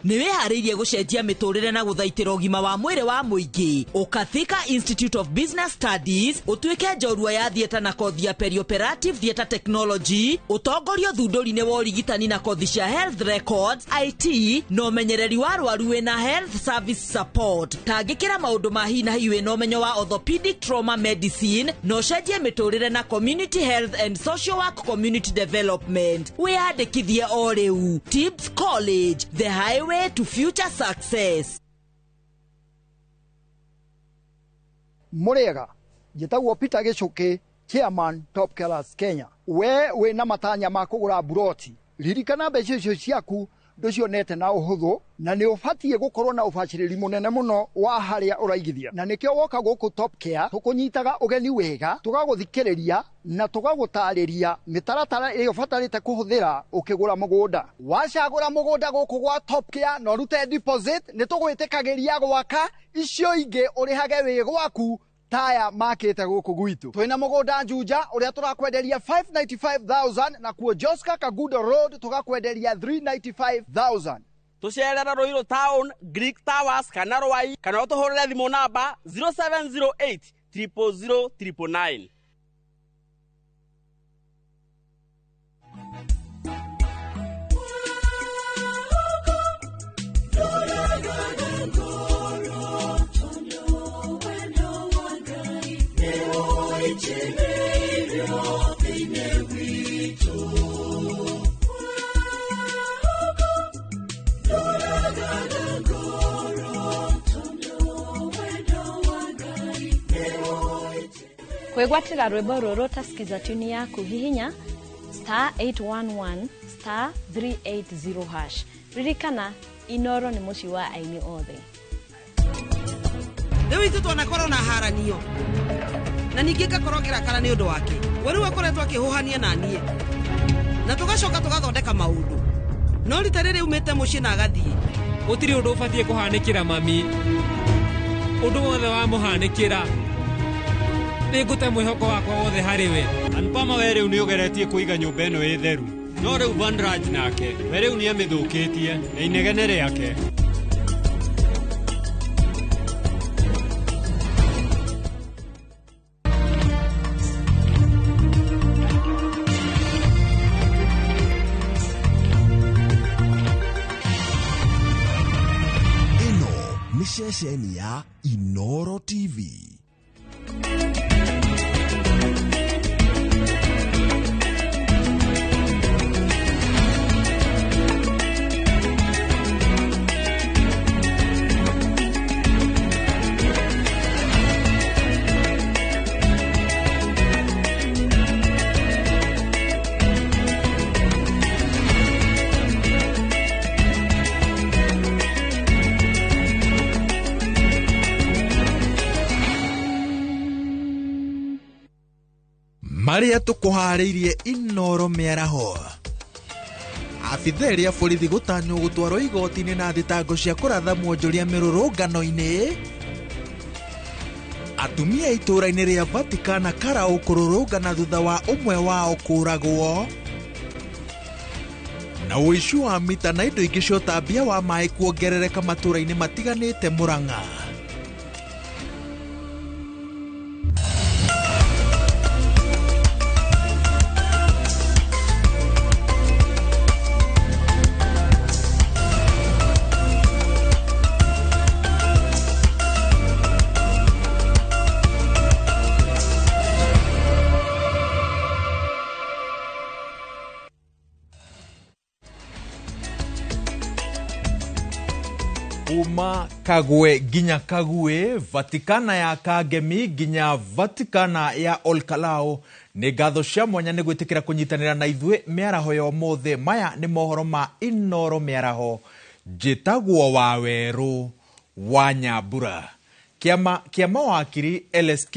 Niweharirie gucenjia miturire na guthaitira ugima wa mwire wa muingi Ukathika Institute of Business Studies utuike njorua ya thieta na kothi ya perioperative theater technology utongorio thunduri-ini wa urigitani na kothi cia health records, IT no menyereri wa arwaru na health service support tangikira maundu ma hi na hi no menyo wa orthopedic trauma medicine no cenjie miturire na community health and social work community development wiyandikithie o riu Tibbs College, the highway to future success. Murega jitagwo Peter Gichuki, chairman Top Killers Kenya. We na matanya ma kugura buroti ririkana mbeca icio ciaku nducionete na uhuthu na ni ubatie gukorwo na ubaciriri munene muno wa haria uraigithia na nikio woka guku Top Care tukunyitaga ugeni wega tugaguthikiriria na tugagutariria mitaratara iyo batarite kuhuthira ukigura mugunda wacagura mugunda guku gwa Top Care no rute deposit ni tugwitikagiria gwaka icio inge urihage wi gwaku taya makete guku gwitu twina mugunda Juja uria turakwenderia 595,000 na kuo Joska Kagudo Road tugakwenderia 395,000. Tucerera Ruiru Town, Greek Towers kana Rwai kana utuhurire thimu namba 0708 000 999. Kwegwatira rwimbo ruru tasikiza tuni yaku hihinya *811 *380#. Ririkana iNooro ni muci wa aini othe. Riu itu twanakoro na haranio na ningi ngakorogera kana ni undu wake wari wakoretwo akihuhania na nie na tugacoka tugathondeka maundu no rita riri umete muci na agathie utiri undu ubatie kuhanikira mami undu wothe wa muhanikira ningute mwihoko wakwa wothe hariwe anpama we riu ni ugeretie kuiga nyumba ino i theru no riu Vandraj nake we riu ni amithukitie na inegene riake Shesheni ya iNooro TV. maria tukuhariirie iNooro miaraho. Abitha iria borithi gutanywo gutwarwo igoti-inĩ na thitango cia kũratha mwonjoria mĩrũrũngano-inĩ. Atumia itũra-inĩ rĩa Vatikana kũrũrũngana thutha wa ũmwe wao kũragwo. Na ũici wa mita na indo ingĩ cia ũtambia wa maĩ kuongerereka matũra-inĩ matiganĩte Murang'a. Uma Kagwe ginya Kagwe, Vatikana ya Kagemi ginya Vatikana ya Olkalao, nĩ ngatho cia mwanya nĩ gwĩtĩkĩra kũnyitanĩra na ithuĩ mĩaraho ya ũmũthĩ. Maya nĩ mohoro ma iNooro mĩaraho. Njĩtagwo Wawerũ wa Nyambura. Kĩa mawakiri LSK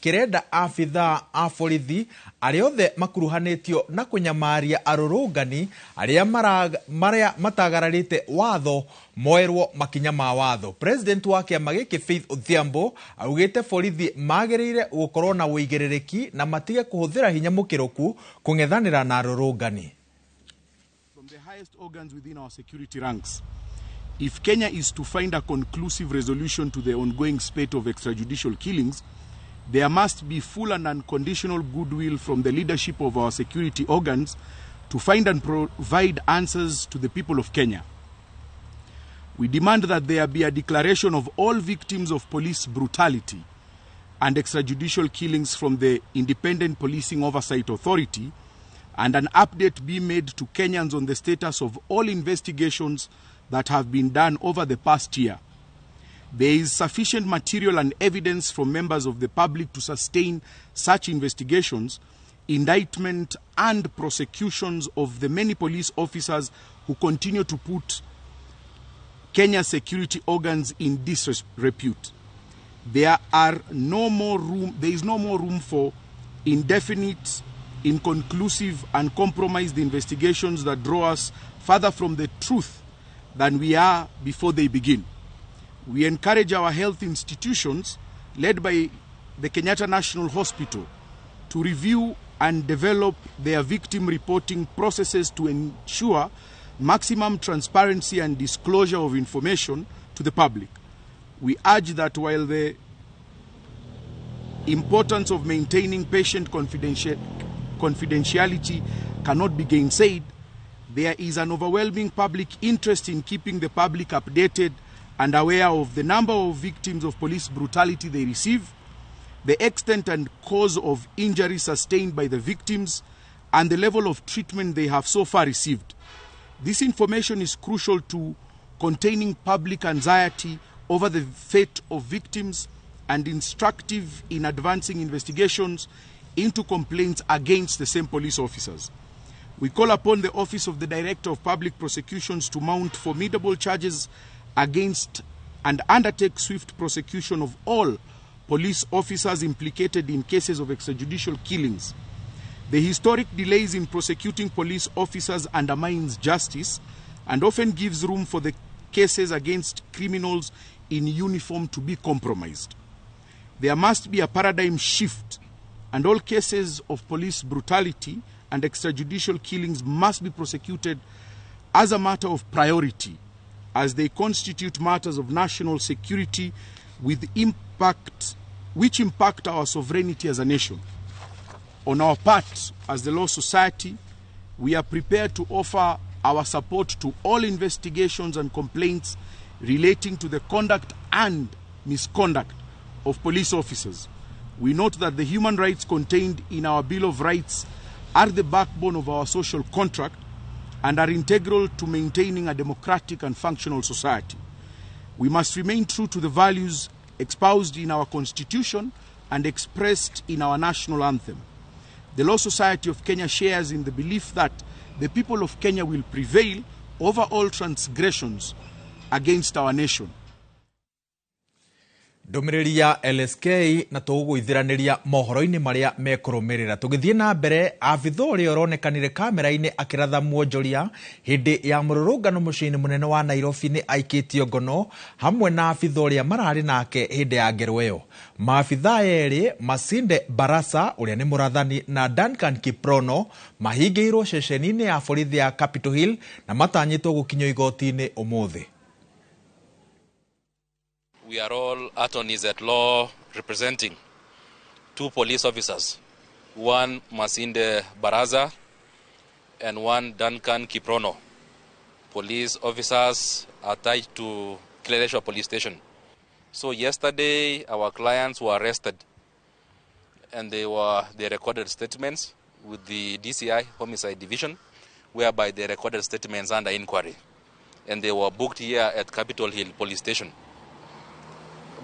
kĩrenda abitha a borithi arĩa othe makuruhanĩtio na kũnyamaria arũrũngani arĩa matagararĩte watho moerwo makinya ma watho. President wa kĩama gĩkĩ Faith Odhiambo augĩte borithi magĩrĩire gũkorwo na ũigĩrĩrĩki na matige kũhũthĩra hinya mũkĩrũku kũng'ethanĩra na arũrũngani. From the highest organs within our security ranks, if Kenya is to find a conclusive resolution to the ongoing spate of extrajudicial killings, there must be full and unconditional goodwill from the leadership of our security organs to find and provide answers to the people of Kenya. We demand that there be a declaration of all victims of police brutality and extrajudicial killings from the Independent Policing Oversight Authority, and an update be made to Kenyans on the status of all investigations that have been done over the past year. There is sufficient material and evidence from members of the public to sustain such investigations, indictment and prosecutions of the many police officers who continue to put Kenya's security organs in disrepute. There is no more room for indefinite, inconclusive and compromised investigations that draw us further from the truth than we are before they begin. We encourage our health institutions, led by the Kenyatta National Hospital, to review and develop their victim reporting processes to ensure maximum transparency and disclosure of information to the public. We urge that while the importance of maintaining patient confidentiality cannot be gainsaid, there is an overwhelming public interest in keeping the public updated and aware of the number of victims of police brutality they receive, the extent and cause of injury sustained by the victims, and the level of treatment they have so far received. This information is crucial to containing public anxiety over the fate of victims and instructive in advancing investigations into complaints against the same police officers. We call upon the Office of the Director of Public Prosecutions to mount formidable charges against and undertake swift prosecution of all police officers implicated in cases of extrajudicial killings. The historic delays in prosecuting police officers undermines justice and often gives room for the cases against criminals in uniform to be compromised. There must be a paradigm shift, and all cases of police brutality and extrajudicial killings must be prosecuted as a matter of priority, as they constitute matters of national security which impact our sovereignty as a nation. On our part, as the Law Society, we are prepared to offer our support to all investigations and complaints relating to the conduct and misconduct of police officers. We note that the human rights contained in our Bill of Rights are the backbone of our social contract and are integral to maintaining a democratic and functional society. We must remain true to the values espoused in our Constitution and expressed in our national anthem. The Law Society of Kenya shares in the belief that the people of Kenya will prevail over all transgressions against our nation. Ndumiriri ya LSK na tugugwithiraniria mohoro-ini maria mekurumirira tugithie na mbere abitha uria uronekanire kamera-ini akiratha muonjoria hindi ya mururungano muciini munene wa Nairobi ni aikitio ngono hamwe na abitha uria marari nake hindi ya ngero iyo. Maabitha eri Masinde Barasa uria ni murathani na Duncan Kiprono mahingiirwo ceceni-ini ya borithi ya Capitol Hill na matanyitwo gukinywo igoti-ini umuthi. We are all attorneys at law representing 2 police officers, one Masinde Baraza and one Duncan Kiprono. Police officers are tied to Kileleshwa Police Station. So yesterday our clients were arrested and they recorded statements with the DCI Homicide Division, whereby they recorded statements under inquiry, and they were booked here at Capitol Hill Police Station.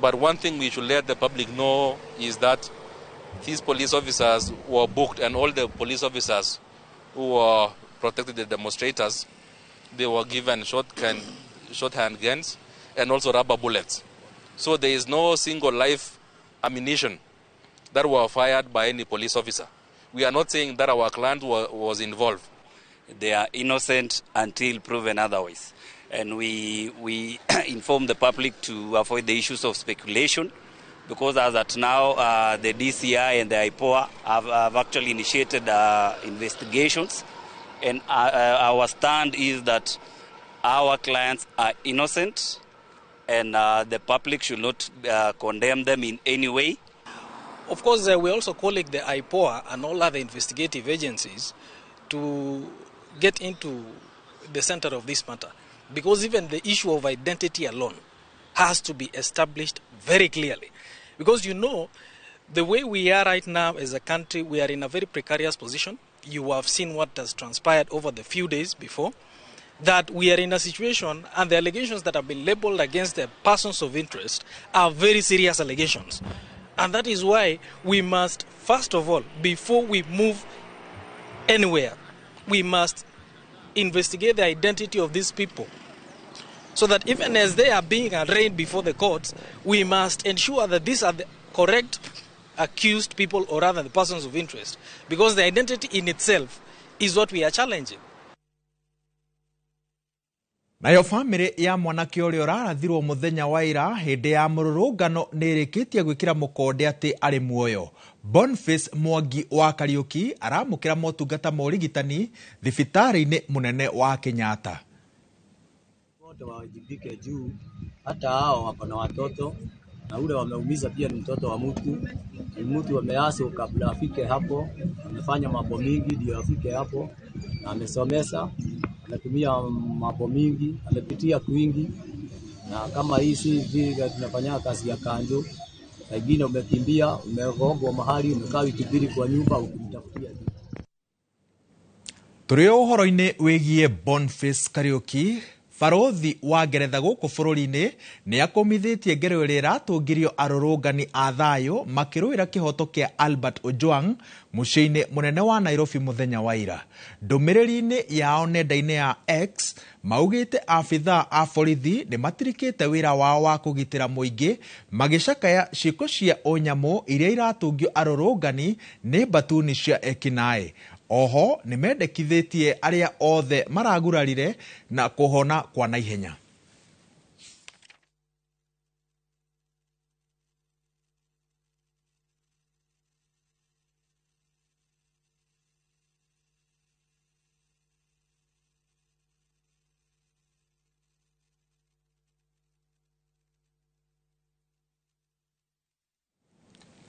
But one thing we should let the public know is that these police officers were booked, and all the police officers who were protecting the demonstrators, they were given shorthand guns and also rubber bullets. So there is no single live ammunition that were fired by any police officer. We are not saying that our client was involved. They are innocent until proven otherwise. And we inform the public to avoid the issues of speculation, because as at now, the DCI and the IPOA have actually initiated investigations. And our stand is that our clients are innocent, and the public should not condemn them in any way. Of course, we're also calling the IPOA and all other investigative agencies to get into the center of this matter. Because even the issue of identity alone has to be established very clearly. Because you know, the way we are right now as a country, we are in a very precarious position. You have seen what has transpired over the few days before, that we are in a situation, and the allegations that have been labeled against the persons of interest are very serious allegations. And that is why we must, first of all, before we move anywhere, we must investigate the identity of these people, so that even as they are being arraigned before the courts, we must ensure that these are the correct accused people, or rather the persons of interest, because the identity in itself is what we are challenging. Nayo family ya mwanake uria urarathirwo muthenya wa ira hindi ya mururungano nirikitie gwikira mukonde ati ari muoyo. Boniface Mwangi wa Kariuki aramukira motungata ma urigitani thibitari-ini munene wa Kenyatta. Wote wajibike juu, hata hao wako na watoto, na ule wameumiza pia ni mtoto wa mtu. Ni mtu ameasi kabla afike hapo, amefanya mambo mingi ndio afike hapo, na amesomesa, ametumia mambo mingi, amepitia kwingi. Na kama hii si vile tunafanya kazi ya kanjo, wengine umekimbia, umegongwa mahali, umekaa wiki mbili kwa nyumba ukitafutia. Turi uhoro-ini wigie Boniface Kariuki, Barothi wa Ngeretha guku bururi-ini ni akomithitie ngero iria iratungirio arurungani a thayo makiruira kihoto kia Albert Ojwang muciini munene wa Nairobi muthenya wa ira. Ndumiriri-ini yao nenda-ini ya X maugite abitha a borithi ni matirikite wira wao wa kugitira muingi magicakaya ciiko cia unyamu iria iratungio arurungani ni batuni cia ekinae. Oho ni mendekithitie aria othe maragurarire na kuhona kwa naihenya.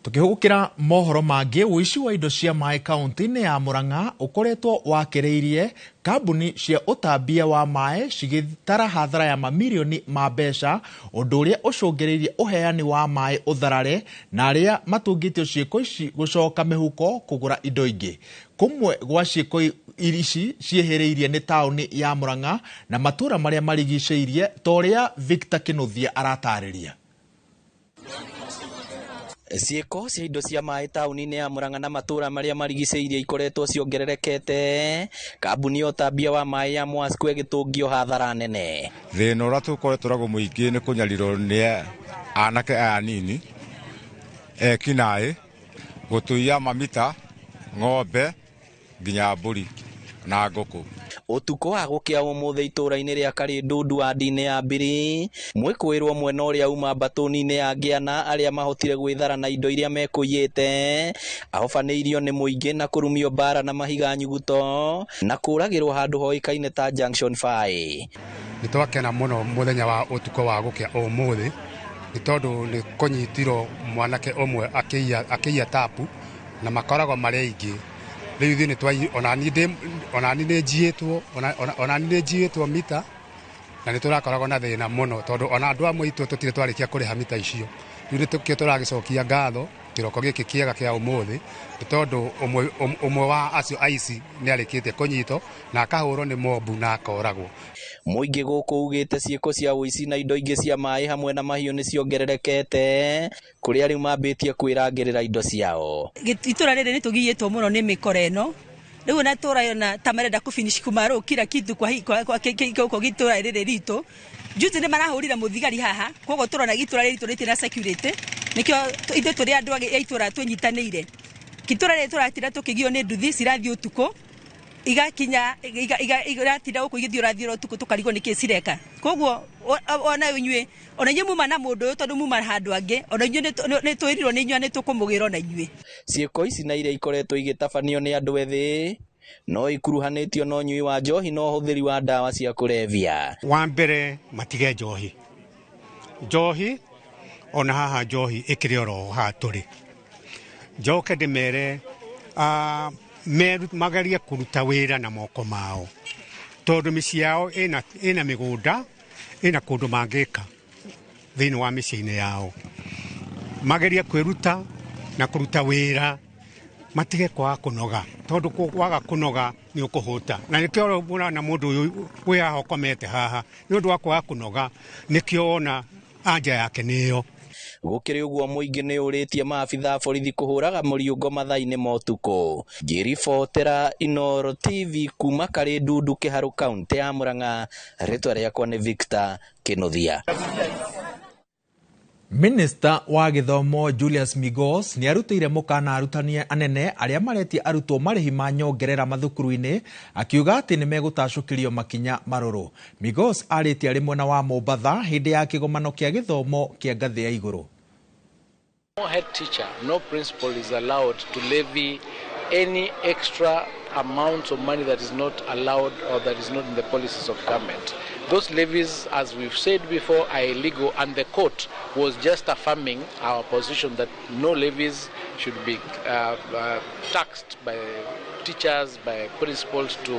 Tukihukira mohoro mangi, wici wa indo cia mai kaunti-ini ya Murang'a ukoretwo wakireirie kambuni cia utambia wa mai cigitara hathara ya mamilioni ma mbeca, undu uria ucungireirie uheani wa mai utharare na aria matungitio ciiko ici gucoka mihuko kugura indo ingi. Kumwe gwa ciiko ici ciehereirie ni tauni ya Murang'a na matura maria marigiceirie, toria Victor Kinuthia aratariria. Ciiko cia indo cia mai tauni-ini ya Murang'a na matura maria marigiceirie ikoretwo ciongererekete, kambuni ya utambia wa mai ya Mwasco igitungio hathara nene. Thina uria tukoretwo naguo muingi ni kunyarirwo ni anake aya nini ekinaĩ gũtuia mamita ng'ombe nginya mbũri na ngũkũ. Utuko wa gukia umuthi itura-ini ria Karĩndundu wadi-ini ya Mbiri mwikuirwo mwena uria uma batoni-ini ya Ngiana aria mahotire gwithara na indo iria mekũiyĩte ahobanĩirio ni muingi na kurumio bara na mahiga nyuguto na kuragirwo handu hoikaine ta Junction 5. Nitwakena muno muthenya wa utuko wa gukia umuthi ni tondu ni kunyitirwo mwanake umwe akĩiya tapu na makoragwo marĩ aingĩ. Riu thini twai onani nĩ njiĩtwo mita na nĩ tũrakoragwo na thĩna mũno tondu ona andũ amwe itũ tũtire twarĩkia kũrĩha mita icio. Riu nĩ tũkĩo tũragĩcokia ngatho kĩroko gĩkĩ kĩega kĩa ũmũthĩ nĩ tondu ũmwe wa acio aici nĩ arĩkĩtie kũnyitwo na akahũrwo nĩ mobu na akoragwo. Muingi guku ugite ciiko cia uici na indo ingi cia mai hamwe na mahiu ni ciongererekete kuria riu mambitie kwirangirira indo ciao. Itura riri nitugiyitwo muno ni mikora eno riu na turayona tamarenda kufinish kumaro kila kitu kwa gitura riri rito juzi ni marahurira muthigari haha kogo turona gitura riri turite na security nikio ithu turi andu ya itura twinyitanire gitura riri turatira tukigio ni nduthi cirathi utuko igakinya igaratira guku igithiũrathio utuku tukarigwo niki cireka koguo ona inyue ona inyue muma na mundu uyu tondu muma handu angi ona inyue ni twirirwo ni inyue ni tukumugira ona inyue ciiko ici na iria ikoretwo igitabanio ni andu ethi no ikuruhanitio no nyui wa njohi no huthiri wa ndawa cia kulevya. Wa mbere matige njohi ona haha njohi ikire oro ha turi njoke ndimere magaria kuruta wira na moko mao tondu mĩciĩ yao ĩna mĩgũnda ĩna kũndũ mangĩka thĩinĩ wa mĩciĩ-inĩ yao mageria kwĩruta na kũruta wĩra matige kwaga kũnoga tondu waga kũnoga nĩ ũkũhũta na nĩkĩo ũrona na mũndũ ũyũ wĩ haha ũkomete haha nĩ ũndũ wa kwaga kũnoga nĩkĩo ona anja yake nĩyo. Gukiri uguo muingi ni uritie maabitha borithi kuhuraga muriungo mathaa-ini ma utuku. Ngiribotera iNooro TV kuma Karĩndundu Kiharu kaunti ya Murang'a, ritwa riakwa ni Victor Kinuthia. Minister wa githomo Julius Migos ni arutire mukana arutani anene aria maretia arutwo marihi ma nyongerera mathukuru-ini akiuga ati ni megutacukirio makinya maruru. Migos aritie ari mwena wa Mombatha hindi ya kigomano kia githomo kia ngathi ya iguru. No head teacher, no principal is allowed to levy any extra amount of money that is not allowed or that is not in the policies of government. Those levies, as we've said before, are illegal, and the court was just affirming our position that no levies should be taxed by teachers, by principals to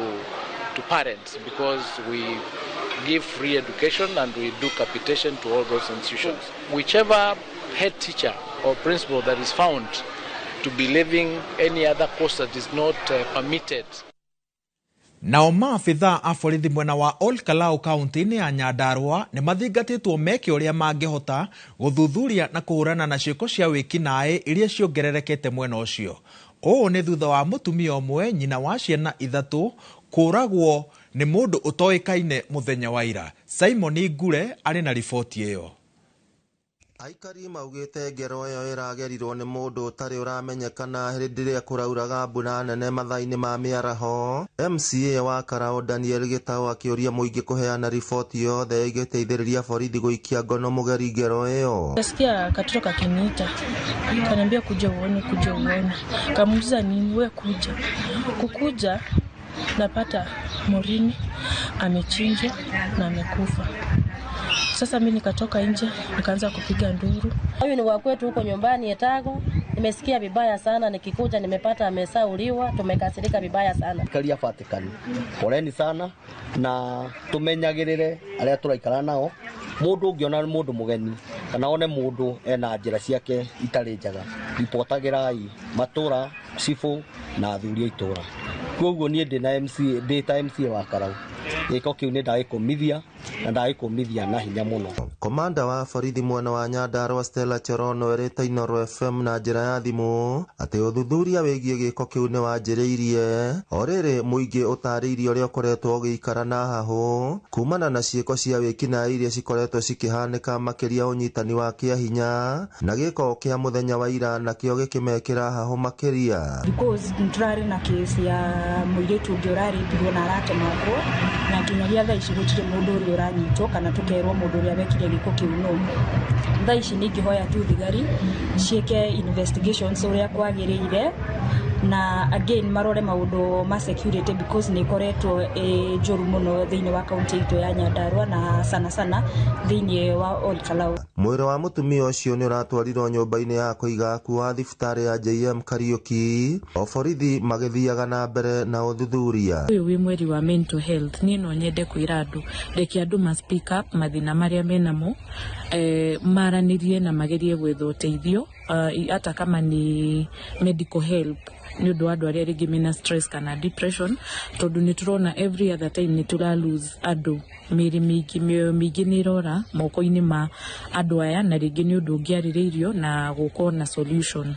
parents, because we give free education and we do capitation to all those institutions. Whichever head teacher or principal that is found to be levying any other cost that is not permitted. Nao maabitha a borithi mwena wa Olkalau kaunti-ini ya Nyandarua ni mathingatĩtwo meke ũrĩa mangĩhota gũthuthuria na kũhũrana na ciĩko cia wĩkinaĩ iria ciongererekete mwena ũcio. Ũũ nĩ thutha wa mũtumia ũmwe nyina wa ciana 3 kũragwo nĩ mũndũ ũtoĩkaine mũthenya wa ira. Simon Ngure arĩ na riboti ĩyo. Aikari maugite ngero ĩyo ĩragerirwo nĩ mũndũ ũtarĩ ũramenyekana hĩndĩ ĩrĩa kũrauraga mbura nene mathaa-inĩ ma mĩaraho. MCA wa Karao Daniel Gĩtaũ akĩũria mũingĩ kũheana riboti yothe ĩgĩteithĩrĩria borithi gũikia ngono mũgeri ngero ĩyo. Nasikia katoto kakiniita kaniambia kuja uone. Kamuuliza nini? We kukuja napata Morini amechinjwa na amekufa. Sasa mimi nikatoka nje nikaanza kupiga nduru. Huyu ni wa kwetu huko nyumbani Etago. Nimesikia vibaya sana, nikikuja nimepata amesauliwa, tumekasirika vibaya sana. Kalia fatikani. Poleni sana na tumenyagirire aria turaikara nao. Mundu ungiona mundu mugeni kana one mundu ena njira ciake itari njega, ripotagirai matura cifu na athuri itura. Koguo nie ndina MC wa Karau. Iko kiu ni ndagĩkũmithia na ndagĩkũmithia na hinya mũno. Komanda wa borithi mwena wa Nyandarua Stella Chorono erĩte iNooro FM na njĩra ya thimũ atĩ ũthuthuria wĩgiĩ gĩko kĩu nĩ wanjĩrĩirie, o rĩrĩ mũingĩ ũtarĩirie ũrĩa ũkoretwo ũgĩikara na hahũ kumana na ciĩko cia wĩkinaĩ iria cikoretwo cikĩhanĩka makĩria ũnyitani wa kĩahinya na gĩko kĩa mũthenya wa ira nakĩo gĩkĩmekĩra hahũ makĩria. Because nturarĩ na kesi ya mũirĩtu ũngĩ ũrarĩtirwo na aratemangwo na nginyagia thaa ici gũtirĩ mũndũ ũrĩa ũranyitwo kana tũkerwo mũndũ ũrĩa wekire gĩko kĩu no. Thaa ici nĩngĩhoya tu thigari ciĩke investigations ũrĩa kwagĩrĩire na again marore maũndũ ma security because nĩ koretwo njũru mũno thĩinĩ wa kaunti itũ ya Nyandarua na sana thĩinĩ wa Olkalau. Mwĩrĩ wa mũtumia ũcio nĩ ũratwarirwo nyũmba-inĩ ya kũiga akuo wa thibitarĩ ya JM Kariuki, o borithi magĩthiaga na mbere na ũthuthuria. Ũyũ wĩ mweri wa mental health, niĩ no nyende kwĩra andũ reke andũ ma speak up mathĩna marĩa menamo, maranĩrie na magerie gwetha ũteithio hata kama ni medical help ni ũndũ wa andũ arĩa rĩngĩ mena stress kana depression, tondũ nĩ tũrona every other time nĩ tũra lose andũ mĩĩrĩ mĩingĩ nĩ ĩrora moko-inĩ ma andũ aya na rĩngĩ nĩ ũndũ ũngĩarĩrĩirio na gũkorwo na solution.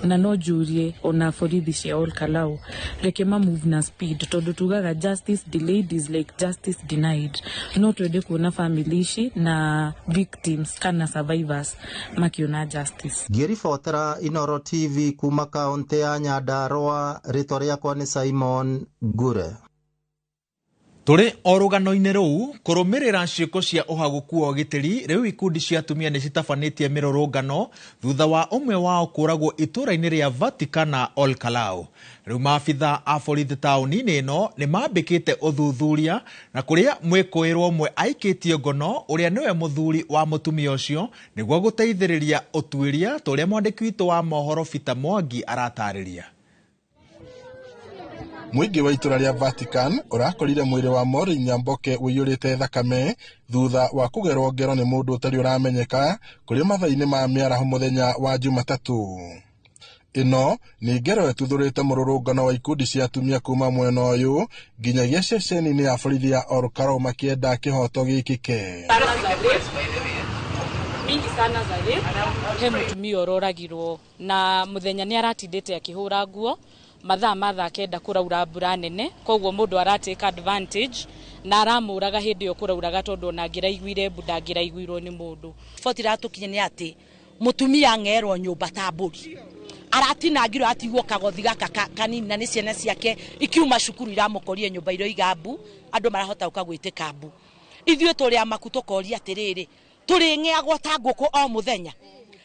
Na no jurie ona borithi cia Olkalau reke ma move na speed, tondũ tugaga justice delayed is like justice denied. No twende kuona family ici na victims kana survivors makiona justice. Ngĩribotera iNooro TV kuma kaunti ya Nyandarua, rĩtwa rĩakwa nĩ Simon Ngure. Tũrĩ o rũgano-inĩ rũu kũrũmĩrĩra ciĩko cia ũhagũku wa ũgitĩri, rĩu ikundi cia atumia nĩ citabanĩtie mĩrũrũngano thutha wa ũmwe wao kũragwo itũra-inĩ rĩa Vatican na Olkalau. Rĩu maabitha a borithi taũni-inĩ ĩno nĩ mambĩkĩte ũthuthuria na kũrĩa mwĩkũĩrwo ũmwe aikĩtio ngono ũrĩa nĩwe mũthuri wa mũtumia ũcio nĩguo gũteithĩrĩria ũtuĩria tũrĩa mwandĩki witũ wa mohoro Peter Mwangi aratarĩria. Mũingĩ wa itũra rĩa Vatican ũrakorire mwĩrĩ wa Maureen Nyamboke ũiyũrĩte thakame thutha wa kũgerwo ngero nĩ mũndũ ũtarĩ ũramenyeka kũrĩ mathaa-inĩ ma mĩaraho mũthenya wa Jumatatũ. Ĩno nĩ ngero ĩtuthũrĩte mũrũrũngano wa ikundi cia atumia kuma mwena ũyũ nginyagia ceceni-inĩ ya borithi ya Olkalau makĩenda kĩhoto gĩkĩke. Mingi sana zaidi he mutumia ũroragirwo na muthenya nĩ aratindĩte akĩhũra nguo mathaa kenda kũraura mbura nene, koguo mũndũ aratake advantage na aramũraga hĩndĩ ĩyo kũrauraga tondũ ona angĩraiguire mbu ndangĩraiguirwo nĩ mũndũ. Boti ratũkinye nĩ atĩ mutumia ng'erwo nyũmba ta mbũri, aratinangirwo atigwo kagothi gaka kanini na nĩ ciana ciake ikiuma cukuru iramũkorie nyũmba iroiga mbu, andũ marahota gũka gwĩtĩka mbu. Ithuĩ tũrĩ amaku tũkoria atĩrĩrĩ, tũrĩ ng'eagwo ta ngũkũ o mũthenya.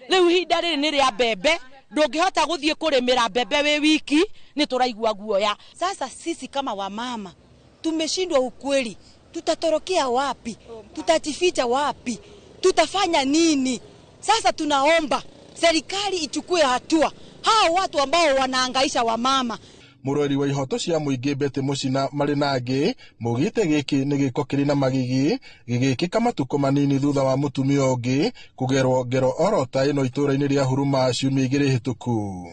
Rĩu ihinda rĩrĩ nĩ rĩa mbembe, ndũngĩhota gũthiĩ kũrĩmĩra mbembe wĩ wiki, nĩ tũraigua guoya. Sasa sisi kama wamama tumeshindwa ukweli, tutatorokea wapi? Tutajificha wapi? Tutafanya nini? Sasa tunaomba serikali ichukue hatua hao watu ambao wanaangaisha wamama. Mũrori wa ihoto cia mũingĩ Betty Mũcina marĩ na angĩ mũgĩte gĩkĩ nĩ gĩko kĩrĩ na magigi gĩgĩkĩka matukũ manini thutha wa mũtumia ũngĩ kũgerwo ngero orota ĩno itũra-inĩ rĩa Huruma ciumia igĩrĩ hĩtũku.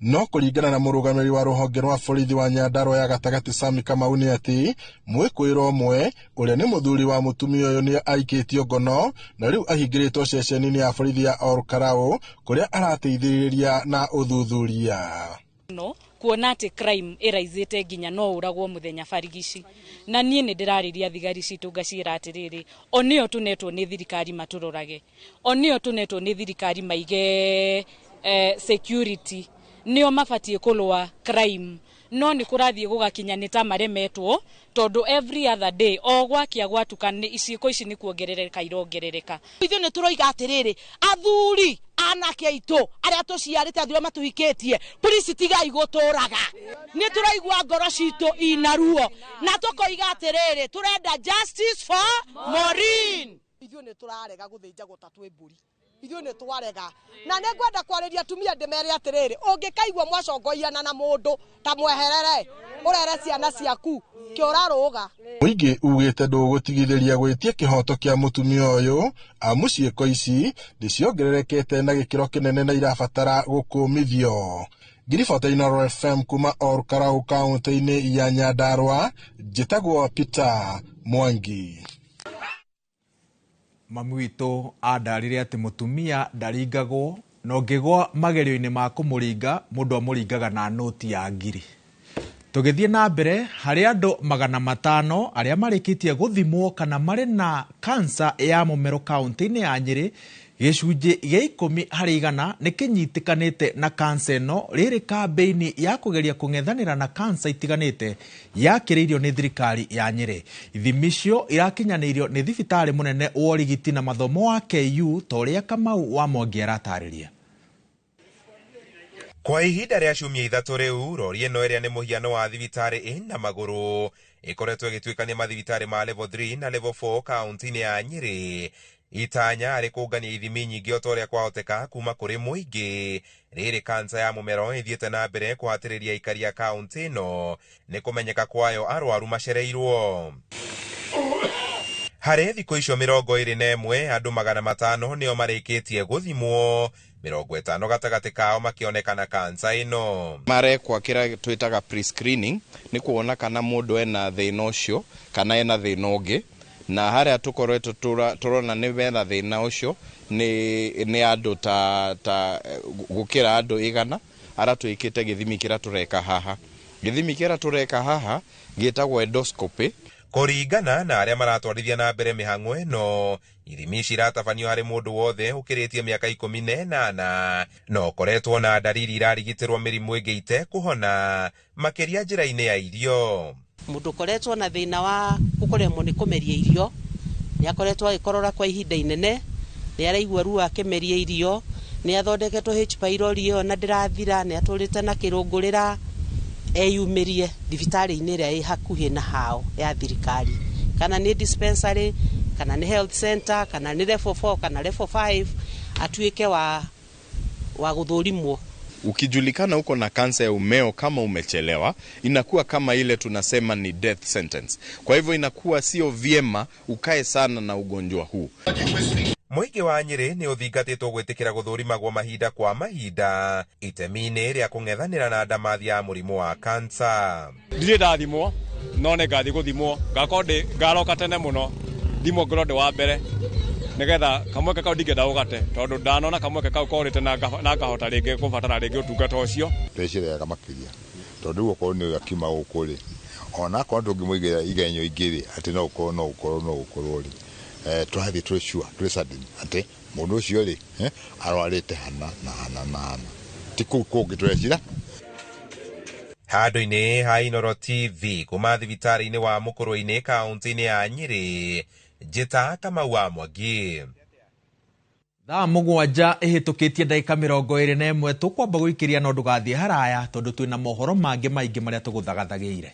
No kũringana na mũrũgamĩrĩri wa rũhonge rwa borithi wa Nyandarua ya gatagatĩ Sami Kamau nĩ atĩ mwĩkũĩrwo ũmwe ũrĩa nĩ mũthuri wa mũtumia ũyũ nĩ aikĩtio ngono na rĩu ahingĩrĩtwo ceceni-inĩ ya borithi ya Olkalau kũrĩa arateithĩrĩria na ũthuthuria. No kuona atĩ crime ĩraizĩte nginya no ũragwo mũthenya barigici, na niĩ nĩ ndĩrarĩria thigari citũ ngaciĩra atĩrĩrĩ, o nĩo tũnetwo nĩ thirikari matũrorage, o nĩo tũnetwo nĩ thirikari maige security, nĩo mabatiĩ kũrũa crime. No nĩ kũrathiĩ gũgakinya nĩ ta maremetwo tondũ every other day o gwakia gwatuka ciĩko ici nĩ kuongerereka irongerereka. Ithuĩ nĩ tũroiga atĩrĩrĩ, athuri anake aitũ arĩa tũciarĩte athuri matũhikĩtie, please tigai gũtũraga. Nĩ tũraigua ngoro citũ ina ruo na tũkoiga atĩrĩrĩ, tũrenda justice for Maureen. Ithuĩ nĩ tũrarega gũthĩnjagwo ta twĩ mbũri, ithuĩ nĩ twarega na nĩ ngwenda kwarĩria atumia ndĩmere atĩrĩrĩ, ũngĩkaigua mwacongoiana na mũndũ ta mweherere ũrere ciana ciaku kĩorarũga. Mũingĩ ugĩte ndũgũtigithĩria gwĩtia kĩhoto kĩa mũtumia ũyũ, amu ciĩko ici nĩciongererekete na gĩkĩro kĩnene na irabatara gũkũmithio. Ngiribota iNooro FM kuma Olkalau kaunti-inĩ ya Nyandarua, njĩtagwo Peter Mwangi. Mami witũ andarire atĩ mũtumia ndaringagwo na ũngĩgwa magerio-inĩ ma kũmũringa mũndũ amũringaga na noti ya ngiri. Tũgĩthiĩ na mbere harĩ andũ 500 arĩa marĩkĩtie gũthimwo kana marĩ na kansa ya mũmero kaunti-inĩ ya Nyĩrĩ, gĩcunjĩ gĩa 10 harĩ 100 nĩ kĩnyitĩkanĩte na kansa ĩno rĩrĩ kambĩini ya kũgeria kũng'ethanĩra na kansa itiganĩte yakĩrĩirio nĩ thirikari ya Nyĩrĩ. Ithimi icio irakinyanĩirio nĩ thibitarĩ mũnene wa ũrigiti na mathomo wa KU ta ũrĩa Kamau wa Mwangi aratarĩria. Kwa ihinda rĩa ciumia 3 rĩu, rori ĩno ĩrĩa nĩ mũhiano wa thibitarĩ ĩna magũrũ ĩkoretwo ĩgĩtuĩka nĩ mathibitarĩ ma level 3 na level 4 kaunti-inĩ ya Nyĩrĩ. Itanya arĩ kũngania ithimi nyingĩ o ta ũrĩa kwahoteka kuma kũrĩ mũingĩ. Rĩrĩ kansa ya mũmero ĩthiĩte na mbere kũhatĩrĩria aikari a kaunti ĩno nĩ kũmenyeka kwayo arwaru macereirwo. Harĩ thikũ icio 21 andũ 500 nĩo marĩkĩtie gũthimwo, 50 gatagatĩ kao makĩonekana kansa ĩno. Marekwa kĩrĩa twĩtaga pre-screening nĩ kuona kana mũndũ ena thĩna ũcio kana ena thĩna ũngĩ, na harĩa tũkoretwo tũrona nĩ mena thĩna ũcio nĩ andũ ta gũkĩra andũ 100 arĩa twĩkĩte gĩthimi kĩrĩa tũreka haha. Gĩthimi kĩrĩa tũreka haha gĩtagwo endoscopy. Kũringana na arĩa maratwarithia na mbere mĩhang'o ĩno, ithimi ici iratabanio harĩ mũndũ wothe ũkĩrĩtie mĩaka 18 no koretwo na ndariri irarigitĩrwo mĩrimũ ĩngĩ itekũhona makĩria njĩra-inĩ ya irio. Mũndũ koretwo na thĩna wa gũkoremwo nĩ kũmeria irio, nĩ akoretwo agĩkorora kwa ihinda inene, nĩ araigua ruo akĩmeria irio, nĩ athondeketwo H pylori ĩyo na ndĩrathira, nĩ atũrĩte na kĩrũngũrĩra, eyumĩrie thibitarĩ-inĩ ĩrĩa ĩ hakuhĩ na hao ya thirikari, kana nĩ dispensary, kana nĩ health center, kana nĩ level 4 kana level 5, atuĩke wa gũthũrimwo. Ukijulikana uko na kansa ya umeo kama umechelewa, inakuwa kama ile tunasema ni death sentence. Kwa hivyo inakuwa sio vyema ukae sana na ugonjwa huu. Mũingĩ wa Nyĩrĩ nĩ ũthingatĩtwo gwĩtĩkĩra gũthũrimagwo mahinda kwa mahinda itemi-inĩ rĩa kũng'ethanĩra na ndamathi ya mũrimũ wa kansa. Ndirĩ ndathimwo, no nĩ ngathiĩ gũthimwo, ngaroka tene mũno, thimwo ngorwo ndĩ wa mbere, nĩgetha kamweke kau ndingĩenda ũgate, tondũ ndanona kamweke kau korĩte na ngahota rĩngĩ gũbatara rĩngĩ ũtungata ũcio. Ndĩciraga makĩria, tondũ rĩu okorwo nĩ akiuma gũkũ rĩ, ona akorwo ndũngĩmũigĩra igenyo ingĩ rĩ, atĩ no ũkorwo rĩ, tũrathiĩ twĩ sure, twĩ certain atĩ mũndũ ũcio rĩ arwarĩte hana na hana, ti kũu kũngĩ tũrecira. Handũ-inĩ ha iNooro TV kuma thibitarĩ-inĩ wa Mũkũrũ-inĩ kaunti-inĩ ya Nyĩrĩ, njĩta Kamau wa Mwangi. Thaa 7 ĩhĩtũkĩtie ndagĩka 21 tũkwamba gũikĩria no ndũgathiĩ haraya tondũ twĩna mohoro mangĩ maingĩ marĩa tũgũthagathagĩire.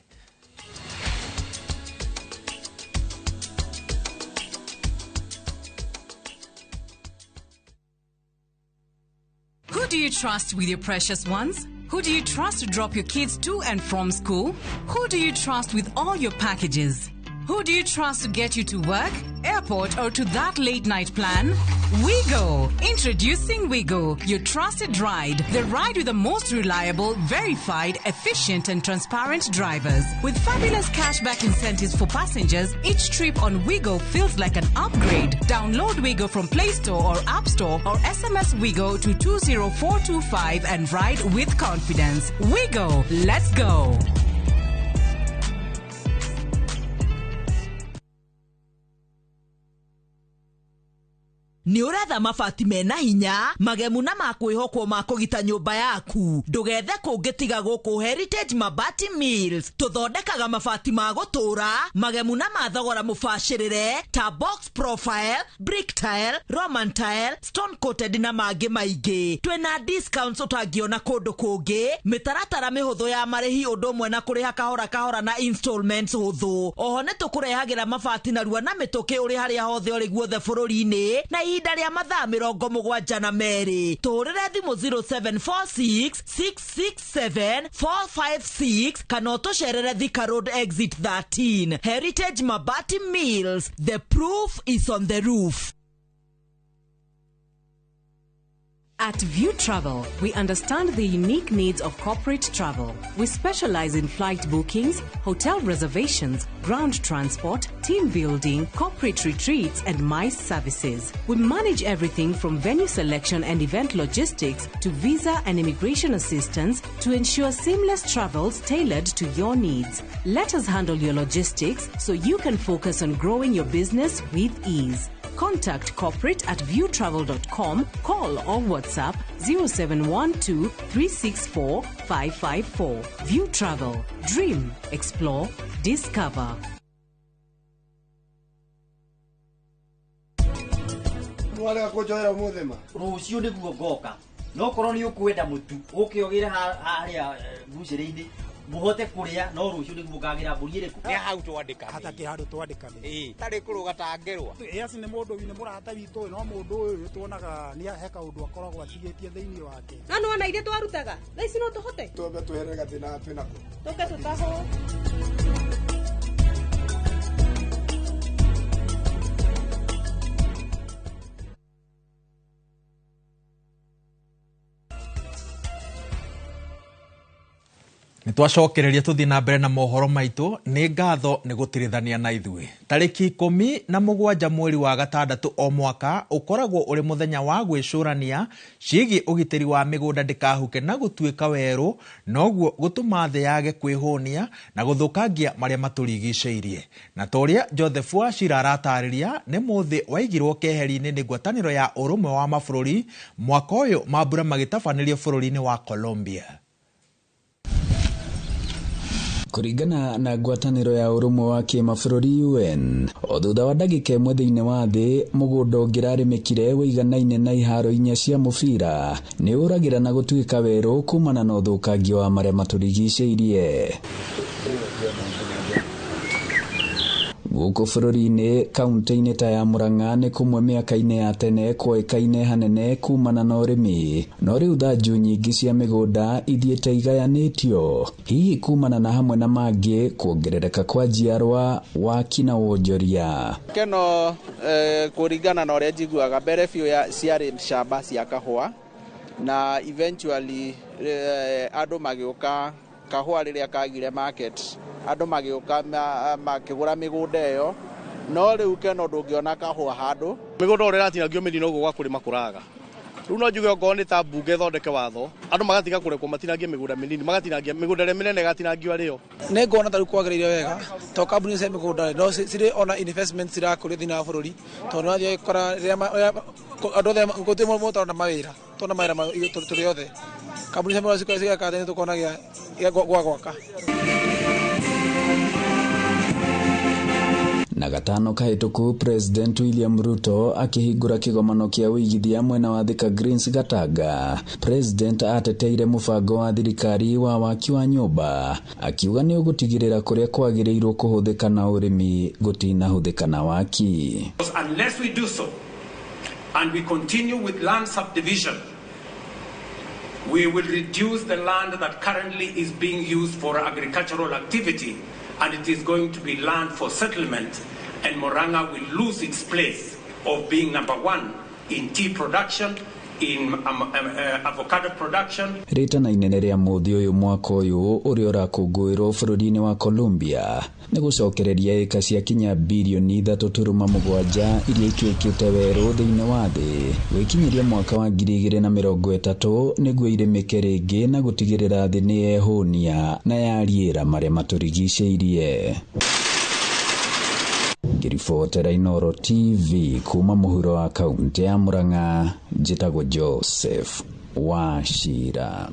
Who do you trust with your precious ones? Who do you trust to drop your kids to and from school? Who do you trust with all your packages? Who do you trust to get you to work, airport, or to that late night plan? Wigo. Introducing Wigo, your trusted ride. The ride with the most reliable, verified, efficient, and transparent drivers. With fabulous cashback incentives for passengers, each trip on Wigo feels like an upgrade. Download Wigo from Play Store or App Store or SMS Wigo to 20425 and ride with confidence. Wigo, let's go. Nĩ ũretha mabati mena hinya, magemu na makwĩhokwo ma kũgita nyũmba yaku. Ndũgethe kũngĩ tiga gũkũ Heritage Mabati Mills. Tũthondekaga mabati ma gũtũũra, magemu na ma thogora mũbacĩrĩre ta box profile, brick tile, roman tile, stone coated na mangĩ maingĩ. Twĩna discounts ũtangĩona kũndũ kũngĩ, mĩtaratara mĩhũthũ ya marĩhi ũndũ ũmwe na kũrĩha kahora kahora na installments hũthũ. Oho nĩ tũkũrehagĩra mabati narua na mĩtũkĩ ũrĩ harĩa hothe ũrĩ guothe bũrũri-inĩ na ihinda rĩa mathaa 72. Tũrĩre thimũ 0746 667 456 kana ũtũcerere Thika Road Exit 13. Heritage Mabati Mills, the proof is on the roof. At View Travel, we understand the unique needs of corporate travel. We specialize in flight bookings, hotel reservations, ground transport, team building, corporate retreats, and MICE services. We manage everything from venue selection and event logistics to visa and immigration assistance to ensure seamless travels tailored to your needs. Let us handle your logistics so you can focus on growing your business with ease. Contact corporate at viewtravel.com, call or WhatsApp 0712 364 554. View Travel. Dream, explore, discover. Wale akojoera muthema. Rucio niguo ngoka. No korwo ni ukwenda mutu, ukiogire haria guciri-ini. Muhote kuria no rucio niguo ngagira mburi iriku. Ni hau twandika. Hata ki handu twandika. Tari kuruga tangerwa. Esi ni mundu wini murata witu no mundu uyu tuonaga ni heka undu akoragwo atigetie thiini wake. Na no ana ire twarutaga. Na ici no tuhote. Twambe tuherega thina twina ku. Tuke tutaho. Nitwacokereria tuthi na mbere na mohoro maitu ni ngatho ni gutirithania na ithui. Tariki 17 mweri wa gatandatu o mwaka ukoragwo uri muthenya wa gwicurania ciigi ugitiri wa migunda ndikahuke na gutuika weru noguo gutuma thi yage kwihunia na guthukangia maria maturigiceirie. Na toria Joseph Wachira aratariria ni muthi waigirwo keheri-ini ni ngwataniro ya urumwe wa mabururi mwaka uyu mambura magitabanirio bururi-ini wa Colombia. Kuringana na ngwataniro ya urumwe wa kimabũrũri UN, o thutha wa ndagika ĩmwe thĩinĩ wa thĩ, mũgũnda ũngĩrarĩmĩkire wĩiganaine na iharo 4 cia mũbira nĩ ũragĩra na gũtuĩka werũ kumana na ũthũkangio wa marĩa matũrigicĩirie. Gũkũ bũrũri-inĩ, kaunti-inĩ ta ya Murang'a nĩ kumwe mĩaka-inĩ ya tene kwoĩkaine hanene kumana na ũrĩmi, no rĩu thanju nyingĩ cia mĩgũnda ithiĩte igayanĩtio, hihi kumana na hamwe na mangĩ kuongerereka kwa njiarwa waki na wonjoria. Keno kũringana na ũrĩa njiguaga mbere biũ ciarĩ shamba cia kahũa na eventually andũ magĩũka kahũa rĩrĩa kagire market andũ magĩũka makĩgũra mĩgũnda ĩyo, no rĩu Keno ndũngĩona kahũa handũ. Mĩgũnda ũrĩa ĩratinangio mĩnini ũguo gwa kũrĩma kũraga. Rĩu no njuge okorwo nĩ ta mbunge thondeke watho, andũ magatiga kũrekwo matinangie mĩgũnda mĩnini, magatinangia mĩgũnda ĩrĩa mĩnene ĩgatinangio arĩo. Nĩ ngona ta rĩu kwagĩrĩire wega, to kambuni cia mĩgũnda no cirĩ ona investments cirakũria thĩinĩ wa bũrũri, tondũ no thiĩ gũkora rĩrĩa andũ othe gũtirĩ mũndũ ũtarona mawĩra, tona mawĩra tũrĩ othe. Kambuni cia mĩgũnda cigaka thĩinĩ tũkona gĩa gwaka. Na gatano kahĩtũku, President William Ruto akĩhingũra kĩgomano kĩa ũigithia mwena wa Thika Greens Gatanga. President ateteire mũbango wa thirikari wa waki wa nyũmba, akiuga nĩ ũgũtigĩrĩra kũrĩa kwagĩrĩirwo kũhũthĩka na ũrĩmi gũtinahũthĩka na waki. Unless we do so and we continue with land subdivision, we will reduce the land that currently is being used for agricultural activity, and it is going to be land for settlement, and Murang'a will lose its place of being number 1 in tea production, in avocado production. Rita na inene rĩa mũthĩ ũyũ mwaka ũyũ ũrĩa ũrakũngũĩrwo bũrũri-inĩ wa Colombia nĩ gũcokereria ĩka cia kinya birioni 3.7 iria ituĩkĩte werũ thĩinĩ wa thĩ gwĩkinyĩria mwaka wa 2030 nĩguo irĩmĩke rĩngĩ na gũtigĩrĩra thĩ nĩ yehũnia na yariĩra marĩa matũrigicĩirie. Ngiribotera iNooro TV kuma mũhuro wa kaunti ya Murang'a, njĩtagwo Joseph Wachira.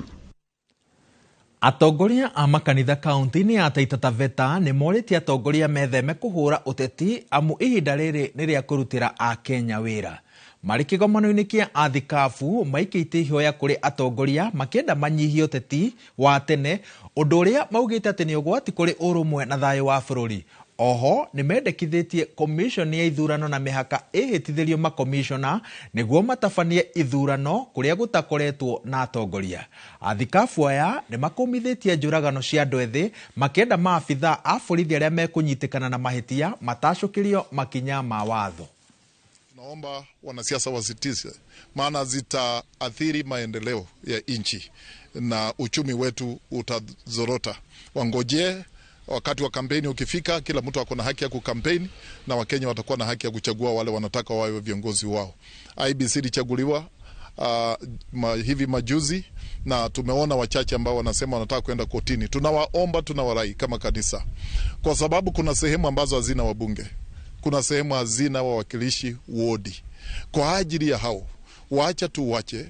Atongoria a makanitha kaunti-inĩ ya Taita Taveta nĩ morĩtie atongoria metheme kũhũra ũteti amu ihinda rĩrĩ nĩ rĩa kũrutĩra a Kenya wĩra. Marĩ kĩgomano-inĩ kĩa athikabu maikĩte ihoya kũrĩ atongoria makĩenda manyihie ũteti wa tene, ũndũ ũrĩa maugĩte atĩ nĩ ũgwati kũrĩ ũrũmwe na thayũ wa bũrũri. Oho nĩ mendekithĩtie commission ya ithurano na mĩhaka ĩhĩtithĩrio makomishona nĩguo matabanie ithurano kũrĩa gũtakoretwo na atongoria. Athikabu aya nĩ makumithĩtie njũragano cia andũ ethĩ makĩenda maabitha a borithi arĩa mekũnyitĩkana na mahĩtia matacũkĩrio makinya ma watho. Naomba wanasiasa wasitize, maana zitaathiri maendeleo ya nchi na uchumi wetu utazorota. Wangojee wakati wa kampeni ukifika, kila mtu ako na haki ya kukampeni na Wakenya watakuwa na haki ya kuchagua wale wanataka wawe viongozi wao. IBC ilichaguliwa hivi majuzi na tumeona wachache ambao wanasema wanataka kwenda kotini. Tunawaomba, tunawarai kama kanisa, kwa sababu kuna sehemu ambazo hazina wabunge, kuna sehemu hazina wawakilishi wodi. Kwa ajili ya hao, tuache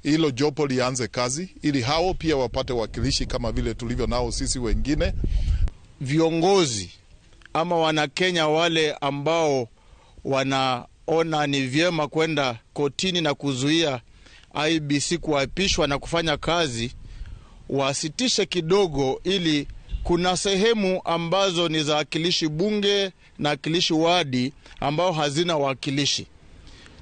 hilo jopo lianze kazi, ili hao pia wapate wakilishi kama vile tulivyo nao sisi wengine. Viongozi ama Wanakenya wale ambao wanaona ni vyema kwenda kotini na kuzuia IBC kuapishwa na kufanya kazi, wasitishe kidogo, ili kuna sehemu ambazo ni za wakilishi bunge na wakilishi wadi ambao hazina wakilishi.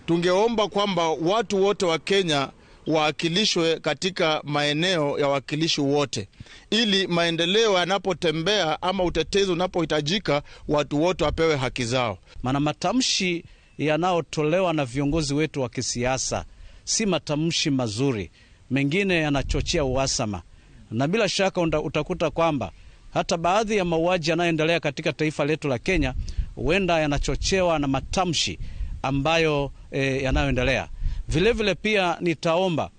Tungeomba kwamba watu wote wa Kenya waakilishwe katika maeneo ya wakilishi wote, ili maendeleo yanapotembea ama utetezi unapohitajika, watu wote wapewe haki zao. Maana matamshi yanayotolewa na viongozi wetu wa kisiasa si matamshi mazuri, mengine yanachochea uhasama, na bila shaka utakuta kwamba hata baadhi ya mauaji yanayoendelea katika taifa letu la Kenya huenda yanachochewa na matamshi ambayo yanayoendelea. Vile vile pia nitaomba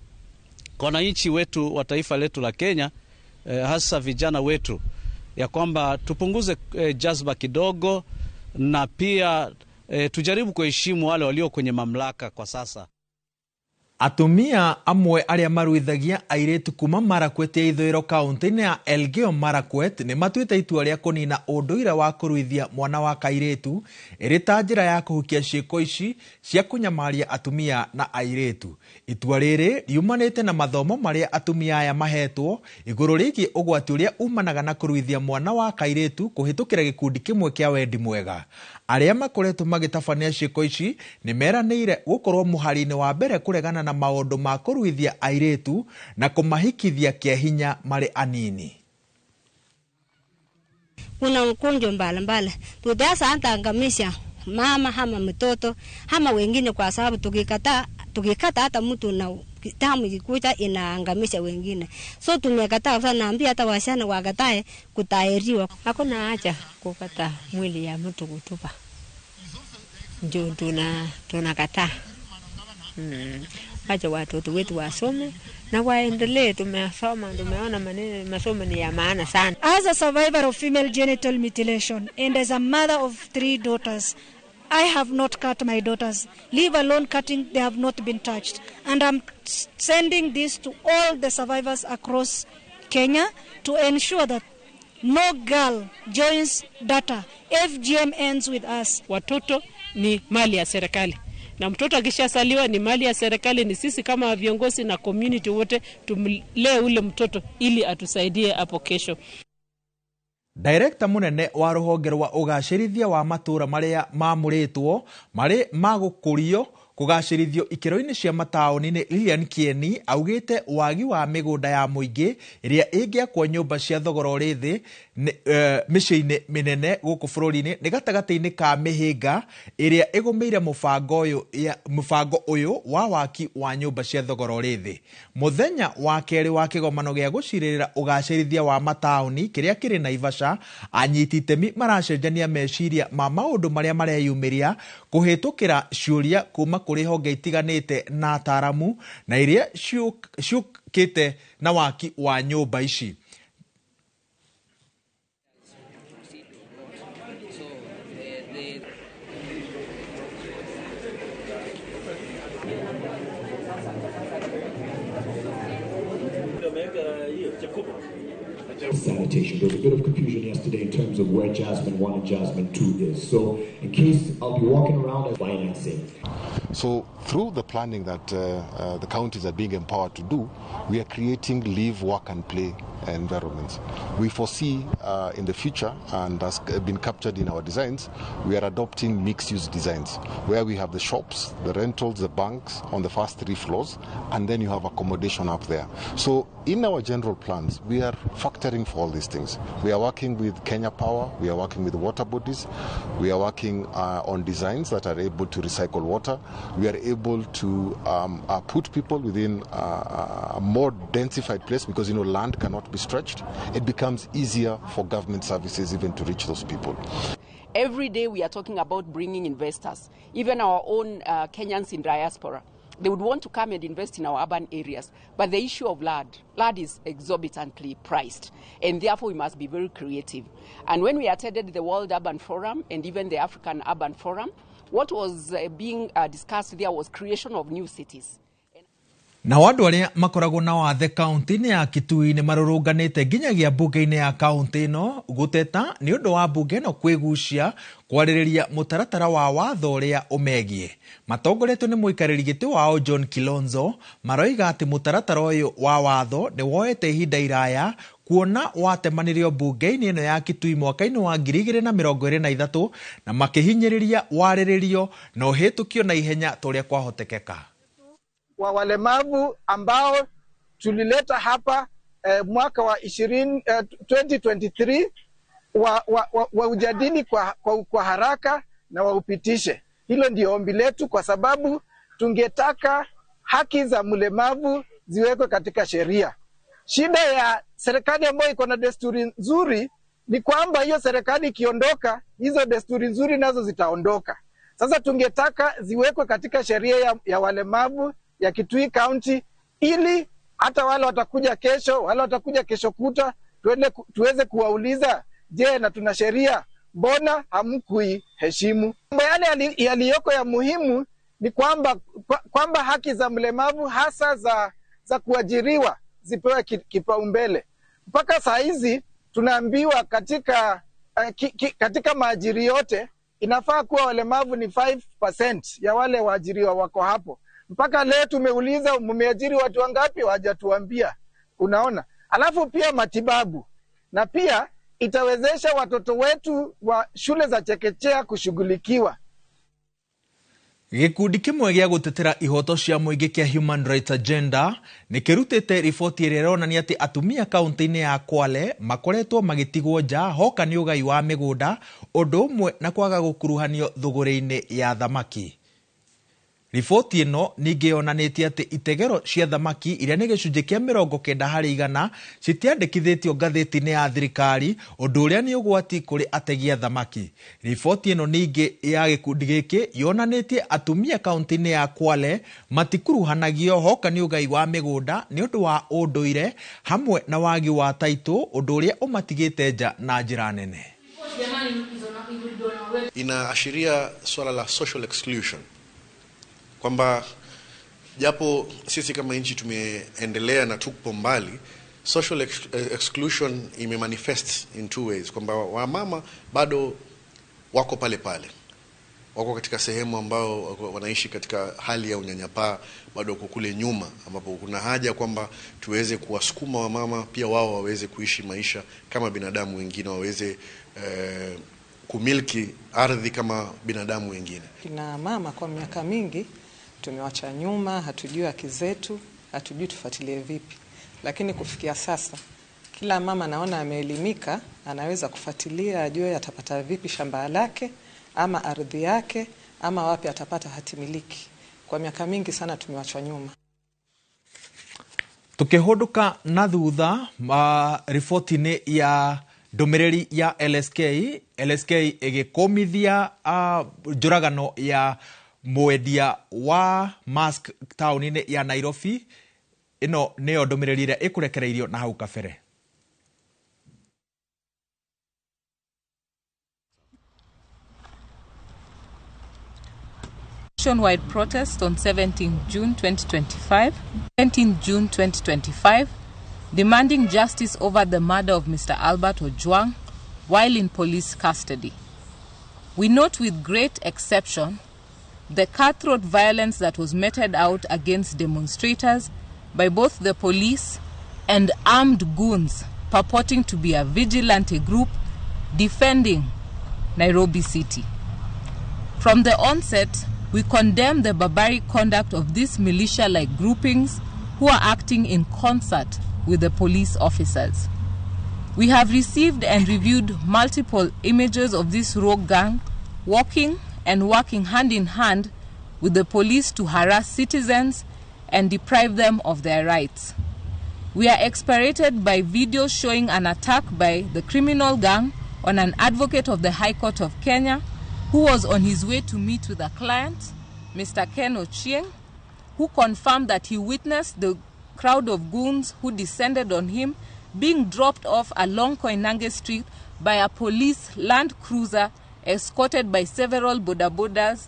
kwa wananchi wetu wa taifa letu la Kenya, hasa vijana wetu, ya kwamba tupunguze jazba kidogo, na pia tujaribu kuheshimu wale walio kwenye mamlaka kwa sasa. Atumia amwe aria maruithagia airetu kuma Marakwet ya ithũĩro kaunti-inĩ ya Elgeyo Marakwet ni matuĩte itua rĩa kũnina ũndũire wa kũruithia mwana wa kairetu ĩrĩ ta njĩra ya kũhukia ciĩko ici cia kũnyamaria atumia na airetu. Itua rĩrĩ riumanĩte na mathomo marĩa atumia aya mahetwo igũrũ rĩgiĩ ũgwati ũrĩa umanaga na kũruithia mwana wa kairetu kũhĩtũkĩra gĩkundi kĩmwe kĩa wendi mwega. Arĩa makoretwo magĩtabania ciĩko ici nĩ meranĩire gũkorwo mũhari-inĩ wa mbere kũregana na maũndũ ma kũruithia airetu na kũmahikithia kĩa hinya marĩ anini. Kuna mkunjo mbalimbali, tutaweza angamisha mama ama mtoto ama wengine, kwa sababu tukikata hata mtu na damu ikikuja inaangamisha wengine. So tumekataa sana, naambia hata wasichana wakatae kutahiriwa. Hakuna haja kukata mwili ya mtu kutupa. Ndio tunakataa. Acha watoto wetu wasome na waendelee. Tumesoma, tumeona maneno masomo ni ya maana sana. As a survivor of female genital mutilation and as a mother of 3 daughters, I have not cut my daughters, leave alone cutting, they have not been touched. And I'm sending this to all the survivors across Kenya to ensure that no girl joins data. FGM ends with us. Watoto ni mali ya serikali, na mtoto akishasaliwa ni mali ya serikali. Ni sisi kama viongozi na community wote tumlee ule mtoto ili atusaidie hapo kesho. Director munene wa ruhonge rwa ugacirithia wa matura maria mamuritwo mari magũkũrio kũgacĩrithio ikĩro-inĩ cia mataũni-inĩ Lilian Kieni augĩte wagi wa mĩgũnda ya mũingĩ ĩrĩa ĩngĩakwo nyũmba cia thogora ũrĩ thĩ mĩciĩ-inĩ mĩnene gũkũ bũrũri-inĩ nĩ gatagatĩ-inĩ ka mĩhĩnga ĩrĩa ĩgũmĩire mũbango ũyũ wa waki wa nyũmba cia thogora ũrĩ thĩ. Mũthenya wa kerĩ wa kĩgomano gĩa gũcirĩrĩra ũgacĩrithia wa mataũni kĩrĩa kĩrĩ Naivasha, anyiti itemi maracenjania meciria ma maũndũ marĩa mareyumĩria kũhĩtũkĩra ciũria kuma kũrĩ honge itiganĩte na ataaramu na iria ciũkĩte na waki wa nyũmba ici. Sanitation. There was a bit of confusion yesterday in terms of where Jasmine 1 and Jasmine 2 is. So in case I'll be walking around as financing. So through the planning that the counties are being empowered to do, we are creating live, work and play environments. We foresee in the future, and has been captured in our designs, we are adopting mixed-use designs where we have the shops, the rentals, the banks on the first 3 floors, and then you have accommodation up there. So in our general plans, we are factoring for all these things. We are working with Kenya Power, we are working with water bodies, we are working on designs that are able to recycle water. We are able to put people within a more densified place because, land cannot be stretched. It becomes easier for government services even to reach those people. Every day we are talking about bringing investors, even our own Kenyans in diaspora. They would want to come and invest in our urban areas. But the issue of land is exorbitantly priced. And therefore we must be very creative. And when we attended the World Urban Forum and even the African Urban Forum, what was being discussed there was creation of new cities. Na wandu aria makoragwo na wathe kaunti-ini ya Kitui ni marurunganite nginyagia mbunge-ini ya kaunti ino guteta ni undu wa mbunge ino kwigucia kwaririria mutaratara wa watho uria umegie. Matongoretio ni muikariri giti wao John Kilonzo maroiga ati mutaratara uyu wa watho ni woete ihinda iraya kuona watemanirio mbunge-ini ino ya Kitui mwaka-ini wa 2023 na makihinyiriria wariririo na uhitukio na ihenya toria kwahotekeka. Wa walemavu ambao tulileta hapa mwaka wa 2023 wa ujadili kwa haraka na waupitishe. Hilo ndio ombi letu, kwa sababu tungetaka haki za mlemavu ziwekwe katika sheria. Shida ya serikali ambayo iko na desturi nzuri ni kwamba hiyo serikali ikiondoka, hizo desturi nzuri nazo zitaondoka. Sasa tungetaka ziwekwe katika sheria ya walemavu ya Kitui County, ili hata wale watakuja kesho kuta tuweze kuwauliza, je, na tuna sheria, mbona hamkuiheshimu? Yale yaliyoko ya muhimu ni kwamba haki za mlemavu hasa za kuajiriwa zipewe kipaumbele. Mpaka saa hizi tunaambiwa katika maajiri yote inafaa kuwa walemavu ni 5% ya wale waajiriwa wako hapo. Mpaka leo tumeuliza mmeajiri watu wangapi, hawajatuambia. Unaona? Alafu pia matibabu. Na pia itawezesha watoto wetu wa shule za chekechea kushughulikiwa. Gikundi kimwe gia gutetera ihoto cia muingi kia Human Rights Agenda nikirutite riboti iria ironania ati atumia kaunti-ini ya Kwale makoretwo magitigwo nja hoka ni ugai wa migunda undu umwe na kwaga gukuruhanio thuguri-ini ya thamaki. Riboti ino ningi yonanitie ati itegero cia thamaki iria ni gicunji kia 90% citiandikithitio ngathiti-ini ya thirikari, undu uria ni ugwati kuri ategia thamaki. Riboti ino ningi ya gikundi giki yonanitie atumia kaunti-ini ya Kwale matikuruhanagio hoka ni ugai wa migunda ni undu wa unduire hamwe na wagi wa taito, undu uria umatigite nja na njira nene. Inaashiria swala la social exclusion, kwamba japo sisi kama nchi tumeendelea na tupo mbali, social exclusion imemanifest in 2 ways, kwamba wamama bado wako pale pale, wako katika sehemu ambao wanaishi katika hali ya unyanyapaa, bado kule nyuma, ambapo kuna haja kwamba tuweze kuwasukuma wamama pia wao waweze kuishi maisha kama binadamu wengine, waweze kumiliki ardhi kama binadamu wengine. Kina mama kwa miaka mingi tumewacha nyuma, hatujui haki zetu, hatujui tufuatilie vipi. Lakini kufikia sasa kila mama naona ameelimika, anaweza kufuatilia, ajue atapata vipi shamba lake ama ardhi yake ama wapi atapata hati miliki. Kwa miaka mingi sana tumewachwa nyuma. Tukihunduka na thutha riboti-ini ya ndumiriri ya LSK igikomithia njuragano ya mwendia wa mask town-ini ya Nairobi. Ino niyo ndumiriri iria ikurekereirio na hau kabere. Nationwide protest on 17 June 2025, demanding justice over the murder of Mr. Albert Ojwang while in police custody. We note with great exception the cutthroat violence that was meted out against demonstrators by both the police and armed goons purporting to be a vigilante group defending Nairobi City. From the onset, we condemn the barbaric conduct of these militia-like groupings who are acting in concert with the police officers. We have received and reviewed multiple images of this rogue gang walking and working hand in hand with the police to harass citizens and deprive them of their rights. We are exasperated by videos showing an attack by the criminal gang on an advocate of the High Court of Kenya who was on his way to meet with a client, Mr. Ken Ochieng, who confirmed that he witnessed the crowd of goons who descended on him being dropped off along Koinange Street by a police Land Cruiser escorted by several bodabodas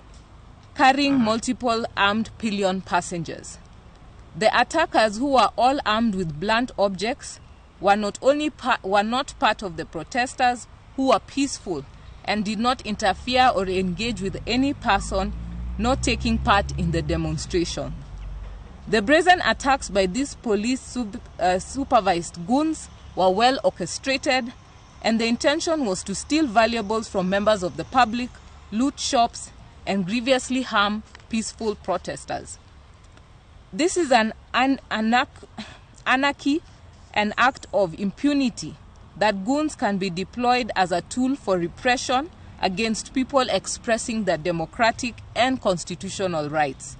carrying multiple armed pillion passengers. The attackers, who were all armed with blunt objects, were not part of the protesters who were peaceful and did not interfere or engage with any person not taking part in the demonstration. The brazen attacks by these police supervised goons were well orchestrated, and the intention was to steal valuables from members of the public, loot shops, and grievously harm peaceful protesters. This is an anarchy, an act of impunity that goons can be deployed as a tool for repression against people expressing their democratic and constitutional rights.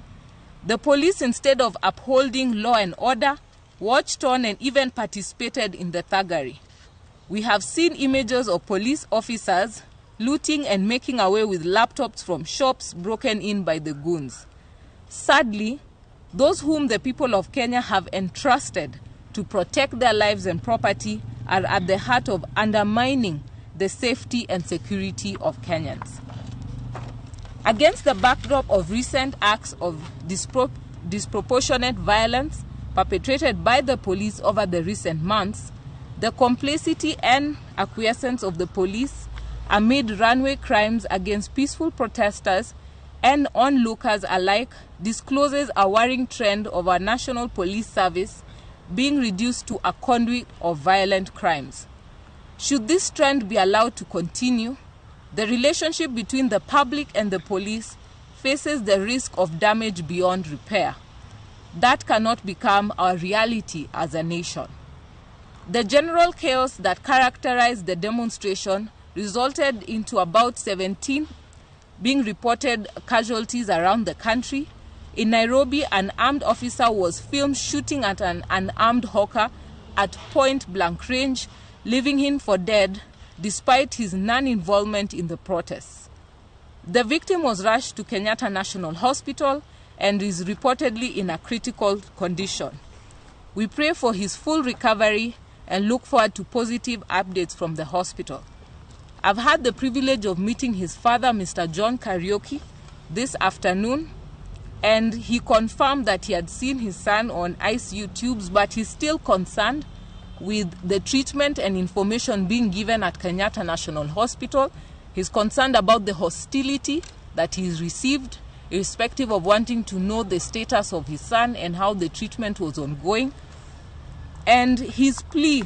The police, instead of upholding law and order, watched on and even participated in the thuggery. We have seen images of police officers looting and making away with laptops from shops broken in by the goons. Sadly, those whom the people of Kenya have entrusted to protect their lives and property are at the heart of undermining the safety and security of Kenyans. Against the backdrop of recent acts of disproportionate violence perpetrated by the police over the recent months, the complicity and acquiescence of the police amid runway crimes against peaceful protesters and onlookers alike discloses a worrying trend of our national police service being reduced to a conduit of violent crimes. Should this trend be allowed to continue, the relationship between the public and the police faces the risk of damage beyond repair. That cannot become our reality as a nation. The general chaos that characterized the demonstration resulted into about 17 being reported casualties around the country. In Nairobi, an armed officer was filmed shooting at an unarmed hawker at point-blank range, leaving him for dead despite his non-involvement in the protests. The victim was rushed to Kenyatta National Hospital and is reportedly in a critical condition. We pray for his full recovery and look forward to positive updates from the hospital. I've had the privilege of meeting his father, Mr. John Karaoke, this afternoon, and he confirmed that he had seen his son on ICU tubes, but he's still concerned with the treatment and information being given at Kenyatta National Hospital. He's concerned about the hostility that he's received, irrespective of wanting to know the status of his son and how the treatment was ongoing. And his plea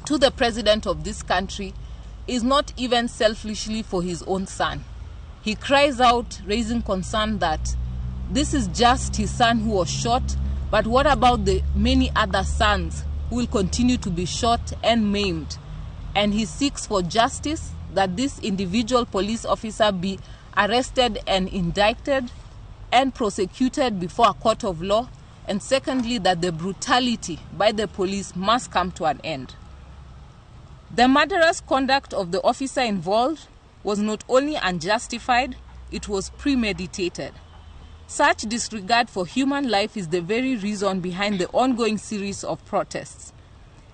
to the president of this country is not even selfishly for his own son. He cries out, raising concern that this is just his son who was shot, but what about the many other sons who will continue to be shot and maimed? And he seeks for justice, that this individual police officer be arrested and indicted and prosecuted before a court of law, and secondly, that the brutality by the police must come to an end. The murderous conduct of the officer involved was not only unjustified, it was premeditated. Such disregard for human life is the very reason behind the ongoing series of protests.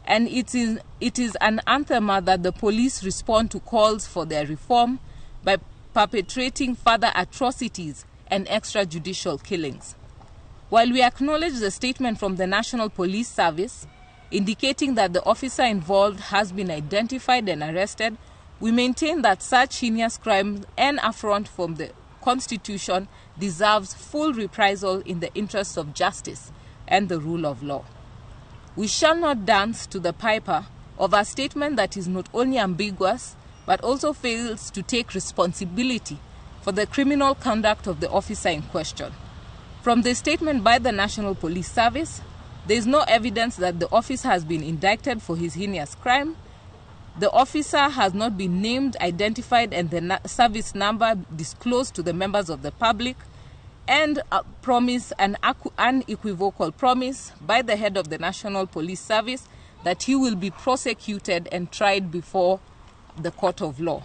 And it is an anthem that the police respond to calls for their reform by perpetrating further atrocities and extrajudicial killings. While we acknowledge the statement from the National Police Service indicating that the officer involved has been identified and arrested, we maintain that such heinous crime and affront from the Constitution deserves full reprisal in the interests of justice and the rule of law. We shall not dance to the piper of a statement that is not only ambiguous, but also fails to take responsibility for the criminal conduct of the officer in question. From the statement by the National Police Service, there is no evidence that the officer has been indicted for his heinous crime. The officer has not been named, identified, and the service number disclosed to the members of the public, and a promise, an unequivocal promise by the head of the National Police Service that he will be prosecuted and tried before the court of law.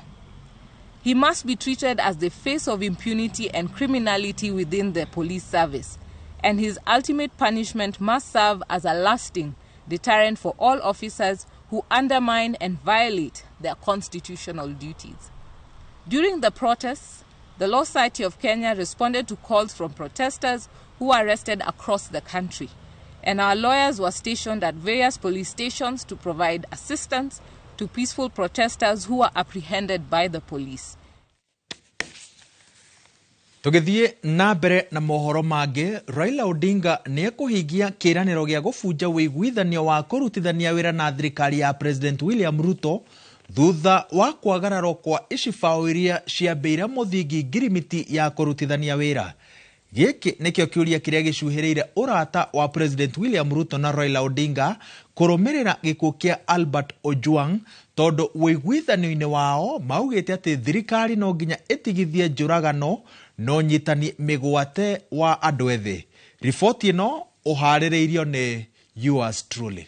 He must be treated as the face of impunity and criminality within the police service, and his ultimate punishment must serve as a lasting deterrent for all officers who undermine and violate their constitutional duties. During the protests, the Law Society of Kenya responded to calls from protesters who were arrested across the country, and our lawyers were stationed at various police stations to provide assistance to peaceful protesters who were apprehended by the police. Tugithie na mbere na mohoro mange, Raila Odinga ni ekuhingia kiraniro gia gufunja wiguithanio wa kurutithania wira na thirikari ya President William Ruto thutha wa kwagararo kwa icibao iria ciambeire muthingi ngirimiti ya kurutithania wira. Giki nikio kiuria kiria gicuhiriire urata wa President William Ruto na Raila Odinga kurumirira gikuo kia Albert Ojwang tondu wiguithanio-ini wao maugite ati thirikari no nginya itigithie njuragano no nyitani migwate wa andu ethi. Ripoti ino uhaririirio ni yours truly.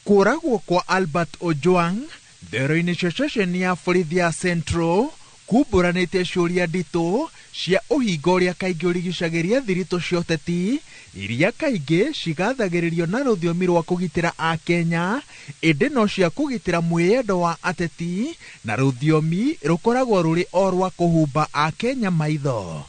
Kuragwo kwa Albert Ojwang thero-ini ceceni ya borithi ya Central kumburanite ciuria nditu cia uhingo uria kaingi urigicagiria thirito cia uteti iria kaingi cigathagiririo na ruthiomi rwa kugitira a Kenya indi no cia kugitira mwiyendo wa ateti na ruthiomi rukoragwo ruri o rwa kuhumba a Kenya maitho.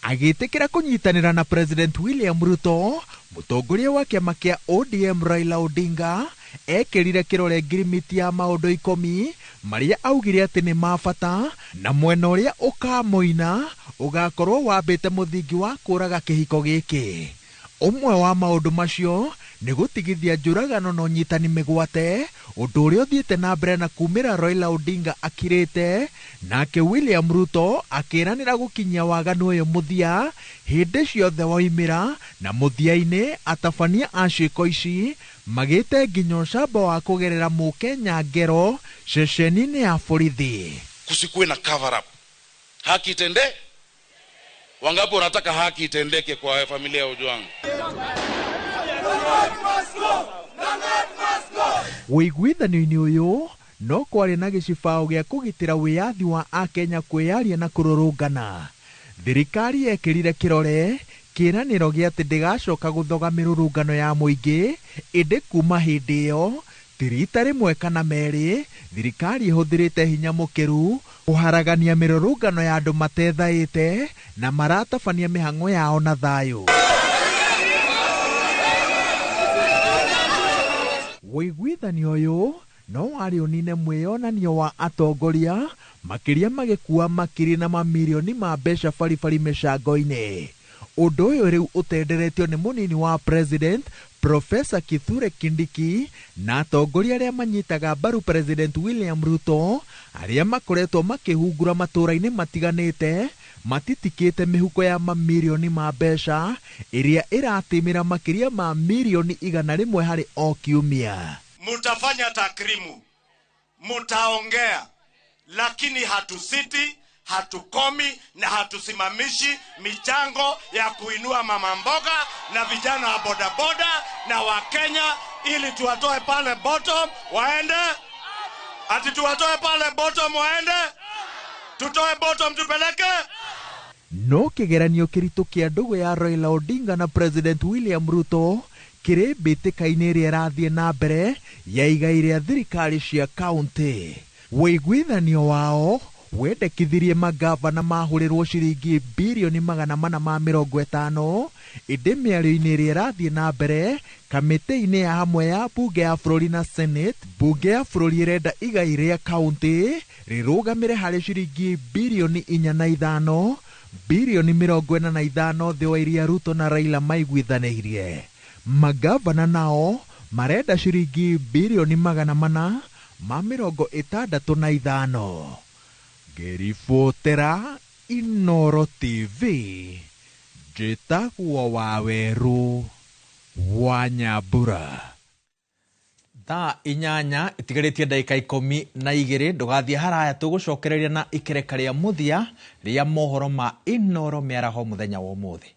Agitikira kunyitanira na President William Ruto, mutongoria wa kiama kia ODM Raila Odinga ekirire kirore ngirimiti ya maundu 10 maria augire ati ni mabata na mwena uria ukamoina ugakorwo wambite muthingi wa kuraga kihiko giki. Umwe wa maundu macio ni gutigithia njuragano no nyitani migwate, undu uria uthiite na mbere na kumira Raila Odinga akirite nake William Ruto akiranira gukinyia waganu uyu muthia hindi ciothe waimira na muthia-ini atabania a ciiko ici magite nginya ucamba wa kugerera Mukenya ngero ceceni-ini ya borithi. Kusikue na cover up. Haki itende? Wangapi wanataka haki itendeke kwa familia ya Ojwang? Wiguithanio-ini uyu no kwari na gicibao gia kugitira wiyathi wa a Kenya kwiyaria na kururungana. Thirikari ekirire kirore kiraniro gia ati ndigacoka guthoga mirurungano ya muingi indi kuma hindi iyo tirita rimwe kana meri thirikari ihuthirite hinya mukiru kuharagania mirurungano ya andu matethaite na maratabania mihango yao na thayu. Wiguithanio uyu no wari unine mwiyonanio wa atongoria makiria magikua makiri na mamirioni ma mbeca baribari micango-ini. Undu uyu riu utenderetio ni munini wa President Professor Kithure Kindiki na atongoria aria manyitaga mbaru President William Ruto aria makoretwo makihungura matura-ini matiganite matitikite mihuko ya mamirioni ma mbeca iria iratimira makiria ma milioni 100 hari o kiumia. Mutafanya takrimu, mutaongea, lakini hatusiti, hatukomi na hatusimamishi michango ya kuinua mama mboga na vijana wa bodaboda na Wakenya ili tuwatoe pale bottom waende. Ati tuwatoe pale bottom waende, tutoe bottom tupeleke. No kigeranio kiritu kia ndugu ya Raila Odinga na President William Ruto kiri mbitikaini iria irathie na mbere ya igai ria thirikari cia kaunti. Wiguithanio wao wendekithirie magavana mahurirwo ciringi bilioni 450 indi miario-ini iria irathie na mbere kamĩtĩ-inĩ ya hamwe ya bunge ya bũrũri na senate, bunge ya bũrũri ĩrenda igai rĩa kaunti rĩrũgamĩre harĩ ciringi birioni 4.5 birioni 45 thĩ wa iria Ruto na Raila maiguithanĩirie. Magavana nao marenda ciringi birioni 465. Ngĩribotera iNooro TV, njĩtagwo Waweru wa Nyambura. Thaa 8 itigarĩtie ndagĩka 12 ndũgathiĩ haraya, tũgũcokereria na ikereka rĩa mũthia rĩa mohoro ma iNooro mĩaraho mũthenya wa ũmũthĩ.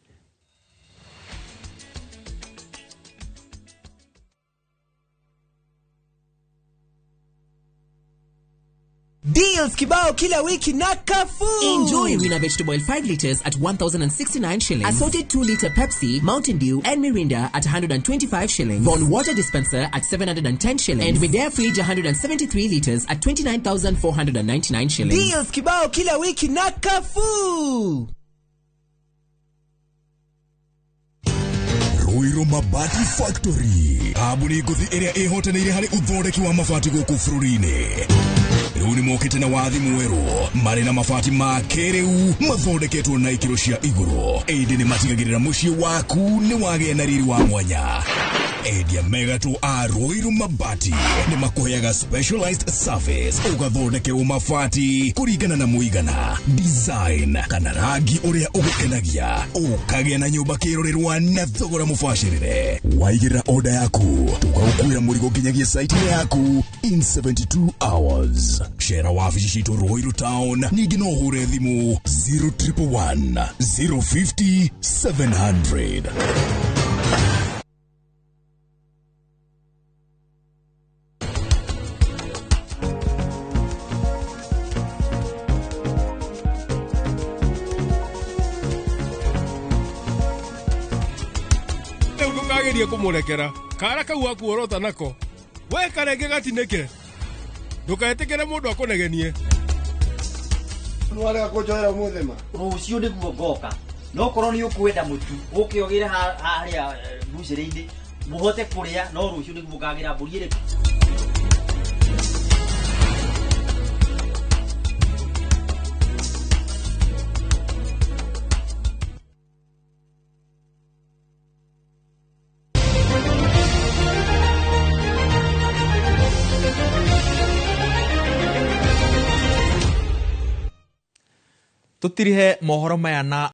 Deals kibao kila wiki na Carrefour. Enjoy Rina vegetable oil 5 liters at 1,069 shillings. Assorted 2-liter Pepsi, Mountain Dew and Mirinda at 125 shillings. Von water dispenser at 710 shillings. And Medea fridge 173 liters at 29,499 shillings. Deals kibao kila wiki na Carrefour. Ruiru Mabati Factory. Kabuni nguthi iria ihotanĩire harĩ uthondeki wa mabati gũkũ bũrũri-inĩ. Rĩu nĩ mokĩte na wathi mwerũ marĩ na mabati ma kĩrĩu mathondeketwo na ikĩro cia igũrũ. Ĩndĩ nĩ matigagĩrĩra mũciĩ waku nĩ wagĩa na riri wa mwanya. Endia megatũ a Ruiru Mabati nĩ makũheaga specialized service ũgathondekerwo mabati kũringana na mũigana, design kana rangi ũrĩa ũgũkenagia, ũkagĩa na nyũmba kĩrorerwa na thogora mũbacĩrĩre. Waigĩrĩra order yaku tũgagũkuĩra mũrigo nginyagia site yaku in 72 hours. Share wabici citũ Ruiru Town, ningĩ no ũhũre thimũ 0111 050 700. Kageria kumurekera kara kau akuorota nako we karenge gatineke ndukaetekere mundu akunegenie nwara kujoera muthema rucio niguo ngoka no korwo ni ukwenda mutu ukiogire haria bucĩrĩ-inĩ muhote kuria no rucio niguo ngagira mburi ĩrĩkũ. Tutirihe mohoro maya na